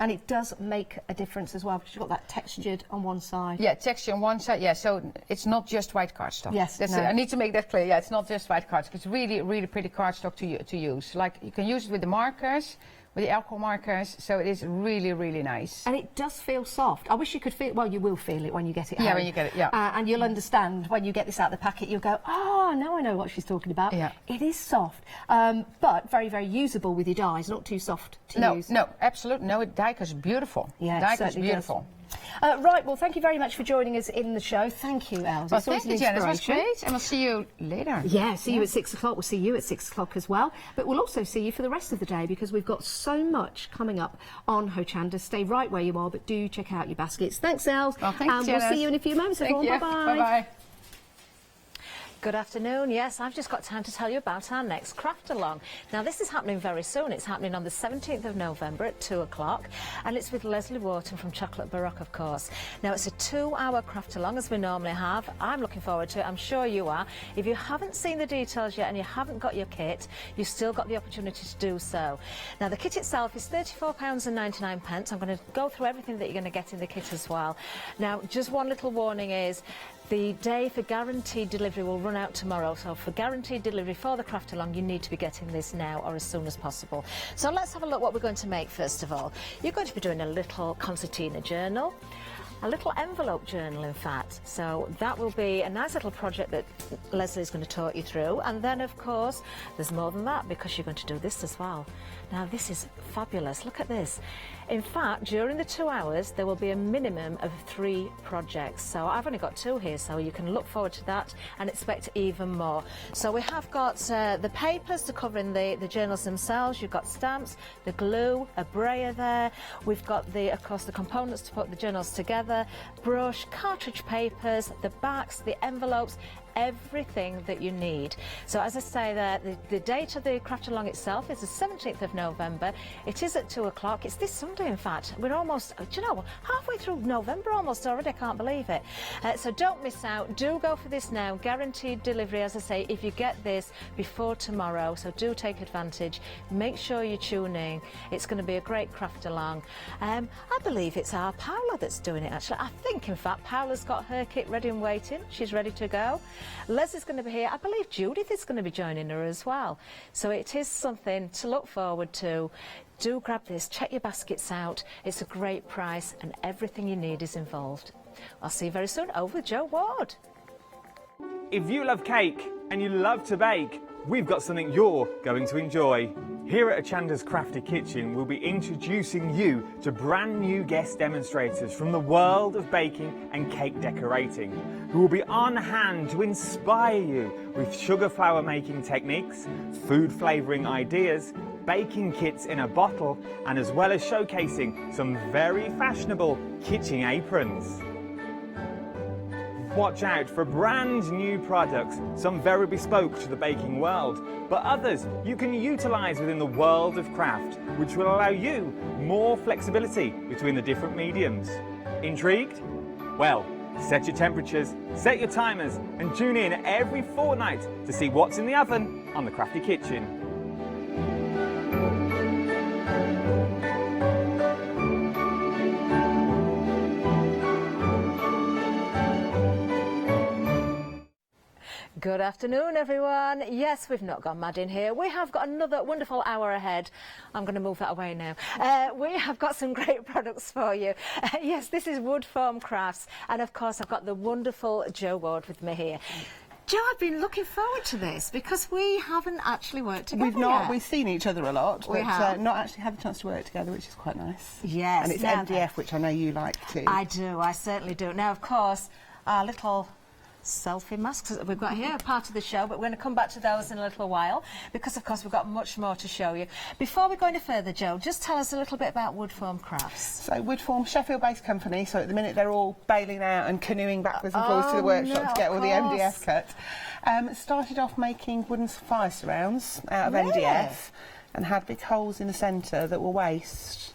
Speaker 10: And it does make a difference as well, because you've got that textured on one side.
Speaker 18: Yeah, texture on one side. Yeah, so it's not just white cardstock.
Speaker 10: Yes,
Speaker 18: I need to make that clear. Yeah, it's not just white cardstock. It's really pretty cardstock to use. Like, you can use it with the markers, with the alcohol markers, so it is really nice.
Speaker 10: And it does feel soft. I wish you could feel, well, you will feel it when you get it home.
Speaker 18: Yeah, when you get it,
Speaker 10: and you'll understand when you get this out of the packet, you'll go, oh, now I know what she's talking about.
Speaker 18: Yeah.
Speaker 10: It is soft, but very usable with your dies, not too soft to use.
Speaker 18: No, absolutely. No, die cut is beautiful.
Speaker 10: Yeah,
Speaker 18: die cut is beautiful.
Speaker 10: Right, well, thank you very much for joining us in the show. Thank you, Els.
Speaker 18: Well,
Speaker 10: It's always
Speaker 18: thank you,
Speaker 10: an
Speaker 18: Janice. It was
Speaker 10: inspiration.
Speaker 18: great. And we'll see you later.
Speaker 10: Yeah, see you at 6 o'clock. We'll see you at 6 o'clock as well. But we'll also see you for the rest of the day because we've got so much coming up on Hochanda. Stay right where you are, but do check out your baskets. Thanks, Els.
Speaker 18: Well, thanks,
Speaker 10: and we'll
Speaker 18: Janice.
Speaker 10: see you in a few moments,
Speaker 18: Thank
Speaker 10: everyone.
Speaker 18: you.
Speaker 10: Bye-bye.
Speaker 18: Bye-bye.
Speaker 15: Good afternoon. Yes, I've just got time to tell you about our next craft along. Now, this is happening very soon. It's happening on the 17th of November at 2 o'clock, and it's with Leslie Wharton from Chocolate Baroque, of course. Now, it's a 2-hour craft along as we normally have. I'm looking forward to it. I'm sure you are. If you haven't seen the details yet and you haven't got your kit, you've still got the opportunity to do so. Now, the kit itself is £34.99. I'm going to go through everything that you're going to get in the kit as well. Now, just one little warning is the day for guaranteed delivery will run out tomorrow, so for guaranteed delivery for the craft along you need to be getting this now or as soon as possible. So let's have a look what we're going to make first of all. You're going to be doing a little concertina journal, a little envelope journal in fact, so that will be a nice little project that Leslie's going to talk you through, and then of course there's more than that because you're going to do this as well. Now this is fabulous, look at this. In fact, during the 2 hours there will be a minimum of 3 projects, so I've only got 2 here, so you can look forward to that and expect even more. So we have got the papers to cover in the journals themselves, you've got stamps, the glue, a brayer there, we've got of course the components to put the journals together, brush, cartridge papers, the backs, the envelopes, everything that you need. So as I say there, the date of the craft along itself is the 17th of November. It is at 2 o'clock. It's this Sunday in fact. We're almost, do you know, halfway through November almost already. I can't believe it. So don't miss out. Do go for this now. Guaranteed delivery, as I say, if you get this before tomorrow. So do take advantage. Make sure you tune in. It's going to be a great craft along. I believe it's our Paula that's doing it actually. I think in fact Paula's got her kit ready and waiting. She's ready to go. Leslie's going to be here. I believe Judith is going to be joining her as well. So it is something to look forward to. Do grab this, check your baskets out. It's a great price and everything you need is involved. I'll see you very soon. Over with Joe Ward.
Speaker 9: If you love cake and you love to bake, we've got something you're going to enjoy. Here at Hochanda's Crafty Kitchen, we'll be introducing you to brand new guest demonstrators from the world of baking and cake decorating, who will be on hand to inspire you with sugar flour making techniques, food flavouring ideas, baking kits in a bottle, and as well as showcasing some very fashionable kitchen aprons. Watch out for brand new products, some very bespoke to the baking world, but others you can utilise within the world of craft, which will allow you more flexibility between the different mediums. Intrigued? Well, set your temperatures, set your timers, and tune in every fortnight to see what's in the oven on the Crafty Kitchen.
Speaker 15: Good afternoon, everyone. Yes, we've not gone mad in here. We have got another wonderful hour ahead. I'm going to move that away now. We have got some great products for you. Yes, this is Wood Foam Crafts. And of course, I've got the wonderful Joe Ward with me here. Joe, I've been looking forward to this because we haven't actually worked together
Speaker 14: We've not.
Speaker 15: yet.
Speaker 14: We've seen each other a lot,
Speaker 15: We
Speaker 14: but
Speaker 15: have.
Speaker 14: not actually had the chance to work together, which is quite nice.
Speaker 15: Yes.
Speaker 14: And it's
Speaker 15: now
Speaker 14: MDF, which I know you like too.
Speaker 15: I do, I certainly do. Now, of course, our little selfie masks that we've got here are part of the show, but we're going to come back to those in a little while because, of course, we've got much more to show you. Before we go any further, Joe, just tell us a little bit about Wood Foam Crafts.
Speaker 14: So Wood Foam, Sheffield-based company, so at the minute they're all bailing out and canoeing backwards and forwards to the workshop to get all the MDF cut. Started off making wooden fire surrounds out of MDF and had big holes in the centre that were waste.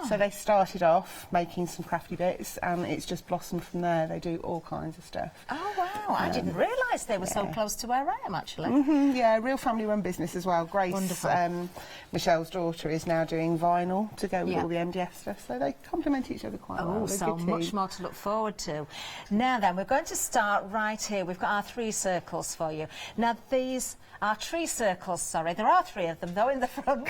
Speaker 14: So they started off making some crafty bits and it's just blossomed from there. They do all kinds of stuff.
Speaker 15: Oh, wow. I didn't realise they were so close to where I am, actually.
Speaker 14: Yeah, real family-run business as well. Grace,
Speaker 15: Wonderful.
Speaker 14: Michelle's daughter, is now doing vinyl to go with all the MDF stuff, so they complement each other quite well.
Speaker 15: Oh,
Speaker 14: They're
Speaker 15: so
Speaker 14: good
Speaker 15: much
Speaker 14: team.
Speaker 15: more to look forward to. Now then, we're going to start right here. We've got our 3 circles for you. Now, these are tree circles, sorry. There are 3 of them, though, in the front.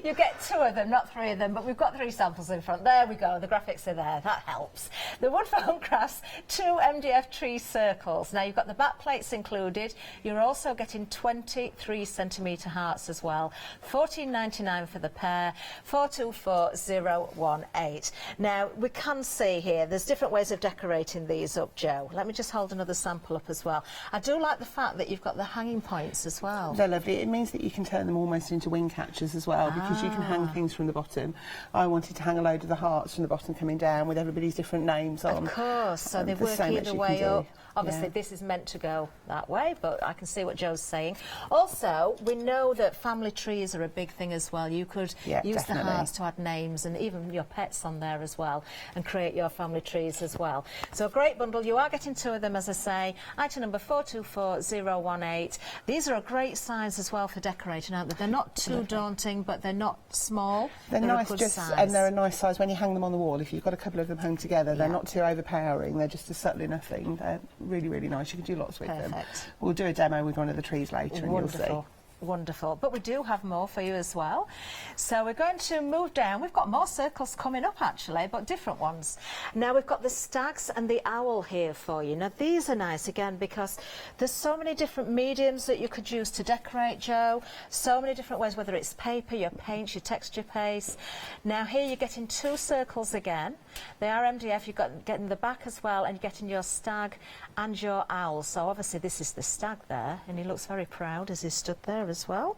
Speaker 10: You get 2 of them, not 3 of them, but we've got 3 samples in front. There we go, the graphics are there, that helps. The Wood Foam Crafts 2 MDF tree circles. Now you've got the back plates included. You're also getting 23 centimetre hearts as well. $14.99 for the pair, 424018. Now we can see here, there's different ways of decorating these up, Joe. Let me just hold another sample up as well. I do like the fact that you've got the hanging points as well.
Speaker 14: They're lovely. It means that you can turn them almost into wing catchers as well, because you can hang things from the bottom. I wanted to hang a load of the hearts from the bottom coming down with everybody's different names on.
Speaker 10: Of course, so they work either way up. Obviously, this is meant to go that way, but I can see what Joe's saying. Also, we know that family trees are a big thing as well. You could use the hearts to add names and even your pets on there as well and create your family trees as well. So a great bundle. You are getting 2 of them, as I say. Item number 424018. These are a great size as well for decorating, aren't they? They're not too daunting, but they're not small.
Speaker 14: They're nice,
Speaker 10: a good size.
Speaker 14: and they're a nice size when you hang them on the wall. If you've got a couple of them hung together, they're not too overpowering. They're just a subtle enough thing. They're really, really nice. You can do lots with them. We'll do a demo with one of the trees later and you'll see.
Speaker 10: Wonderful. But we do have more for you as well. So we're going to move down. We've got more circles coming up actually, but different ones. Now we've got the stags and the owl here for you. Now these are nice again because there's so many different mediums that you could use to decorate, Joe. So many different ways, whether it's paper, your paints, your texture paste. Now here you're getting 2 circles again. They are MDF. You've got getting the back as well, and you're getting your stag and your owl. So obviously this is the stag there, and he looks very proud as he stood there as well.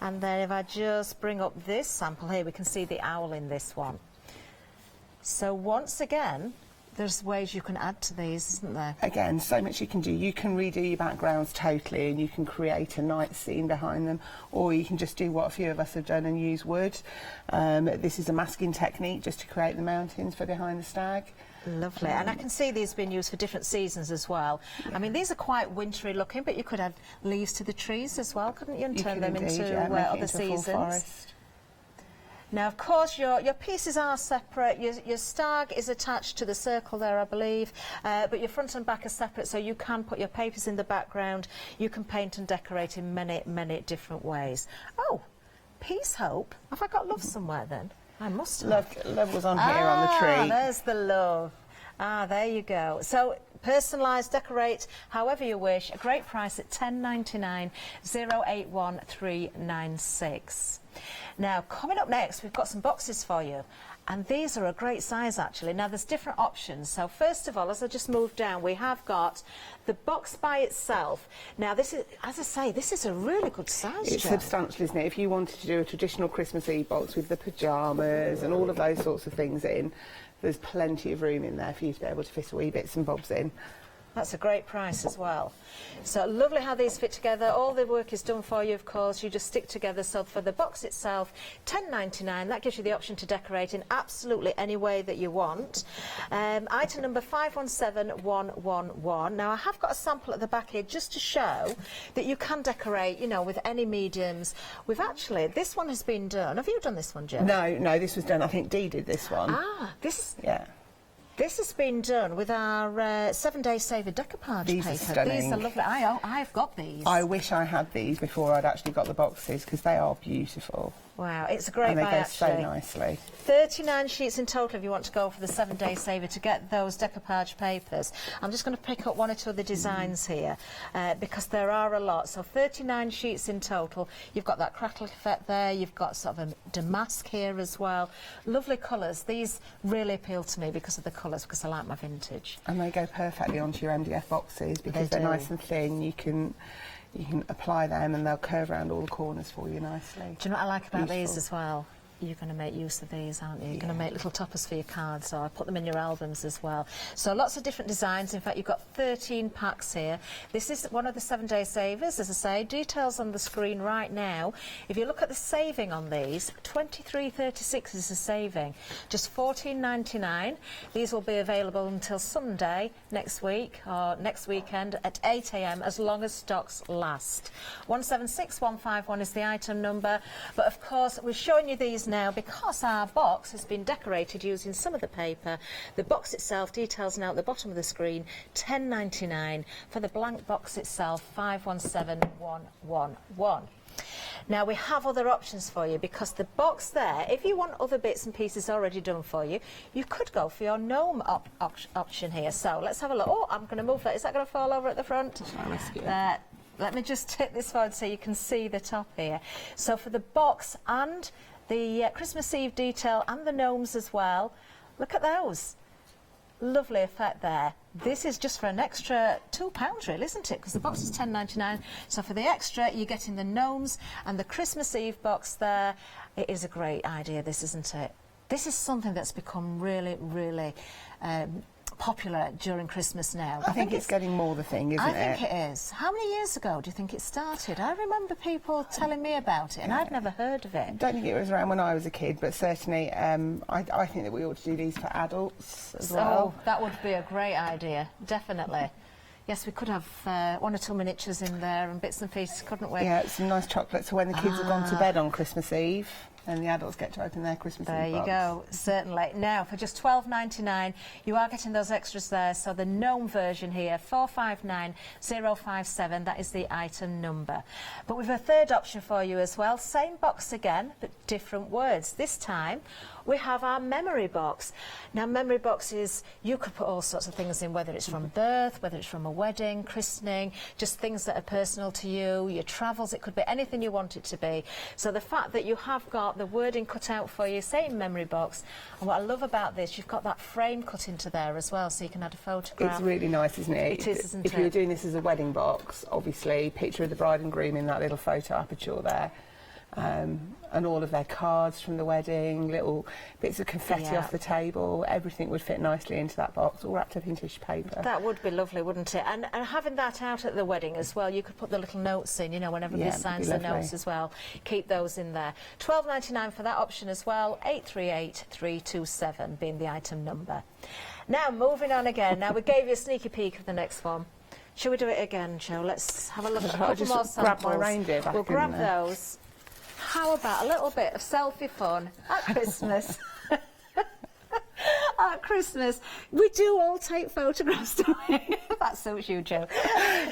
Speaker 10: And then if I just bring up this sample here, we can see the owl in this one. So once again, there's ways you can add to these, isn't there?
Speaker 14: Again, so much you can do. You can redo your backgrounds totally and you can create a night scene behind them, or you can just do what a few of us have done and use wood. This is a masking technique just to create the mountains for behind the stag.
Speaker 10: Lovely, and I can see these being used for different seasons as well. I mean, these are quite wintry looking, but you could add leaves to the trees as well, couldn't you, and turn them into other seasons. Now, of course, your pieces are separate. Your stag is attached to the circle there, I believe, but your front and back are separate, so you can put your papers in the background. You can paint and decorate in many, many different ways. Oh, Peace Hope. Have I got love somewhere then? I must have.
Speaker 14: Love was on here on the tree.
Speaker 10: There's the love. There you go. So personalised, decorate however you wish. A great price at $10.99, 081396. Now, coming up next, we've got some boxes for you. And these are a great size, actually. Now, there's different options. So, first of all, as I just moved down, we have got the box by itself. Now, this is, as I say, this is a really good size,
Speaker 14: It's substantial, isn't it? If you wanted to do a traditional Christmas Eve box with the pyjamas and all of those sorts of things in, there's plenty of room in there for you to be able to fit wee bits and bobs in.
Speaker 10: That's a great price as well. So lovely how these fit together. All the work is done for you, of course. You just stick together. So for the box itself, $10.99. That gives you the option to decorate in absolutely any way that you want. Item number 517111. Now I have got a sample at the back here just to show that you can decorate, you know, with any mediums. We've actually, this one has been done. Have you done this one, Jill?
Speaker 14: No, this was done. I think Dee did this one.
Speaker 10: This.
Speaker 14: Yeah.
Speaker 10: This has been done with our 7-day saver decoupage paper.
Speaker 14: Are stunning.
Speaker 10: These are lovely. I've got these.
Speaker 14: I wish I had these before I'd actually got the boxes because they are beautiful.
Speaker 10: Wow, it's a great
Speaker 14: and they
Speaker 10: buy,
Speaker 14: go
Speaker 10: actually.
Speaker 14: so nicely.
Speaker 10: 39 sheets in total if you want to go for the 7-day saver to get those decoupage papers. I'm just going to pick up one or two of the designs here because there are a lot. So 39 sheets in total. You've got that crackle effect there. You've got sort of a damask here as well. Lovely colours. These really appeal to me because of the colours, because I like my vintage.
Speaker 14: And they go perfectly onto your MDF boxes because they're nice and thin. You can apply them and they'll curve around all the corners for you nicely.
Speaker 10: Do you know what I like about these as well? You're going to make use of these, aren't you? You're going to make little toppers for your cards, so I put them in your albums as well. So lots of different designs. In fact, you've got 13 packs here. This is one of the 7-day savers, as I say. Details on the screen right now. If you look at the saving on these, $23.36 is the saving. Just $14.99. These will be available until Sunday next week or next weekend at 8 AM as long as stocks last. 176151 is the item number. But of course, we're showing you these now because our box has been decorated using some of the paper. The box itself, details now at the bottom of the screen, $10.99. For the blank box itself, $517,111.
Speaker 15: Now we have other options for you, because the box there, if you want other bits and pieces already done for you, you could go for your gnome option here. So let's have a look. Oh, I'm going to move that. Is that going to fall over at the front? Let me just tip this forward so you can see the top here. So for the box and the Christmas Eve detail and the gnomes as well, look at those. Lovely effect there. This is just for an extra £2 really, isn't it? Because the box is £10.99. So for the extra, you're getting the gnomes and the Christmas Eve box there. It is a great idea, this, isn't it? This is something that's become really, really popular during Christmas now.
Speaker 14: I think it's getting more the thing, isn't it?
Speaker 15: I think it is. How many years ago do you think it started? I remember people telling me about it, and I'd never heard of it.
Speaker 14: I don't think it was around when I was a kid, but certainly I think that we ought to do these for adults as well.
Speaker 15: Oh, that would be a great idea, definitely. Yes, we could have 1 or 2 miniatures in there and bits and pieces, couldn't we?
Speaker 14: Yeah, some nice chocolate, so when the kids have gone to bed on Christmas Eve, and the adults get to open their Christmas Eve box.
Speaker 15: There you go, certainly. Now, for just £12.99, you are getting those extras there. So the gnome version here, 459057, that is the item number. But we've a third option for you as well. Same box again, but different words. This time, we have our memory box. Now, memory boxes, you could put all sorts of things in, whether it's from birth, whether it's from a wedding, christening, just things that are personal to you, your travels, it could be anything you want it to be. So the fact that you have got the wording cut out for you, same memory box, and what I love about this, you've got that frame cut into there as well, so you can add a photograph.
Speaker 14: It's really nice, isn't it?
Speaker 15: It is, isn't it?
Speaker 14: If you were doing this as a wedding box, obviously, picture of the bride and groom in that little photo aperture there. And all of their cards from the wedding, little bits of confetti off the table, everything would fit nicely into that box, all wrapped up in tissue paper.
Speaker 15: That would be lovely, wouldn't it? And having that out at the wedding as well, you could put the little notes in, you know, when everybody signs the notes as well. Keep those in there. £12.99 for that option as well, 838327 being the item number. Now, moving on again. Now, we gave you a sneaky peek of the next one. Shall we do it again, Joe? Let's have a look at a couple more samples.
Speaker 14: Grab my reindeer back.
Speaker 15: We'll grab those. How about a little bit of selfie fun at Christmas? At Christmas, we do all take photographs, don't we? That suits you, Joe.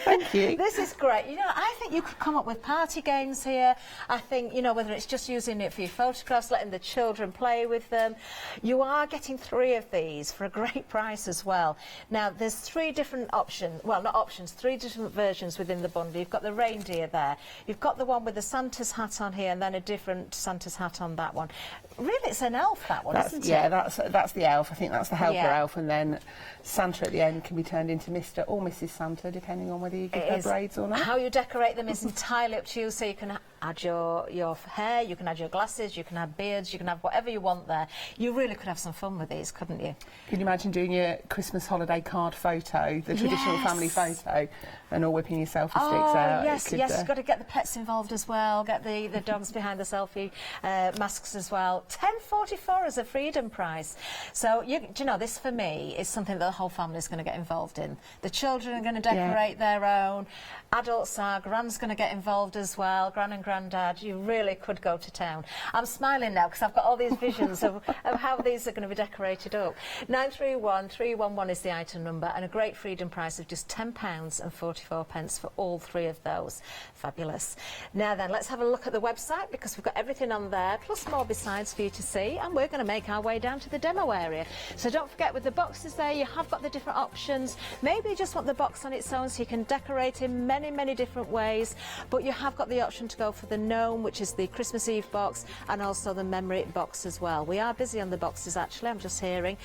Speaker 14: Thank you.
Speaker 15: This is great. You know, I think you could come up with party games here. I think, you know, whether it's just using it for your photographs, letting the children play with them. You are getting 3 of these for a great price as well. Now, there's 3 different options, well, not options, 3 different versions within the bundle. You've got the reindeer there. You've got the one with the Santa's hat on here, and then a different Santa's hat on that one. Really, it's an elf, that one, isn't it?
Speaker 14: Yeah, that's the elf. I think that's the helper elf, and then Santa at the end can be turned into Mr. or Mrs. Santa, depending on whether you give her braids or not.
Speaker 15: How you decorate them is entirely up to you, so you can add your hair, you can add your glasses, you can add beards, you can have whatever you want there. You really could have some fun with these, couldn't you?
Speaker 14: Can you imagine doing your Christmas holiday card photo, the traditional family photo, and all whipping your selfie sticks out?
Speaker 15: Yes, you've got to get the pets involved as well, get the dogs behind the selfie masks as well. £10.44 as a freedom price. So, do you know, this for me is something that the whole family is going to get involved in. The children are going to decorate their own, adults are, Gran's going to get involved as well, Gran and Grandad. You really could go to town. I'm smiling now because I've got all these visions of how these are going to be decorated up. 931311 is the item number, and a great freedom price of just £10.44 for all 3 of those. Fabulous. Now then, let's have a look at the website, because we've got everything on there, plus more besides for you to see, and we're going to make our way down to the demo area. So don't forget, with the boxes there, you have got the different options. Maybe you just want the box on its own, so you can decorate in many, many different ways, but you have got the option to go for the gnome, which is the Christmas Eve box, and also the memory box as well. We are busy on the boxes, actually, I'm just hearing.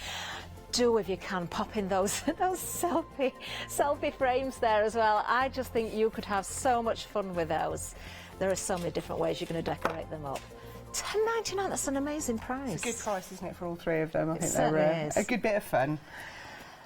Speaker 15: Do, if you can, pop in those selfie frames there as well. I just think you could have so much fun with those. There are so many different ways you're going to decorate them up. £10.99, that's an amazing price.
Speaker 14: It's a good price, isn't it, for all 3 of them? I think
Speaker 15: they're
Speaker 14: a good bit of fun.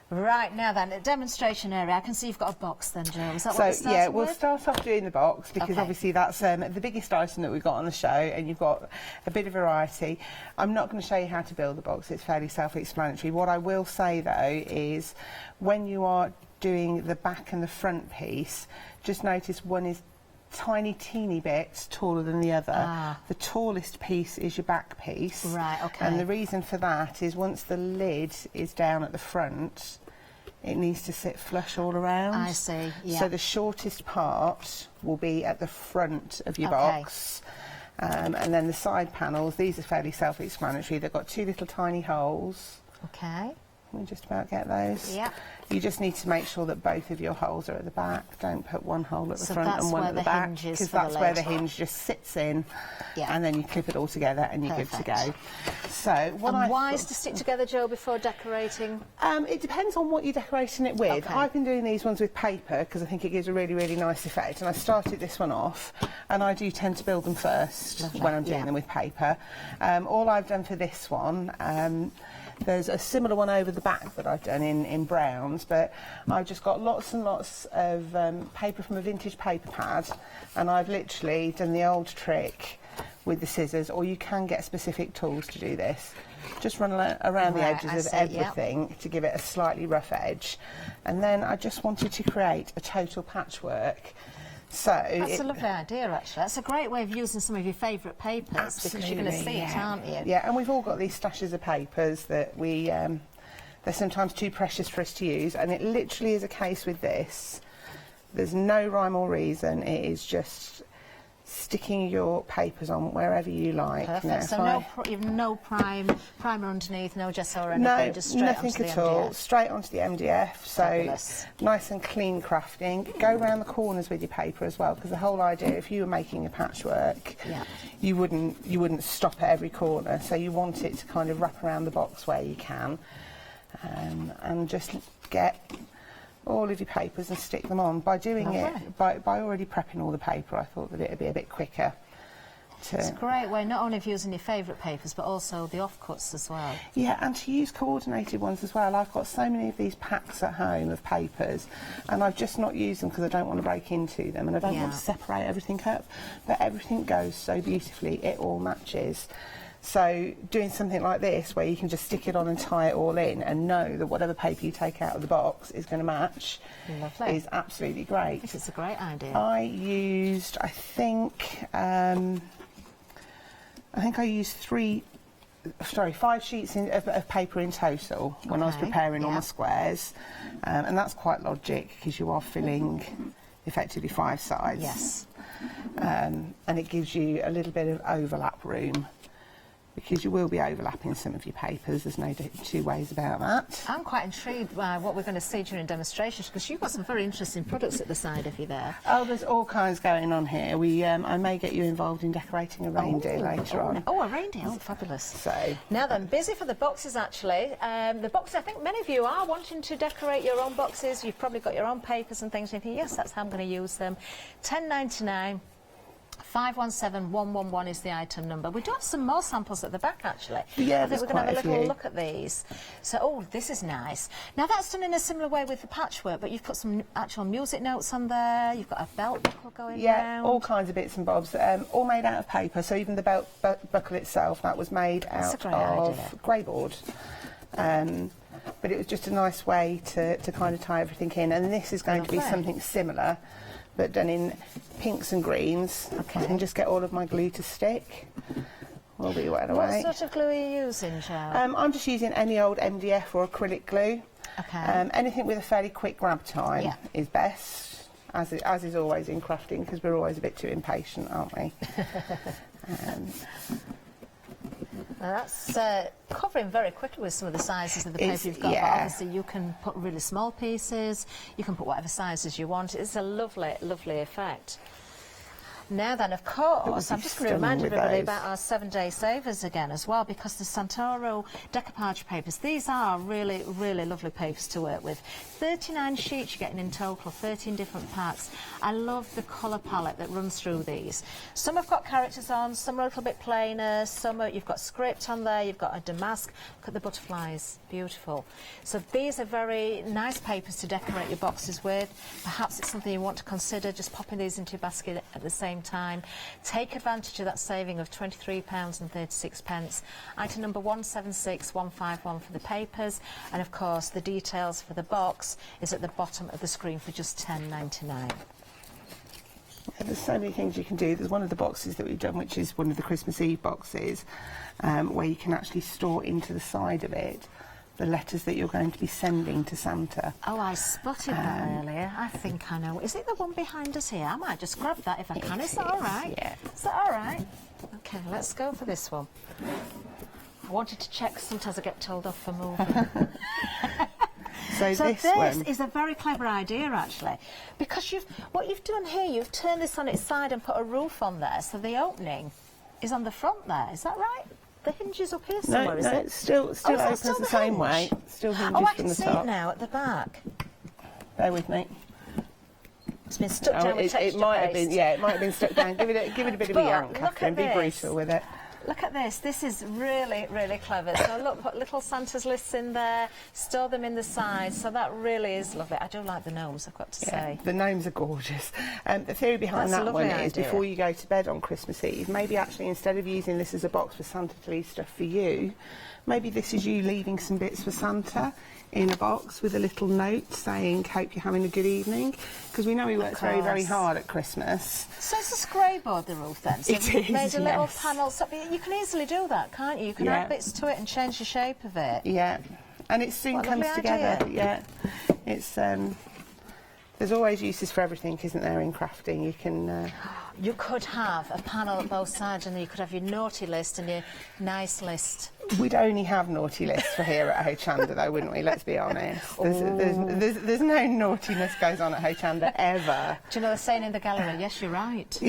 Speaker 15: Right, now then, a demonstration area. I can see you've got a box then, Joe. Is that
Speaker 14: so,
Speaker 15: what we're starting with?
Speaker 14: We'll start off doing the box, because obviously that's the biggest item that we've got on the show, and you've got a bit of variety. I'm not going to show you how to build the box, it's fairly self-explanatory. What I will say, though, is when you are doing the back and the front piece, just notice one is tiny, teeny bits taller than the other. The tallest piece is your back piece.
Speaker 15: Right, okay.
Speaker 14: And the reason for that is once the lid is down at the front, it needs to sit flush all around.
Speaker 10: I see, yeah.
Speaker 14: So the shortest part will be at the front of your box. And then the side panels, these are fairly self-explanatory. They've got 2 little tiny holes.
Speaker 10: Okay.
Speaker 14: We'll just about get those.
Speaker 10: Yeah.
Speaker 14: You just need to make sure that both of your holes are at the back. Don't put one hole at the
Speaker 10: So
Speaker 14: front
Speaker 10: that's
Speaker 14: and one
Speaker 10: where
Speaker 14: at the
Speaker 10: the
Speaker 14: back,
Speaker 10: hinge is
Speaker 14: because
Speaker 10: for the
Speaker 14: that's where the
Speaker 10: lid.
Speaker 14: hinge just sits in.
Speaker 10: Yeah.
Speaker 14: And then you clip it all together and you're good to go. So what
Speaker 10: And wise to stick together, Jo, before decorating?
Speaker 14: It depends on what you're decorating it with.
Speaker 10: Okay.
Speaker 14: I've been doing these ones with paper because I think it gives a really, really nice effect. And I started this one off, and I do tend to build them first when I'm doing them with paper. All I've done for this one, there's a similar one over the back that I've done in browns, but I've just got lots and lots of paper from a vintage paper pad, and I've literally done the old trick with the scissors, or you can get specific tools to do this. Just run around the edges of everything to give it a slightly rough edge. And then I just wanted to create a total patchwork. So
Speaker 10: That's a lovely idea, actually. That's a great way of using some of your favourite papers, because you're going to see it, aren't you?
Speaker 14: Yeah, and we've all got these stashes of papers that we, they're sometimes too precious for us to use, and it literally is a case with this. There's no rhyme or reason, it is just sticking your papers on wherever you like.
Speaker 10: Perfect.
Speaker 14: Now,
Speaker 10: So you've no primer underneath, no gesso or anything, just straight
Speaker 14: nothing
Speaker 10: onto the
Speaker 14: at all.
Speaker 10: MDF.
Speaker 14: Straight onto the MDF. So
Speaker 10: Fabulous.
Speaker 14: nice and clean crafting. Go around the corners with your paper as well, because the whole idea, if you were making a patchwork, you wouldn't stop at every corner. So you want it to kind of wrap around the box where you can, and just get all of your papers and stick them on. By doing it, by already prepping all the paper, I thought that it would be a bit quicker.
Speaker 10: It's a great way not only of using your favourite papers, but also the offcuts as well.
Speaker 14: Yeah, and to use coordinated ones as well. I've got so many of these packs at home of papers, and I've just not used them because I don't want to break into them, and I don't want to separate everything up. But everything goes so beautifully, it all matches. So doing something like this, where you can just stick it on and tie it all in and know that whatever paper you take out of the box is going to match, is absolutely great.
Speaker 10: It's a great idea.
Speaker 14: I used, I think I used 5 sheets of paper in total when I was preparing all my squares, and that's quite logic because you are filling effectively 5 sides.
Speaker 10: Yes.
Speaker 14: And it gives you a little bit of overlap room, because you will be overlapping some of your papers. There's no two ways about that.
Speaker 10: I'm quite intrigued by what we're going to see during demonstrations, because you've got some very interesting products at the side of you there.
Speaker 14: Oh, there's all kinds going on here. I may get you involved in decorating a reindeer later on.
Speaker 10: Oh, a reindeer. Oh, fabulous.
Speaker 14: So
Speaker 10: now then, busy for the boxes, actually. The boxes, I think many of you are wanting to decorate your own boxes. You've probably got your own papers and things, and you think, yes, that's how I'm going to use them. £10.99. 517111 is the item number. We do have some more samples at the back, actually.
Speaker 14: Yeah,
Speaker 10: I think we're going to have a little
Speaker 14: few.
Speaker 10: look at these. So, oh, this is nice. Now, that's done in a similar way with the patchwork, but you've put some actual music notes on there. You've got a belt buckle going round.
Speaker 14: All kinds of bits and bobs, all made out of paper. So even the belt buckle itself, that was made out of grey board. But it was just a nice way to kind of tie everything in. And this is going to be something similar, but done in pinks and greens. I can just get all of my glue to stick. We'll be right away.
Speaker 10: What sort of glue are you using, Jo?
Speaker 14: I'm just using any old MDF or acrylic glue.
Speaker 10: Okay.
Speaker 14: Anything with a fairly quick grab time is best, as is always in crafting, because we're always a bit too impatient, aren't we?
Speaker 10: Now that's covering very quickly with some of the sizes of the paper you've got. But obviously you can put really small pieces, you can put whatever sizes you want. It's a lovely, lovely effect. Now then, of course, I'm just going to remind everybody about our 7-day savers again as well, because the Santoro decoupage papers, these are really, really lovely papers to work with. 39 sheets you're getting in total, 13 different parts. I love the colour palette that runs through these. Some have got characters on, some are a little bit plainer, some are, you've got script on there, you've got a damask. Look at the butterflies, beautiful. So these are very nice papers to decorate your boxes with. Perhaps it's something you want to consider, just popping these into your basket at the same time. Take advantage of that saving of £23.36. Item number 176151 for the papers, and of course the details for the box is at the bottom of the screen for just £10.99.
Speaker 14: There's so many things you can do. There's one of the boxes that we've done, which is one of the Christmas Eve boxes, where you can actually store into the side of it the letters that you're going to be sending to Santa.
Speaker 15: Oh, I spotted that earlier. I think I know. Is it the one behind us here? I might just grab that if I can. Is that all right?
Speaker 14: Yeah.
Speaker 15: Is that all right? Okay, let's go for this one. I wanted to check. Sometimes I get told off for moving.
Speaker 14: So
Speaker 15: this
Speaker 14: one
Speaker 15: is a very clever idea, actually, because what you've done here, you've turned this on its side and put a roof on there, so the opening is on the front there. Is that right? The hinge is up here somewhere, is it?
Speaker 14: It still opens the same way. Still hinges
Speaker 15: I
Speaker 14: from
Speaker 15: can
Speaker 14: the
Speaker 15: see
Speaker 14: top.
Speaker 15: it now at the back.
Speaker 14: Bear with me.
Speaker 15: It's been stuck down with texture
Speaker 14: it might have
Speaker 15: paste.
Speaker 14: been, yeah, it might have been stuck down. Give it a bit of a yank, Catherine. Be brutal with it.
Speaker 15: Look at this. This is really, really clever. So look, put little Santa's lists in there, store them in the sides. So that really is lovely. I do like the gnomes, I've got to say.
Speaker 14: The gnomes are gorgeous. The theory behind that one is before you go to bed on Christmas Eve, maybe actually instead of using this as a box for Santa to leave stuff for you, maybe this is you leaving some bits for Santa in a box with a little note saying, hope you're having a good evening, because we know he works very, very hard at Christmas.
Speaker 15: So it's a scray board, the roof, then? So
Speaker 14: It
Speaker 15: you've
Speaker 14: is,
Speaker 15: made a little
Speaker 14: yes.
Speaker 15: panel. So you can easily do that, can't you? You can add bits to it and change the shape of it.
Speaker 14: Yeah, and it soon
Speaker 15: What a
Speaker 14: comes
Speaker 15: lovely
Speaker 14: together.
Speaker 15: idea.
Speaker 14: Yeah, it's there's always uses for everything, isn't there, in crafting? You can.
Speaker 15: You could have a panel at both sides, and you could have your naughty list and your nice list.
Speaker 14: We'd only have naughty lists for here at Hochanda, though, wouldn't we? Let's be honest. There's no naughtiness goes on at Hochanda ever.
Speaker 15: Do you know the saying in the gallery? Yes, you're right.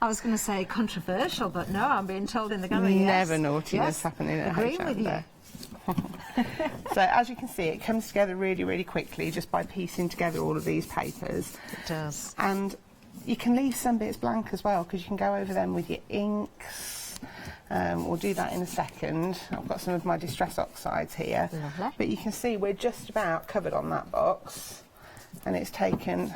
Speaker 15: I was going to say controversial, but no, I'm being told in the gallery.
Speaker 14: Never naughtiness happening at
Speaker 15: Agreeing
Speaker 14: Hochanda.
Speaker 15: with you.
Speaker 14: So as you can see, it comes together really, really quickly just by piecing together all of these papers.
Speaker 15: It does.
Speaker 14: And you can leave some bits blank as well, because you can go over them with your inks. We'll do that in a second. I've got some of my distress oxides here.
Speaker 15: Lovely.
Speaker 14: But you can see we're just about covered on that box, and it's taken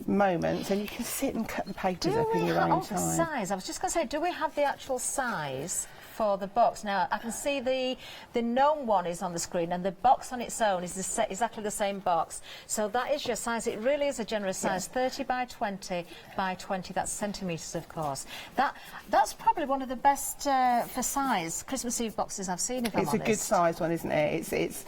Speaker 14: moments, and you can sit and cut the papers up in your own
Speaker 15: the
Speaker 14: time.
Speaker 15: size? I was just going to say, do we have the actual size for the box? Now, I can see the gnome one is on the screen, and the box on its own is exactly the same box. So that is your size. It really is a generous size, 30 by 20 by 20. That's centimetres, of course. That's probably one of the best for size Christmas Eve boxes I've seen, if I'm honest.
Speaker 14: It's a good size one, isn't it? It's.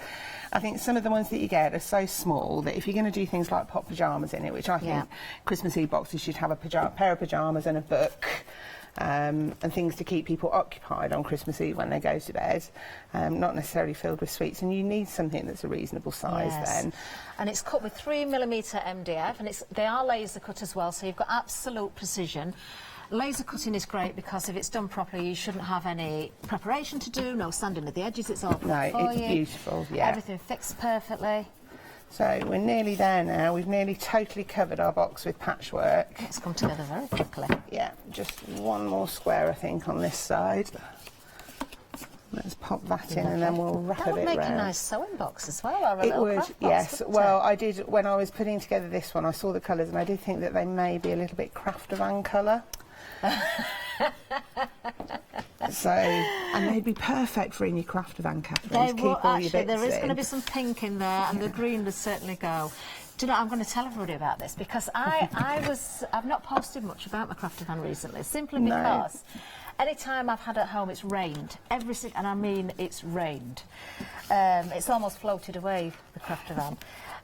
Speaker 14: I think some of the ones that you get are so small that if you're going to do things like pop pyjamas in it, which I think Christmas Eve boxes should have a pair of pyjamas and a book, and things to keep people occupied on Christmas Eve when they go to bed, not necessarily filled with sweets, and you need something that's a reasonable size then.
Speaker 15: And it's cut with 3mm MDF, and they are laser cut as well, so you've got absolute precision. Laser cutting is great because if it's done properly, you shouldn't have any preparation to do, no sanding at the edges, it's all
Speaker 14: No,
Speaker 15: for
Speaker 14: it's
Speaker 15: you.
Speaker 14: beautiful, yeah.
Speaker 15: Everything fits perfectly.
Speaker 14: So we're nearly there now. We've nearly totally covered our box with patchwork.
Speaker 15: It's come together very quickly.
Speaker 14: Yeah, just one more square, I think, on this side. Let's pop that in, and then we'll wrap
Speaker 15: That
Speaker 14: it
Speaker 15: would make
Speaker 14: round.
Speaker 15: a nice sewing box as well, or a
Speaker 14: It
Speaker 15: little
Speaker 14: would,
Speaker 15: craft box,
Speaker 14: yes.
Speaker 15: wouldn't
Speaker 14: Well,
Speaker 15: it?
Speaker 14: I did, when I was putting together this one, I saw the colours, and I did think that they may be a little bit Craftovan colour. And they'd be perfect for in your Craftovan, Catherine, to keep all your bits
Speaker 15: there is
Speaker 14: in.
Speaker 15: going to be some pink in there, and the green would certainly go. Do you know, I'm going to tell everybody about this, because I've not posted much about my Craftovan recently, simply because any time I've had at home, it's rained. And I mean it's rained. It's almost floated away, the Craftovan.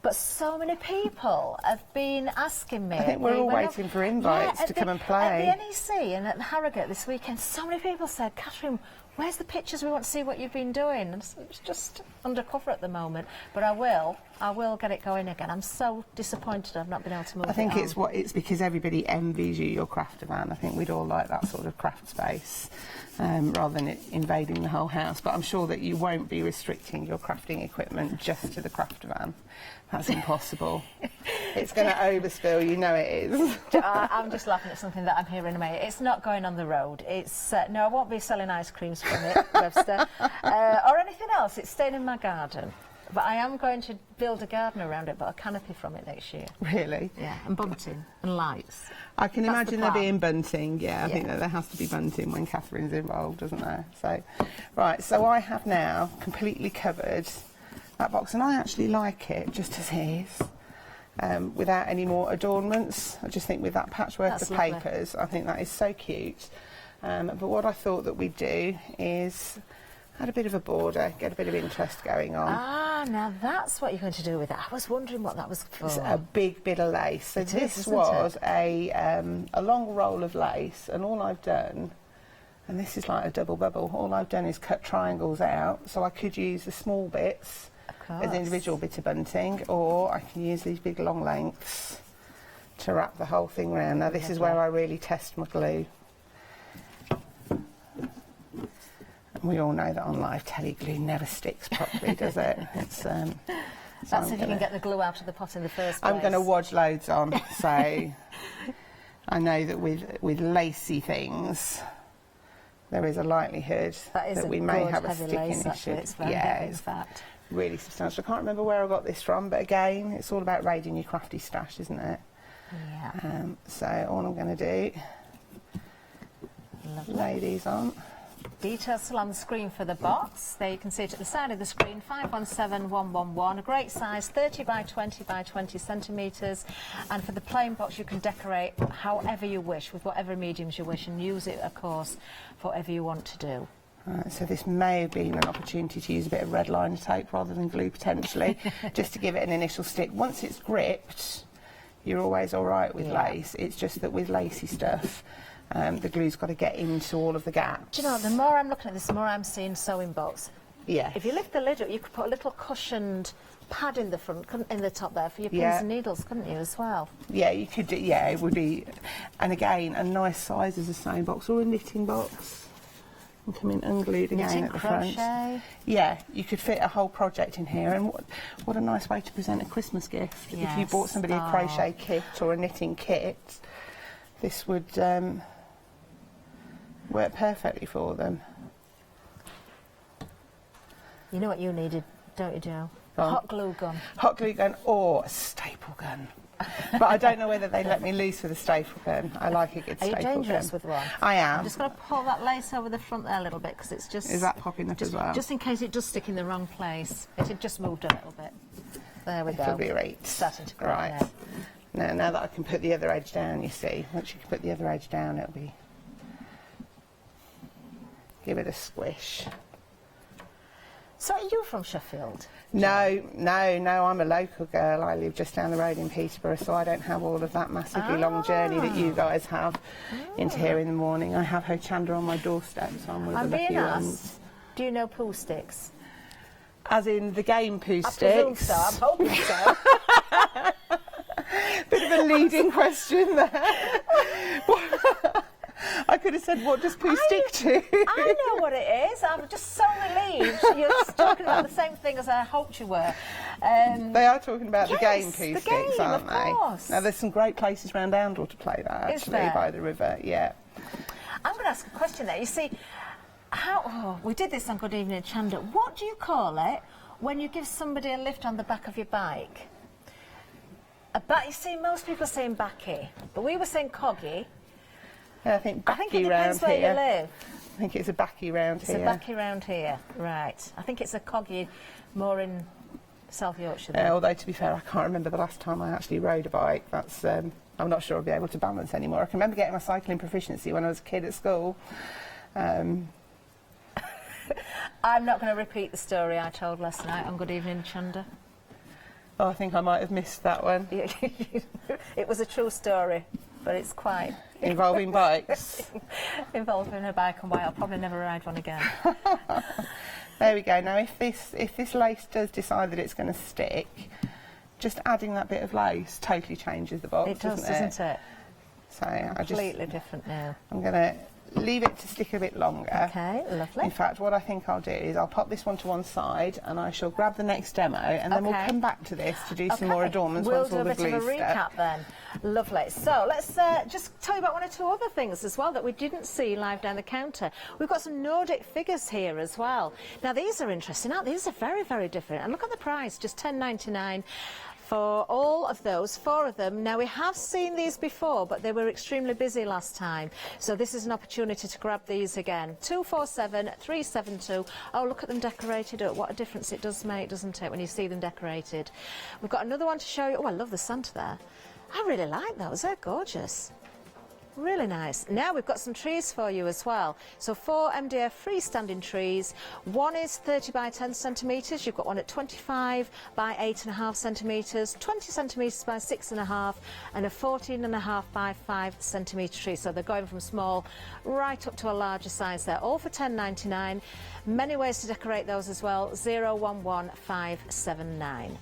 Speaker 15: But so many people have been asking me.
Speaker 14: I think we're all waiting for invites to come and play.
Speaker 15: At the NEC and at Harrogate this weekend, so many people said, Catherine, where's the pictures? We want to see what you've been doing. And so it's just undercover at the moment, but I will get it going again. I'm so disappointed I've not been able to move it
Speaker 14: I think
Speaker 15: on.
Speaker 14: it's because everybody envies you your Craftovan. I think we'd all like that sort of craft space, rather than it invading the whole house. But I'm sure that you won't be restricting your crafting equipment just to the Craftovan. That's impossible. It's going to overspill, you know it is.
Speaker 15: I'm just laughing at something that I'm hearing in May. It's not going on the road. It's no, I won't be selling ice creams from it, Webster, or anything else. It's staying in my garden. But I am going to build a garden around it, but a canopy from it next year.
Speaker 14: Really?
Speaker 15: Yeah, and bunting and lights.
Speaker 14: I can
Speaker 15: That's
Speaker 14: imagine
Speaker 15: the
Speaker 14: there
Speaker 15: plan.
Speaker 14: being bunting, I think that there has to be bunting when Catherine's involved, doesn't there? So, right, so I have now completely covered that box, and I actually like it just as it is, without any more adornments. I just think with that patchwork
Speaker 15: That's
Speaker 14: of
Speaker 15: lovely.
Speaker 14: papers, I think that is so cute. But what I thought that we'd do is add a bit of a border, get a bit of interest going on.
Speaker 15: Ah, now that's what you're going to do with it. I was wondering what that was for.
Speaker 14: It's a big bit of lace. So this was a long roll of lace, and all I've done, and this is like a double bubble, all I've done is cut triangles out, so I could use the small bits as individual bits of bunting, or I can use these big long lengths to wrap the whole thing round. Now this is where I really test my glue. We all know that on live telly glue never sticks properly, does it? It's,
Speaker 15: that's if you can get the glue out of the pot in the first place.
Speaker 14: I'm going to wodge loads on, so I know that with lacy things, there is a likelihood that we may have a sticking issue.
Speaker 15: Yeah, in fact.
Speaker 14: Really substantial. I can't remember where I got this from, but again, it's all about raiding your crafty stash, isn't it?
Speaker 15: Yeah.
Speaker 14: So all I'm going to do, lay these on.
Speaker 15: Details still on the screen for the box. There you can see it at the side of the screen, 517111, a great size, 30 by 20 by 20 centimetres. And for the plain box, you can decorate however you wish, with whatever mediums you wish, and use it, of course, for whatever you want to do.
Speaker 14: Right, so this may have been an opportunity to use a bit of red liner tape rather than glue, potentially, just to give it an initial stick. Once it's gripped, you're always all right with lace. It's just that with lacy stuff, the glue's got to get into all of the gaps.
Speaker 15: Do you know, the more I'm looking at this, the more I'm seeing sewing box.
Speaker 14: Yeah.
Speaker 15: If you lift the lid up, you could put a little cushioned pad in the front, in the top there, for your pins and needles, couldn't you, as well?
Speaker 14: Yeah, you could do, yeah, it would be, and again, a nice size as a sewing box or a knitting box. And come in unglued again at the front. Yeah, you could fit a whole project in here, and what a nice way to present a Christmas gift. If you bought somebody a crochet kit or a knitting kit, this would work perfectly for them.
Speaker 15: You know what you needed, don't you, Jo? A hot glue gun.
Speaker 14: Hot glue gun or a staple gun. But I don't know whether they let me loose with a staple gun. I like a good staple gun.
Speaker 15: Are you dangerous with one?
Speaker 14: I am.
Speaker 15: I'm just going to pull that lace over the front there a little bit, because it's just...
Speaker 14: Is that popping up as well?
Speaker 15: Just in case it does stick in the wrong place. It had just moved a little bit. There we go.
Speaker 14: It'll be right.
Speaker 15: Starting to grow.
Speaker 14: Right. Now that I can put the other edge down, you see, once you can put the other edge down, it'll be... Give it a squish.
Speaker 15: So are you from Sheffield?
Speaker 14: No, I'm a local girl. I live just down the road in Peterborough, so I don't have all of that massively long journey that you guys have into here in the morning. I have Hochanda on my doorstep, so I'm one of the lucky ones.
Speaker 15: Do you know poo sticks?
Speaker 14: As in the game poo
Speaker 15: I
Speaker 14: sticks?
Speaker 15: presume so, I'm hoping so.
Speaker 14: Bit of a leading question there. I could have said, what does poo stick to?
Speaker 15: I know what it is. I'm just so relieved. You're just talking about the same thing as I hoped you were.
Speaker 14: They are talking about the game poo
Speaker 15: the
Speaker 14: sticks,
Speaker 15: game,
Speaker 14: aren't
Speaker 15: of
Speaker 14: they?
Speaker 15: course.
Speaker 14: Now, there's some great places around Oundle to play that,
Speaker 15: Is
Speaker 14: actually,
Speaker 15: there?
Speaker 14: by the river, yeah.
Speaker 15: I'm going to ask a question there. You see, we did this on Good Evening Chanda. What do you call it when you give somebody a lift on the back of your bike? You see, most people are saying backy, but we were saying coggy.
Speaker 14: Yeah, I think backy
Speaker 15: it
Speaker 14: round
Speaker 15: depends where
Speaker 14: here.
Speaker 15: you live.
Speaker 14: I think it's a backy round here.
Speaker 15: It's a backy round here, right. I think it's a coggy more in South Yorkshire.
Speaker 14: Although, to be fair, I can't remember the last time I actually rode a bike. That's I'm not sure I'll be able to balance anymore. I can remember getting my cycling proficiency when I was a kid at school.
Speaker 15: I'm not going to repeat the story I told last night on Good Evening Chanda.
Speaker 14: Oh, I think I might have missed that one.
Speaker 15: It was a true story, but it's quite...
Speaker 14: Involving bikes?
Speaker 15: Involving a bike and why I'll probably never ride one again.
Speaker 14: There we go. Now, if this lace does decide that it's going to stick, just adding that bit of lace totally changes the box,
Speaker 15: It does, doesn't it?
Speaker 14: So
Speaker 15: completely different now.
Speaker 14: I'm going to leave it to stick a bit longer.
Speaker 15: Okay, lovely.
Speaker 14: In fact, what I think I'll do is I'll pop this one to one side and I shall grab the next demo, and then we'll come back to this to do some more adornments once all the glue's
Speaker 15: We'll do a bit of a recap then. Lovely. So let's just tell you about one or two other things as well that we didn't see live down the counter. We've got some Nordic figures here as well. Now these are interesting, aren't they? These are very, very different. And look at the price, just $10.99. For all of those, 4 of them. Now, we have seen these before, but they were extremely busy last time. So this is an opportunity to grab these again. 247372. Oh, look at them decorated up. What a difference it does make, doesn't it, when you see them decorated. We've got another one to show you. Oh, I love the Santa there. I really like those. They're gorgeous.
Speaker 17: Really nice. Now we've got some trees for you as well. So 4 MDF freestanding trees. One is 30 by 10 centimetres. You've got one at 25 by 8.5 centimetres, 20 centimetres by 6.5, and a 14.5 by 5 centimetre tree. So they're going from small right up to a larger size there. All for £10.99. Many ways to decorate those as well. 011579.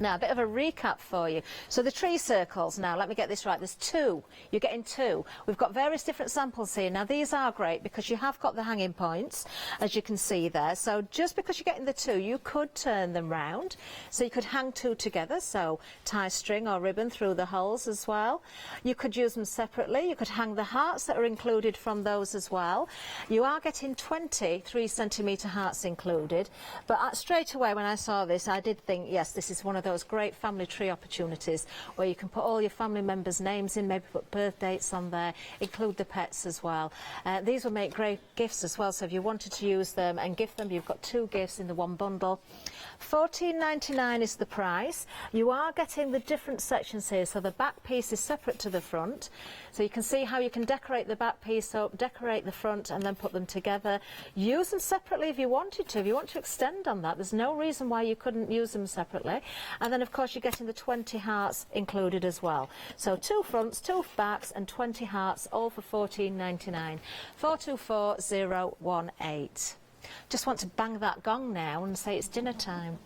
Speaker 17: Now, a bit of a recap for you. So the tree circles, now, let me get this right. There's 2. You're getting 2. We've got various different samples here. Now, these are great because you have got the hanging points, as you can see there. So just because you're getting the 2, you could turn them round. So you could hang 2 together, so tie string or ribbon through the holes as well. You could use them separately. You could hang the hearts that are included from those as well. You are getting 20 3-centimetre hearts included. But straight away when I saw this, I did think, yes, this is one of those great family tree opportunities where you can put all your family members' names in, maybe put birth dates on there, include the pets as well. These will make great gifts as well, so if you wanted to use them and gift them, you've got 2 gifts in the one bundle. £14.99 is the price. You are getting the different sections here, so the back piece is separate to the front. So you can see how you can decorate the back piece up, decorate the front, and then put them together. Use them separately if you wanted to. If you want to extend on that, there's no reason why you couldn't use them separately. And then, of course, you're getting the 20 hearts included as well. So 2 fronts, 2 backs, and 20 hearts, all for £14.99. 424018. Just want to bang that gong now and say it's dinner time.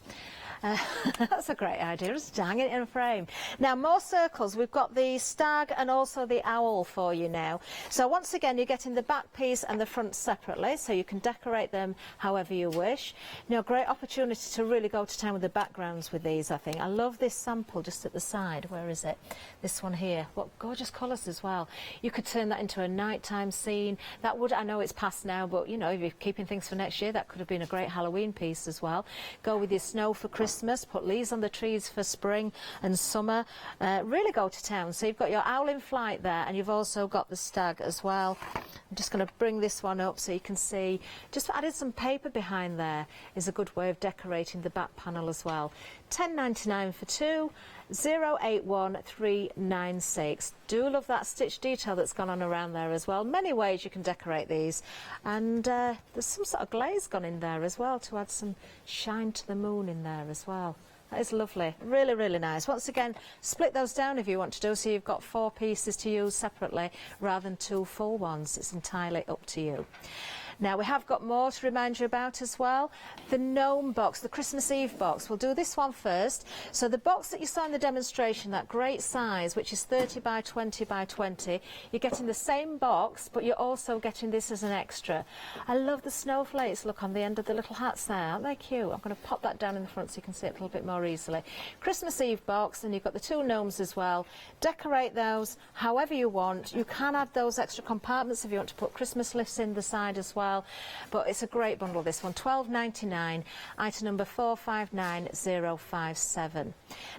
Speaker 17: That's a great idea, just hang it in a frame. Now, more circles. We've got the stag and also the owl for you now. So once again, you're getting the back piece and the front separately, so you can decorate them however you wish. You know, great opportunity to really go to town with the backgrounds with these, I think. I love this sample just at the side. Where is it? This one here. What gorgeous colours as well. You could turn that into a nighttime scene. That would, I know it's past now, but, you know, if you're keeping things for next year, that could have been a great Halloween piece as well. Go with your snow for Christmas. Put leaves on the trees for spring and summer. Really go to town. So you've got your owl in flight there, and you've also got the stag as well. I'm just going to bring this one up so you can see. Just added some paper behind there is a good way of decorating the back panel as well. £10.99 for 2. 081396. Do love that stitch detail that's gone on around there as well. Many ways you can decorate these, and there's some sort of glaze gone in there as well to add some shine to the moon in there as well. That is lovely. Really, really nice. Once again, split those down if you want to do, so you've got 4 pieces to use separately rather than 2 full ones. It's entirely up to you. Now, we have got more to remind you about as well. The gnome box, the Christmas Eve box. We'll do this one first. So the box that you saw in the demonstration, that great size, which is 30 by 20 by 20, you're getting the same box, but you're also getting this as an extra. I love the snowflakes, look, on the end of the little hats there. Aren't they cute? I'm going to pop that down in the front so you can see it a little bit more easily. Christmas Eve box, and you've got the 2 gnomes as well. Decorate those however you want. You can add those extra compartments if you want to put Christmas lists in the side as well. But it's a great bundle, this one. £12.99, item number 459057.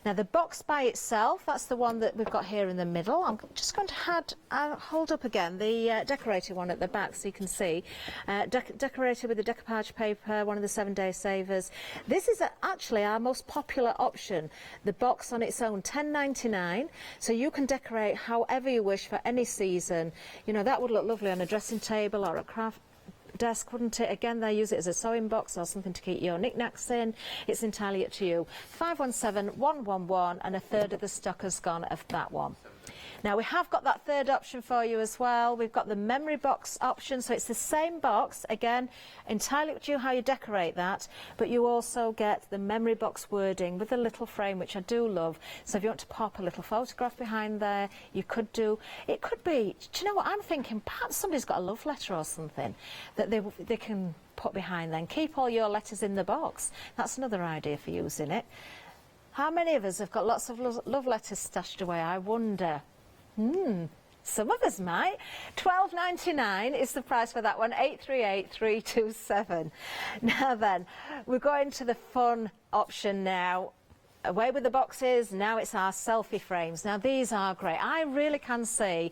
Speaker 17: Now, the box by itself, that's the one that we've got here in the middle. I'm just going to hold up again the decorated one at the back so you can see. Decorated with the decoupage paper, one of the 7-day savers. This is actually our most popular option. The box on its own, £10.99. So you can decorate however you wish for any season. You know, that would look lovely on a dressing table or a craft desk, wouldn't it? Again, they use it as a sewing box or something to keep your knickknacks in. It's entirely up to you. 517111, and a third of the stock has gone of that one. Now, we have got that third option for you as well. We've got the memory box option, so it's the same box. Again, entirely up to you how you decorate that, but you also get the memory box wording with a little frame, which I do love. So if you want to pop a little photograph behind there, you could do. It could be, do you know what I'm thinking? Perhaps somebody's got a love letter or something that they can put behind there and keep all your letters in the box. That's another idea for using it. How many of us have got lots of love letters stashed away, I wonder? Some of us might. £12.99 is the price for that one. 838327. Now then, we're going to the fun option now. away with the boxes. Now it's our selfie frames. Now these are great. I really can see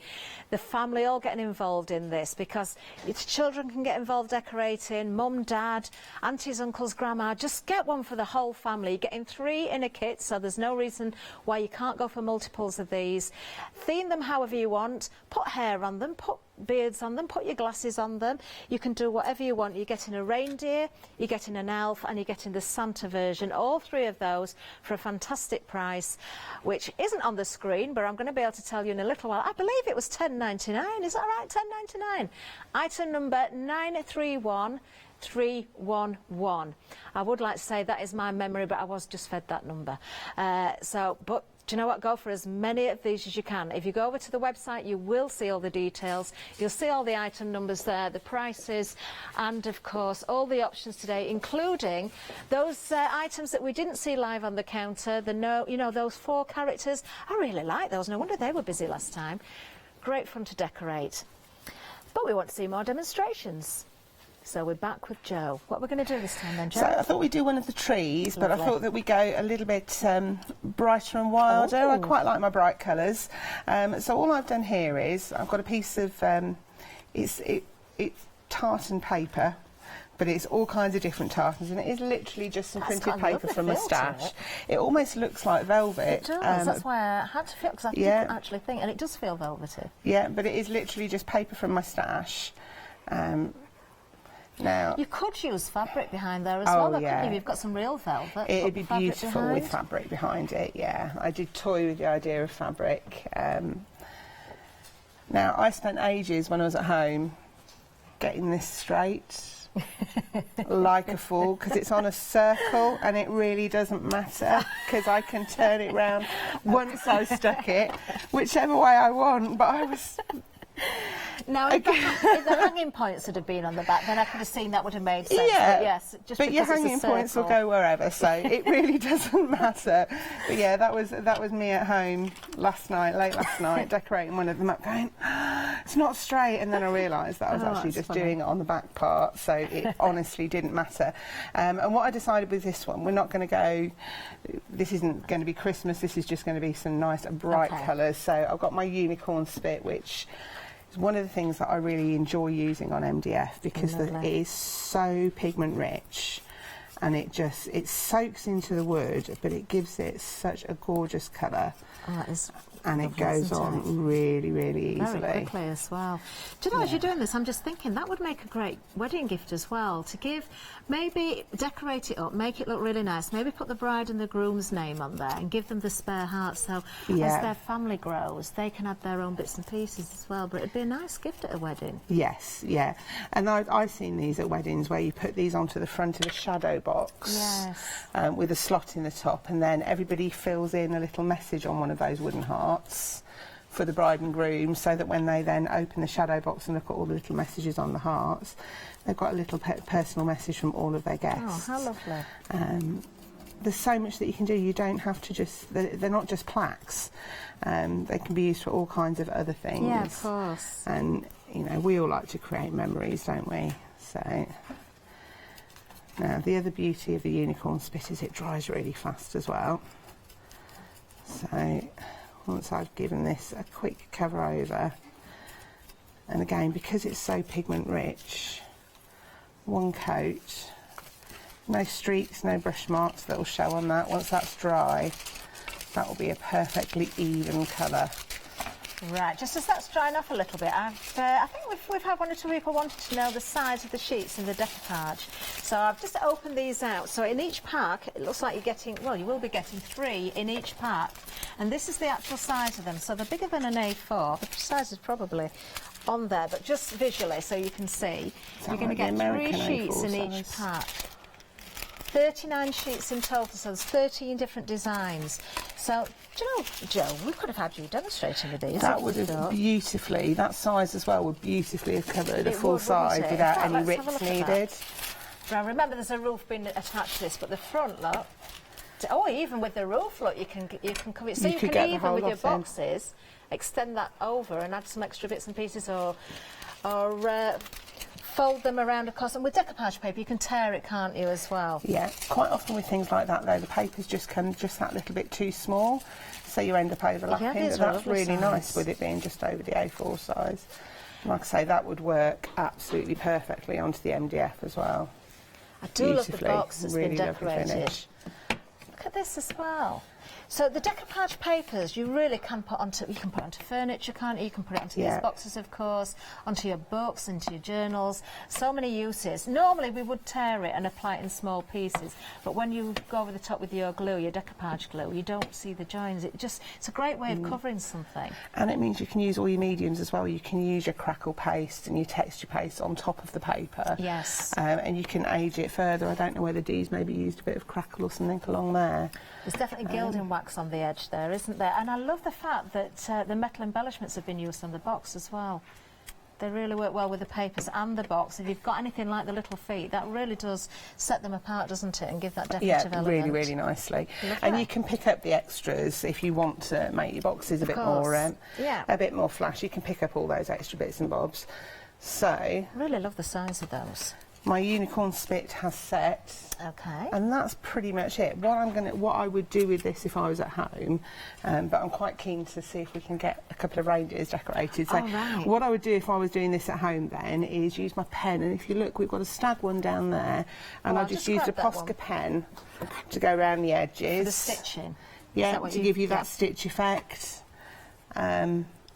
Speaker 17: the family all getting involved in this, because its children can get involved decorating, mum, dad, aunties, uncles, grandma. Just get one for the whole family. You're getting 3 in a kit, so there's no reason why you can't go for multiples of these. Theme them however you want. Put hair on them, put beards on them, put your glasses on them. You can do whatever you want. You're getting a reindeer, you're getting an elf, and you're getting the Santa version. All 3 of those for a fantastic price, which isn't on the screen, but I'm going to be able to tell you in a little while. I believe it was £10.99. Is that right? £10.99. Item number 931311. I would like to say that is my memory, but I was just fed that number. But do you know what? Go for as many of these as you can. If you go over to the website, you will see all the details. You'll see all the item numbers there, the prices, and of course all the options today, including those items that we didn't see live on the counter. Those 4 characters. I really like those. No wonder they were busy last time. Great fun to decorate. But we want to see more demonstrations. So we're back with Jo. What we're going to do this time then, Jo?
Speaker 14: So I thought we'd do one of the trees, but I thought that we go a little bit brighter and wilder. I quite like my bright colours. So all I've done here is I've got a piece of it's tartan paper, but it's all kinds of different tartans, and it is literally just some printed paper from a stash. It almost looks like velvet.
Speaker 17: It does. That's why I had to feel, because I didn't actually think, and it does feel velvety.
Speaker 14: Yeah, but it is literally just paper from my stash. Now,
Speaker 17: you could use fabric behind there as well, couldn't you? You've got some real velvet.
Speaker 14: It'd be beautiful with fabric behind it, yeah. I did toy with the idea of fabric. Now, I spent ages when I was at home getting this straight, like a fool, because it's on a circle and it really doesn't matter, because I can turn it round once I stuck it, whichever way I want, but I was...
Speaker 17: Now, if the hanging points had been on the back, then I could have seen that would have made sense.
Speaker 14: Yeah,
Speaker 17: but yes, just
Speaker 14: but your hanging points will go wherever, so it really doesn't matter. But yeah, that was me at home late last night, decorating one of them up, going, it's not straight, and then I realised that I was actually just doing it on the back part, so it honestly didn't matter. And what I decided with this one, we're not going to go. This isn't going to be Christmas. This is just going to be some nice bright colours. So I've got my unicorn spit, which is one of the things that I really enjoy using on MDF, because it is so pigment rich, and it soaks into the wood, but it gives it such a gorgeous colour. And it goes on really, really easily.
Speaker 17: Very quickly as well. Do you know, as you're doing this, I'm just thinking that would make a great wedding gift as well, to give, maybe decorate it up, make it look really nice, maybe put the bride and the groom's name on there and give them the spare heart, so as their family grows, they can add their own bits and pieces as well, but it'd be a nice gift at a wedding.
Speaker 14: Yes, yeah. And I've seen these at weddings where you put these onto the front of a shadow box with a slot in the top, and then everybody fills in a little message on one of those wooden hearts for the bride and groom, so that when they then open the shadow box and look at all the little messages on the hearts, they've got a little personal message from all of their guests.
Speaker 17: Oh, how lovely.
Speaker 14: There's so much that you can do. You don't have to just... They're not just plaques. They can be used for all kinds of other things.
Speaker 17: Yeah, of course.
Speaker 14: And, you know, we all like to create memories, don't we? So... Now, the other beauty of the unicorn spit is it dries really fast as well. So... once I've given this a quick cover over, and again, because it's so pigment rich, one coat, no streaks, no brush marks that will show on that. Once that's dry, that will be a perfectly even colour.
Speaker 17: Right, just as that's drying off a little bit, I think we've had one or two people wanted to know the size of the sheets in the decoupage. So I've just opened these out. So in each pack, it looks like you're getting, well, you will be getting 3 in each pack. And this is the actual size of them. So they're bigger than an A4. The size is probably on there, but just visually so you can see. You're going to get 3 sheets in each pack. 39 sheets in total, so there's 13 different designs. So, do you know, Jo, we could have had you demonstrating with these.
Speaker 14: That would have beautifully, that size as well would beautifully have covered a full size without any rips needed.
Speaker 17: Now remember, there's a roof being attached to this, but the front, look, oh, even with the roof, look, you can cover it. So you can even with your boxes fold them around across, and with decoupage paper you can tear it, can't you, as well?
Speaker 14: Yeah, quite often with things like that though, the papers just come just that little bit too small, so you end up overlapping.
Speaker 17: these
Speaker 14: But
Speaker 17: are
Speaker 14: that's
Speaker 17: lovely
Speaker 14: really
Speaker 17: size.
Speaker 14: nice with it being just over the A4 size. Like I say, that would work absolutely perfectly onto the MDF as well.
Speaker 17: I do love the
Speaker 14: Beautifully.
Speaker 17: box that's
Speaker 14: Really
Speaker 17: been
Speaker 14: lovely
Speaker 17: decorated.
Speaker 14: finish.
Speaker 17: Look at this as well. So the decoupage papers you really can put onto, you can put onto furniture, can't you? You can put it onto
Speaker 14: Yeah.
Speaker 17: these boxes, of course, onto your books, into your journals. So many uses. Normally we would tear it and apply it in small pieces, but when you go over the top with your glue, your decoupage glue, you don't see the joins. It's a great way of covering something.
Speaker 14: And it means you can use all your mediums as well. You can use your crackle paste and your texture paste on top of the paper.
Speaker 17: Yes.
Speaker 14: And you can age it further. I don't know whether Dee's maybe used a bit of crackle or something along there.
Speaker 17: There's definitely gilding wax on the edge there, isn't there? And I love the fact that the metal embellishments have been used on the box as well. They really work well with the papers and the box. If you've got anything like the little feet, that really does set them apart, doesn't it, and give that decorative element.
Speaker 14: Really, really nicely.
Speaker 17: Lovely.
Speaker 14: And you can pick up the extras if you want to make your boxes a bit more, a bit more flash. You can pick up all those extra bits and bobs. So,
Speaker 17: really love the size of those.
Speaker 14: My unicorn spit has set.
Speaker 17: Okay.
Speaker 14: And that's pretty much it. What I would do with this if I was at home, but I'm quite keen to see if we can get a couple of reindeers decorated. So
Speaker 17: right.
Speaker 14: what I would do if I was doing this at home then is use my pen, and if you look, we've got a stag one down there, and I've just used a Posca pen to go around the edges.
Speaker 17: For the stitching.
Speaker 14: Yeah, to give you that stitch effect.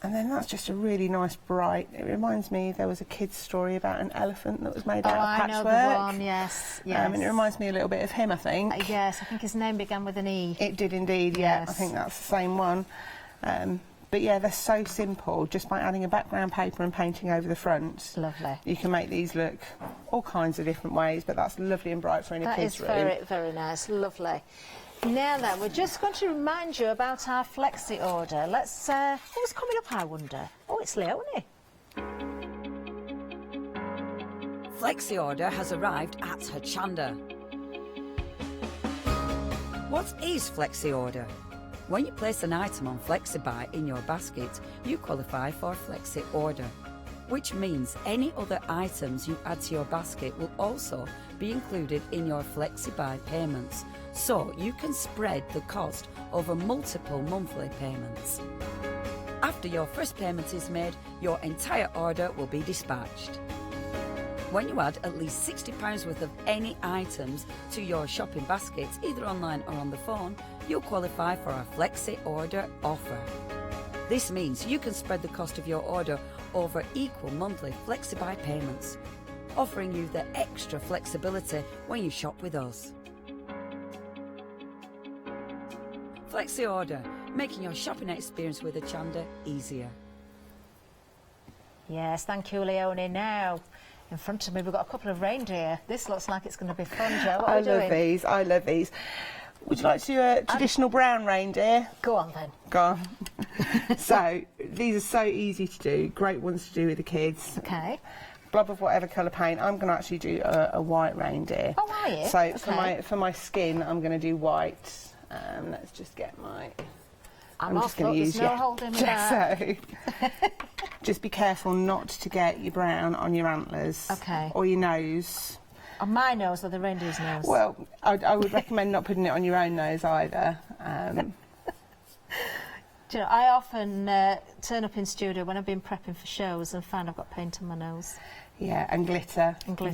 Speaker 14: And then that's just a really nice bright. It reminds me there was a kid's story about an elephant that was made out of patchwork.
Speaker 17: I know the one, yes.
Speaker 14: And it reminds me a little bit of him, I think.
Speaker 17: Yes, I think his name began with an E.
Speaker 14: It did indeed, yeah. I think that's the same one. But yeah, they're so simple. Just by adding a background paper and painting over the front.
Speaker 17: Lovely.
Speaker 14: You can make these look all kinds of different ways, but that's lovely and bright for any kids' room.
Speaker 17: That is very, very nice. Lovely. Now then, we're just going to remind you about our flexi order. Let's, who's coming up, I wonder? Oh, it's Leonie.
Speaker 16: Flexi order has arrived at Hochanda. What is Flexi order? When you place an item on FlexiBuy in your basket, you qualify for Flexi order, which means any other items you add to your basket will also be included in your FlexiBuy payments, so you can spread the cost over multiple monthly payments. After your first payment is made, your entire order will be dispatched. When you add at least £60 worth of any items to your shopping basket, either online or on the phone, you'll qualify for our Flexi order offer. This means you can spread the cost of your order over equal monthly FlexiBuy payments, offering you the extra flexibility when you shop with us. Flexi order, making your shopping experience with Hochanda easier.
Speaker 17: Yes, thank you, Leonie. Now, in front of me, we've got a couple of reindeer. This looks like it's going to be fun, Jo. What are we doing?
Speaker 14: I love these. Would you like to do a traditional brown reindeer?
Speaker 17: Go on then.
Speaker 14: Go on. So, these are so easy to do. Great ones to do with the kids.
Speaker 17: Okay.
Speaker 14: Blob of whatever colour paint. I'm going to actually do a white reindeer.
Speaker 17: Oh, are you?
Speaker 14: So,
Speaker 17: Okay.
Speaker 14: for my skin, I'm going to do white. Let's just get my...
Speaker 17: I'm
Speaker 14: just going to use
Speaker 17: no holding back.
Speaker 14: So, just be careful not to get your brown on your antlers.
Speaker 17: Okay.
Speaker 14: Or your nose.
Speaker 17: On my nose or the reindeer's nose?
Speaker 14: Well, I would recommend not putting it on your own nose either.
Speaker 17: Do you know, I often turn up in studio when I've been prepping for shows and find I've got paint on my nose.
Speaker 14: Yeah, and glitter.
Speaker 17: And glitter.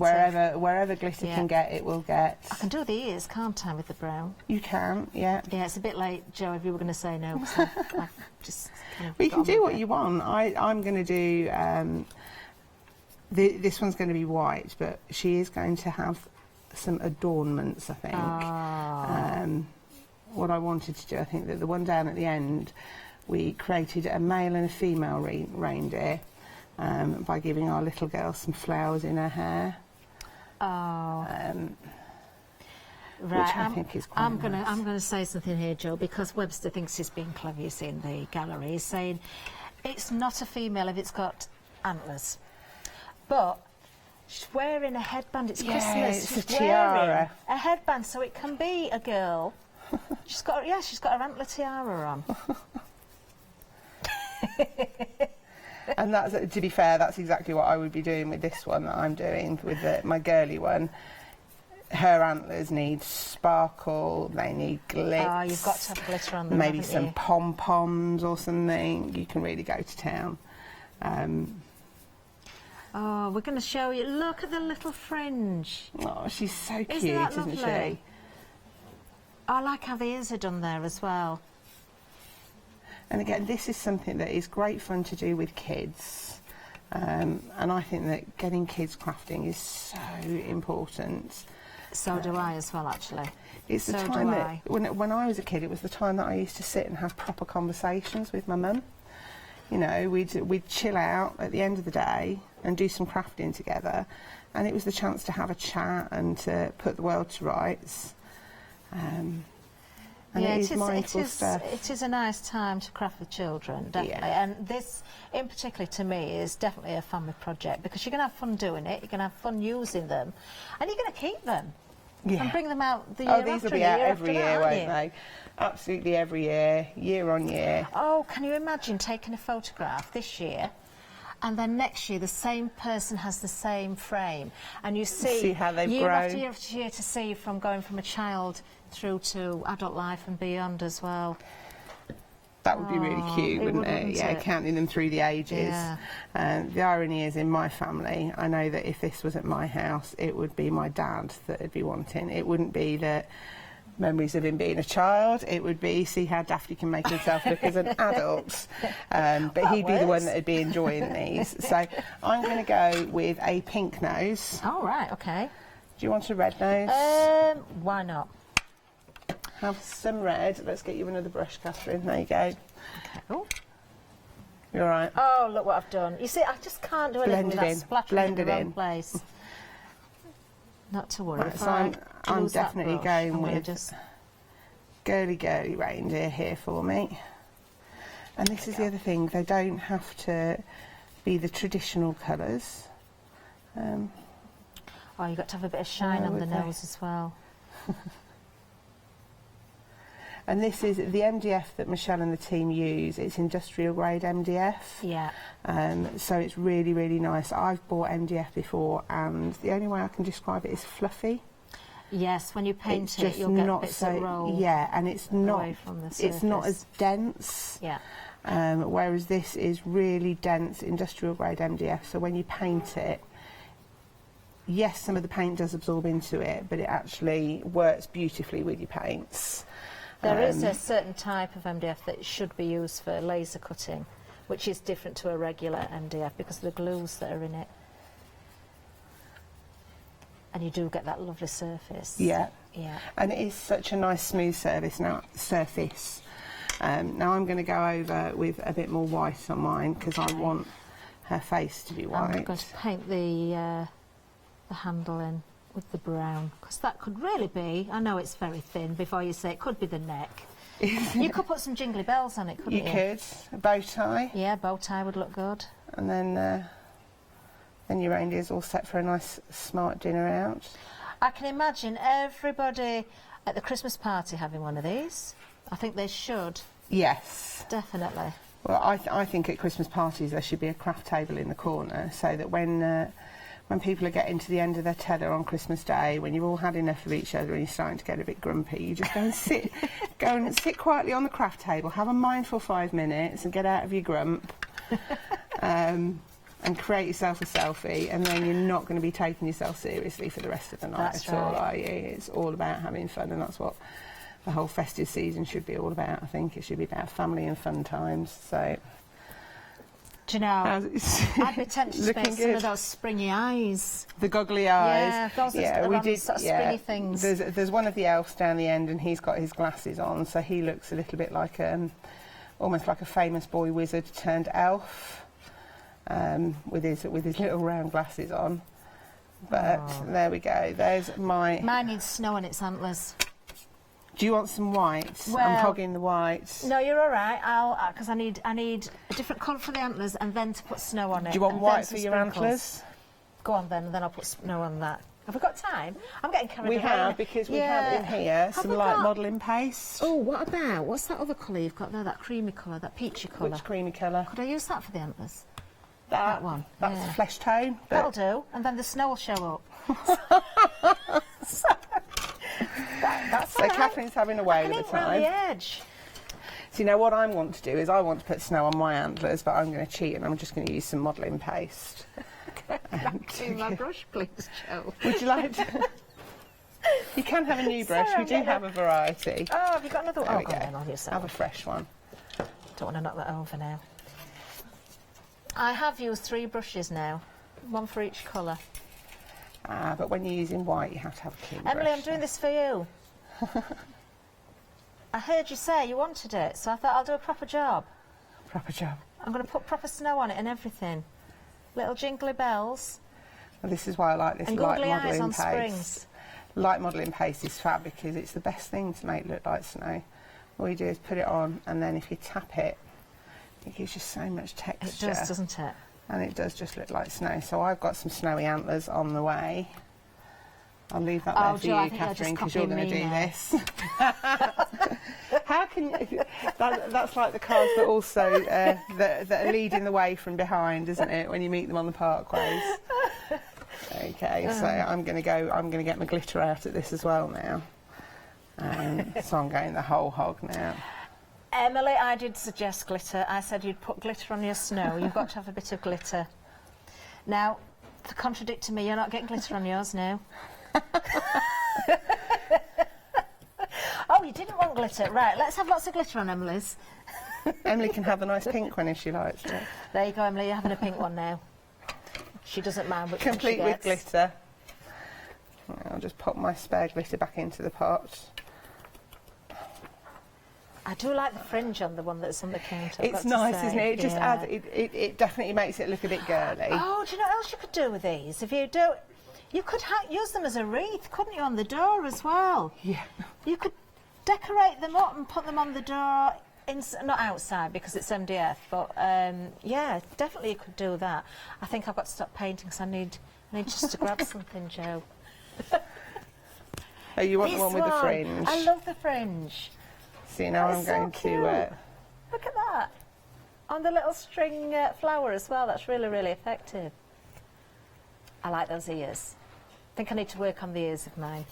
Speaker 14: Wherever glitter can get, it will get.
Speaker 17: I can do the ears, can't I, with the brown?
Speaker 14: You can, yeah.
Speaker 17: Yeah, it's a bit late, Jo, if you were going to say no, because I've just kind of
Speaker 14: Well, you
Speaker 17: got
Speaker 14: can
Speaker 17: on
Speaker 14: do
Speaker 17: with
Speaker 14: what
Speaker 17: it.
Speaker 14: you want. I'm going to do... this one's going to be white, but she is going to have some adornments, I think. What I wanted to do, I think that the one down at the end, we created a male and a female reindeer by giving our little girl some flowers in her hair.
Speaker 17: Right,
Speaker 14: which I think is quite nice.
Speaker 17: I'm going to say something here, Jo, because Webster thinks he's being clever, you see, in the gallery. He's saying it's not a female if it's got antlers. But she's wearing a headband. It's Christmas.
Speaker 14: It's
Speaker 17: She's
Speaker 14: a tiara.
Speaker 17: wearing a headband, so it can be a girl. She's got her antler tiara on.
Speaker 14: And that's, to be fair, that's exactly what I would be doing with this one that I'm doing with my girly one. Her antlers need sparkle, they need glitz.
Speaker 17: Oh, you've got to have glitter on them,
Speaker 14: maybe
Speaker 17: haven't
Speaker 14: some
Speaker 17: you?
Speaker 14: pom-poms or something. You can really go to town.
Speaker 17: Oh, we're going to show you. Look at the little fringe.
Speaker 14: Oh, she's so cute,
Speaker 17: Isn't that
Speaker 14: isn't
Speaker 17: lovely?
Speaker 14: she?
Speaker 17: I like how the ears are done there as well.
Speaker 14: And again, this is something that is great fun to do with kids. And I think that getting kids crafting is so important.
Speaker 17: So do I as well, actually.
Speaker 14: It's the
Speaker 17: So
Speaker 14: time
Speaker 17: do
Speaker 14: that,
Speaker 17: I.
Speaker 14: when I was a kid, it was the time that I used to sit and have proper conversations with my mum. You know, we'd chill out at the end of the day and do some crafting together, and it was the chance to have a chat and to put the world to rights. And
Speaker 17: yeah,
Speaker 14: it is mindful stuff.
Speaker 17: It is a nice time to craft with children, definitely.
Speaker 14: Yeah.
Speaker 17: And this, in particular, to me, is definitely a family project because you're going to have fun doing it, you're going to have fun using them, and you're going to keep them.
Speaker 14: Yeah.
Speaker 17: And bring them out the year after.
Speaker 14: Oh, these will be out every year, won't
Speaker 17: you?
Speaker 14: they? Absolutely every year, year on year.
Speaker 17: Oh, can you imagine taking a photograph this year and then next year the same person has the same frame and you see
Speaker 14: how they've
Speaker 17: year
Speaker 14: grown.
Speaker 17: after year after year to see from going from a child through to adult life and beyond as well.
Speaker 14: That would be really cute, wouldn't it? Yeah, counting them through the ages.
Speaker 17: Yeah.
Speaker 14: The irony is, in my family, I know that if this was at my house, it would be my dad that would be wanting. It wouldn't be that memories of him being a child. It would be see how daft he can make himself look as an adult. But he'd be the one that would be enjoying these. So I'm going to go with a pink nose.
Speaker 17: Oh, right, okay.
Speaker 14: Do you want a red nose?
Speaker 17: Why not?
Speaker 14: Have some red. Let's get you another brush, Catherine. There you go.
Speaker 17: Okay. Oh.
Speaker 14: You're all right.
Speaker 17: Oh, look what I've done. You see, I just can't do anything
Speaker 14: Blend it
Speaker 17: without
Speaker 14: in.
Speaker 17: splattering
Speaker 14: Blend
Speaker 17: in the
Speaker 14: it
Speaker 17: wrong
Speaker 14: in.
Speaker 17: place. Not to worry.
Speaker 14: Right,
Speaker 17: If
Speaker 14: so
Speaker 17: I
Speaker 14: I'm
Speaker 17: lose that
Speaker 14: definitely
Speaker 17: brush,
Speaker 14: going
Speaker 17: I'm gonna
Speaker 14: with
Speaker 17: just
Speaker 14: girly reindeer here for me. And this is the other thing, they don't have to be the traditional colours.
Speaker 17: Oh, you've got to have a bit of shine on the nose as well.
Speaker 14: And this is the MDF that Michelle and the team use. It's industrial grade MDF.
Speaker 17: Yeah.
Speaker 14: So it's really, really nice. I've bought MDF before, and the only way I can describe it is fluffy.
Speaker 17: Yes, when you paint
Speaker 14: It's
Speaker 17: it,
Speaker 14: just
Speaker 17: you'll get
Speaker 14: not
Speaker 17: bits
Speaker 14: so,
Speaker 17: that roll.
Speaker 14: yeah, and it's not.
Speaker 17: away from the
Speaker 14: It's not
Speaker 17: surface.
Speaker 14: as dense.
Speaker 17: Yeah.
Speaker 14: Whereas this is really dense industrial grade MDF. So when you paint it, yes, some of the paint does absorb into it, but it actually works beautifully with your paints.
Speaker 17: There is a certain type of MDF that should be used for laser cutting, which is different to a regular MDF because of the glues that are in it. And you do get that lovely surface.
Speaker 14: Yeah.
Speaker 17: Yeah.
Speaker 14: And it is such a nice smooth surface. Now I'm going to go over with a bit more white on mine because I want her face to be white.
Speaker 17: I'm going to paint the handle in with the brown because that could really be, I know it's very thin before you say it could be the neck. You could put some jingly bells on it, couldn't you?
Speaker 14: You could. A bow tie.
Speaker 17: Yeah, bow tie would look good.
Speaker 14: And then your reindeer's all set for a nice smart dinner out.
Speaker 17: I can imagine everybody at the Christmas party having one of these. I think they should.
Speaker 14: Yes.
Speaker 17: Definitely.
Speaker 14: Well, I think at Christmas parties there should be a craft table in the corner so that when people are getting to the end of their tether on Christmas Day, when you've all had enough of each other and you're starting to get a bit grumpy, you just go and sit quietly on the craft table, have a mindful 5 minutes and get out of your grump and create yourself a selfie, and then you're not going to be taking yourself seriously for the rest of the night
Speaker 17: That's
Speaker 14: at all,
Speaker 17: right.
Speaker 14: are you? It's all about having fun, and that's what the whole festive season should be all about, I think. It should be about family and fun times, so...
Speaker 17: Do you know, I'd be tempted to paint some of those springy eyes.
Speaker 14: The goggly eyes.
Speaker 17: Yeah, those are sort of springy things.
Speaker 14: There's one of the elves down the end, and he's got his glasses on, so he looks a little bit like almost like a famous boy wizard turned elf, with his little round glasses on. But there we go. There's my.
Speaker 17: Mine needs snow on its antlers.
Speaker 14: Do you want some white?
Speaker 17: Well,
Speaker 14: I'm hogging the white.
Speaker 17: No, you're all right. Because I need a different colour for the antlers, and then to put snow on it.
Speaker 14: Do you want
Speaker 17: and
Speaker 14: white
Speaker 17: then
Speaker 14: for
Speaker 17: some
Speaker 14: your
Speaker 17: sprinkles.
Speaker 14: antlers?
Speaker 17: Go on then, and then I'll put snow on that. Have we got time? I'm getting carried away.
Speaker 14: We have, because we have in here some light modelling paste.
Speaker 17: Oh, what about? What's that other colour you've got there? That creamy colour, that peachy colour.
Speaker 14: Which creamy colour?
Speaker 17: Could I use that for the antlers?
Speaker 14: That
Speaker 17: one.
Speaker 14: That's flesh tone.
Speaker 17: That'll do, and then the snow will show up.
Speaker 14: So Catherine's having a way with the time.
Speaker 17: The edge.
Speaker 14: So you know what I want to do is I want to put snow on my antlers, but I'm going to cheat and I'm just going to use some modelling paste.
Speaker 17: See my brush, please, Jo.
Speaker 14: Would you like to? You can have a new brush.
Speaker 17: Sorry,
Speaker 14: we do have a variety.
Speaker 17: Oh, have you got another one?
Speaker 14: There
Speaker 17: Oh,
Speaker 14: we
Speaker 17: go
Speaker 14: go.
Speaker 17: on, yourself.
Speaker 14: Have a fresh one.
Speaker 17: Don't want to knock that over now. I have used 3 brushes now, one for each colour.
Speaker 14: But when you're using white, you have to have a clean
Speaker 17: Emily,
Speaker 14: brush.
Speaker 17: I'm doing this for you. I heard you say you wanted it, so I thought I'll do a proper job.
Speaker 14: Proper job.
Speaker 17: I'm going to put proper snow on it and everything. Little jingly bells.
Speaker 14: Well, this is why I like this
Speaker 17: And
Speaker 14: light
Speaker 17: googly eyes
Speaker 14: modelling
Speaker 17: on
Speaker 14: paste.
Speaker 17: springs.
Speaker 14: Light modelling paste is fab because it's the best thing to make look like snow. All you do is put it on, and then if you tap it, it gives you so much texture.
Speaker 17: It does, doesn't it?
Speaker 14: And it does just look like snow. So I've got some snowy antlers on the way. I'll leave that there for
Speaker 17: Jo, I
Speaker 14: you,
Speaker 17: think you're
Speaker 14: Catherine,
Speaker 17: just
Speaker 14: because you're going to
Speaker 17: copying
Speaker 14: do
Speaker 17: me
Speaker 14: this. How can you? That's like the cars that also that are leading the way from behind, isn't it? When you meet them on the parkways. Okay, so I'm going to get my glitter out at this as well now. So I'm going the whole hog now.
Speaker 17: Emily, I did suggest glitter. I said you'd put glitter on your snow. You've got to have a bit of glitter. Now, to contradict me, you're not getting glitter on yours now. Oh, you didn't want glitter. Right, let's have lots of glitter on Emily's.
Speaker 14: Emily can have a nice pink one if she likes it.
Speaker 17: There you go, Emily, you're having a pink one now. She doesn't mind which one she
Speaker 14: Complete with
Speaker 17: gets.
Speaker 14: glitter. I'll just pop my spare glitter back into the pot.
Speaker 17: I do like the fringe on the one that's on the counter. I've
Speaker 14: It's
Speaker 17: got to
Speaker 14: nice,
Speaker 17: say.
Speaker 14: isn't it? It just
Speaker 17: Yeah.
Speaker 14: adds. It definitely makes it look a bit girly.
Speaker 17: Oh, do you know what else you could do with these? If you do, you could use them as a wreath, couldn't you, on the door as well?
Speaker 14: Yeah.
Speaker 17: You could decorate them up and put them on the door, not outside because it's MDF, but yeah, definitely you could do that. I think I've got to stop painting because I need just to grab something, Jo.
Speaker 14: Oh, you want the one with the fringe?
Speaker 17: I love the fringe.
Speaker 14: See, now I'm going to.
Speaker 17: Look at that. On the little string flower as well. That's really, really effective. I like those ears. I think I need to work on the ears of mine.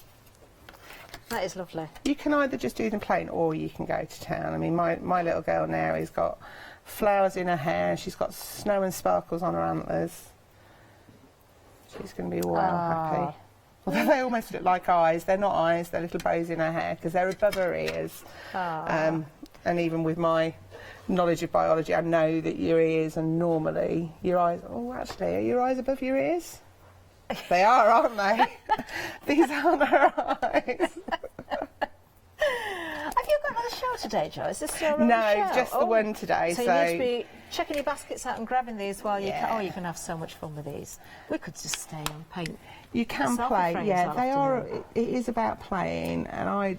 Speaker 17: That is lovely.
Speaker 14: You can either just do them plain or you can go to town. I mean, my little girl now has got flowers in her hair. She's got snow and sparkles on her antlers. She's going to be well happy. Although they almost look like eyes. They're not eyes, they're little bows in her hair because they're above her ears. And even with my knowledge of biology, I know that your ears are normally your eyes. Oh, actually, are your eyes above your ears? They are, aren't they? These aren't her eyes.
Speaker 17: Have you got another show today, Jo? Is this your own
Speaker 14: No,
Speaker 17: show?
Speaker 14: just the one today.
Speaker 17: So you need to be checking your baskets out and grabbing these while you can. Oh, you can have so much fun with these. We could just stay on paint.
Speaker 14: You can
Speaker 17: selfie
Speaker 14: play,
Speaker 17: frames
Speaker 14: yeah.
Speaker 17: all
Speaker 14: They are.
Speaker 17: afternoon.
Speaker 14: It is about playing, and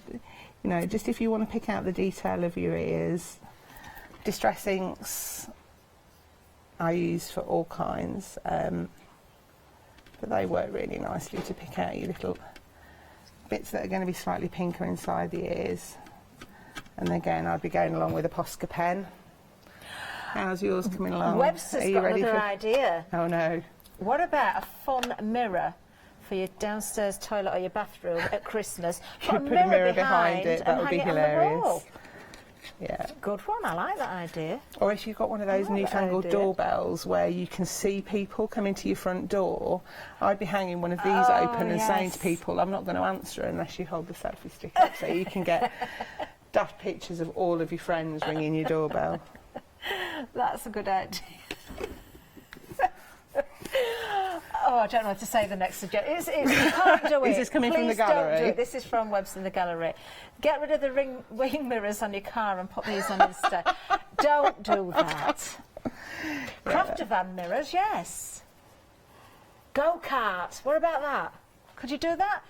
Speaker 14: you know, just if you want to pick out the detail of your ears, distress inks I use for all kinds, but they work really nicely to pick out your little bits that are going to be slightly pinker inside the ears. And again, I'd be going along with a Posca pen. How's yours coming along?
Speaker 17: Webster's
Speaker 14: Are you
Speaker 17: got
Speaker 14: ready
Speaker 17: another
Speaker 14: for?
Speaker 17: idea.
Speaker 14: Oh no.
Speaker 17: What about a fun mirror for your downstairs toilet or your bathroom at Christmas?
Speaker 14: Could put a mirror behind it. That would be
Speaker 17: hang it on the
Speaker 14: hilarious.
Speaker 17: wall.
Speaker 14: Yeah.
Speaker 17: Good one. I like that idea.
Speaker 14: Or if you've got one of those
Speaker 17: I like that
Speaker 14: newfangled
Speaker 17: idea.
Speaker 14: doorbells where you can see people coming to your front door, I'd be hanging one of these
Speaker 17: Oh,
Speaker 14: open and saying to
Speaker 17: yes.
Speaker 14: people, I'm not going to answer unless you hold the selfie stick up, so you can get daft pictures of all of your friends ringing your doorbell.
Speaker 17: That's a good idea. Oh, I don't know what to say the next suggestion. You can't do it.
Speaker 14: Is this coming from the
Speaker 17: Please don't
Speaker 14: gallery?
Speaker 17: do it. This is from Webster in the gallery. Get rid of the wing mirrors on your car and put these on instead. Don't do that. Crafter van mirrors, yes. Go-karts, what about that? Could you do that?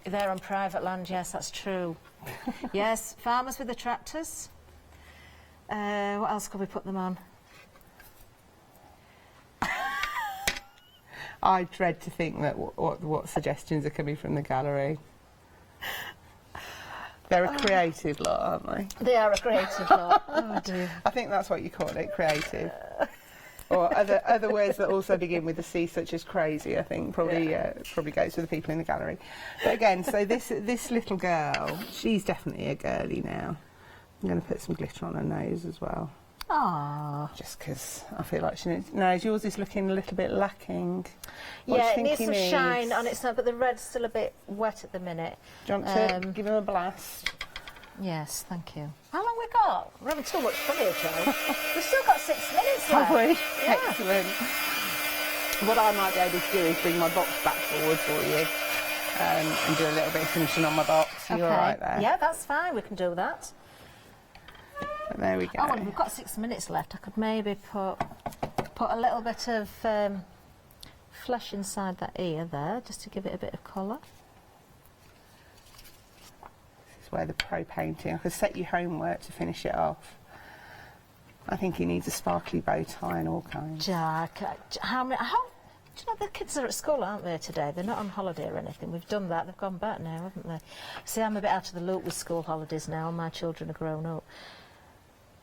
Speaker 17: They're on private land, yes, that's true. Yes, farmers with the tractors. What else could we put them on?
Speaker 14: I dread to think that what suggestions are coming from the gallery. They're a creative lot, aren't they?
Speaker 17: They are a creative lot. Oh dear.
Speaker 14: I think that's what you call it, creative. or other words that also begin with a C, such as crazy, I think probably goes for the people in the gallery. But again, so this little girl, she's definitely a girly now. I'm going to put some glitter on her nose as well.
Speaker 17: Ah,
Speaker 14: just because I feel like she needs. No, yours is looking a little bit lacking.
Speaker 17: Yeah, it needs some shine on it, but the red's still a bit wet at the minute.
Speaker 14: Do you want to give him a blast?
Speaker 17: Yes, thank you. How long we got? We're having too much fun here, Jo. We've still got 6 minutes left.
Speaker 14: Have we?
Speaker 17: Yeah.
Speaker 14: Excellent. What I might be able to do is bring my box back forward for you and do a little bit of finishing on my box.
Speaker 17: Okay.
Speaker 14: You're all right there?
Speaker 17: Yeah, that's fine. We can do that.
Speaker 14: But there we go.
Speaker 17: Oh, well, we've got 6 minutes left. I could maybe put a little bit of flesh inside that ear there, just to give it a bit of colour.
Speaker 14: This is where the pro painting. I could set you homework to finish it off. I think he needs a sparkly bow tie and all kinds.
Speaker 17: Jack, do you know the kids are at school, aren't they, today? They're not on holiday or anything. We've done that. They've gone back now, haven't they? See, I'm a bit out of the loop with school holidays now. My children are grown up.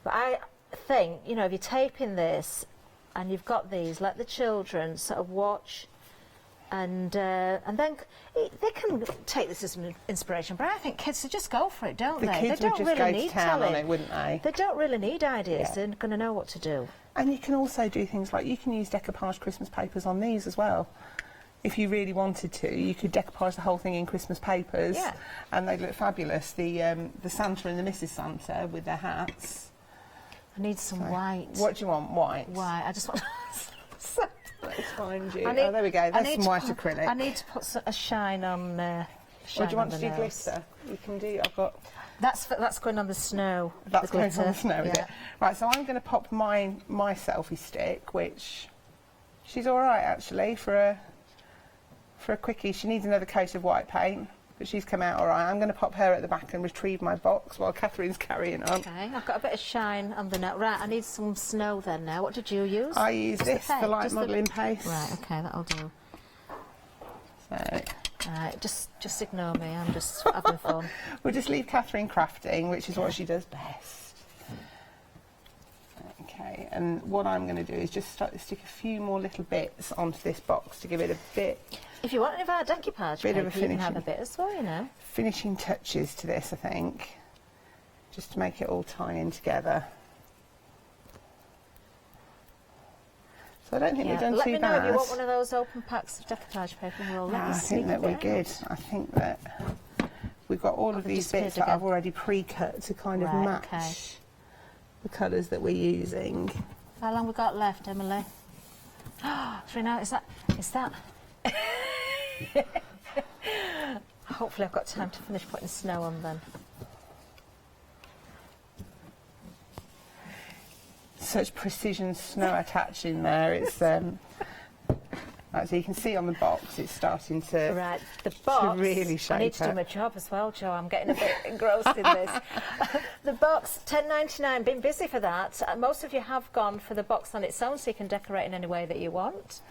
Speaker 17: But I think, you know, if you're taping this and you've got these, let the children sort of watch and then they can take this as an inspiration. But I think kids should just go for it, don't they?
Speaker 14: The kids
Speaker 17: they don't
Speaker 14: would just
Speaker 17: really
Speaker 14: go
Speaker 17: need
Speaker 14: to town
Speaker 17: telling.
Speaker 14: on it, wouldn't they?
Speaker 17: They don't really need ideas.
Speaker 14: Yeah.
Speaker 17: They're going to know what to do.
Speaker 14: And you can also do things like you can use decoupage Christmas papers on these as well. If you really wanted to, you could decoupage the whole thing in Christmas papers, and they'd look fabulous. The Santa and the Mrs. Santa with their hats.
Speaker 17: I need some white.
Speaker 14: What do you want? White?
Speaker 17: White. I just want...
Speaker 14: Let's find you. Oh, there we go. There's some white acrylic.
Speaker 17: I need to put a shine on
Speaker 14: Or do you want to do glitter? You can do... I've got...
Speaker 17: That's going on the snow.
Speaker 14: That's going on the snow, is it? Right, so I'm going to pop my selfie stick, which... She's all right, actually, for a quickie. She needs another coat of white paint. But she's come out all right. I'm going to pop her at the back and retrieve my box while Catherine's carrying on.
Speaker 17: Okay, I've got a bit of shine on the net. Right, I need some snow then now. What did you use?
Speaker 14: I used the light modelling paste.
Speaker 17: Right, okay, that'll do.
Speaker 14: So,
Speaker 17: right, just ignore me. I'm just having fun.
Speaker 14: We'll just leave Catherine crafting, which is what she does best. Okay, and what I'm going to do is just start to stick a few more little bits onto this box to give it a bit...
Speaker 17: If you want any of our decoupage paper, you can have a bit as well, you know.
Speaker 14: Finishing touches to this, I think, just to make it all tie in together. So I don't think we've done too bad.
Speaker 17: Let me know if you want one of those open packs of decoupage paper. We'll
Speaker 14: I think that we're good. I think that we've got all of these bits that I've already pre-cut to kind of match the colours that we're using.
Speaker 17: How long we got left, Emily? 3 now. Is that? Hopefully I've got time to finish putting snow on then.
Speaker 14: Such precision snow attached in there. It's right, so you can see on the box it's starting to
Speaker 17: the box.
Speaker 14: To really shape
Speaker 17: I need to do my job as well, Jo. I'm getting a bit engrossed in this. The box, £10.99. Been busy for that. Most of you have gone for the box on its own, so you can decorate in any way that you want.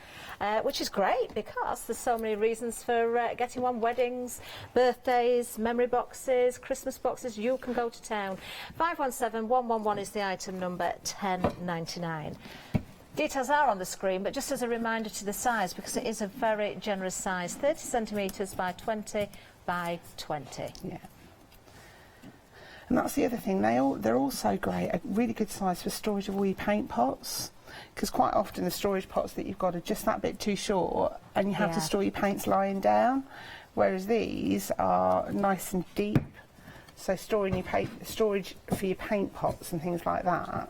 Speaker 17: Which is great because there's so many reasons for getting one. Weddings, birthdays, memory boxes, Christmas boxes. You can go to town. 517111 is the item number, £10.99. Details are on the screen, but just as a reminder to the size, because it is a very generous size, 30 centimetres by 20 by 20.
Speaker 14: Yeah. And that's the other thing, they're also great, a really good size for storage of all your paint pots, because quite often the storage pots that you've got are just that bit too short and you have to store your paints lying down, whereas these are nice and deep, so storage for your paint pots and things like that,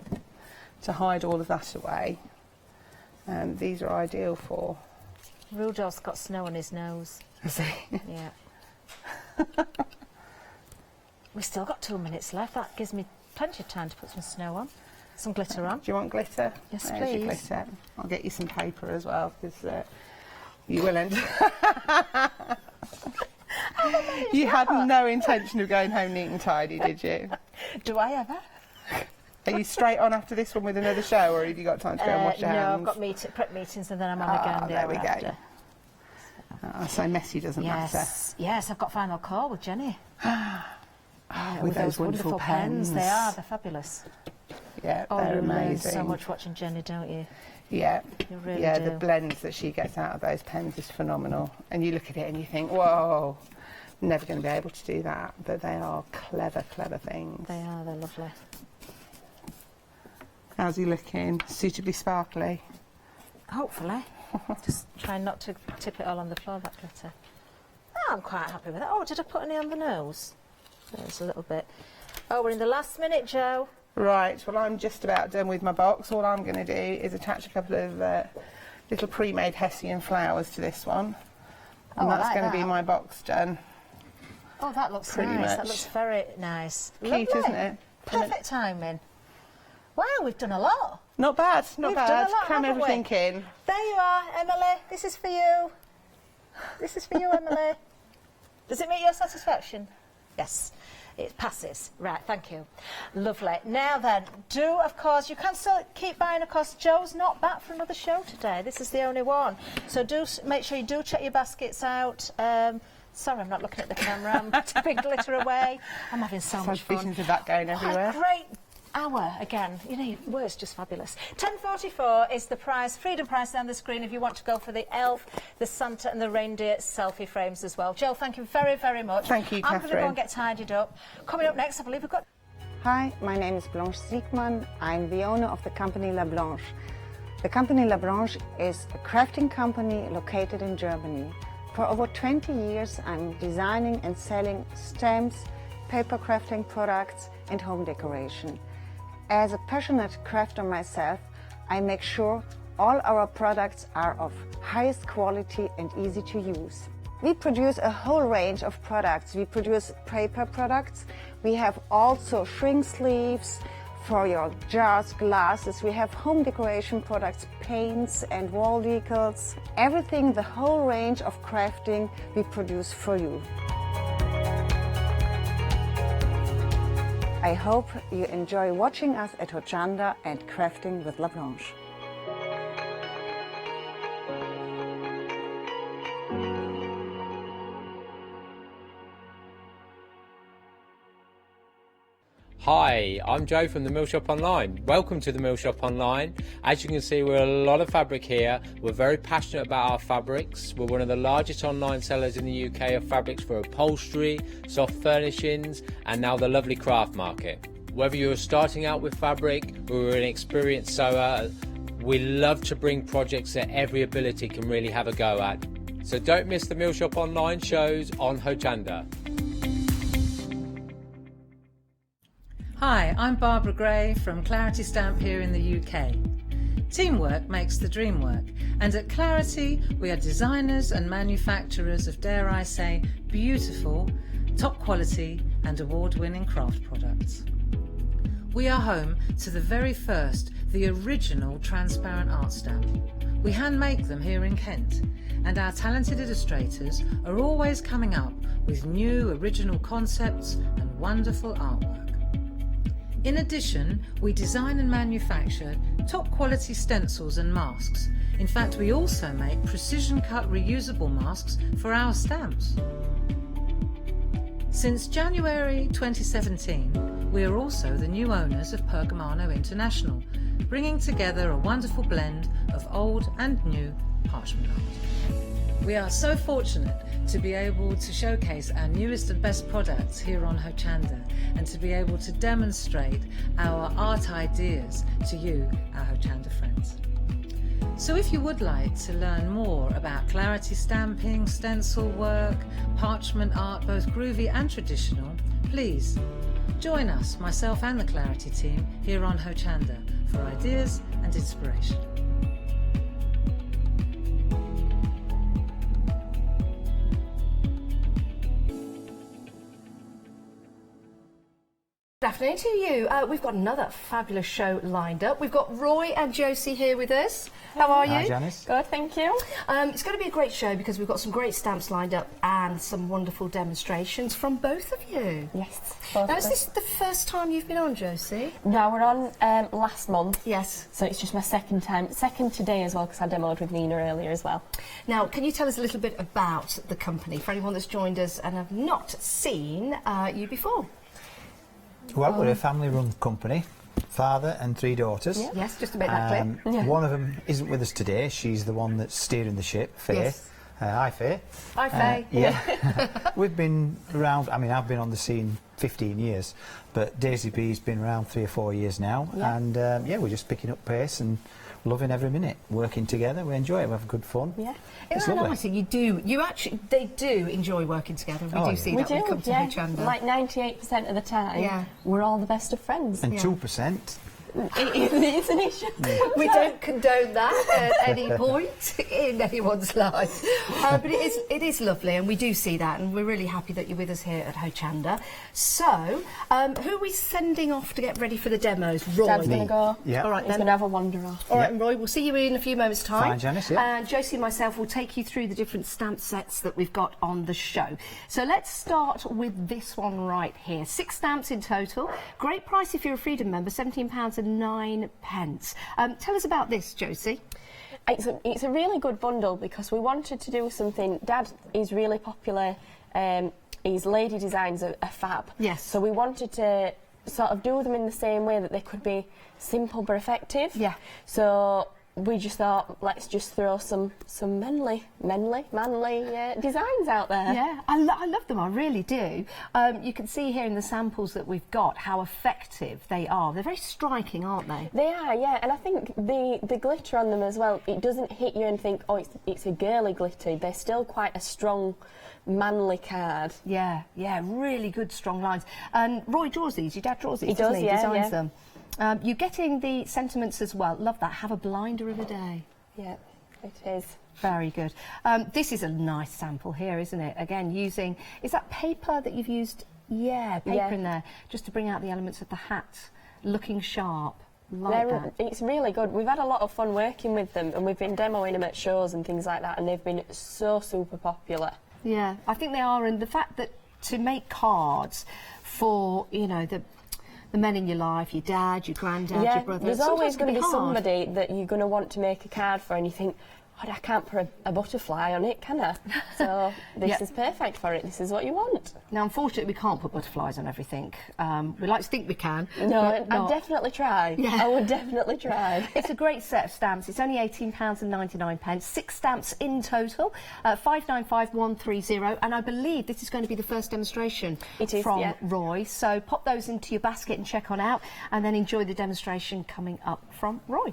Speaker 14: to hide all of that away, and these are ideal for.
Speaker 17: Rudolph's got snow on his nose.
Speaker 14: Has he?
Speaker 17: Yeah. We've still got 2 minutes left. That gives me plenty of time to put some snow on, some glitter on.
Speaker 14: Do you want glitter?
Speaker 17: Yes,
Speaker 14: There's your
Speaker 17: please.
Speaker 14: glitter. I'll get you some paper as well, because you will end. You had no intention of going home neat and tidy, did you?
Speaker 17: Do I ever?
Speaker 14: Are you straight on after this one with another show, or have you got time to go and wash your hands?
Speaker 17: No, I've got prep meetings and then I'm on again.
Speaker 14: There we
Speaker 17: after.
Speaker 14: go. So messy doesn't matter.
Speaker 17: Yes, I've got final call with Jenny.
Speaker 14: With those wonderful pens.
Speaker 17: They are, they're fabulous.
Speaker 14: Yeah,
Speaker 17: Oh,
Speaker 14: they're
Speaker 17: you learn
Speaker 14: amazing.
Speaker 17: so much watching Jenny, don't you?
Speaker 14: Yeah,
Speaker 17: You really
Speaker 14: yeah,
Speaker 17: do.
Speaker 14: the blends that she gets out of those pens is phenomenal. And you look at it and you think, whoa, never going to be able to do that. But they are clever, clever things.
Speaker 17: They are, they're lovely.
Speaker 14: How's he looking? Suitably sparkly?
Speaker 17: Hopefully. Just trying not to tip it all on the floor, that glitter. Oh, I'm quite happy with that. Oh, did I put any on the nose? There's a little bit. Oh, we're in the last minute, Jo.
Speaker 14: Right, well, I'm just about done with my box. All I'm going to do is attach a couple of little pre-made Hessian flowers to this one.
Speaker 17: Oh,
Speaker 14: And
Speaker 17: I
Speaker 14: that's
Speaker 17: like
Speaker 14: going to be
Speaker 17: that.
Speaker 14: my box done.
Speaker 17: Oh, that looks
Speaker 14: Pretty
Speaker 17: nice.
Speaker 14: much.
Speaker 17: That looks very nice.
Speaker 14: Cute,
Speaker 17: Lovely.
Speaker 14: isn't it?
Speaker 17: Perfect timing. Wow, we've done a lot.
Speaker 14: Not bad, not
Speaker 17: We've
Speaker 14: bad.
Speaker 17: done a lot,
Speaker 14: Cram
Speaker 17: haven't we?
Speaker 14: everything in.
Speaker 17: There you are, Emily. This is for you. This is for you, Emily. Does it meet your satisfaction? Yes, it passes. Right, thank you. Lovely. Now then, of course, you can still keep buying, of course. Jo's not back for another show today. This is the only one. So make sure you do check your baskets out. Sorry, I'm not looking at the camera. I'm tipping glitter away. I'm having so much fun.
Speaker 14: Visions of that going everywhere.
Speaker 17: What a great hour again. You know, your work's just fabulous. 10:44 is the prize, freedom prize down the screen if you want to go for the elf, the Santa and the reindeer selfie frames as well. Jo, thank you very, very much.
Speaker 14: Thank you,
Speaker 17: I'm going to go
Speaker 14: Catherine.
Speaker 17: and get tidied up. Coming up next, I believe we've got...
Speaker 12: Hi, my name is Blanche Siegmann. I'm the owner of the company La Blanche. The company La Blanche is a crafting company located in Germany. For over 20 years, I'm designing and selling stamps, paper crafting products, and home decoration. As a passionate crafter myself, I make sure all our products are of highest quality and easy to use. We produce a whole range of products. We produce paper products. We have also shrink sleeves for your jars, glasses. We have home decoration products, paints and wall decals. Everything, the whole range of crafting we produce for you. I hope you enjoy watching us at Hochanda and crafting with La Blanche.
Speaker 19: Hi, I'm Joe from the Mill Shop Online. Welcome to the Mill Shop Online. As you can see, we're a lot of fabric here. We're very passionate about our fabrics. We're one of the largest online sellers in the UK of fabrics for upholstery, soft furnishings, and now the lovely craft market. Whether you're starting out with fabric or an experienced sewer, we love to bring projects that every ability can really have a go at. So don't miss the Mill Shop Online shows on Hochanda.
Speaker 20: Hi, I'm Barbara Gray from Claritystamp here in the UK. Teamwork makes the dream work, and at Clarity we are designers and manufacturers of, dare I say, beautiful, top quality and award-winning craft products. We are home to the very first, the original transparent art stamp. We hand make them here in Kent, and our talented illustrators are always coming up with new original concepts and wonderful artwork. In addition, we design and manufacture top quality stencils and masks. In fact, we also make precision cut reusable masks for our stamps. Since January 2017, we are also the new owners of Pergamano International, bringing together a wonderful blend of old and new parchment art. We are so fortunate to be able to showcase our newest and best products here on Hochanda and to be able to demonstrate our art ideas to you, our Hochanda friends. So if you would like to learn more about clarity stamping, stencil work, parchment art, both groovy and traditional, please join us, myself and the Clarity team, here on Hochanda for ideas and inspiration.
Speaker 10: Good afternoon to you. We've got another fabulous show lined up. We've got Roy and Josie here with us. How are you?
Speaker 21: Hi, Janice.
Speaker 10: Good, thank you. It's going to be a great show because we've got some great stamps lined up and some wonderful demonstrations from both of you.
Speaker 23: Yes.
Speaker 10: Now, is this the first time you've been on, Josie?
Speaker 23: No, we're on last month.
Speaker 10: Yes.
Speaker 23: So it's just my second time. Second today as well, because I demoed with Nina earlier as well.
Speaker 10: Now, can you tell us a little bit about the company for anyone that's joined us and have not seen you before?
Speaker 21: Well, we're a family-run company.
Speaker 6: father and 3 daughters.
Speaker 10: Yeah. Yes, just to make that clear. Yeah.
Speaker 6: One of them isn't with us today. She's the one that's steering the ship, Faye.
Speaker 10: Yes.
Speaker 6: Hi, Faye.
Speaker 10: Hi, Faye.
Speaker 6: Yeah. We've been around, I mean, I've been on the scene 15 years, but Daisy B's been around 3 or 4 years now, and yeah, we're just picking up pace and loving every minute, working together. We enjoy it, we have good fun.
Speaker 10: Yeah.
Speaker 6: It's
Speaker 10: Isn't that
Speaker 6: lovely.
Speaker 10: nice? They do enjoy working together. We do see that when we come to Hochanda.
Speaker 23: Like 98% of the time, we're all the best of friends.
Speaker 6: And 2%.
Speaker 23: It's an issue.
Speaker 10: We don't condone that at any point in anyone's life. But it is lovely, and we do see that, and we're really happy that you're with us here at Hochanda. So, who are we sending off to get ready for the demos? Roy.
Speaker 23: Dad's going to go.
Speaker 6: Yeah.
Speaker 23: All right, he's going to have a wander off.
Speaker 10: All right, Roy, we'll see you in a few moments' time.
Speaker 6: Fine, Janice, yeah.
Speaker 10: And Josie and myself will take you through the different stamp sets that we've got on the show. So let's start with this one right here. 6 stamps in total. Great price if you're a Freedom member, £17.09. Tell us about this, Josie.
Speaker 23: It's a really good bundle because we wanted to do something. Dad is really popular. His lady designs are fab.
Speaker 10: Yes.
Speaker 23: So we wanted to sort of do them in the same way that they could be simple but effective.
Speaker 10: Yeah.
Speaker 23: So we just thought, let's just throw some manly designs out there.
Speaker 10: Yeah, I love them, I really do. You can see here in the samples that we've got how effective they are. They're very striking, aren't they?
Speaker 23: They are, yeah, and I think the glitter on them as well, it doesn't hit you and think, oh, it's a girly glitter. They're still quite a strong, manly card.
Speaker 10: Yeah, really good, strong lines. And Roy draws these, your dad draws these,
Speaker 23: He
Speaker 10: doesn't
Speaker 23: does,
Speaker 10: he?
Speaker 23: yeah,
Speaker 10: Designs
Speaker 23: yeah.
Speaker 10: them. You're getting the sentiments as well. Love that. Have a blinder of a day.
Speaker 23: Yeah, it is.
Speaker 10: Very good. This is a nice sample here, isn't it? Again, using... Is that paper that you've used? Yeah, paper in there, just to bring out the elements of the hat. Looking sharp. Like that.
Speaker 23: It's really good. We've had a lot of fun working with them, and we've been demoing them at shows and things like that, and they've been so super popular.
Speaker 10: Yeah, I think they are, and the fact that to make cards for, you know, the men in your life, your dad, your granddad, your brother.
Speaker 23: There's always going to be
Speaker 10: hard.
Speaker 23: somebody that you're going to want to make a card for, and you think, oh, I can't put a butterfly on it, can I? So this is perfect for it. This is what you want.
Speaker 10: Now, unfortunately, we can't put butterflies on everything. We like to think we can.
Speaker 23: No,
Speaker 10: but
Speaker 23: I'd
Speaker 10: not.
Speaker 23: definitely try.
Speaker 10: Yeah.
Speaker 23: I would definitely try.
Speaker 10: It's a great set of stamps. It's only £18.99. 6 stamps in total, 595130, and I believe this is going to be the first demonstration from Roy. So pop those into your basket and check on out, and then enjoy the demonstration coming up from Roy.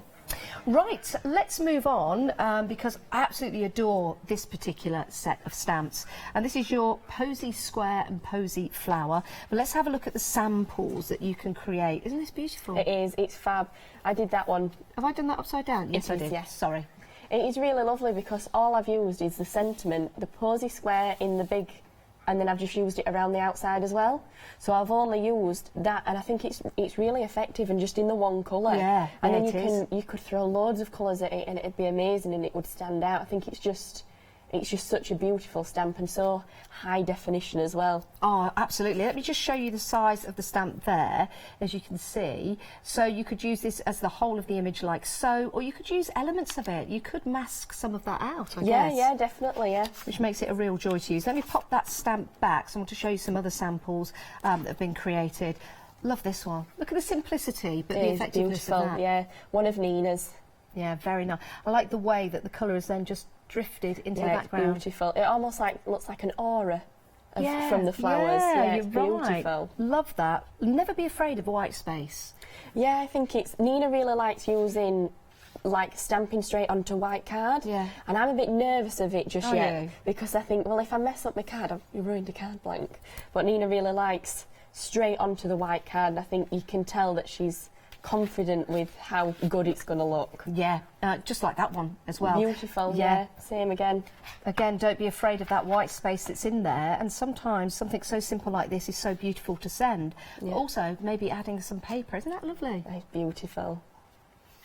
Speaker 10: Right, let's move on because I absolutely adore this particular set of stamps. And this is your Posy Square and Posy Flower. But let's have a look at the samples that you can create. Isn't this beautiful?
Speaker 23: It is. It's fab. I did that one.
Speaker 10: Have I done that upside down? Yes, I did.
Speaker 23: Yes.
Speaker 10: Sorry.
Speaker 23: It is really lovely because all I've used is the sentiment, the Posy Square in the big, and then I've just used it around the outside as well. So I've only used that, and I think it's really effective and just in the one colour.
Speaker 10: Yeah,
Speaker 23: and
Speaker 10: yeah,
Speaker 23: then you could throw loads of colours at it and it'd be amazing and it would stand out. I think it's just such a beautiful stamp and so high definition as well.
Speaker 10: Oh, absolutely. Let me just show you the size of the stamp there, as you can see. So you could use this as the whole of the image like so, or you could use elements of it. You could mask some of that out, I guess.
Speaker 23: Yeah, definitely, yeah.
Speaker 10: Which makes it a real joy to use. Let me pop that stamp back, so I want to show you some other samples that have been created. Love this one. Look at the simplicity, but the effectiveness
Speaker 23: beautiful,
Speaker 10: of that.
Speaker 23: yeah. One of Nina's.
Speaker 10: Yeah, very nice. I like the way that the colour is then just drifted into the background.
Speaker 23: It's beautiful. It almost looks like an aura from the flowers. Yeah, it's
Speaker 10: you're
Speaker 23: beautiful.
Speaker 10: Right. Love that. Never be afraid of white space.
Speaker 23: Yeah, I think Nina really likes using like stamping straight onto white card.
Speaker 10: Yeah.
Speaker 23: And I'm a bit nervous of it just yet
Speaker 10: you?
Speaker 23: because I think, well, if I mess up my card, I've ruined a card blank. But Nina really likes straight onto the white card, and I think you can tell that she's confident with how good it's going to look.
Speaker 10: Yeah, just like that one as well.
Speaker 23: Beautiful, yeah. Same again.
Speaker 10: Again, don't be afraid of that white space that's in there, and sometimes something so simple like this is so beautiful to send.
Speaker 23: Yeah.
Speaker 10: But also, maybe adding some paper, isn't that lovely?
Speaker 23: It's beautiful.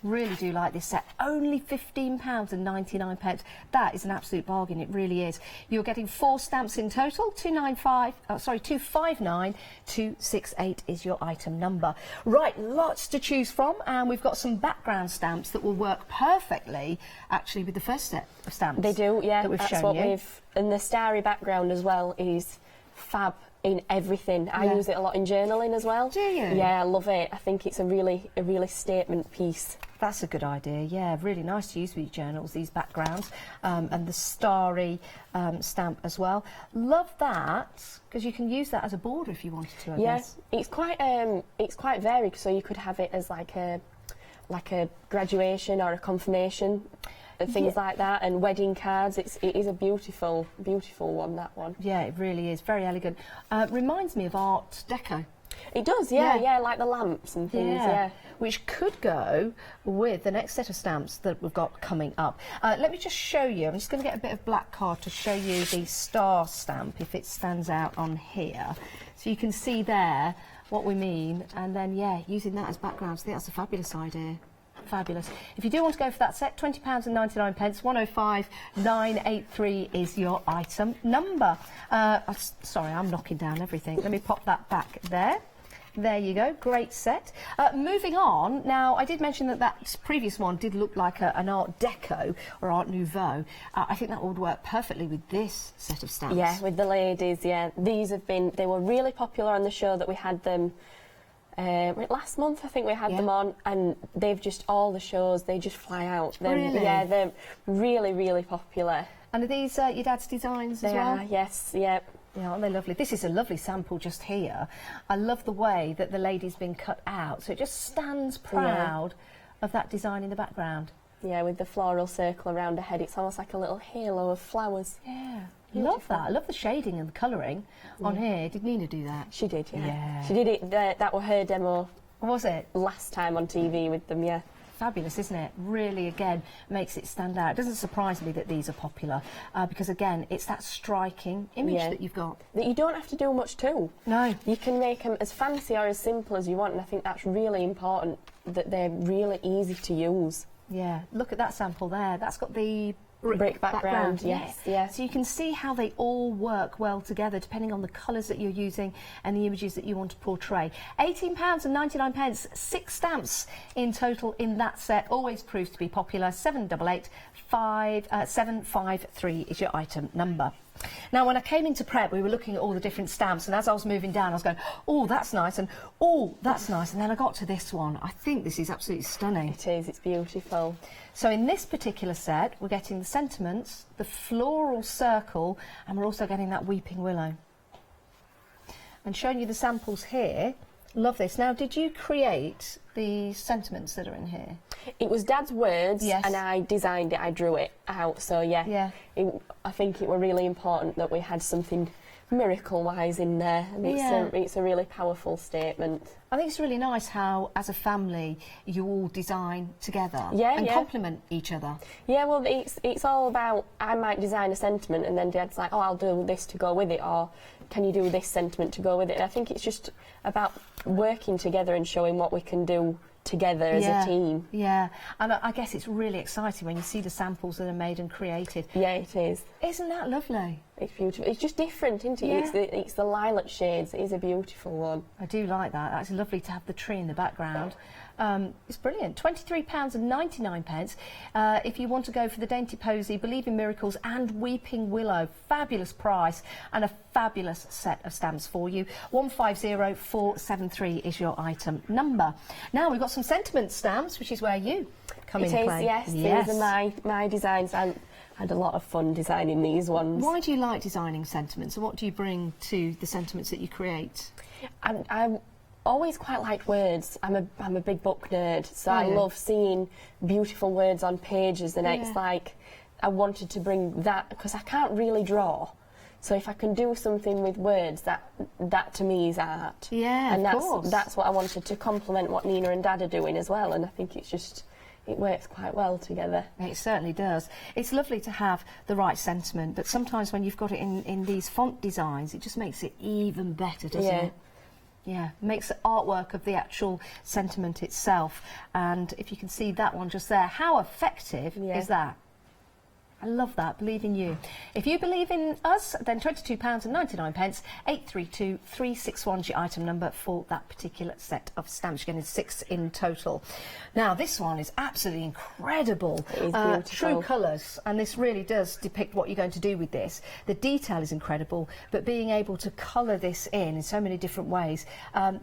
Speaker 10: Really do like this set. Only £15.99. That is an absolute bargain, it really is. You're getting 4 stamps in total, 259,268 is your item number. Right, lots to choose from, and we've got some background stamps that will work perfectly, actually, with the first set of stamps.
Speaker 23: They do, yeah.
Speaker 10: That we've
Speaker 23: That's
Speaker 10: shown
Speaker 23: what
Speaker 10: you.
Speaker 23: and the starry background as well is fab in everything. I use it a lot in journaling as well.
Speaker 10: Do you?
Speaker 23: Yeah, I love it. I think it's a really statement piece.
Speaker 10: That's a good idea, yeah. Really nice to use with your journals, these backgrounds, and the starry stamp as well. Love that, because you can use that as a border if you wanted to, I guess.
Speaker 23: It's quite varied, so you could have it as like a graduation or a confirmation, things like that, and wedding cards. It is a beautiful one, that one.
Speaker 10: Yeah, it really is, very elegant. Reminds me of Art Deco.
Speaker 23: It does, yeah, like the lamps and things, yeah.
Speaker 10: Which could go with the next set of stamps that we've got coming up. Let me just show you, I'm just going to get a bit of black card to show you the star stamp, if it stands out on here. So you can see there what we mean, and then, using that as background. I think that's a fabulous idea. Fabulous. If you do want to go for that set, £20.99, 105,983 is your item number. Sorry, I'm knocking down everything. Let me pop that back there. There you go, great set. Moving on, now I did mention that previous one did look like an Art Deco or Art Nouveau. I think that would work perfectly with this set of stamps.
Speaker 23: Yeah, with the ladies, yeah. They were really popular on the show that we had them last month. I think we had them on, and they've just, all the shows, they just fly out.
Speaker 10: Really?
Speaker 23: Yeah, they're really popular.
Speaker 10: And are these your dad's designs as well?
Speaker 23: They are, yes, yep.
Speaker 10: Yeah, aren't they lovely? This is a lovely sample just here. I love the way that the lady's been cut out, so it just stands proud of that design in the background.
Speaker 23: Yeah, with the floral circle around her head, it's almost like a little halo of flowers.
Speaker 10: Yeah, love that. I love the shading and the colouring on here. Did Nina do that?
Speaker 23: She did, yeah. She did it, that was her demo.
Speaker 10: Was it?
Speaker 23: Last time on TV with them, yeah.
Speaker 10: Fabulous, isn't it? Really, again, makes it stand out. It doesn't surprise me that these are popular because, again, it's that striking image that you've got.
Speaker 23: That you don't have to do much to.
Speaker 10: No.
Speaker 23: You can make them as fancy or as simple as you want, and I think that's really important, that they're really easy to use.
Speaker 10: Yeah, look at that sample there. That's got the
Speaker 23: brick background, yes, yeah.
Speaker 10: So you can see how they all work well together depending on the colours that you're using and the images that you want to portray. £18.99, 6 stamps in total in that set. Always proves to be popular. 788-753 is your item number. Now, when I came into prep, we were looking at all the different stamps, and as I was moving down, I was going, oh, that's nice, and oh, that's nice, and then I got to this one. I think this is absolutely stunning.
Speaker 23: It is, it's beautiful.
Speaker 10: So in this particular set, we're getting the sentiments, the floral circle, and we're also getting that weeping willow. And showing you the samples here. Love this. Now, did you create the sentiments that are in here?
Speaker 23: It was Dad's words,
Speaker 10: yes,
Speaker 23: and I designed it, I drew it out, so yeah. I think it were really important that we had something miracle-wise in there, and it's a really powerful statement.
Speaker 10: I think it's really nice how, as a family, you all design together and complement each other.
Speaker 23: Yeah, well, it's all about, I might design a sentiment, and then Dad's like, oh, I'll do this to go with it, or can you do this sentiment to go with it? And I think it's just about working together and showing what we can do together as a team.
Speaker 10: Yeah, and I guess it's really exciting when you see the samples that are made and created.
Speaker 23: Yeah, it is.
Speaker 10: Isn't that lovely?
Speaker 23: It's beautiful. It's just different, isn't it?
Speaker 10: Yeah.
Speaker 23: It's the lilac shades. It is a beautiful one.
Speaker 10: I do like that. That's lovely to have the tree in the background. It's brilliant. £23.99. If you want to go for the Dainty Posy, Believe in Miracles and Weeping Willow, fabulous price and a fabulous set of stamps for you. 150473 is your item number. Now we've got some sentiment stamps, which is where you come into play.
Speaker 23: Yes. These are my designs. I had a lot of fun designing these ones.
Speaker 10: Why do you like designing sentiments, and what do you bring to the sentiments that you create?
Speaker 23: I'm always quite liked words. I'm a big book nerd, so I love seeing beautiful words on pages, and it's like I wanted to bring that, because I can't really draw. So if I can do something with words, that to me is art.
Speaker 10: Yeah,
Speaker 23: and
Speaker 10: of course.
Speaker 23: That's what I wanted to complement what Nina and Dad are doing as well, and I think it's just, it works quite well together.
Speaker 10: It certainly does. It's lovely to have the right sentiment, but sometimes when you've got it in these font designs, it just makes it even better, doesn't it? Yeah, makes the artwork of the actual sentiment itself. And if you can see that one just there, how effective is that? I love that. Believe in you. If you believe in us, then £22.99, 832 361 is your item number for that particular set of stamps. You're getting 6 in total. Now, this one is absolutely incredible.
Speaker 23: It is beautiful.
Speaker 10: True colours, and this really does depict what you're going to do with this. The detail is incredible, but being able to colour this in so many different ways,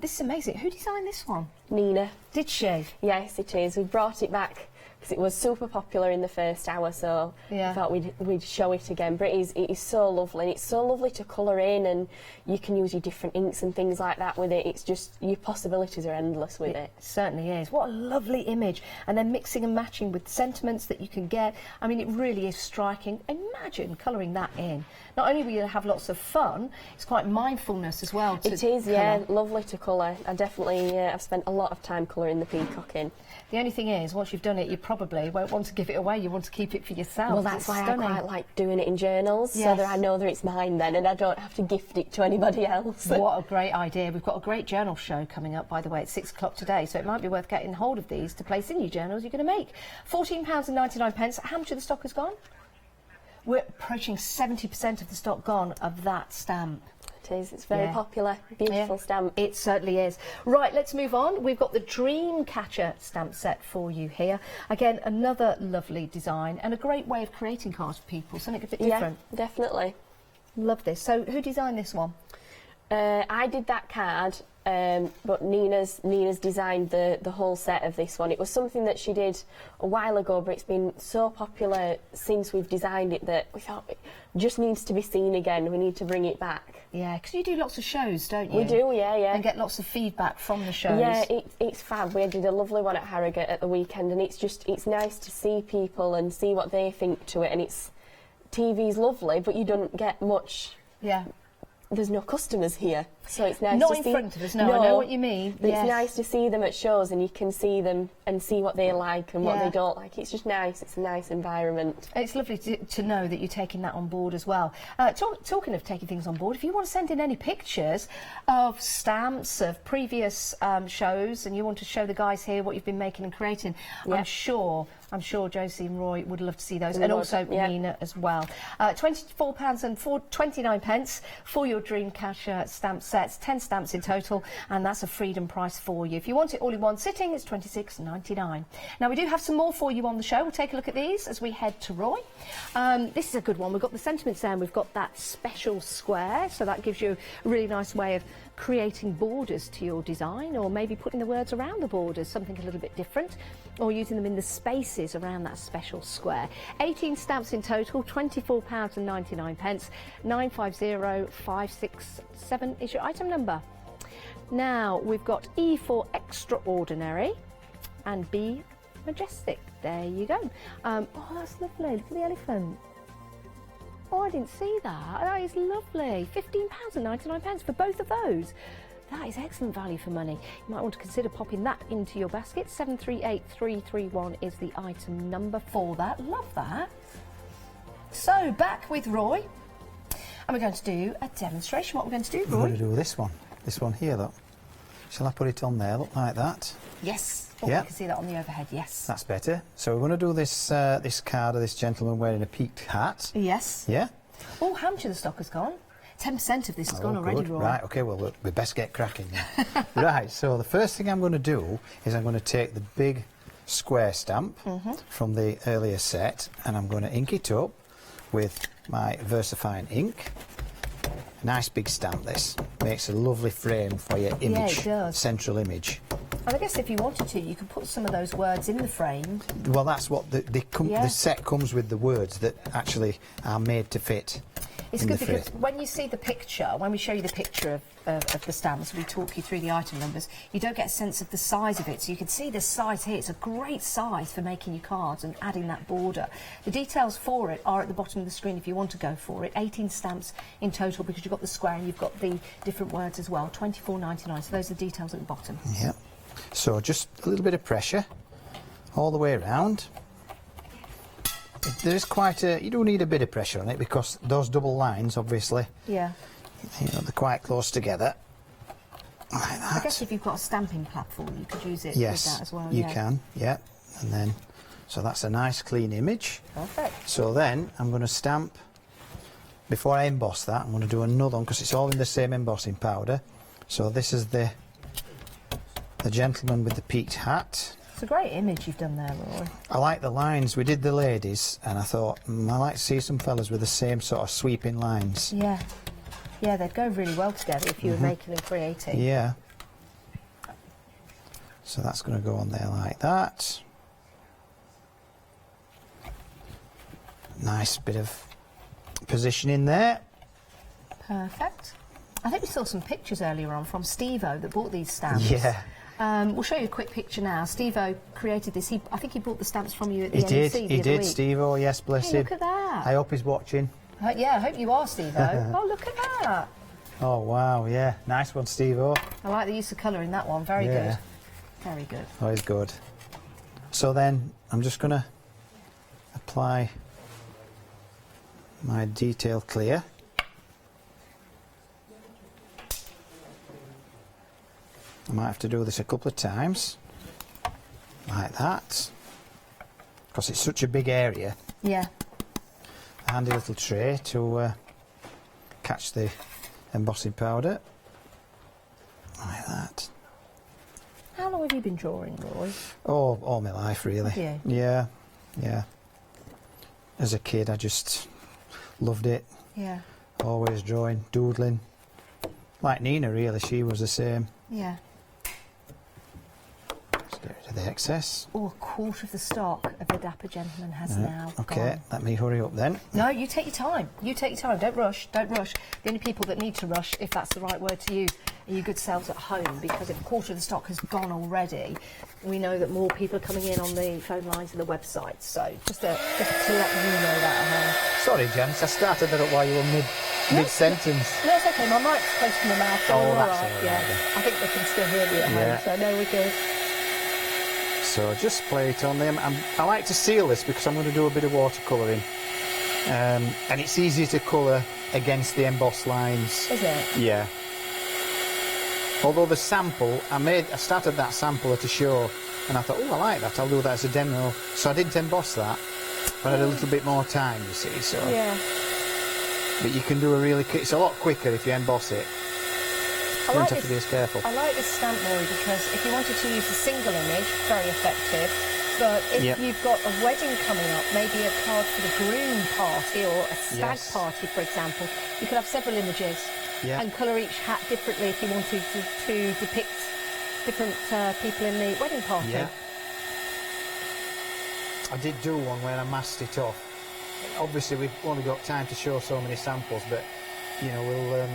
Speaker 10: this is amazing. Who designed this one?
Speaker 23: Nina.
Speaker 10: Did she?
Speaker 23: Yes, it is. We brought it back because it was super popular in the first hour, so I thought we'd show it again. But it is so lovely, and it's so lovely to colour in, and you can use your different inks and things like that with it. It's just, your possibilities are endless with it.
Speaker 10: It certainly is. What a lovely image. And then mixing and matching with sentiments that you can get. I mean, it really is striking. Imagine colouring that in. Not only will you have lots of fun, it's quite mindfulness as well.
Speaker 23: It is, yeah, lovely to colour. I definitely, I've spent a lot of time colouring the peacock in.
Speaker 10: The only thing is, once you've done it, you probably won't want to give it away. You want to keep it for yourself.
Speaker 23: Well, that's why I quite like doing it in journals,
Speaker 10: Yes.
Speaker 23: so that I know that it's mine then, and I don't have to gift it to anybody else.
Speaker 10: What a great idea. We've got a great journal show coming up, by the way, at 6 o'clock today, so it might be worth getting hold of these to place in your journals you're going to make. £14.99. How much of the stock has gone? We're approaching 70% of the stock gone of that stamp.
Speaker 23: It is. It's very popular. Beautiful stamp.
Speaker 10: It certainly is. Right, let's move on. We've got the Dream Catcher stamp set for you here. Again, another lovely design and a great way of creating cards for people. Something a bit different.
Speaker 23: Yeah, definitely.
Speaker 10: Love this. So, who designed this one?
Speaker 23: I did that card, but Nina's designed the whole set of this one. It was something that she did a while ago, but it's been so popular since we've designed it that we thought it just needs to be seen again. We need to bring it back.
Speaker 10: Yeah, because you do lots of shows, don't you?
Speaker 23: We do, yeah.
Speaker 10: And get lots of feedback from the shows.
Speaker 23: Yeah, it's fab. We did a lovely one at Harrogate at the weekend, and it's nice to see people and see what they think to it. And TV's lovely, but you don't get much.
Speaker 10: Yeah.
Speaker 23: There's no customers here, so it's nice
Speaker 10: Not
Speaker 23: to
Speaker 10: in
Speaker 23: see...
Speaker 10: front of us, no, I know what you mean.
Speaker 23: It's
Speaker 10: Yes.
Speaker 23: nice to see them at shows, and you can see them and see what they like and what they don't like. It's just nice. It's a nice environment.
Speaker 10: It's lovely to know that you're taking that on board as well. Talking of taking things on board, if you want to send in any pictures of stamps, of previous shows, and you want to show the guys here what you've been making and creating, I'm sure Josie and Roy would love to see those, and also Nina as well. £24.29 for your Dreamcatcher stamp sets, 10 stamps in total, and that's a Freedom price for you. If you want it all in one sitting, it's £26.99. Now, we do have some more for you on the show. We'll take a look at these as we head to Roy. This is a good one. We've got the sentiments there, and we've got that special square, so that gives you a really nice way of creating borders to your design, or maybe putting the words around the borders, something a little bit different, or using them in the spaces around that special square. 18 stamps in total, £24.99. 950567 is your item number. Now we've got E for extraordinary and B majestic. There you go. Oh, that's lovely. Look at the elephant. Oh, I didn't see that. That is lovely. £15.99 for both of those. That is excellent value for money. You might want to consider popping that into your basket. 738331 is the item number for that. Love that. So, back with Roy. And we're going to do a demonstration. What we're going to do, Roy?
Speaker 6: I'm going to do this one. This one here, look. Shall I put it on there? Look like that.
Speaker 10: Yes. Oh,
Speaker 6: Yeah.
Speaker 10: you can see that on the overhead, yes.
Speaker 6: That's better. So we're going to do this this card of this gentleman wearing a peaked hat.
Speaker 10: Yes.
Speaker 6: Yeah?
Speaker 10: Oh, how much of the stock has gone? 10% of this has gone already,
Speaker 6: good.
Speaker 10: Roy.
Speaker 6: Right, OK, well, we best get cracking now. Right, so the first thing I'm going to do is I'm going to take the big square stamp from the earlier set, and I'm going to ink it up with my VersaFine ink. Nice big stamp, this. Makes a lovely frame for your image.
Speaker 10: Yeah, it does.
Speaker 6: Central image.
Speaker 10: And I guess if you wanted to, you could put some of those words in the frame.
Speaker 6: Well, that's what the set comes with, the words that actually are made to fit.
Speaker 10: It's
Speaker 6: in
Speaker 10: good
Speaker 6: the
Speaker 10: because
Speaker 6: frame.
Speaker 10: when you see the picture, when we show you the picture of the stamps, we talk you through the item numbers, you don't get a sense of the size of it. So you can see the size here. It's a great size for making your cards and adding that border. The details for it are at the bottom of the screen if you want to go for it. 18 stamps in total because you've got the square and you've got the different words as well. £24.99. So those are the details at the bottom.
Speaker 6: Yeah. So just a little bit of pressure all the way around. There is quite a... You do need a bit of pressure on it because those double lines, obviously,
Speaker 10: Yeah.
Speaker 6: you know, they're quite close together. Like that.
Speaker 10: I guess if you've got a stamping platform, you could use it
Speaker 6: Yes,
Speaker 10: with that as well.
Speaker 6: you can, yeah. And then So that's a nice clean image.
Speaker 10: Perfect.
Speaker 6: So then I'm going to stamp, before I emboss that, I'm going to do another one because it's all in the same embossing powder. So this is the gentleman with the peaked hat.
Speaker 10: It's a great image you've done there, Roy.
Speaker 6: I like the lines. We did the ladies and I thought, I like to see some fellas with the same sort of sweeping lines.
Speaker 10: Yeah. Yeah, they'd go really well together if you were making and creating.
Speaker 6: Yeah. So that's going to go on there like that. Nice bit of positioning there.
Speaker 10: Perfect. I think we saw some pictures earlier on from Steve-O that bought these stamps.
Speaker 6: Yeah.
Speaker 10: We'll show you a quick picture now. Steve-O created this. I think he bought the stamps from you at the
Speaker 6: He
Speaker 10: NEC
Speaker 6: did,
Speaker 10: the
Speaker 6: he
Speaker 10: other
Speaker 6: did,
Speaker 10: week.
Speaker 6: Steve-O, yes, bless
Speaker 10: Hey,
Speaker 6: him.
Speaker 10: look at that.
Speaker 6: I hope he's watching.
Speaker 10: Yeah, I hope you are, Steve-O. Oh, look at that.
Speaker 6: Oh, wow, yeah. Nice one, Steve-O.
Speaker 10: I like the use of colour in that one. Very
Speaker 6: Yeah.
Speaker 10: good. Very good.
Speaker 6: Always good. So then I'm just going to apply my detail clear. I might have to do this a couple of times, like that, because it's such a big area.
Speaker 10: Yeah.
Speaker 6: A handy little tray to catch the embossing powder, like that.
Speaker 10: How long have you been drawing, Roy?
Speaker 6: Oh, all my life, really.
Speaker 10: Have you?
Speaker 6: Yeah, yeah. As a kid, I just loved it.
Speaker 10: Yeah.
Speaker 6: Always drawing, doodling. Like Nina, really, she was the same.
Speaker 10: Yeah.
Speaker 6: Let's get rid of the excess.
Speaker 10: Oh, a quarter of the stock of the Dapper Gentleman has now
Speaker 6: Okay,
Speaker 10: gone.
Speaker 6: let me hurry up then.
Speaker 10: No, you take your time. You take your time. Don't rush. Don't rush. The only people that need to rush, if that's the right word to use, are you good selves at home, because if a quarter of the stock has gone already, we know that more people are coming in on the phone lines and the website. So just to let you know that at home.
Speaker 6: Sorry, Janice, I started that up while you were mid-sentence.
Speaker 10: No, it's okay. My mic's close to my mouth. So
Speaker 6: Oh,
Speaker 10: all
Speaker 6: that's
Speaker 10: right.
Speaker 6: all right
Speaker 10: Yeah,
Speaker 6: then.
Speaker 10: I think they can still hear me at
Speaker 6: Yeah.
Speaker 10: home. So no, we're good.
Speaker 6: So just play it on them. I like to seal this because I'm going to do a bit of watercolouring. And it's easier to colour against the embossed lines.
Speaker 10: Is it?
Speaker 6: Yeah. Although the sample, I started that sample at a show and I thought, oh, I like that, I'll do that as a demo. So I didn't emboss that, but I had a little bit more time, you see. So.
Speaker 10: Yeah.
Speaker 6: But you can do it's a lot quicker if you emboss it. You don't have to be as careful.
Speaker 10: I like this stamp, Rory, because if you wanted to use a single image, very effective. But if
Speaker 6: Yep.
Speaker 10: you've got a wedding coming up, maybe a card for the groom party or a stag
Speaker 6: Yes.
Speaker 10: party, for example, you could have several images
Speaker 6: Yeah.
Speaker 10: and colour each hat differently if you wanted to depict different people in the wedding party.
Speaker 6: Yeah. I did do one where I masked it off. Obviously, we've only got time to show so many samples, but you know, we'll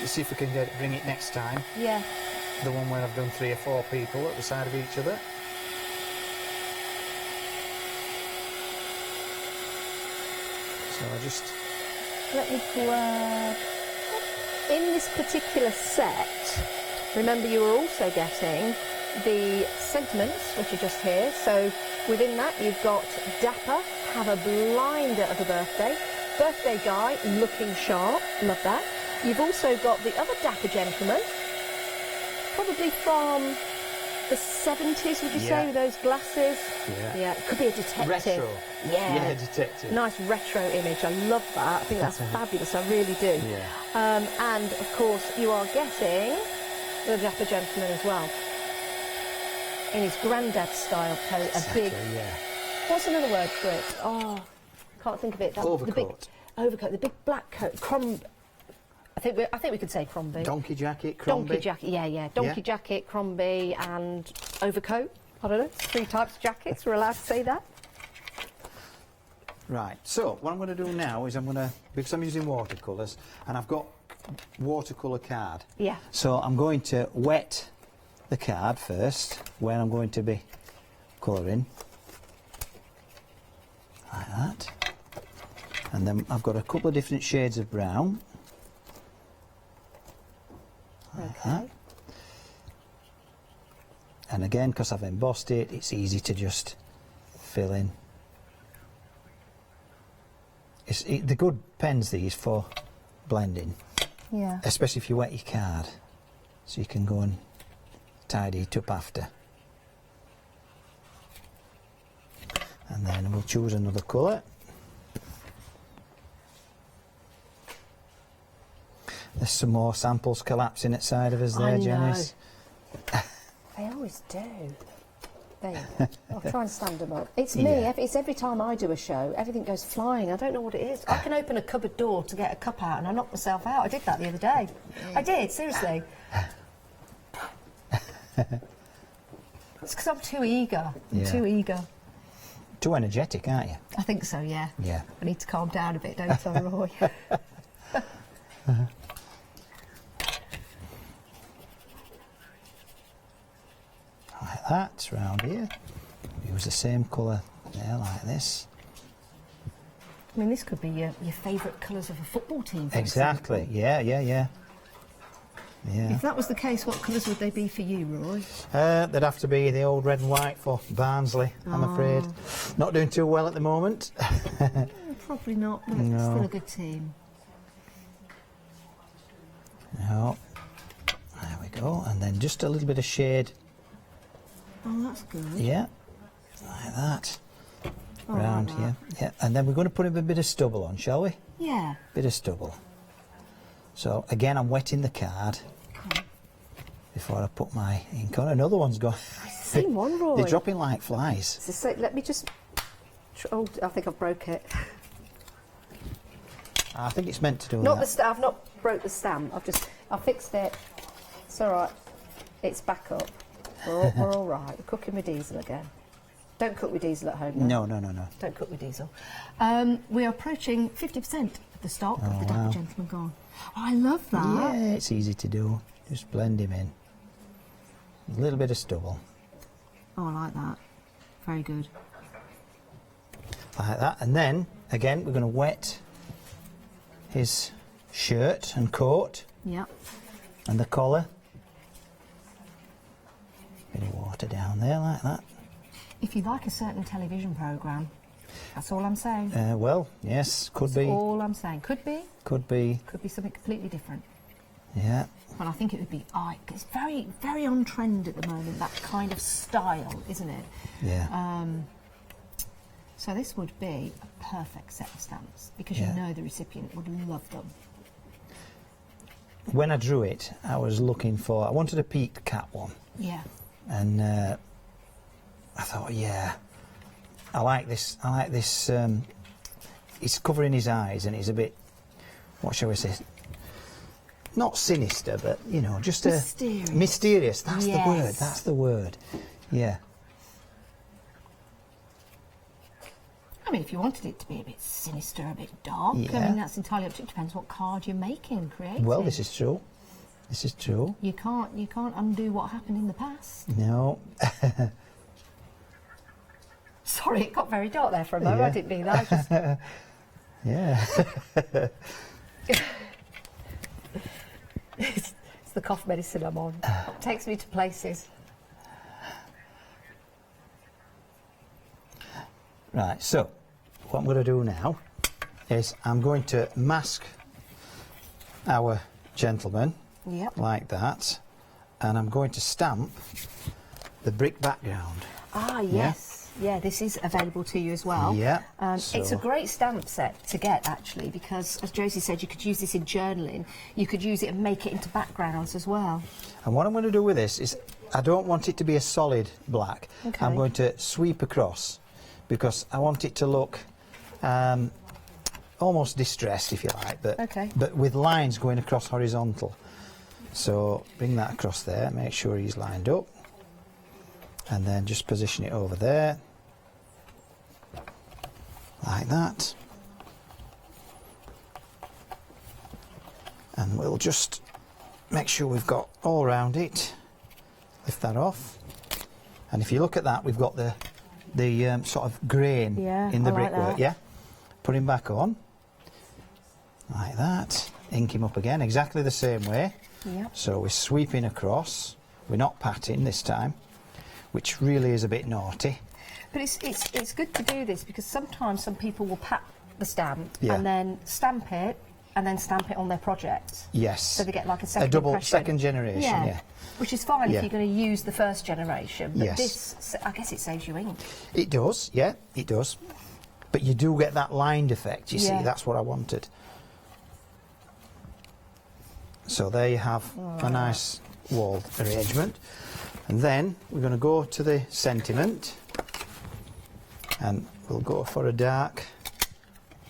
Speaker 6: see if we can bring it next time.
Speaker 10: Yeah.
Speaker 6: The one where I've done 3 or 4 people at the side of each other. So I just...
Speaker 10: Let me grab... In this particular set, remember you were also getting the sentiments, which are just here. So within that you've got Dapper, have a blinder of a birthday guy looking sharp, love that. You've also got the other Dapper gentleman, probably from the 70s, would you say, with those glasses?
Speaker 6: Yeah.
Speaker 10: Yeah, it could be a detective.
Speaker 6: Retro.
Speaker 10: Yeah.
Speaker 6: Yeah, detective.
Speaker 10: Nice retro image. I love that. I think that's fabulous. I really do.
Speaker 6: Yeah.
Speaker 10: And of course, you are getting the Dapper gentleman as well, in his grandad style coat.
Speaker 6: Exactly,
Speaker 10: a big.
Speaker 6: yeah.
Speaker 10: What's another word for it? Oh, can't think of it. The big
Speaker 6: Overcoat.
Speaker 10: overcoat. The big black coat. I think we could say Crombie.
Speaker 6: Donkey jacket, Crombie.
Speaker 10: Donkey jacket, yeah. Donkey jacket, Crombie, and overcoat. I don't know, 3 types of jackets. We're allowed to say that.
Speaker 6: Right, so what I'm going to do now is because I'm using watercolours, and I've got watercolour card.
Speaker 10: Yeah.
Speaker 6: So I'm going to wet the card first, where I'm going to be colouring. Like that. And then I've got a couple of different shades of brown. Like that. And again, because I've embossed it, it's easy to just fill in. The good pens, these, for blending.
Speaker 10: Yeah.
Speaker 6: Especially if you wet your card. So you can go and tidy it up after. And then we'll choose another colour. There's some more samples collapsing outside of us there, Janice.
Speaker 10: They always do. There you go. I'll try and stand them up. It's me. It's every time I do a show, everything goes flying. I don't know what it is. I can open a cupboard door to get a cup out and I knock myself out. I did that the other day. I did, seriously. It's because I'm too eager. I'm too eager.
Speaker 6: Too energetic, aren't you?
Speaker 10: I think so, yeah.
Speaker 6: Yeah.
Speaker 10: I need to calm down a bit, don't I, Roy?
Speaker 6: Like that, round here. Use the same colour there, like this.
Speaker 10: I mean, this could be your favourite colours of a football team, for
Speaker 6: Exactly,
Speaker 10: example.
Speaker 6: yeah.
Speaker 10: If that was the case, what colours would they be for you, Roy?
Speaker 6: They'd have to be the old red and white for Barnsley, I'm afraid. Not doing too well at the moment.
Speaker 10: Probably not, but
Speaker 6: No.
Speaker 10: it's still a good team.
Speaker 6: No. There we go, and then just a little bit of shade.
Speaker 10: Oh, that's good.
Speaker 6: Yeah, like that.
Speaker 10: Oh,
Speaker 6: Round
Speaker 10: like
Speaker 6: here. Yeah, and then we're going to put a bit of stubble on, shall we?
Speaker 10: Yeah.
Speaker 6: Bit of stubble. So again, I'm wetting the card before I put my ink on. Another one's gone.
Speaker 10: I've seen one, Roy.
Speaker 6: They're dropping like flies.
Speaker 10: So let me just... Oh, I think I've broke it.
Speaker 6: I think it's meant to do
Speaker 10: Not
Speaker 6: that.
Speaker 10: the I've not broke the stamp. I fixed it. It's all right. It's back up. We're all right. We're cooking with diesel again. Don't cook with diesel at home, though.
Speaker 6: No.
Speaker 10: Don't cook with diesel. We are approaching 50% of the stock of the Dapper Gentleman gone. Oh, I love that.
Speaker 6: Yeah, it's easy to do. Just blend him in. A little bit of stubble.
Speaker 10: Oh, I like that. Very good.
Speaker 6: Like that. And then, again, we're going to wet his shirt and coat.
Speaker 10: Yep.
Speaker 6: And the collar. Bit of water down there, like that.
Speaker 10: If you like a certain television programme, that's all I'm saying.
Speaker 6: Well, yes, could
Speaker 10: That's
Speaker 6: be.
Speaker 10: all I'm saying. Could be.
Speaker 6: Could be.
Speaker 10: Could be something completely different.
Speaker 6: Yeah.
Speaker 10: Well, I think it would be it's very, very on trend at the moment, that kind of style, isn't it?
Speaker 6: Yeah.
Speaker 10: So this would be a perfect set of stamps because
Speaker 6: Yeah.
Speaker 10: you know the recipient would love them.
Speaker 6: When I drew it, I was looking for... I wanted a peaked cap one.
Speaker 10: Yeah.
Speaker 6: And I thought, yeah, I like this. He's covering his eyes and he's a bit, what shall we say, not sinister, but, you know, just
Speaker 10: mysterious.
Speaker 6: Mysterious, that's
Speaker 10: Yes.
Speaker 6: the word, that's the word. Yeah.
Speaker 10: I mean, if you wanted it to be a bit sinister, a bit dark, I
Speaker 6: Yeah.
Speaker 10: mean, that's entirely up to you. It depends what card you're making, creating.
Speaker 6: Well, this is true. This is true.
Speaker 10: You can't undo what happened in the past.
Speaker 6: No.
Speaker 10: Sorry, it got very dark there for a moment.
Speaker 6: Yeah.
Speaker 10: I didn't mean that. I just...
Speaker 6: Yeah.
Speaker 10: It's the cough medicine I'm on. It takes me to places.
Speaker 6: Right, so what I'm going to do now is I'm going to mask our gentleman like that, and I'm going to stamp the brick background.
Speaker 10: Ah, yes. Yeah, this is available to you as well.
Speaker 6: Yeah.
Speaker 10: It's a great stamp set to get, actually, because, as Josie said, you could use this in journaling. You could use it and make it into backgrounds as well.
Speaker 6: And what I'm going to do with this is I don't want it to be a solid black.
Speaker 10: Okay.
Speaker 6: I'm going to sweep across because I want it to look almost distressed, if you like, but with lines going across horizontal. So bring that across there, make sure he's lined up, and then just position it over there like that, and we'll just make sure we've got all around it. Lift that off, and if you look at that, we've got the sort of grain in the brickwork. Yeah, put him back on like that, ink him up again exactly the same way.
Speaker 10: Yep.
Speaker 6: So we're sweeping across, we're not patting this time, which really is a bit naughty.
Speaker 10: But it's good to do this because sometimes some people will pat the stamp
Speaker 6: Yeah.
Speaker 10: and then stamp it and then stamp it on their project.
Speaker 6: Yes.
Speaker 10: So they get like a second impression.
Speaker 6: second generation, yeah.
Speaker 10: Which is fine
Speaker 6: Yeah.
Speaker 10: if you're going to use the first generation. But
Speaker 6: Yes.
Speaker 10: this, I guess it saves you ink.
Speaker 6: It does, yeah, it does. But you do get that lined effect, you see, that's what I wanted. So there you have a nice wall arrangement. And then we're going to go to the sentiment. And we'll go for a dark,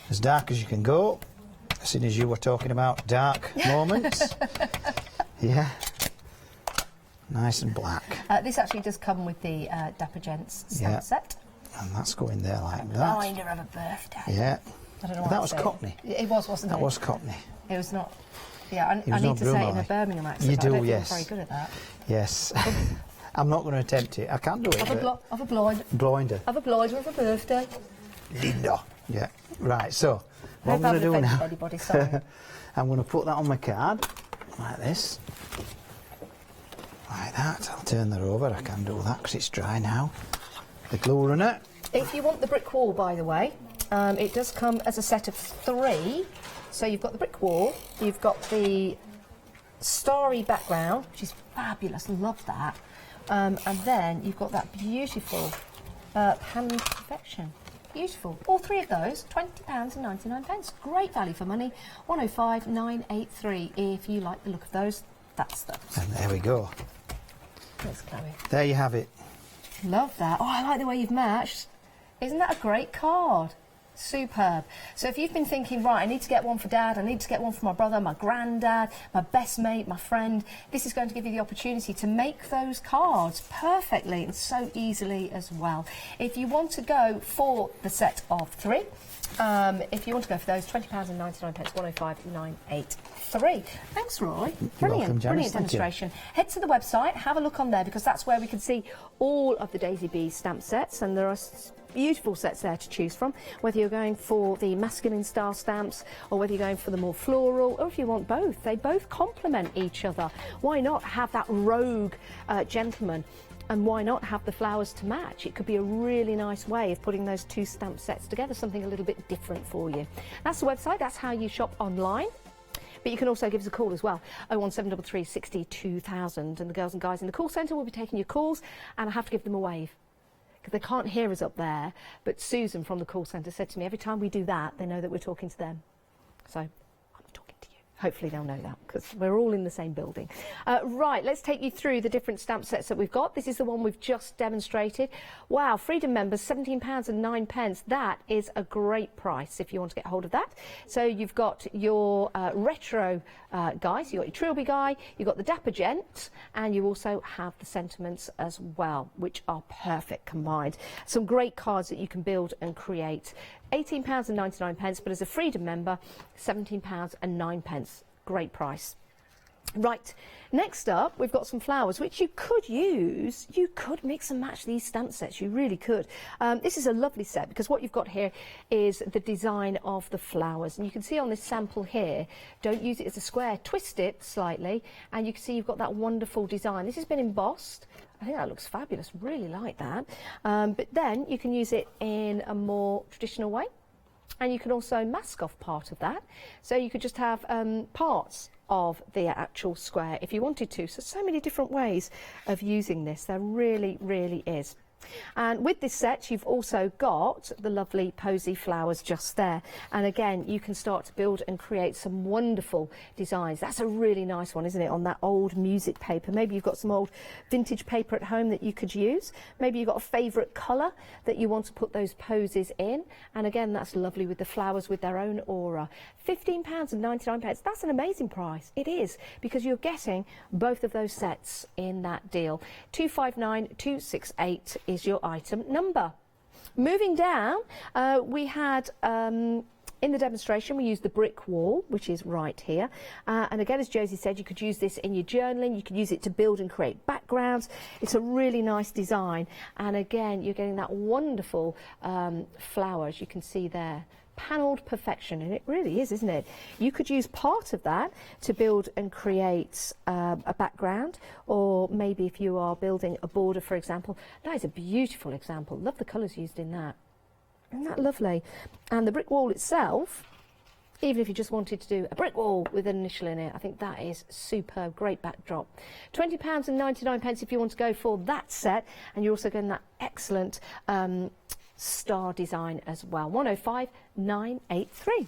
Speaker 6: as dark as you can go. As soon as you were talking about dark moments. Yeah. Nice and black.
Speaker 10: This actually does come with the Dapper Gents stamp set.
Speaker 6: And that's going there like that.
Speaker 10: Reminder of a birthday.
Speaker 6: Yeah.
Speaker 10: I don't know
Speaker 6: But
Speaker 10: why
Speaker 6: that
Speaker 10: I
Speaker 6: was
Speaker 10: said it.
Speaker 6: Cockney.
Speaker 10: It was, wasn't it?
Speaker 6: That was Cockney.
Speaker 10: It was not. Yeah, I
Speaker 6: was
Speaker 10: need
Speaker 6: not
Speaker 10: to say it in a
Speaker 6: Brummel.
Speaker 10: Birmingham accent.
Speaker 6: You
Speaker 10: but I
Speaker 6: do,
Speaker 10: don't
Speaker 6: yes.
Speaker 10: think I'm very good at that.
Speaker 6: Yes. I'm not going to attempt it. I can do it.
Speaker 10: Have a blinder.
Speaker 6: Blinder.
Speaker 10: Have a blinder of a birthday.
Speaker 6: Linda. Yeah. Right, so
Speaker 10: I
Speaker 6: what I'm
Speaker 10: hope I
Speaker 6: going to do
Speaker 10: haven't
Speaker 6: now,
Speaker 10: offended anybody, sorry.
Speaker 6: I'm going to put that on my card, like this. Like that. I'll turn that over. I can do that because it's dry now. The glue runner.
Speaker 10: If you want the brick wall, by the way, it does come as a set of 3. So you've got the brick wall, you've got the starry background, which is fabulous, love that. And then you've got that beautiful hand perfection. Beautiful. All 3 of those, £20.99. Great value for money. 105,983. If you like the look of those, that's them.
Speaker 6: And there we go.
Speaker 10: There's Chloe.
Speaker 6: There you have it.
Speaker 10: Love that. Oh, I like the way you've matched. Isn't that a great card? Superb. So if you've been thinking, right, I need to get one for Dad, I need to get one for my brother, my granddad, my best mate, my friend, this is going to give you the opportunity to make those cards perfectly and so easily as well. If you want to go for the set of 3, if you want to go for those, £20.99, 105,983. Thanks, Roy. Brilliant,
Speaker 6: welcome, Janice.
Speaker 10: brilliant
Speaker 6: Thank you.
Speaker 10: demonstration. Head to the website, have a look on there, because that's where we can see all of the Daisy Bee stamp sets, and there are beautiful sets there to choose from, whether you're going for the masculine style stamps or whether you're going for the more floral, or if you want both. They both complement each other. Why not have that rogue gentleman, and why not have the flowers to match? It could be a really nice way of putting those 2 stamp sets together, something a little bit different for you. That's the website, that's how you shop online. But you can also give us a call as well, 01733 60 2000, and the girls and guys in the call centre will be taking your calls, and I have to give them a wave, because they can't hear us up there, but Susan from the call centre said to me, every time we do that, they know that we're talking to them. So I'm talking to you. Hopefully they'll know that, because we're all in the same building. Right, let's take you through the different stamp sets that we've got. This is the one we've just demonstrated. Wow, Freedom members, £17.09. That is a great price if you want to get hold of that. So you've got your retro guy, so you've got your Trilby guy, you've got the Dapper Gent, and you also have the sentiments as well, which are perfect combined. Some great cards that you can build and create. £18.99, but as a Freedom member, £17.09. Great price. Right, next up we've got some flowers which you could use. You could mix and match these stamp sets, you really could. This is a lovely set because what you've got here is the design of the flowers, and you can see on this sample here, don't use it as a square, twist it slightly, and you can see you've got that wonderful design. This has been embossed. I think that looks fabulous, really like that. But then you can use it in a more traditional way, and you can also mask off part of that. So you could just have parts of the actual square if you wanted to. So many different ways of using this. There really, really is. And with this set you've also got the lovely posy flowers just there, and again you can start to build and create some wonderful designs. That's a really nice one, isn't it, on that old music paper. Maybe you've got some old vintage paper at home that you could use. Maybe you've got a favourite colour that you want to put those posies in, and again that's lovely with the flowers with their own aura. £15.99, that's an amazing price. It is, because you're getting both of those sets in that deal. 259268 is your item number. Moving down, we had in the demonstration we used the brick wall, which is right here, and again, as Josie said, you could use this in your journaling, you could use it to build and create backgrounds. It's a really nice design, and again you're getting that wonderful flower, as you can see there. Panelled perfection, and it really is, isn't it? You could use part of that to build and create a background, or maybe if you are building a border, for example. That is a beautiful example. Love the colours used in that. Isn't that lovely? And the brick wall itself Even if you just wanted to do a brick wall with an initial in it, I think that is superb, great backdrop. £20.99 if you want to go for that set, and you're also getting that excellent star design as well. 105,983.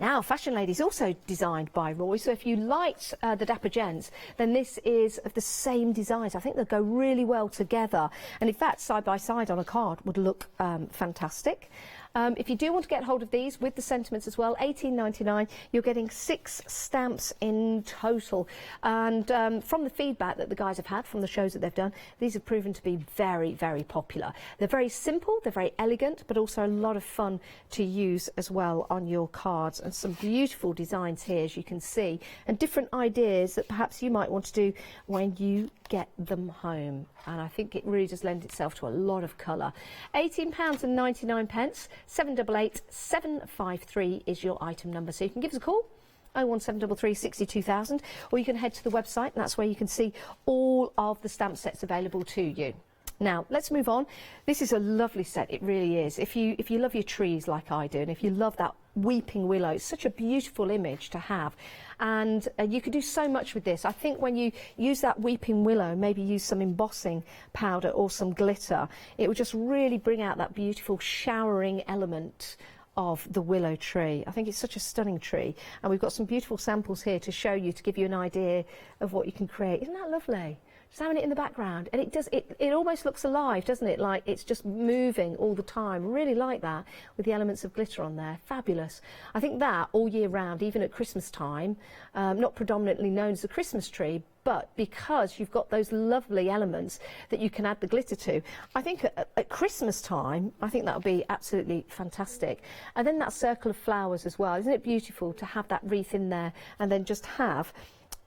Speaker 10: Now, Fashion Lady is also designed by Roy, so if you liked the Dapper Gents, then this is of the same designs. I think they'll go really well together, and in fact, side by side on a card would look fantastic. If you do want to get hold of these with the sentiments as well, £18.99, you're getting 6 stamps in total. And from the feedback that the guys have had from the shows that they've done, these have proven to be very, very popular. They're very simple, they're very elegant, but also a lot of fun to use as well on your cards. And some beautiful designs here, as you can see, and different ideas that perhaps you might want to do when you get them home. And I think it really does lend itself to a lot of colour. £18.99, 788 753 is your item number. So you can give us a call, 01733 62000, or you can head to the website, and that's where you can see all of the stamp sets available to you. Now, let's move on. This is a lovely set, it really is. If you love your trees like I do, and if you love that weeping willow, it's such a beautiful image to have. And you could do so much with this. I think when you use that weeping willow, maybe use some embossing powder or some glitter, it would just really bring out that beautiful showering element of the willow tree. I think it's such a stunning tree. And we've got some beautiful samples here to show you, to give you an idea of what you can create. Isn't that lovely? Just having it in the background, and it almost looks alive, doesn't it? Like it's just moving all the time. Really like that, with the elements of glitter on there. Fabulous. I think that all year round, even at Christmas time, not predominantly known as a Christmas tree, but because you've got those lovely elements that you can add the glitter to, I think at Christmas time, I think that would be absolutely fantastic. And then that circle of flowers as well. Isn't it beautiful to have that wreath in there, and then just have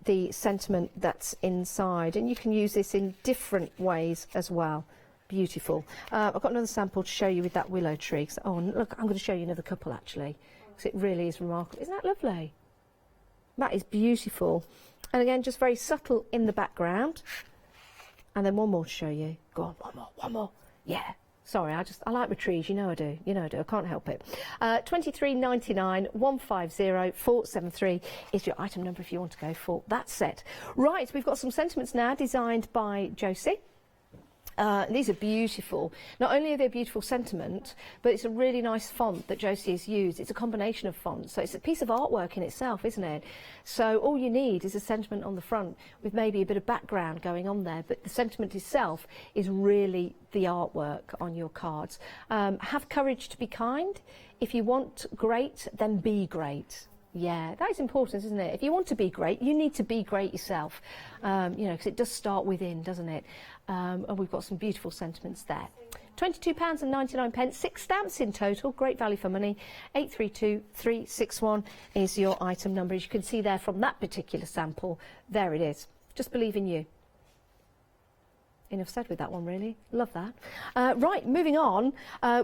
Speaker 10: the sentiment that's inside? And you can use this in different ways as well. Beautiful. I've got another sample to show you with that willow tree. Oh, look, I'm going to show you another couple actually, because it really is remarkable. Isn't that lovely? That is beautiful. And again, just very subtle in the background. And then one more to show you. Go on, one more. Yeah. Sorry, I like my trees, you know I do, I can't help it. £23.99, 150 473 is your item number if you want to go for that set. Right, we've got some sentiments now designed by Josie. These are beautiful. Not only are they a beautiful sentiment, but it's a really nice font that Josie has used. It's a combination of fonts, so it's a piece of artwork in itself, isn't it? So all you need is a sentiment on the front with maybe a bit of background going on there, but the sentiment itself is really the artwork on your cards. Have courage to be kind. If you want great, then be great. Yeah, that is important, isn't it? If you want to be great, you need to be great yourself, because it does start within, doesn't it? And we've got some beautiful sentiments there. £22.99, 6 stamps in total, great value for money. 832361 is your item number. As you can see there from that particular sample, there it is. Just believe in you. Enough said with that one, really. Love that. Right, moving on.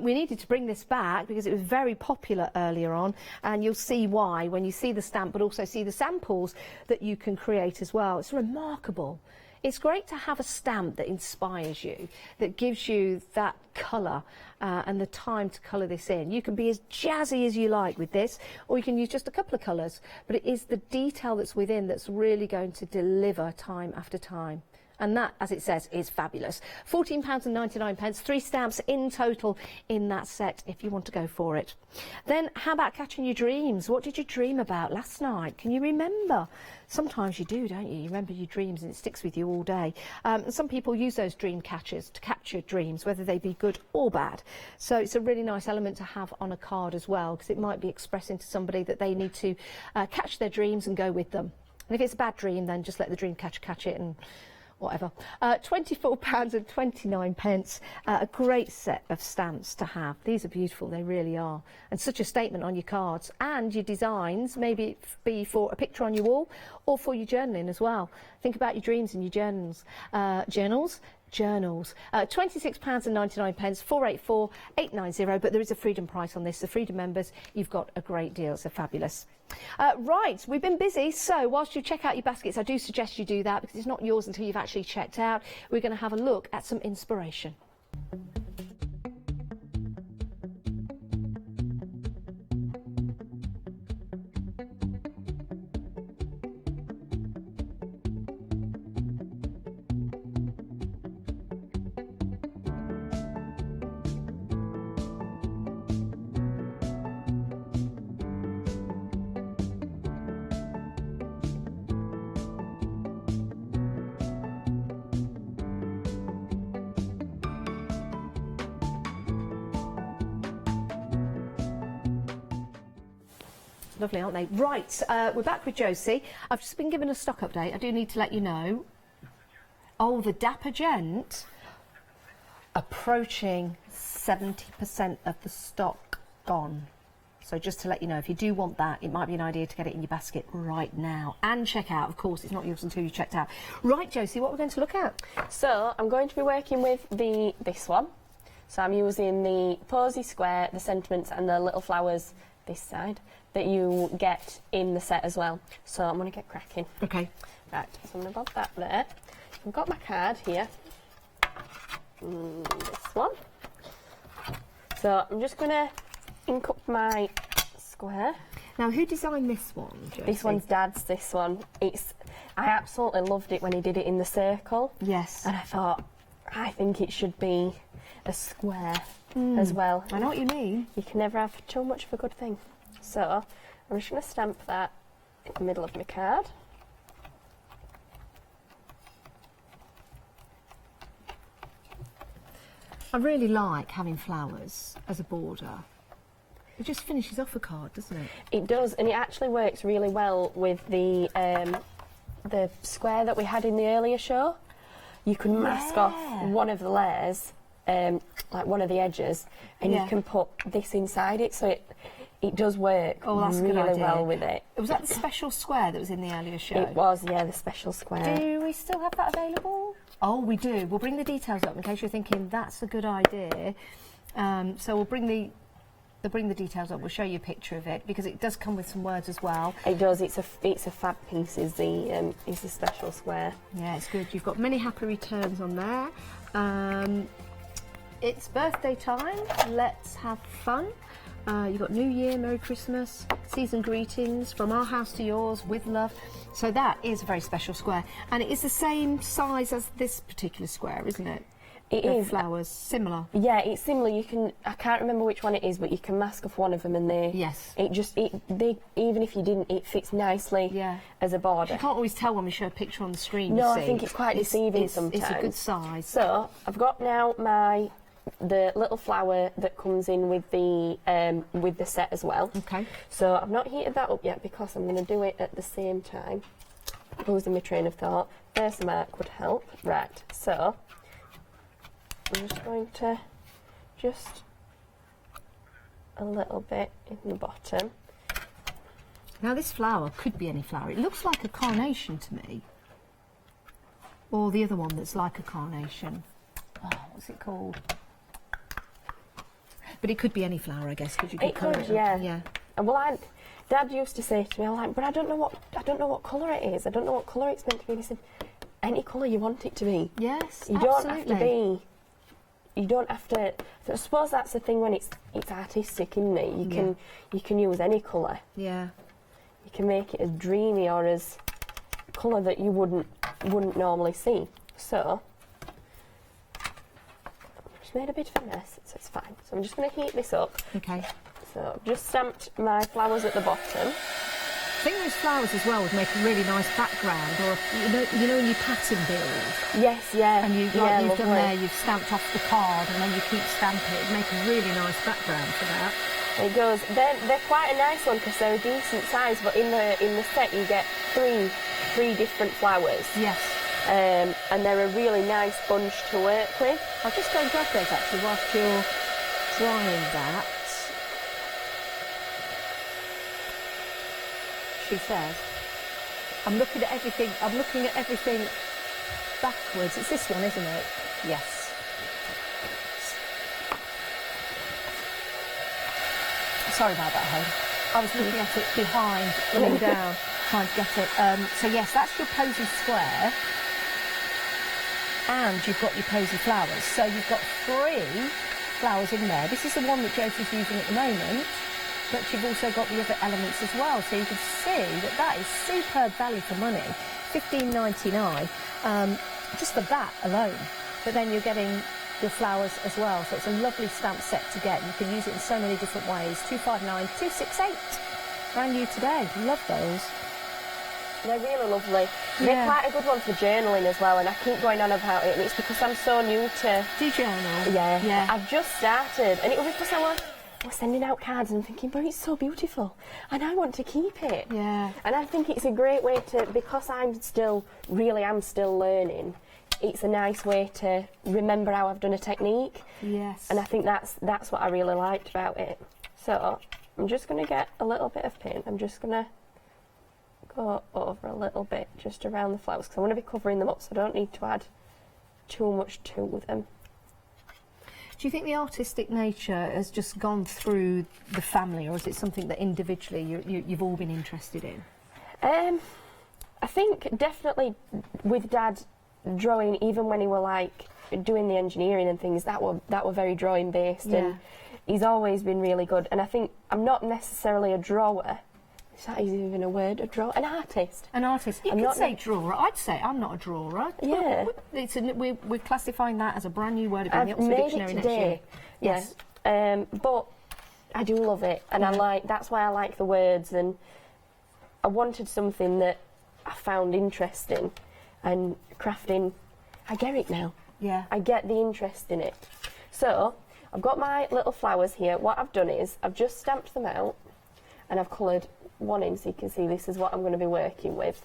Speaker 10: We needed to bring this back because it was very popular earlier on, and you'll see why when you see the stamp, but also see the samples that you can create as well. It's remarkable. It's great to have a stamp that inspires you, that gives you that colour and the time to colour this in. You can be as jazzy as you like with this, or you can use just a couple of colours, but it is the detail that's within that's really going to deliver time after time. And that, as it says, is fabulous. £14.99, 3 stamps in total in that set if you want to go for it. Then, how about catching your dreams? What did you dream about last night? Can you remember? Sometimes you do, don't you? You remember your dreams and it sticks with you all day. And some people use those dream catchers to capture dreams, whether they be good or bad. So it's a really nice element to have on a card as well, because it might be expressing to somebody that they need to catch their dreams and go with them. And if it's a bad dream, then just let the dream catcher catch it and whatever. £24.29, a great set of stamps to have. These are beautiful, they really are, and such a statement on your cards and your designs. Maybe it be for a picture on your wall or for your journaling as well. Think about your dreams in your journals. £26.99, 484 890, but there is a Freedom price on this. The Freedom members, you've got a great deal, so fabulous. Right, we've been busy, so whilst you check out your baskets, I do suggest you do that because it's not yours until you've actually checked out. We're going to have a look at some inspiration. Lovely, aren't they? Right, we're back with Josie. I've just been given a stock update. I do need to let you know. Oh, the Dapper Gent, approaching 70% of the stock gone. So just to let you know, if you do want that, it might be an idea to get it in your basket right now. And check out, of course, it's not yours until you checked out. Right, Josie, what we're going to look at?
Speaker 23: So I'm going to be working with this one. So I'm using the posy square, the sentiments and the little flowers this side that you get in the set as well. So I'm going to get cracking.
Speaker 10: Okay.
Speaker 23: Right, so I'm going to bob that there. I've got my card here. This one. So I'm just going to ink up my square.
Speaker 10: Now, who designed this one, Josie?
Speaker 23: This one's Dad's, this one. I absolutely loved it when he did it in the circle.
Speaker 10: Yes.
Speaker 23: And I thought, I think it should be a square as well.
Speaker 10: I know what you mean.
Speaker 23: You can never have too much of a good thing. So I'm just going to stamp that in the middle of my card.
Speaker 10: I really like having flowers as a border. It just finishes off a card, doesn't it?
Speaker 23: It does, and it actually works really well with the square that we had in the earlier show. You can mask off one of the layers, like one of the edges, and you can put this inside it, so it does work really well with it.
Speaker 10: Was that the special square that was in the earlier show?
Speaker 23: It was, yeah, the special square.
Speaker 10: Do we still have that available? Oh, we do. We'll bring the details up in case you're thinking that's a good idea. So we'll bring the details up. We'll show you a picture of it because it does come with some words as well.
Speaker 23: It does. It's a fab piece. Is the special square.
Speaker 10: Yeah, it's good. You've got many happy returns on there. It's birthday time. Let's have fun. You've got New Year, Merry Christmas, season greetings, from our house to yours, with love. So that is a very special square, and it is the same size as this particular square, isn't it?
Speaker 23: It is.
Speaker 10: Flowers, similar.
Speaker 23: Yeah, it's similar. I can't remember which one it is, but you can mask off one of them, and even if you didn't, it fits nicely as a border.
Speaker 10: You can't always tell when we show a picture on the screen.
Speaker 23: No,
Speaker 10: you see.
Speaker 23: I think it's quite deceiving sometimes.
Speaker 10: It's a good size.
Speaker 23: So I've got now the little flower that comes in with the set as well.
Speaker 10: Okay.
Speaker 23: So I've not heated that up yet because I'm going to do it at the same time. Losing my train of thought. First mark would help. Right. So I'm just going to a little bit in the bottom.
Speaker 10: Now this flower could be any flower. It looks like a carnation to me. Or the other one that's like a carnation. Oh, what's it called? But it could be any flower, I guess, because you could colour it.
Speaker 23: Yeah. Well, Dad used to say to me, but I don't know what colour it is. I don't know what colour it's meant to be. He said, any colour you want it to be.
Speaker 10: Yes,
Speaker 23: you don't have to be. You don't have to. I suppose that's the thing when it's artistic, isn't it? You can use any colour.
Speaker 10: Yeah.
Speaker 23: You can make it as dreamy or as colour that you wouldn't normally see. So made a bit of a mess, so it's fine. So I'm just going to heat this up.
Speaker 10: Okay.
Speaker 23: So I've just stamped my flowers at the bottom.
Speaker 10: I think those flowers as well would make a really nice background, or you know when you pattern build.
Speaker 23: Yes, yeah.
Speaker 10: And you've done there, you've stamped off the card, and then you keep stamping. It'd make a really nice background for that.
Speaker 23: It goes. They're quite a nice one because they're a decent size, but in the set you get three different flowers.
Speaker 10: Yes.
Speaker 23: And they're a really nice bunch to work with.
Speaker 10: I'll just go and grab those actually whilst you're drying that. She says, I'm looking at everything backwards. It's this one, isn't it? Yes. Sorry about that, hon. I was looking at it behind, looking down, trying to get it. So yes, that's your posy square. And you've got your posy flowers. So you've got 3 flowers in there. This is the one that Josie's using at the moment, but you've also got the other elements as well. So you can see that is superb value for money, $15.99, just for that alone. But then you're getting your flowers as well. So it's a lovely stamp set to get. You can use it in so many different ways. 259 268. Brand new today. Love those.
Speaker 23: They're really lovely. They're quite a good one for journaling as well, and I keep going on about it, and it's because I'm so new to...
Speaker 10: Do you journal?
Speaker 23: Yeah. I've just started, and it was because we're sending out cards and I'm thinking, but it's so beautiful and I want to keep it.
Speaker 10: Yeah.
Speaker 23: And I think it's a great way to, because I'm still learning, it's a nice way to remember how I've done a technique.
Speaker 10: Yes.
Speaker 23: And I think that's what I really liked about it. So I'm just going to get a little bit of paint. I'm just going to go over a little bit just around the flowers because I want to be covering them up, so I don't need to add too much to them.
Speaker 10: Do you think the artistic nature has just gone through the family, or is it something that individually you've all been interested in?
Speaker 23: I think definitely with Dad drawing, even when he were like doing the engineering and things, that were very drawing based, and he's always been really good. And I think I'm not necessarily a drawer. Is that even a word? A drawer? An artist.
Speaker 10: An artist. You could say drawer. I'd say I'm not a drawer.
Speaker 23: Yeah.
Speaker 10: We're classifying that as a brand new word.
Speaker 23: I've
Speaker 10: Oxford
Speaker 23: made
Speaker 10: Dictionary
Speaker 23: it
Speaker 10: next year.
Speaker 23: today. Yes. But I do love it, and that's why I like the words, and I wanted something that I found interesting, and crafting, I get it now.
Speaker 10: Yeah.
Speaker 23: I get the interest in it. So I've got my little flowers here. What I've done is I've just stamped them out, and I've coloured one in so you can see this is what I'm going to be working with.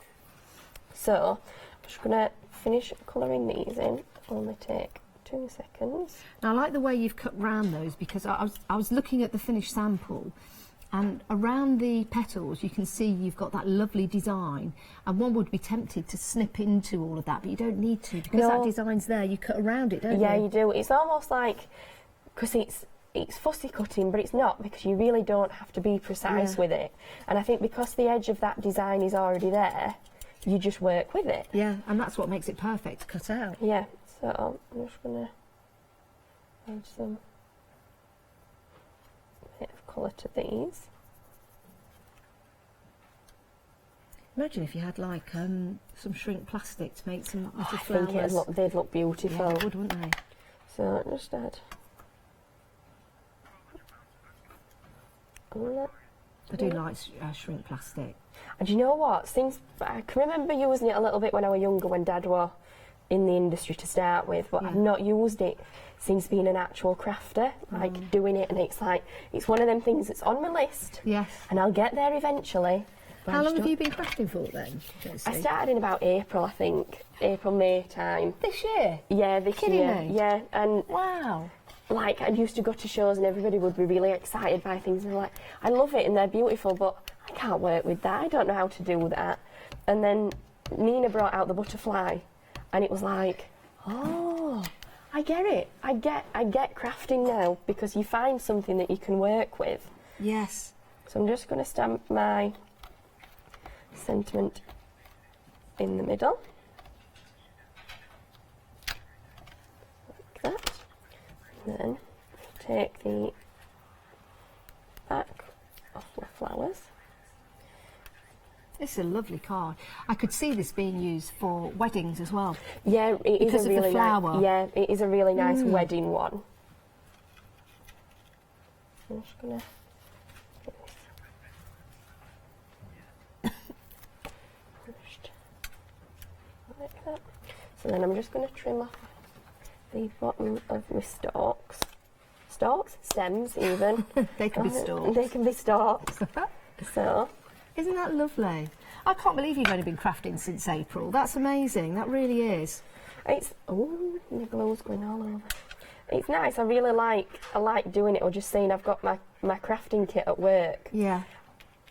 Speaker 23: So I'm just going to finish colouring these in. Only take 2 seconds.
Speaker 10: Now I like the way you've cut round those, because I was looking at the finished sample, and around the petals you can see you've got that lovely design, and one would be tempted to snip into all of that, but you don't need to, because that design's there. You cut around it, don't you?
Speaker 23: Yeah, you do. It's almost like, because it's fussy cutting, but it's not, because you really don't have to be precise with it. And I think because the edge of that design is already there, you just work with it.
Speaker 10: Yeah, and that's what makes it perfect to cut out.
Speaker 23: Yeah, so I'm just going to add some bit of colour to these.
Speaker 10: Imagine if you had like some shrink plastic to make some little
Speaker 23: I
Speaker 10: flowers.
Speaker 23: think they'd look beautiful.
Speaker 10: Yeah, they would, wouldn't they?
Speaker 23: So just add.
Speaker 10: I do like shrink plastic.
Speaker 23: And you know what? Since I can remember using it a little bit when I was younger, when Dad was in the industry to start with, but I've not used it since being an actual crafter, like doing it, and it's like, it's one of them things that's on my list.
Speaker 10: Yes.
Speaker 23: And I'll get there eventually.
Speaker 10: How long have you been crafting for then?
Speaker 23: I started in about April, I think. April, May time.
Speaker 10: This year?
Speaker 23: Yeah, this
Speaker 10: Kidding
Speaker 23: year.
Speaker 10: me?
Speaker 23: Yeah, and
Speaker 10: wow.
Speaker 23: Like, I used to go to shows and everybody would be really excited by things, and they're like, I love it and they're beautiful, but I can't work with that. I don't know how to do that. And then Nina brought out the butterfly, and it was like, oh, I get it. I get crafting now, because you find something that you can work with.
Speaker 10: Yes.
Speaker 23: So I'm just going to stamp my sentiment in the middle, like that. And then take the back off the flowers.
Speaker 10: This is a lovely card. I could see this being used for weddings as well.
Speaker 23: Yeah, it is
Speaker 10: because
Speaker 23: a really
Speaker 10: of the flower.
Speaker 23: nice. Yeah, it is a really nice wedding one. I'm just gonna finished like that. So then I'm just going to trim off the bottom of my stalks. Stems even.
Speaker 10: They can be stalks.
Speaker 23: They can be stalks. So,
Speaker 10: isn't that lovely? I can't believe you've only been crafting since April. That's amazing. That really is.
Speaker 23: It's my glow's going all over. It's nice. I like doing it, or just saying I've got my crafting kit at work.
Speaker 10: Yeah.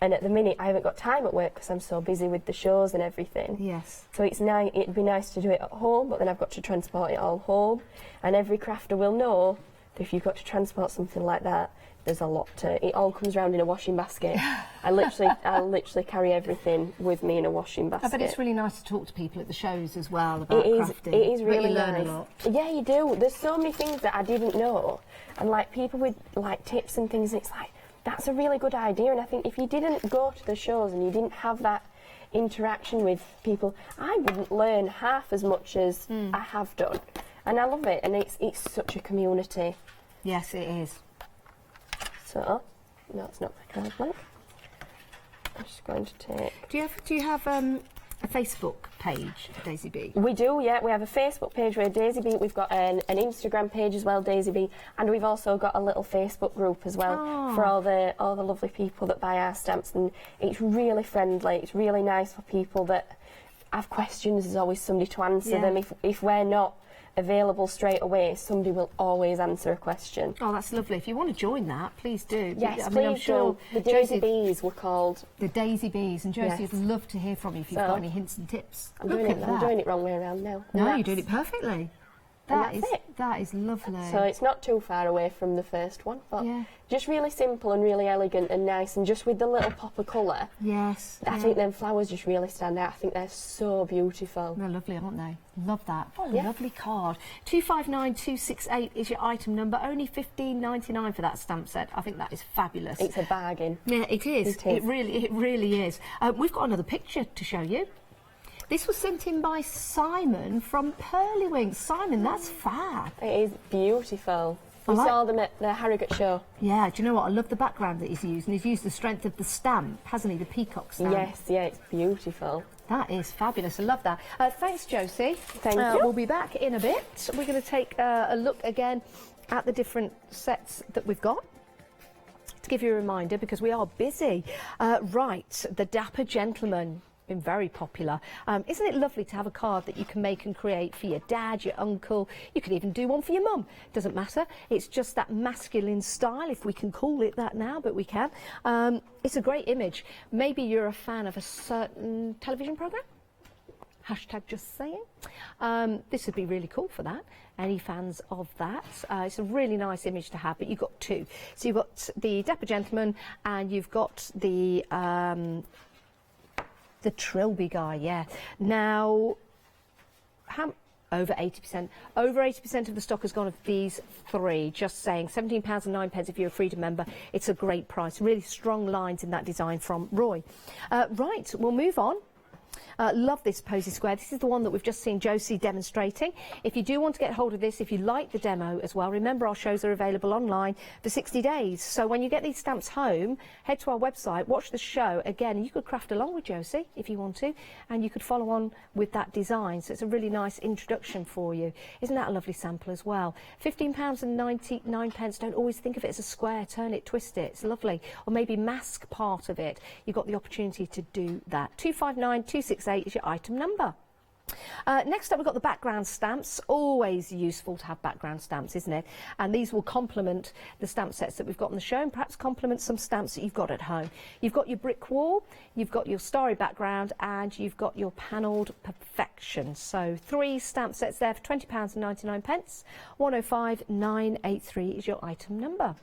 Speaker 23: And at the minute I haven't got time at work because I'm so busy with the shows and everything.
Speaker 10: Yes.
Speaker 23: So it's nice. It'd be nice to do it at home, but then I've got to transport it all home. And every crafter will know that if you've got to transport something like that, there's a lot to. It all comes round in a washing basket. I literally carry everything with me in a washing basket.
Speaker 10: I bet it's really nice to talk to people at the shows as well about crafting.
Speaker 23: It is really
Speaker 10: you learn
Speaker 23: nice.
Speaker 10: a lot.
Speaker 23: Yeah, you do. There's so many things that I didn't know, and like people with like tips and things. It's like, that's a really good idea. And I think if you didn't go to the shows and you didn't have that interaction with people, I wouldn't learn half as much as I have done. And I love it. And it's such a community.
Speaker 10: Yes, it is.
Speaker 23: So, no, it's not my card blank. I'm just going to take.
Speaker 10: Do you have a Facebook page for Daisy Bee?
Speaker 23: We do, yeah. We have a Facebook page where Daisy Bee. We've got an Instagram page as well, Daisy Bee, and we've also got a little Facebook group as well for all the lovely people that buy our stamps. And it's really friendly. It's really nice for people that have questions. There's always somebody to answer them. If we're not available straight away, somebody will always answer a question.
Speaker 10: Oh, that's lovely. If you want to join that, please do.
Speaker 23: Yes,
Speaker 10: I mean, I'm
Speaker 23: please
Speaker 10: sure
Speaker 23: do. The Daisy Bees were called.
Speaker 10: The Daisy Bees, and Josie
Speaker 23: Yes.
Speaker 10: would love to hear from you if you've
Speaker 23: So,
Speaker 10: got any hints and tips.
Speaker 23: I'm
Speaker 10: Look
Speaker 23: doing
Speaker 10: at
Speaker 23: it.
Speaker 10: that.
Speaker 23: I'm doing it wrong way around now.
Speaker 10: No,
Speaker 23: And
Speaker 10: you're doing
Speaker 23: that's-
Speaker 10: it perfectly.
Speaker 23: and
Speaker 10: That
Speaker 23: that's
Speaker 10: is
Speaker 23: it.
Speaker 10: that is lovely.
Speaker 23: So it's not too far away from the first one, but just really simple and really elegant and nice, and just with the little pop of colour.
Speaker 10: Yes.
Speaker 23: I think them flowers just really stand out. I think they're so beautiful.
Speaker 10: They're lovely, aren't they? Love that. What a
Speaker 23: Yeah.
Speaker 10: lovely card. 259268 is your item number. Only $15.99 for that stamp set. I think that is fabulous.
Speaker 23: It's a bargain.
Speaker 10: Yeah, it is. It really is. We've got another picture to show you. This was sent in by Simon from Pearlywink. Simon, that's fab.
Speaker 23: It is beautiful.
Speaker 10: I
Speaker 23: We
Speaker 10: like-
Speaker 23: saw them at the Harrogate show.
Speaker 10: Yeah, do you know what? I love the background that he's used, and he's used the strength of the stamp, hasn't he? The peacock stamp.
Speaker 23: Yes, yeah, it's beautiful.
Speaker 10: That is fabulous. I love that. Thanks, Josie.
Speaker 23: Thank you.
Speaker 10: We'll be back in a bit. We're going to take a look again at the different sets that we've got. To give you a reminder, because we are busy. Right, the Dapper Gentleman. Been very popular. Isn't it lovely to have a card that you can make and create for your dad, your uncle? You could even do one for your mum. Doesn't matter. It's just that masculine style, if we can call it that now, but we can. It's a great image. Maybe you're a fan of a certain television programme. Hashtag just saying. This would be really cool for that. Any fans of that? It's a really nice image to have, but you've got two. So you've got the Dapper Gentleman and you've got the Trilby guy, yeah. Now, over 80%. Over 80% of the stock has gone of these three, just saying. £17.09 if you're a Freedom member. It's a great price. Really strong lines in that design from Roy. Right, we'll move on. Love this posy square. This is the one that we've just seen Josie demonstrating. If you do want to get hold of this, if you like the demo as well, remember our shows are available online for 60 days. So when you get these stamps home, head to our website, watch the show. Again, you could craft along with Josie if you want to, and you could follow on with that design. So it's a really nice introduction for you. Isn't that a lovely sample as well? £15.99. Don't always think of it as a square. Turn it, twist it. It's lovely. Or maybe mask part of it. You've got the opportunity to do that. 259268 is your item number. Next up, we've got the background stamps. Always useful to have background stamps, isn't it? And these will complement the stamp sets that we've got on the show and perhaps complement some stamps that you've got at home. You've got your brick wall, you've got your starry background, and you've got your panelled perfection. So 3 stamp sets there for £20.99. 105983 is your item number.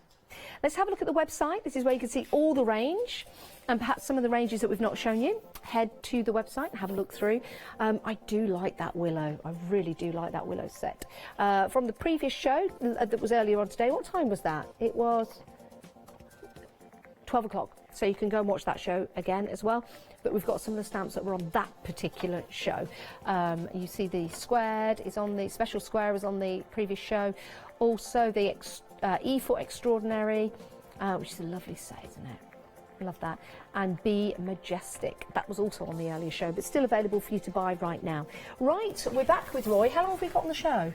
Speaker 10: Let's have a look at the website. This is where you can see all the range and perhaps some of the ranges that we've not shown you. Head to the website and have a look through. I do like that willow. I really do like that willow set. From the previous show that was earlier on today, what time was that? It was 12 o'clock. So you can go and watch that show again as well. But we've got some of the stamps that were on that particular show. You see the squared is on the special square is on the previous show. Also the E for Extraordinary, which is a lovely set, isn't it? Love that. And Be Majestic. That was also on the earlier show, but still available for you to buy right now. Right, we're back with Roy. How long have we got on the show?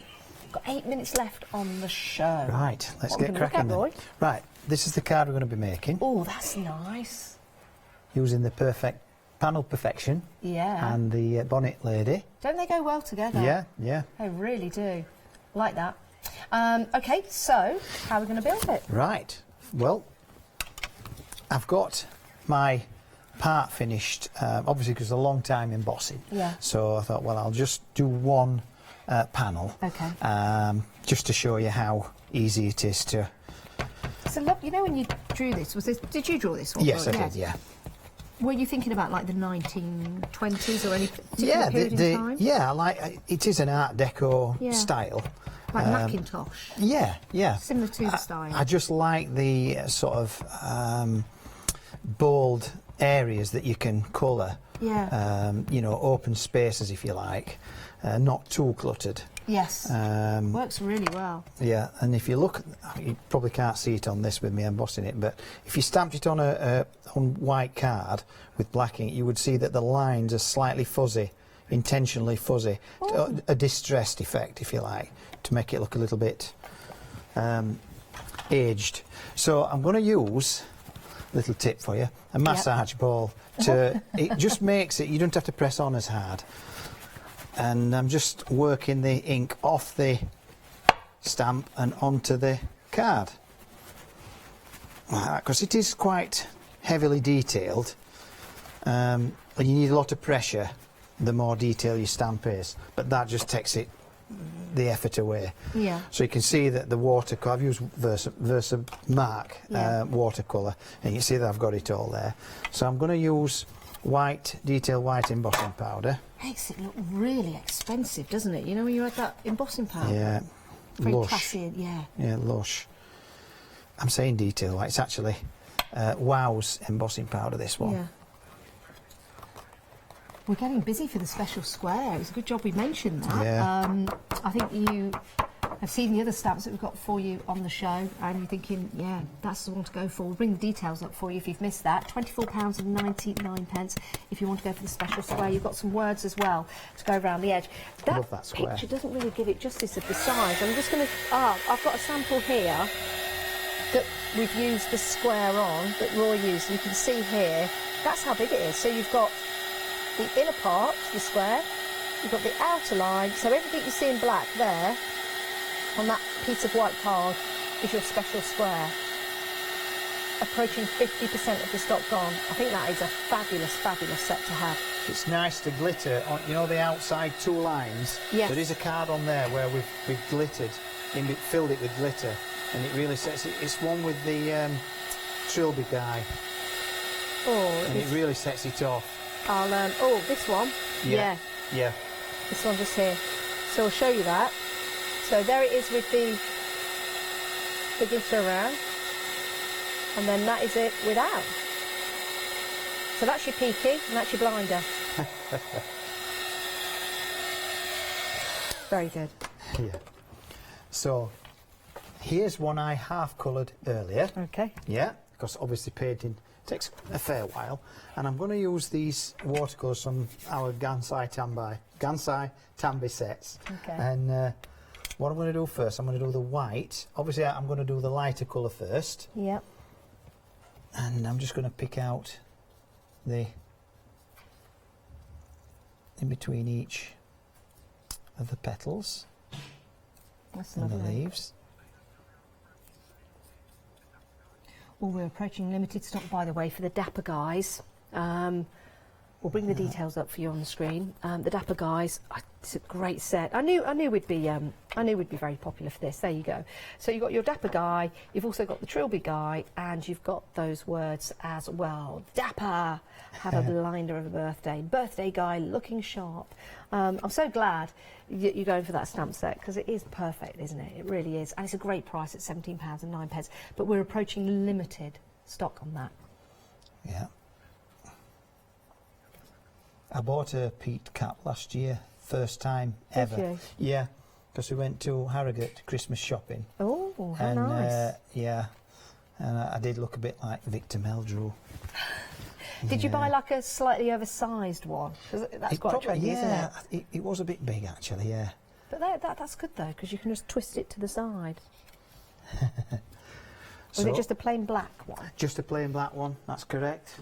Speaker 10: Got 8 minutes left on the show.
Speaker 6: Right, let's
Speaker 10: What
Speaker 6: get
Speaker 10: can we look
Speaker 6: cracking
Speaker 10: at, Roy?
Speaker 6: then. Right, this is the card we're going to be making.
Speaker 10: Oh, that's nice.
Speaker 6: Using the perfect panel perfection.
Speaker 10: Yeah.
Speaker 6: And the bonnet lady.
Speaker 10: Don't they go well together?
Speaker 6: Yeah, yeah.
Speaker 10: They really do. Like that. Okay, so how are we going to build it?
Speaker 6: Right, well, I've got my part finished, obviously because it's a long time embossing.
Speaker 10: Yeah.
Speaker 6: So I thought, well, I'll just do one panel.
Speaker 10: Okay.
Speaker 6: Just to show you how easy it is to...
Speaker 10: So look, you know when you drew this, did you draw this one?
Speaker 6: Yes, I did, yeah.
Speaker 10: Were you thinking about like the 1920s or any particular period in time?
Speaker 6: Yeah, it is an Art Deco style.
Speaker 10: Like Macintosh?
Speaker 6: Yeah, yeah.
Speaker 10: Similar to the style.
Speaker 6: I just like the sort of bold areas that you can colour.
Speaker 10: Yeah.
Speaker 6: You know, open spaces if you like, not too cluttered.
Speaker 10: Yes. Works really well.
Speaker 6: Yeah, and if you look, you probably can't see it on this with me embossing it, but if you stamped it on on white card with black ink, you would see that the lines are slightly fuzzy, intentionally fuzzy, a distressed effect, if you like, to make it look a little bit aged. So I'm going to use, little tip for you, a massage ball. It just makes it, you don't have to press on as hard. And I'm just working the ink off the stamp and onto the card, because it is quite heavily detailed, and you need a lot of pressure the more detailed your stamp is, but that just takes the effort away.
Speaker 10: Yeah.
Speaker 6: So you can see that the watercolour, I've used Versa Mark watercolour, and you can see that I've got it all there. So I'm going to use detail white embossing powder.
Speaker 10: Makes it look really expensive, doesn't it? You know when you had that embossing powder?
Speaker 6: Yeah.
Speaker 10: Very
Speaker 6: Lush.
Speaker 10: classy, yeah.
Speaker 6: Yeah, lush. I'm saying detail white. It's actually Wow's embossing powder, this one.
Speaker 10: Yeah. We're getting busy for the special square. It's a good job we mentioned that.
Speaker 6: Yeah.
Speaker 10: I think you have seen the other stamps that we've got for you on the show, and you're thinking, yeah, that's the one to go for. We'll bring the details up for you if you've missed that. £24.99 if you want to go for the special square. You've got some words as well to go around the edge.
Speaker 6: I love that square.
Speaker 10: Picture doesn't really give it justice of the size. I'm just going to... I've got a sample here that we've used the square on, that Roy used. You can see here, that's how big it is. So you've got the inner part, the square, you've got the outer line, so everything you see in black there on that piece of white card is your special square. Approaching 50% of the stock gone. I think that is a fabulous, fabulous set to have.
Speaker 6: It's nice to glitter on, you know, the outside two lines.
Speaker 10: Yes.
Speaker 6: There is a card on there where we've glittered, filled it with glitter, and it really sets it. It's one with the trilby guy.
Speaker 10: Oh,
Speaker 6: and it really sets it off.
Speaker 10: Oh, this one.
Speaker 6: Yeah. Yeah.
Speaker 10: This one just here. So I'll show you that. So there it is with the glitter around, and then that is it without. So that's your peaky and that's your blinder. Very good.
Speaker 6: Yeah. So here's one I half coloured earlier.
Speaker 10: Okay.
Speaker 6: Yeah, because obviously painting takes a fair while, and I'm going to use these watercolours from our Gansai Tambi sets.
Speaker 10: Okay.
Speaker 6: And what I'm going to do first, I'm going to do the white. Obviously, I'm going to do the lighter colour first.
Speaker 10: Yep.
Speaker 6: And I'm just going to pick out the in between each of the petals
Speaker 10: That's
Speaker 6: and the
Speaker 10: lovely.
Speaker 6: leaves.
Speaker 10: Well, we're approaching limited stock, by the way, for the Dapper guys. We'll bring the details up for you on the screen. The Dapper guys, it's a great set. I knew we'd be very popular for this. There you go. So you've got your Dapper guy. You've also got the Trilby guy, and you've got those words as well. Dapper, have a blinder of a birthday. Birthday guy, looking sharp. I'm so glad you're going for that stamp set, because it is perfect, isn't it? It really is, and it's a great price at £17.09. But we're approaching limited stock on that.
Speaker 6: Yeah. I bought a peat cap last year, first time ever.
Speaker 10: Did you?
Speaker 6: Yeah, because we went to Harrogate Christmas shopping.
Speaker 10: Oh, how
Speaker 6: and,
Speaker 10: nice.
Speaker 6: Yeah, and I did look a bit like Victor Meldrew.
Speaker 10: Did you buy like a slightly oversized one? 'Cause that's quite trendy, isn't it?
Speaker 6: It was a bit big actually, yeah.
Speaker 10: But that's good though, because you can just twist it to the side. Was it just a plain black one?
Speaker 6: Just a plain black one, that's correct.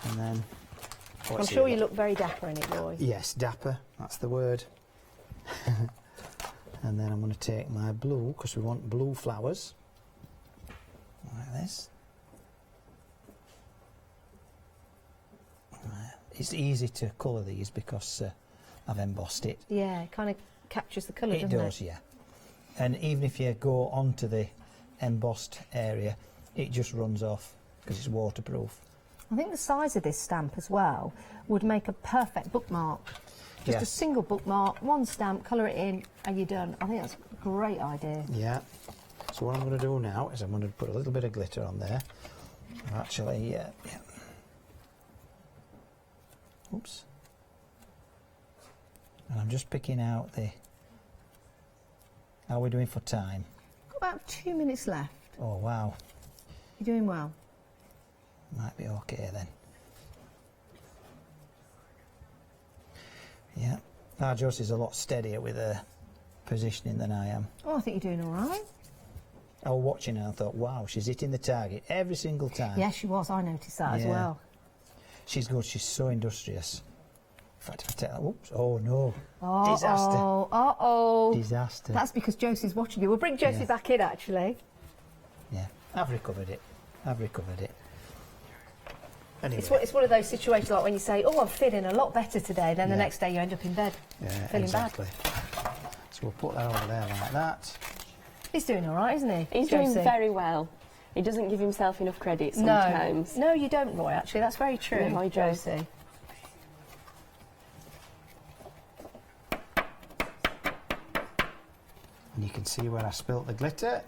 Speaker 6: And then...
Speaker 10: I'm sure you look very dapper in it, Roy.
Speaker 6: Yes, dapper, that's the word. And then I'm going to take my blue, because we want blue flowers. Like this. It's easy to colour these because I've embossed it.
Speaker 10: Yeah, it kind of captures the colour, doesn't it?
Speaker 6: It does, yeah. And even if you go onto the embossed area, it just runs off because it's waterproof.
Speaker 10: I think the size of this stamp as well would make a perfect bookmark. Just a single bookmark, one stamp, colour it in, and you're done. I think that's a great idea.
Speaker 6: Yeah. So what I'm going to do now is I'm going to put a little bit of glitter on there. Actually, Oops. And I'm just picking out the... How are we doing for time?
Speaker 10: Got about 2 minutes left.
Speaker 6: Oh, wow.
Speaker 10: You're doing well.
Speaker 6: Might be okay then. Yeah. Our Josie's a lot steadier with her positioning than I am.
Speaker 10: Oh, I think you're doing all right.
Speaker 6: I was watching her and I thought, wow, she's hitting the target every single time.
Speaker 10: Yes, she was. I noticed that as
Speaker 6: Yeah.
Speaker 10: well.
Speaker 6: She's good. She's so industrious. In fact, if I take that, whoops, oh no.
Speaker 10: Uh-oh,
Speaker 6: Disaster.
Speaker 10: uh-oh.
Speaker 6: Disaster.
Speaker 10: That's because Josie's watching you. We'll bring Josie
Speaker 6: Yeah.
Speaker 10: back in, actually.
Speaker 6: Yeah, I've recovered it. I've recovered it. Anyway.
Speaker 10: It's one of those situations like when you say, oh, I'm feeling a lot better today, then the
Speaker 6: Yeah.
Speaker 10: next day you end up in bed feeling
Speaker 6: exactly. So we'll put that over there like that.
Speaker 10: bad. He's doing all right, isn't he?
Speaker 23: He's
Speaker 10: Josie?
Speaker 23: doing very well. He doesn't give himself enough credit sometimes.
Speaker 10: No, you don't, Roy, actually. That's very true,
Speaker 23: No, I don't.
Speaker 10: Josie.
Speaker 6: And you can see where I spilt the glitter.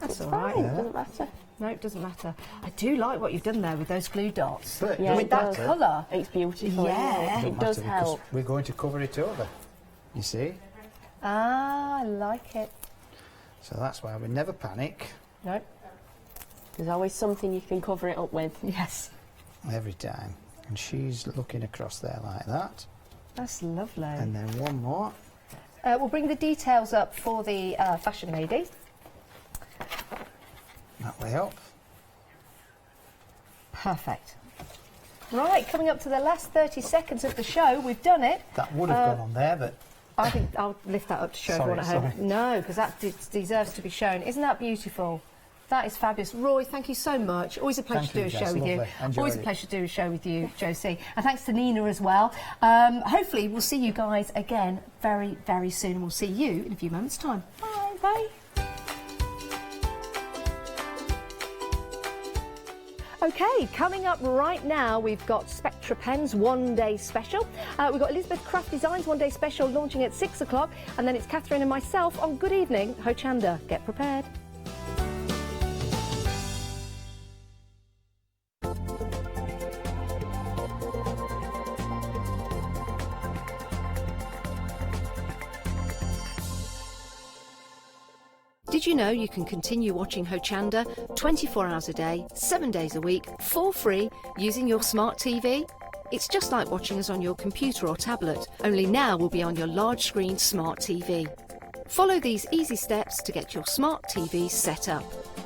Speaker 10: That's all
Speaker 23: Fine,
Speaker 10: right.
Speaker 23: it doesn't matter.
Speaker 10: No, it doesn't matter. I do like what you've done there with those glue dots.
Speaker 6: But
Speaker 23: Yeah,
Speaker 10: with
Speaker 23: it
Speaker 10: that
Speaker 23: does.
Speaker 10: colour.
Speaker 23: It's beautiful.
Speaker 10: Yeah.
Speaker 23: It does
Speaker 6: Because
Speaker 23: help.
Speaker 6: we're going to cover it over, you see.
Speaker 10: Ah, I like it.
Speaker 6: So that's why we never panic
Speaker 10: No.
Speaker 23: There's always something you can cover it up with.
Speaker 10: Yes.
Speaker 6: every time. And she's looking across there like that.
Speaker 10: That's lovely.
Speaker 6: And then one more.
Speaker 10: We'll bring the details up for the fashion lady.
Speaker 6: That way up.
Speaker 10: Perfect. Right, coming up to the last 30 seconds of the show. We've done it.
Speaker 6: That would have gone on there, but...
Speaker 10: I think I'll lift that up to show everyone at home. No, because that deserves to be shown. Isn't that beautiful? That is fabulous. Roy, thank you so much. Always a pleasure to do a show with you. Always a pleasure to do a show with you, Josie. And thanks to Nina as well. Hopefully we'll see you guys again very, very soon. We'll see you in a few moments' time. Bye. Bye. Okay, coming up right now, we've got Spectra Pens One Day Special. We've got Elizabeth Craft Designs One Day Special launching at 6 o'clock. And then it's Catherine and myself on Good Evening, Hochanda. Get prepared. Did you know you can continue watching Hochanda 24 hours a day, 7 days a week, for free, using your smart TV? It's just like watching us on your computer or tablet, only now we'll be on your large screen smart TV. Follow these easy steps to get your smart TV set up.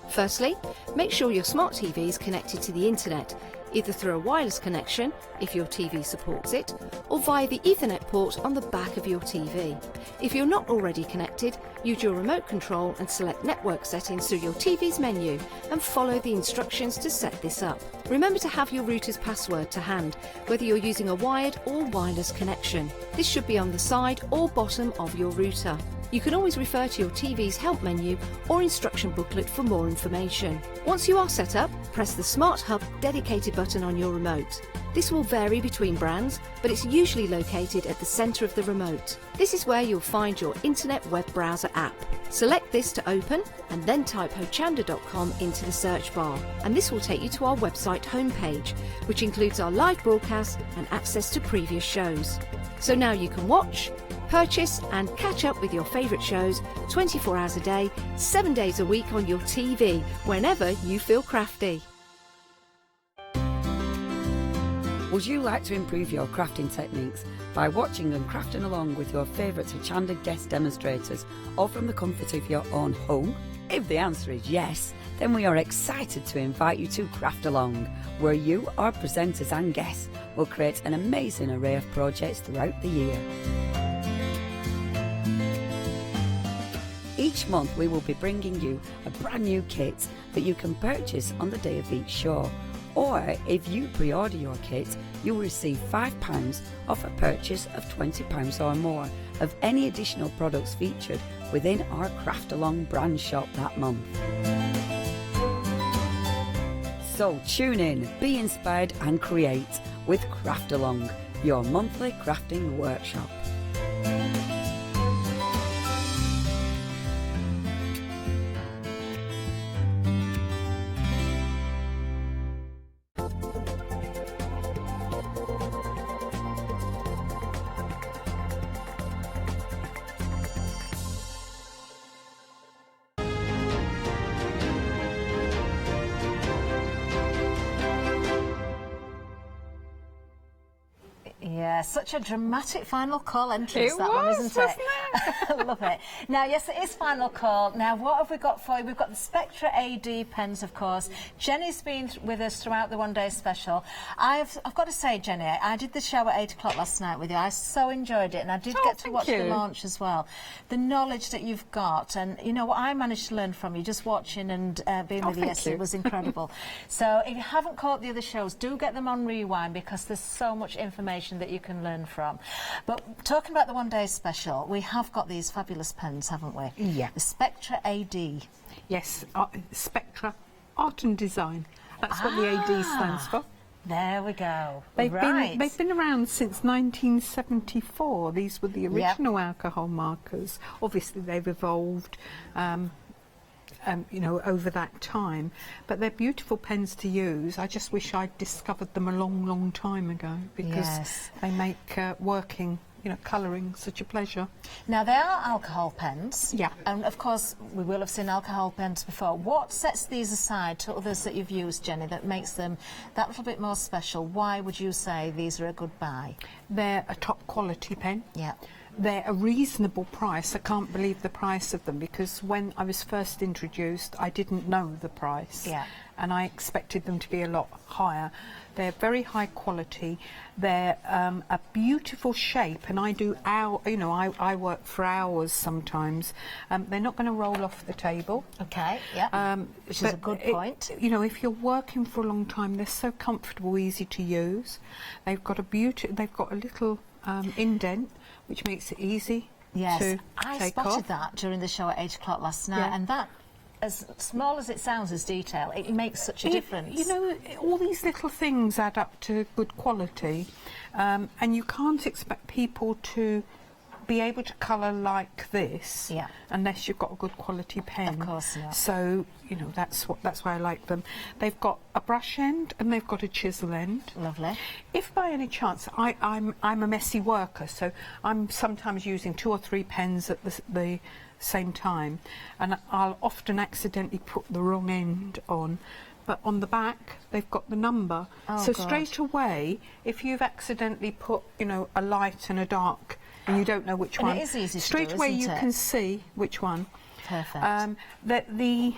Speaker 10: Firstly, make sure your smart TV is connected to the internet, either through a wireless connection, if your TV supports it, or via the Ethernet port on the back of your TV. If you're not already connected, use your remote control and select network settings through your TV's menu and follow the instructions to set this up. Remember to have your router's password to hand, whether you're using a wired or wireless connection. This should be on the side or bottom of your router. You can always refer to your TV's help menu or instruction booklet for more information. Once you are set up, press the Smart Hub dedicated button on your remote. This will vary between brands, but it's usually located at the centre of the remote. This is where you'll find your internet web browser app. Select this to open and then type hochanda.com into the search bar. And this will take you to our website homepage, which includes our live broadcasts and access to previous shows. So now you can watch, purchase and catch up with your favourite shows 24 hours a day, 7 days a week on your TV, whenever you feel crafty.
Speaker 16: Would you like to improve your crafting techniques by watching and crafting along with your favourite Hochanda guest demonstrators or from the comfort of your own home? If the answer is yes, then we are excited to invite you to Craft Along, where you, our presenters and guests, will create an amazing array of projects throughout the year. Each month we will be bringing you a brand new kit that you can purchase on the day of each show. Or if you pre-order your kit, you will receive £5 off a purchase of £20 or more of any additional products featured within our Craft Along brand shop that month. So tune in, be inspired and create with Craft Along, your monthly crafting workshop.
Speaker 17: there. Such a dramatic final call entrance,
Speaker 2: It
Speaker 17: that one,
Speaker 2: was,
Speaker 17: isn't it?
Speaker 2: wasn't
Speaker 17: Love it. Now, yes, it is final call. Now, what have we got for you? We've got the Spectra AD pens, of course. Jenny's been with us throughout the one-day special. I've got to say, Jenny, I did the show at 8 o'clock last night with you. I so enjoyed it, and I did get to watch the launch as well. The knowledge that you've got, and you know what I managed to learn from you just watching and being with you yesterday was incredible. So if you haven't caught the other shows, do get them on Rewind, because there's so much information that you can learn from. But talking about the one-day special, we have got these fabulous pens, haven't we?
Speaker 2: Yeah.
Speaker 17: The Spectra AD.
Speaker 2: Yes, Spectra Art and Design. That's what the AD stands for.
Speaker 17: There we go.
Speaker 2: They've been around since 1974. These were the original alcohol markers. Obviously, they've evolved, you know, over that time. But they're beautiful pens to use. I just wish I'd discovered them a long, long time ago, because they make working, you know, colouring such a pleasure.
Speaker 17: Now, they are alcohol pens.
Speaker 2: Yeah.
Speaker 17: And, of course, we will have seen alcohol pens before. What sets these aside to others that you've used, Jenny, that makes them that little bit more special? Why would you say these are a good buy?
Speaker 2: They're a top quality pen.
Speaker 17: Yeah.
Speaker 2: They're a reasonable price. I can't believe the price of them, because when I was first introduced, I didn't know the price.
Speaker 17: Yeah.
Speaker 2: And I expected them to be a lot higher. They're very high quality. They're a beautiful shape, and I do you know, I work for hours sometimes. They're not going to roll off the table.
Speaker 17: Okay, yeah. Which is a good point.
Speaker 2: You know, if you're working for a long time, they're so comfortable, easy to use. They've got a little indent, which makes it easy to take off.
Speaker 17: I spotted that during the show at 8 o'clock last night, and that, as small as it sounds as detail, it makes such a difference.
Speaker 2: You know, all these little things add up to good quality, and you can't expect people to be able to colour like this unless you've got a good quality pen.
Speaker 17: Of course not.
Speaker 2: So, you know, that's why I like them. They've got a brush end and they've got a chisel end.
Speaker 17: Lovely.
Speaker 2: If by any chance, I'm a messy worker, so I'm sometimes using 2 or 3 pens at the same time, and I'll often accidentally put the wrong end on. But on the back, they've got the number. So straight away, if you've accidentally put, you know, a light and a dark, and you don't know which one,
Speaker 17: it is easy
Speaker 2: straight
Speaker 17: to do,
Speaker 2: away
Speaker 17: isn't
Speaker 2: you
Speaker 17: it?
Speaker 2: can see which one.
Speaker 17: Perfect.
Speaker 2: The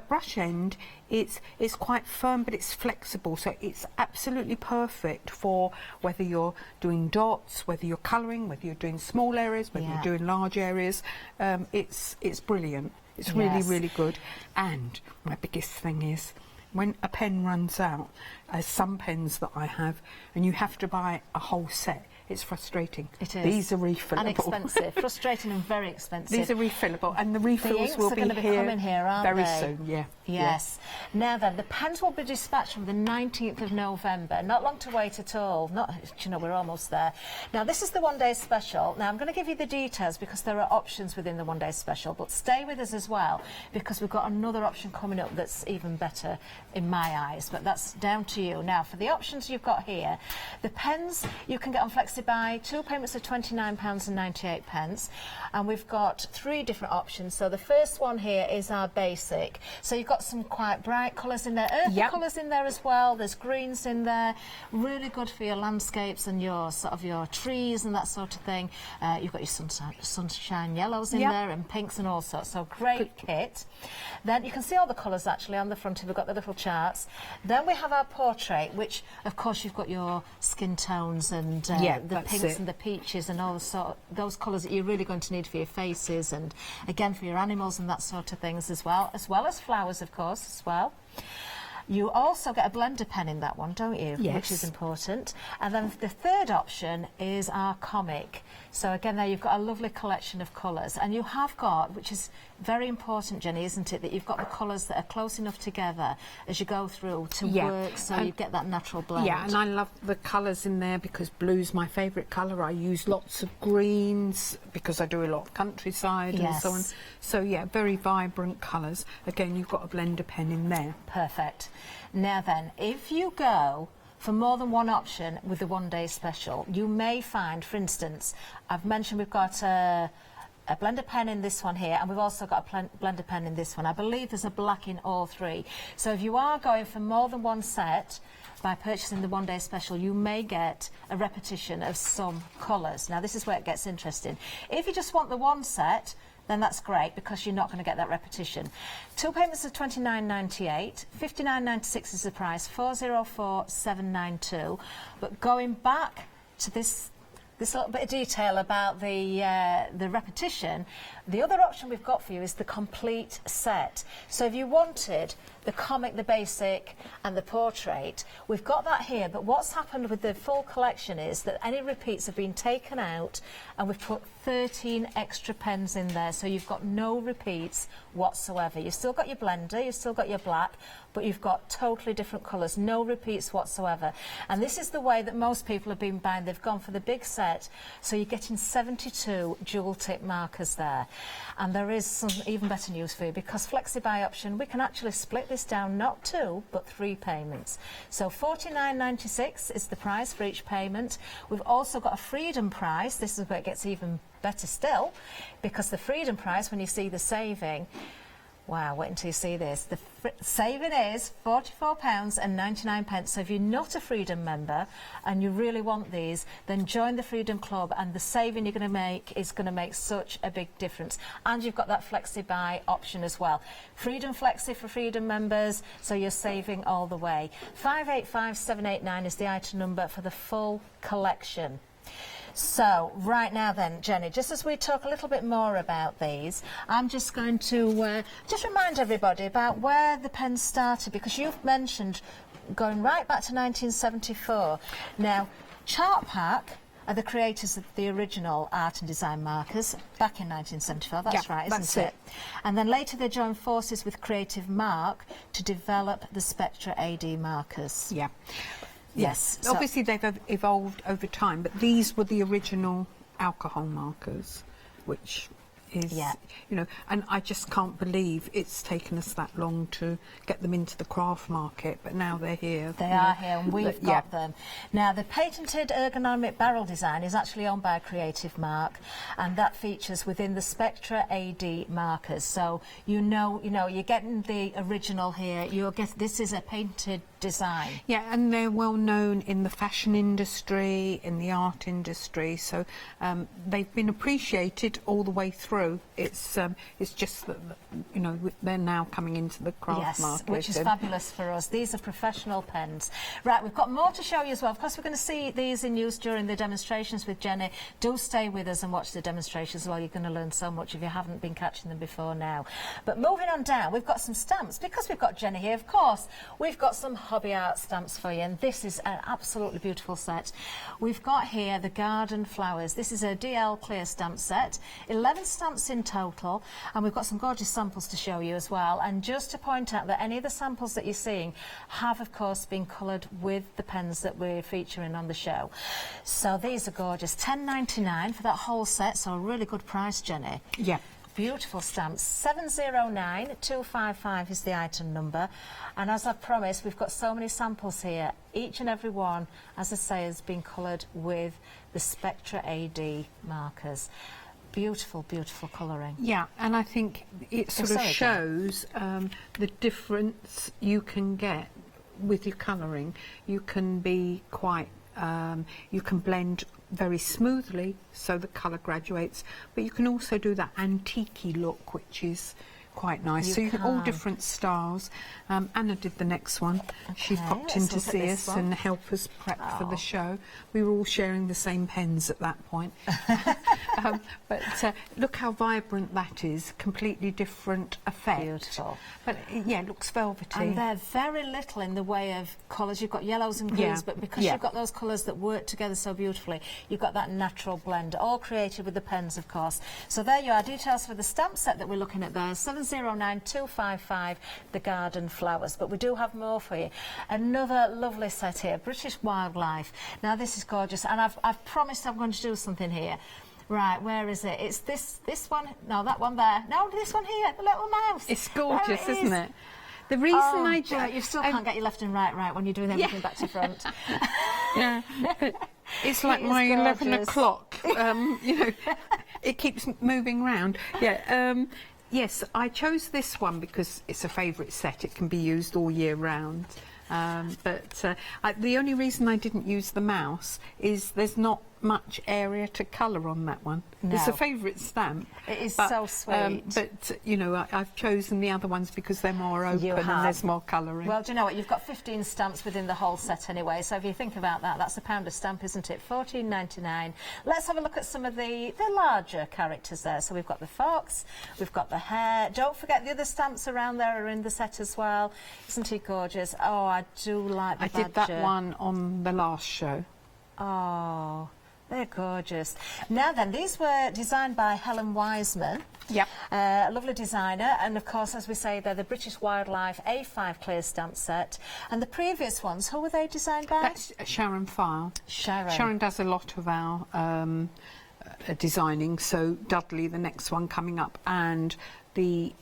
Speaker 2: brush end is quite firm, but it's flexible, so it's absolutely perfect for whether you're doing dots, whether you're colouring, whether you're doing small areas, whether you're doing large areas. It's brilliant. It's really, really good. And my biggest thing is, when a pen runs out, as some pens that I have, and you have to buy a whole set, it's frustrating.
Speaker 17: It is.
Speaker 2: These are refillable.
Speaker 17: And expensive. Frustrating and very expensive.
Speaker 2: These are refillable, and the refills will be
Speaker 17: coming here, aren't
Speaker 2: very
Speaker 17: they?
Speaker 2: soon. Yeah.
Speaker 17: Yes. Yeah. Now then, the pens will be dispatched on the 19th of November. Not long to wait at all. You know, we're almost there. Now, this is the one-day special. Now, I'm going to give you the details because there are options within the one-day special, but stay with us as well, because we've got another option coming up that's even better in my eyes, but that's down to you. Now, for the options you've got here, the pens you can get on FlexiBuy, 2 payments of £29.98, and we've got 3 different options. So the first one here is our basic. So you've got some quite bright colours in there, earthy colours in there as well. There's greens in there, really good for your landscapes and your sort of your trees and that sort of thing. You've got your sunshine yellows in there and pinks and all sorts. So great kit. Then you can see all the colours actually on the front. We've got the little charts. Then we have our portrait, which of course you've got your skin tones and the pinks and the peaches and all those colours that you're really going to need for your faces and again for your animals and that sort of things as well as flowers, of course, as well. You also get a blender pen in that one, don't you?
Speaker 2: Yes.
Speaker 17: Which is important. And then the third option is our comic. So again, there you've got a lovely collection of colours. And you have got, which is very important, Jenny, isn't it, that you've got the colours that are close enough together as you go through to work, so you get that natural blend.
Speaker 2: Yeah, and I love the colours in there because blue's my favourite colour. I use lots of greens because I do a lot of countryside and so on. So yeah, very vibrant colours. Again, you've got a blender pen in there.
Speaker 17: Perfect. Now then, if you go for more than one option with the one-day special, you may find, for instance, I've mentioned we've got a blender pen in this one here, and we've also got a blender pen in this one. I believe there's a black in all three. So if you are going for more than one set, by purchasing the one-day special, you may get a repetition of some colours. Now, this is where it gets interesting. If you just want the one set, then that's great, because you're not going to get that repetition. 2 payments of £29.98, £59.96 is the price, £404,792. But going back to this little bit of detail about the repetition, the other option we've got for you is the complete set. So if you wanted the comic, the basic and the portrait, we've got that here, but what's happened with the full collection is that any repeats have been taken out, and we've put 13 extra pens in there, so you've got no repeats whatsoever. You've still got your blender, you've still got your black, but you've got totally different colours, no repeats whatsoever. And this is the way that most people have been buying. They've gone for the big set, so you're getting 72 dual tip markers there. And there is some even better news for you, because flexi-buy option, we can actually split this down, not 2 but 3 payments. So £49.96 is the price for each payment. We've also got a Freedom price. This is where it gets even better still, because the Freedom price, when you see the saving, wow, wait until you see this. The saving is £44.99. So if you're not a Freedom member and you really want these, then join the Freedom Club, and the saving you're going to make is going to make such a big difference. And you've got that flexi-buy option as well. Freedom Flexi for Freedom members, so you're saving all the way. 585789 is the item number for the full collection. So, right now then, Jenny, just as we talk a little bit more about these, I'm just going to just remind everybody about where the pens started, because you've mentioned going right back to 1974. Now, Chart Pack are the creators of the original art and design markers back in 1974, that's right, isn't it? And then later they joined forces with Creative Mark to develop the Spectra AD markers.
Speaker 2: Yeah.
Speaker 17: Yes. So
Speaker 2: Obviously, they've evolved over time, but these were the original alcohol markers, which is, you know, and I just can't believe it's taken us that long to get them into the craft market, but now they're here.
Speaker 17: They are here, and we've got them. Now, the patented ergonomic barrel design is actually owned by Creative Mark, and that features within the Spectra AD markers. So you know, you're getting the original here. You'll get this is a patented design.
Speaker 2: Yeah, and they're well known in the fashion industry, in the art industry, so they've been appreciated all the way through. It's just that, you know, they're now coming into the craft market.
Speaker 17: Which is fabulous for us. These are professional pens. Right, we've got more to show you as well. Of course, we're going to see these in use during the demonstrations with Jenny. Do stay with us and watch the demonstrations as well. You're going to learn so much if you haven't been catching them before now. But moving on down, we've got some stamps. Because we've got Jenny here, of course, we've got some hobby art stamps for you, and this is an absolutely beautiful set. We've got here the garden flowers. This is a DL clear stamp set, 11 stamps in total, and we've got some gorgeous samples to show you as well. And just to point out that any of the samples that you're seeing have, of course, been coloured with the pens that we're featuring on the show. So these are gorgeous. £10.99 for that whole set, so a really good price, Jenny.
Speaker 2: Yeah.
Speaker 17: Beautiful stamps. 709255 is the item number, and as I promised, we've got so many samples here. Each and every one, as I say, has been coloured with the Spectra AD markers. Beautiful, beautiful colouring.
Speaker 2: Yeah, and I think it sort of shows the difference you can get with your colouring. You can be quite, you can blend very smoothly so the colour graduates, but you can also do that antique-y look, which is quite nice. So you get all different styles. Anna did the next one. She popped in to see us and help us prep for the show. We were all sharing the same pens at that point. But look how vibrant that is. Completely different effect.
Speaker 17: Beautiful.
Speaker 2: But yeah, it looks velvety.
Speaker 17: And they're very little in the way of colours. You've got yellows and greens, but because you've got those colours that work together so beautifully, you've got that natural blend, all created with the pens, of course. So there you are. Details for the stamp set that we're looking at there. 709255, the garden flowers. But we do have more for you. Another lovely set here, British Wildlife. Now this is gorgeous, and I've promised I'm going to do something here. Right, where is it? It's this one. No, that one there. No, this one here, the little mouse.
Speaker 2: It's gorgeous, isn't it? The reason
Speaker 17: you still can't get your left and right when you're doing everything back to front.
Speaker 2: Yeah. It's like my 11 o'clock, you know, It keeps moving round. Yeah. Yes, I chose this one because it's a favourite set. It can be used all year round. The only reason I didn't use the mouse is there's not much area to colour on that one.
Speaker 17: No.
Speaker 2: It's a favourite stamp.
Speaker 17: It is so sweet.
Speaker 2: But, you know, I've chosen the other ones because they're more open and there's more colouring.
Speaker 17: Well, do you know what? You've got 15 stamps within the whole set anyway, so if you think about that, that's £1 a stamp, isn't it? $14.99. Let's have a look at some of the larger characters there. So we've got the fox, we've got the hare. Don't forget the other stamps around there are in the set as well. Isn't he gorgeous? Oh, I do like the badger.
Speaker 2: I did that one on the last show.
Speaker 17: Oh, they're gorgeous. Now then, these were designed by Helen Wiseman.
Speaker 2: Yep.
Speaker 17: A lovely designer, and of course, as we say, they're the British Wildlife A5 clear stamp set. And the previous ones, who were they designed by?
Speaker 2: That's Sharon File.
Speaker 17: Sharon
Speaker 2: does a lot of our designing, so Dudley, the next one coming up, and the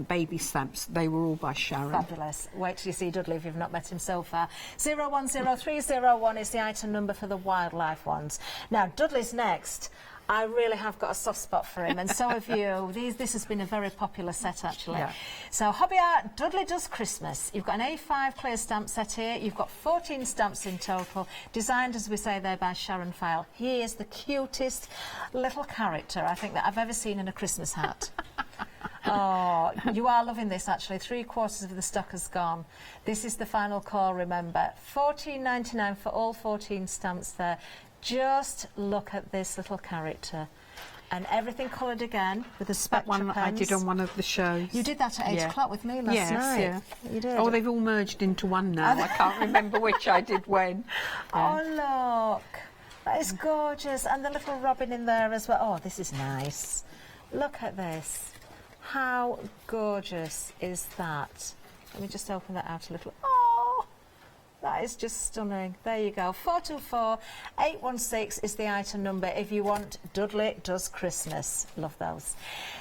Speaker 2: baby stamps, they were all by Sharon.
Speaker 17: Fabulous. Wait till you see Dudley if you've not met him so far. 010301 is the item number for the wildlife ones. Now, Dudley's next. I really have got a soft spot for him, and so have you. This has been a very popular set, actually.
Speaker 2: Yeah.
Speaker 17: So, Hobby Art, Dudley Does Christmas. You've got an A5 clear stamp set here. You've got 14 stamps in total, designed, as we say there, by Sharon File. He is the cutest little character, I think, that I've ever seen in a Christmas hat. Oh, you are loving this, actually. 3/4 of the stock has gone. This is the final call, remember. $14.99 for all 14 stamps there. Just look at this little character. And everything coloured again with a Spectra
Speaker 2: That one
Speaker 17: pens.
Speaker 2: I did on one of the shows.
Speaker 17: You did that at 8 o'clock with me last night.
Speaker 2: Yeah.
Speaker 17: You did.
Speaker 2: Oh, they've all merged into one now. I can't remember which I did when.
Speaker 17: Oh, look. That is gorgeous. And the little robin in there as well. Oh, this is nice. Look at this. How gorgeous is that? Let me just open that out a little. Oh, that is just stunning. There you go. 424-816 is the item number if you want Dudley Does Christmas. Love those.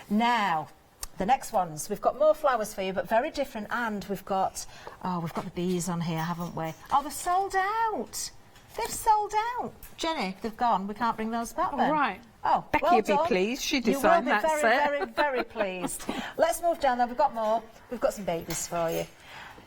Speaker 17: Now, the next ones, we've got more flowers for you, but very different. And we've got the bees on here, haven't we? Oh, they're sold out. They've sold out. Jenny, they've gone. We can't bring those back then.
Speaker 2: All right.
Speaker 17: Oh,
Speaker 2: Becky
Speaker 17: well
Speaker 2: will be
Speaker 17: done.
Speaker 2: pleased. She designed that set.
Speaker 17: You will be very, very, very pleased. Let's move down there. We've got more. We've got some babies for you.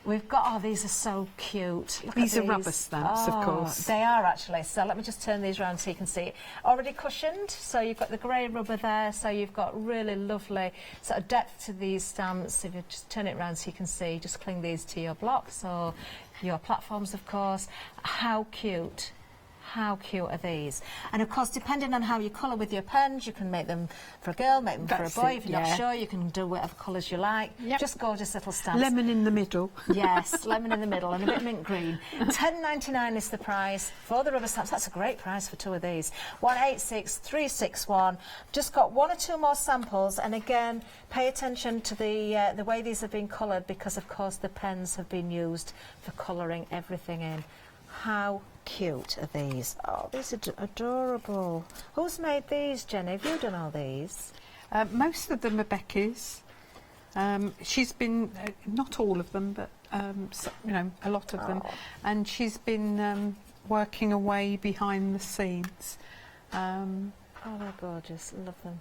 Speaker 17: We've got, oh, these are so cute. Look
Speaker 2: These
Speaker 17: at
Speaker 2: are rubber stamps, of course.
Speaker 17: They are actually. So let me just turn these around so you can see. Already cushioned, so you've got the grey rubber there, so you've got really lovely sort of depth to these stamps. If you just turn it around so you can see, just cling these to your blocks or your platforms, of course. How cute. How cute are these? And of course, depending on how you colour with your pens, you can make them for a girl, make them for a boy. If you're not sure, you can do whatever colours you like.
Speaker 2: Yep.
Speaker 17: Just gorgeous little stamps.
Speaker 2: Lemon in the middle.
Speaker 17: Yes, lemon in the middle and a bit of mint green. $10.99 is the price for the rubber stamps. That's a great price for two of these. 186361. Just got one or two more samples, and again, pay attention to the way these have been coloured, because of course the pens have been used for colouring everything in. How cute are these? Oh, these are adorable. Who's made these, Jenny? Have you done all these?
Speaker 2: Most of them are Becky's. She's been, not all of them, but you know, a lot of them. And she's been working away behind the scenes.
Speaker 17: Oh, they're gorgeous. Love them.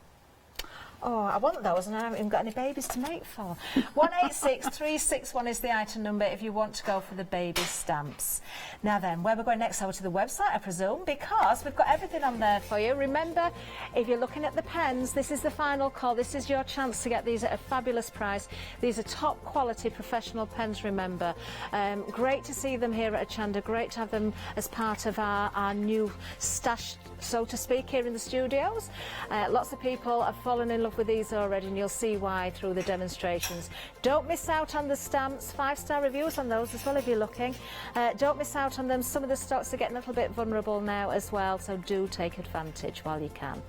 Speaker 17: Oh, I want those, and I haven't even got any babies to make for. 186361 is the item number if you want to go for the baby stamps. Now then, where we're going next, over to the website, I presume, because we've got everything on there for you. Remember, if you're looking at the pens, this is the final call. This is your chance to get these at a fabulous price. These are top quality professional pens, remember. Great to see them here at Hochanda. Great to have them as part of our new stash, so to speak, here in the studios. Lots of people have fallen in love with these already, and you'll see why through the demonstrations. Don't miss out on the stamps. 5-star reviews on those as well if you're looking. Don't miss out on them. Some of the stocks are getting a little bit vulnerable now as well, so do take advantage while you can.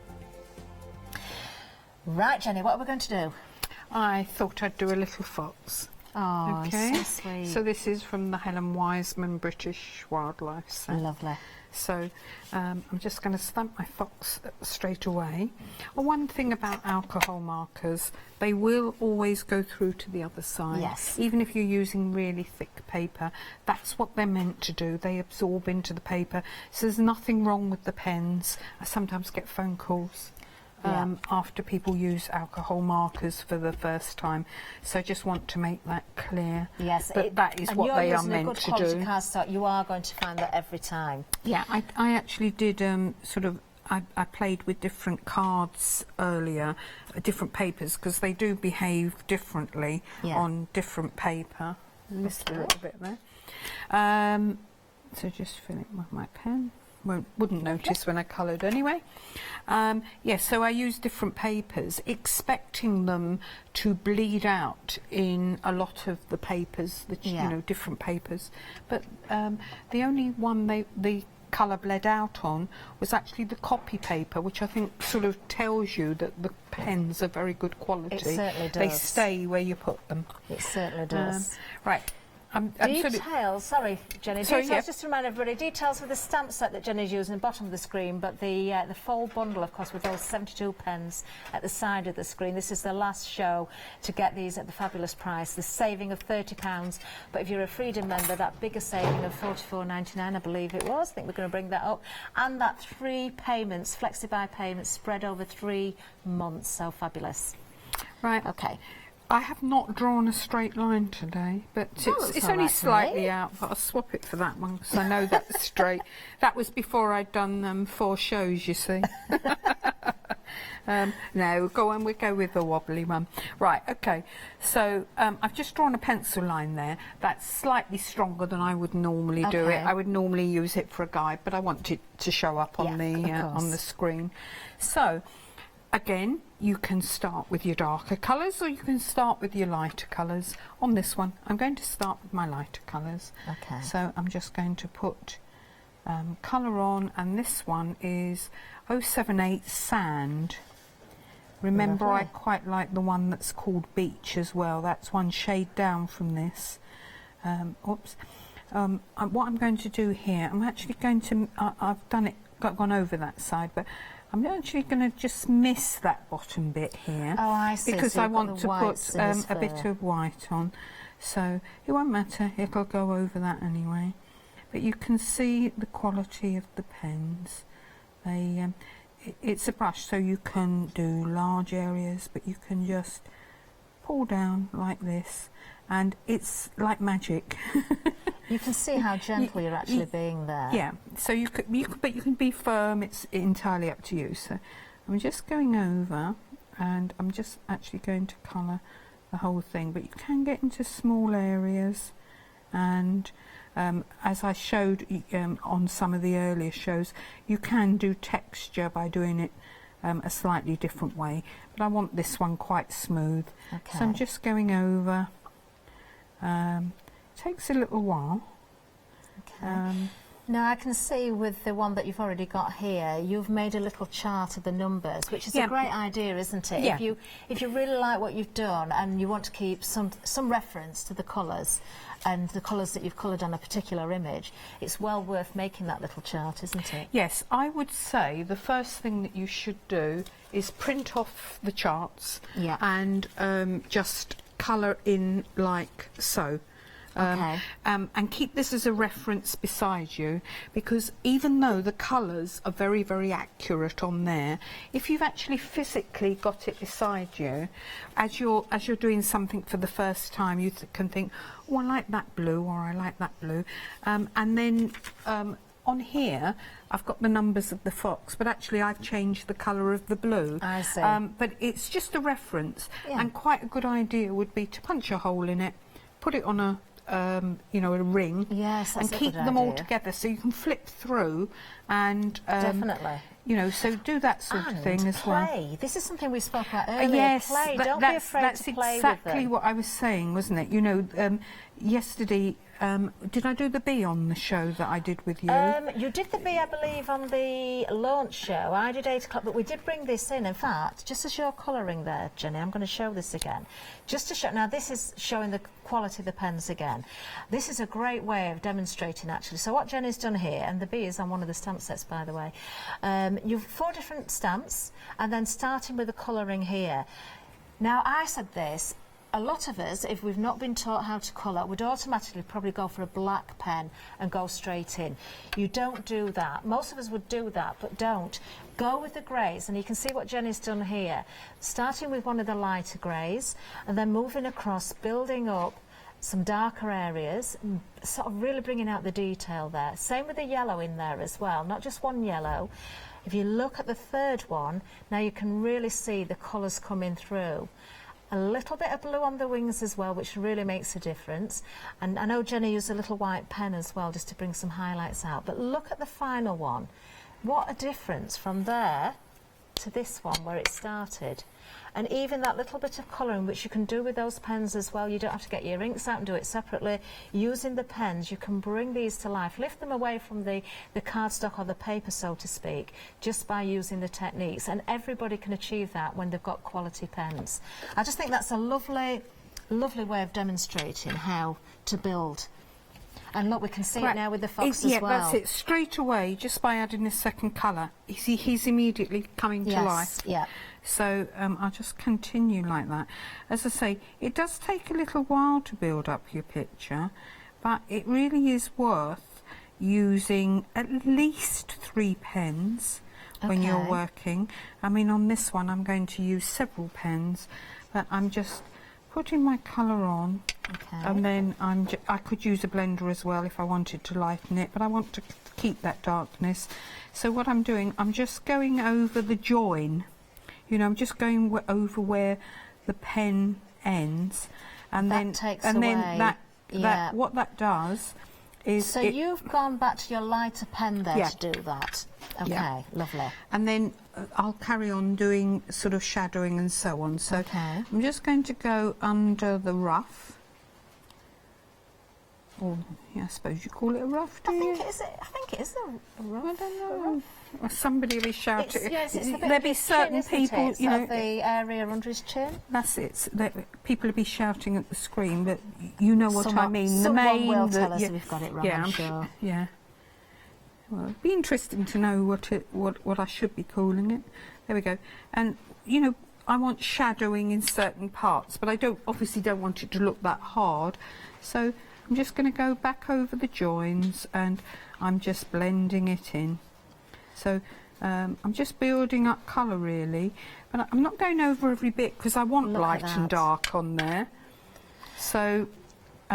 Speaker 17: Right, Jenny, what are we going to do?
Speaker 2: I thought I'd do a little fox.
Speaker 17: Oh,
Speaker 2: okay.
Speaker 17: so sweet.
Speaker 2: So this is from the Helen Wiseman British Wildlife set.
Speaker 17: Lovely.
Speaker 2: So I'm just going to stamp my fox straight away. One thing about alcohol markers, they will always go through to the other side.
Speaker 17: Yes.
Speaker 2: Even if you're using really thick paper, that's what they're meant to do. They absorb into the paper. So there's nothing wrong with the pens. I sometimes get phone calls. after people use alcohol markers for the first time. So I just want to make that clear.
Speaker 17: Yes,
Speaker 2: that is what they are meant to do.
Speaker 17: Cardstock, you are going to find that every time.
Speaker 2: Yeah, I actually did sort of. I played with different cards earlier, different papers, because they do behave differently on different paper. Missed a little bit there. So just fill it with my pen. Wouldn't notice when I coloured anyway. So I use different papers, expecting them to bleed out in a lot of the papers, you know, different papers. But the only one the colour bled out on was actually the copy paper, which I think sort of tells you that the pens are very good quality.
Speaker 17: It certainly does.
Speaker 2: They stay where you put them.
Speaker 17: It certainly does.
Speaker 2: Right.
Speaker 17: Details, sorry Jenny,
Speaker 2: Sorry,
Speaker 17: details, just to remind everybody, details for the stamp set that Jenny's using at the bottom of the screen, but the full bundle, of course, with those 72 pens at the side of the screen. This is the last show to get these at the fabulous price, the saving of £30, but if you're a Freedom member, that bigger saving of $44.99, I believe it was. I think we're going to bring that up, and that 3 payments, flexi-buy payments, spread over 3 months, so fabulous.
Speaker 2: Right.
Speaker 17: Okay.
Speaker 2: I have not drawn a straight line today, but it's only slightly out, but I'll swap it for that one because I know that's straight. That was before I'd done 4 shows, you see. No, go on, we'll go with the wobbly one. Right, okay. So I've just drawn a pencil line there. That's slightly stronger than I would normally do it. I would normally use it for a guide, but I want it to show up on the screen. So, again, you can start with your darker colours or you can start with your lighter colours. On this one, I'm going to start with my lighter colours.
Speaker 17: Okay.
Speaker 2: So I'm just going to put colour on, and this one is 078 Sand. Remember, I quite like the one that's called Beach as well. That's one shade down from this. What I'm going to do here, I'm actually going to, I've done it, gone over that side, but I'm actually going to just miss that bottom bit here.
Speaker 17: Oh, I see.
Speaker 2: Because
Speaker 17: so
Speaker 2: I want to put a
Speaker 17: a
Speaker 2: bit of white on. So it won't matter, it'll go over that anyway. But you can see the quality of the pens. They, it's a brush, so you can do large areas, but you can just pull down like this, and it's like magic.
Speaker 17: You can see how gentle you're actually being there.
Speaker 2: Yeah, so but you can be firm. It's entirely up to you. So I'm just going over, and I'm just actually going to colour the whole thing. But you can get into small areas, and as I showed on some of the earlier shows, you can do texture by doing it a slightly different way. But I want this one quite smooth.
Speaker 17: Okay.
Speaker 2: So I'm just going over. Takes a little while.
Speaker 17: Okay. Now I can see with the one that you've already got here, you've made a little chart of the numbers, which is a great idea, isn't it?
Speaker 2: Yeah.
Speaker 17: If you really like what you've done and you want to keep some reference to the colours and the colours that you've coloured on a particular image, it's well worth making that little chart, isn't it?
Speaker 2: Yes, I would say the first thing that you should do is print off the charts and just colour in like so. And keep this as a reference beside you, because even though the colours are very, very accurate on there, if you've actually physically got it beside you, as you're doing something for the first time, you can think, oh, I like that blue, or I like that blue, and then on here I've got the numbers of the fox, but actually I've changed the colour of the blue.
Speaker 17: I see.
Speaker 2: But it's just a reference, and quite a good idea would be to punch a hole in it, put it on a you know, a ring, and keep them all together, so you can flip through and
Speaker 17: definitely,
Speaker 2: you know, so do that sort of thing as well.
Speaker 17: Play. This is something we spoke about earlier.
Speaker 2: Yes,
Speaker 17: play. Don't be afraid to play
Speaker 2: that's
Speaker 17: with them.
Speaker 2: exactly what I was saying, wasn't it? You know, yesterday, did I do the bee on the show that I did with you?
Speaker 17: You did the bee, I believe, on the launch show. I did 8 o'clock, but we did bring this in. In fact, just as you're colouring there, Jenny, I'm going to show this again. Just to show, now this is showing the quality of the pens again. This is a great way of demonstrating, actually. So what Jenny's done here, and the bee is on one of the stamp sets, by the way, you've 4 different stamps, and then starting with the colouring here. Now, I said this, a lot of us, if we've not been taught how to colour, would automatically probably go for a black pen and go straight in. You don't do that. Most of us would do that, but don't. Go with the greys, and you can see what Jenny's done here. Starting with one of the lighter greys, and then moving across, building up some darker areas, sort of really bringing out the detail there. Same with the yellow in there as well, not just one yellow. If you look at the third one, now you can really see the colours coming through. A little bit of blue on the wings as well, which really makes a difference. And I know Jenny used a little white pen as well, just to bring some highlights out. But look at the final one. What a difference from there to this one where it started. And even that little bit of colouring, which you can do with those pens as well. You don't have to get your inks out and do it separately. Using the pens, you can bring these to life, lift them away from the cardstock or the paper, so to speak, just by using the techniques. And everybody can achieve that when they've got quality pens. I just think that's a lovely, lovely way of demonstrating how to build. And look, we can see it now with the fox as well.
Speaker 2: Yeah, that's it. Straight away, just by adding this second colour, he's immediately coming to life.
Speaker 17: Yeah.
Speaker 2: So I'll just continue like that. As I say, it does take a little while to build up your picture, but it really is worth using at least 3 pens when you're working. I mean, on this one, I'm going to use several pens, but I'm just putting my colour on, and then I could use a blender as well if I wanted to lighten it, but I want to keep that darkness. So what I'm doing, I'm just going over the join. You know, I'm just going over where the pen ends, and then what that does is.
Speaker 17: So you've gone back to your lighter pen there to do that. Okay, lovely.
Speaker 2: And then I'll carry on doing sort of shadowing and so on. So I'm just going to go under the ruff. Or I suppose you call it a ruff, do you?
Speaker 17: I think it is a ruff.
Speaker 2: I don't know. Or somebody will be shouting.
Speaker 17: It's the bit
Speaker 2: There'll
Speaker 17: of
Speaker 2: be
Speaker 17: his
Speaker 2: certain
Speaker 17: chin,
Speaker 2: people,
Speaker 17: it?
Speaker 2: you know,
Speaker 17: the area under his chin.
Speaker 2: That's it. People will be shouting at the screen, but you know what I mean.
Speaker 17: Someone will tell us if we've got it wrong. I'm sure.
Speaker 2: Yeah. Well, it'd be interesting to know what I should be calling it. There we go. And you know, I want shadowing in certain parts, but I obviously don't want it to look that hard. So I'm just going to go back over the joins, and I'm just blending it in. So I'm just building up colour really, but I'm not going over every bit because I want light and dark on there. So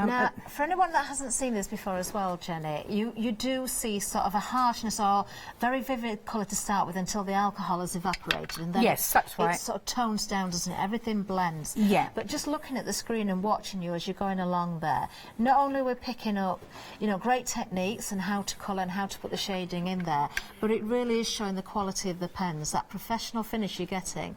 Speaker 17: now, for anyone that hasn't seen this before as well, Jenny, you do see sort of a harshness or very vivid colour to start with until the alcohol has evaporated, and then
Speaker 2: that's right.
Speaker 17: It sort of tones down, doesn't it? Everything blends.
Speaker 2: Yeah.
Speaker 17: But just looking at the screen and watching you as you're going along there, not only we're picking up, you know, great techniques and how to colour and how to put the shading in there, but it really is showing the quality of the pens, that professional finish you're getting.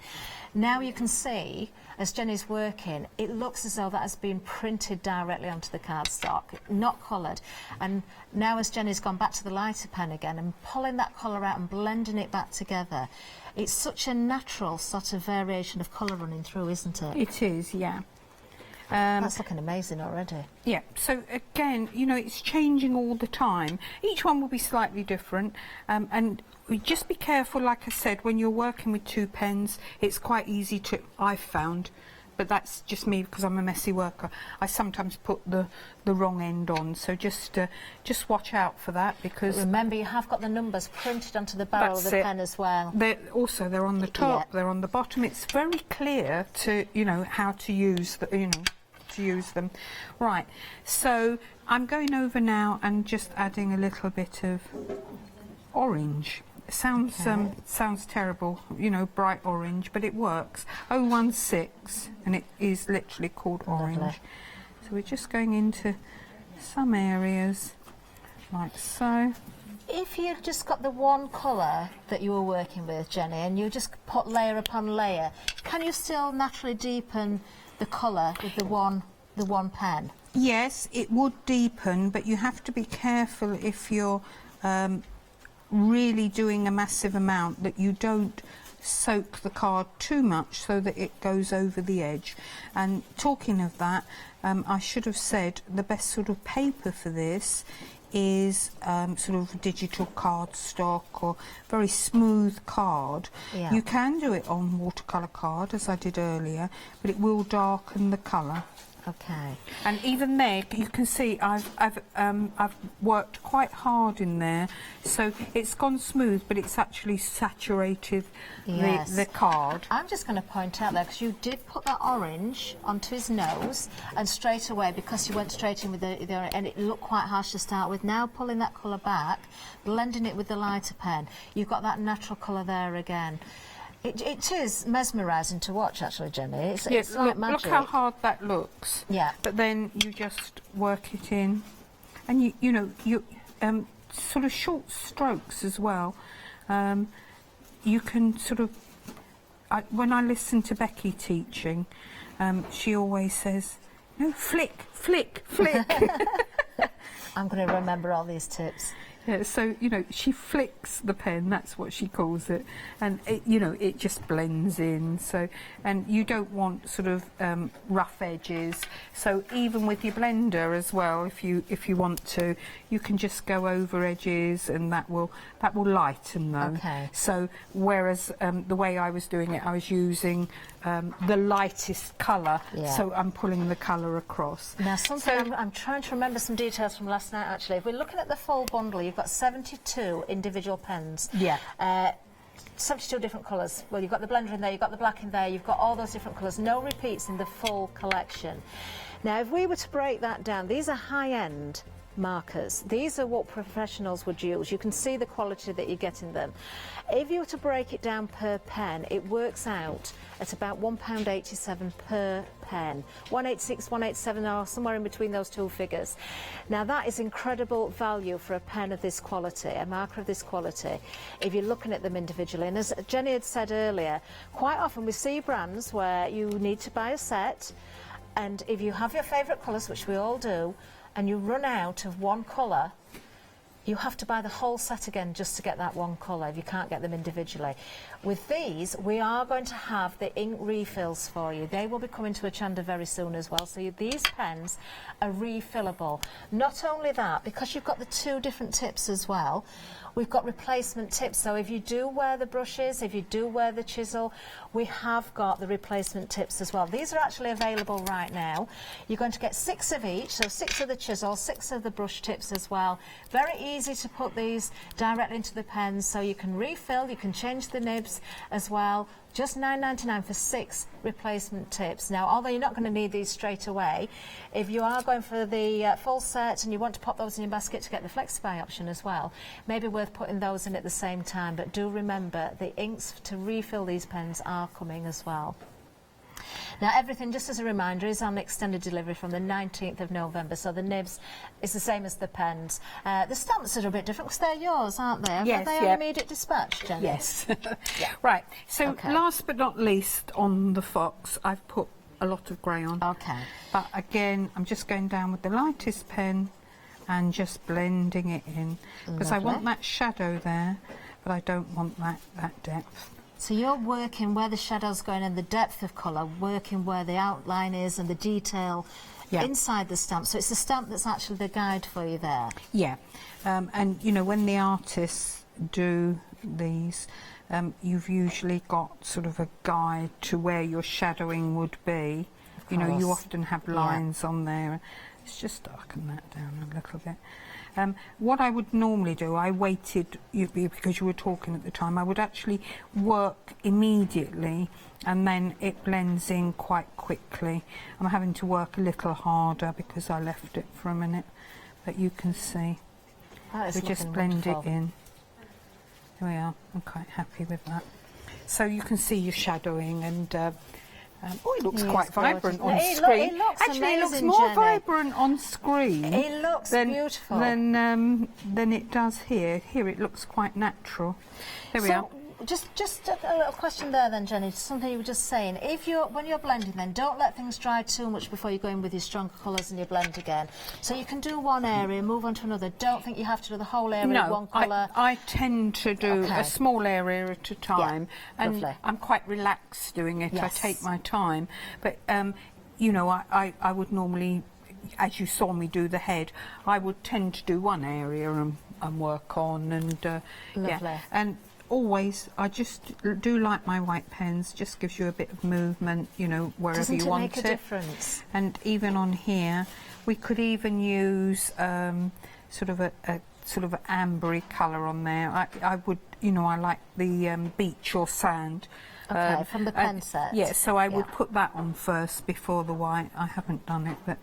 Speaker 17: Now you can see, as Jenny's working, it looks as though that has been printed directly onto the cardstock, not coloured. And now as Jenny's gone back to the lighter pen again and pulling that colour out and blending it back together, it's such a natural sort of variation of colour running through, isn't it?
Speaker 2: It is, yeah.
Speaker 17: That's looking amazing already.
Speaker 2: Yeah, so again, you know, it's changing all the time. Each one will be slightly different, and just be careful, like I said, when you're working with 2 pens, it's quite easy to, I've found, but that's just me because I'm a messy worker. I sometimes put the wrong end on, so just watch out for that, because...
Speaker 17: But remember, you have got the numbers printed onto the barrel of the pen as well.
Speaker 2: They're on the top, they're on the bottom. It's very clear to, you know, how to use the, you know, to use them. Right, so I'm going over now and just adding a little bit of orange. It sounds terrible, you know, bright orange, but it works. 016, and it is literally called orange.
Speaker 17: Lovely.
Speaker 2: So we're just going into some areas like so.
Speaker 17: If you've just got the one colour that you were working with, Jenny, and you just put layer upon layer, can you still naturally deepen the colour with the one pen?
Speaker 2: Yes, it would deepen, but you have to be careful if you're really doing a massive amount that you don't soak the card too much so that it goes over the edge. And talking of that, I should have said the best sort of paper for this is sort of digital cardstock or very smooth card.
Speaker 17: Yeah.
Speaker 2: You can do it on watercolour card, as I did earlier, but it will darken the colour.
Speaker 17: Okay.
Speaker 2: And even there, you can see I've worked quite hard in there, so it's gone smooth, but it's actually saturated the card.
Speaker 17: I'm just going to point out there, because you did put that orange onto his nose, and straight away, because you went straight in with the orange, and it looked quite harsh to start with. Now pulling that colour back, blending it with the lighter pen, you've got that natural colour there again. It is mesmerising to watch, actually, Jenny. It's like magic.
Speaker 2: Look how hard that looks.
Speaker 17: Yeah.
Speaker 2: But then you just work it in, and you sort of short strokes as well. You can sort of. When I listen to Becky teaching, she always says, "No, flick, flick, flick."
Speaker 17: I'm going to remember all these tips.
Speaker 2: Yeah, so, she flicks the pen, that's what she calls it, and, it just blends in, so, and you don't want sort of rough edges, so even with your blender as well, if you want to, you can just go over edges, and that will lighten them.
Speaker 17: Okay.
Speaker 2: So, whereas the way I was doing it, I was using the lightest colour, so I'm pulling the colour across.
Speaker 17: Now, I'm trying to remember some details from last night, actually. If we're looking at the full bundle, you've got 72 individual pens.
Speaker 2: Yeah.
Speaker 17: 72 different colours. Well, you've got the blender in there, you've got the black in there, you've got all those different colours. No repeats in the full collection. Now, if we were to break that down, these are high-end markers. These are what professionals would use. You can see the quality that you get in them. If you were to break it down per pen, it works out at about £1.87 per pen. 186, 187, or somewhere in between those two figures. Now that is incredible value for a pen of this quality, a marker of this quality, if you're looking at them individually. And as Jenny had said earlier, quite often we see brands where you need to buy a set, and if you have your favourite colours, which we all do, and you run out of one colour, you have to buy the whole set again just to get that one colour if you can't get them individually. With these, we are going to have the ink refills for you. They will be coming to Hochanda very soon as well. So these pens are refillable. Not only that, because you've got the two different tips as well, we've got replacement tips. So if you do wear the brushes, if you do wear the chisel, we have got the replacement tips as well. These are actually available right now. You're going to get 6 of each, so 6 of the chisel, 6 of the brush tips as well. Very easy to put these directly into the pens, so you can refill, you can change the nibs as well. Just £9.99 for 6 replacement tips. Now, although you're not going to need these straight away, if you are going for the full set and you want to pop those in your basket to get the FlexiBuy option as well, maybe worth putting those in at the same time. But do remember, the inks to refill these pens are coming as well. Now, everything, just as a reminder, is on extended delivery from the 19th of November, so the nibs is the same as the pens. The stamps are a bit different because they're yours, aren't they?
Speaker 2: Yes,
Speaker 17: Are they on immediate dispatch, Jenny?
Speaker 2: Yes. Right, so last but not least on the Fox, I've put a lot of grey on.
Speaker 17: Okay.
Speaker 2: But again, I'm just going down with the lightest pen and just blending it in, because I want that shadow there, but I don't want that depth.
Speaker 17: So you're working where the shadow's going and the depth of colour, working where the outline is and the detail inside the stamp. So it's the stamp that's actually the guide for you there.
Speaker 2: Yeah, and you know, when the artists do these, you've usually got sort of a guide to where your shadowing would be. You know, you often have lines on there. Let's just darken that down a little bit. What I would normally do, I waited, because you were talking at the time, I would actually work immediately and then it blends in quite quickly. I'm having to work a little harder because I left it for a minute, but you can see. We just blend it in. There we are, I'm quite happy with that. So you can see your shadowing and it looks quite vibrant on screen. Actually, it looks more vibrant on screen.
Speaker 17: It looks beautiful.
Speaker 2: Than it does here. Here it looks quite natural. There we are.
Speaker 17: Just a little question there then, Jenny, something you were just saying. When you're blending then, don't let things dry too much before you go in with your stronger colours and you blend again. So you can do one area, move on to another. Don't think you have to do the whole area in one colour.
Speaker 2: I tend to do a small area at a time, and I'm quite relaxed doing it. I take my time. But, you know, I would normally as you saw me do the head, I would tend to do one area and work on, and yeah, and always I just do like my white pens, just gives you a bit of movement, you know, wherever you want it.
Speaker 17: Doesn't it make a difference?
Speaker 2: And even on here, we could even use sort of a sort of ambery colour on there. I would, you know, I like the beach or sand.
Speaker 17: Okay, from the pen set.
Speaker 2: Yeah, so I would put that on first before the white. I haven't done it,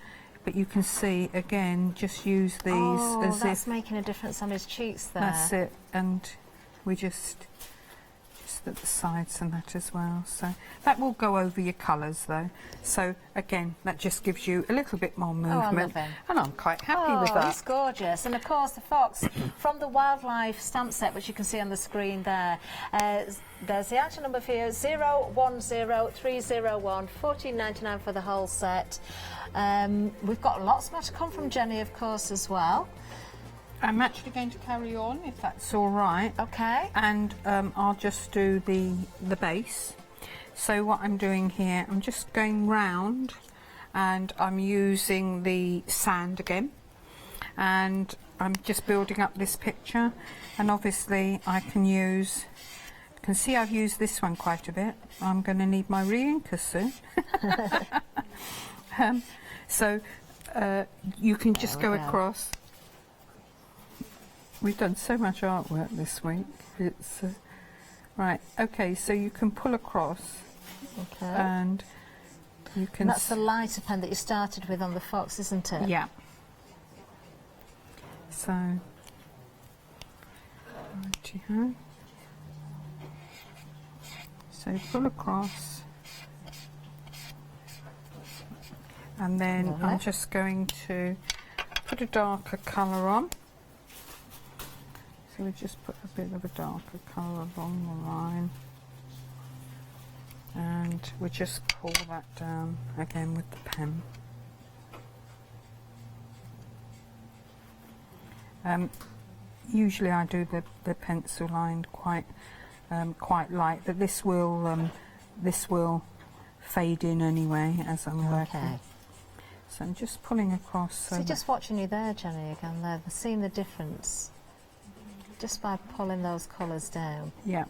Speaker 2: but you can see again. Just use these as
Speaker 17: that's
Speaker 2: if
Speaker 17: making a difference on his cheeks there.
Speaker 2: that's it, and we just at the sides and that as well. So that will go over your colours though. So again, that just gives you a little bit more movement, and I'm quite happy with that.
Speaker 17: It's gorgeous. And of course the fox from the wildlife stamp set, which you can see on the screen there. There's the actual number for you, 010301 14.99 for the whole set. We've got lots more to come from Jenny, of course, as well.
Speaker 2: I'm actually going to carry on, if that's all right.
Speaker 17: Okay.
Speaker 2: And I'll just do the base. So what I'm doing here, I'm just going round, and I'm using the sand again, and I'm just building up this picture. And obviously I can use, you can see I've used this one quite a bit. I'm going to need my re-inker soon. So you can just go across. We've done so much artwork this week. It's right. Okay, so you can pull across, and you can.
Speaker 17: And that's the lighter pen that you started with on the fox, isn't it?
Speaker 2: Yeah. So, righty-ho. So pull across, and then I'm just going to put a darker colour on. So we just put a bit of a darker colour along the line, and we just pull that down again with the pen. Usually I do the pencil line quite light, but this will fade in anyway as I'm working. So I'm just pulling across.
Speaker 17: So just watching you there, Jenny, again there, seeing the difference. Just by pulling those colours down.
Speaker 2: Yeah.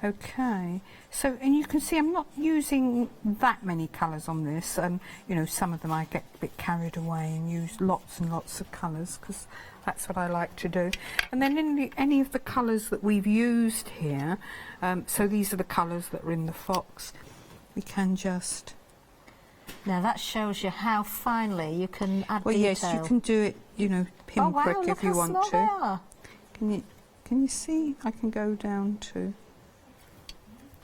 Speaker 2: Okay. So, and you can see I'm not using that many colours on this. You know, some of them I get a bit carried away and use lots and lots of colours because that's what I like to do. And then in any of the colours that we've used here, so these are the colours that are in the fox, we can just...
Speaker 17: Now that shows you how finely you can add detail.
Speaker 2: Yes, you can do it, you know, pinprick if you want to.
Speaker 17: They are.
Speaker 2: Can you see? I can go down to.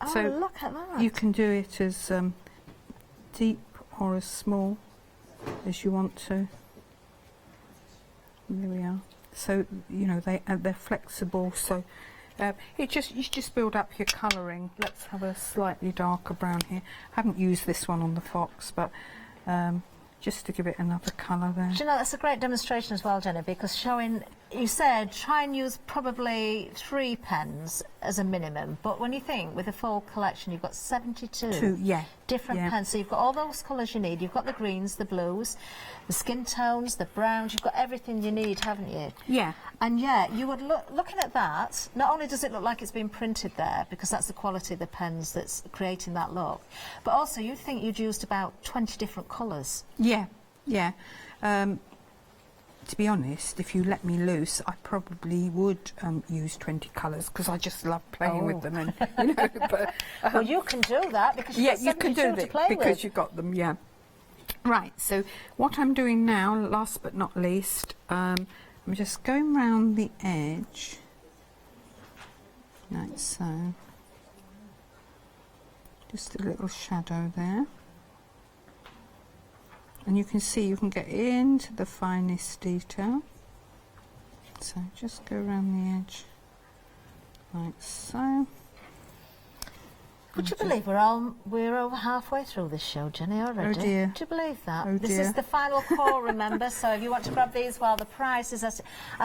Speaker 17: Oh,
Speaker 2: so
Speaker 17: look at that!
Speaker 2: You can do it as deep or as small as you want to. There we are. So you know they're flexible. So you just build up your colouring. Let's have a slightly darker brown here. I haven't used this one on the fox, but. Just to give it another colour there.
Speaker 17: Do you know, that's a great demonstration as well, Jenny, because showing, you said try and use probably 3 pens as a minimum, but when you think with a full collection you've got 72 different pens, so you've got all those colours you need, you've got the greens, the blues, the skin tones, the browns, you've got everything you need, haven't you?
Speaker 2: Yeah.
Speaker 17: And yeah, you would looking at that, not only does it look like it's been printed there, because that's the quality of the pens that's creating that look, but also you'd think you'd used about 20 different colours.
Speaker 2: Yeah, yeah. To be honest, if you let me loose, I probably would use 20 colours because I just love playing with them. And you know, but,
Speaker 17: well, you can do that because you've got 72
Speaker 2: you can do
Speaker 17: to play
Speaker 2: because
Speaker 17: with.
Speaker 2: you've got them. Yeah. Right. So what I'm doing now, last but not least, I'm just going round the edge, like so. Just a little shadow there. And you can see you can get into the finest detail. So just go around the edge like so.
Speaker 17: Would you believe we're over halfway through this show, Jenny, already?
Speaker 2: Oh dear.
Speaker 17: Would you believe that?
Speaker 2: Oh
Speaker 17: This
Speaker 2: dear.
Speaker 17: is the final call, remember, so if you want to grab these while the price is as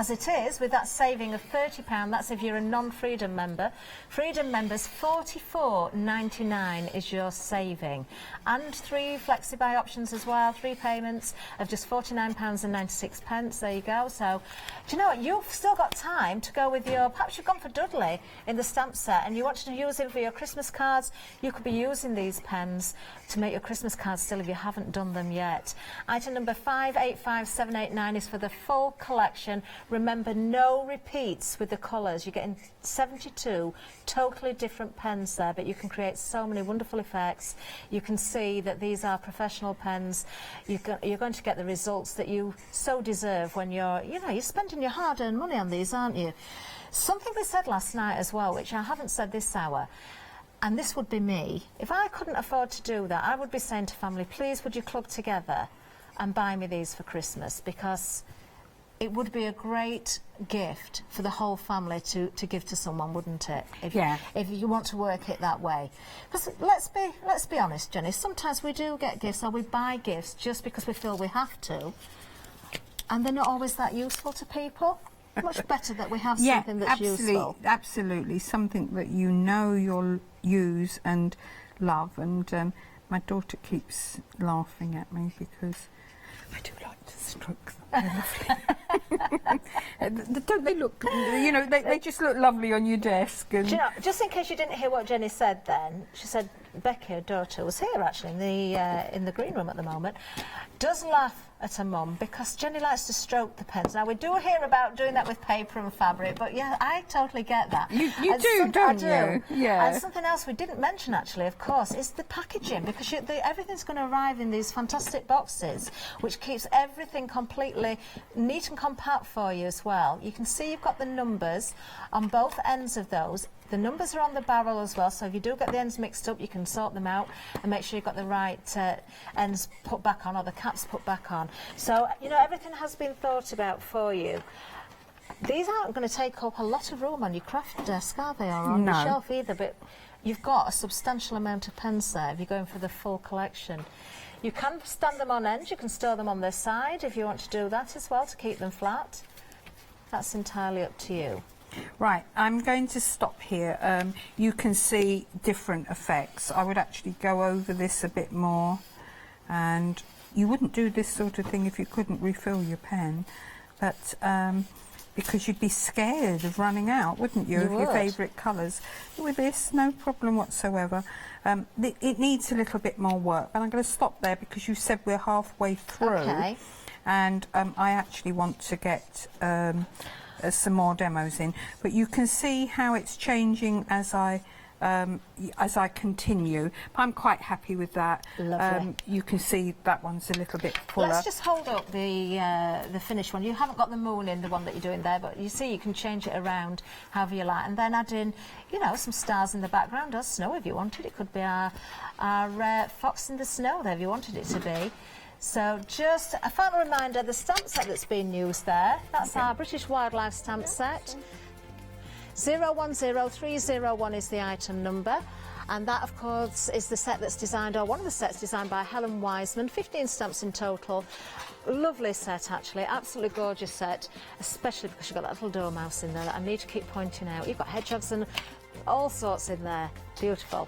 Speaker 17: it is, with that saving of £30, that's if you're a non-Freedom member. Freedom members, $44.99 is your saving. And 3 flexi-buy options as well, 3 payments of just £49.96. There you go. So, do you know what? You've still got time to go with your, perhaps you've gone for Dudley in the stamp set and you want to use it for your Christmas cards. You could be using these pens to make your Christmas cards still if you haven't done them yet. Item number 585789 is for the full collection. Remember, no repeats with the colours. You're getting 72 totally different pens there, but you can create so many wonderful effects. You can see that these are professional pens. You're going to get the results that you so deserve when you're spending your hard-earned money on these, aren't you? Something we said last night as well, which I haven't said this hour, and this would be me. If I couldn't afford to do that, I would be saying to family, please would you club together and buy me these for Christmas, because it would be a great gift for the whole family to give to someone, wouldn't it? If you want to work it that way. Because let's be honest, Jenny, sometimes we do get gifts or we buy gifts just because we feel we have to, and they're not always that useful to people. Much better that we have something that's useful.
Speaker 2: Absolutely, something that you know you'll use and love. And my daughter keeps laughing at me because I do like to stroke them. Don't they look, they just look lovely on your desk. And
Speaker 17: do you know, just in case you didn't hear what Jenny said then, she said Becky, her daughter, was here actually in the green room at the moment, does laugh at her mum because Jenny likes to stroke the pens. Now, we do hear about doing that with paper and fabric, but yeah, I totally get that.
Speaker 2: You do, don't you? Yeah.
Speaker 17: And something else we didn't mention actually, of course, is the packaging, because everything's going to arrive in these fantastic boxes, which keeps everything completely neat and compact for you as well. You can see you've got the numbers on both ends of those. The numbers are on the barrel as well, so if you do get the ends mixed up, you can sort them out and make sure you've got the right ends put back on or the caps put back on. So, everything has been thought about for you. These aren't going to take up a lot of room on your craft desk, are they, or on the shelf either, but you've got a substantial amount of pens there if you're going for the full collection. You can stand them on end, you can store them on their side if you want to do that as well to keep them flat. That's entirely up to you.
Speaker 2: Right, I'm going to stop here. You can see different effects. I would actually go over this a bit more, and you wouldn't do this sort of thing if you couldn't refill your pen, but because you'd be scared of running out, wouldn't you, of your favourite colours. With this, no problem whatsoever. It needs a little bit more work, and I'm going to stop there because you said we're halfway through. Okay. And I actually want to get some more demos in, but you can see how it's changing as I continue. I'm quite happy with that.
Speaker 17: Lovely.
Speaker 2: You can see that one's a little bit fuller.
Speaker 17: Let's just hold up the finished one. You haven't got the moon in the one that you're doing there, but you see you can change it around however you like, and then add in, some stars in the background or snow if you wanted. It could be our fox in the snow there if you wanted it to be. So just a final reminder, the stamp set that's been used there, that's our British Wildlife stamp set. 010301 is the item number, and that of course is the set that's designed, or one of the sets designed by Helen Wiseman, 15 stamps in total. Lovely set actually, absolutely gorgeous set, especially because you've got that little dormouse in there that I need to keep pointing out. You've got hedgehogs and all sorts in there, beautiful.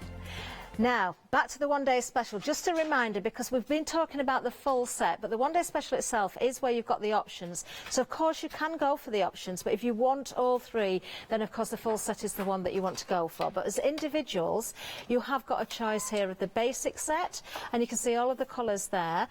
Speaker 17: Now, back to the one-day special. Just a reminder, because we've been talking about the full set, but the one-day special itself is where you've got the options. So, of course, you can go for the options, but if you want all three, then, of course, the full set is the one that you want to go for. But as individuals, you have got a choice here of the basic set, and you can see all of the colours there.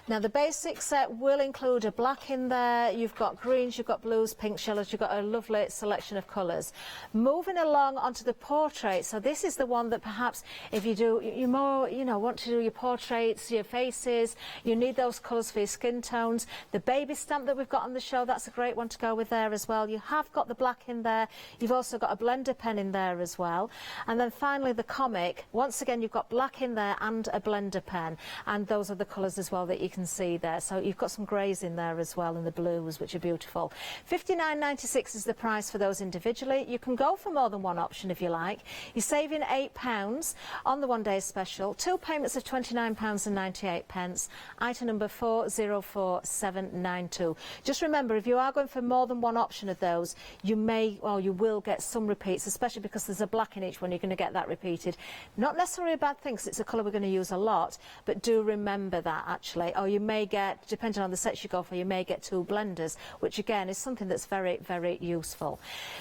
Speaker 17: Now, the basic set will include a black in there, you've got greens, you've got blues, pinks, yellows, you've got a lovely selection of colours. Moving along onto the portrait, so this is the one that perhaps, if you you more, you know, want to do your portraits, your faces, you need those colours for your skin tones. The baby stamp that we've got on the show, that's a great one to go with there as well. You have got the black in there. You've also got a blender pen in there as well. And then finally the comic, once again you've got black in there and a blender pen, and those are the colours as well that you can see there. So you've got some greys in there as well, and the blues, which are beautiful. £59.96 is the price for those individually. You can go for more than one option if you like. You're saving £8 on the one-day special. 2 payments of £29.98. Item number 404792. Just remember, if you are going for more than one option of those, you may, or you will get some repeats, especially because there's a black in each one. You're going to get that repeated. Not necessarily a bad thing, because it's a colour we're going to use a lot, but do remember that actually. Or you may get, depending on the sets you go for, you may get 2 blenders, which again is something that's very, very useful.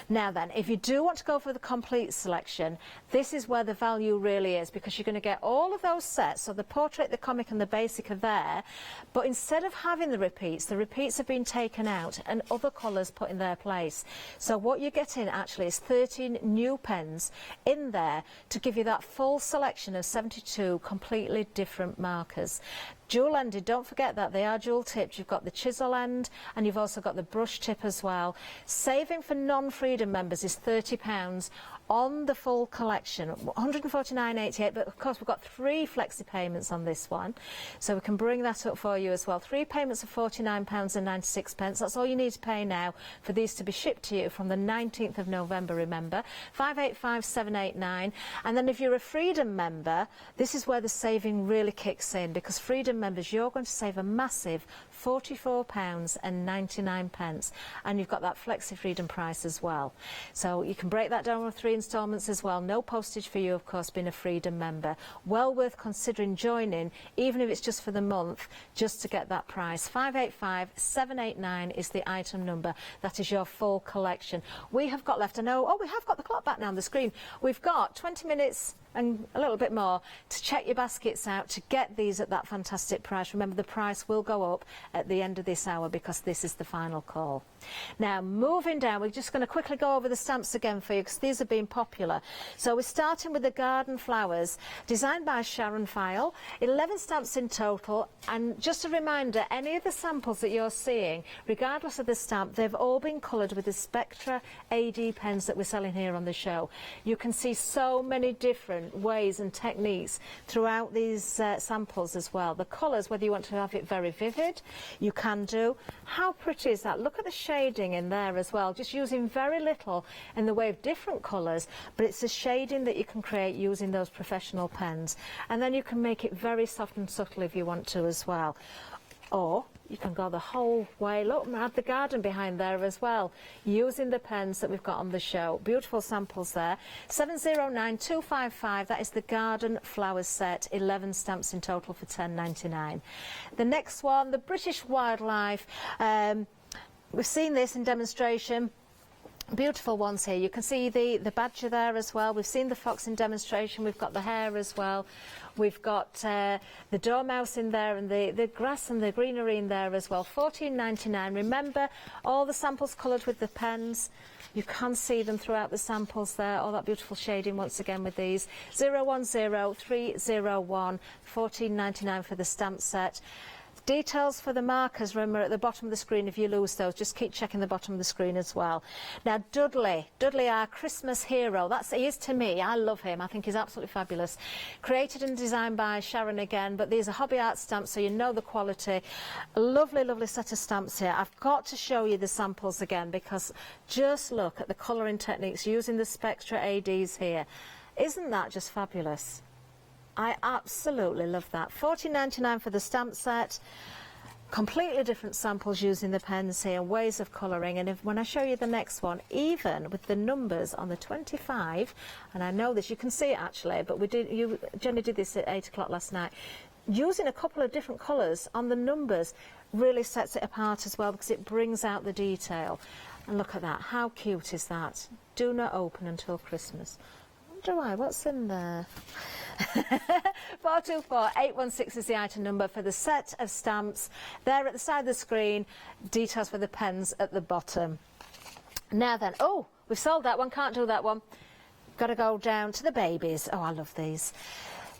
Speaker 17: Now then, if you do want to go for the complete selection, this is where the value really is, because you're going to get all of those sets. So the portrait, the comic and the basic are there, but instead of having the repeats have been taken out and other colours put in their place. So what you're getting actually is 13 new pens in there to give you that full selection of 72 completely different markers. Dual ended, don't forget that, they are dual tipped. You've got the chisel end and you've also got the brush tip as well. Saving for non-Freedom members is £30 on the full collection, £149.88, but of course we've got 3 flexi payments on this one, so we can bring that up for you as well. 3 payments of £49.96. That's all you need to pay now for these to be shipped to you from the 19th of November, remember. 585789. And then if you're a Freedom member, this is where the saving really kicks in, because Freedom members, you're going to save a massive £44.99, and you've got that Flexi Freedom price as well. So you can break that down with 3 instalments as well. No postage for you, of course, being a Freedom member. Well worth considering joining, even if it's just for the month, just to get that price. 585789 is the item number. That is your full collection. We have got left, I know, oh, we have got the clock back now on the screen. We've got 20 minutes and a little bit more to check your baskets out to get these at that fantastic price. Remember, the price will go up at the end of this hour because this is the final call. Now, moving down, we're just going to quickly go over the stamps again for you because these have been popular. So we're starting with the garden flowers, designed by Sharon File. 11 stamps in total, and just a reminder, any of the samples that you're seeing, regardless of the stamp, they've all been coloured with the Spectra AD pens that we're selling here on the show. You can see so many different ways and techniques throughout these samples as well. The colours, whether you want to have it very vivid, you can do. How pretty is that? Look at the shading in there as well, just using very little in the way of different colours, but it's the shading that you can create using those professional pens. And then you can make it very soft and subtle if you want to as well. Or you can go the whole way. Look, and add the garden behind there as well, using the pens that we've got on the show. Beautiful samples there. 709255, that is the garden flowers set, 11 stamps in total for £10.99. The next one, the British Wildlife. We've seen this in demonstration. Beautiful ones here. You can see the badger there as well. We've seen the fox in demonstration. We've got the hare as well. We've got the dormouse in there, and the grass and the greenery in there as well. £14.99. Remember, all the samples coloured with the pens. You can see them throughout the samples there. All that beautiful shading once again with these. 010301, £14.99 for the stamp set. Details for the markers, remember, at the bottom of the screen. If you lose those, just keep checking the bottom of the screen as well. Now, Dudley, our Christmas hero, he is to me. I love him. I think he's absolutely fabulous. Created and designed by Sharon again, but these are Hobby Art stamps, so you know the quality. A lovely, lovely set of stamps here. I've got to show you the samples again, because just look at the colouring techniques using the Spectra ADs here. Isn't that just fabulous? I absolutely love that. £14.99 for the stamp set. Completely different samples using the pens here, ways of colouring. And when I show you the next one, even with the numbers on the 25, and I know this, you can see it actually, but Jenny did this at 8 o'clock last night. Using a couple of different colours on the numbers really sets it apart as well, because it brings out the detail. And look at that. How cute is that? Do not open until Christmas. I wonder why. What's in there? 424816 is the item number for the set of stamps. There at the side of the screen, details for the pens at the bottom. Now then, oh, we've sold that one, can't do that one. Got to go down to the babies. Oh, I love these.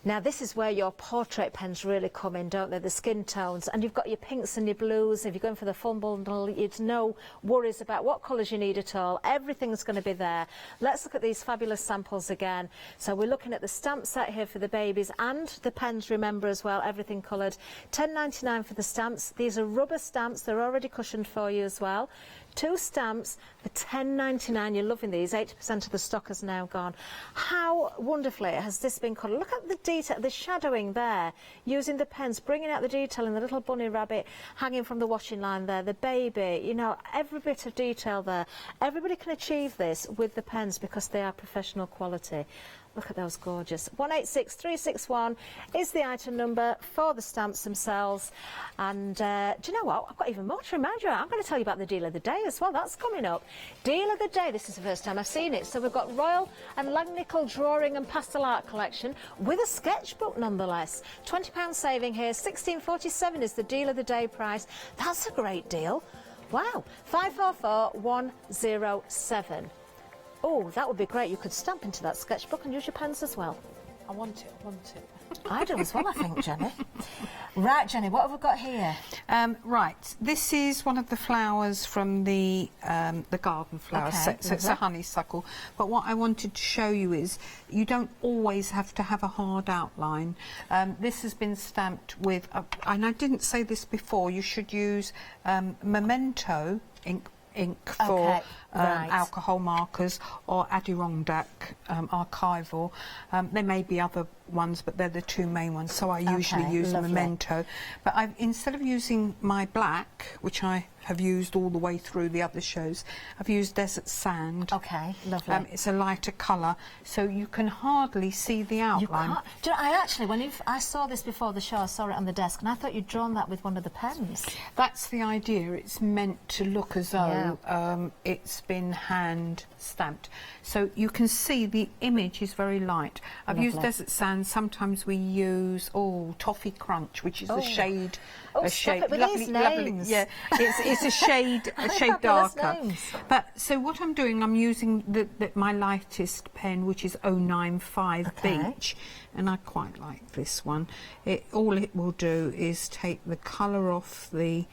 Speaker 17: Now this is where your portrait pens really come in, don't they? The skin tones, and you've got your pinks and your blues. If you're going for the full bundle, it's no worries about what colours you need at all. Everything's going to be there. Let's look at these fabulous samples again. So we're looking at the stamp set here for the babies and the pens, remember, as well, everything coloured. £10.99 for the stamps. These are rubber stamps, they're already cushioned for you as well. 2 stamps for £10.99. You're loving these. 80% of the stock has now gone. How wonderfully has this been coloured? Look at the detail, the shadowing there, using the pens, bringing out the detail in the little bunny rabbit hanging from the washing line there, the baby, you know, every bit of detail there. Everybody can achieve this with the pens because they are professional quality. Look at those gorgeous. 186361 is the item number for the stamps themselves. And do you know what? I've got even more to remind you about. I'm going to tell you about the deal of the day as well. That's coming up. Deal of the day. This is the first time I've seen it. So we've got Royal and Langnickel Drawing and Pastel Art Collection with a sketchbook nonetheless. £20 saving here. £16.47 is the deal of the day price. That's a great deal. Wow. 544107. Oh, that would be great. You could stamp into that sketchbook and use your pens as well.
Speaker 2: I want it, I want it.
Speaker 17: I do as well, I think, Jenny. Right, Jenny, what have we got here?
Speaker 2: Right, this is one of the flowers from the garden flower set, so it's a honeysuckle. But what I wanted to show you is you don't always have to have a hard outline. This has been stamped with, and I didn't say this before, you should use Memento ink for alcohol markers, or Adirondack archival. There may be other ones, but they're the 2 main ones, so I usually use Memento. But instead of using my black, which I have used all the way through the other shows, I've used Desert Sand.
Speaker 17: Okay, lovely.
Speaker 2: It's a lighter colour, so you can hardly see the outline.
Speaker 17: You can't. Do you know, I actually, I saw this before the show, I saw it on the desk, and I thought you'd drawn that with one of the pens.
Speaker 2: That's the idea. It's meant to look as though it's been hand stamped. So you can see the image is very light. I've used Desert Sand. Sometimes we use Toffee Crunch, which is a shade.
Speaker 17: Oh, stop it with these names.
Speaker 2: Yeah, it's a shade darker. But so what I'm doing, I'm using my lightest pen, which is 095 Beach, and I quite like this one. All it will do is take the colour off the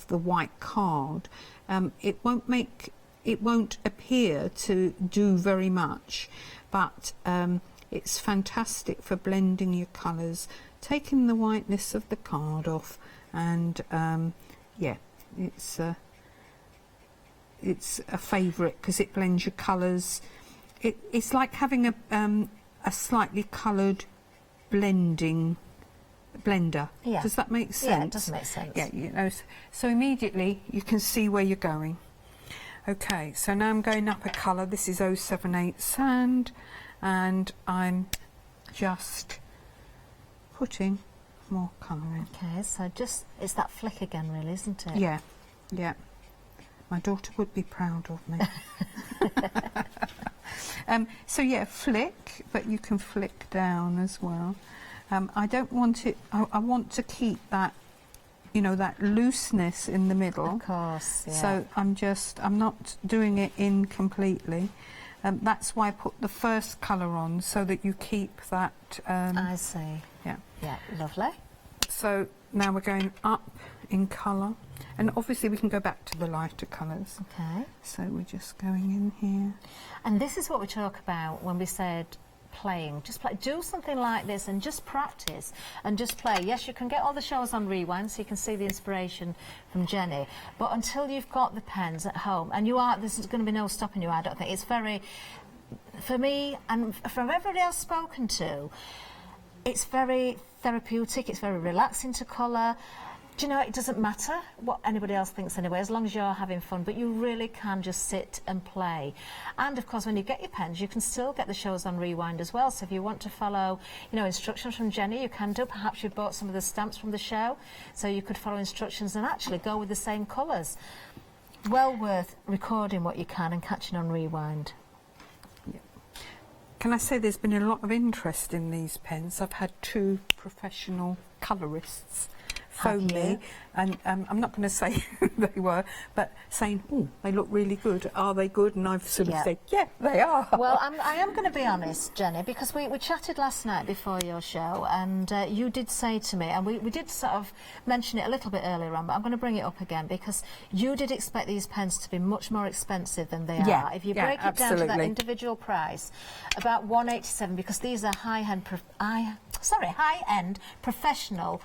Speaker 2: white card. It won't appear to do very much, but it's fantastic for blending your colours, taking the whiteness of the card off, and yeah, it's a favourite because it blends your colours. It's like having a slightly coloured blender.
Speaker 17: Yeah.
Speaker 2: Does that make sense?
Speaker 17: Yeah, it does make sense.
Speaker 2: Yeah, you know, so immediately you can see where you're going. Okay, so now I'm going up a colour. This is 078 Sand, and I'm just putting more colour in.
Speaker 17: Okay, so it's that flick again, really, isn't it?
Speaker 2: Yeah, yeah. My daughter would be proud of me. So yeah, flick, but you can flick down as well. I don't want it, I want to keep that, you know, that looseness in the middle.
Speaker 17: Of course, yeah.
Speaker 2: So I'm not doing it in completely. That's why I put the first colour on, so that you keep that.
Speaker 17: I see.
Speaker 2: Yeah.
Speaker 17: Yeah, lovely.
Speaker 2: So now we're going up in colour, and obviously we can go back to the lighter colours.
Speaker 17: Okay.
Speaker 2: So we're just going in here.
Speaker 17: And this is what we talk about when we said playing. Just play. Do something like this and just practice and just play. Yes, you can get all the shows on rewind, so you can see the inspiration from Jenny. But until you've got the pens at home, and there's going to be no stopping you, I don't think. It's very, for me, and from everybody I've spoken to, it's very therapeutic, it's very relaxing to colour. Do you know, it doesn't matter what anybody else thinks anyway, as long as you're having fun, but you really can just sit and play. And of course, when you get your pens, you can still get the shows on rewind as well. So if you want to follow, you know, instructions from Jenny, you can do. Perhaps you bought some of the stamps from the show, so you could follow instructions and actually go with the same colours. Well worth recording what you can and catching on rewind.
Speaker 2: Can I say there's been a lot of interest in these pens? I've had 2 professional colourists phoned me, and I'm not going to say who they were, but saying, oh, they look really good. Are they good? And I've sort of said, yeah, they are.
Speaker 17: Well, I am going to be honest, Jenny, because we chatted last night before your show, and you did say to me, and we did sort of mention it a little bit earlier on, but I'm going to bring it up again, because you did expect these pens to be much more expensive than they are. If you break it down to that individual price, about $187, because these are high-end professional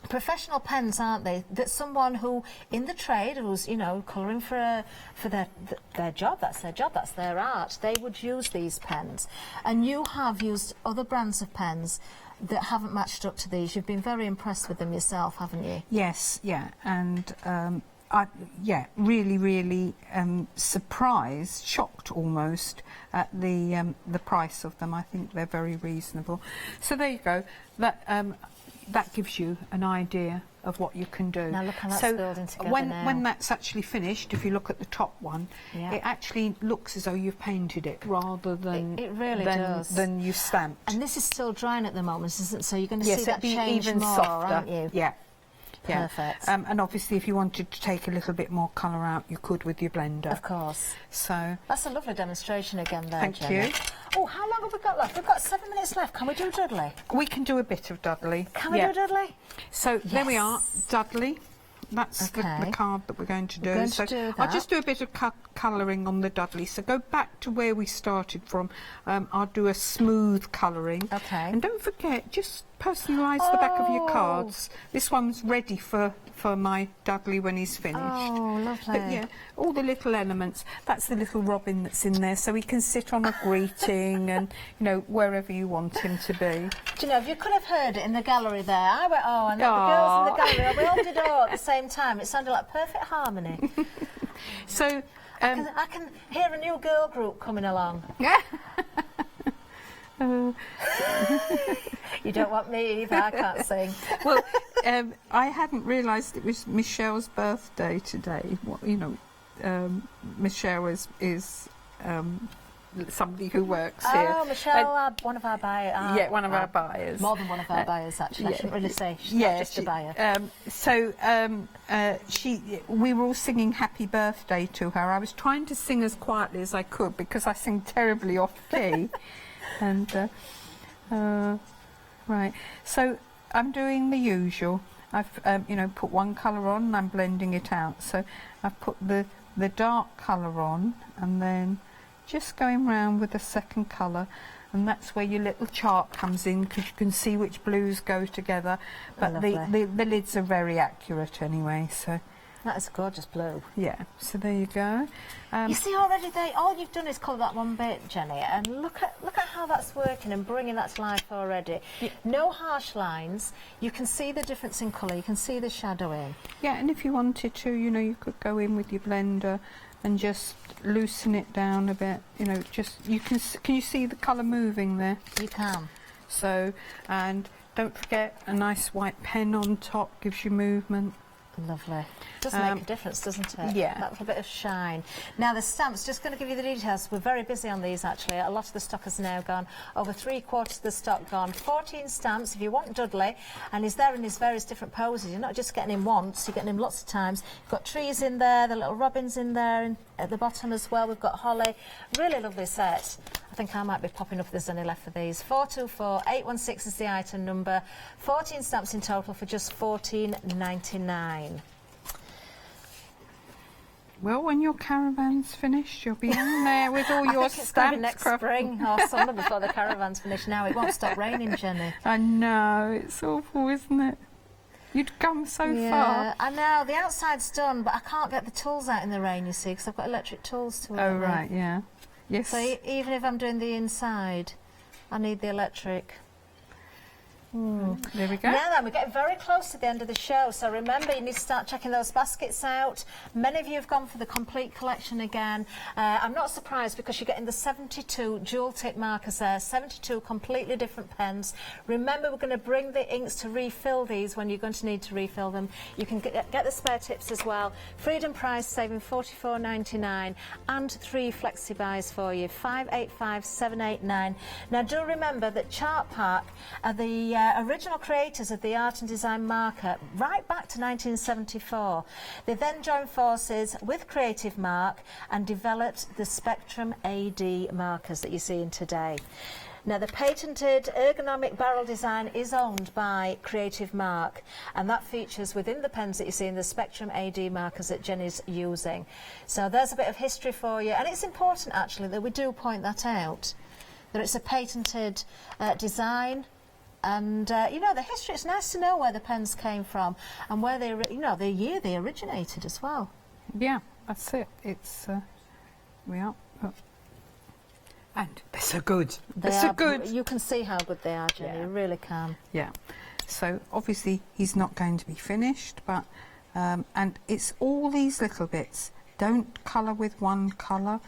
Speaker 17: professional pens, aren't they? That someone who in the trade, who's, you know, colouring for their job, that's their art, they would use these pens. And you have used other brands of pens that haven't matched up to these. You've been very impressed with them yourself, haven't you?
Speaker 2: Yes, yeah, and really surprised, shocked almost at the price of them. I think they're very reasonable. So there you go. That gives you an idea of what you can do.
Speaker 17: Now look how that's building together
Speaker 2: when that's actually finished, if you look at the top one, it actually looks as though you've painted it rather than
Speaker 17: it really does.
Speaker 2: Than you've stamped.
Speaker 17: And this is still drying at the moment, isn't it? So you're going to see
Speaker 2: yes,
Speaker 17: that change
Speaker 2: even
Speaker 17: more,
Speaker 2: softer.
Speaker 17: aren't you?
Speaker 2: Yeah.
Speaker 17: Perfect.
Speaker 2: And obviously, if you wanted to take a little bit more colour out, you could with your blender.
Speaker 17: Of course.
Speaker 2: So
Speaker 17: that's a lovely demonstration again there,
Speaker 2: Thank
Speaker 17: Jenny.
Speaker 2: you.
Speaker 17: Oh, how long have we got left? We've got 7 minutes left. Can we do Dudley?
Speaker 2: We can do a bit of Dudley.
Speaker 17: Can we do Dudley?
Speaker 2: So there we are, Dudley. That's the card that we're going to do. I'll just do a bit of colouring on the Dudley. So go back to where we started from. I'll do a smooth colouring.
Speaker 17: Okay.
Speaker 2: And don't forget, just personalise the back of your cards. This one's ready for my Dudley when he's finished.
Speaker 17: Oh, lovely.
Speaker 2: But yeah, all the little elements. That's the little robin that's in there, so he can sit on a greeting and, you know, wherever you want him to be.
Speaker 17: Do you know, if you could have heard it in the gallery there, I went, oh, and the girls in the gallery, we all did all at the same time. It sounded like perfect harmony.
Speaker 2: So
Speaker 17: I can hear a new girl group coming along. You don't want me either, I can't sing.
Speaker 2: Well, I hadn't realised it was Michelle's birthday today. Michelle is somebody who works here.
Speaker 17: Oh, Michelle, one of our buyers.
Speaker 2: Yeah, one of our buyers.
Speaker 17: More than one of our buyers, actually. I shouldn't really say. She's not just a buyer.
Speaker 2: We were all singing happy birthday to her. I was trying to sing as quietly as I could because I sing terribly off key. And right, so I'm doing the usual. I've put one colour on and I'm blending it out. So I've put the dark colour on and then just going round with the second colour, and that's where your little chart comes in because you can see which blues go together. But the lids are very accurate anyway. So
Speaker 17: that is a gorgeous blue.
Speaker 2: Yeah, so there you go.
Speaker 17: You see already all you've done is colour that one bit, Jenny, and look at how that's working and bringing that to life already. Yeah. No harsh lines. You can see the difference in colour. You can see the shadowing.
Speaker 2: Yeah, and if you wanted to, you could go in with your blender and just loosen it down a bit. Can you see the colour moving there?
Speaker 17: You can.
Speaker 2: So, and don't forget a nice white pen on top gives you movement.
Speaker 17: Lovely. Does make a difference, doesn't it?
Speaker 2: Yeah.
Speaker 17: That little bit of shine. Now the stamps, just going to give you the details. We're very busy on these actually. A lot of the stock has now gone. Over 3/4 of the stock gone. 14 stamps if you want Dudley, and he's there in his various different poses. You're not just getting him once, you're getting him lots of times. You've got trees in there, the little robins in there, at the bottom as well. We've got holly. Really lovely set. I think I might be popping up if there's any left for these. 424816 is the item number. 14 stamps in total for just $14.99.
Speaker 2: Well, when your caravan's finished, you'll be in there with all your stamps.
Speaker 17: It's going to be next spring or summer before the caravan's finished. Now it won't stop raining, Jenny.
Speaker 2: I know, it's awful, isn't it? You'd come so far.
Speaker 17: I know, the outside's done, but I can't get the tools out in the rain, you see, because I've got electric tools to work
Speaker 2: Oh,
Speaker 17: with.
Speaker 2: right, yeah. Yes.
Speaker 17: So even if I'm doing the inside, I need the electric.
Speaker 2: There we go.
Speaker 17: Now then, we're getting very close to the end of the show, so remember you need to start checking those baskets out. Many of you have gone for the complete collection again. I'm not surprised because you're getting the 72 jewel tip markers there, 72 completely different pens. Remember, we're going to bring the inks to refill these when you're going to need to refill them. You can get the spare tips as well. Freedom price saving $44.99 and 3 flexi buys for you, 585,789. Now do remember that Chart Park are the
Speaker 15: original creators of the art and design marker right back to 1974. They then joined forces with Creative Mark and developed the Spectrum AD markers that you're seeing today. Now, the patented ergonomic barrel design is owned by Creative Mark, and that features within the pens that you see in the Spectrum AD markers that Jenny's using. So there's a bit of history for you, and it's important actually that we do point that out, that it's a patented design. And, you know, the history, it's nice to know where the pens came from and where they, you know, the year they originated as well.
Speaker 2: Yeah, that's it. It's, we are. And they're so good. They're so good.
Speaker 15: You can see how good they are, Jenny. You really can.
Speaker 2: Yeah. So obviously he's not going to be finished, but and it's all these little bits. Don't colour with one colour,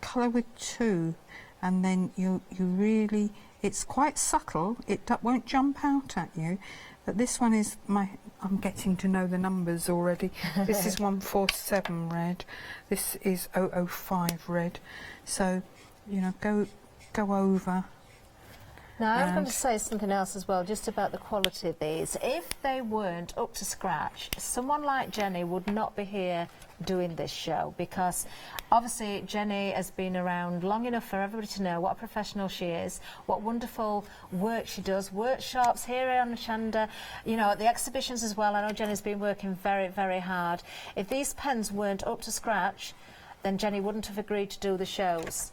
Speaker 2: colour with two, and then you really. It's quite subtle. It won't jump out at you. But this one is I'm getting to know the numbers already. This is 147 red. This is 005 red. So. You know, go over.
Speaker 15: Now, I'm going to say something else as well, just about the quality of these. If they weren't up to scratch, someone like Jenny would not be here doing this show, because obviously Jenny has been around long enough for everybody to know what a professional she is, what wonderful work she does, workshops here on Hochanda, you know, at the exhibitions as well. I know Jenny's been working very, very hard. If these pens weren't up to scratch, then Jenny wouldn't have agreed to do the shows.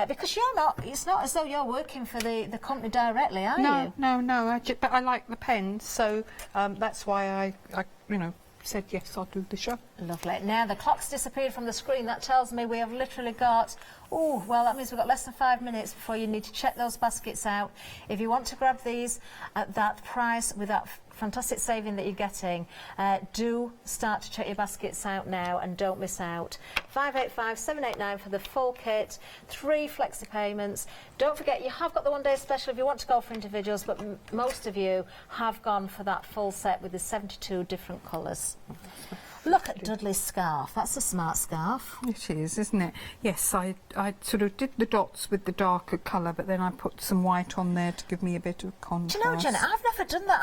Speaker 15: Because you're not, it's not as though you're working for the company directly, are you?
Speaker 2: No, but I like the pens, so that's why I you know, said yes, I'll do the show.
Speaker 15: Lovely. Now, the clock's disappeared from the screen. That tells me we have literally got, oh, well, that means we've got less than 5 minutes before you need to check those baskets out. If you want to grab these at that price with that fantastic saving that you're getting, do start to check your baskets out now and don't miss out. 585-789 for the full kit, 3 flexi payments. Don't forget, you have got the one-day special if you want to go for individuals, but most of you have gone for that full set with the 72 different colours. Look at Dudley's scarf. That's a smart scarf.
Speaker 2: It is, isn't it? Yes, I sort of did the dots with the darker colour, but then I put some white on there to give me a bit of contrast.
Speaker 15: Do you know, Jenny, I've never done that.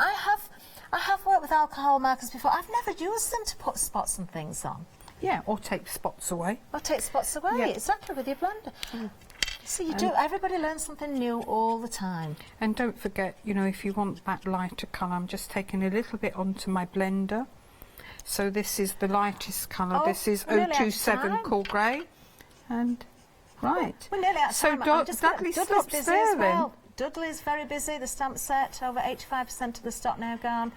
Speaker 15: I have worked with alcohol markers before. I've never used them to put spots and things on.
Speaker 2: Yeah, or take spots away.
Speaker 15: Or take spots away,
Speaker 2: yeah.
Speaker 15: Exactly, with your blender. So you do, everybody learns something new all the time.
Speaker 2: And don't forget, you know, if you want that lighter colour, I'm just taking a little bit onto my blender. So this is the lightest colour. This is 027 cool grey. And, right.
Speaker 15: We're nearly out of time.
Speaker 2: So Dudley stops
Speaker 15: busy
Speaker 2: there
Speaker 15: as well. Dudley's very busy. The stamp set, over 85% of the stock now gone.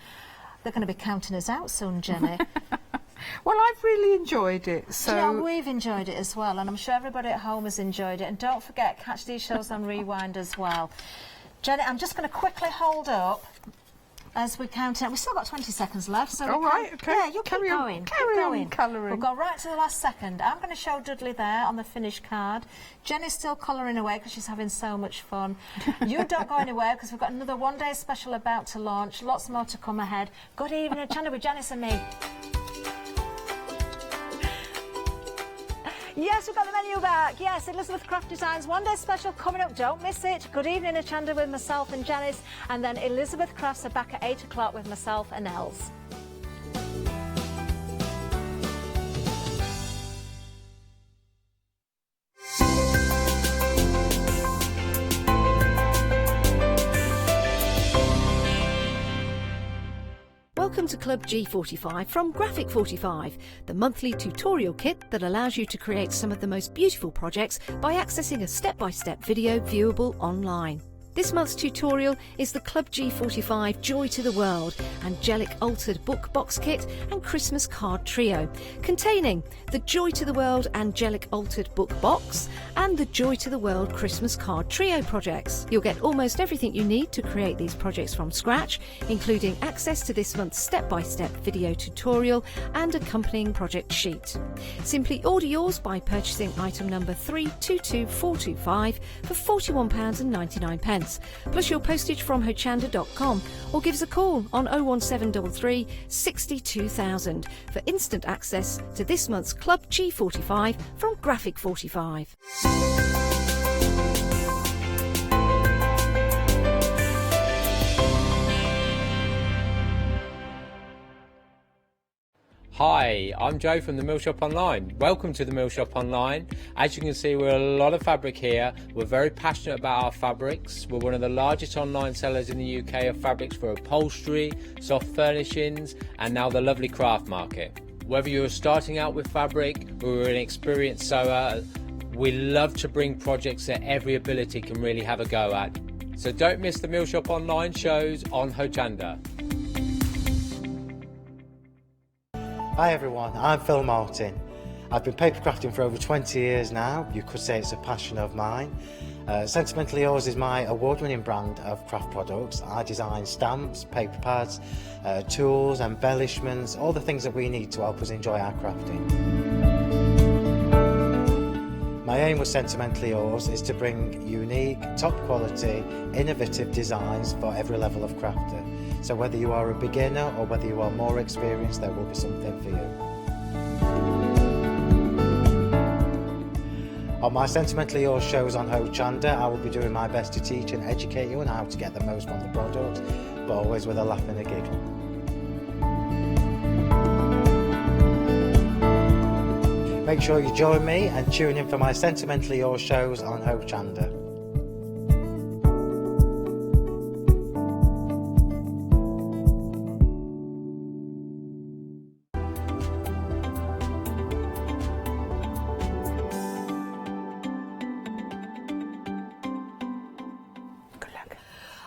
Speaker 15: They're going to be counting us out soon, Jenny.
Speaker 2: Well, I've really enjoyed it. So
Speaker 15: you know, we've enjoyed it as well, and I'm sure everybody at home has enjoyed it. And don't forget, catch these shows on Rewind as well. Jenny, I'm just going to quickly hold up as we count out. We've still got 20 seconds left. So
Speaker 2: right, okay.
Speaker 15: Yeah, you keep going.
Speaker 2: Carry on colouring.
Speaker 15: We'll go right to the last second. I'm going to show Dudley there on the finished card. Jenny's still colouring away because she's having so much fun. You don't go anywhere because we've got another one-day special about to launch. Lots more to come ahead. Good evening, Hochanda with Janice and me. Yes, we've got the menu back. Yes, Elizabeth Craft Designs one-day special coming up. Don't miss it. Good evening, Hochanda with myself and Janice. And then Elizabeth Crafts are back at 8 o'clock with myself and Els.
Speaker 4: Welcome to Club G45 from Graphic 45, the monthly tutorial kit that allows you to create some of the most beautiful projects by accessing a step-by-step video viewable online. This month's tutorial is the Club G45 Joy to the World Angelic Altered Book Box Kit and Christmas Card Trio, containing the Joy to the World Angelic Altered Book Box and the Joy to the World Christmas Card Trio projects. You'll get almost everything you need to create these projects from scratch, including access to this month's step-by-step video tutorial and accompanying project sheet. Simply order yours by purchasing item number 322425 for £41.99. Plus your postage from Hochanda.com, or give us a call on 01733 62000 for instant access to this month's Club G45 from Graphic 45.
Speaker 19: Hi, I'm Joe from the Mill Shop Online. Welcome to the Mill Shop Online. As you can see, we're a lot of fabric here. We're very passionate about our fabrics. We're one of the largest online sellers in the UK of fabrics for upholstery, soft furnishings, and now the lovely craft market. Whether you're starting out with fabric or you're an experienced sewer, we love to bring projects that every ability can really have a go at. So don't miss the Mill Shop Online shows on Hochanda.
Speaker 7: Hi everyone, I'm Phil Martin. I've been papercrafting for over 20 years now. You could say it's a passion of mine. Sentimentally Yours is my award-winning brand of craft products. I design stamps, paper pads, tools, embellishments, all the things that we need to help us enjoy our crafting. My aim with Sentimentally Yours is to bring unique, top quality, innovative designs for every level of crafter. So whether you are a beginner or whether you are more experienced, there will be something for you. On my Sentimentally Yours shows on Hochanda, I will be doing my best to teach and educate you on how to get the most from the products, but always with a laugh and a giggle. Make sure you join me and tune in for my Sentimentally Yours shows on Hochanda.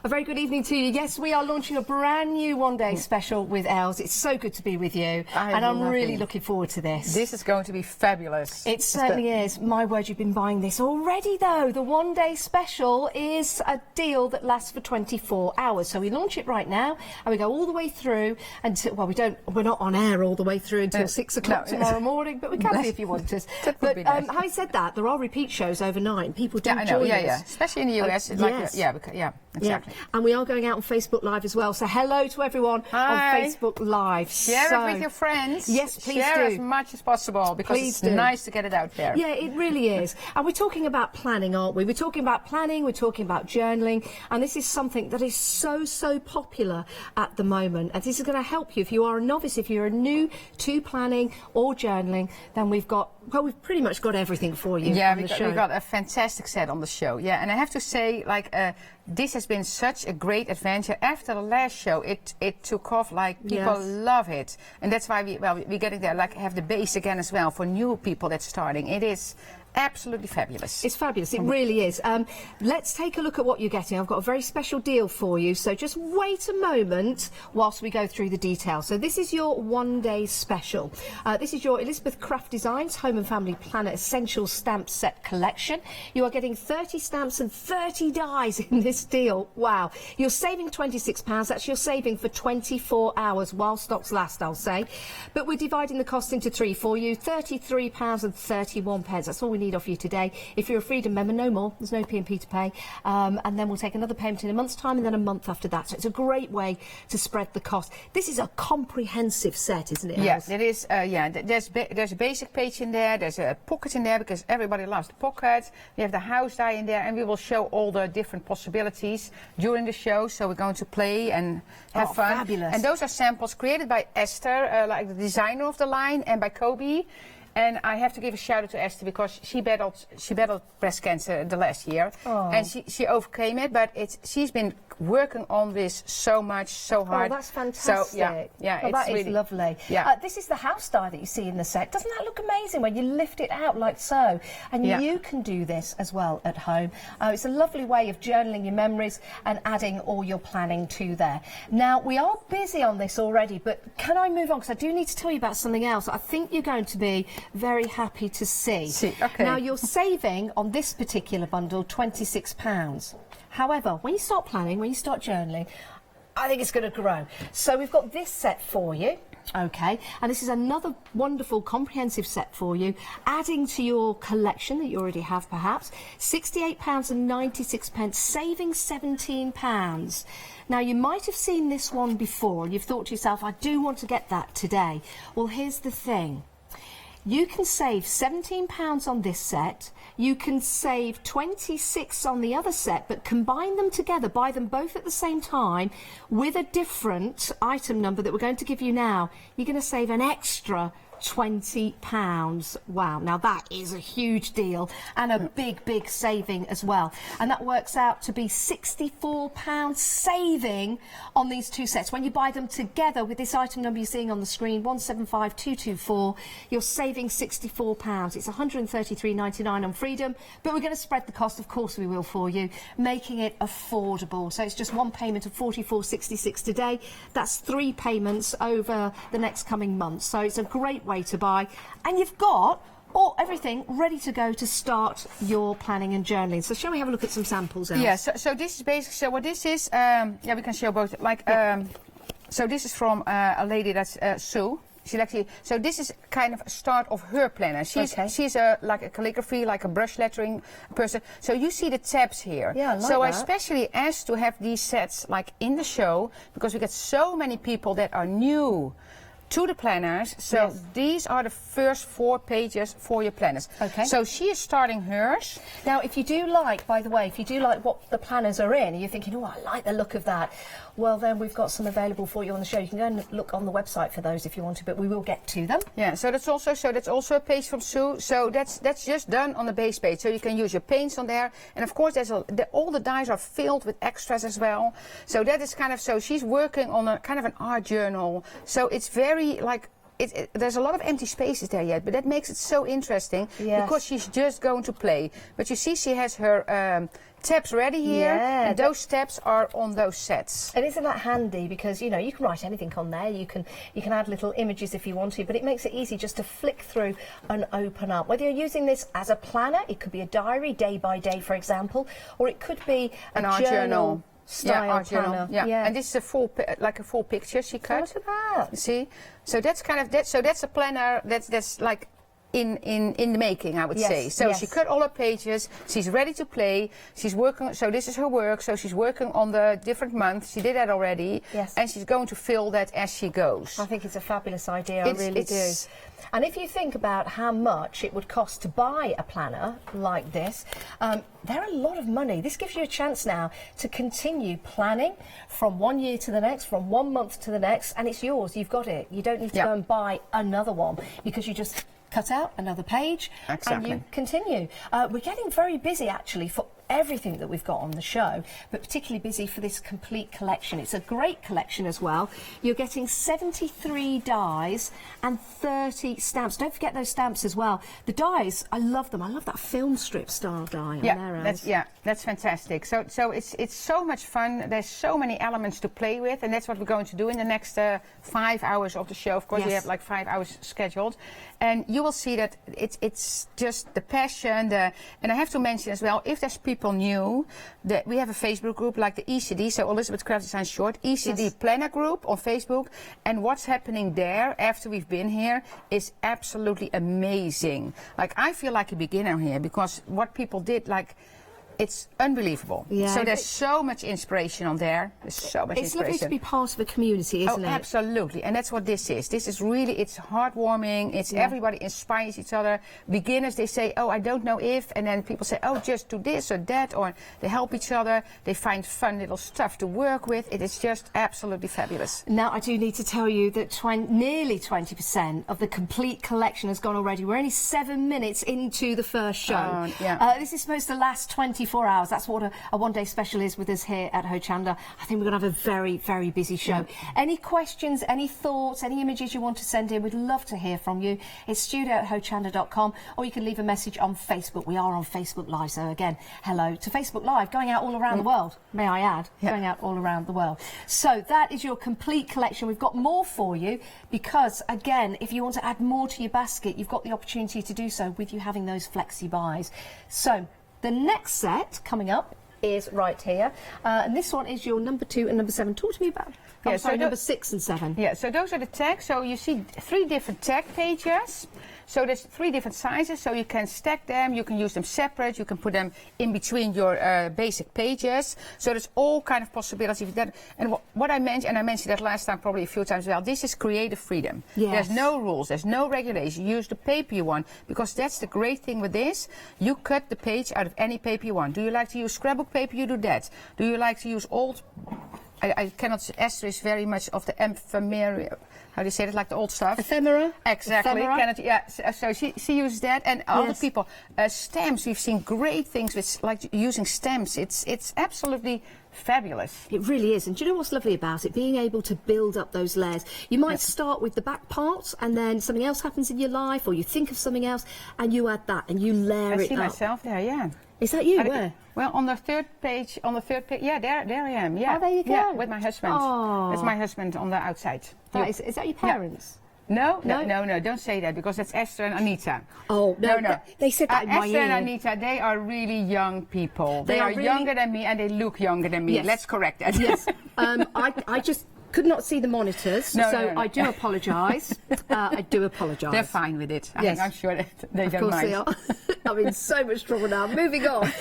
Speaker 10: A very good evening to you. Yes, we are launching a brand new one-day special with Els. It's so good to be with you, and I'm really looking forward to this.
Speaker 18: This is going to be fabulous.
Speaker 10: It certainly is. My word, you've been buying this already, though. The one-day special is a deal that lasts for 24 hours. So we launch it right now, and we go all the way through until, well, we're not on air all the way through until 6 o'clock tomorrow morning, but we can be if you want us. But having said that, there are repeat shows overnight. People do join us.
Speaker 18: Especially in the US.
Speaker 10: Exactly. And we are going out on Facebook Live as well. So hello to everyone on Facebook Live.
Speaker 18: Share it with your friends.
Speaker 10: Yes, please
Speaker 18: Share
Speaker 10: do.
Speaker 18: as much as possible because it's nice to get it out there.
Speaker 10: Yeah, it really is. And we're talking about planning, aren't we? We're talking about planning, we're talking about journaling, and this is something that is so popular at the moment. And this is going to help you if you are a novice, if you're new to planning or journaling, then we've pretty much got everything for you on the show.
Speaker 18: We've got a fantastic set on the show. Yeah, and I have to say, this has been such a great adventure. After the last show, it took off. People love it, and that's why we're getting there. Have the base again as well for new people that's starting. It is absolutely fabulous.
Speaker 10: It's fabulous. It really is. Let's take a look at what you're getting. I've got a very special deal for you, so just wait a moment whilst we go through the details. So this is your one-day special. This is your Elizabeth Craft Designs Home and Family Planner Essential Stamp Set Collection. You are getting 30 stamps and 30 dies in this deal. Wow. You're saving £26. That's your saving for 24 hours while stocks last, I'll say. But we're dividing the cost into three for you. £33.31. That's all we need off you today. If you're a Freedom member, no more. There's no P&P to pay. And then we'll take another payment in a month's time and then a month after that. So it's a great way to spread the cost. This is a comprehensive set, isn't it?
Speaker 18: Yes, it is. There's a basic page in there. There's a pocket in there because everybody loves the pocket. We have the house die in there, and we will show all the different possibilities during the show. So we're going to play and have fun.
Speaker 10: Fabulous.
Speaker 18: And those are samples created by Esther, the designer of the line, and by Kobe. And I have to give a shout out to Esther because she battled breast cancer the last year, and she overcame it. But she's been working on this so much, so hard.
Speaker 10: Oh, that's fantastic.
Speaker 18: So, yeah,
Speaker 10: well, that is lovely.
Speaker 18: Yeah.
Speaker 10: This is the house die that you see in the set. Doesn't that look amazing when you lift it out like so? And you can do this as well at home. It's a lovely way of journaling your memories and adding all your planning to there. Now, we are busy on this already, but can I move on? Because I do need to tell you about something else. I think you're going to be very happy to see.
Speaker 18: Okay.
Speaker 10: Now, you're saving on this particular bundle £26. However, when you start planning, when you start journaling, I think it's going to grow. So we've got this set for you. Okay, and this is another wonderful comprehensive set for you, adding to your collection that you already have perhaps. £68.96, saving £17. Now, you might have seen this one before and you've thought to yourself, I do want to get that today. Well, here's the thing. you can save £17 on this set. You can save £26 on the other set, but combine them together, buy them both at the same time with a different item number that we're going to give you now. You're going to save an extra £20. Wow, now that is a huge deal and a big saving as well. And that works out to be £64 saving on these two sets. When you buy them together with this item number you're seeing on the screen, 175224, you're saving £64. It's £133.99 on Freedom, but we're going to spread the cost, of course we will, for you, making it affordable. So it's just one payment of £44.66 today. That's 3 payments over the next coming months. So it's a great way to buy, and you've got everything ready to go to start your planning and journaling. So shall we have a look at some samples, Els?
Speaker 18: Yeah, so this is basically, so what this is, yeah, we can show both, like, so this is from a lady that's Sue. She's actually, so this is kind of a start of her planner. She's like a calligraphy, like a brush lettering person. So you see the tabs here.
Speaker 10: Yeah, I like
Speaker 18: so
Speaker 10: that.
Speaker 18: I especially asked to have these sets like in the show, because we get so many people that are new to the planners. So these are the first 4 pages for your planners.
Speaker 10: Okay.
Speaker 18: So she is starting hers.
Speaker 10: Now, if you do like, by the way, if you do like what the planners are in, and you're thinking, oh, I like the look of that, well, then we've got some available for you on the show. You can go and look on the website for those if you want to, but we will get to them.
Speaker 18: Yeah, so that's also a page from Sue. So that's just done on the base page. So you can use your paints on there, and of course there's all the dies are filled with extras as well. So that is kind of, so she's working on a kind of an art journal. So it's very like, there's a lot of empty spaces there yet, but that makes it so interesting because she's just going to play. But you see, she has her tabs ready here, and those tabs are on those sets.
Speaker 10: And isn't that handy? Because you know you can write anything on there. You can add little images if you want to, but it makes it easy just to flick through and open up. Whether you're using this as a planner, it could be a diary, day by day, for example, or it could be
Speaker 18: an art journal.
Speaker 10: Style
Speaker 18: art journal.
Speaker 10: Yeah.
Speaker 18: And this is a full picture she cut.
Speaker 10: Look at that.
Speaker 18: You see, so that's kind of that. So that's a planner that's like in the making, I would say. So she cut all her pages. She's ready to play. She's working. So this is her work. So she's working on the different months. She did that already.
Speaker 10: Yes.
Speaker 18: And she's going to fill that as she goes.
Speaker 10: I think it's a fabulous idea. I really do. And if you think about how much it would cost to buy a planner like this, they're a lot of money. This gives you a chance now to continue planning from one year to the next, from 1 month to the next, and it's yours. You've got it. You don't need to go and buy another one, because you just cut out another page and you continue. We're getting very busy actually for everything that we've got on the show, but particularly busy for this complete collection. It's a great collection as well. You're getting 73 dies and 30 stamps. Don't forget those stamps as well. The dies, I love them. I love that film strip style die on there.
Speaker 18: That's fantastic. So it's so much fun. There's so many elements to play with, and that's what we're going to do in the next 5 hours of the show. Of course, we have like 5 hours scheduled, and you will see that it's just the passion. And I have to mention as well, if there's people new, that we have a Facebook group like the ECD, so Elizabeth Craft Design Short, ECD Planner Group on Facebook, and what's happening there after we've been here is absolutely amazing. Like, I feel like a beginner here, because what people did, like, it's unbelievable.
Speaker 10: Yeah.
Speaker 18: So there's so much inspiration on there. There's so much
Speaker 10: inspiration. It's lovely to be part of a community, isn't it?
Speaker 18: Absolutely. And that's what this is. This is really, it's heartwarming. It's everybody inspires each other. Beginners, they say, oh, I don't know if, and then people say, oh, just do this or that, or they help each other. They find fun little stuff to work with. It is just absolutely fabulous.
Speaker 10: Now, I do need to tell you that nearly 20% of the complete collection has gone already. We're only 7 minutes into the first show. This is supposed to last 24 hours. That's what a one-day special is with us here at Hochanda. I think we're going to have a very, very busy show. Any questions, any thoughts, any images you want to send in, we'd love to hear from you. It's studio@hochanda.com, or you can leave a message on Facebook. We are on Facebook Live, so again, hello to Facebook Live, going out all around the world, may I add, going out all around the world. So that is your complete collection. We've got more for you, because again, if you want to add more to your basket, you've got the opportunity to do so with you having those flexi buys. So the next set coming up is right here, and this one is your number 2 and number 7. Talk to me about
Speaker 18: so
Speaker 10: number 6 and 7.
Speaker 18: Yeah, so those are the tags. So you see 3 different tag pages. So there's 3 different sizes, so you can stack them, you can use them separate, you can put them in between your basic pages. So there's all kind of possibilities with that. And what I mentioned, and I mentioned that last time probably a few times as well, this is creative freedom.
Speaker 10: Yes.
Speaker 18: There's no rules, there's no regulation. Use the paper you want, because that's the great thing with this. You cut the page out of any paper you want. Do you like to use scrapbook paper? You do that. Do you like to use old... I cannot... Esther is very much of the ephemera... How do you say it? Like the old stuff?
Speaker 10: Ephemera?
Speaker 18: Exactly.
Speaker 10: Ephemera?
Speaker 18: Cannot, yeah. So she uses that, and other people. Stamps. We've seen great things with like using stamps. It's absolutely fabulous.
Speaker 10: It really is. And do you know what's lovely about it? Being able to build up those layers. You might start with the back part, and then something else happens in your life, or you think of something else, and you add that, and you layer it up.
Speaker 18: I see myself there. Yeah.
Speaker 10: Is that you? Where?
Speaker 18: Well, on the third page, yeah, there I am, yeah.
Speaker 10: Oh, there you go.
Speaker 18: Yeah, with my husband.
Speaker 10: Oh.
Speaker 18: That's my husband on the outside.
Speaker 10: Is that your parents?
Speaker 18: No, don't say that, because that's Esther and Anita.
Speaker 10: Oh, no. They said that in my
Speaker 18: Esther
Speaker 10: ear.
Speaker 18: and Anita, they are really young people. They are
Speaker 10: really...
Speaker 18: younger than me, and they look younger than me.
Speaker 10: Yes.
Speaker 18: Let's correct that.
Speaker 10: Yes. I just could not see the monitors, I do apologise. I do apologise.
Speaker 18: They're fine with it.
Speaker 10: Yes.
Speaker 18: I'm sure that they don't
Speaker 10: Of course
Speaker 18: mind.
Speaker 10: they are. I'm in so much trouble now. Moving on.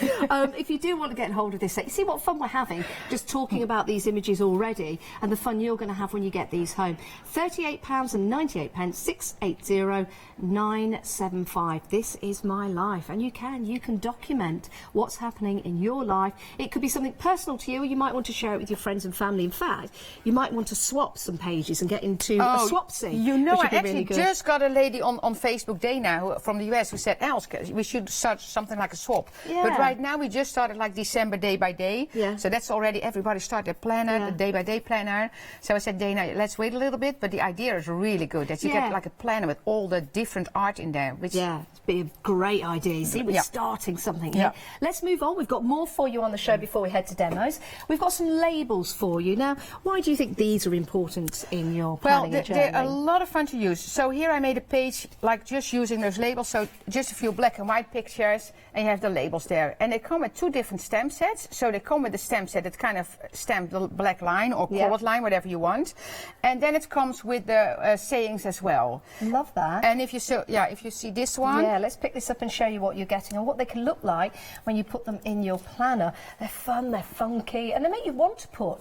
Speaker 10: If you do want to get hold of this set, you see what fun we're having just talking about these images already, and the fun you're going to have when you get these home. £38.98, 680 975. This is my life, and you can document what's happening in your life. It could be something personal to you, or you might want to share it with your friends and family. In fact, you might want to swap some pages and get into a swapsy.
Speaker 18: You know, I actually
Speaker 10: really
Speaker 18: just got a lady on Facebook Dana from the US who said, "Els, we should start something like a swap."
Speaker 10: Yeah.
Speaker 18: But right now we just started like December day by day.
Speaker 10: Yeah.
Speaker 18: So that's already, everybody started a planner, a day by day planner. So I said, Dana, let's wait a little bit. But the idea is really good, that you get like a planner with all the different art in there. Which
Speaker 10: it's be a great idea. You see, we're starting something here. Let's move on. We've got more for you on the show before we head to demos. We've got some labels for you. Now, why do you think these are important in your planning and journaling?
Speaker 18: They're a lot of fun to use. So here I made a page like just using those labels. So just a few black and white pictures, and you have the labels there. And they come with 2 different stamp sets. So they come with the stamp set that kind of stamp the black line or colored line, whatever you want. And then it comes with the sayings as well.
Speaker 10: Love that.
Speaker 18: And if you see this one.
Speaker 10: Yeah, let's pick this up and show you what you're getting and what they can look like when you put them in your planner. They're fun, they're funky, and they make you want to put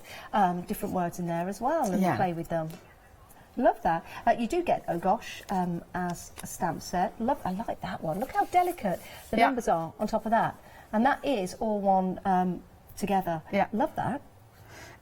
Speaker 10: different words in there as well and play with them. Love that. You do get, oh gosh, as a stamp set. I like that one. Look how delicate the numbers are on top of that. And that is all one together.
Speaker 18: Yeah.
Speaker 10: Love that.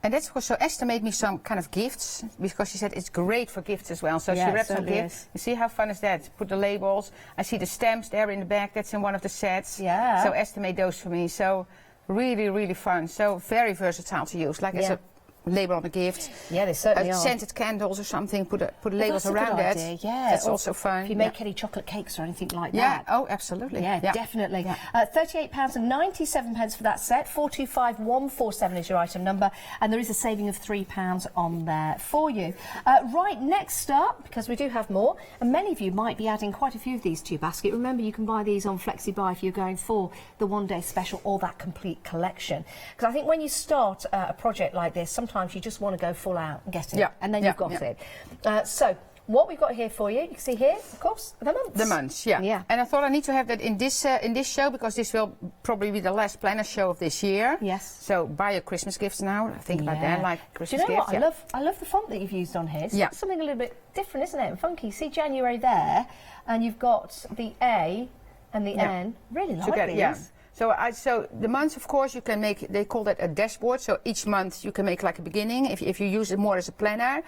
Speaker 18: And that's also, Esther made me some kind of gifts, because she said it's great for gifts as well. So she wrapped some gifts. You see how fun is that? Put the labels. I see the stamps there in the back. That's in one of the sets.
Speaker 10: Yeah.
Speaker 18: So Esther made those for me. So really, really fun. So very versatile to use. Like as a label on the gift.
Speaker 10: Yeah, they certainly are.
Speaker 18: Scented candles or something. Put labels around
Speaker 10: that.
Speaker 18: Yeah, that's also fun.
Speaker 10: If you make any chocolate cakes or anything like
Speaker 18: that.
Speaker 10: Yeah,
Speaker 18: oh, absolutely.
Speaker 10: Yeah, definitely. Yeah. £38.97 for that set. 425147 is your item number, and there is a saving of £3 on there for you. Right, next up, because we do have more, and many of you might be adding quite a few of these to your basket. Remember, you can buy these on FlexiBuy if you're going for the one-day special or that complete collection. Because I think when you start a project like this, sometimes you just want to go full out and get it, and then you've got it. So what we've got here for you can see here, of course, the months.
Speaker 18: The months, yeah. And I thought I need to have that in this show, because this will probably be the last planner show of this year.
Speaker 10: Yes.
Speaker 18: So buy your Christmas gifts now. Think about that, like Christmas
Speaker 10: gifts. Do you know
Speaker 18: gifts.
Speaker 10: what? I love the font that you've used on here. It's something a little bit different, isn't it? And funky. See January there, and you've got the A and the N. Really like these.
Speaker 18: Yeah. So the months, of course, you can make, they call that a dashboard. So each month you can make like a beginning, if you use it more as a planner,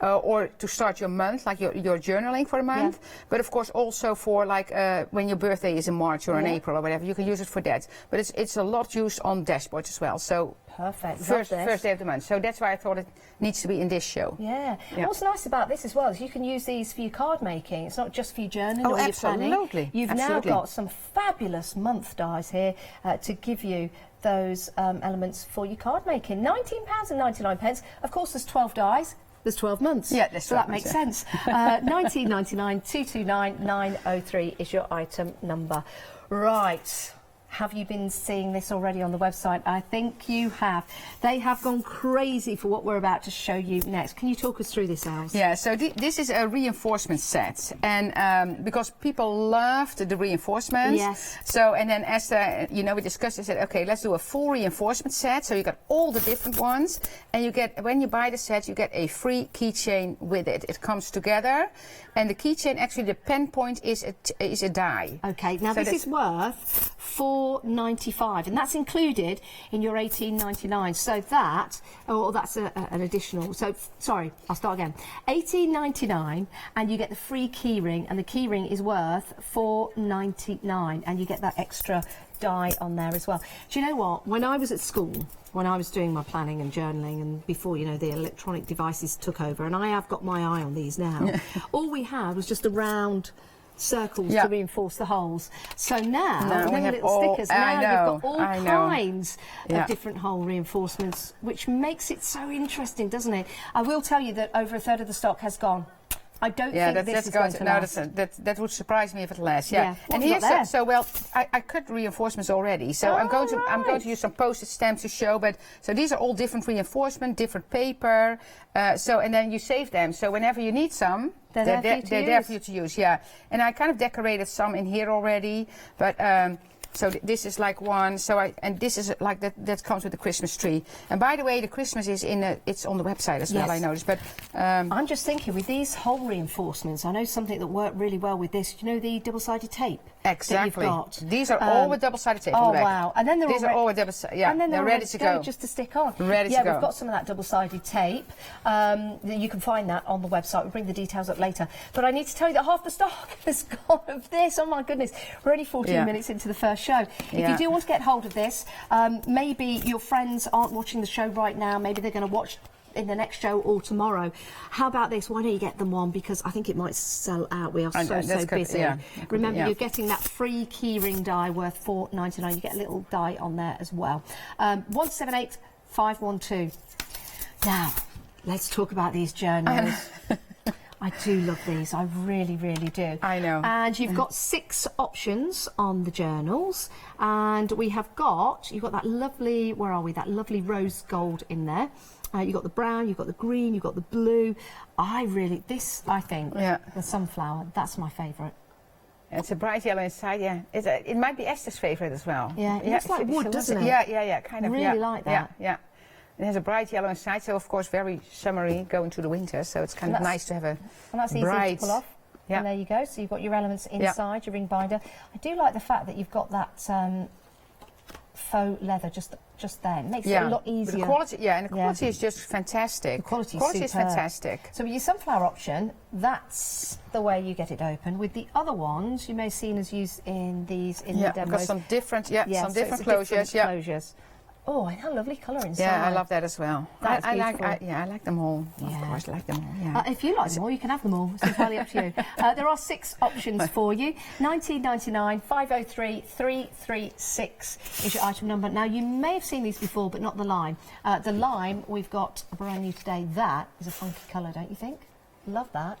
Speaker 18: or to start your month, like your journaling for a month. Yeah. But of course also for like when your birthday is in March or in April or whatever, you can use it for that. But it's a lot used on dashboards as well. So
Speaker 10: perfect.
Speaker 18: First day of the month. So that's why I thought it needs to be in this show.
Speaker 10: Yeah. What's nice about this as well is you can use these for your card making. It's not just for your journaling or your planning. You've now got some fabulous month dies here to give you those elements for your card making. £19.99. Of course, there's 12 dies. There's 12 months.
Speaker 18: Yeah, so
Speaker 10: that makes sense. £19.99, 229 903 is your item number. Right. Have you been seeing this already on the website? I think you have. They have gone crazy for what we're about to show you next. Can you talk us through this, Alice?
Speaker 18: Yeah, so this is a reinforcement set, and because people loved the reinforcements.
Speaker 10: Yes.
Speaker 18: So, and then as you know, we discussed, I said, okay, let's do a full reinforcement set. So you got all the different ones, and you get, when you buy the set, you get a free keychain with it. It comes together, and the keychain, actually the pen point is a die.
Speaker 10: Okay, now
Speaker 18: so
Speaker 10: this is worth $4.95, and that's included in your $18.99. So that, or that's an additional. So sorry, I'll start again. $18.99, and you get the free keyring, and the keyring is worth $4.99, and you get that extra die on there as well. Do you know what? When I was at school, when I was doing my planning and journaling, and before, you know, the electronic devices took over, and I have got my eye on these now, all we had was just a round circles to reinforce the holes. So now, we have little stickers. Now you've got all kinds of different hole reinforcements, which makes it so interesting, doesn't it? I will tell you that over a third of the stock has gone. I don't think this is going to last.
Speaker 18: That would surprise me if it lasts. Yeah. And here's so well, I cut reinforcements already. So I'm going to use some postage stamps to show. But so these are all different reinforcement, different paper. So and then you save them. So whenever you need some, they're there for you to use. Yeah. And I kind of decorated some in here already, but. So this is like one. So and this is like that comes with the Christmas tree. And by the way, the Christmas is it's on the website as well. I noticed. But
Speaker 10: I'm just thinking with these hole reinforcements, I know something that worked really well with this. You know the double-sided tape.
Speaker 18: Exactly.
Speaker 10: That you've got.
Speaker 18: These are all with double-sided tape.
Speaker 10: Oh wow! And then
Speaker 18: these are all with double-sided. Yeah,
Speaker 10: and then
Speaker 18: they're ready to go.
Speaker 10: Just to stick on.
Speaker 18: Ready to go.
Speaker 10: Yeah, we've got some of that double-sided tape. You can find that on the website. We'll bring the details up later. But I need to tell you that half the stock has gone of this. Oh my goodness! We're only 14 minutes into the first show. If you do want to get hold of this, maybe your friends aren't watching the show right now. Maybe they're going to watch in the next show or tomorrow. How about this? Why don't you get them one, because I think it might sell out. We are so busy. Remember, you're getting that free keyring die worth $4.99. You get a little die on there as well. 178512. Now, let's talk about these journals. I do love these. I really, really do.
Speaker 18: I know.
Speaker 10: And you've got 6 options on the journals, and you've got that lovely, where are we? That lovely rose gold in there. You've got the brown, you've got the green, you've got the blue. I think, the sunflower, that's my favourite.
Speaker 18: It's a bright yellow inside, yeah. It might be Esther's favourite as well.
Speaker 10: Yeah, it looks like wood, doesn't it?
Speaker 18: Yeah, kind of.
Speaker 10: Really like that.
Speaker 18: Yeah. It has a bright yellow inside, so of course very summery going to the winter, so it's kind of nice to have a
Speaker 10: and that's easy to pull off. Yeah. And there you go, so you've got your elements inside, your ring binder. I do like the fact that you've got that faux leather just there. It makes it a lot easier.
Speaker 18: But the quality, and the quality is just fantastic.
Speaker 10: The quality
Speaker 18: is fantastic.
Speaker 10: So with your sunflower option, that's the way you get it open. With the other ones, you may have seen us use in these the demos.
Speaker 18: Got some different, some different closures.
Speaker 10: Oh, and how lovely colour inside.
Speaker 18: Yeah, I love that as well.
Speaker 10: That's
Speaker 18: I like them all. Of course, I like them all. Yeah.
Speaker 10: If you like them all, you can have them all. It's entirely up to you. There are 6 options for you. $19.99, 503 336 is your item number. Now, you may have seen these before, but not the lime. The lime, we've got brand new today. That is a funky colour, don't you think? Love that.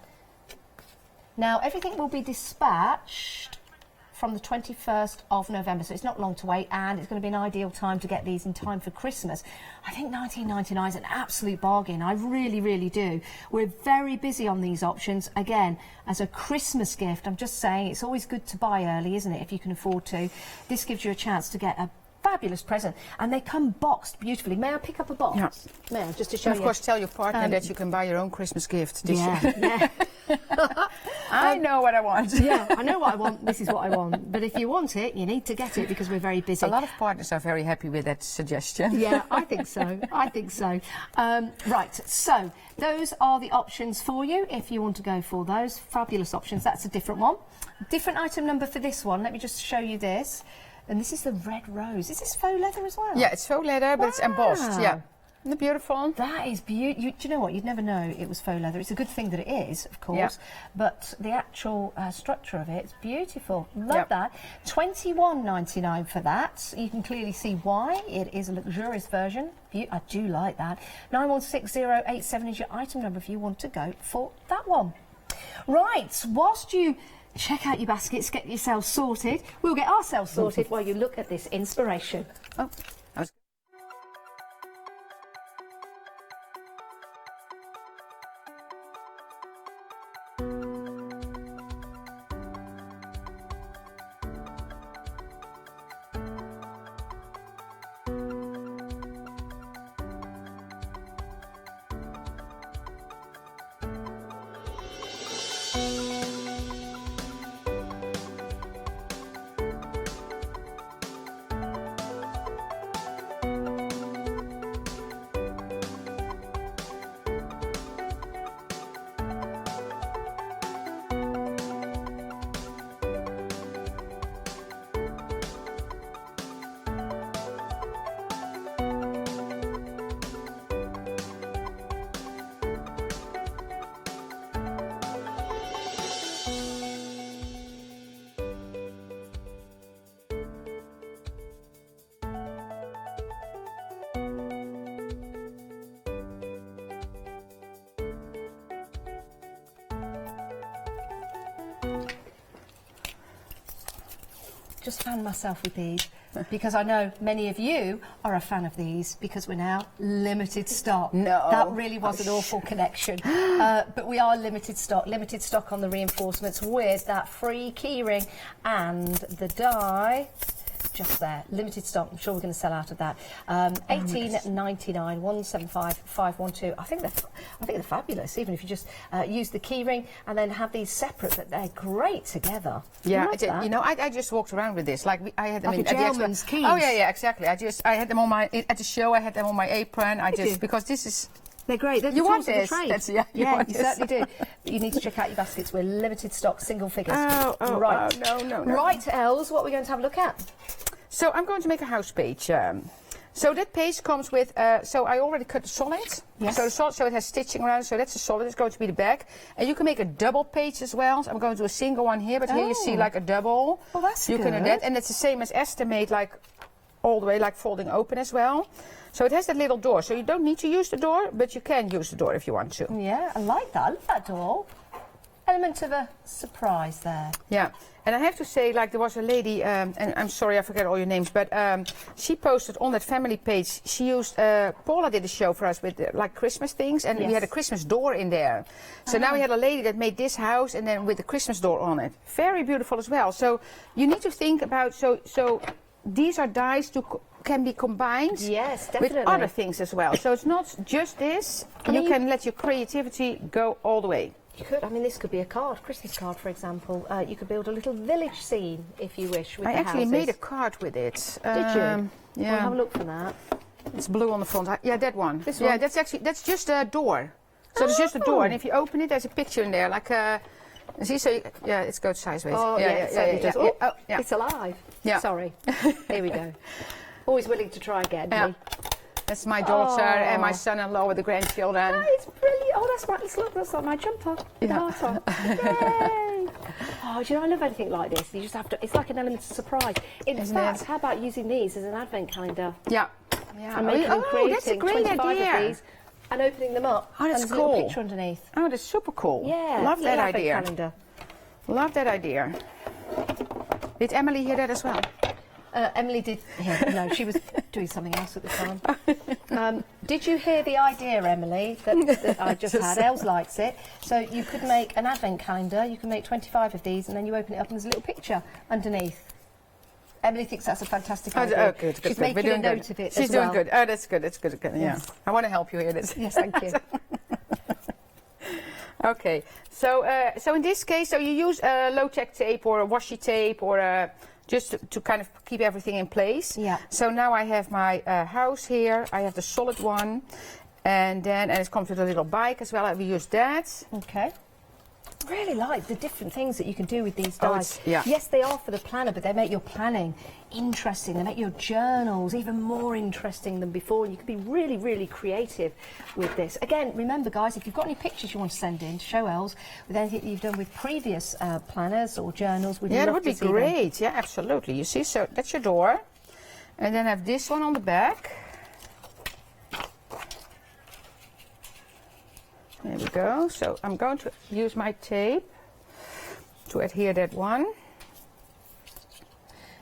Speaker 10: Now, everything will be dispatched from the 21st of November, so it's not long to wait, and it's going to be an ideal time to get these in time for Christmas. I think $19.99 is an absolute bargain. I really, really do. We're very busy on these options. Again, as a Christmas gift, I'm just saying it's always good to buy early, isn't it, if you can afford to. This gives you a chance to get a fabulous present, and they come boxed beautifully. May I pick up a box?
Speaker 18: Yeah.
Speaker 10: May I, just to show you?
Speaker 18: And of course, tell your partner that you can buy your own Christmas gift this year.
Speaker 10: Yeah.
Speaker 18: I know what I want.
Speaker 10: Yeah, I know what I want. This is what I want. But if you want it, you need to get it, because we're very busy.
Speaker 18: A lot of partners are very happy with that suggestion.
Speaker 10: Yeah, I think so. Right, so those are the options for you if you want to go for those. Fabulous options. That's a different one. Different item number for this one. Let me just show you this. And this is the red rose. Is this faux leather as well?
Speaker 18: Yeah, it's faux leather, but it's embossed. Yeah. Isn't it beautiful?
Speaker 10: That is beautiful. Do you know what? You'd never know it was faux leather. It's a good thing that it is, of course. But the actual structure of it is beautiful. Love that. $21.99 for that. You can clearly see why. It is a luxurious version. I do like that. 916087 is your item number if you want to go for that one. Right. Whilst you check out your baskets, get yourselves sorted. We'll get ourselves sorted while you look at this inspiration.
Speaker 18: Oh, I was...
Speaker 10: Just found myself with these because I know many of you are a fan of these because we're now limited stock.
Speaker 18: No.
Speaker 10: That really was an awful connection. But we are limited stock on the reinforcements with that free keyring and the die. Just there, limited stock. I'm sure we're going to sell out of that. 18.99, 175, 512. I think they're fabulous. Even if you just use the keyring and then have these separate, but they're great together.
Speaker 18: Yeah,
Speaker 10: You know,
Speaker 18: I just walked around with this. Like I had them
Speaker 10: like
Speaker 18: in
Speaker 10: a gentleman's keys.
Speaker 18: Oh yeah, exactly. I had them on my at the show. I had them on my apron. Because this is.
Speaker 10: They're great. They're
Speaker 18: you
Speaker 10: the
Speaker 18: want
Speaker 10: tools of
Speaker 18: this?
Speaker 10: the trade.
Speaker 18: You
Speaker 10: certainly do. But you need to check out your baskets. We're limited stock, single figures.
Speaker 18: Right. No.
Speaker 10: Right, Els, what are we going to have a look at?
Speaker 18: So I'm going to make a house page. So that page comes with, so I already cut the solid.
Speaker 10: Yes.
Speaker 18: So the solid, so it has stitching around, so that's the solid, it's going to be the back. And you can make a double page as well. So I'm going to do a single one here, but here you see like a double.
Speaker 10: Oh, that's
Speaker 18: you
Speaker 10: good.
Speaker 18: can do that, and it's the same as Esther made, like all the way, like folding open as well. So it has that little door, so you don't need to use the door, but you can use the door if you want to.
Speaker 10: Yeah, I like that. I love that door. Element of a surprise there.
Speaker 18: Yeah, and I have to say, like, there was a lady, and I'm sorry I forget all your names, but she posted on that family page, she used, Paula did a show for us with, like, Christmas things, and we had a Christmas door in there. So now we had a lady that made this house, and then with the Christmas door on it. Very beautiful as well. So you need to think about, so these are dies can be combined with other things as well. So it's not just this, you can let your creativity go all the way.
Speaker 10: You could, I mean, this could be a card, Christmas card, for example. You could build a little village scene, if you wish, with the houses.
Speaker 18: I actually made a card with it.
Speaker 10: Did you?
Speaker 18: Yeah.
Speaker 10: Well, have a look for that.
Speaker 18: It's blue on the front. Yeah, that one.
Speaker 10: This
Speaker 18: Yeah,
Speaker 10: one?
Speaker 18: that's just a door. So it's just a door, and if you open it, there's a picture in there, like a... See, so yeah, it's goes sideways.
Speaker 10: Oh, yeah. Oh,
Speaker 18: yeah.
Speaker 10: it's alive.
Speaker 18: Yeah.
Speaker 10: Sorry. Here we go. Always willing to try again.
Speaker 18: Yeah. That's my daughter and my son-in-law with the grandchildren.
Speaker 10: Oh, it's brilliant. Oh, that's right. Let's look. That's like my jumper.
Speaker 18: Yeah.
Speaker 10: Yay! Oh, do you know, I love anything like this. You just have to, it's like an element of surprise. In fact, how about using these as an advent calendar?
Speaker 18: Yeah.
Speaker 10: And making them creating
Speaker 18: that's a great
Speaker 10: 25
Speaker 18: idea.
Speaker 10: of these and opening them up.
Speaker 18: Oh, that's
Speaker 10: and there's a
Speaker 18: cool.
Speaker 10: little picture underneath.
Speaker 18: Oh, that's super cool.
Speaker 10: Yeah.
Speaker 18: Love that
Speaker 10: advent
Speaker 18: idea.
Speaker 10: calendar.
Speaker 18: Love that idea. Did Emily hear that as well?
Speaker 10: Emily did. No, she was doing something else at the time. Did you hear the idea, Emily, that I just had? Els likes it. So you could make an advent calendar. You can make 25 of these, and then you open it up, and there's a little picture underneath. Emily thinks that's a fantastic idea.
Speaker 18: Oh, good.
Speaker 10: She's making a note of it.
Speaker 18: She's doing good. Oh, that's good. That's good. Yeah.
Speaker 10: Yes.
Speaker 18: I want to help you here.
Speaker 10: Yes, thank you.
Speaker 18: Okay. So, so in this case, so you use low-tech tape or a washi tape or just to kind of keep everything in place.
Speaker 10: Yeah.
Speaker 18: So now I have my house here. I have the solid one, and it comes with a little bike as well. We use that.
Speaker 10: Okay. Really like the different things that you can do with these dies.
Speaker 18: Yeah.
Speaker 10: Yes, they are for the planner, but they make your planning interesting. They make your journals even more interesting than before. And you can be really, really creative with this. Again, remember, guys, if you've got any pictures you want to send in to show Els with anything that you've done with previous planners or journals, we'd love
Speaker 18: that would
Speaker 10: to
Speaker 18: be
Speaker 10: see them.
Speaker 18: great. Yeah, absolutely. You see, so that's your door, and then I have this one on the back. There we go. So I'm going to use my tape to adhere that one.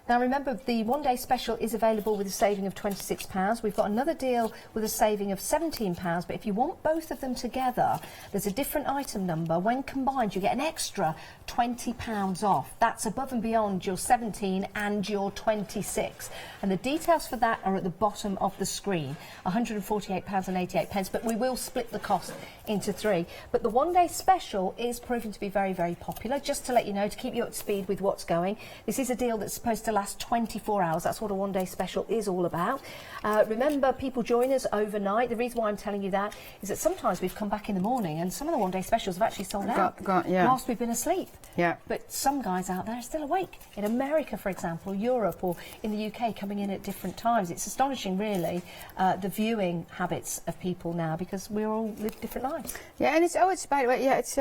Speaker 10: Now remember, the one-day special is available with a saving of £26. We've got another deal with a saving of £17, but if you want both of them together, there's a different item number. When combined, you get an extra £20 off. That's above and beyond your 17 and your 26. And the details for that are at the bottom of the screen. £148.88, but we will split the cost into 3. But the one-day special is proving to be very, very popular. Just to let you know, to keep you up to speed with what's going, this is a deal that's supposed to last 24 hours. That's what a one-day special is all about. Remember, people join us overnight. The reason why I'm telling you that is that sometimes we've come back in the morning and some of the one-day specials have actually sold out whilst we've been asleep.
Speaker 18: Yeah.
Speaker 10: But some guys out there are still awake. In America, for example, Europe, or in the UK, coming in at different times. It's astonishing, really, the viewing habits of people now, because we all live different lives.
Speaker 18: Yeah, and it's by the way, yeah, it's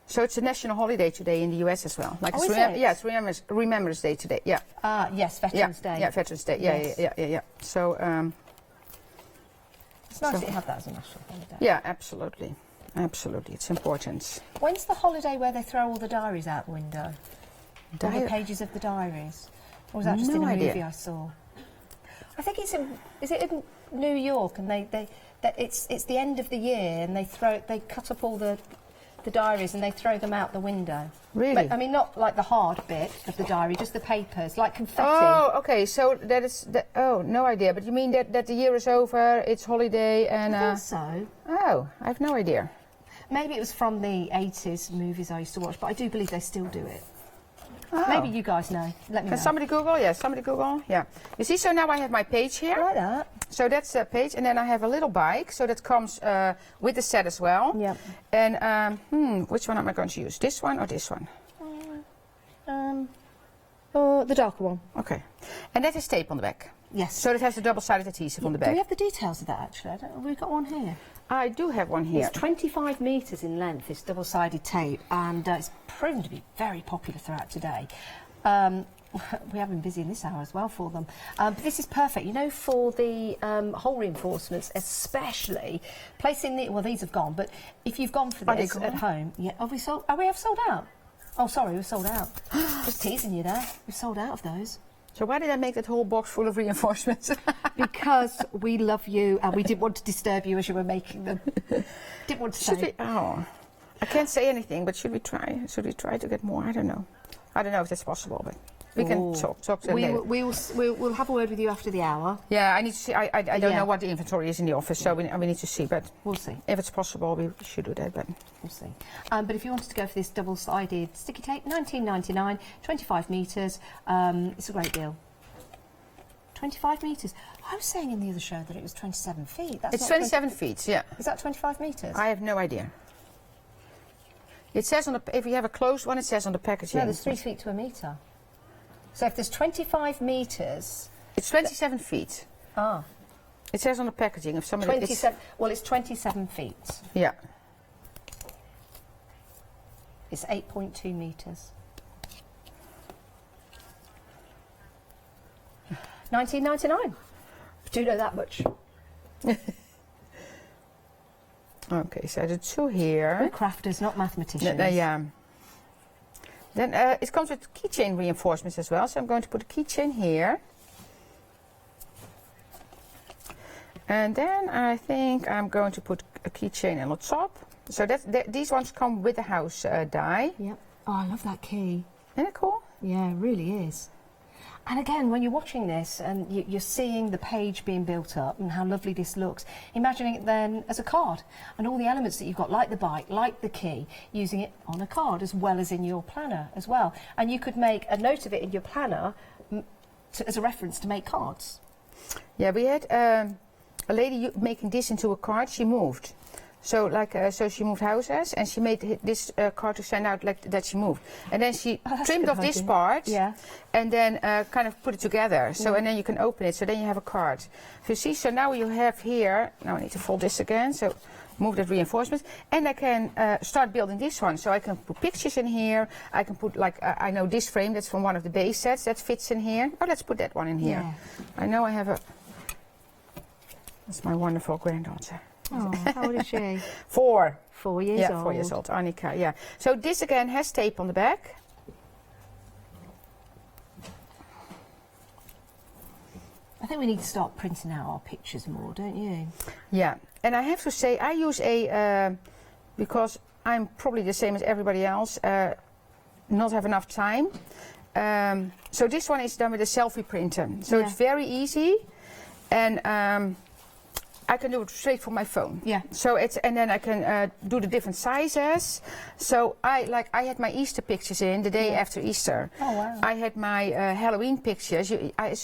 Speaker 18: so it's a national holiday today in the US as well. Like it's Remembrance Day today. Yeah.
Speaker 10: Yes, Veterans Day.
Speaker 18: Yeah, Veterans Day. Yeah. So
Speaker 10: it's nice that you have that as a national holiday.
Speaker 18: Yeah, absolutely, it's important.
Speaker 10: When's the holiday where they throw all the diaries out the window? All the pages of the diaries, or was that just in a movie I saw? I think it's in. Is it in New York? And it's the end of the year, and they cut up all the diaries and they throw them out the window.
Speaker 18: Really?
Speaker 10: But, I mean, not like the hard bit of the diary, just the papers, like confetti.
Speaker 18: Oh, okay. So that is. Oh, no idea. But you mean that the year is over? It's holiday and.
Speaker 10: I think so.
Speaker 18: Oh, I have no idea.
Speaker 10: Maybe it was from the 80s movies I used to watch, but I do believe they still do it.
Speaker 18: Oh.
Speaker 10: Maybe you guys know. Let me know.
Speaker 18: Can somebody Google? Yeah, somebody Google. Yeah. You see, so now I have my page here.
Speaker 10: Like that.
Speaker 18: So that's a page, and then I have a little bike, so that comes with the set as well.
Speaker 10: Yeah.
Speaker 18: And which one am I going to use? This one or this one?
Speaker 10: The darker one.
Speaker 18: Okay. And that is tape on the back.
Speaker 10: Yes.
Speaker 18: So it has the double-sided adhesive on the back.
Speaker 10: Do we have the details of that, actually? Have we got one here?
Speaker 18: I do have one here.
Speaker 10: It's 25 metres in length, this double-sided tape, and it's proven to be very popular throughout today. We have been busy in this hour as well for them. But this is perfect, you know, for the hole reinforcements, especially placing the. Well, these have gone, but if you've gone for this at home, yeah. Have we sold? Oh, we have sold out. Oh, sorry, we've sold out. Just teasing you there. We've sold out of those.
Speaker 18: So why did I make that whole box full of reinforcements?
Speaker 10: Because we love you and we didn't want to disturb you as you were making them. Didn't want to say.
Speaker 18: I can't say anything, but should we try? Should we try to get more? I don't know. I don't know if that's possible, but we can talk to them later.
Speaker 10: We'll have a word with you after the hour.
Speaker 18: Yeah, I need to see. I don't know what the inventory is in the office, so we need to see. But
Speaker 10: we'll see.
Speaker 18: If it's possible, we should do that. But
Speaker 10: we'll see. But if you wanted to go for this double-sided sticky tape, £19.99, 25 metres. It's a great deal. 25 metres. I was saying in the other show that it was 27 feet.
Speaker 18: It's 27 feet. Yeah.
Speaker 10: Is that 25 metres?
Speaker 18: I have no idea. It says on the, if you have a closed one, it says on the packaging.
Speaker 10: No, there's 3 feet to a metre. So if there's 25 metres...
Speaker 18: It's 27 feet.
Speaker 10: Ah.
Speaker 18: It says on the packaging. If somebody...
Speaker 10: 27, well, it's 27 feet.
Speaker 18: Yeah.
Speaker 10: It's 8.2 metres. £19.99. Do you know that much?
Speaker 18: Okay, so the 2 here.
Speaker 10: We're crafters, not mathematicians.
Speaker 18: Yeah. Then it comes with keychain reinforcements as well, so I'm going to put a keychain here. And then I think I'm going to put a keychain on the top. So these ones come with the house die.
Speaker 10: Yep. Oh, I love that key.
Speaker 18: Isn't it cool?
Speaker 10: Yeah, it really is. And again, when you're watching this and you're seeing the page being built up and how lovely this looks, imagining it then as a card and all the elements that you've got, like the bike, like the key, using it on a card as well as in your planner as well. And you could make a note of it in your planner as a reference to make cards.
Speaker 18: Yeah, we had a lady making this into a card. She moved. So so she moved houses and she made this card to send out like that she moved. And then she trimmed off this part and then kind of put it together. So and then you can open it. So then you have a card. So you see, so now you have here, now I need to fold this again. So move that reinforcement. And I can start building this one. So I can put pictures in here. I can put I know this frame, that's from one of the base sets, that fits in here. Oh, let's put that one in here.
Speaker 10: Yeah.
Speaker 18: I know I have a, that's my wonderful granddaughter.
Speaker 10: Oh, how old is she?
Speaker 14: 4.
Speaker 10: 4 years old.
Speaker 14: 4 years old, Annika, yeah. So this again has tape on the back.
Speaker 10: I think we need to start printing out our pictures more, don't you?
Speaker 14: Yeah, and I have to say I use a, because I'm probably the same as everybody else, not have enough time. So this one is done with a selfie printer. So it's very easy, and I can do it straight from my phone.
Speaker 10: Yeah.
Speaker 14: So it's, and then I can do the different sizes. So I had my Easter pictures in the day after Easter.
Speaker 10: Oh wow.
Speaker 14: I had my Halloween pictures.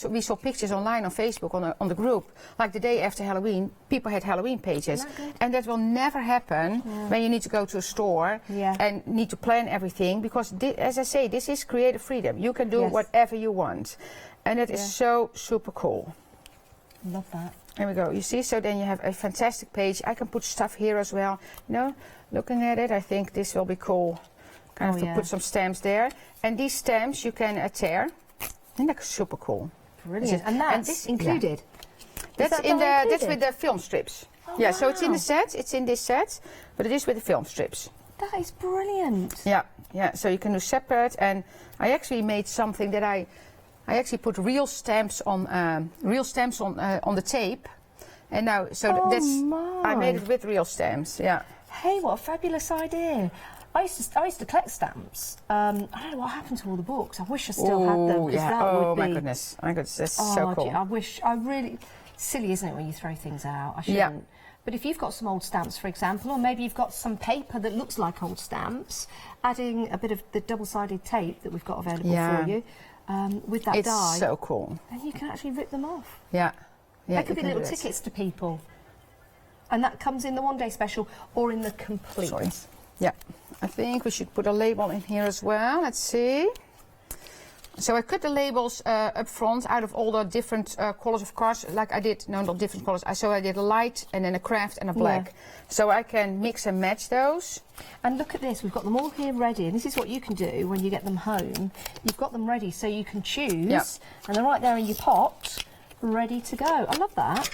Speaker 14: We saw pictures online on Facebook on the group. Like the day after Halloween, people had Halloween pages, and that will never happen when you need to go to a store and need to plan everything, because as I say, this is creative freedom. You can do whatever you want, and it is so super cool.
Speaker 10: Love that.
Speaker 14: There we go. You see, so then you have a fantastic page. I can put stuff here as well. You know, looking at it, I think this will be cool. Kind of to put some stamps there. And these stamps you can tear. And that's super cool.
Speaker 10: Brilliant. And that's included?
Speaker 14: That's in the. That's with the film strips. Oh, yeah. Wow. So it's in the set. It's in this set, but it is with the film strips.
Speaker 10: That is brilliant.
Speaker 14: Yeah. Yeah. So you can do separate. And I actually made something that I actually put real stamps on the tape, and now I made it with real stamps. Yeah.
Speaker 10: Hey, what a fabulous idea! I used to collect stamps. I don't know what happened to all the books. I wish I still had them.
Speaker 14: Yeah.
Speaker 10: That
Speaker 14: my goodness! That's so cool.
Speaker 10: I really silly, isn't it, when you throw things out? I shouldn't. Yeah. But if you've got some old stamps, for example, or maybe you've got some paper that looks like old stamps, adding a bit of the double-sided tape that we've got available for you. With that die,
Speaker 14: it's so cool.
Speaker 10: And you can actually rip them off.
Speaker 14: Yeah, yeah.
Speaker 10: That could be little tickets to people, and that comes in the one-day special or in the complete.
Speaker 14: Sorry. Yeah, I think we should put a label in here as well. Let's see. So I cut the labels up front out of all the different colors of cards, like I did. No, not different colors. So I did a light and then a craft and a black. So I can mix and match those.
Speaker 10: And look at this, we've got them all here ready, and this is what you can do when you get them home. You've got them ready, so you can choose, and they're right there in your pot, ready to go. I love that,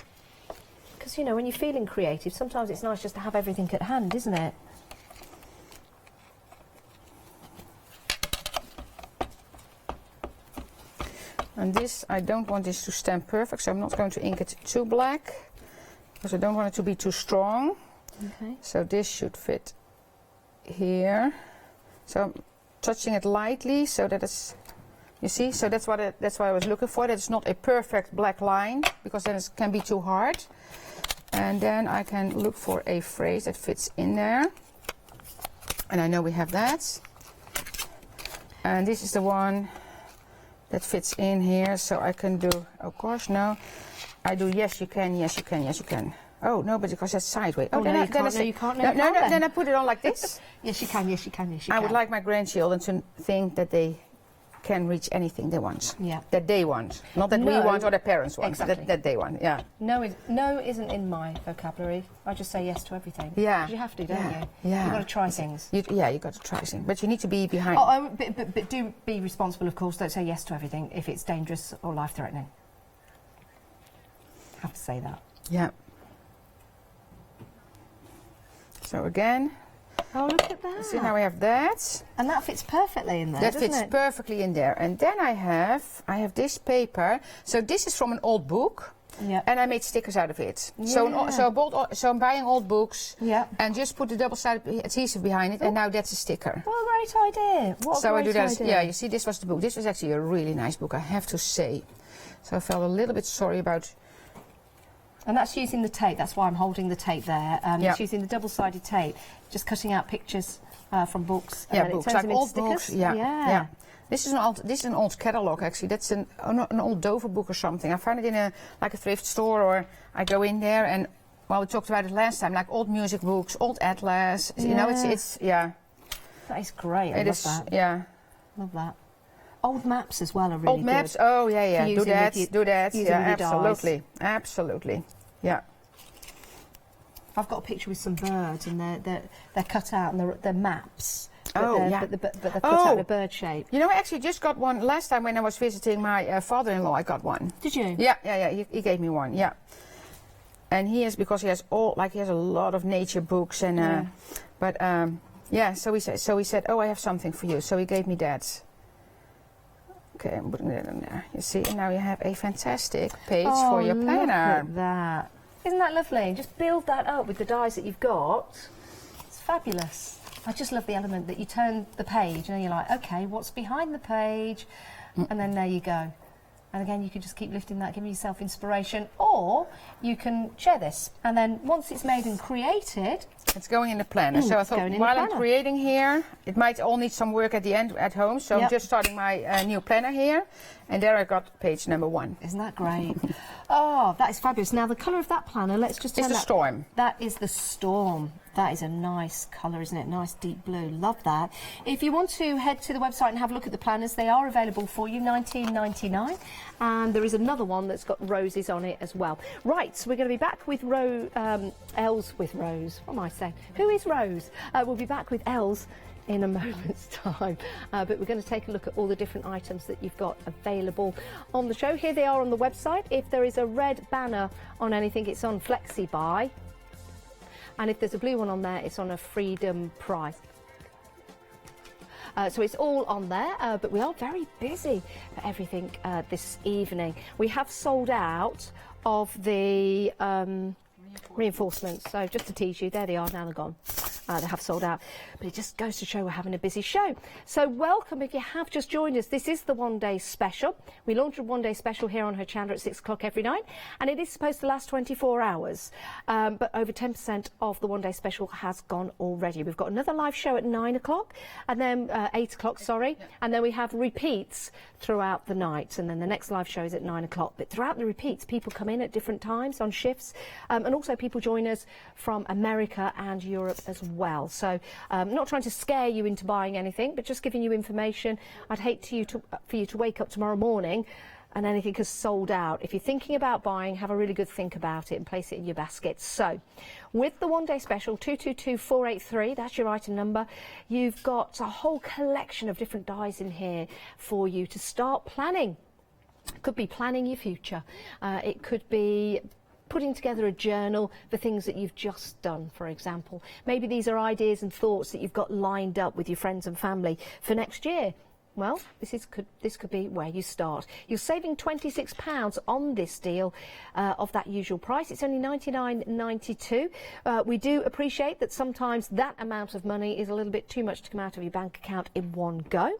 Speaker 10: because you know, when you're feeling creative, sometimes it's nice just to have everything at hand, isn't it?
Speaker 14: And this, I don't want this to stamp perfect, so I'm not going to ink it too black, because I don't want it to be too strong.
Speaker 10: Okay.
Speaker 14: So this should fit here. So I'm touching it lightly so that it's, you see, so that's what I was looking for. That's not a perfect black line, because then it can be too hard. And then I can look for a phrase that fits in there. And I know we have that. And this is the one that fits in here, so I can do, of course, no. I do yes you can, yes you can, yes you can. Oh, no, but because that's sideways.
Speaker 10: Oh, no, you can't, no, you can't. No,
Speaker 14: then I put it on like this.
Speaker 10: Yes, you can, yes, you can, yes, you can.
Speaker 14: I would like my grandchildren to think that they can reach anything they want.
Speaker 10: Yeah.
Speaker 14: That they want. Not that we want or their parents want.
Speaker 10: Exactly.
Speaker 14: That they want, yeah.
Speaker 10: No isn't in my vocabulary. I just say yes to everything.
Speaker 14: Yeah.
Speaker 10: 'Cause you have to, don't you?
Speaker 14: Yeah.
Speaker 10: You've got to try things.
Speaker 14: You've got to try things. But you need to be behind.
Speaker 10: Oh, but do be responsible, of course. Don't say yes to everything if it's dangerous or life-threatening. Have to say that.
Speaker 14: Yeah. So again.
Speaker 10: Oh, look at that.
Speaker 14: See, now we have that.
Speaker 10: And that fits perfectly in there,
Speaker 14: That
Speaker 10: doesn't
Speaker 14: fits
Speaker 10: it?
Speaker 14: perfectly in there. And then I have this paper. So this is from an old book.
Speaker 10: Yeah.
Speaker 14: And I made stickers out of it.
Speaker 10: Yeah.
Speaker 14: So I'm buying old books.
Speaker 10: Yeah.
Speaker 14: And just put the double-sided adhesive behind it, and now that's a sticker.
Speaker 10: What a great idea. What a great idea.
Speaker 14: Yeah, you see, this was the book. This was actually a really nice book, I have to say. So I felt a little bit sorry about.
Speaker 10: And that's using the tape. That's why I'm holding the tape there. It's using the double-sided tape, just cutting out pictures from books.
Speaker 14: Yeah, books, like old
Speaker 10: stickers.
Speaker 14: books. Yeah. This is an old catalogue, actually. That's an old Dover book or something. I found it in a thrift store, or I go in there and, well, we talked about it last time, like old music books, old atlas. You know, it's
Speaker 10: That is great. I love that.
Speaker 14: Yeah.
Speaker 10: Love that. Old maps as well are really
Speaker 14: old maps.
Speaker 10: good.
Speaker 14: Oh yeah. Do that. Yeah,
Speaker 10: absolutely.
Speaker 14: Absolutely. Yeah.
Speaker 10: I've got a picture with some birds, and they're cut out, and they're maps. But they're cut out in a bird shape.
Speaker 14: You know, I actually just got one last time when I was visiting my father-in-law. I got one.
Speaker 10: Did you?
Speaker 14: Yeah. He gave me one. Yeah.
Speaker 18: And he has, because he has he has a lot of nature books and yeah, so he said, oh, I have something for you. So he gave me that. Okay, I'm putting it in there. You see, and now you have a fantastic page for your planner.
Speaker 10: Look at that. Isn't that lovely? Just build that up with the dies that you've got. It's fabulous. I just love the element that you turn the page and then you're like, okay, what's behind the page? And then there you go. And again, you can just keep lifting that, giving yourself inspiration, or you can share this. And then once it's made and created,
Speaker 18: it's going in the planner. So I thought, while I'm creating here, it might all need some work at the end at home. So I'm just starting my new planner here, and there I got page number 1.
Speaker 10: Isn't that great? Oh, that is fabulous. Now the colour of that planner, let's just turn
Speaker 18: it's the Storm.
Speaker 10: That is the Storm. That is a nice colour, isn't it? Nice deep blue. Love that. If you want to head to the website and have a look at the planners, they are available for you, $19.99. And there is another one that's got roses on it as well. Right, so we're going to be back with Els with Rose. What am I saying? Who is Rose? We'll be back with Els in a moment's time, but we're going to take a look at all the different items that you've got available on the show. Here they are on the website. If there is a red banner on anything, it's on Flexi Buy. And if there's a blue one on there, it's on a Freedom price. So it's all on there, but we are very busy for everything this evening. We have sold out of the reinforcements, so just to tease you, there they are, now they're gone. They have sold out, but it just goes to show we're having a busy show. So welcome if you have just joined us. This is the one-day special. We launch a one-day special here on Hochanda at 6 o'clock every night, and it is supposed to last 24 hours. But over 10% of the one-day special has gone already. We've got another live show at 9 o'clock, and then 8 o'clock, sorry, and then we have repeats throughout the night, and then the next live show is at 9 o'clock. But throughout the repeats, people come in at different times on shifts, and also people join us from America and Europe as well. So not trying to scare you into buying anything, but just giving you information. I'd hate for you to wake up tomorrow morning and anything has sold out. If you're thinking about buying, have a really good think about it and place it in your basket. So with the one-day special, 222483, that's your item number, you've got a whole collection of different dies in here for you to start planning. It could be planning your future. It could be putting together a journal for things that you've just done, for example. Maybe these are ideas and thoughts that you've got lined up with your friends and family for next year. Well, this could be where you start. You're saving £26 on this deal of that usual price. It's only $99.92. We do appreciate that sometimes that amount of money is a little bit too much to come out of your bank account in one go.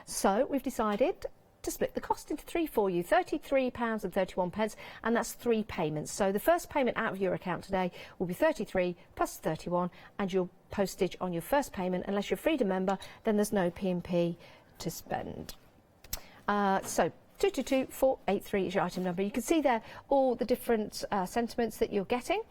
Speaker 10: So we've decided to split the cost into 3 for you, £33.31, and that's 3 payments. So the first payment out of your account today will be 33 plus 31, and your postage on your first payment. Unless you're a Freedom member, then there's no P&P to spend. So 222483 is your item number. You can see there all the different sentiments that you're getting.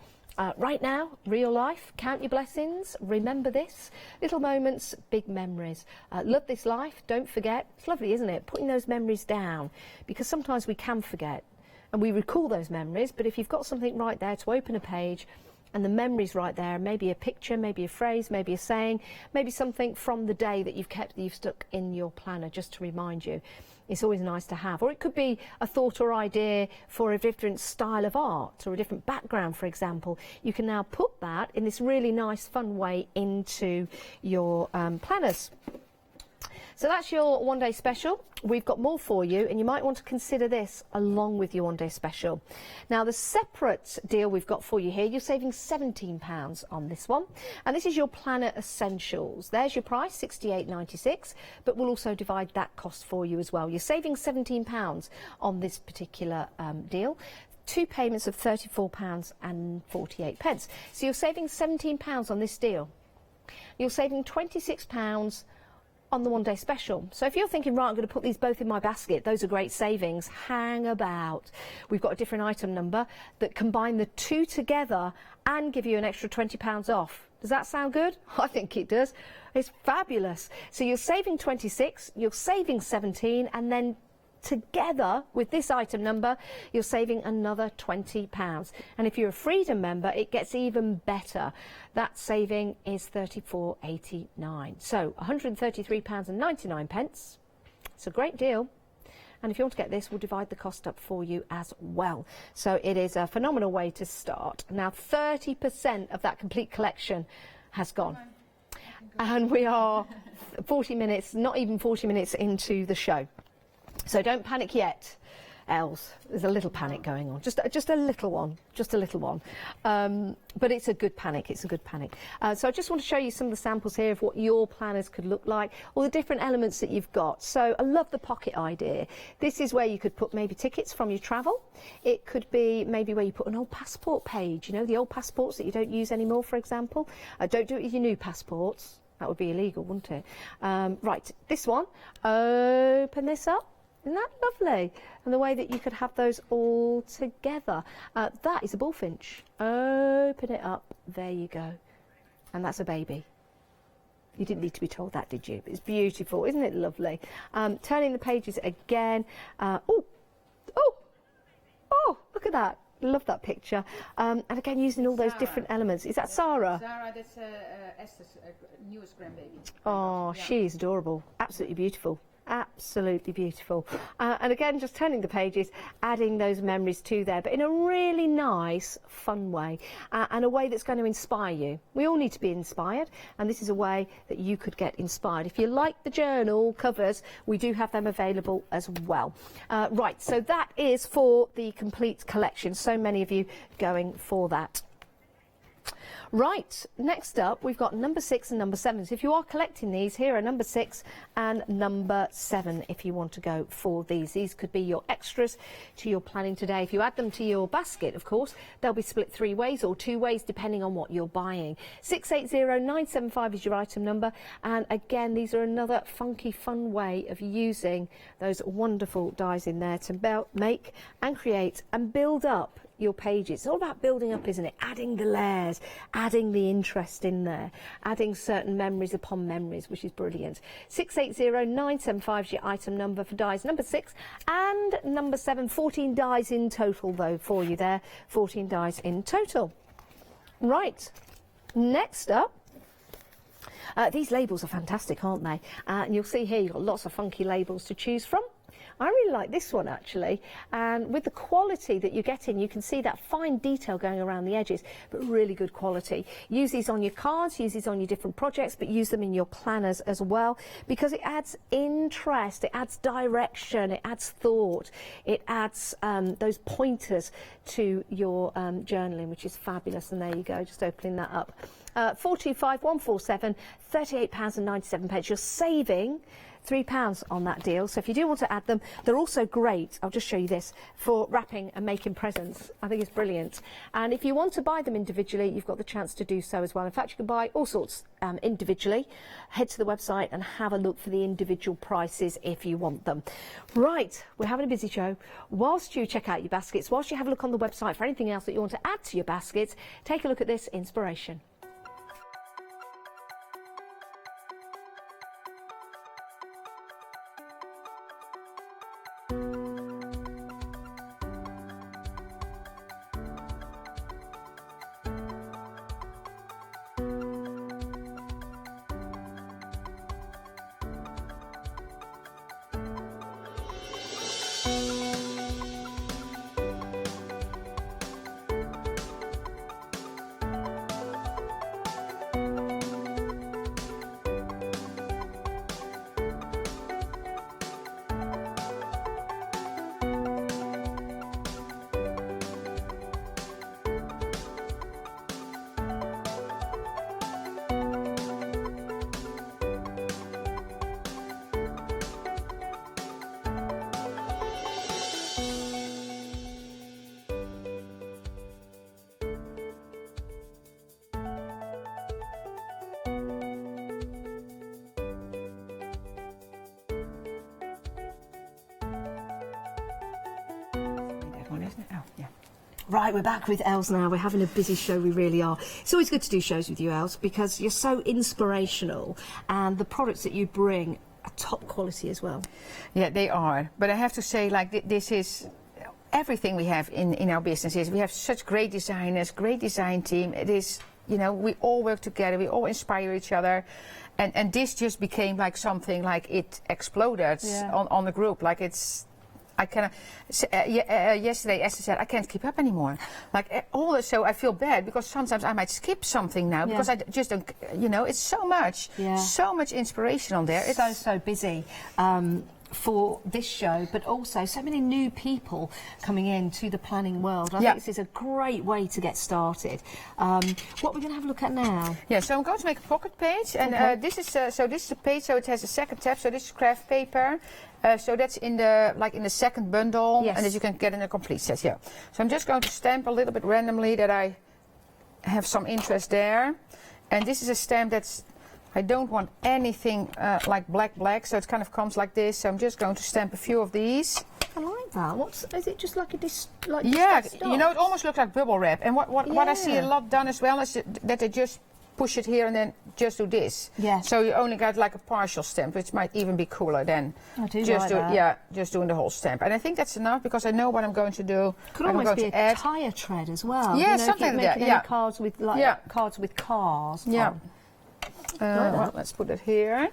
Speaker 10: Right now, real life, count your blessings, remember this, little moments, big memories. Love this life, don't forget. It's lovely, isn't it? Putting those memories down, because sometimes we can forget and we recall those memories, but if you've got something right there to open a page and the memory's right there, maybe a picture, maybe a phrase, maybe a saying, maybe something from the day that you've stuck in your planner just to remind you. It's always nice to have. Or it could be a thought or idea for a different style of art or a different background, for example. You can now put that in this really nice, fun way into your planners. So that's your one-day special. We've got more for you, and you might want to consider this along with your one-day special. Now, the separate deal we've got for you here, you're saving £17 on this one. And this is your Planner Essentials. There's your price, $68.96, but we'll also divide that cost for you as well. You're saving £17 on this particular deal. 2 payments of £34.48. So you're saving £17 on this deal. You're saving £26 on the one-day special. So if you're thinking, right, I'm going to put these both in my basket, those are great savings, hang about. We've got a different item number that combine the two together and give you an extra £20 off. Does that sound good? I think it does. It's fabulous. So you're saving 26, you're saving 17, and then together with this item number, you're saving another £20. And if you're a Freedom member, it gets even better. That saving is £34.89. So £133.99. It's a great deal. And if you want to get this, we'll divide the cost up for you as well. So it is a phenomenal way to start. Now 30% of that complete collection has gone. And we are 40 minutes, not even 40 minutes into the show. So don't panic yet, Els. There's a little panic going on, just a little one, but it's a good panic. It's a good panic. So I just want to show you some of the samples here of what your planners could look like, all the different elements that you've got. So I love the pocket idea. This is where you could put maybe tickets from your travel. It could be maybe where you put an old passport page, you know, the old passports that you don't use anymore, for example. Don't do it with your new passports. That would be illegal, wouldn't it? Right, this one, open this up. Isn't that lovely? And the way that you could have those all together. That is a bullfinch. Open it up. There you go. And that's a baby. You didn't need to be told that, did you? But it's beautiful. Isn't it lovely? Turning the pages again. Oh, look at that. Love that picture. And again, using all those different elements. Is that Sarah?
Speaker 11: Sarah, that's Esther's newest grandbaby.
Speaker 10: Oh,
Speaker 11: yeah.
Speaker 10: She's adorable. Absolutely beautiful. Absolutely beautiful. And again, just turning the pages, adding those memories to there, but in a really nice, fun way, and a way that's going to inspire you. We all need to be inspired, and this is a way that you could get inspired. If you like the journal covers, we do have them available as well. Right, so that is for the complete collection. So many of you going for that. Right, next up we've got number 6 and number 7. So if you are collecting these, here are number 6 and number 7 if you want to go for these. These could be your extras to your planning today. If you add them to your basket, of course, they'll be split 3 ways or 2 ways depending on what you're buying. 680975 is your item number, and again these are another funky fun way of using those wonderful dies in there to make and create and build up your pages. It's all about building up, isn't it? Adding the layers, adding the interest in there, adding certain memories upon memories, which is brilliant. 680975 is your item number for dies number 6 and number 7. 14 dies in total though for you there. 14 dies in total. Right, next up. These labels are fantastic, aren't they? And you'll see here you've got lots of funky labels to choose from. I really like this one actually, and with the quality that you're getting, you can see that fine detail going around the edges, but really good quality. Use these on your cards, use these on your different projects, but use them in your planners as well, because it adds interest, it adds direction, it adds thought, it adds those pointers to your journaling, which is fabulous. And there you go, just opening that up. 425147, £38.97. You're saving £3 on that deal. So if you do want to add them, they're also great. I'll just show you this for wrapping and making presents. I think it's brilliant. And if you want to buy them individually, you've got the chance to do so as well. In fact, you can buy all sorts individually. Head to the website and have a look for the individual prices if you want them. Right, we're having a busy show. Whilst you check out your baskets, whilst you have a look on the website for anything else that you want to add to your baskets, take a look at this inspiration. Right, we're back with Els now. We're having a busy show, we really are. It's always good to do shows with you, Els, because you're so inspirational and the products that you bring are top quality as well.
Speaker 18: Yeah, they are. But I have to say, like, this is everything we have in our businesses. We have such great designers, great design team. It is, you know, we all work together, we all inspire each other. And this just became like something like it exploded on the group. Like it's I cannot. Yesterday, Esther said, I can't keep up anymore. Like all this, so I feel bad because sometimes I might skip something now because I just don't, you know, it's so much inspiration on there.
Speaker 10: It's so busy. For this show, but also so many new people coming into the planning world. I think this is a great way to get started. What we're going to have a look at now?
Speaker 18: Yeah, so I'm going to make a pocket page, and this is a page. So it has a second tab. So this is craft paper. So that's in the second bundle, and that you can get in a complete set. Yeah. So I'm just going to stamp a little bit randomly that I have some interest there, and this is a stamp that's. I don't want anything like black, so it kind of comes like this. So I'm just going to stamp a few of these.
Speaker 10: I like that. Is it just like a
Speaker 18: yeah, you know, it almost looks like bubble wrap. And what I see a lot done as well is that they just push it here and then just do this.
Speaker 10: Yeah.
Speaker 18: So you only got like a partial stamp, which might even be cooler than just doing the whole stamp. And I think that's enough because I know what I'm going to do.
Speaker 10: Could almost be a tire tread as well.
Speaker 18: Yeah,
Speaker 10: you know,
Speaker 18: something like that. Yeah.
Speaker 10: Cards with cards with cars.
Speaker 18: Yeah. Well, let's put it here.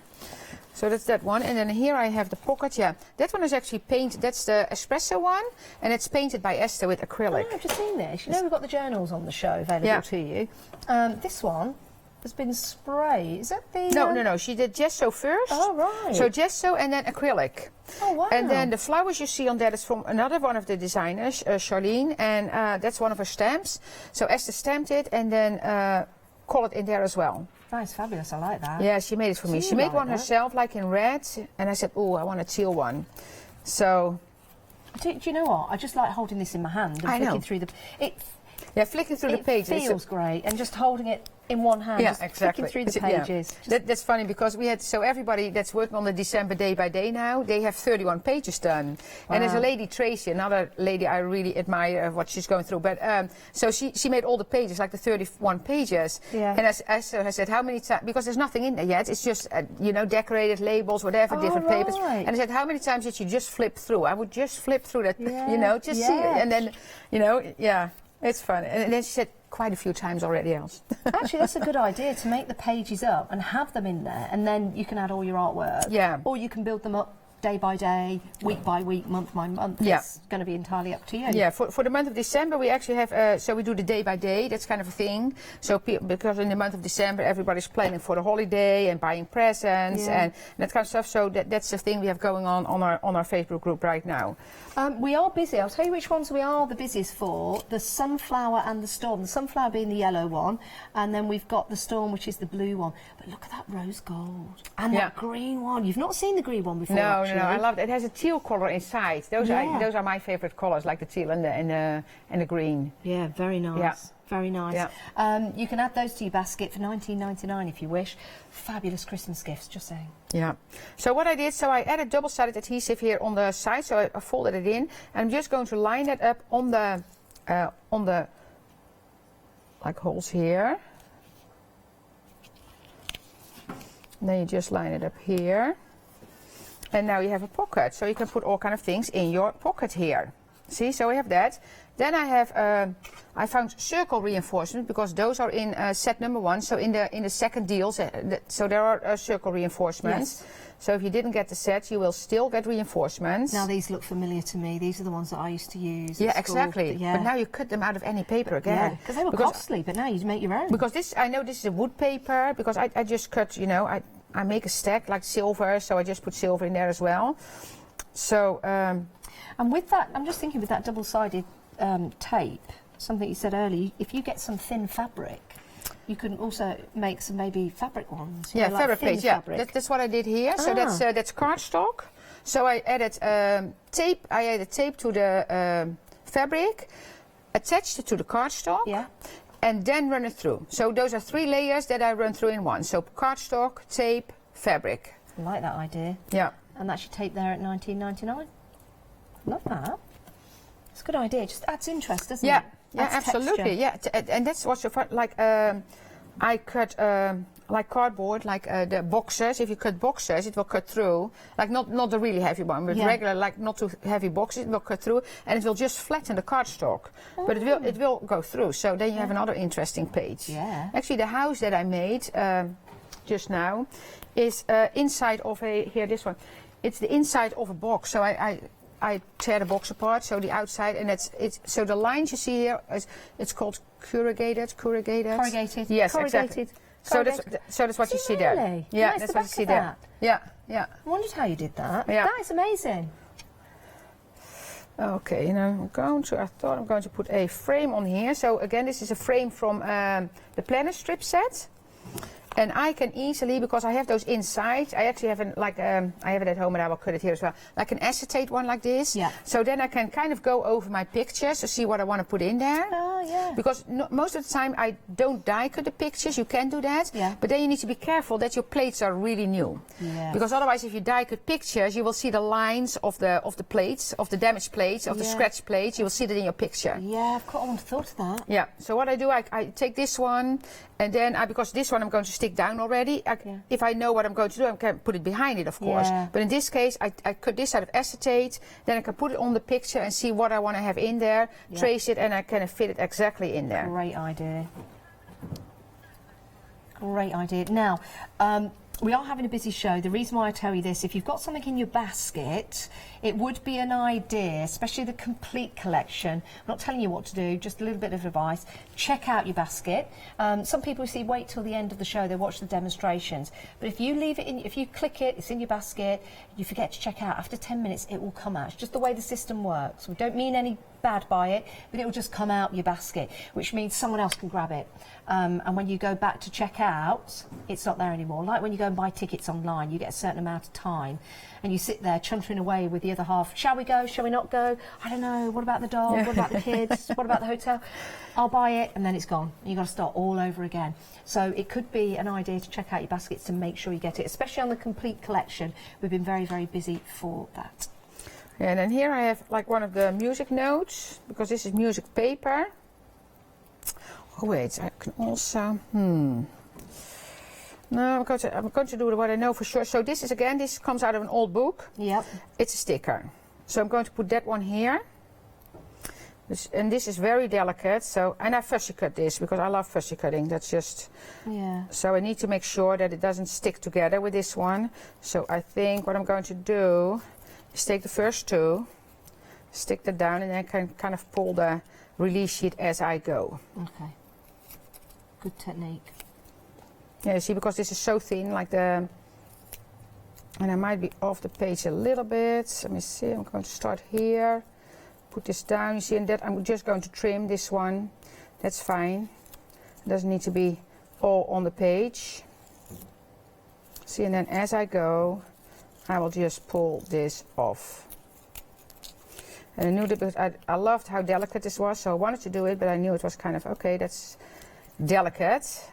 Speaker 18: So that's that one, and then here I have the pocket. Yeah, that one is actually painted. That's the espresso one, and it's painted by Esther with acrylic.
Speaker 10: Oh, I've just seen this. You know, we've got the journals on the show available to you. This one has been sprayed. Is that the?
Speaker 18: No. She did gesso first.
Speaker 10: Oh right.
Speaker 18: So gesso and then acrylic.
Speaker 10: Oh wow.
Speaker 18: And then the flowers you see on that is from another one of the designers, Charlene, and that's one of her stamps. So Esther stamped it and then colored in there as well.
Speaker 10: Nice, fabulous, I like that.
Speaker 18: Yeah, she made it for me. She made one herself, like in red, and I said, oh, I want a teal one. So...
Speaker 10: Do you know what? I just like holding this in my hand and flicking through the...
Speaker 18: flicking through the pages.
Speaker 10: It feels great, and just holding it in one hand,
Speaker 18: yeah,
Speaker 10: just
Speaker 18: exactly.
Speaker 10: flicking through the pages.
Speaker 18: Yeah. That's funny because we had, so everybody that's working on the December day by day now, they have 31 pages done. Wow. And there's a lady, Tracy, another lady I really admire what she's going through. But so she made all the pages, like the 31 pages.
Speaker 10: Yeah.
Speaker 18: And I said, how many times, because there's nothing in there yet, it's just, you know, decorated labels, whatever, different papers. And I said, how many times did you just flip through? I would just flip through that, you know, just see it. And then, you know, it's fun. And then she said, quite a few times already else.
Speaker 10: Actually, that's a good idea to make the pages up and have them in there, and then you can add all your artwork.
Speaker 18: Yeah.
Speaker 10: Or you can build them up day by day, week by week, month by month.
Speaker 18: Yeah.
Speaker 10: It's going to be entirely up to you.
Speaker 18: Yeah, for the month of December we actually have, so we do the day by day, that's kind of a thing. So because in the month of December everybody's planning for the holiday and buying presents and that kind of stuff, so that's the thing we have going on our Facebook group right now.
Speaker 10: We are busy. I'll tell you which ones we are the busiest for. The sunflower and the storm. The sunflower being the yellow one, and then we've got the storm, which is the blue one. But look at that rose gold. And that green one. You've not seen the green one before, actually.
Speaker 18: No, I love it. It has a teal colour inside. Those are my favourite colours, like the teal and the green.
Speaker 10: Yeah, very nice.
Speaker 18: Yeah.
Speaker 10: Very nice.
Speaker 18: Yeah.
Speaker 10: You can add those to your basket for $19.99 if you wish. Fabulous Christmas gifts, just saying.
Speaker 18: Yeah. So what I did, so I added double-sided adhesive here on the side, so I folded it in, and I'm just going to line that up on the like holes here. And then you just line it up here. And now you have a pocket, so you can put all kind of things in your pocket here. See, so we have that. Then I have, I found circle reinforcement because those are in set number 1. So in the second deal, so there are circle reinforcements.
Speaker 10: Yes.
Speaker 18: So if you didn't get the set, you will still get reinforcements.
Speaker 10: Now these look familiar to me. These are the ones that I used to use.
Speaker 18: Yeah,
Speaker 10: at school.
Speaker 18: exactly.
Speaker 10: Yeah.
Speaker 18: But now you cut them out of any paper again.
Speaker 10: Yeah, because they were costly, but now you make your own.
Speaker 18: Because this, I know this is a wood paper, because I just cut, you know, I make a stack like silver, so I just put silver in there as well. So,
Speaker 10: and with that, I'm just thinking with that double-sided tape, something you said earlier, if you get some thin fabric, you can also make some maybe fabric ones.
Speaker 18: Yeah,
Speaker 10: like
Speaker 18: fabric plates, yeah.
Speaker 10: fabric.
Speaker 18: That's what I did here. So that's cardstock. So I added tape. I added tape to the fabric, attached it to the cardstock, and then run it through. So those are 3 layers that I run through in one. So cardstock, tape, fabric.
Speaker 10: I like that idea.
Speaker 18: Yeah.
Speaker 10: And that's your tape there at $19.99. Love that. It's a good idea. It just adds interest, doesn't it?
Speaker 18: Yeah,
Speaker 10: Adds
Speaker 18: absolutely.
Speaker 10: texture.
Speaker 18: Yeah, and that's what's so fun. Like I cut like cardboard, like the boxes. If you cut boxes, it will cut through. Like not the really heavy one, but regular, like not too heavy boxes. It will cut through, and it will just flatten the cardstock. But it will go through. So then you have another interesting page.
Speaker 10: Yeah.
Speaker 18: Actually, the house that I made just now is inside of this one. It's the inside of a box. So I I tear the box apart, so the outside, and so the lines you see here, it's called corrugated. Yes,
Speaker 10: corrugated.
Speaker 18: exactly. So that's what you see there.
Speaker 10: Really?
Speaker 18: Yeah,
Speaker 10: Nice,
Speaker 18: that's
Speaker 10: the
Speaker 18: what you
Speaker 10: back
Speaker 18: see
Speaker 10: of
Speaker 18: there.
Speaker 10: that.
Speaker 18: Yeah, yeah.
Speaker 10: I wondered how you did that.
Speaker 18: Yeah.
Speaker 10: That is amazing.
Speaker 18: Okay, and I thought I'm going to put a frame on here. So again, this is a frame from the Planner strip set. And I can easily, because I have those inside, I actually have I have it at home and I will cut it here as well, like an acetate one like this.
Speaker 10: Yeah.
Speaker 18: So then I can kind of go over my pictures to see what I want to put in there.
Speaker 10: Oh, yeah.
Speaker 18: Because most of the time I don't die cut the pictures, you can do that.
Speaker 10: Yeah.
Speaker 18: But then you need to be careful that your plates are really new.
Speaker 10: Yeah.
Speaker 18: Because otherwise if you die cut pictures, you will see the lines of the plates, of the damaged plates, of the scratch plates, you will see that in your picture.
Speaker 10: Yeah, I wouldn't have thought of that.
Speaker 18: Yeah, so what I do, I take this one, and then, because this one I'm going to stick down already, if I know what I'm going to do, I can put it behind it, of course.
Speaker 10: Yeah.
Speaker 18: But in this case, I cut this out of acetate, then I can put it on the picture and see what I want to have in there, trace it, and I can fit it exactly in there.
Speaker 10: Great idea. Great idea. Now, we are having a busy show. The reason why I tell you this, if you've got something in your basket, it would be an idea, especially the complete collection. I'm not telling you what to do, just a little bit of advice. Check out your basket. Some people wait till the end of the show, they watch the demonstrations. But if you leave it in, if you click it, it's in your basket, you forget to check out, after 10 minutes it will come out. It's just the way the system works. We don't mean any bad by it, but it will just come out your basket, which means someone else can grab it. And when you go back to check out, it's not there anymore. Like when you go and buy tickets online, you get a certain amount of time and you sit there chuntering away with the other half. Shall we go? Shall we not go? I don't know. What about the dog? What about the kids? What about the hotel? I'll buy it, and then it's gone. You've got to start all over again. So it could be an idea to check out your baskets to make sure you get it, especially on the complete collection. We've been very, very busy for that.
Speaker 18: And then here I have like one of the music notes, because this is music paper. Oh wait, I can also, No, I'm going to do what I know for sure. So this is, again, this comes out of an old book.
Speaker 10: Yep.
Speaker 18: It's a sticker. So I'm going to put that one here. And this is very delicate, and I fussy cut this because I love fussy cutting. That's just, so I need to make sure that it doesn't stick together with this one. So I think what I'm going to do is take the first two, stick that down, and then I can kind of pull the release sheet as I go.
Speaker 10: Okay. Good technique.
Speaker 18: Yeah, you see, because this is so thin, and I might be off the page a little bit. Let me see, I'm going to start here, put this down, you see, and that I'm just going to trim this one. That's fine. It doesn't need to be all on the page. See, and then as I go, I will just pull this off. And I knew that, because I loved how delicate this was, so I wanted to do it, but I knew it was kind of, okay, that's delicate.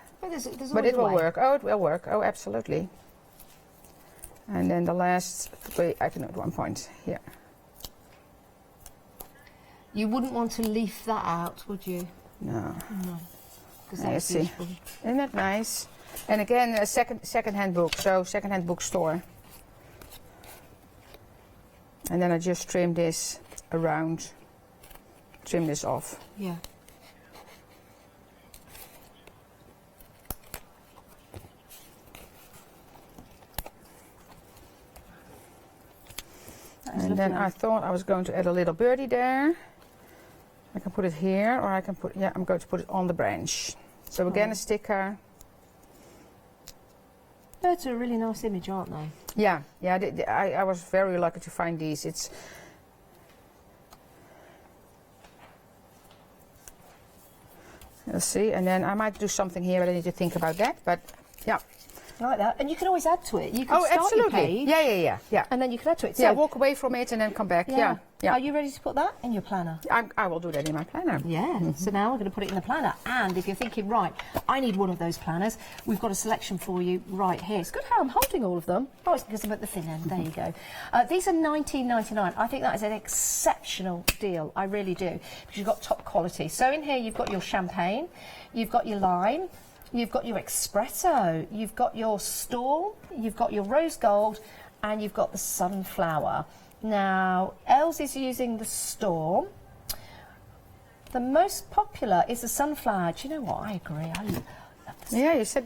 Speaker 18: But it will work. Oh, it will work. Oh, absolutely. And then the last, wait, I can do it at one point here.
Speaker 10: You wouldn't want to leaf that out, would you?
Speaker 18: No.
Speaker 10: No.
Speaker 18: I see. Isn't that nice? And again, a second-hand book, so second-hand bookstore. And then I just trim this around, trim this off.
Speaker 10: Yeah.
Speaker 18: And then I thought I was going to add a little birdie there. I can put it here, or I can put, I'm going to put it on the branch. So again, a sticker.
Speaker 10: Birds are a really nice image, aren't they?
Speaker 18: Yeah, I was very lucky to find these. Let's see, and then I might do something here, but I need to think about that. But yeah.
Speaker 10: Like that, and you can always add to it. You can start
Speaker 18: absolutely.
Speaker 10: Your page,
Speaker 18: Yeah.
Speaker 10: And then you can add to it.
Speaker 18: So,
Speaker 10: So,
Speaker 18: walk away from it and then come back. Yeah.
Speaker 10: Are you ready to put that in your planner?
Speaker 18: I will do that in my planner.
Speaker 10: Yeah. So now we're going to put it in the planner. And if you're thinking, right, I need one of those planners, we've got a selection for you right here. It's good how I'm holding all of them. Oh, it's because I'm at the thin end. There you go. These are $19.99. I think that is an exceptional deal. I really do, because you've got top quality. So in here you've got your champagne, you've got your lime, you've got your espresso, you've got your storm, you've got your rose gold, and you've got the sunflower. Now, Els is using the storm. The most popular is the sunflower. Do you know what? I agree. I love the sunflower.
Speaker 18: Yeah, you said